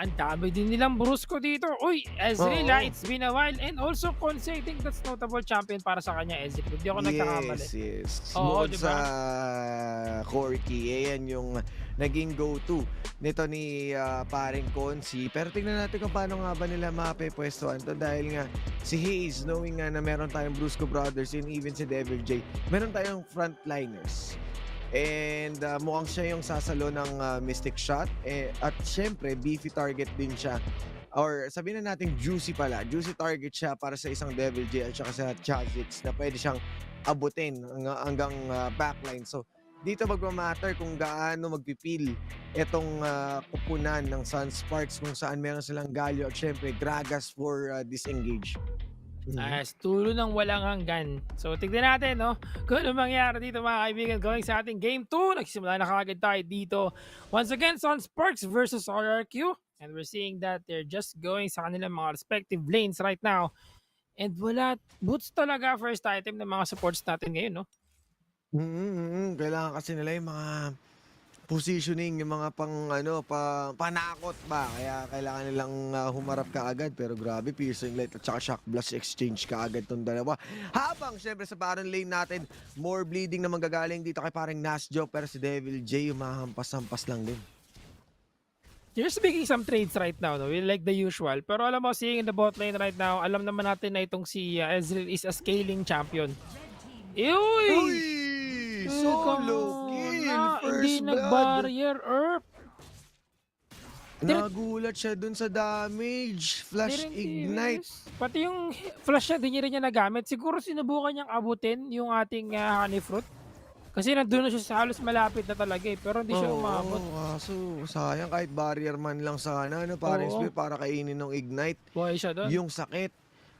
Ang dami din nilang brusko dito. Uy, Ezreal, Oo. it's been a while. And also, Konse, I think that's notable champion para sa kanya, Ezreal. Hindi ako nagkakamali. Yes. Oo, Bukod di sa ba? Corky, ayan yung naging go-to nito ni paring Konsi. Pero tingnan natin kung paano nga ba nila mapepwestuhan to dahil nga si Hayes, knowing nga na meron tayong Brusco Brothers and even si Devil J, meron tayong frontliners. And mukhang siya yung sasalo ng Mystic Shot. At syempre, beefy target din siya. Or sabihin na natin juicy pala. Juicy target siya para sa isang Devil J at saka sa Chazix na pwede siyang abutin hanggang backline. So, dito magmamatter kung gaano magpipil itong kupunan ng Sunsparks kung saan meron silang Galio at syempre Gragas for disengage. As tulo ng walang hanggan. So, tignan natin, no? Kung ano mangyari dito, mga kaibigan, going sa ating Game 2. Nagsimula na kagad tayo dito. Once again, Sunsparks versus RRQ. And we're seeing that they're just going sa kanilang mga respective lanes right now. And wala, boots talaga first item ng mga supports natin ngayon, no? Kailangan kasi nila yung mga positioning, yung mga panakot ba. Kaya kailangan nilang humarap kaagad. Pero grabe, piercing light at saka shock blast exchange kaagad tong dalawa. Habang syempre sa parang lane natin, more bleeding na manggagaling dito kay parang Nasjo. Pero si Devil J, humahampas-hampas lang din. You're speaking some trades right now, no? Like the usual. Pero alam mo, seeing in the bot lane right now, alam naman natin na itong si Ezreal is a scaling champion. Uy! Solo kill! Hindi First blood! nag-barrier, Earp. Nagulat siya dun sa damage. Flash ignite. Pati yung flash niya, di rin niya nagamit. Siguro sinubukan niyang abutin yung ating honey fruit. Kasi nandun na siya sa halos malapit na talaga eh. Pero hindi siya umabot. So sayang kahit barrier man lang sana. Parang spear para kainin ng ignite. Buhay siya doon. Yung sakit.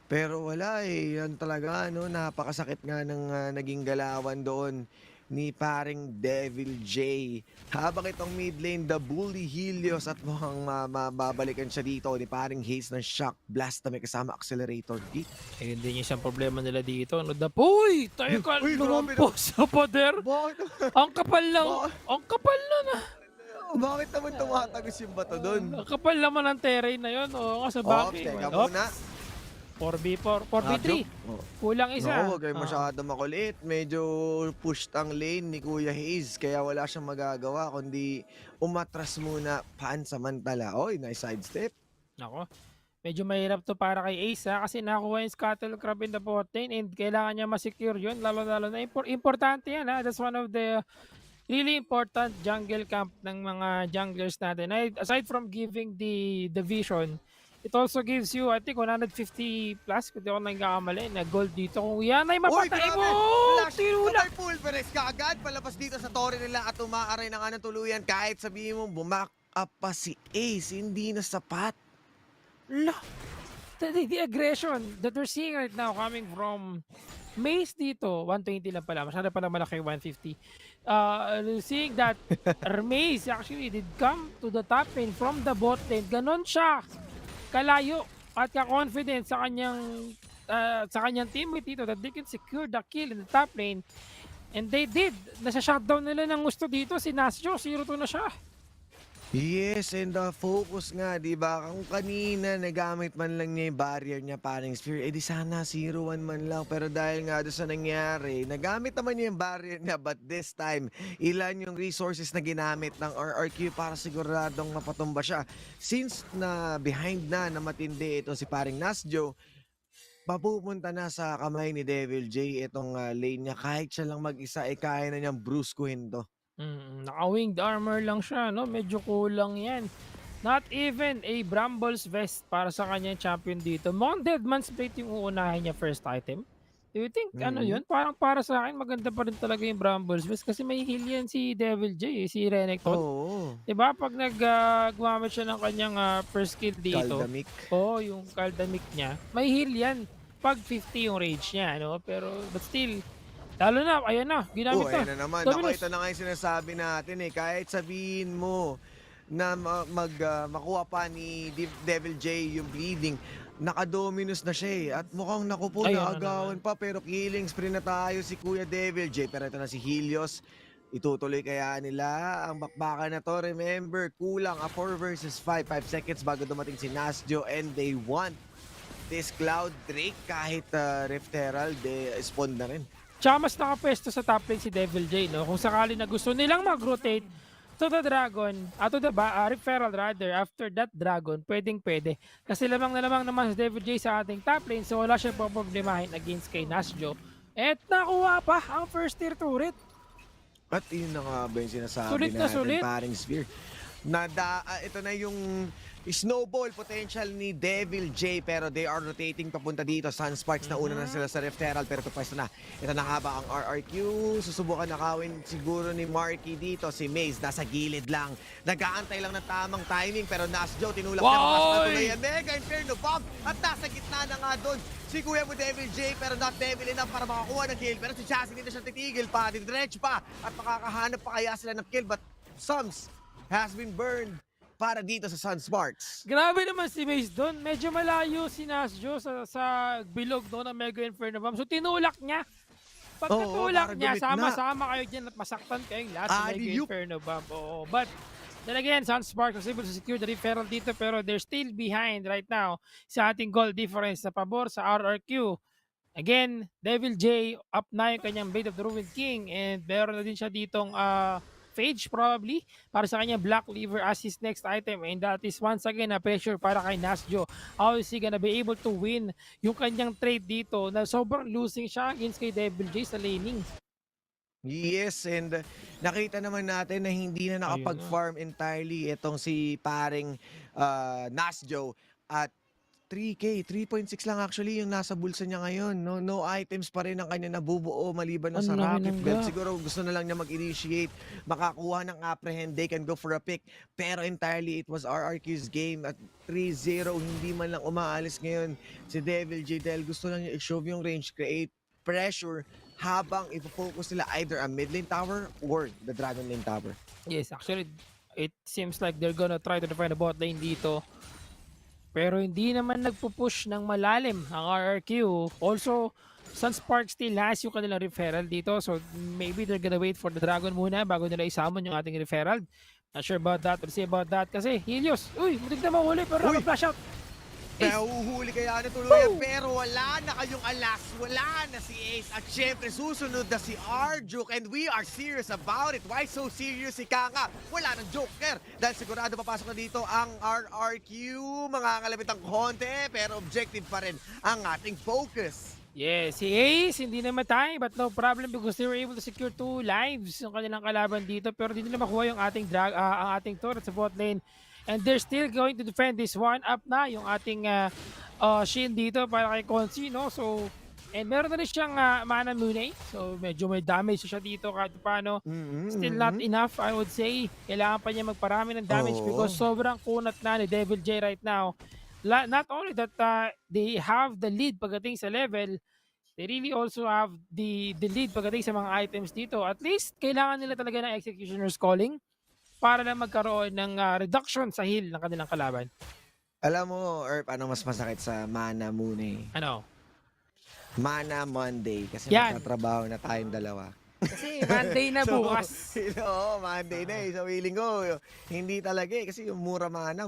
Pero wala eh. Yan talaga, napakasakit nga ng naging galawan doon ni paring Devil J. Habang itong mid lane, the bully Helios at mukhang mababalikan siya dito ni paring Haze ng shock blast na may kasama accelerator kit. Eh, hindi niya siyang problema nila dito. Ano Uy! Tayo ka lumampo sa pader. Bakit? Ang kapal lang. Ang kapal na. Bakit naman tumatagos yung bato doon? Ang kapal naman ng terrain na yun. Oo, sa bakit. Teka muna. 4v4, 4v3. Kulang isa. No, huwag kayo masyado makulit. Medyo pushed ang lane ni Kuya Hayes. Kaya wala siyang magagawa kundi umatras muna pansamantala. Oy, nice sidestep. Nako. Medyo mahirap to para kay Ace kasi nakuha yung Scuttle Crab in the bot lane and kailangan niya ma-secure yun. Lalo-lalo na importante yan ha. That's one of the really important jungle camp ng mga junglers natin. Aside from giving the vision, it also gives you, I think, 150 plus, kung di ako nagkakamali, na gold dito. Kung yan ay mapatay mo! Flash! Pulverize ka agad. Palabas dito sa torre nila at umaaray na nga ng tuluyan. Kahit sabihin mo, bumak up pa si Ace, hindi na sapat. The aggression that we're seeing right now coming from Mace dito, 120 lang pala. Masyado pala malaki 150. Seeing that Mace actually did come to the top lane from the bot lane. Ganon siya kalayo at ka-confident sa kanyang teammate dito that they can secure the kill in the top lane. And they did. Nasa shutdown nila ng gusto dito. Si Nasjo, 0-2 na siya. Yes, and the focus nga, di ba? Kung kanina nagamit man lang niya yung barrier niya parang spear, di sana 0-1 man lang. Pero dahil nga doon sa nangyari, nagamit naman niya yung barrier niya. But this time, ilan yung resources na ginamit ng RRQ para siguradong mapatumba siya. Since na behind na matindi ito si paring Nasjo, papupunta na sa kamay ni Devil J itong lane niya. Kahit siya lang mag-isa, kaya na niyang bruskuhin to. Naka-winged armor lang siya, no? Medyo kulang yan. Not even a Brambles vest para sa kanyang champion dito. Mukhang Deadman's Plate yung uunahin niya first item. Do you think, ano yun? Parang para sa akin, maganda pa rin talaga yung Brambles vest kasi may heal yan si Devil J, si Renekton. Oo. Diba? Pag gumamit siya ng kanyang first skill dito. Kaldamik. Yung Kaldamik niya. May heal yan. Pag 50 yung rage niya, no? Pero, but still, lalo na, ayan na, ginamit na. Ayan na naman. Ako, ito na nga yung sinasabi natin Kahit sabihin mo na makuha pa ni Devil J yung bleeding, naka-dominus na siya At mukhang nakupo na agawan pa. Pero killing spree na tayo si Kuya Devil J. Pero ito na si Helios. Itutuloy kaya nila ang bakbakan na to? Remember, kulang 4 versus 5 seconds bago dumating si Nasjo, and they want this Cloud Drake kahit Rift Herald, spawn na rin. Tsaka mas nakapwesto sa top lane si Devil J, no? Kung sakali na gusto nilang mag-rotate to the Dragon, to the Rift Herald rather, after that Dragon, pwedeng-pwede. Kasi lamang na lamang naman si Devil J sa ating top lane, so wala siyang problemahin against kay Nasjo. At nakuha pa ang first tier turret. At yun na nga ba yung sinasabi Sulit na natin, sulit. paring Sphere. Ito na yung snowball potential ni Devil J, pero they are rotating papunta dito. Sunsparks na una na sila sa Rift Herald, pero pwesto na. Ito na nga ba ang RRQ? Susubukan nakawin siguro ni Marky dito. Si Maze nasa gilid lang. Nag-aantay lang ng tamang timing, pero Nasjo tinulak niya papasok na tuloy. Mega Inferno Bomb at nasa gitna na nga doon si Kuya mo Devil J, pero not Devil enough para makakuha ng kill. Pero si Chassis hindi na siya titigil pa, diretso pa, at makakahanap pa kaya sila ng kill, but Sums has been burned para dito sa Sunsparks. Grabe naman si Maze doon. Medyo malayo si Nasjo sa bilog doon ng Mega Inferno Bomb. So tinulak niya. Pag natulak niya, sama-sama kayo dyan at masaktan kayong lahat sa Mega Inferno Bomb. Oo. But then again, Sunsparks was able to secure the referral dito, pero they're still behind right now sa ating goal difference na pabor sa RRQ. Again, Devil J up na yung kanyang Blade of the Ruined King, and meron na din siya ditong Phage probably para sa kanya Black Liver as his next item, and that is once again a pressure para kay Nasjo. How is he gonna be able to win yung kanyang trade dito na sobrang losing siya against kay Devil J sa laning? Yes, and nakita naman natin na hindi na nakapag-farm entirely itong si paring Nasjo, at 3K, 3.6 lang actually yung nasa bulsa niya ngayon. No items pa rin ang kanya nabubuo maliban na sa rocket belt. Siguro gusto na lang niya mag-initiate, makakuha ng apprehend, they can go for a pick. Pero entirely it was RRQ's game at 3-0. Hindi man lang umaalis ngayon si Devil J dahil gusto lang niya i-shove yung range, create pressure habang ipo-focus nila either a mid lane tower or the Dragon lane tower. Yes, actually it seems like they're gonna try to defend the bot lane dito. Pero hindi naman nagpupush ng malalim ang RRQ. Also, Sunsparks still has yung kanilang referral dito. So, maybe they're gonna wait for the Dragon muna bago nila isamon yung ating referral. Not sure about that. We'll see about that. Kasi, Helios, uy, mutik na mahuli pero naka-flash out. Nahuhuli kaya na tuluyan, pero wala na kayong alas, wala na si Ace, at syempre susunod na si Arjuk, and we are serious about it. Why so serious si Kanga? Wala ng Joker, dahil sigurado papasok na dito ang RRQ, mga kalapit ang konti, pero objective pa rin ang ating focus. Yes, si Ace hindi namatay, but no problem because they were able to secure 2 lives yung kanilang kalaban dito, pero hindi nila makuha yung ating ang ating turret sa bot lane. And they're still going to defend this one. Up na yung ating Shin dito para kay Konsi, no? So, and meron na rin siyang mana mune. So, medyo may damage siya dito kahit paano. Still not enough, I would say. Kailangan pa niya magparami ng damage because sobrang kunat na ni Devil J right now. Not only that they have the lead pagdating sa level, they really also have the lead pagdating sa mga items dito. At least, kailangan nila talaga ng Executioner's Calling para lang magkaroon ng reduction sa heal ng kanilang kalaban. Alam mo, Erp, ano mas masakit sa Mana Mune? Ano? Mana Monday, kasi magtatrabaho na tayong dalawa. Kasi Monday na bukas. Oo, Monday na eh. So, feeling ko, hindi talaga eh. Kasi yung murang mana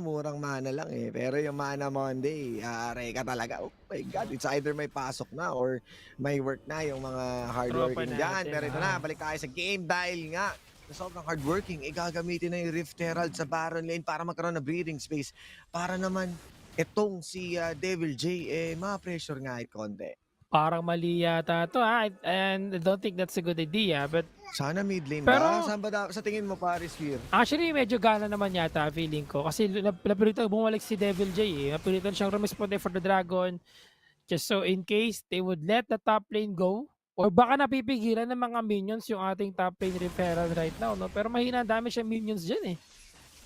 lang eh. Pero yung Mana Monday, aray ka talaga. Oh my God, it's either may pasok na or may work na yung mga hardworking dyan. Pero ito na, balik tayo sa game dahil nga, sobrang hardworking, gagamitin na yung Rift Herald sa Baron lane para magkaroon ng breathing space. Para naman, itong si Devil J, ma-pressure nga konti. Parang mali yata ito and I don't think that's a good idea. But sana mid lane pero, ba? Saan ba sa tingin mo, Paris Fear? Actually, medyo gana naman yata feeling ko. Kasi napilitan bumalik si Devil J eh. Napilitan siyang rumisponde for the Dragon. Just so in case they would let the top lane go. Or baka napipigilan ng mga minions yung ating top lane referral right now, no? Pero mahina dami siya minions dyan eh.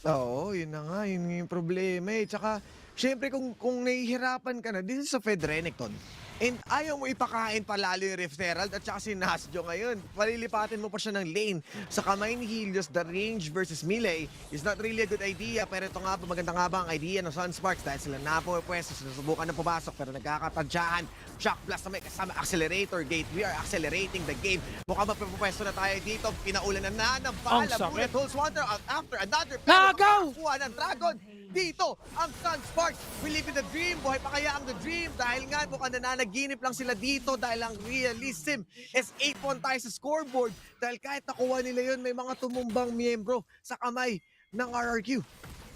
Oo, yun na nga. Yun yung problema eh. Tsaka, syempre kung nahihirapan ka na, this is a Fed Renekton. And ayaw mo ipakain palalo yung Rift Herald at saka si Nasjo ngayon. Palilipatin mo pa siya ng lane. Sa kamay ni Helios, the range versus melee is not really a good idea. Pero ito nga ba, maganda nga ba ang idea ng Sunsparks dahil sila napupwesto, sinusubukan na pumasok pero nagkakatadyahan. Shock Blast na may kasama Accelerator Gate. We are accelerating the game. Mukhang mapupwesto na tayo dito. Pinaulan na ng bala. Bullet holes water after another. Pero makakuha ng Dragon. Dito, ang Sunsparks will live in the dream. Buhay pa kaya ang the dream? Dahil nga, mukhang nananaginip lang sila dito dahil ang realism is 8-1 tayo sa scoreboard. Dahil kahit nakuha nila yun, may mga tumumbang miyembro sa kamay ng RRQ.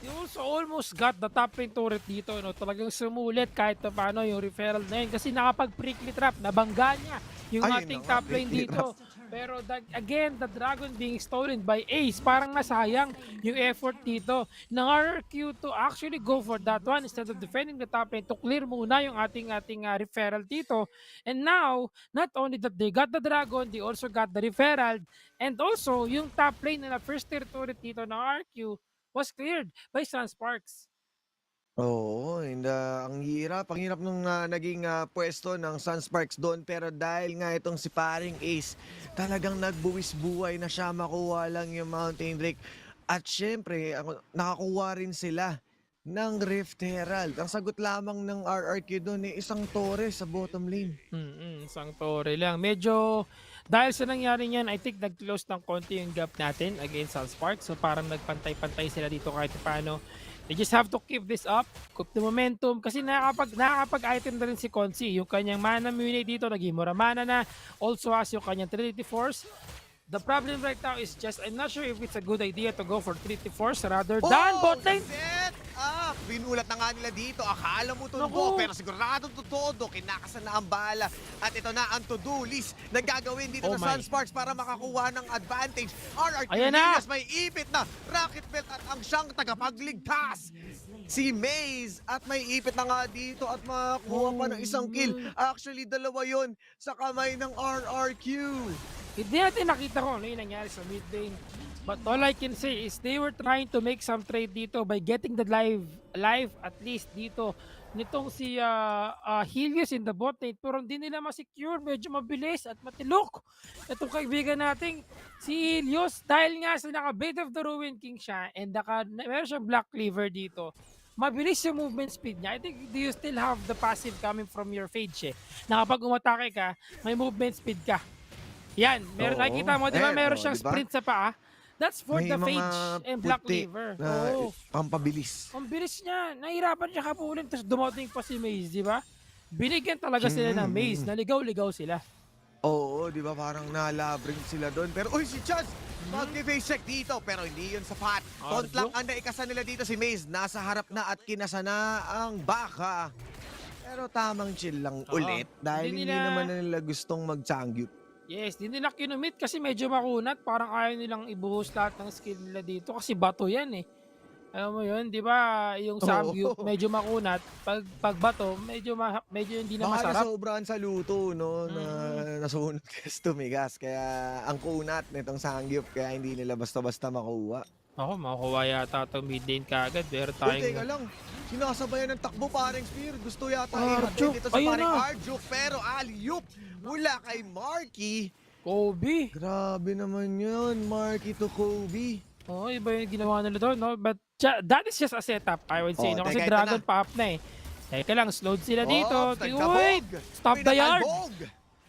You also almost got the top lane turret dito, no? Talagang sumulit kahit na paano yung referral na yun. Kasi nakapag-prickly trap, nabangga niya yung ating top lane dito. Pero again, the Dragon being stolen by Ace, parang nasayang yung effort dito ng RRQ to actually go for that one instead of defending the top lane to clear muna yung ating referral dito. And now, not only that they got the Dragon, they also got the referral. And also, yung top lane na first tier turret dito ng RRQ was cleared by Sunsparks. Oo, and ang hirap nung naging pwesto ng Sunsparks doon. Pero dahil nga itong si paring Ace, talagang nagbuwis buhay na siya makuha lang yung Mountain Drake. At syempre, nakakuha rin sila ng Rift Herald. Ang sagot lamang ng RRQ doon isang Torres sa bottom lane. Isang Torre lang. Medyo, dahil sa nangyari niyan, I think nag-close ng konti yung gap natin against Sunsparks. So parang nagpantay-pantay sila dito kahit paano. They just have to keep this up, keep the momentum, kasi nakakapag-item na rin si Consi. Yung kanyang mana muni dito, naging mura mana na. Also has yung kanyang Trinity Force. The problem right now is just, I'm not sure if it's a good idea to go for Trinity Force rather than bot lane. Set up! Binulat na nga nila dito. Akala mo tundo, pero siguradong totoo. Kinakasan na ang bala. At ito na ang to-do list na gagawin dito ng Sunsparks para makakuha ng advantage. RRQ Ligas may ipit na Rocket Belt at ang siyang tagapagligtas. Si Maze at may ipit na nga dito at makakuha pa ng isang kill. Actually, dalawa yon sa kamay ng RRQ. Hindi natin nakita ko ano yung nangyari sa mid lane. But all I can say is they were trying to make some trade dito by getting the live at least dito nitong si Helios in the bot lane. Pero hindi nila ma-secure. Medyo mabilis at matilok. Itong kaibigan nating si Helios dahil nga sa naka-Blade of the Ruin King siya and meron siyang Black Cleaver dito. Mabilis yung movement speed niya. I think do you still have the passive coming from your Phage na kapag umatake ka, may movement speed ka. Yan, meron nakikita mo, di ba? Meron siyang sprint sa paa. That's for the Phage and Black Cleaver. Pampabilis. Ang bilis niya. Nahirapan siya kapulin. Tapos dumating pa si Maze, di ba? Binigyan talaga sila ng Maze. Naligaw-ligaw sila. Oo, di ba? Parang nalabring sila doon. Pero, uy, si Chance! Mag-face check dito. Pero hindi yun sapat. Tontlang ang naikasan nila dito si Maze. Nasa harap na at kinasa na ang baka. Pero tamang chill lang ulit. Dahil hindi naman nila gustong mag-sangyup. Yes, di nila kinumit kasi medyo makunat. Parang ayaw nilang ibuhos lahat ng skill nila dito kasi bato yan eh. Alam mo yun, di ba? Yung Samgyup medyo makunat. Pag bato, medyo hindi na masarap. Nasobrahan sa luto, no? Na nasunod kasi tumigas. Kaya ang kunat nitong Samgyup, kaya hindi nila basta-basta makuha. Ako, makukuha yata itong mid lane kaagad. Pero tayong... Teka lang. Sinasabayan ng takbo paring Spear. Gusto yata i-hatid dito sa paring Arjuk. Pero alley-oop mula kay Marky. Kobe. Grabe naman yun. Marky to Kobe. Oo, iba yung ginawa nila doon, no? But that is just a setup, I would say, no? Kasi Dragon pa up na eh. Teka lang, slowed sila dito. Wait! Stop the yard!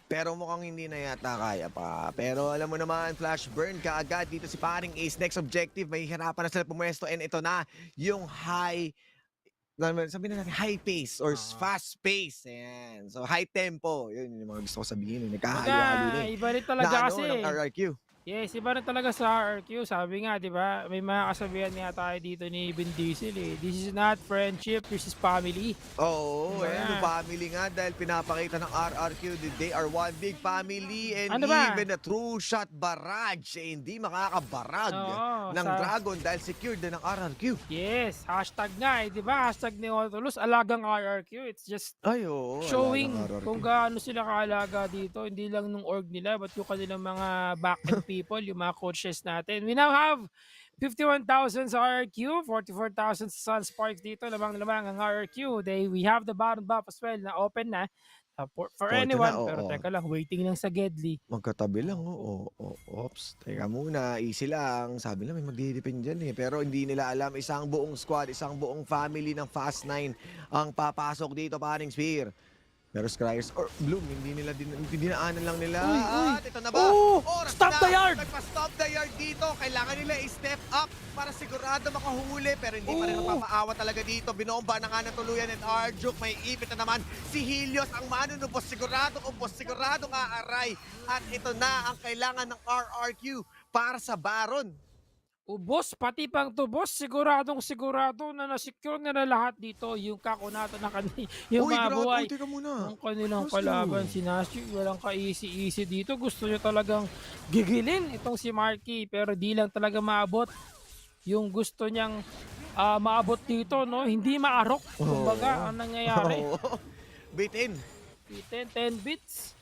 Pero mukhang hindi na yata kaya pa. Pero alam mo naman, flash burn kaagad dito si paring Ace. Next objective, may hirapan na sila pumwesto. And ito na, yung sabihin na natin, high pace or fast pace. Ayan. So high tempo. Yun yung mga gusto ko sabihin. Nagkahalo-halo na Iba rin talaga kasi. Ng RRQ. Yes, iba rin talaga sa RRQ. Sabi nga, di ba, may mga kasabihan nga tayo dito ni Vin Diesel eh. This is not friendship, this is family. Oo, yung family nga dahil pinapakita ng RRQ that they are one big family and even a true shot barrage hindi makakabarag ng Dragon dahil secured na ng RRQ. Yes, hashtag nga eh, di ba? Hashtag ni Otolus, alagang RRQ. It's just showing kung gaano sila kaalaga dito. Hindi lang nung org nila, but yung kanilang mga back-end people, yung mga coaches natin. We now have 51,000 sa RRQ, 44,000 sa Sunsparks dito. Lamang ang RRQ. We have the bottom buff as well na open na. For Oh, ito na, anyone, pero oo. teka lang, waiting lang sa Gedli. Magkatabi lang, oo. Ops, teka muna, easy lang. Sabi lang, may magdidepend dyan eh. Pero hindi nila alam, isang buong squad, isang buong family ng Fast 9 ang papasok dito, paring Spear. Pero Scryers or Bloom, dinaanan lang nila. At ito na ba? Oras Stop na! the yard! Nagpa-stop the yard dito. Kailangan nila i-step up para sigurado makahuli. Pero hindi pa rin napapaawa talaga dito. Binomba na nga na tuluyan at Arjuk. May ipit na naman si Helios. Ang manunubos, siguradong aaray. At ito na ang kailangan ng RRQ para sa Baron. Ubos, pati pang tubos, siguradong sigurado na na-secure nila lahat dito. Yung kakunato na yung Uy, mga grabe, buhay. teka muna. Ang kanilang Gusto. kalaban, si Nasty, walang ka-easy-easy dito. Gusto nyo talagang gigilin itong si Marky, pero di lang talaga maabot yung gusto niyang maabot dito, no? Hindi maarok, kumbaga, ang nangyayari. Bitin. 10 bits.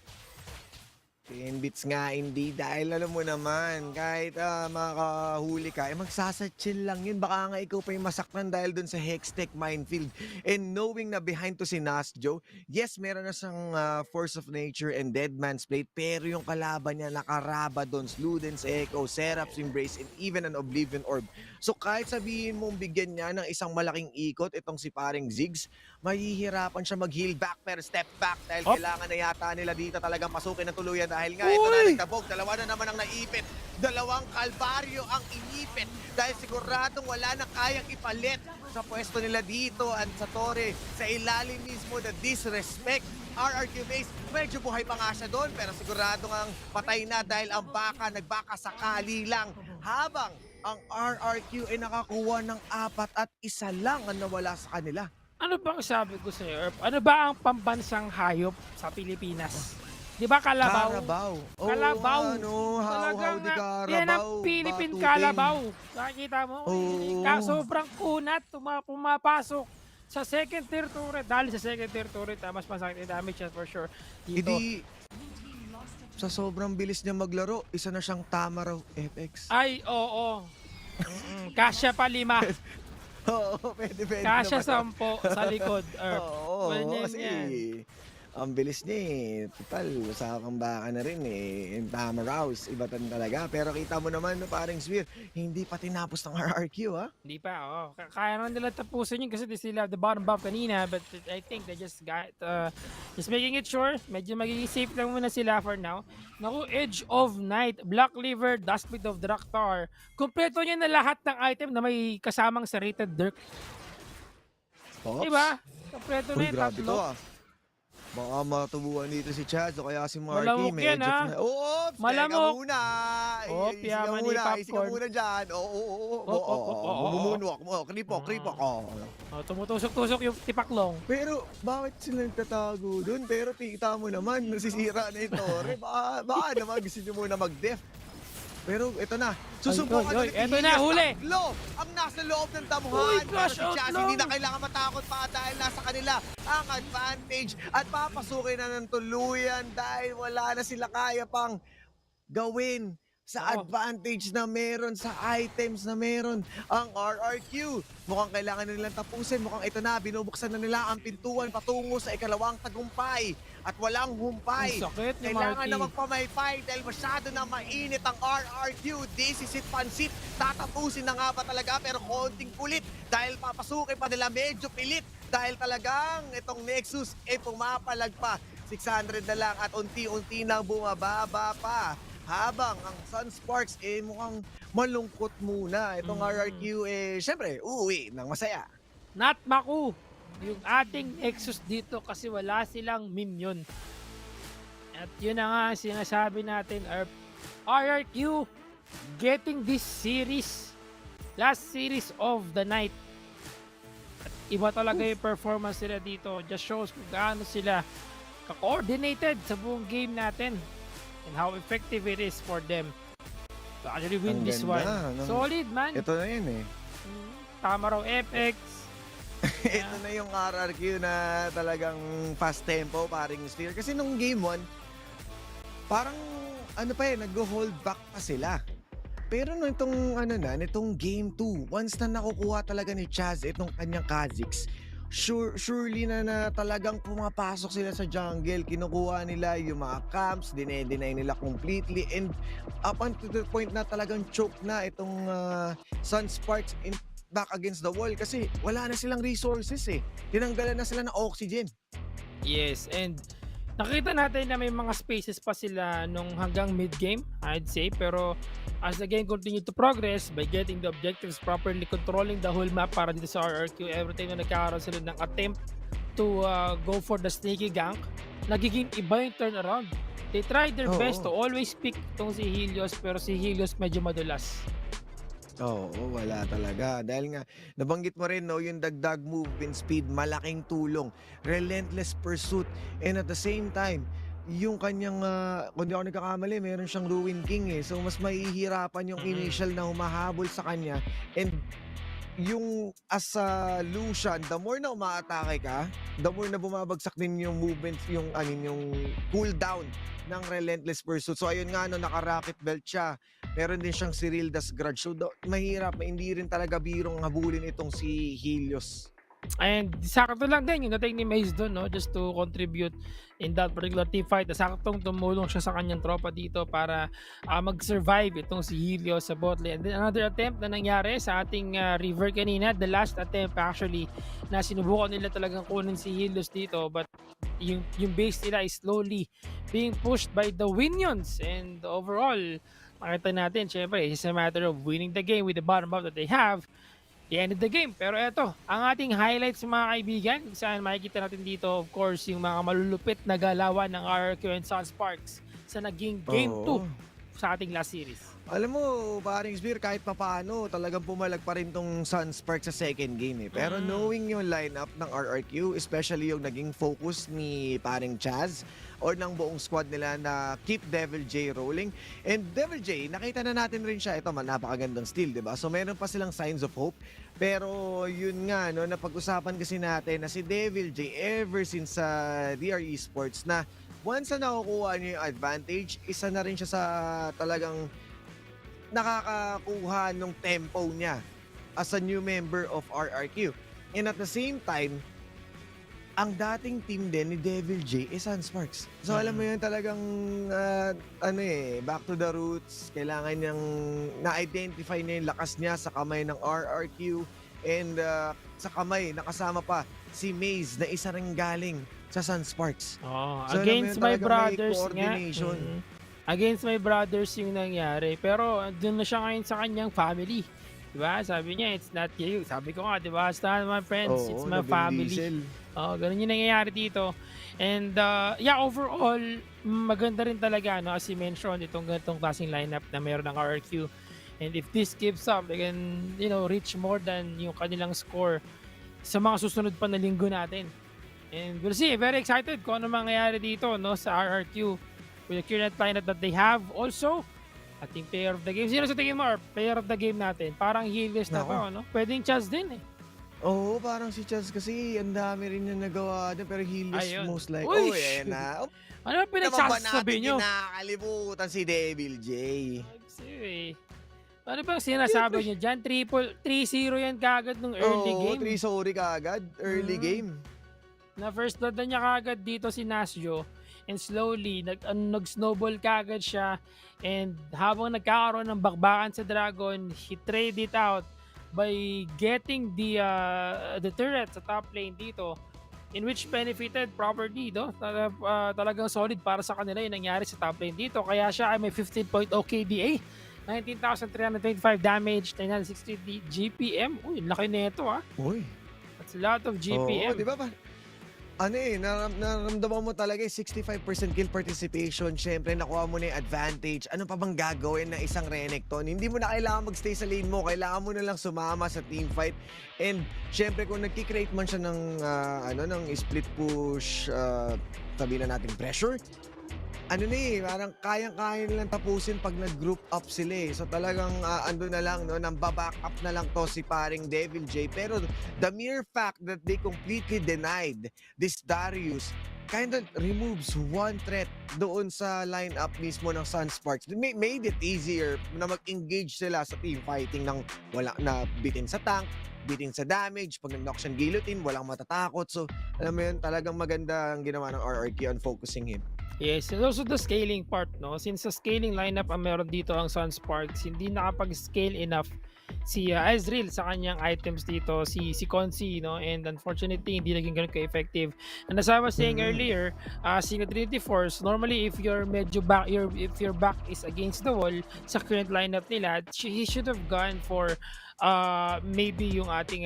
10 bits nga hindi dahil alam mo naman kahit makahuli ka magsasatchil lang yun, baka nga ikaw pa yung masaktan dahil dun sa Hextech minefield. And knowing na behind to si Nasjo, yes meron na siyang Force of Nature and Dead Man's Plate, pero yung kalaban niya nakaraba dun, Sluden's Echo, Serap's Embrace, and even an Oblivion Orb. So kahit sabihin mong bigyan niya ng isang malaking ikot itong si paring Ziggs, mahihirapan siya mag-heal back pero step back dahil kailangan na yata nila dito talagang pasukin ng tuluyan dahil nga ito na nagtabog, dalawa na naman ang naipit, dalawang kalbaryo ang inipit dahil siguradong wala na kayang ipalit sa pwesto nila dito at sa Torre, sa ilalim mismo, the disrespect. RRQ base, medyo buhay pa nga siya doon pero siguradong ang patay na dahil ang baka nagbaka sakali lang habang ang RRQ ay nakakuha ng 4 at 1 lang ang nawala sa kanila. Ano bang sabi ko sa iyo, Erp? Ano ba ang pambansang hayop sa Pilipinas? Di ba kalabaw? Kalabaw. Kalabaw. Howdy Karabaw. Yan ang Philippine Kalabaw. Nakikita mo? Sobrang kunat, pumapasok sa second tier turret. Dahil sa second tier turret, mas masakit damage for sure. Dito. Hindi, sa sobrang bilis niya maglaro, isa na siyang tama raw, FX. Ay, oo. Kasya pa 5. Oo, pwede Kasya naman. 10 sa likod, Erp. Oo, Ganyan kasi yan. ang bilis niya eh. Total, usapang baka na rin eh. Yung tama rouse, iba talaga. Pero kita mo naman, no, paring Spear, hindi pa tinapos ng RRQ, ha? Hindi pa, oo. Kaya naman nila tapusin yun kasi they still have the bottom buff kanina, but I think they just got, just making it sure, medyo magiging safe lang muna sila for now. Naku, Edge of Night, Black Liver, Duskblade of Draktar. Kompleto niya na lahat ng item na may kasamang serrated Dirk. Pops. Diba? Kompleto na Uy, yung grabe tatlo. to ah. Baka matubuan dito si Chaz o kaya si Marky. Malamok yan, ha? Oops! Malamok. Teka muna! Oh, Easy ka yaman ni muna, easy ka Popcorn. muna dyan. Oo. Mumumunwak mo. Kripok. Tumutusok-tusok yung tipaklong. Pero bakit sila nagtatago dun? Pero kita mo naman, nasisira na yung Torre. Baka naman gusto nyo muna mag-def. Pero ito na, susubukan ulit eto na, huli! Tatlo ang nasa loob ng Uy, damuhan. Pero flash si out Chaz, lang! hindi na kailangan matakot pa dahil nasa kanila ang advantage. At papasukin na ng tuluyan dahil wala na sila kaya pang gawin sa advantage na meron, sa items na meron ang RRQ. Mukhang kailangan na nilang tapusin. Mukhang ito na, binubuksan na nila ang pintuan patungo sa ikalawang tagumpay. At walang humpay. Ang sakit ni Kailangan Marky. na magpamaypay dahil masyado na mainit ang RRQ. This is it, pansit. Tatapusin na nga ba talaga pero konting kulit dahil papasukin pa nila medyo pilit dahil talagang itong Nexus ay pumapalag pa. 600 na lang at unti-unti nang bumababa pa. Habang ang Sunsparks mukhang malungkot muna. Itong RRQ syempre uuwi ng masaya. Not Maku, yung ating Nexus dito kasi wala silang minion. At yun na nga sinasabi natin, RRQ getting this series, last series of the night. At iba talaga yung performance nila dito. Just shows kung gaano sila ka-coordinated sa buong game natin and how effective it is for them to actually win Ang this ganda, one. Solid, man. Ito na yun eh. Tama raw, FX. Ito na yung RRQ na talagang fast tempo, paring Spear. Kasi nung game 1, parang nag-hold back pa sila. Pero nitong game 2, once na nakukuha talaga ni Chaz itong kanyang Kha'Zix, surely na talagang pumapasok sila sa jungle, kinukuha nila yung mga camps, dine-deny nila completely, and up until the point na talagang choke na itong Sunsparks in back against the wall kasi wala na silang resources eh. Tinanggalan na sila ng oxygen. Yes, and nakita natin na may mga spaces pa sila nung hanggang mid-game, I'd say. Pero as the game continued to progress by getting the objectives properly, controlling the whole map para dito sa RRQ, every time na nagkakaroon sila ng attempt to go for the sneaky gank, nagiging iba yung turnaround. They tried their best to always pick itong si Helios, pero si Helios medyo madulas. Oo, wala talaga. Dahil nga, nabanggit mo rin, no, yung dagdag movement speed, malaking tulong. Relentless pursuit. And at the same time, yung kanyang, kung di ako nagkakamali, meron siyang Ruin King eh. So, mas mahihirapan yung initial na humahabol sa kanya. And yung as a Lucian, the more na umaatake ka, the more na bumabagsak din yung movement, yung cooldown ng Relentless Pursuit. So ayun nga, no, naka-rocket belt siya. Meron din siyang Cyrilda's Grudge. So mahirap, hindi rin talaga birong habulin itong si Helios. And sakto lang din yung dating ni Maze doon, no, just to contribute in that particular team fight. Saktong tumulong siya sa kanyang tropa dito para mag-survive itong si Helios sa bot lane. And then another attempt na nangyari sa ating river kanina, the last attempt actually na sinubukan nila talagang kunin si Helios dito, but yung base nila is slowly being pushed by the Winions. And overall, makita natin, syempre, it's a matter of winning the game with the bottom up that they have. They ended the game. Pero eto, ang ating highlights mga kaibigan, kung saan makikita natin dito, of course, yung mga malulupit na galawan ng RRQ and Sunsparks sa naging Game 2 sa ating last series. Alam mo, paring Spear, kahit papaano, talagang pumalag pa rin tong Sunsparks sa second game eh. Pero knowing yung lineup ng RRQ, especially yung naging focus ni paring Chaz, or ng buong squad nila na keep Devil J rolling. And Devil J, nakita na natin rin siya. Ito, napakagandang steal, diba? So meron pa silang signs of hope. Pero yun nga, no, napag-usapan kasi natin na si Devil J ever since sa DR Esports na once na nakukuha niya yung advantage, isa na rin siya sa talagang nakakakuha ng tempo niya as a new member of RRQ. And at the same time, ang dating team din ni Devil J is Sunsparks. So alam mo yun, talagang back to the roots. Kailangan niyang na-identify niya yung lakas niya sa kamay ng RRQ, and sa kamay nakasama pa si Maze na isa ring galing sa Sunsparks. So, against my brothers nga. coordination. Against my brothers yung nangyari. Pero doon na siya ngayon sa kanyang family. Diba? Sabi niya, it's not you. Sabi ko nga, diba? It's not my friends, it's my family. Ganun yung nangyayari dito. And overall, maganda rin talaga, no? As you mentioned, itong ganitong klaseng lineup na meron ng RRQ. And if this keeps up, they can, reach more than yung kanilang score sa mga susunod pa na linggo natin. And we'll see. Very excited kung ano mangyayari dito, no, sa RRQ with the current lineup that they have. Also, ating player of the game. Sino sa tingin mo, player of the game natin? Parang Helios na ba, no? Pwedeng Chaz din eh. Oo, parang si Chaz kasi ang dami rin yung nagawa din, pero Helios most like. Uy! Ayan na. Ano ba pinagsasabi nyo? Nakakalimutan si Devil J. Ano bang sinasabi nyo dyan? 3-0 yan kagad nung early game. 3-0 kagad, early game. Na first blood na niya kagad dito si Nasio. And slowly, nag-snowball kagad siya. And habang nagkakaroon ng bakbakan sa Dragon, he trade it out by getting the turret sa top lane dito, in which benefited properly, no? Talagang solid para sa kanila yung nangyari sa top lane dito. Kaya siya ay may 15.0 KDA, 19,325 damage, 960 GPM. Uy, laki nito Uy. That's a lot of GPM. Di ba ba? Naramdaman mo talaga 65% kill participation. Siyempre, nakuha mo na yung advantage. Ano pa bang gagawin ng isang Renekton? Hindi mo na kailangan magstay sa lane mo. Kailangan mo na lang sumama sa team fight. And siyempre, kung nagkikreate man siya ng split push, sabihin na natin pressure, parang kayang-kaya nilang tapusin pag nag-group up sila eh. So talagang ando na lang, no, nang baback up na lang to si paring Devil J. Pero the mere fact that they completely denied this Darius kind of removes one threat doon sa lineup mismo ng Sunsparks, made it easier na mag-engage sila sa team fighting ng wala na bitin sa tank, bitin sa damage, pag nag-knock siyang guillotine, walang matatakot. So, alam mo yun, talagang maganda ang ginawa ng RRQ on focusing him. Yes, and also the scaling part, no? Since sa scaling lineup ang meron dito ang Sunsparks, hindi nakapag-scale enough si Ezreal sa kanyang items dito, si Consi, no? And unfortunately, hindi naging ganun ka-effective. And as I was saying earlier, si Trinity Force, normally if your back is against the wall sa current lineup nila, he should have gone for maybe yung ating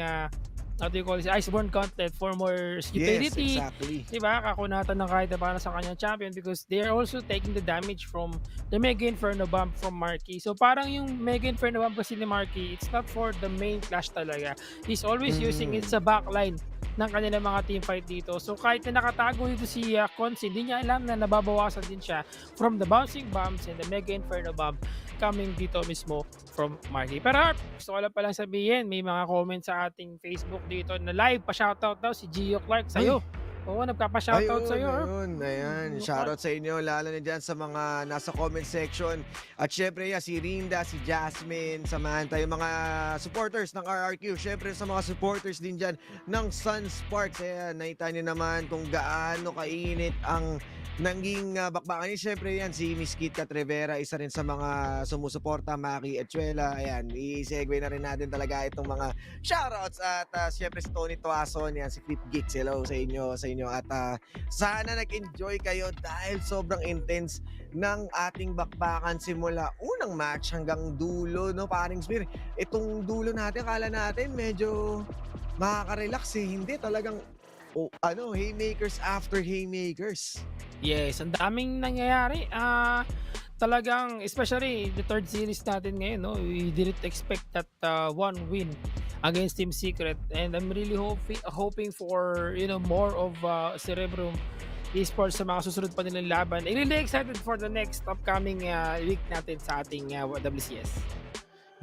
how do you call this, Iceborne Gauntlet for more utility. Yes, exactly. Diba? Kakunatan ng kahit na para sa kanyang champion because they are also taking the damage from the Mega Inferno Bomb from Marky. So parang yung Mega Inferno Bomb kasi ni Marky, it's not for the main clash talaga. He's always using it sa backline ng kanilang mga teamfight dito. So kahit na nakatago dito si Consi, hindi niya alam na nababawasan din siya from the bouncing bombs and the Mega Inferno Bomb coming dito mismo from Marky. Pero gusto ko lang palang sabihin, may mga comments sa ating Facebook dito na live, pa-shoutout daw si Gio Clark sa'yo. Oo, nagpapa-shoutout sa'yo. Ayan. Shoutout sa inyo, lalo na dyan sa mga nasa comment section. At syempre, si Rinda, si Jasmine, samahan tayo mga supporters ng RRQ. Syempre, sa mga supporters din dyan ng Sunsparks. Ayan, nakita nyo naman kung gaano kainit ang naging bakbakan niya. Syempre yan, si Miss Kit Kat Rivera, isa rin sa mga sumusuporta, Maki Echuela. Ayan, i-segue na rin natin talaga itong mga shoutouts. At syempre si Tony Tuason, yan, si Flip Geeks. Hello sa inyo. At sana nag-enjoy kayo dahil sobrang intense ng ating bakbakan simula unang match hanggang dulo, no, paring Spear. Itong dulo natin, akala natin medyo makaka-relax eh. Hindi, talagang haymakers after haymakers. Yes, ang daming nangyayari. Talagang, especially the third series natin ngayon, no, we didn't expect that one win against Team Secret, and I'm really hoping for more of Cerebrum Esports sa mga susunod pa nilang laban. I'm really excited for the next upcoming week natin sa ating WCS.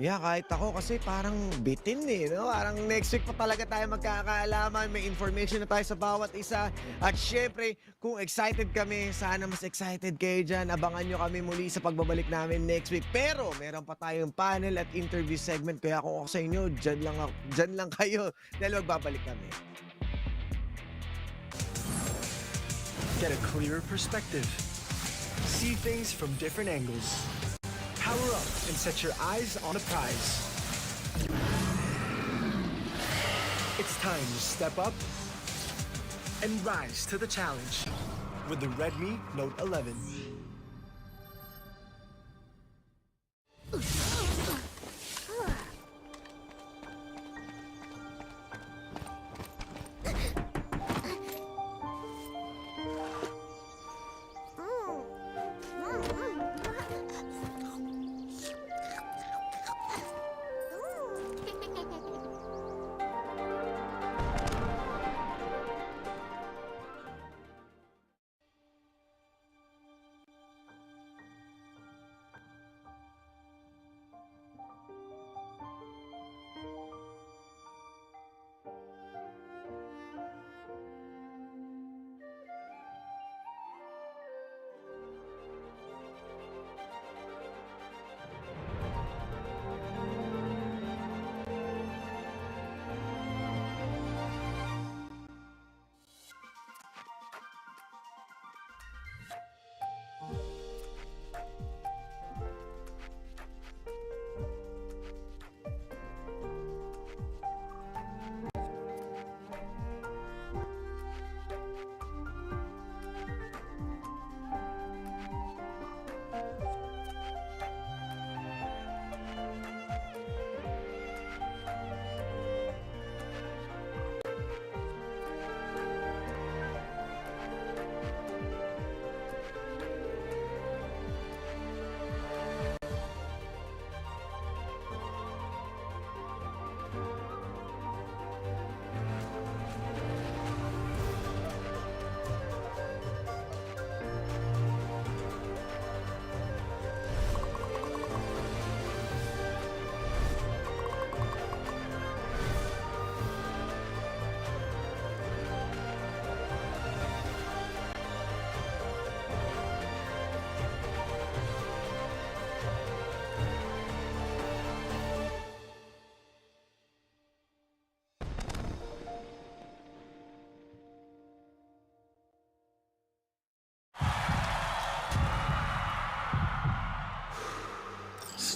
Yeah, kahit ako kasi parang bitin no? Parang next week pa talaga tayo magkakaalaman. May information na tayo sa bawat isa. At syempre, kung excited kami, sana mas excited kayo dyan. Abangan nyo kami muli sa pagbabalik namin next week. Pero meron pa tayong panel at interview segment. Kaya kung ako sa inyo, dyan lang kayo. Dahil magbabalik kami. Get a clearer perspective. See things from different angles. Power up and set your eyes on the prize. It's time to step up and rise to the challenge with the Redmi Note 11.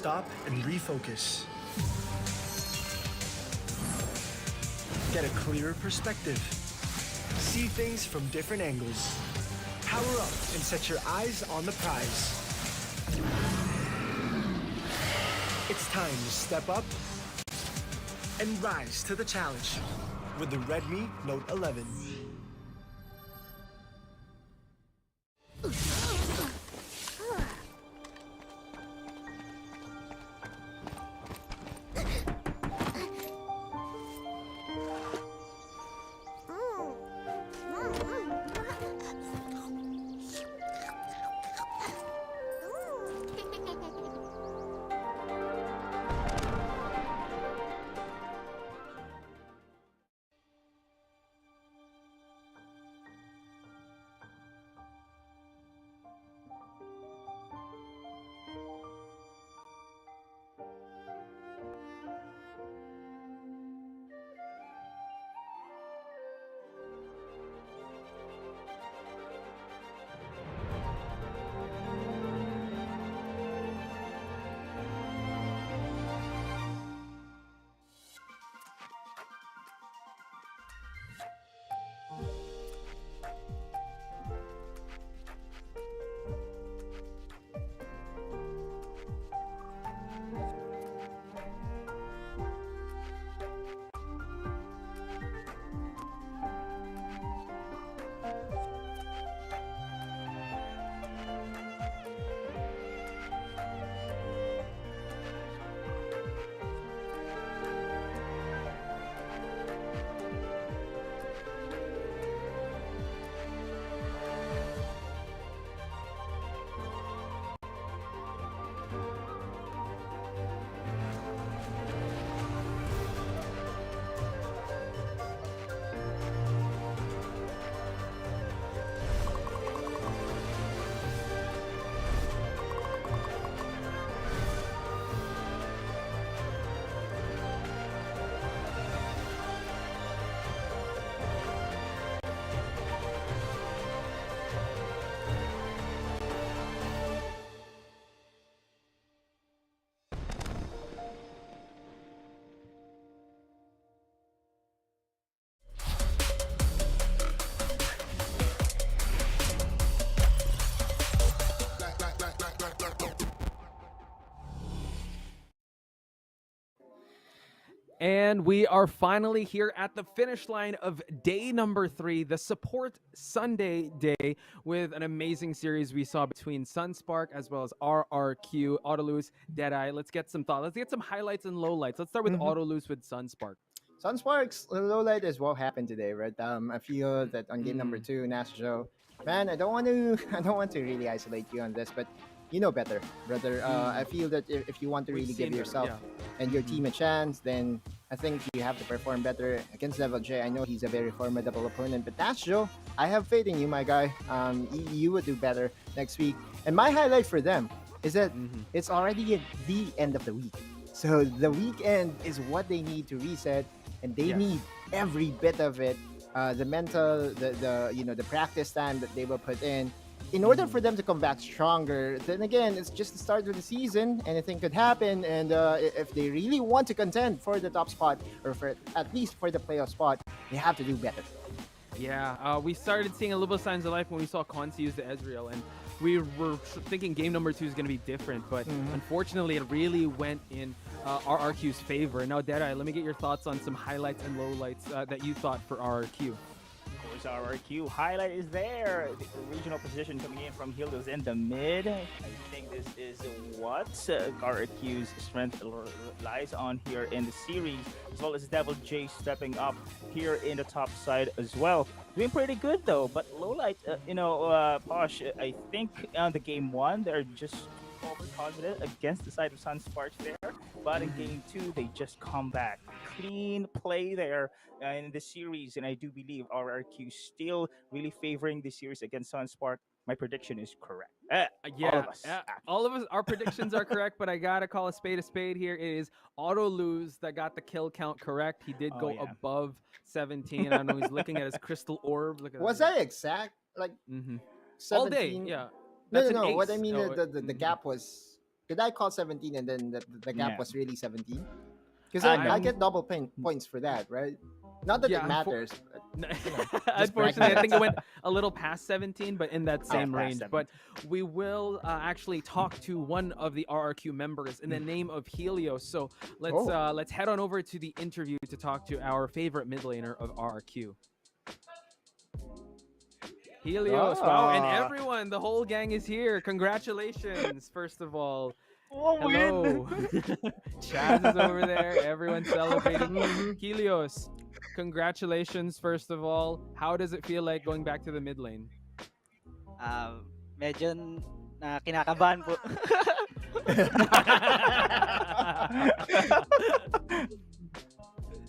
stop and refocus. Get a clearer perspective. See things from different angles. Power up and set your eyes on the prize. It's time to step up and rise to the challenge with the Redmi Note 11. And we are finally here at the finish line of day number 3, the Support Sunday day, with an amazing series we saw between Sunspark as well as RRQ, Autolus, Deadeye. Let's get some thoughts. Let's get some highlights and lowlights. Let's start with Autolus with Sunspark. Sunsparks, the low light is what happened today, right? I feel that on game number 2, Nasjo, man, I don't want to really isolate you on this, but you know better, brother. I feel that if you want to really give yourself and your team a chance, then I think you have to perform better against Level J. I know he's a very formidable opponent, but Nasjo, I have faith in you, my guy. You would do better next week. And my highlight for them is that it's already at the end of the week. So the weekend is what they need to reset, and they need every bit of it. The mental, the practice time that they will put in order for them to come back stronger. Then again, it's just the start of the season. Anything could happen, and if they really want to contend for the top spot, or for at least for the playoff spot, they have to do better. Yeah, we started seeing a little bit of signs of life when we saw Consi use the Ezreal, and we were thinking game number 2 is going to be different, but unfortunately it really went in RRQ's favor. Now, Deadeye, let me get your thoughts on some highlights and lowlights that you thought for RRQ. Of course, RRQ highlight is there. The regional position coming in from Hilda's in the mid. I think this is what RRQ's strength lies on here in the series, as well as Devil J stepping up here in the top side as well. Doing pretty good though, but lowlight, Posh, I think on the game 1, they're just overconfident against the side of Sunsparks there, but in game 2 they just come back. Clean play there in the series, and I do believe RRQ still really favoring the series against Sunspark. My prediction is correct. All of us, our predictions are correct, but I gotta call a spade here. It is Autolus that got the kill count correct. He did go above 17. I don't know, he's looking at his crystal orb. Look at Was that exact? Like 17? All day, yeah. No. What I mean, the gap was did I call 17 and then the gap Yeah. was really 17? Because No. I get double points for that, right? Not that Yeah, it matters. But, Unfortunately, I think it went a little past 17, but in that same past range. 17. But we will actually talk to one of the RRQ members in the name of Helios. So let's head on over to the interview to talk to our favorite mid laner of RRQ. Helios, wow, and everyone, the whole gang is here. Congratulations, first of all. Hello. Chaz is over there. Everyone's celebrating. Helios, congratulations, first of all. How does it feel like going back to the mid lane? Medyo kinakabahan po.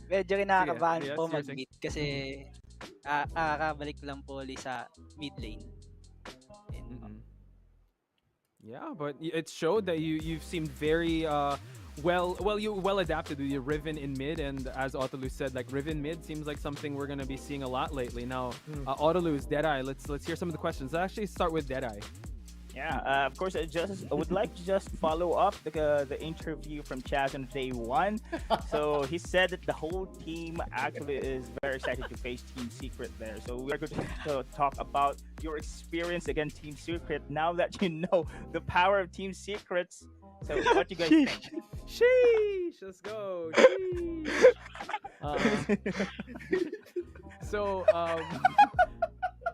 Medyo kinakabahan Yes, po you're saying. mag-mid kasi kakabalik ko lang po ulit sa mid lane. Yeah, but it showed that you've seemed very well adapted with your Riven in mid, and as Autolus said, like Riven mid seems like something we're gonna be seeing a lot lately. Now, Autolus, Deadeye, let's hear some of the questions. Let's actually start with Deadeye. Yeah, of course. I would like to just follow up the interview from Chaz on day one. So he said that the whole team actually is very excited to face Team Secret there. So we're going to talk about your experience against Team Secret now that you know the power of Team Secrets. So what you guys think? Sheesh, let's go. Sheesh. So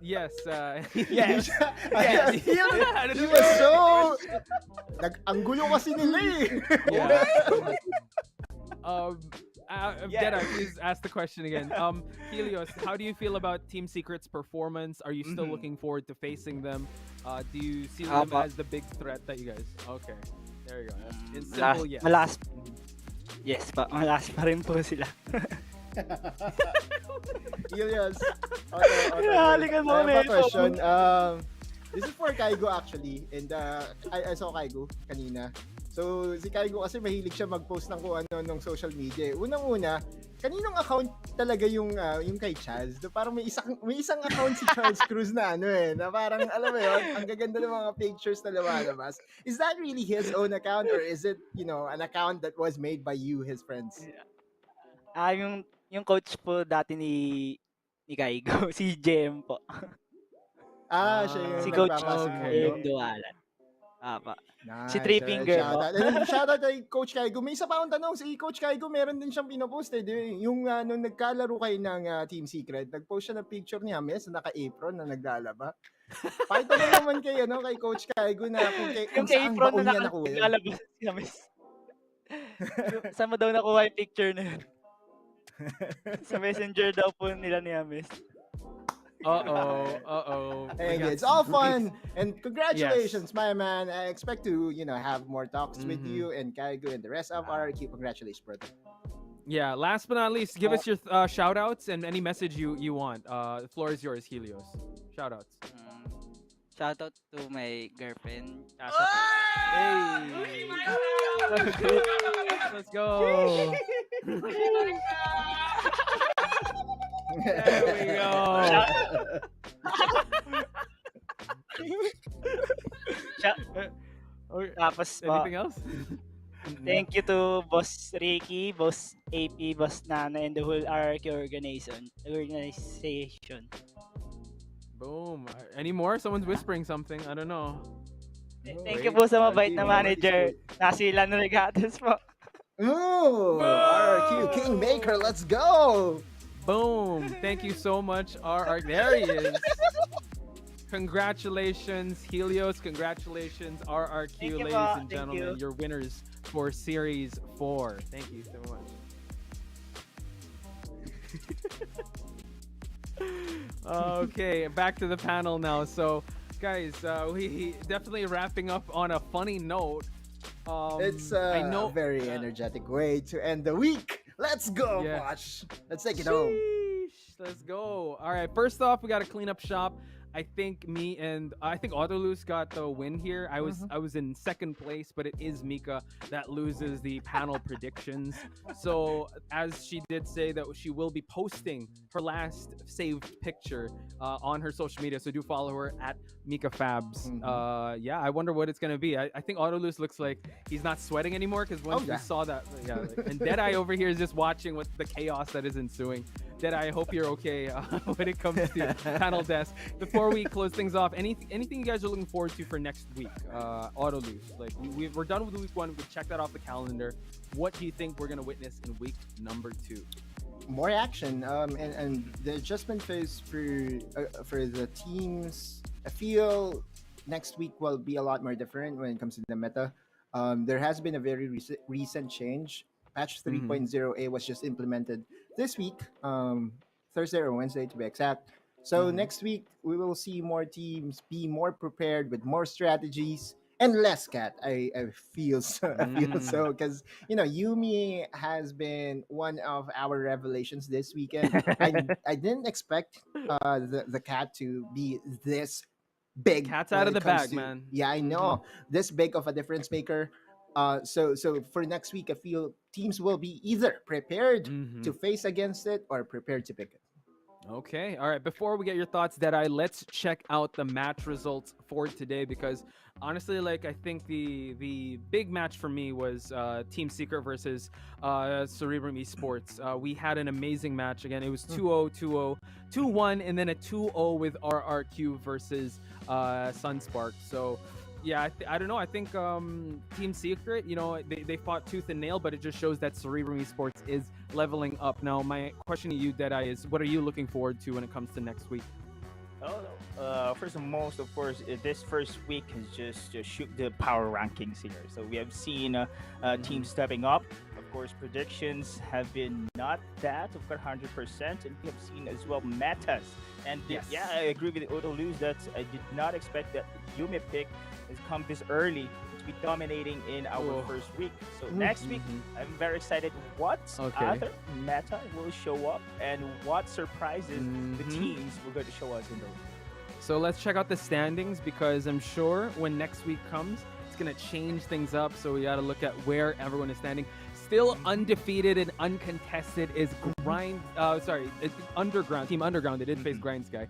yes, Yes. Yes. He was so... Ang gulo kasi nila eh. Yeah. Yeah. Deadeye, please ask the question again. Helios, how do you feel about Team Secret's performance? Are you still looking forward to facing them? Do you see them as the big threat that you guys? Okay, there you go. In simple, yes. Yes pa, malas pa rin po sila. Yes. I have a question. This is for Kaigo actually, and I saw Kaigo kanina. So si Kaigo kasi mahilig siya mag-post ng kung ano nung social media. Unang-una, kaninong account talaga yung kay Chaz? Parang may isang account si Charles Cruz na na parang alam mo yun, ang gaganda ng mga pictures na lumalabas. Is that really his own account, or is it, an account that was made by you, his friends? Yung coach po dati ni Kaigo, si JM po. Siya yung Si Coach nagpapasimulo. Dualan. Apa. Nice. Si Three Finger po. Shoutout kay Coach Kaigo. May isa pa akong tanong. Si Coach Kaigo, meron din siyang pinopost Yung nung nagkalaro kayo ng Team Secret, nagpost siya ng picture ni James na naka-apron na naglalaba. Pakita na naman kay Coach Kaigo na kung saan baon niya nakuha yun. Naglalabas si James. Saan mo daw nakuha yung picture na yun? Sa messenger daw po nila ni James. Hey, it's all fun and congratulations, my man. I expect to have more talks with you and Kaigo and the rest of RRQ. Congratulations, brother. Yeah, last but not least, give us your shout outs and any message you want. The floor is yours, Helios. Shout outs. Shout out to my girlfriend. Hey! Let's go! There we go. Tapos Anything else? Thank you to Boss Ricky, Boss AP, Boss Nana, and the whole RRQ organization. Boom. Any more? Someone's whispering something. I don't know. Thank you po sa mabait na manager. Nasila na Regatas po. Ooh, RRQ Kingmaker, let's go! Boom. Thank you so much, RR. There he is. Congratulations, Helios. Congratulations, RRQ, You, ladies and gentlemen. You're winners for Series 4. Thank you so much. Okay, back to the panel now. So, guys, we definitely wrapping up on a funny note. It's I know, a very energetic way to end the week. Let's go, Bosh. Let's take it home. Let's go. All right, first off, we got to clean up shop. I think I think Autolus got the win here. I was in second place, but it is Mika that loses the panel predictions. So as she did say that she will be posting her last saved picture on her social media, so do follow her at Mika Fabs. Yeah, I wonder what it's gonna be. I think Autolus looks like he's not sweating anymore because once we saw that, and Deadeye over here is just watching what the chaos that is ensuing. Deadeye, I hope you're okay when it comes to panel desk. Before we close things off, anything you guys are looking forward to for next week? Autolus, like we're done with week 1. We checked that off the calendar. What do you think we're gonna witness in week number 2? More action, and the adjustment phase for the teams. I feel next week will be a lot more different when it comes to the meta. There has been a very recent change. Patch 3.0a was just implemented this week, Thursday or Wednesday to be exact. So next week we will see more teams be more prepared with more strategies and less cat. I feel so. I feel so because Yumi has been one of our revelations this weekend. I didn't expect the cat to be this big. Cat's when out of it the comes bag, to- man. Yeah, I know this big of a difference maker. So for next week, I feel teams will be either prepared to face against it or prepared to pick it. Okay. All right. Before we get your thoughts, Deadeye, let's check out the match results for today because honestly, like I think the big match for me was Team Secret versus Cerebrum Esports. We had an amazing match. Again, it was 2-0, 2-0, 2-1, and then a 2-0 with RRQ versus Sunsparks. So yeah, I don't know. I think Team Secret, they fought tooth and nail, but it just shows that Cerebrum Esports is leveling up. Now, my question to you, Deadeye, is what are you looking forward to when it comes to next week? First and most, of course, this first week is just to shoot the power rankings here. So we have seen teams stepping up. Of course, predictions have been not that of 100%, and we have seen as well metas. And yeah, I agree with Autolus that I did not expect that Yumi pick has come this early to be dominating in our first week. So next week, I'm very excited what other meta will show up and what surprises the teams will going to show us in the league. So let's check out the standings because I'm sure when next week comes, it's going to change things up. So we got to look at where everyone is standing. Still undefeated and uncontested is Underground. Team Underground. They did face Grindsky.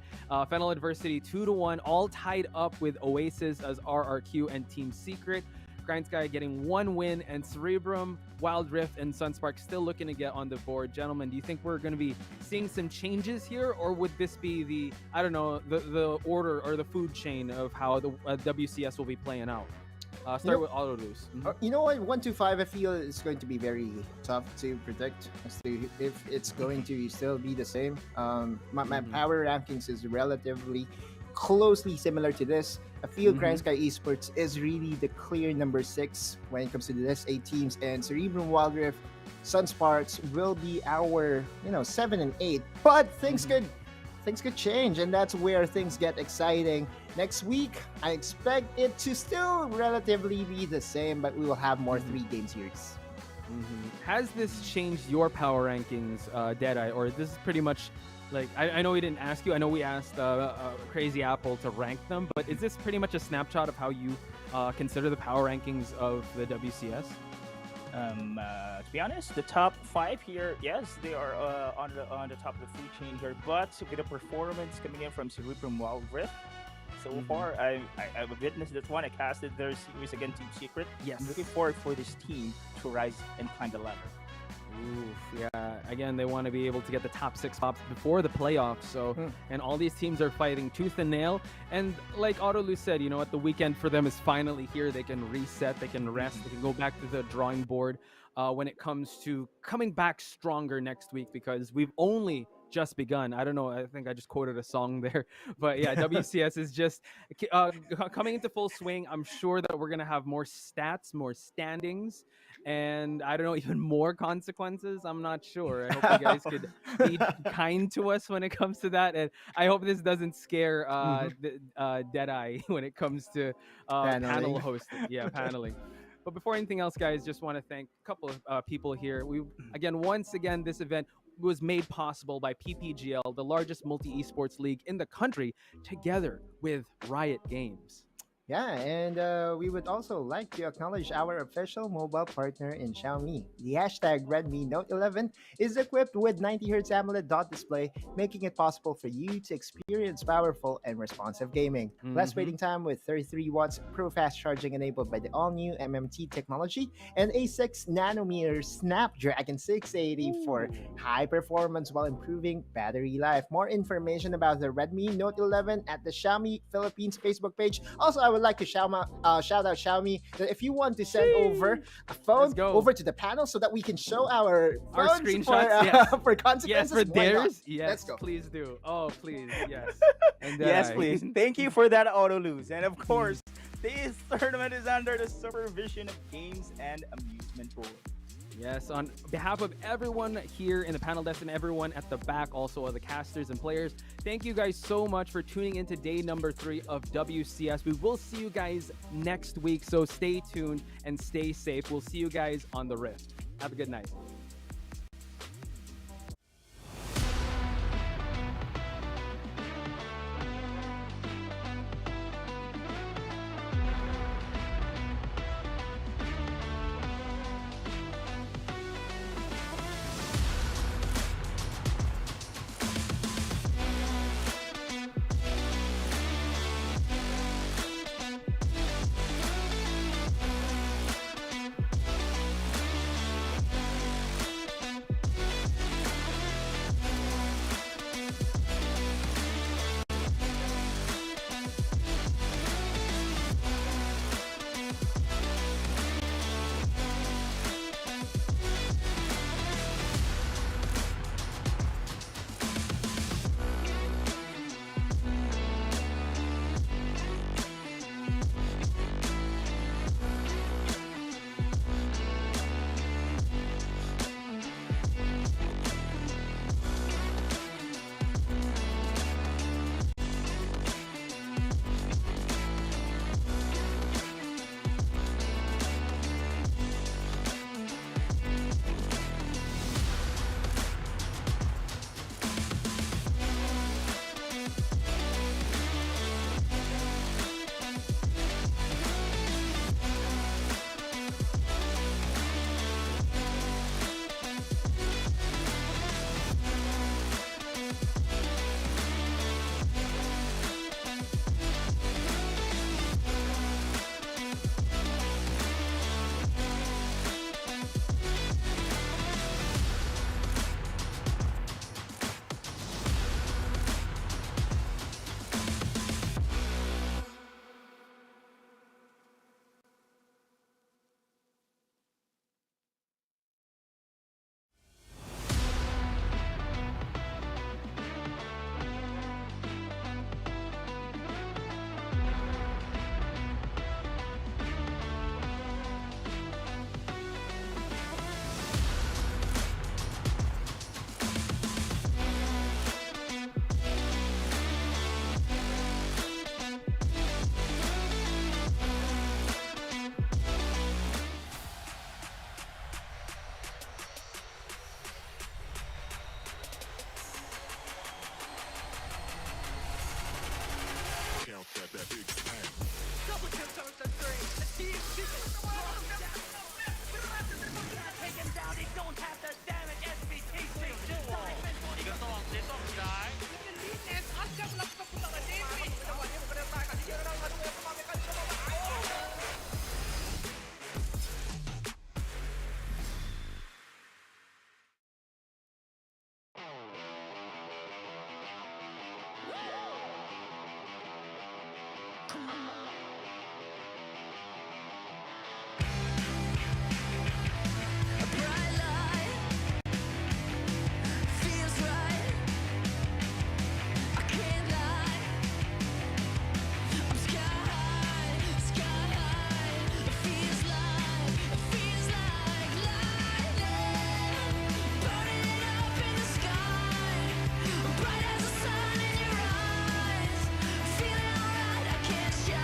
Fennel Adversity 2-1, all tied up with Oasis as RRQ and Team Secret. Grindsky getting 1 win, and Cerebrum, Wildrift, and Sunsparks still looking to get on the board. Gentlemen, do you think we're going to be seeing some changes here, or would this be the order or the food chain of how the WCS will be playing out? Start with Autolus. You know what? 1-5, I feel is going to be very tough to predict as to if it's going to still be the same. My power rankings is relatively closely similar to this. I feel Grindsky Esports is really the clear number 6 when it comes to this 8 teams, and Cerebrum, Wildrift, Sunsparks will be our 7 and 8. But things could change, and that's where things get exciting. Next week, I expect it to still relatively be the same, but we will have more 3-game series. Has this changed your power rankings, Deadeye, or this is pretty much like I know we didn't ask you. I know we asked Crazy Apple to rank them, but is this pretty much a snapshot of how you consider the power rankings of the WCS? To be honest, the top 5 here, yes, they are on the top of the food chain here, but with the performance coming in from Cerebrum Wildrift, so far I've witnessed this one. I casted their series against Team Secret. Yes. I'm looking forward for this team to rise and climb the ladder. Oof, yeah. Again, they want to be able to get the top 6 spots before the playoffs. So, and all these teams are fighting tooth and nail. And like Autolus said, at the weekend for them is finally here. They can reset, they can rest, they can go back to the drawing board when it comes to coming back stronger next week because we've only just begun. I don't know. I think I just quoted a song there, but yeah, WCS is just coming into full swing. I'm sure that we're gonna have more stats, more standings, and I don't know, even more consequences. I'm not sure. I hope you guys could be kind to us when it comes to that, and I hope this doesn't scare Deadeye when it comes to panel hosting. Yeah, paneling. But before anything else, guys, just want to thank a couple of people here. Once again, this event was made possible by PPGL, the largest multi-esports league in the country, together with Riot Games. Yeah, and we would also like to acknowledge our official mobile partner in Xiaomi. The hashtag Redmi Note 11 is equipped with 90Hz AMOLED dot display, making it possible for you to experience powerful and responsive gaming. Less waiting time with 33 watts pro fast charging enabled by the all-new MMT technology, and a 6nm Snapdragon 680 for high performance while improving battery life. More information about the Redmi Note 11 at the Xiaomi Philippines Facebook page. Also, I would like to shout out Xiaomi that if you want to send over a phone over to the panel so that we can show our screenshots for consequences. Yes, for why not? theirs. Yes, Let's go. please do. Oh, please, yes. And Yes, please. Thank you for that auto lose. And of course, this tournament is under the supervision of Games and Amusement Board. Yes, on behalf of everyone here in the panel desk and everyone at the back, also the casters and players, thank you guys so much for tuning into day number 3 of WCS. We will see you guys next week, so stay tuned and stay safe. We'll see you guys on the Rift. Have a good night. Bright as the sun in your eyes, feeling alright, I can't shine.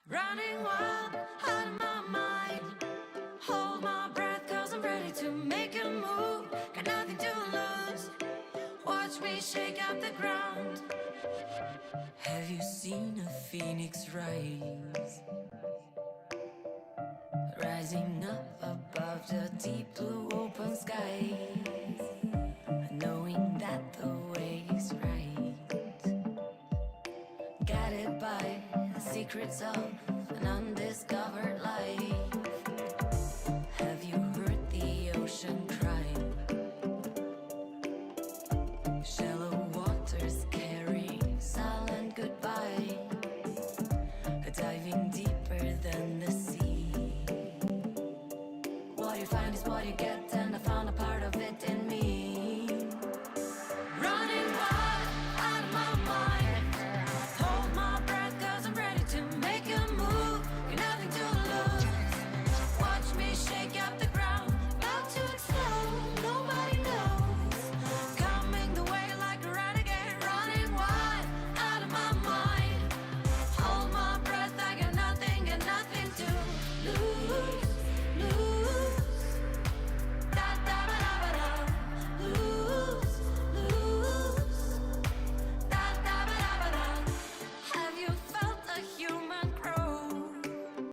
Running wild, out of my mind. Hold my breath, cause I'm ready to make a move. Got nothing to lose. Watch me shake out the ground. Have you seen a phoenix rise? Rising up above the deep blue open skies. Knowing that the way is right. Guided by the secrets of an undiscovered light.